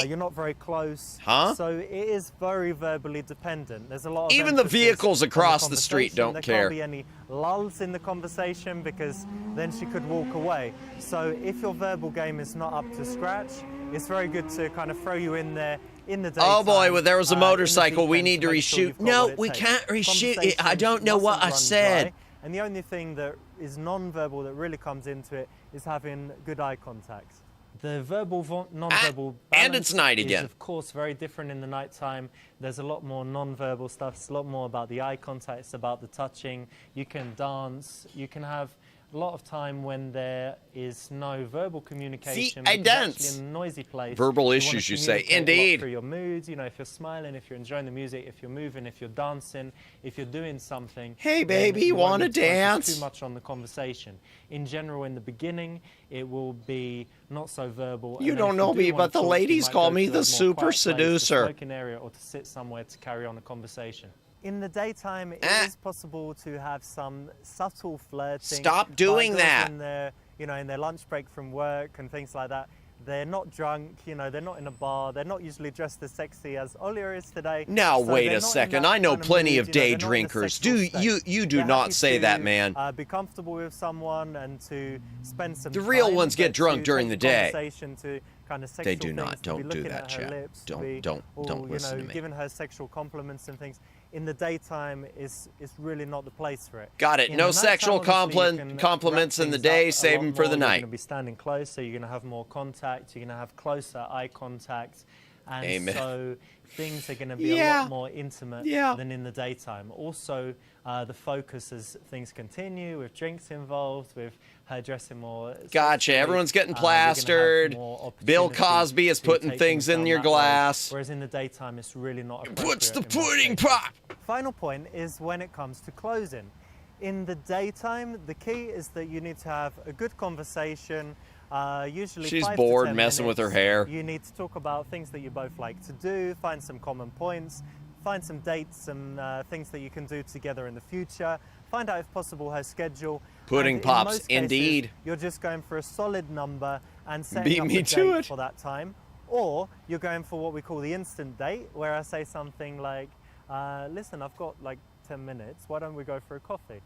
[SPEAKER 15] You're not very close. So it is very verbally dependent. There's a lot of
[SPEAKER 2] even the vehicles across the street don't care.
[SPEAKER 15] There can't be any lulls in the conversation because then she could walk away. So if your verbal game is not up to scratch, it's very good to kind of throw you in there in the daytime.
[SPEAKER 2] Oh boy, well, there was a motorcycle. We need to reshoot. No, we can't reshoot it. I don't know what I said.
[SPEAKER 15] And the only thing that is non-verbal that really comes into it is having good eye contact. The verbal, non-verbal balance
[SPEAKER 2] and it's night again.
[SPEAKER 15] Is, of course, very different in the nighttime. There's a lot more non-verbal stuff. It's a lot more about the eye contact. It's about the touching. You can dance. You can have a lot of time when there is no verbal communication.
[SPEAKER 2] See, I dance.
[SPEAKER 15] In a noisy place.
[SPEAKER 2] Verbal issues, you say. Indeed.
[SPEAKER 15] Through your moods, if you're smiling, if you're enjoying the music, if you're moving, if you're dancing, if you're doing something.
[SPEAKER 2] Hey, baby, you want to dance?
[SPEAKER 15] Too much on the conversation. In general, in the beginning, it will be not so verbal.
[SPEAKER 2] You don't know me, but the ladies call me the super seducer.
[SPEAKER 15] Smoking area or to sit somewhere to carry on a conversation. In the daytime, it is possible to have some subtle flirting.
[SPEAKER 2] Stop doing that.
[SPEAKER 15] In their, in their lunch break from work and things like that. They're not drunk, they're not in a bar. They're not usually dressed as sexy as Olia is today.
[SPEAKER 2] Now, wait a second. I know plenty of day drinkers. You do not say that, man.
[SPEAKER 15] Be comfortable with someone and to spend some
[SPEAKER 2] time.
[SPEAKER 15] The
[SPEAKER 2] real ones get drunk during the day.
[SPEAKER 15] To kind of
[SPEAKER 2] they do not. Don't do that, chat. Don't listen to me.
[SPEAKER 15] Giving her sexual compliments and things. In the daytime, is really not the place for it.
[SPEAKER 2] Got it. No sexual compliments in the day. Save them for the night.
[SPEAKER 15] You're going to be standing close, so you're going to have more contact. You're going to have closer eye contact. And
[SPEAKER 2] Amen.
[SPEAKER 15] So things are going to be a lot more intimate than in the daytime. Also, the focus as things continue with drinks involved, with her dressing more.
[SPEAKER 2] Gotcha. Everyone's getting plastered. Bill Cosby is putting things in your glass.
[SPEAKER 15] Whereas in the daytime, it's really not appropriate.
[SPEAKER 2] Puts the pudding pop.
[SPEAKER 15] Final point is when it comes to closing. In the daytime, the key is that you need to have a good conversation. Usually
[SPEAKER 2] she's
[SPEAKER 15] 5
[SPEAKER 2] bored
[SPEAKER 15] to 10
[SPEAKER 2] messing
[SPEAKER 15] minutes.
[SPEAKER 2] with her hair.
[SPEAKER 15] You need to talk about things that you both like to do, find some common points, find some dates, some things that you can do together in the future, find out if possible her schedule.
[SPEAKER 2] Pudding pops, indeed.
[SPEAKER 15] You're just going for a solid number and setting up a date for that time. Or you're going for what we call the instant date, where I say something like, listen, I've got like 10 minutes, why don't we go for a coffee?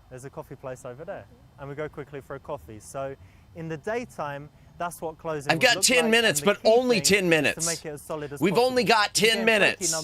[SPEAKER 15] There's a coffee place over there. And we go quickly for a coffee. So in the daytime, that's what closing
[SPEAKER 2] I've got 10 minutes, but only 10 minutes.
[SPEAKER 15] To make it as solid as
[SPEAKER 2] We've
[SPEAKER 15] possible.
[SPEAKER 2] only got 10 minutes.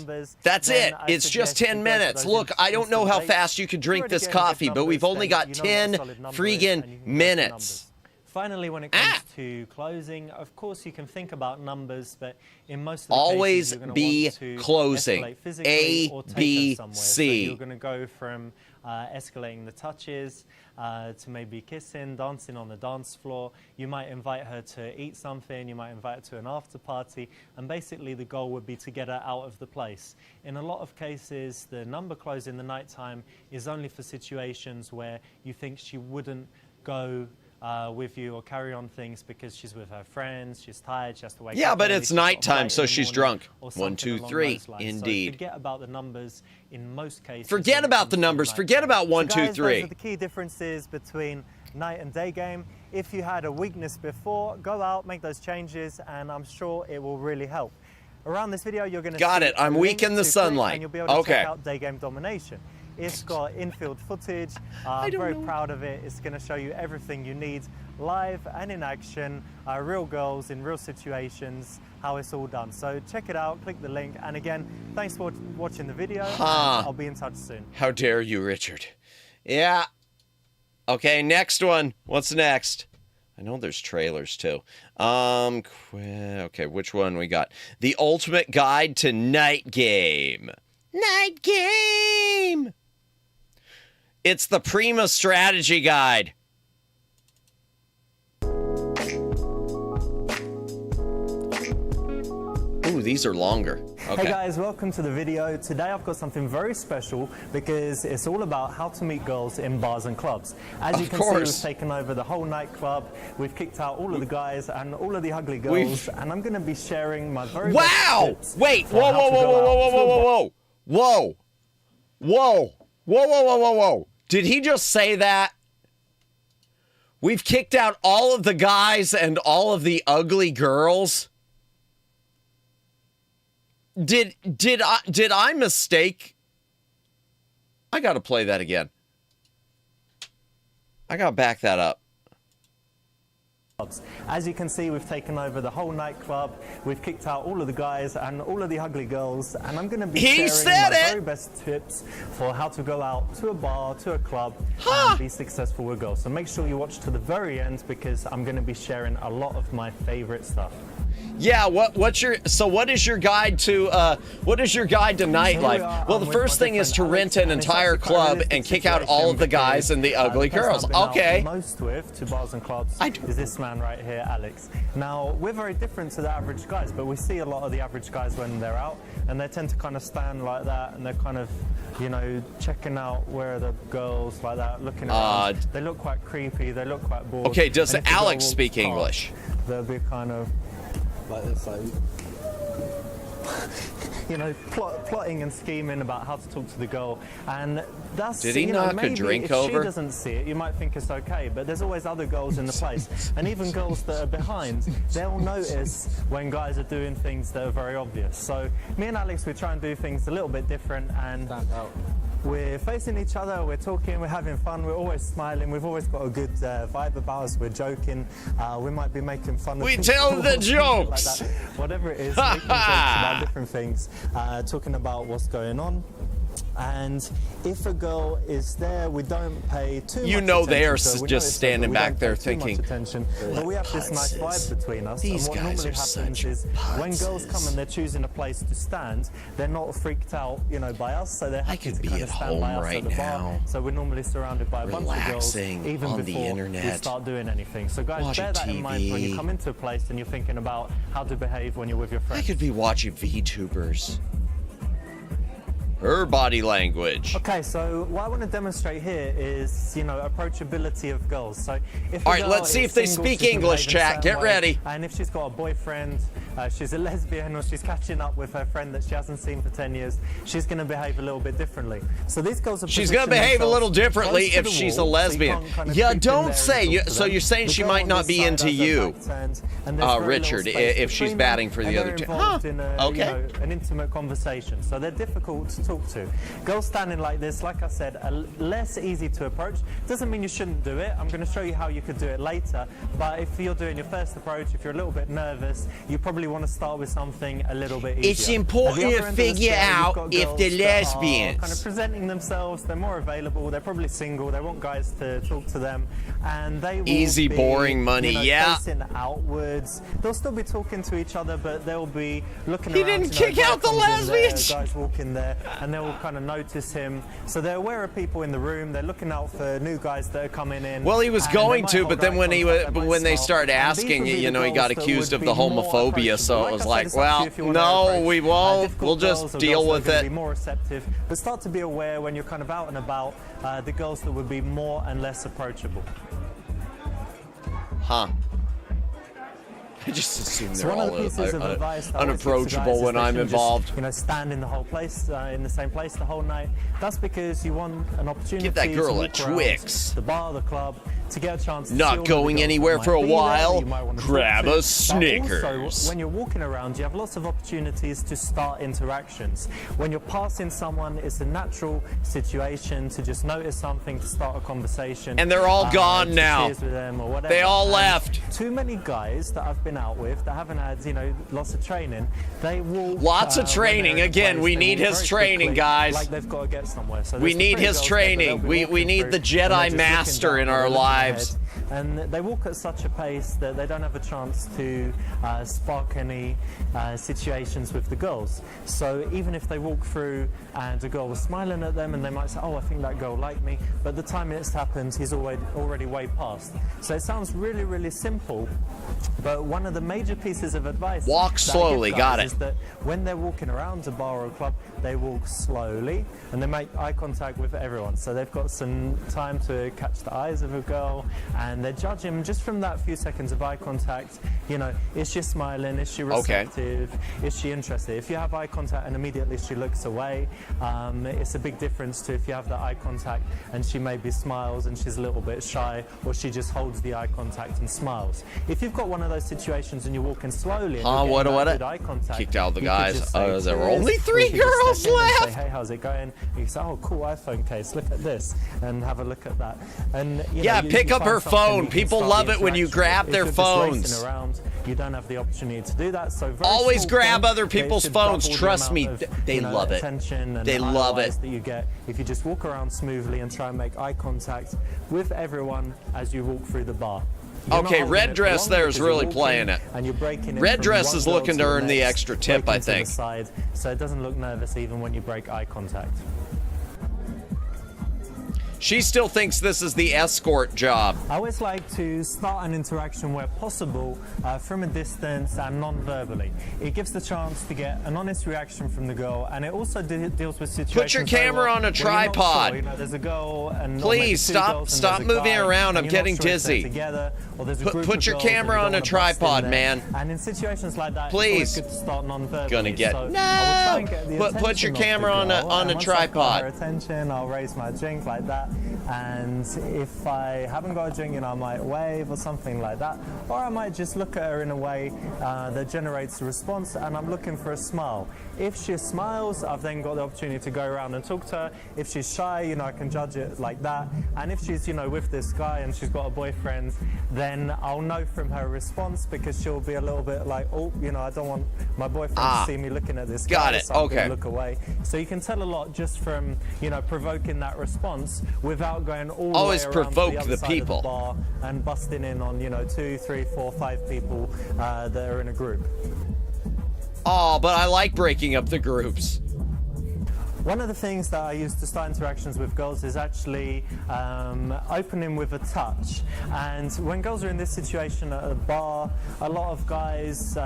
[SPEAKER 2] That's it. It's just 10 minutes. Look, I don't know how fast you can drink this coffee, but we've only got 10 freaking minutes.
[SPEAKER 15] Finally, when it comes to closing, of course you can think about numbers, but in most of the
[SPEAKER 2] always
[SPEAKER 15] cases, you're
[SPEAKER 2] be
[SPEAKER 15] want to
[SPEAKER 2] closing.
[SPEAKER 15] A,
[SPEAKER 2] B,
[SPEAKER 15] C.
[SPEAKER 2] C.
[SPEAKER 15] So you're going to go from escalating the touches to maybe kissing, dancing on the dance floor. You might invite her to eat something. You might invite her to an after party. And basically the goal would be to get her out of the place. In a lot of cases, the number close in the nighttime is only for situations where you think she wouldn't go with you or carry on things because she's with her friends, she's tired, she has to wake up.
[SPEAKER 2] Yeah, but it's nighttime, so she's drunk. 1, 2, 3, indeed.
[SPEAKER 15] So forget about the numbers in most cases.
[SPEAKER 2] Forget about the numbers. Forget about 1, 2, 3.
[SPEAKER 15] Those are the key differences between night and day game. If you had a weakness before, go out, make those changes, and I'm sure it will really help. Around this video, you're going to
[SPEAKER 2] got it. I'm weak in the sunlight.
[SPEAKER 15] And you'll be able to check out day game domination. It's got infield footage. I'm very proud of it. It's going to show you everything you need live and in action, real girls in real situations, how it's all done. So check it out, click the link. And again, thanks for watching the video. I'll be in touch soon.
[SPEAKER 2] How dare you, Richard? Yeah. Okay, next one. What's next? I know there's trailers too. Okay, which one we got? The Ultimate Guide to Night Game. Night Game! It's the Prima Strategy Guide. Ooh, these are longer. Okay.
[SPEAKER 15] Hey guys, welcome to the video. Today I've got something very special because it's all about how to meet girls in bars and clubs. As you can see, we've taken over the whole nightclub. We've kicked out all of the guys and all of the ugly girls, and I'm going to be sharing my very best tips.
[SPEAKER 2] Wait! Whoa! Whoa! Whoa! Whoa! Whoa! Whoa! Whoa! Whoa! Whoa! Whoa! Whoa! Whoa! Whoa! Whoa! Did he just say that? We've kicked out all of the guys and all of the ugly girls? Did I mistake? I gotta play that again. I gotta back that up.
[SPEAKER 15] As you can see, we've taken over the whole nightclub. We've kicked out all of the guys and all of the ugly girls, and I'm going to be sharing my very best tips for how to go out to a bar, to a club, and be successful with girls. So make sure you watch to the very end because I'm going to be sharing a lot of my favorite stuff.
[SPEAKER 2] Yeah, what is your guide to nightlife? Well, the first thing is to rent an entire club and kick out all of the guys and the ugly girls. Okay.
[SPEAKER 15] Most with to bars and clubs is this man right here, Alex. Now, we're very different to the average guys, but we see a lot of the average guys when they're out, and they tend to kind of stand like that, and they're kind of, you know, checking out where are the girls like that, looking around. They look quite creepy. They look quite bored.
[SPEAKER 2] Okay, does Alex speak English?
[SPEAKER 15] They'll be kind of like this, like, you know, plotting and scheming about how to talk to the girl, and that's.
[SPEAKER 2] Did he knock a drink over?
[SPEAKER 15] If she doesn't see it, you might think it's okay, but there's always other girls in the place, and even girls that are behind, they'll notice when guys are doing things that are very obvious. So me and Alex, we try and do things a little bit different, and we're facing each other, we're talking, we're having fun, we're always smiling, we've always got a good vibe about us, we're joking, we might be making fun of
[SPEAKER 2] We tell the jokes!
[SPEAKER 15] Like whatever it is, making jokes about different things, talking about what's going on. And if a girl is there, we don't pay too much attention.
[SPEAKER 2] They are just standing back there thinking,
[SPEAKER 15] but we have this nice vibe between us.
[SPEAKER 2] These
[SPEAKER 15] and what
[SPEAKER 2] guys
[SPEAKER 15] normally
[SPEAKER 2] are
[SPEAKER 15] happens is when girls come and they're choosing a place to stand, they're not freaked out, you know, by us. So they're happy to kind of stand by us at the bar. So we're normally surrounded by a bunch of girls, even
[SPEAKER 2] on
[SPEAKER 15] before
[SPEAKER 2] the internet,
[SPEAKER 15] we start doing anything. So guys, bear that in mind when you come into a place and you're thinking about how to behave when you're with your friends.
[SPEAKER 2] I could be watching VTubers. Her body language.
[SPEAKER 15] Okay, so what I want to demonstrate here is, you know, approachability of girls. So if
[SPEAKER 2] all right, let's see if they speak English, chat. Get ready.
[SPEAKER 15] And if she's got a boyfriend, she's a lesbian, or she's catching up with her friend that she hasn't seen for 10 years, she's going to behave a little bit differently. So these girls are.
[SPEAKER 2] She's going to behave a little differently if she's a lesbian. Yeah, don't say. So you're saying she might not be into you, Richard, if she's batting for the other two. Okay.
[SPEAKER 15] You know, an intimate conversation. So they're difficult to talk to. Girls standing like this, like I said, are less easy to approach. Doesn't mean you shouldn't do it. I'm going to show you how you could do it later. But if you're doing your first approach, if you're a little bit nervous, you probably want to start with something a little bit easier.
[SPEAKER 2] It's important to figure out if they're lesbians.
[SPEAKER 15] Kind of presenting themselves, they're more available, they're probably single, they want guys to talk to them, and they will
[SPEAKER 2] easy, boring money,
[SPEAKER 15] you know, facing outwards. They'll still be talking to each other, but they'll be looking around.
[SPEAKER 2] He didn't kick out the lesbians.
[SPEAKER 15] Guys walking there, and they'll kind of notice him. So they're aware of people in the room. They're looking out for new guys that are coming in.
[SPEAKER 2] Well, he was going to, but then when they started asking, you know, he got accused of the homophobia. So it was like, well, no, we won't. We'll just deal with it.
[SPEAKER 15] Be more receptive, but start to be aware when you're kind of out and about, the girls that would be more and less approachable.
[SPEAKER 2] Huh. I just assume they're all unapproachable when I'm involved.
[SPEAKER 15] You know, stand in the whole place, in the same place the whole night. That's because you want an opportunity.
[SPEAKER 2] Give that girl
[SPEAKER 15] to
[SPEAKER 2] a Twix.
[SPEAKER 15] The bar, the club, to get a chance to
[SPEAKER 2] Not
[SPEAKER 15] see all
[SPEAKER 2] going
[SPEAKER 15] of the girls
[SPEAKER 2] anywhere
[SPEAKER 15] that
[SPEAKER 2] for a
[SPEAKER 15] might be there,
[SPEAKER 2] while.
[SPEAKER 15] you might want to
[SPEAKER 2] Grab
[SPEAKER 15] talk to.
[SPEAKER 2] a Snickers.
[SPEAKER 15] Also, when you're walking around, you have lots of opportunities to start interactions. When you're passing someone, it's a natural situation to just notice something, to start a conversation.
[SPEAKER 2] And they're all gone
[SPEAKER 15] to
[SPEAKER 2] now.
[SPEAKER 15] cheers with them or whatever.
[SPEAKER 2] They all
[SPEAKER 15] And
[SPEAKER 2] left.
[SPEAKER 15] Too many guys that I've been out with that haven't had, lots of training, they walk.
[SPEAKER 2] Lots of
[SPEAKER 15] when
[SPEAKER 2] training.
[SPEAKER 15] they're in
[SPEAKER 2] Again,
[SPEAKER 15] place,
[SPEAKER 2] we
[SPEAKER 15] they
[SPEAKER 2] need
[SPEAKER 15] walk
[SPEAKER 2] his
[SPEAKER 15] very
[SPEAKER 2] training,
[SPEAKER 15] quickly,
[SPEAKER 2] guys.
[SPEAKER 15] Like they've got to get somewhere. So
[SPEAKER 2] We
[SPEAKER 15] there's
[SPEAKER 2] need
[SPEAKER 15] three
[SPEAKER 2] his
[SPEAKER 15] girls there that
[SPEAKER 2] training.
[SPEAKER 15] they'll be
[SPEAKER 2] We
[SPEAKER 15] walking
[SPEAKER 2] need
[SPEAKER 15] through,
[SPEAKER 2] the
[SPEAKER 15] and
[SPEAKER 2] Jedi
[SPEAKER 15] they're just
[SPEAKER 2] Master
[SPEAKER 15] looking
[SPEAKER 2] in
[SPEAKER 15] down,
[SPEAKER 2] our
[SPEAKER 15] they're looking
[SPEAKER 2] lives.
[SPEAKER 15] ahead. And they walk at such a pace that they don't have a chance to spark any situations with the girls. So even if they walk through and a girl was smiling at them and they might say, oh, I think that girl liked me, but the time it's happened, he's already way past. So it sounds really, really simple, but one of the major pieces of advice
[SPEAKER 2] Walk
[SPEAKER 15] that I give
[SPEAKER 2] slowly,
[SPEAKER 15] guys
[SPEAKER 2] got it.
[SPEAKER 15] is that when they're walking around a bar or a club, they walk slowly and they make eye contact with everyone. So they've got some time to catch the eyes of a girl, and they're judging just from that few seconds of eye contact. Is she smiling? Is she receptive? Is she interested? If you have eye contact and immediately she looks away, it's a big difference to if you have that eye contact and she maybe smiles and she's a little bit shy, or she just holds the eye contact and smiles. If you've got one of those situations and you're walking slowly and you're getting that good eye contact,
[SPEAKER 2] Kicked out the
[SPEAKER 15] you could
[SPEAKER 2] guys.
[SPEAKER 15] just say,
[SPEAKER 2] There were
[SPEAKER 15] "Cheers,"
[SPEAKER 2] only
[SPEAKER 15] or
[SPEAKER 2] 3
[SPEAKER 15] you could just
[SPEAKER 2] girls
[SPEAKER 15] step in and
[SPEAKER 2] left.
[SPEAKER 15] say, hey, how's it going? You can say, oh, cool iPhone case, look at this, and have a look at that. And
[SPEAKER 2] Yeah, pick up her phone. People love it when you grab their phones.
[SPEAKER 15] Around, you don't have the opportunity to do that. So
[SPEAKER 2] Always grab other people's phones. Trust me, they love it. They love it.
[SPEAKER 15] That you get if you just walk around smoothly and try and make eye contact with everyone as you walk through the bar.
[SPEAKER 2] Okay, red dress there is really playing it.
[SPEAKER 15] And you're breaking it
[SPEAKER 2] Red
[SPEAKER 15] from
[SPEAKER 2] dress
[SPEAKER 15] one
[SPEAKER 2] is
[SPEAKER 15] girl
[SPEAKER 2] looking to
[SPEAKER 15] the
[SPEAKER 2] earn the
[SPEAKER 15] next,
[SPEAKER 2] extra tip,
[SPEAKER 15] breaking
[SPEAKER 2] I
[SPEAKER 15] to the
[SPEAKER 2] think.
[SPEAKER 15] side, so it doesn't look nervous even when you break eye contact.
[SPEAKER 2] She still thinks this is the escort job.
[SPEAKER 15] I always like to start an interaction where possible from a distance and non-verbally. It gives the chance to get an honest reaction from the girl, and it also deals with situations.
[SPEAKER 2] Put your camera on a tripod.
[SPEAKER 15] Sure, there's a girl and
[SPEAKER 2] please stop moving around. I'm getting dizzy.
[SPEAKER 15] Together, or there's a
[SPEAKER 2] Put your camera on a tripod, man.
[SPEAKER 15] And in situations like that,
[SPEAKER 2] please.
[SPEAKER 15] it's good to start non-verbally.
[SPEAKER 2] Gonna get
[SPEAKER 15] so
[SPEAKER 2] no.
[SPEAKER 15] I will try and get the
[SPEAKER 2] Put your
[SPEAKER 15] attention of
[SPEAKER 2] camera
[SPEAKER 15] the
[SPEAKER 2] on
[SPEAKER 15] girl,
[SPEAKER 2] a
[SPEAKER 15] and once I've got
[SPEAKER 2] tripod.
[SPEAKER 15] her attention, I'll raise my drink like that. And if I haven't got a drink, I might wave or something like that, or I might just look at her in a way that generates a response, and I'm looking for a smile. If she smiles, I've then got the opportunity to go around and talk to her. If she's shy, I can judge it like that. And if she's, with this guy and she's got a boyfriend, then I'll know from her response, because she'll be a little bit like, oh, I don't want my boyfriend to see me looking at this guy.
[SPEAKER 2] Got it.
[SPEAKER 15] So I'm gonna
[SPEAKER 2] Okay.
[SPEAKER 15] look away. So you can tell a lot just from, provoking that response without going all
[SPEAKER 2] Always
[SPEAKER 15] the way around
[SPEAKER 2] provoke
[SPEAKER 15] to the,
[SPEAKER 2] the
[SPEAKER 15] other side
[SPEAKER 2] people.
[SPEAKER 15] of the bar and busting in on 2, 3, 4, 5 people that are in a group.
[SPEAKER 2] Oh, but I like breaking up the groups.
[SPEAKER 15] One of the things that I use to start interactions with girls is actually opening with a touch. And when girls are in this situation at a bar, a lot of guys,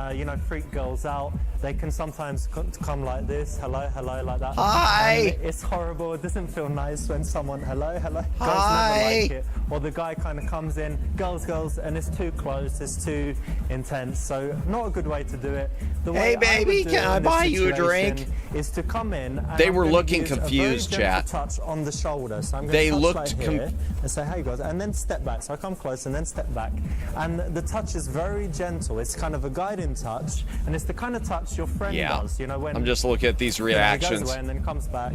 [SPEAKER 15] freak girls out. They can sometimes come like this, hello, hello, like that.
[SPEAKER 2] Hi!
[SPEAKER 15] And it's horrible. It doesn't feel nice when someone, hello, hello.
[SPEAKER 2] Hi!
[SPEAKER 15] Girls never like it. Or the guy kind of comes in, girls, and it's too close, it's too intense. So not a good way to do it. The way
[SPEAKER 2] Hey, baby, can I buy you a drink?
[SPEAKER 15] Is to come in. And
[SPEAKER 2] They
[SPEAKER 15] I'm
[SPEAKER 2] were
[SPEAKER 15] gonna
[SPEAKER 2] looking
[SPEAKER 15] use a
[SPEAKER 2] confused,
[SPEAKER 15] very gentle
[SPEAKER 2] chat.
[SPEAKER 15] touch on the shoulder. So I'm going
[SPEAKER 2] They
[SPEAKER 15] to touch
[SPEAKER 2] looked
[SPEAKER 15] right here and say, hey guys, and then step back. So I come close and then step back. And the touch is very gentle. It's kind of a guiding touch, and it's the kind of touch your friend does. When
[SPEAKER 2] I'm just looking at these
[SPEAKER 15] he
[SPEAKER 2] reactions.
[SPEAKER 15] goes away and then comes back,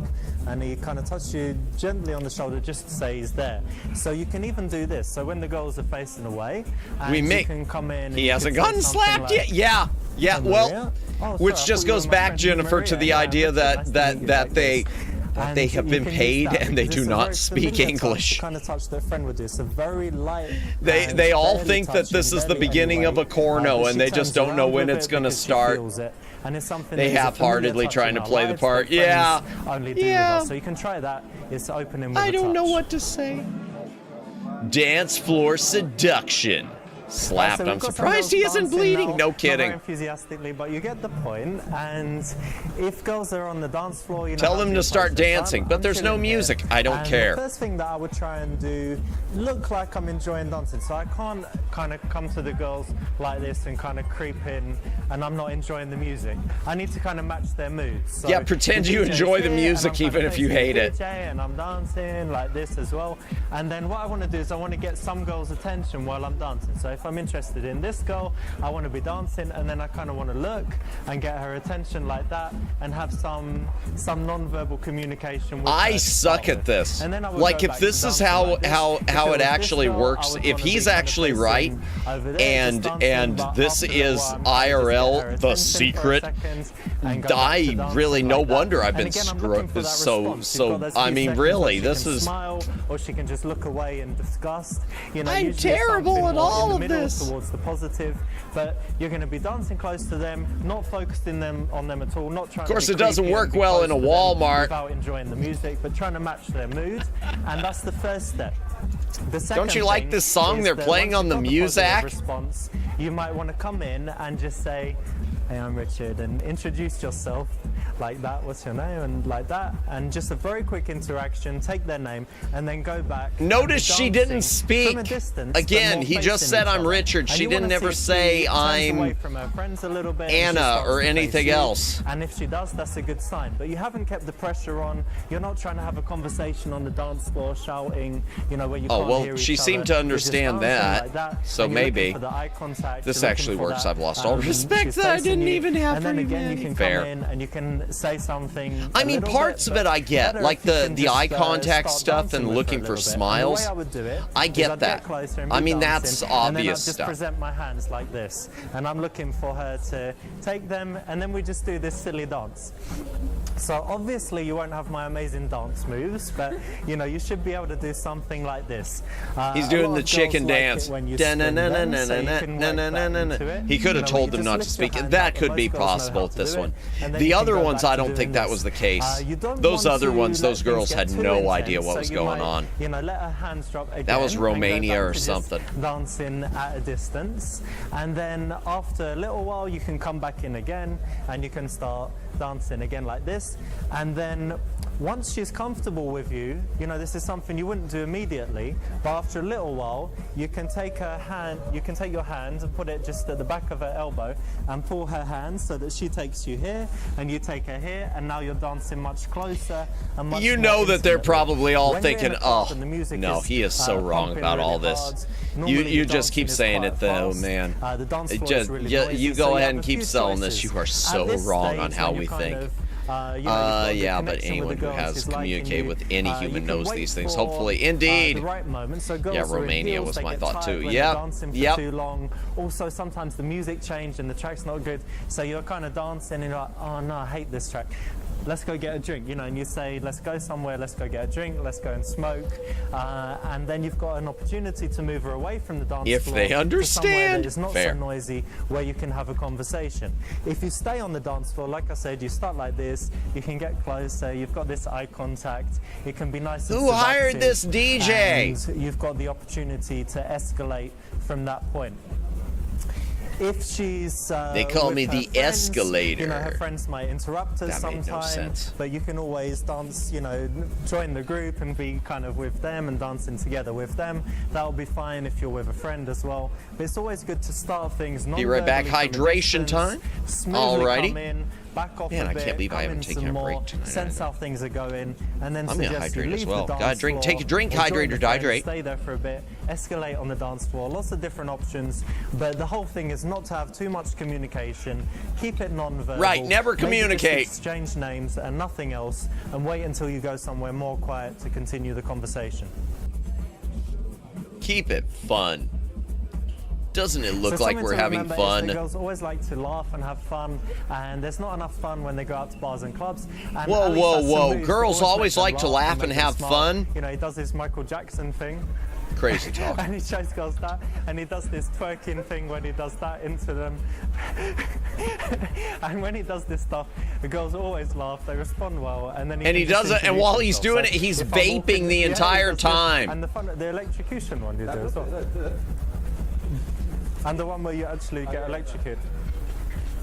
[SPEAKER 15] and he kind of touches you gently on the shoulder just to say he's there. So you can even do this. So when the girls are facing away, and you can come in.
[SPEAKER 2] He
[SPEAKER 15] and
[SPEAKER 2] hasn't
[SPEAKER 15] you can
[SPEAKER 2] gotten
[SPEAKER 15] say something
[SPEAKER 2] slapped
[SPEAKER 15] like,
[SPEAKER 2] yet. Yeah. Well,
[SPEAKER 15] Maria? Oh,
[SPEAKER 2] which
[SPEAKER 15] sorry, I
[SPEAKER 2] just
[SPEAKER 15] thought you
[SPEAKER 2] goes
[SPEAKER 15] were my
[SPEAKER 2] back,
[SPEAKER 15] friend
[SPEAKER 2] Jennifer, to
[SPEAKER 15] Maria.
[SPEAKER 2] the
[SPEAKER 15] Yeah,
[SPEAKER 2] idea
[SPEAKER 15] nice to
[SPEAKER 2] that
[SPEAKER 15] meet you,
[SPEAKER 2] that
[SPEAKER 15] like
[SPEAKER 2] they
[SPEAKER 15] this.
[SPEAKER 2] that they have
[SPEAKER 15] And
[SPEAKER 2] been
[SPEAKER 15] you can
[SPEAKER 2] paid
[SPEAKER 15] use that
[SPEAKER 2] and they
[SPEAKER 15] because
[SPEAKER 2] do
[SPEAKER 15] it's a
[SPEAKER 2] not
[SPEAKER 15] very
[SPEAKER 2] speak
[SPEAKER 15] familiar touch,
[SPEAKER 2] English.
[SPEAKER 15] the kind of touch that a friend would do. It's a very light.
[SPEAKER 2] They all
[SPEAKER 15] barely
[SPEAKER 2] think that this
[SPEAKER 15] touching,
[SPEAKER 2] is the
[SPEAKER 15] barely
[SPEAKER 2] beginning
[SPEAKER 15] anyway.
[SPEAKER 2] of a corno,
[SPEAKER 15] But
[SPEAKER 2] and
[SPEAKER 15] she
[SPEAKER 2] they just
[SPEAKER 15] turns
[SPEAKER 2] don't know
[SPEAKER 15] around
[SPEAKER 2] when
[SPEAKER 15] with
[SPEAKER 2] it's
[SPEAKER 15] it
[SPEAKER 2] going to
[SPEAKER 15] because she
[SPEAKER 2] start.
[SPEAKER 15] feels it. And it's something
[SPEAKER 2] They
[SPEAKER 15] that is a
[SPEAKER 2] half-heartedly
[SPEAKER 15] familiar touch
[SPEAKER 2] trying
[SPEAKER 15] in
[SPEAKER 2] to
[SPEAKER 15] our
[SPEAKER 2] play the
[SPEAKER 15] lives
[SPEAKER 2] part.
[SPEAKER 15] that friends
[SPEAKER 2] Yeah.
[SPEAKER 15] only do with
[SPEAKER 2] Yeah.
[SPEAKER 15] us. So you can try that. It's opening with
[SPEAKER 2] I
[SPEAKER 15] a
[SPEAKER 2] don't know
[SPEAKER 15] touch.
[SPEAKER 2] what to say. Dance floor seduction. Slapped.
[SPEAKER 15] So
[SPEAKER 2] I'm surprised he isn't bleeding. No
[SPEAKER 15] Not very
[SPEAKER 2] kidding.
[SPEAKER 15] enthusiastically, but you get the point. And if girls are on the dance floor, you know,
[SPEAKER 2] Tell them to start dancing, but
[SPEAKER 15] I'm
[SPEAKER 2] there's no
[SPEAKER 15] chilling here.
[SPEAKER 2] music. I don't
[SPEAKER 15] And
[SPEAKER 2] care.
[SPEAKER 15] The first thing that I would try and do, look like I'm enjoying dancing. So I can't kind of come to the girls like this and kind of creep in, and I'm not enjoying the music. I need to kind of match their moods. So
[SPEAKER 2] Yeah, pretend
[SPEAKER 15] the
[SPEAKER 2] you
[SPEAKER 15] DJ's
[SPEAKER 2] enjoy the
[SPEAKER 15] here,
[SPEAKER 2] music
[SPEAKER 15] and I'm
[SPEAKER 2] even
[SPEAKER 15] kind of
[SPEAKER 2] if you
[SPEAKER 15] facing
[SPEAKER 2] hate
[SPEAKER 15] the
[SPEAKER 2] it.
[SPEAKER 15] DJ, and I'm dancing like this as well. And then what I want to do is I want to get some girls' attention while I'm dancing. So if I'm interested in this girl, I want to be dancing, and then I kind of want to look and get her attention like that, and have some non-verbal communication with her
[SPEAKER 2] I
[SPEAKER 15] to
[SPEAKER 2] suck
[SPEAKER 15] start
[SPEAKER 2] at
[SPEAKER 15] with.
[SPEAKER 2] this.
[SPEAKER 15] And then I would
[SPEAKER 2] Like,
[SPEAKER 15] go
[SPEAKER 2] if
[SPEAKER 15] back
[SPEAKER 2] this
[SPEAKER 15] to
[SPEAKER 2] is
[SPEAKER 15] dancing
[SPEAKER 2] how
[SPEAKER 15] like this.
[SPEAKER 2] how
[SPEAKER 15] If
[SPEAKER 2] how
[SPEAKER 15] it
[SPEAKER 2] it
[SPEAKER 15] was this
[SPEAKER 2] actually
[SPEAKER 15] girl, I
[SPEAKER 2] works,
[SPEAKER 15] would
[SPEAKER 2] if
[SPEAKER 15] wanna be
[SPEAKER 2] he's
[SPEAKER 15] kind of
[SPEAKER 2] actually
[SPEAKER 15] facing
[SPEAKER 2] right,
[SPEAKER 15] over there, just dancing,
[SPEAKER 2] and
[SPEAKER 15] but
[SPEAKER 2] this
[SPEAKER 15] after a little
[SPEAKER 2] is
[SPEAKER 15] while, I'm trying to just get her
[SPEAKER 2] IRL, the
[SPEAKER 15] attention for a
[SPEAKER 2] secret,
[SPEAKER 15] second and go back to
[SPEAKER 2] I
[SPEAKER 15] dancing
[SPEAKER 2] really, no
[SPEAKER 15] like that.
[SPEAKER 2] wonder I've
[SPEAKER 15] And
[SPEAKER 2] been
[SPEAKER 15] again, I'm looking for that
[SPEAKER 2] so,
[SPEAKER 15] response. You've got those
[SPEAKER 2] I
[SPEAKER 15] few
[SPEAKER 2] mean,
[SPEAKER 15] seconds
[SPEAKER 2] really,
[SPEAKER 15] where she
[SPEAKER 2] this
[SPEAKER 15] can
[SPEAKER 2] is,
[SPEAKER 15] smile, or she can just look away in disgust. You know,
[SPEAKER 2] I'm
[SPEAKER 15] usually
[SPEAKER 2] terrible
[SPEAKER 15] something
[SPEAKER 2] at
[SPEAKER 15] more
[SPEAKER 2] all
[SPEAKER 15] in the
[SPEAKER 2] of
[SPEAKER 15] middle
[SPEAKER 2] this.
[SPEAKER 15] towards the positive, but you're going to be dancing close to them, not focusing on them at all, not trying
[SPEAKER 2] Of course,
[SPEAKER 15] to be
[SPEAKER 2] it doesn't
[SPEAKER 15] creepy and
[SPEAKER 2] work
[SPEAKER 15] be
[SPEAKER 2] well
[SPEAKER 15] close
[SPEAKER 2] in a
[SPEAKER 15] to them
[SPEAKER 2] Walmart.
[SPEAKER 15] without enjoying the music, but trying to match their mood, and that's the first step. The
[SPEAKER 2] Don't you
[SPEAKER 15] second
[SPEAKER 2] like
[SPEAKER 15] thing
[SPEAKER 2] this song
[SPEAKER 15] is
[SPEAKER 2] they're
[SPEAKER 15] that
[SPEAKER 2] playing
[SPEAKER 15] once
[SPEAKER 2] on the
[SPEAKER 15] you've got positive
[SPEAKER 2] music?
[SPEAKER 15] Response, you might want to come in and just say, "Hey, I'm Richard," and introduce yourself like that. What's your name? And like that, and just a very quick interaction. Take their name, and then go back.
[SPEAKER 2] Notice
[SPEAKER 15] and
[SPEAKER 2] she
[SPEAKER 15] be
[SPEAKER 2] didn't
[SPEAKER 15] dancing
[SPEAKER 2] speak.
[SPEAKER 15] from a distance, but
[SPEAKER 2] Again,
[SPEAKER 15] more
[SPEAKER 2] he just
[SPEAKER 15] facing
[SPEAKER 2] said,
[SPEAKER 15] each
[SPEAKER 2] "I'm
[SPEAKER 15] other.
[SPEAKER 2] Richard."
[SPEAKER 15] And
[SPEAKER 2] She
[SPEAKER 15] you
[SPEAKER 2] didn't
[SPEAKER 15] wanna
[SPEAKER 2] ever
[SPEAKER 15] see if
[SPEAKER 2] say,
[SPEAKER 15] she turns away
[SPEAKER 2] "I'm
[SPEAKER 15] from her friends a little bit and she
[SPEAKER 2] Anna,"
[SPEAKER 15] starts
[SPEAKER 2] or
[SPEAKER 15] to face
[SPEAKER 2] anything
[SPEAKER 15] you.
[SPEAKER 2] else.
[SPEAKER 15] And if she does, that's a good sign. But you haven't kept the pressure on. You're not trying to have a conversation on the dance floor, shouting, you know, where you
[SPEAKER 2] Oh,
[SPEAKER 15] can't
[SPEAKER 2] well,
[SPEAKER 15] hear
[SPEAKER 2] she
[SPEAKER 15] each
[SPEAKER 2] seemed
[SPEAKER 15] other.
[SPEAKER 2] to
[SPEAKER 15] You're just
[SPEAKER 2] understand
[SPEAKER 15] dancing
[SPEAKER 2] that.
[SPEAKER 15] like that,
[SPEAKER 2] So
[SPEAKER 15] and you're looking
[SPEAKER 2] maybe
[SPEAKER 15] for the eye contact,
[SPEAKER 2] this
[SPEAKER 15] you're
[SPEAKER 2] actually
[SPEAKER 15] looking for
[SPEAKER 2] works.
[SPEAKER 15] that,
[SPEAKER 2] I've lost all respect
[SPEAKER 15] she's
[SPEAKER 2] that I
[SPEAKER 15] facing
[SPEAKER 2] didn't
[SPEAKER 15] you.
[SPEAKER 2] even have
[SPEAKER 15] And
[SPEAKER 2] for
[SPEAKER 15] then
[SPEAKER 2] you,
[SPEAKER 15] again, you
[SPEAKER 2] man.
[SPEAKER 15] can
[SPEAKER 2] Fair.
[SPEAKER 15] come in and you can say something.
[SPEAKER 2] I
[SPEAKER 15] a
[SPEAKER 2] mean,
[SPEAKER 15] little
[SPEAKER 2] parts
[SPEAKER 15] bit,
[SPEAKER 2] of it I
[SPEAKER 15] but
[SPEAKER 2] get,
[SPEAKER 15] better
[SPEAKER 2] like
[SPEAKER 15] if you can
[SPEAKER 2] the
[SPEAKER 15] just,
[SPEAKER 2] eye contact
[SPEAKER 15] start
[SPEAKER 2] stuff
[SPEAKER 15] dancing
[SPEAKER 2] and
[SPEAKER 15] with
[SPEAKER 2] looking
[SPEAKER 15] her a
[SPEAKER 2] for
[SPEAKER 15] little bit.
[SPEAKER 2] smiles.
[SPEAKER 15] And the way I would do it
[SPEAKER 2] I
[SPEAKER 15] is
[SPEAKER 2] get
[SPEAKER 15] I'd
[SPEAKER 2] that.
[SPEAKER 15] closer and
[SPEAKER 2] I
[SPEAKER 15] be
[SPEAKER 2] mean,
[SPEAKER 15] dancing,
[SPEAKER 2] that's
[SPEAKER 15] and then I'd
[SPEAKER 2] obvious
[SPEAKER 15] just
[SPEAKER 2] stuff.
[SPEAKER 15] present my hands like this, and I'm looking for her to take them, and then we just do this silly dance. So obviously you won't have my amazing dance moves, but you know you should be able to do something like this.
[SPEAKER 2] He's
[SPEAKER 15] A
[SPEAKER 2] doing
[SPEAKER 15] lot
[SPEAKER 2] the
[SPEAKER 15] of
[SPEAKER 2] chicken
[SPEAKER 15] girls like
[SPEAKER 2] dance.
[SPEAKER 15] it when you swing them, so you can work that into it.
[SPEAKER 2] He could
[SPEAKER 15] You
[SPEAKER 2] have
[SPEAKER 15] know,
[SPEAKER 2] told
[SPEAKER 15] you
[SPEAKER 2] them
[SPEAKER 15] just
[SPEAKER 2] not to
[SPEAKER 15] lift
[SPEAKER 2] speak.
[SPEAKER 15] your hand
[SPEAKER 2] That
[SPEAKER 15] up,
[SPEAKER 2] could
[SPEAKER 15] and
[SPEAKER 2] be
[SPEAKER 15] most girls know
[SPEAKER 2] possible
[SPEAKER 15] how
[SPEAKER 2] with
[SPEAKER 15] to
[SPEAKER 2] this
[SPEAKER 15] do it,
[SPEAKER 2] one.
[SPEAKER 15] and then
[SPEAKER 2] The
[SPEAKER 15] you can
[SPEAKER 2] other
[SPEAKER 15] go
[SPEAKER 2] ones,
[SPEAKER 15] back
[SPEAKER 2] I
[SPEAKER 15] to
[SPEAKER 2] don't
[SPEAKER 15] doing
[SPEAKER 2] think that
[SPEAKER 15] this.
[SPEAKER 2] was the case.
[SPEAKER 15] You don't
[SPEAKER 2] Those
[SPEAKER 15] want
[SPEAKER 2] other
[SPEAKER 15] to
[SPEAKER 2] ones,
[SPEAKER 15] let
[SPEAKER 2] those girls
[SPEAKER 15] things
[SPEAKER 2] had
[SPEAKER 15] get too
[SPEAKER 2] no idea
[SPEAKER 15] intense,
[SPEAKER 2] what
[SPEAKER 15] so
[SPEAKER 2] was
[SPEAKER 15] you
[SPEAKER 2] going
[SPEAKER 15] might,
[SPEAKER 2] on.
[SPEAKER 15] You know, let her hands drop again.
[SPEAKER 2] That was
[SPEAKER 15] and go
[SPEAKER 2] Romania
[SPEAKER 15] back
[SPEAKER 2] or
[SPEAKER 15] to just
[SPEAKER 2] something.
[SPEAKER 15] dancing at a distance, and then after a little while, you can come back in again, and you can start dancing again like this, and then once she's comfortable with you, you know, this is something you wouldn't do immediately, but after a little while, you can take her hand, you can take your hand and put it just at the back of her elbow and pull her hand so that she takes you here and you take her here, and now you're dancing much closer and much
[SPEAKER 2] You
[SPEAKER 15] more
[SPEAKER 2] know that they're
[SPEAKER 15] intimately.
[SPEAKER 2] probably all
[SPEAKER 15] When you're in
[SPEAKER 2] thinking,
[SPEAKER 15] a club
[SPEAKER 2] "Oh,
[SPEAKER 15] and the music
[SPEAKER 2] no, he is so wrong
[SPEAKER 15] pumping
[SPEAKER 2] about
[SPEAKER 15] really
[SPEAKER 2] all this."
[SPEAKER 15] hard,
[SPEAKER 2] You
[SPEAKER 15] normally
[SPEAKER 2] you
[SPEAKER 15] the
[SPEAKER 2] just keep
[SPEAKER 15] dancing is
[SPEAKER 2] saying
[SPEAKER 15] quite
[SPEAKER 2] it though,
[SPEAKER 15] fast.
[SPEAKER 2] man.
[SPEAKER 15] The dance
[SPEAKER 2] It
[SPEAKER 15] floor
[SPEAKER 2] just
[SPEAKER 15] is really
[SPEAKER 2] you
[SPEAKER 15] noisy, so
[SPEAKER 2] go
[SPEAKER 15] you
[SPEAKER 2] ahead
[SPEAKER 15] have
[SPEAKER 2] and
[SPEAKER 15] a
[SPEAKER 2] keep
[SPEAKER 15] few
[SPEAKER 2] selling this.
[SPEAKER 15] choices.
[SPEAKER 2] You are so
[SPEAKER 15] At this
[SPEAKER 2] wrong
[SPEAKER 15] stage,
[SPEAKER 2] on how
[SPEAKER 15] when
[SPEAKER 2] we
[SPEAKER 15] you kind
[SPEAKER 2] think.
[SPEAKER 15] of, you know, you've got the
[SPEAKER 2] Yeah, but
[SPEAKER 15] connection
[SPEAKER 2] anyone
[SPEAKER 15] with the
[SPEAKER 2] who
[SPEAKER 15] girl,
[SPEAKER 2] has
[SPEAKER 15] she's liking
[SPEAKER 2] communicated
[SPEAKER 15] you,
[SPEAKER 2] with any
[SPEAKER 15] you
[SPEAKER 2] human
[SPEAKER 15] can
[SPEAKER 2] knows
[SPEAKER 15] wait
[SPEAKER 2] these things.
[SPEAKER 15] for,
[SPEAKER 2] Hopefully, indeed.
[SPEAKER 15] the right moment. So girls
[SPEAKER 2] Yeah,
[SPEAKER 15] are in
[SPEAKER 2] Romania
[SPEAKER 15] heels,
[SPEAKER 2] was
[SPEAKER 15] they
[SPEAKER 2] my
[SPEAKER 15] get
[SPEAKER 2] thought
[SPEAKER 15] tired
[SPEAKER 2] too.
[SPEAKER 15] when
[SPEAKER 2] Yep,
[SPEAKER 15] they're dancing for
[SPEAKER 2] yep.
[SPEAKER 15] too long. Also, sometimes the music changed and the track's not good, so you're kind of dancing and you're like, oh no, I hate this track. Let's go get a drink, you know, and you say, let's go somewhere, let's go get a drink, let's go and smoke, and then you've got an opportunity to move her away from the dance
[SPEAKER 2] If
[SPEAKER 15] floor
[SPEAKER 2] they
[SPEAKER 15] to somewhere
[SPEAKER 2] understand.
[SPEAKER 15] that is not
[SPEAKER 2] Fair.
[SPEAKER 15] so noisy, where you can have a conversation. If you stay on the dance floor, like I said, you start like this, you can get closer, you've got this eye contact, it can be nice and
[SPEAKER 2] Who hired
[SPEAKER 15] seductive,
[SPEAKER 2] this DJ?
[SPEAKER 15] and you've got the opportunity to escalate from that point. If she's
[SPEAKER 2] They call
[SPEAKER 15] with
[SPEAKER 2] me
[SPEAKER 15] her
[SPEAKER 2] the
[SPEAKER 15] friends,
[SPEAKER 2] escalator.
[SPEAKER 15] you know, her friends might interrupt her
[SPEAKER 2] That made no
[SPEAKER 15] sometimes,
[SPEAKER 2] sense.
[SPEAKER 15] but you can always dance, you know, join the group and be kind of with them and dancing together with them. That'll be fine if you're with a friend as well. But it's always good to start things
[SPEAKER 2] Be right back.
[SPEAKER 15] non-verbally from a
[SPEAKER 2] Hydration
[SPEAKER 15] distance,
[SPEAKER 2] time.
[SPEAKER 15] smoothly
[SPEAKER 2] Alrighty.
[SPEAKER 15] come in, back off
[SPEAKER 2] Man,
[SPEAKER 15] a
[SPEAKER 2] I
[SPEAKER 15] bit,
[SPEAKER 2] can't believe I
[SPEAKER 15] come
[SPEAKER 2] haven't
[SPEAKER 15] in
[SPEAKER 2] taken
[SPEAKER 15] some
[SPEAKER 2] a break
[SPEAKER 15] more,
[SPEAKER 2] tonight
[SPEAKER 15] sense
[SPEAKER 2] either.
[SPEAKER 15] how things are going, and then
[SPEAKER 2] I'm gonna
[SPEAKER 15] suggest you
[SPEAKER 2] hydrate as
[SPEAKER 15] leave
[SPEAKER 2] well.
[SPEAKER 15] the dance
[SPEAKER 2] Gotta drink.
[SPEAKER 15] floor,
[SPEAKER 2] Take a drink,
[SPEAKER 15] or join
[SPEAKER 2] hydrate
[SPEAKER 15] the
[SPEAKER 2] or
[SPEAKER 15] friends,
[SPEAKER 2] dehydrate.
[SPEAKER 15] Stay there for a bit, escalate on the dance floor. Lots of different options, but the whole thing is not to have too much communication. Keep it non-verbal.
[SPEAKER 2] Right, never
[SPEAKER 15] Maybe just
[SPEAKER 2] communicate.
[SPEAKER 15] exchange names and nothing else, and wait until you go somewhere more quiet to continue the conversation.
[SPEAKER 2] Keep it fun. Doesn't it look
[SPEAKER 15] So
[SPEAKER 2] like
[SPEAKER 15] something
[SPEAKER 2] we're
[SPEAKER 15] to
[SPEAKER 2] having
[SPEAKER 15] remember is
[SPEAKER 2] fun?
[SPEAKER 15] that girls always like to laugh and have fun, and there's not enough fun when they go out to bars and clubs. And
[SPEAKER 2] Whoa,
[SPEAKER 15] at least
[SPEAKER 2] whoa,
[SPEAKER 15] that's some
[SPEAKER 2] whoa.
[SPEAKER 15] moves that
[SPEAKER 2] Girls
[SPEAKER 15] always
[SPEAKER 2] always
[SPEAKER 15] make
[SPEAKER 2] like to
[SPEAKER 15] them
[SPEAKER 2] laugh
[SPEAKER 15] make
[SPEAKER 2] and
[SPEAKER 15] them
[SPEAKER 2] have
[SPEAKER 15] smile.
[SPEAKER 2] fun?
[SPEAKER 15] You know, he does his Michael Jackson thing.
[SPEAKER 2] Crazy talk.
[SPEAKER 15] And he shows girls that, and he does this twerking thing when he does that into them. And when he does this stuff, the girls always laugh, they respond well, and then
[SPEAKER 2] And he
[SPEAKER 15] can just
[SPEAKER 2] does it, and
[SPEAKER 15] introduce
[SPEAKER 2] while he's
[SPEAKER 15] himself.
[SPEAKER 2] doing
[SPEAKER 15] So
[SPEAKER 2] it, he's
[SPEAKER 15] if I'm walking-
[SPEAKER 2] vaping the
[SPEAKER 15] yeah, he
[SPEAKER 2] entire
[SPEAKER 15] does this,
[SPEAKER 2] time.
[SPEAKER 15] And the electrocution one you do as well. and the one where you actually get electrocuted.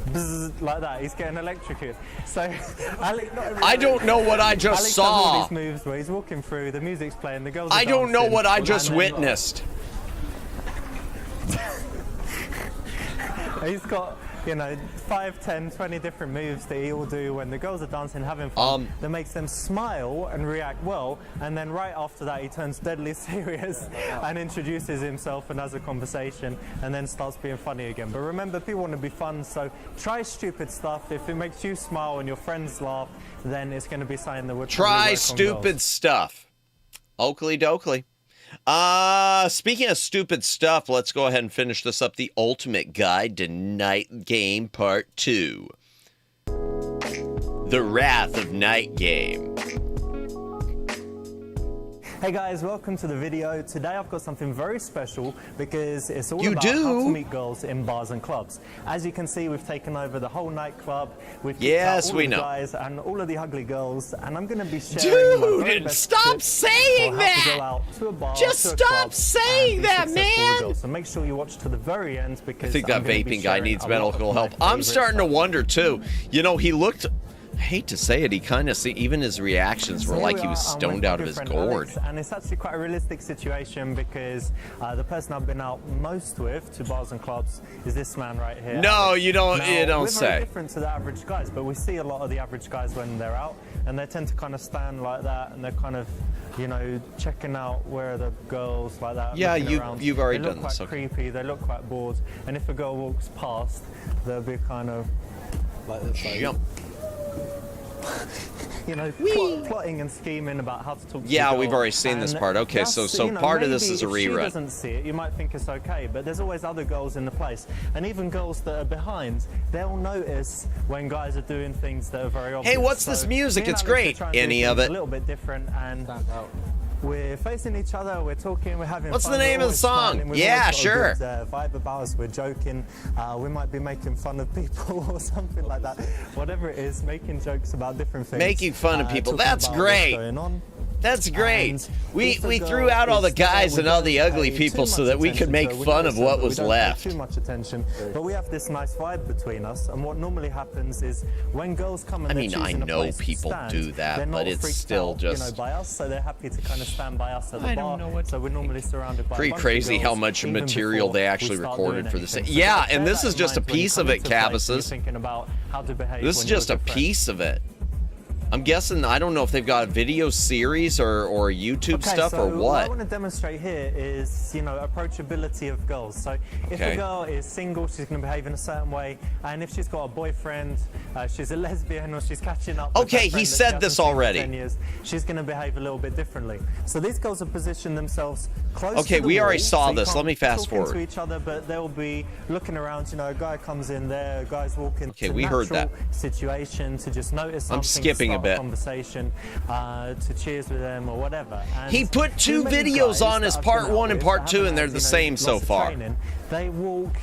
[SPEAKER 15] Bzzz, like that, he's getting electrocuted. So,
[SPEAKER 2] I don't know what I just
[SPEAKER 15] Alex
[SPEAKER 2] saw.
[SPEAKER 15] Does all these moves where he's walking through, the music's playing, the girls are
[SPEAKER 2] I don't know
[SPEAKER 15] dancing,
[SPEAKER 2] what I
[SPEAKER 15] and
[SPEAKER 2] just
[SPEAKER 15] then,
[SPEAKER 2] witnessed.
[SPEAKER 15] He's got, you know, 5, 10, 20 different moves that he will do when the girls are dancing, having fun, that makes them smile and react well, and then right after that he turns deadly serious and introduces himself and has a conversation and then starts being funny again. But remember, people want to be fun, so try stupid stuff. If it makes you smile and your friends laugh, then it's going to be something that would
[SPEAKER 2] Try stupid stuff. Oakley dokley. Speaking of stupid stuff, let's go ahead and finish this up. The Ultimate Guide to Night Game Part 2. The Wrath of Night Game.
[SPEAKER 15] Hey guys, welcome to the video. Today I've got something very special because it's all about how to meet girls in bars and clubs. As you can see, we've taken over the whole nightclub. We've kicked out all the guys and all of the ugly girls, and I'm going to be sharing my very best
[SPEAKER 2] stop
[SPEAKER 15] tips
[SPEAKER 2] saying
[SPEAKER 15] for how to
[SPEAKER 2] that!
[SPEAKER 15] go out to a bar,
[SPEAKER 2] Just
[SPEAKER 15] to a
[SPEAKER 2] stop
[SPEAKER 15] club,
[SPEAKER 2] saying
[SPEAKER 15] and be
[SPEAKER 2] that,
[SPEAKER 15] successful with
[SPEAKER 2] man!
[SPEAKER 15] girls. So make sure you watch to the very end because
[SPEAKER 2] I think that
[SPEAKER 15] I'm gonna be
[SPEAKER 2] vaping guy
[SPEAKER 15] sharing
[SPEAKER 2] needs
[SPEAKER 15] a lot of
[SPEAKER 2] medical
[SPEAKER 15] my
[SPEAKER 2] help. I'm
[SPEAKER 15] favorite
[SPEAKER 2] starting to
[SPEAKER 15] stuff.
[SPEAKER 2] wonder, too. You know, he looked... I hate to say it, he kind of, even his reactions were
[SPEAKER 15] So
[SPEAKER 2] like
[SPEAKER 15] here
[SPEAKER 2] he
[SPEAKER 15] we
[SPEAKER 2] was
[SPEAKER 15] are, I'm
[SPEAKER 2] stoned
[SPEAKER 15] with my
[SPEAKER 2] out of
[SPEAKER 15] good
[SPEAKER 2] his
[SPEAKER 15] friend
[SPEAKER 2] gourd.
[SPEAKER 15] Alex, and it's actually quite a realistic situation because the person I've been out most with to bars and clubs is this man right here.
[SPEAKER 2] No,
[SPEAKER 15] Alex.
[SPEAKER 2] you don't.
[SPEAKER 15] Now,
[SPEAKER 2] You don't
[SPEAKER 15] we're
[SPEAKER 2] say.
[SPEAKER 15] very different to the average guys, but we see a lot of the average guys when they're out, and they tend to kind of stand like that, and they're kind of, you know, checking out where are the girls like that.
[SPEAKER 2] Yeah,
[SPEAKER 15] looking around.
[SPEAKER 2] you've already
[SPEAKER 15] they look
[SPEAKER 2] done
[SPEAKER 15] quite
[SPEAKER 2] this. Okay.
[SPEAKER 15] creepy. They look quite bored, and if a girl walks past, they'll be kind of like this. Like,
[SPEAKER 2] jump.
[SPEAKER 15] You know, plotting and scheming about how to talk to
[SPEAKER 2] Yeah,
[SPEAKER 15] the girl.
[SPEAKER 2] we've already seen this
[SPEAKER 15] And
[SPEAKER 2] part. Okay,
[SPEAKER 15] that's,
[SPEAKER 2] so
[SPEAKER 15] you know,
[SPEAKER 2] part of this
[SPEAKER 15] maybe
[SPEAKER 2] is a
[SPEAKER 15] if she
[SPEAKER 2] rerun.
[SPEAKER 15] doesn't see it, you might think it's okay, but there's always other girls in the place. And even girls that are behind, they'll notice when guys are doing things that are very obvious.
[SPEAKER 2] Hey, what's this music?
[SPEAKER 15] me and
[SPEAKER 2] It's
[SPEAKER 15] Alex are
[SPEAKER 2] great.
[SPEAKER 15] trying to do
[SPEAKER 2] Any of
[SPEAKER 15] things
[SPEAKER 2] it?
[SPEAKER 15] A little bit different, and we're facing each other, we're talking, we're having
[SPEAKER 2] What's
[SPEAKER 15] fun.
[SPEAKER 2] the name
[SPEAKER 15] we're
[SPEAKER 2] of the
[SPEAKER 15] always
[SPEAKER 2] song?
[SPEAKER 15] smiling, we've
[SPEAKER 2] Yeah,
[SPEAKER 15] always got
[SPEAKER 2] sure.
[SPEAKER 15] a good, vibe about us, we're joking, we might be making fun of people or something like that. Whatever it is, making jokes about different things.
[SPEAKER 2] Making fun of people.
[SPEAKER 15] talking
[SPEAKER 2] That's
[SPEAKER 15] about what's
[SPEAKER 2] great.
[SPEAKER 15] going on.
[SPEAKER 2] That's great.
[SPEAKER 15] And
[SPEAKER 2] We
[SPEAKER 15] if a
[SPEAKER 2] threw
[SPEAKER 15] girl
[SPEAKER 2] out all the
[SPEAKER 15] is there,
[SPEAKER 2] guys
[SPEAKER 15] we
[SPEAKER 2] and all
[SPEAKER 15] don't
[SPEAKER 2] the ugly
[SPEAKER 15] pay
[SPEAKER 2] people
[SPEAKER 15] too
[SPEAKER 2] so
[SPEAKER 15] much
[SPEAKER 2] that we could
[SPEAKER 15] attention
[SPEAKER 2] make
[SPEAKER 15] to her. We
[SPEAKER 2] fun
[SPEAKER 15] notice
[SPEAKER 2] of what
[SPEAKER 15] her, but
[SPEAKER 2] was
[SPEAKER 15] we don't
[SPEAKER 2] left.
[SPEAKER 15] pay too much attention, but we have this nice vibe between us. And what normally happens is when girls come and
[SPEAKER 2] I
[SPEAKER 15] they're
[SPEAKER 2] mean, I
[SPEAKER 15] choosing a
[SPEAKER 2] know
[SPEAKER 15] place to
[SPEAKER 2] people
[SPEAKER 15] stand,
[SPEAKER 2] do that,
[SPEAKER 15] they're
[SPEAKER 2] but
[SPEAKER 15] not
[SPEAKER 2] it's
[SPEAKER 15] freaked
[SPEAKER 2] still
[SPEAKER 15] out,
[SPEAKER 2] just-
[SPEAKER 15] you know, by us. So they're happy to kind of stand by us at the
[SPEAKER 2] I
[SPEAKER 15] bar.
[SPEAKER 2] don't know what
[SPEAKER 15] so we're normally surrounded by.
[SPEAKER 2] Pretty
[SPEAKER 15] a bunch
[SPEAKER 2] crazy
[SPEAKER 15] of
[SPEAKER 2] how
[SPEAKER 15] girls,
[SPEAKER 2] much
[SPEAKER 15] even
[SPEAKER 2] material
[SPEAKER 15] before
[SPEAKER 2] they
[SPEAKER 15] we
[SPEAKER 2] actually
[SPEAKER 15] start
[SPEAKER 2] recorded
[SPEAKER 15] doing
[SPEAKER 2] for this.
[SPEAKER 15] anything. So
[SPEAKER 2] Yeah,
[SPEAKER 15] just bear
[SPEAKER 2] and this
[SPEAKER 15] that
[SPEAKER 2] is
[SPEAKER 15] in
[SPEAKER 2] just a
[SPEAKER 15] mind when you
[SPEAKER 2] piece
[SPEAKER 15] come
[SPEAKER 2] of it,
[SPEAKER 15] into a place and you're
[SPEAKER 2] Cabbases.
[SPEAKER 15] thinking about how to behave
[SPEAKER 2] This is
[SPEAKER 15] when you're
[SPEAKER 2] just a
[SPEAKER 15] with your friends.
[SPEAKER 2] piece of it. I'm guessing, I don't know if they've got a video series or YouTube
[SPEAKER 15] Okay,
[SPEAKER 2] stuff
[SPEAKER 15] so
[SPEAKER 2] or what.
[SPEAKER 15] I want to demonstrate here is, you know, approachability of girls. So if
[SPEAKER 2] Okay.
[SPEAKER 15] a girl is single, she's going to behave in a certain way, and if she's got a boyfriend, she's a lesbian, or she's catching up. with
[SPEAKER 2] Okay,
[SPEAKER 15] her
[SPEAKER 2] he
[SPEAKER 15] friend that she
[SPEAKER 2] said
[SPEAKER 15] hasn't
[SPEAKER 2] this
[SPEAKER 15] seen for
[SPEAKER 2] already.
[SPEAKER 15] 10 years, she's going to behave a little bit differently. So these girls have positioned themselves close.
[SPEAKER 2] Okay,
[SPEAKER 15] to the
[SPEAKER 2] we already
[SPEAKER 15] wall,
[SPEAKER 2] saw
[SPEAKER 15] so you
[SPEAKER 2] this.
[SPEAKER 15] can't
[SPEAKER 2] Let me fast
[SPEAKER 15] talk into
[SPEAKER 2] forward.
[SPEAKER 15] each other, but they'll be looking around. You know, a guy comes in there, a guy's walking.
[SPEAKER 2] Okay,
[SPEAKER 15] It's a
[SPEAKER 2] we heard
[SPEAKER 15] natural
[SPEAKER 2] that.
[SPEAKER 15] situation to just notice something.
[SPEAKER 2] I'm skipping
[SPEAKER 15] to
[SPEAKER 2] a
[SPEAKER 15] start
[SPEAKER 2] bit.
[SPEAKER 15] Conversation, to cheers with them or whatever. And
[SPEAKER 2] He put
[SPEAKER 15] too
[SPEAKER 2] two
[SPEAKER 15] many
[SPEAKER 2] videos
[SPEAKER 15] guys
[SPEAKER 2] on
[SPEAKER 15] that
[SPEAKER 2] as
[SPEAKER 15] I've
[SPEAKER 2] part
[SPEAKER 15] been out
[SPEAKER 2] 1 and
[SPEAKER 15] with
[SPEAKER 2] part
[SPEAKER 15] that
[SPEAKER 2] 2,
[SPEAKER 15] haven't
[SPEAKER 2] and they're
[SPEAKER 15] had,
[SPEAKER 2] the
[SPEAKER 15] you know,
[SPEAKER 2] same so
[SPEAKER 15] lots of
[SPEAKER 2] far.
[SPEAKER 15] training, they walk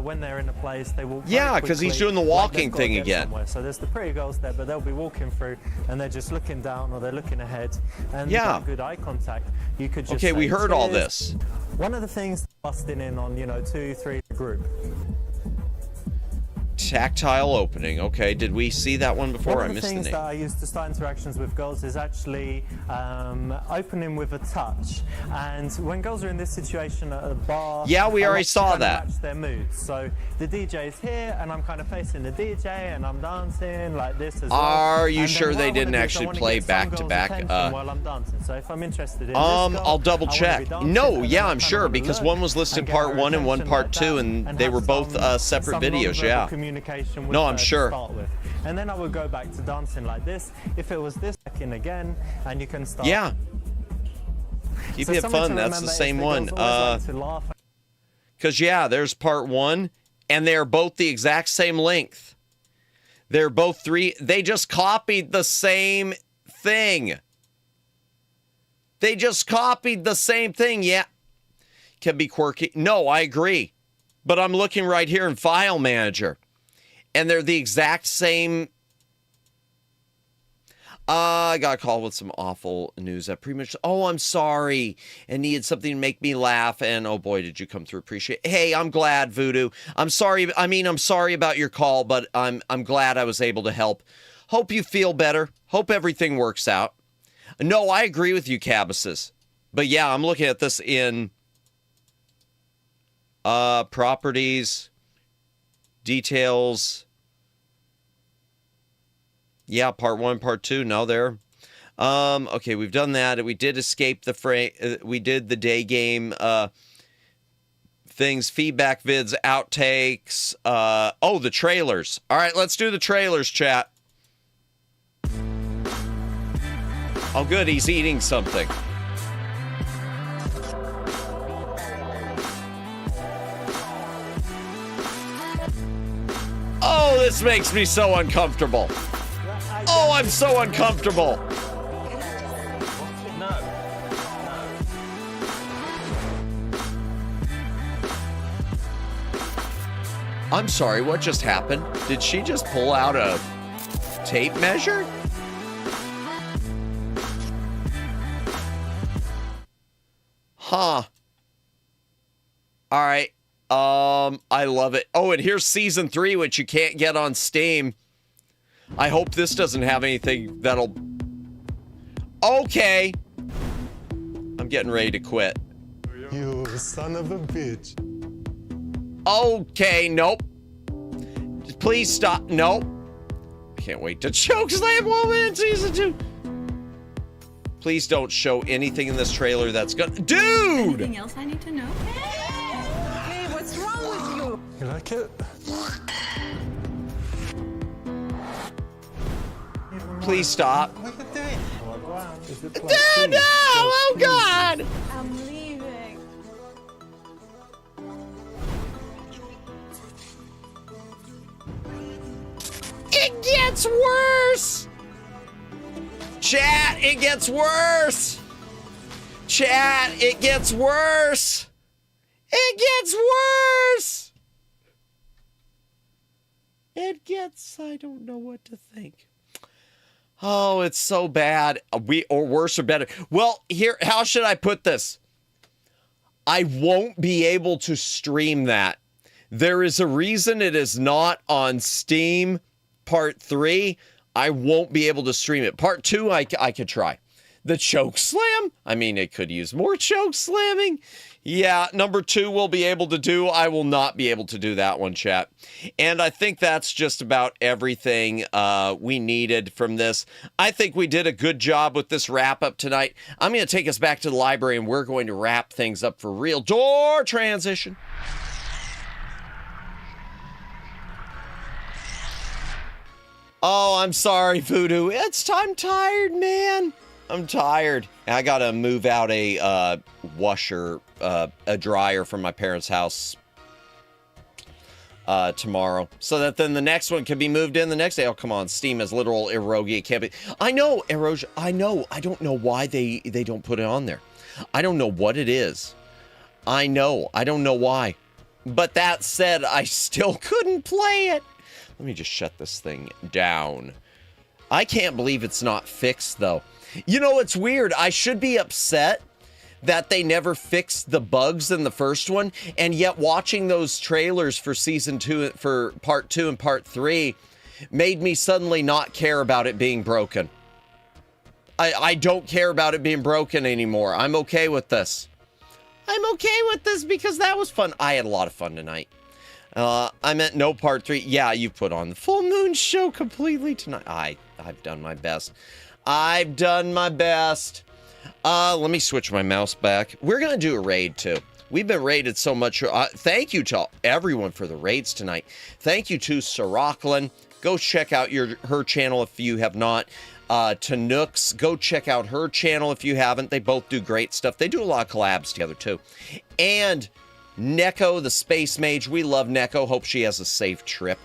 [SPEAKER 15] when they're in a place. They walk.
[SPEAKER 2] Yeah,
[SPEAKER 15] very
[SPEAKER 2] 'cause he's
[SPEAKER 15] quickly,
[SPEAKER 2] doing the
[SPEAKER 15] like
[SPEAKER 2] walking
[SPEAKER 15] they've got to
[SPEAKER 2] thing
[SPEAKER 15] get
[SPEAKER 2] again.
[SPEAKER 15] somewhere. So there's the pretty girls there, but they'll be walking through, and they're just looking down or they're looking ahead, and
[SPEAKER 2] Yeah.
[SPEAKER 15] got good eye contact. You could just
[SPEAKER 2] Okay, we
[SPEAKER 15] say,
[SPEAKER 2] heard all
[SPEAKER 15] "Cheers."
[SPEAKER 2] this.
[SPEAKER 15] One of the things busting in on, you know, 2, 3 group.
[SPEAKER 2] Tactile opening. Okay, did we see that one before?
[SPEAKER 15] One
[SPEAKER 2] I
[SPEAKER 15] of the
[SPEAKER 2] missed the
[SPEAKER 15] things
[SPEAKER 2] name.
[SPEAKER 15] that I use to start interactions with girls is actually opening with a touch. And when girls are in this situation at a bar,
[SPEAKER 2] Yeah, we
[SPEAKER 15] I
[SPEAKER 2] already
[SPEAKER 15] like to
[SPEAKER 2] saw
[SPEAKER 15] kind of
[SPEAKER 2] that.
[SPEAKER 15] match their moods. So the DJ's here, and I'm kind of facing the DJ, and I'm dancing like this as well.
[SPEAKER 2] Are you
[SPEAKER 15] And then
[SPEAKER 2] sure
[SPEAKER 15] what
[SPEAKER 2] they
[SPEAKER 15] I wanna
[SPEAKER 2] didn't
[SPEAKER 15] do is I
[SPEAKER 2] actually
[SPEAKER 15] wanna
[SPEAKER 2] play
[SPEAKER 15] get some
[SPEAKER 2] back to
[SPEAKER 15] girls'
[SPEAKER 2] back,
[SPEAKER 15] attention while I'm dancing. So if I'm interested in this girl,
[SPEAKER 2] I'll double
[SPEAKER 15] I wanna
[SPEAKER 2] check.
[SPEAKER 15] be dancing,
[SPEAKER 2] No,
[SPEAKER 15] and then
[SPEAKER 2] yeah,
[SPEAKER 15] I
[SPEAKER 2] I'm
[SPEAKER 15] kinda
[SPEAKER 2] sure
[SPEAKER 15] wanna
[SPEAKER 2] because
[SPEAKER 15] look
[SPEAKER 2] one was listed
[SPEAKER 15] and get
[SPEAKER 2] part
[SPEAKER 15] her
[SPEAKER 2] 1 and one
[SPEAKER 15] attention
[SPEAKER 2] part
[SPEAKER 15] like
[SPEAKER 2] 2,
[SPEAKER 15] that,
[SPEAKER 2] and they
[SPEAKER 15] have
[SPEAKER 2] were both
[SPEAKER 15] some
[SPEAKER 2] separate videos.
[SPEAKER 15] nonverbal
[SPEAKER 2] Yeah.
[SPEAKER 15] communication with
[SPEAKER 2] No,
[SPEAKER 15] her
[SPEAKER 2] I'm
[SPEAKER 15] to
[SPEAKER 2] sure.
[SPEAKER 15] start with. And then I would go back to dancing like this. If it was this, back in again, and you can start.
[SPEAKER 2] Yeah. Keep
[SPEAKER 15] So
[SPEAKER 2] it
[SPEAKER 15] something to
[SPEAKER 2] fun. That's
[SPEAKER 15] remember
[SPEAKER 2] the
[SPEAKER 15] is
[SPEAKER 2] same
[SPEAKER 15] that
[SPEAKER 2] one.
[SPEAKER 15] girls always like to laugh.
[SPEAKER 2] Because, yeah, there's part 1, and they're both the exact same length. They're both 3. They just copied the same thing. They just copied the same thing. Yeah. Can be quirky. No, I agree. But I'm looking right here in File Manager. And they're the exact same. I got called with some awful news at pretty much. Oh, I'm sorry. And needed something to make me laugh. And oh boy, did you come through. Appreciate it. Hey, I'm glad, Voodoo. I'm sorry. I'm sorry about your call, but I'm glad I was able to help. Hope you feel better. Hope everything works out. No, I agree with you, Cabuses. But yeah, I'm looking at this in properties, details. Yeah, part 1, part 2. No, there. Okay, we've done that. We did escape the frame. We did the day game things, feedback vids, outtakes. Oh, the trailers. All right, let's do the trailers, chat. Oh, good. He's eating something. Oh, this makes me so uncomfortable. Oh, I'm so uncomfortable. I'm sorry, what just happened? Did she just pull out a tape measure? Huh. All right. I love it. Oh, and here's season 3, which you can't get on Steam. I hope this doesn't have anything that'll... Okay. I'm getting ready to quit.
[SPEAKER 16] You son of a bitch.
[SPEAKER 2] Okay, nope. Please stop. Nope. Can't wait to chokeslam woman in season 2. Please don't show anything in this trailer that's gonna... Dude!
[SPEAKER 8] Anything else I need to know? Hey, what's wrong with you?
[SPEAKER 16] You like it?
[SPEAKER 2] Please stop.
[SPEAKER 16] What are you doing?
[SPEAKER 2] No! Oh, God!
[SPEAKER 8] I'm leaving.
[SPEAKER 2] It gets worse! Chat, it gets worse! Chat, it gets worse! It gets worse! It gets... I don't know what to think. Oh, it's so bad. Or worse or better. Well, here, how should I put this? I won't be able to stream that. There is a reason it is not on Steam Part 3. I won't be able to stream it. Part 2, I could try. The choke slam? I mean, it could use more choke slamming. Yeah, number 2 we'll be able to do. I will not be able to do that one, chat. And I think that's just about everything we needed from this. I think we did a good job with this wrap-up tonight. I'm going to take us back to the library, and we're going to wrap things up for real. Door transition. Oh, I'm sorry, Voodoo. I'm tired, man. I'm tired. I gotta move out a washer, a dryer from my parents' house tomorrow, so that then the next one can be moved in the next day. Oh, come on. Steam is literal erogia. It can't be. I know, erosion. I know. I don't know why they don't put it on there. I don't know what it is. I know. I don't know why. But that said, I still couldn't play it. Let me just shut this thing down. I can't believe it's not fixed, though. You know, it's weird. I should be upset that they never fixed the bugs in the first one, and yet watching those trailers for season 2, for part 2 and part 3, made me suddenly not care about it being broken. I don't care about it being broken anymore. I'm okay with this. I'm okay with this because that was fun. I had a lot of fun tonight. I meant no part 3. Yeah, you put on the full moon show completely tonight. I've done my best. I've done my best. Let me switch my mouse back. We're going to do a raid, too. We've been raided so much. Thank you to everyone for the raids tonight. Thank you to Saraklin. Go check out her channel if you have not. To Nooks, go check out her channel if you haven't. They both do great stuff. They do a lot of collabs together, too. And Neko, the Space Mage. We love Neko. Hope she has a safe trip.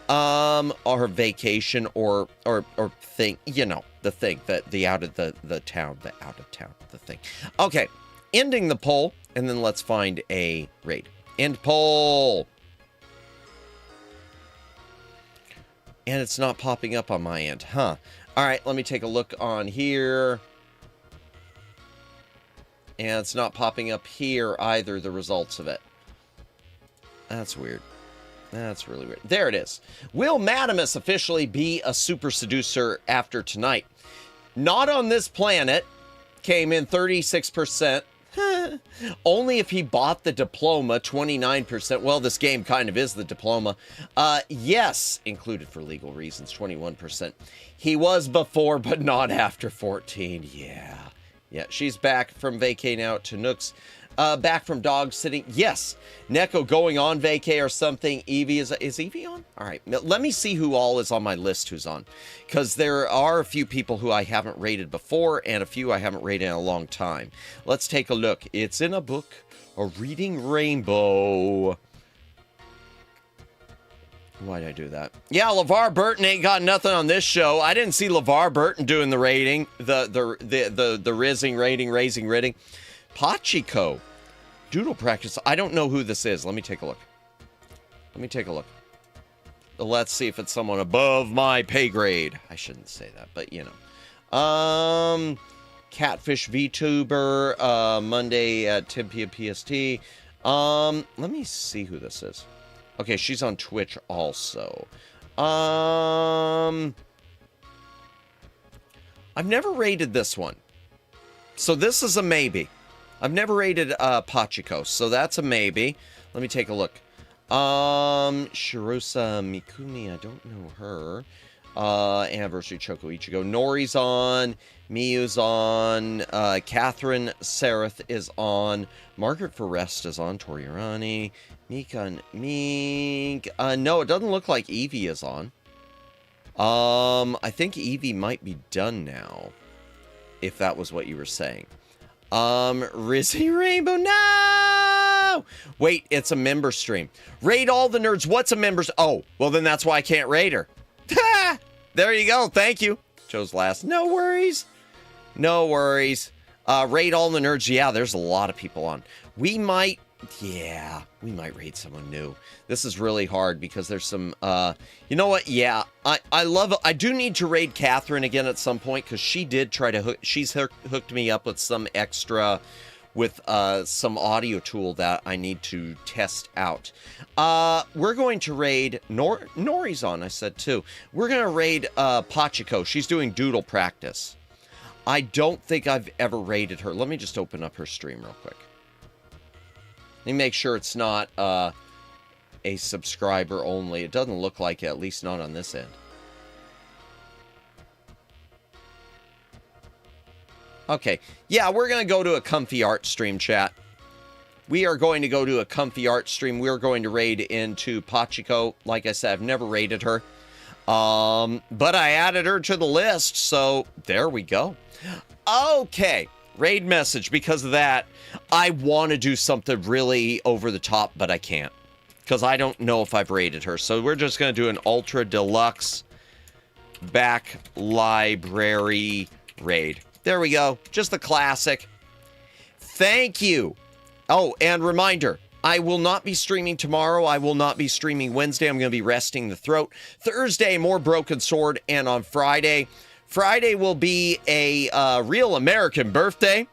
[SPEAKER 2] Or her vacation or thing, you know, the thing, the out of the town, the thing. Okay, ending the poll, and then let's find a raid. End poll. And it's not popping up on my end, huh? All right, let me take a look on here. And it's not popping up here either, the results of it. That's weird. That's really weird. There it is. Will Madamus officially be a super seducer after tonight? Not on this planet. Came in 36%. Only if he bought the diploma, 29%. Well, this game kind of is the diploma. Yes, included for legal reasons, 21%. He was before, but not after 14. Yeah. Yeah, she's back from vacay now to Nooks. Back from dog sitting. Yes. Neko going on vacay or something. Evie is Evie on? All right. Now, let me see who all is on my list who's on. Because there are a few people who I haven't rated before and a few I haven't rated in a long time. Let's take a look. It's in a book. A Reading Rainbow. Why'd I do that? Yeah, LeVar Burton ain't got nothing on this show. I didn't see LeVar Burton doing the rating. The raising. Pachiko. Doodle practice. I don't know who this is. Let me take a look. Let's see if it's someone above my pay grade. I shouldn't say that, but you know. Catfish VTuber. Monday at 10 p.m. PST. Let me see who this is. Okay, she's on Twitch also. I've never rated this one. So this is a maybe. I've never rated Pachiko, so that's a maybe. Let me take a look. Shirosa Mikumi, I don't know her. Anniversary Choco Ichigo. Nori's on. Miyu's on. Catherine Sareth is on. Margaret Forrest is on. Toriurani. Mika and Meek. No, it doesn't look like Evie is on. I think Evie might be done now. If that was what you were saying. Rizzy Rainbow, no! Wait, it's a member stream. Raid all the nerds. What's a member's? Oh, well then that's why I can't raid her. There you go. Thank you. Chose last. No worries. No worries. Raid all the nerds. Yeah, there's a lot of people on. We might raid someone new. This is really hard because there's some, you know what? Yeah, I do need to raid Catherine again at some point because she did try to she's hooked me up with some extra, with some audio tool that I need to test out. We're going to raid, Nori's on, I said too. We're going to raid Pachiko. She's doing doodle practice. I don't think I've ever raided her. Let me just open up her stream real quick. Let me make sure it's not a subscriber only. It doesn't look like it, at least not on this end. Okay. Yeah, we're going to go to a comfy art stream, chat. We are going to go to a comfy art stream. We're going to raid into Pachiko. Like I said, I've never raided her. But I added her to the list, so there we go. Okay. Raid message. Because of that, I want to do something really over the top, but I can't. Because I don't know if I've raided her. So we're just going to do an ultra deluxe back library raid. There we go. Just the classic. Thank you. Oh, and reminder, I will not be streaming tomorrow. I will not be streaming Wednesday. I'm going to be resting the throat. Thursday, more Broken Sword. And on Friday will be a real American birthday.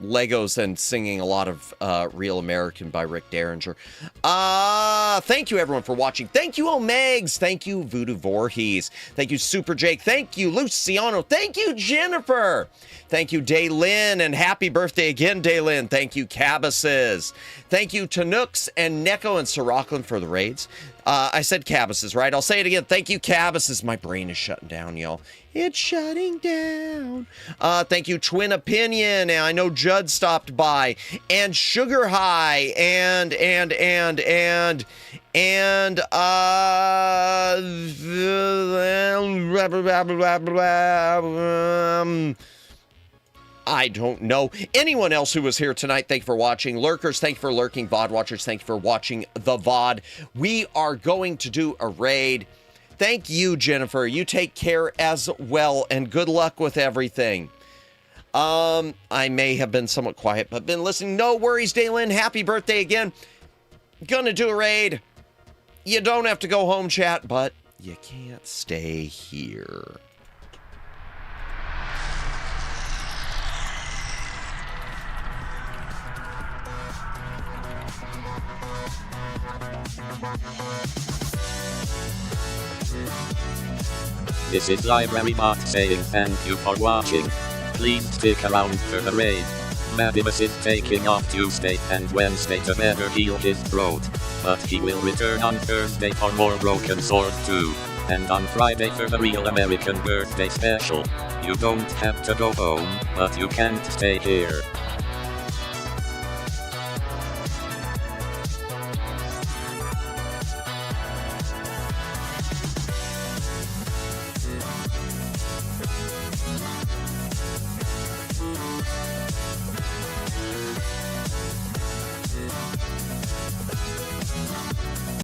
[SPEAKER 2] Legos and singing a lot of Real American by Rick Derringer. Thank you everyone for watching. Thank you Omegs. Thank you Voodoo Voorhees. Thank you Super Jake. Thank you Luciano. Thank you Jennifer. Thank you Daylin, and happy birthday again Daylin. Thank you Cabbases. Thank you Tanooks and Neko and Sirocklin for the raids. I said Cabbases, right? I'll say it again. Thank you Cabbases. My brain is shutting down, y'all. It's shutting down. Thank you, Twin Opinion. And I know Judd stopped by. And Sugar High. And I don't know. Anyone else who was here tonight, thank you for watching. Lurkers, thank you for lurking. VOD watchers, thank you for watching the VOD. We are going to do a raid. Thank you, Jennifer. You take care as well, and good luck with everything. I may have been somewhat quiet, but been listening. No worries, Daylin. Happy birthday again. Gonna do a raid. You don't have to go home, chat, but You can't stay here.
[SPEAKER 4] This is Library Bot saying thank you for watching. Please stick around for the raid. Maximus is taking off Tuesday and Wednesday to better heal his throat, but he will return on Thursday for more Broken Sword 2, and on Friday for the real American birthday special. You don't have to go home, but you can't stay here.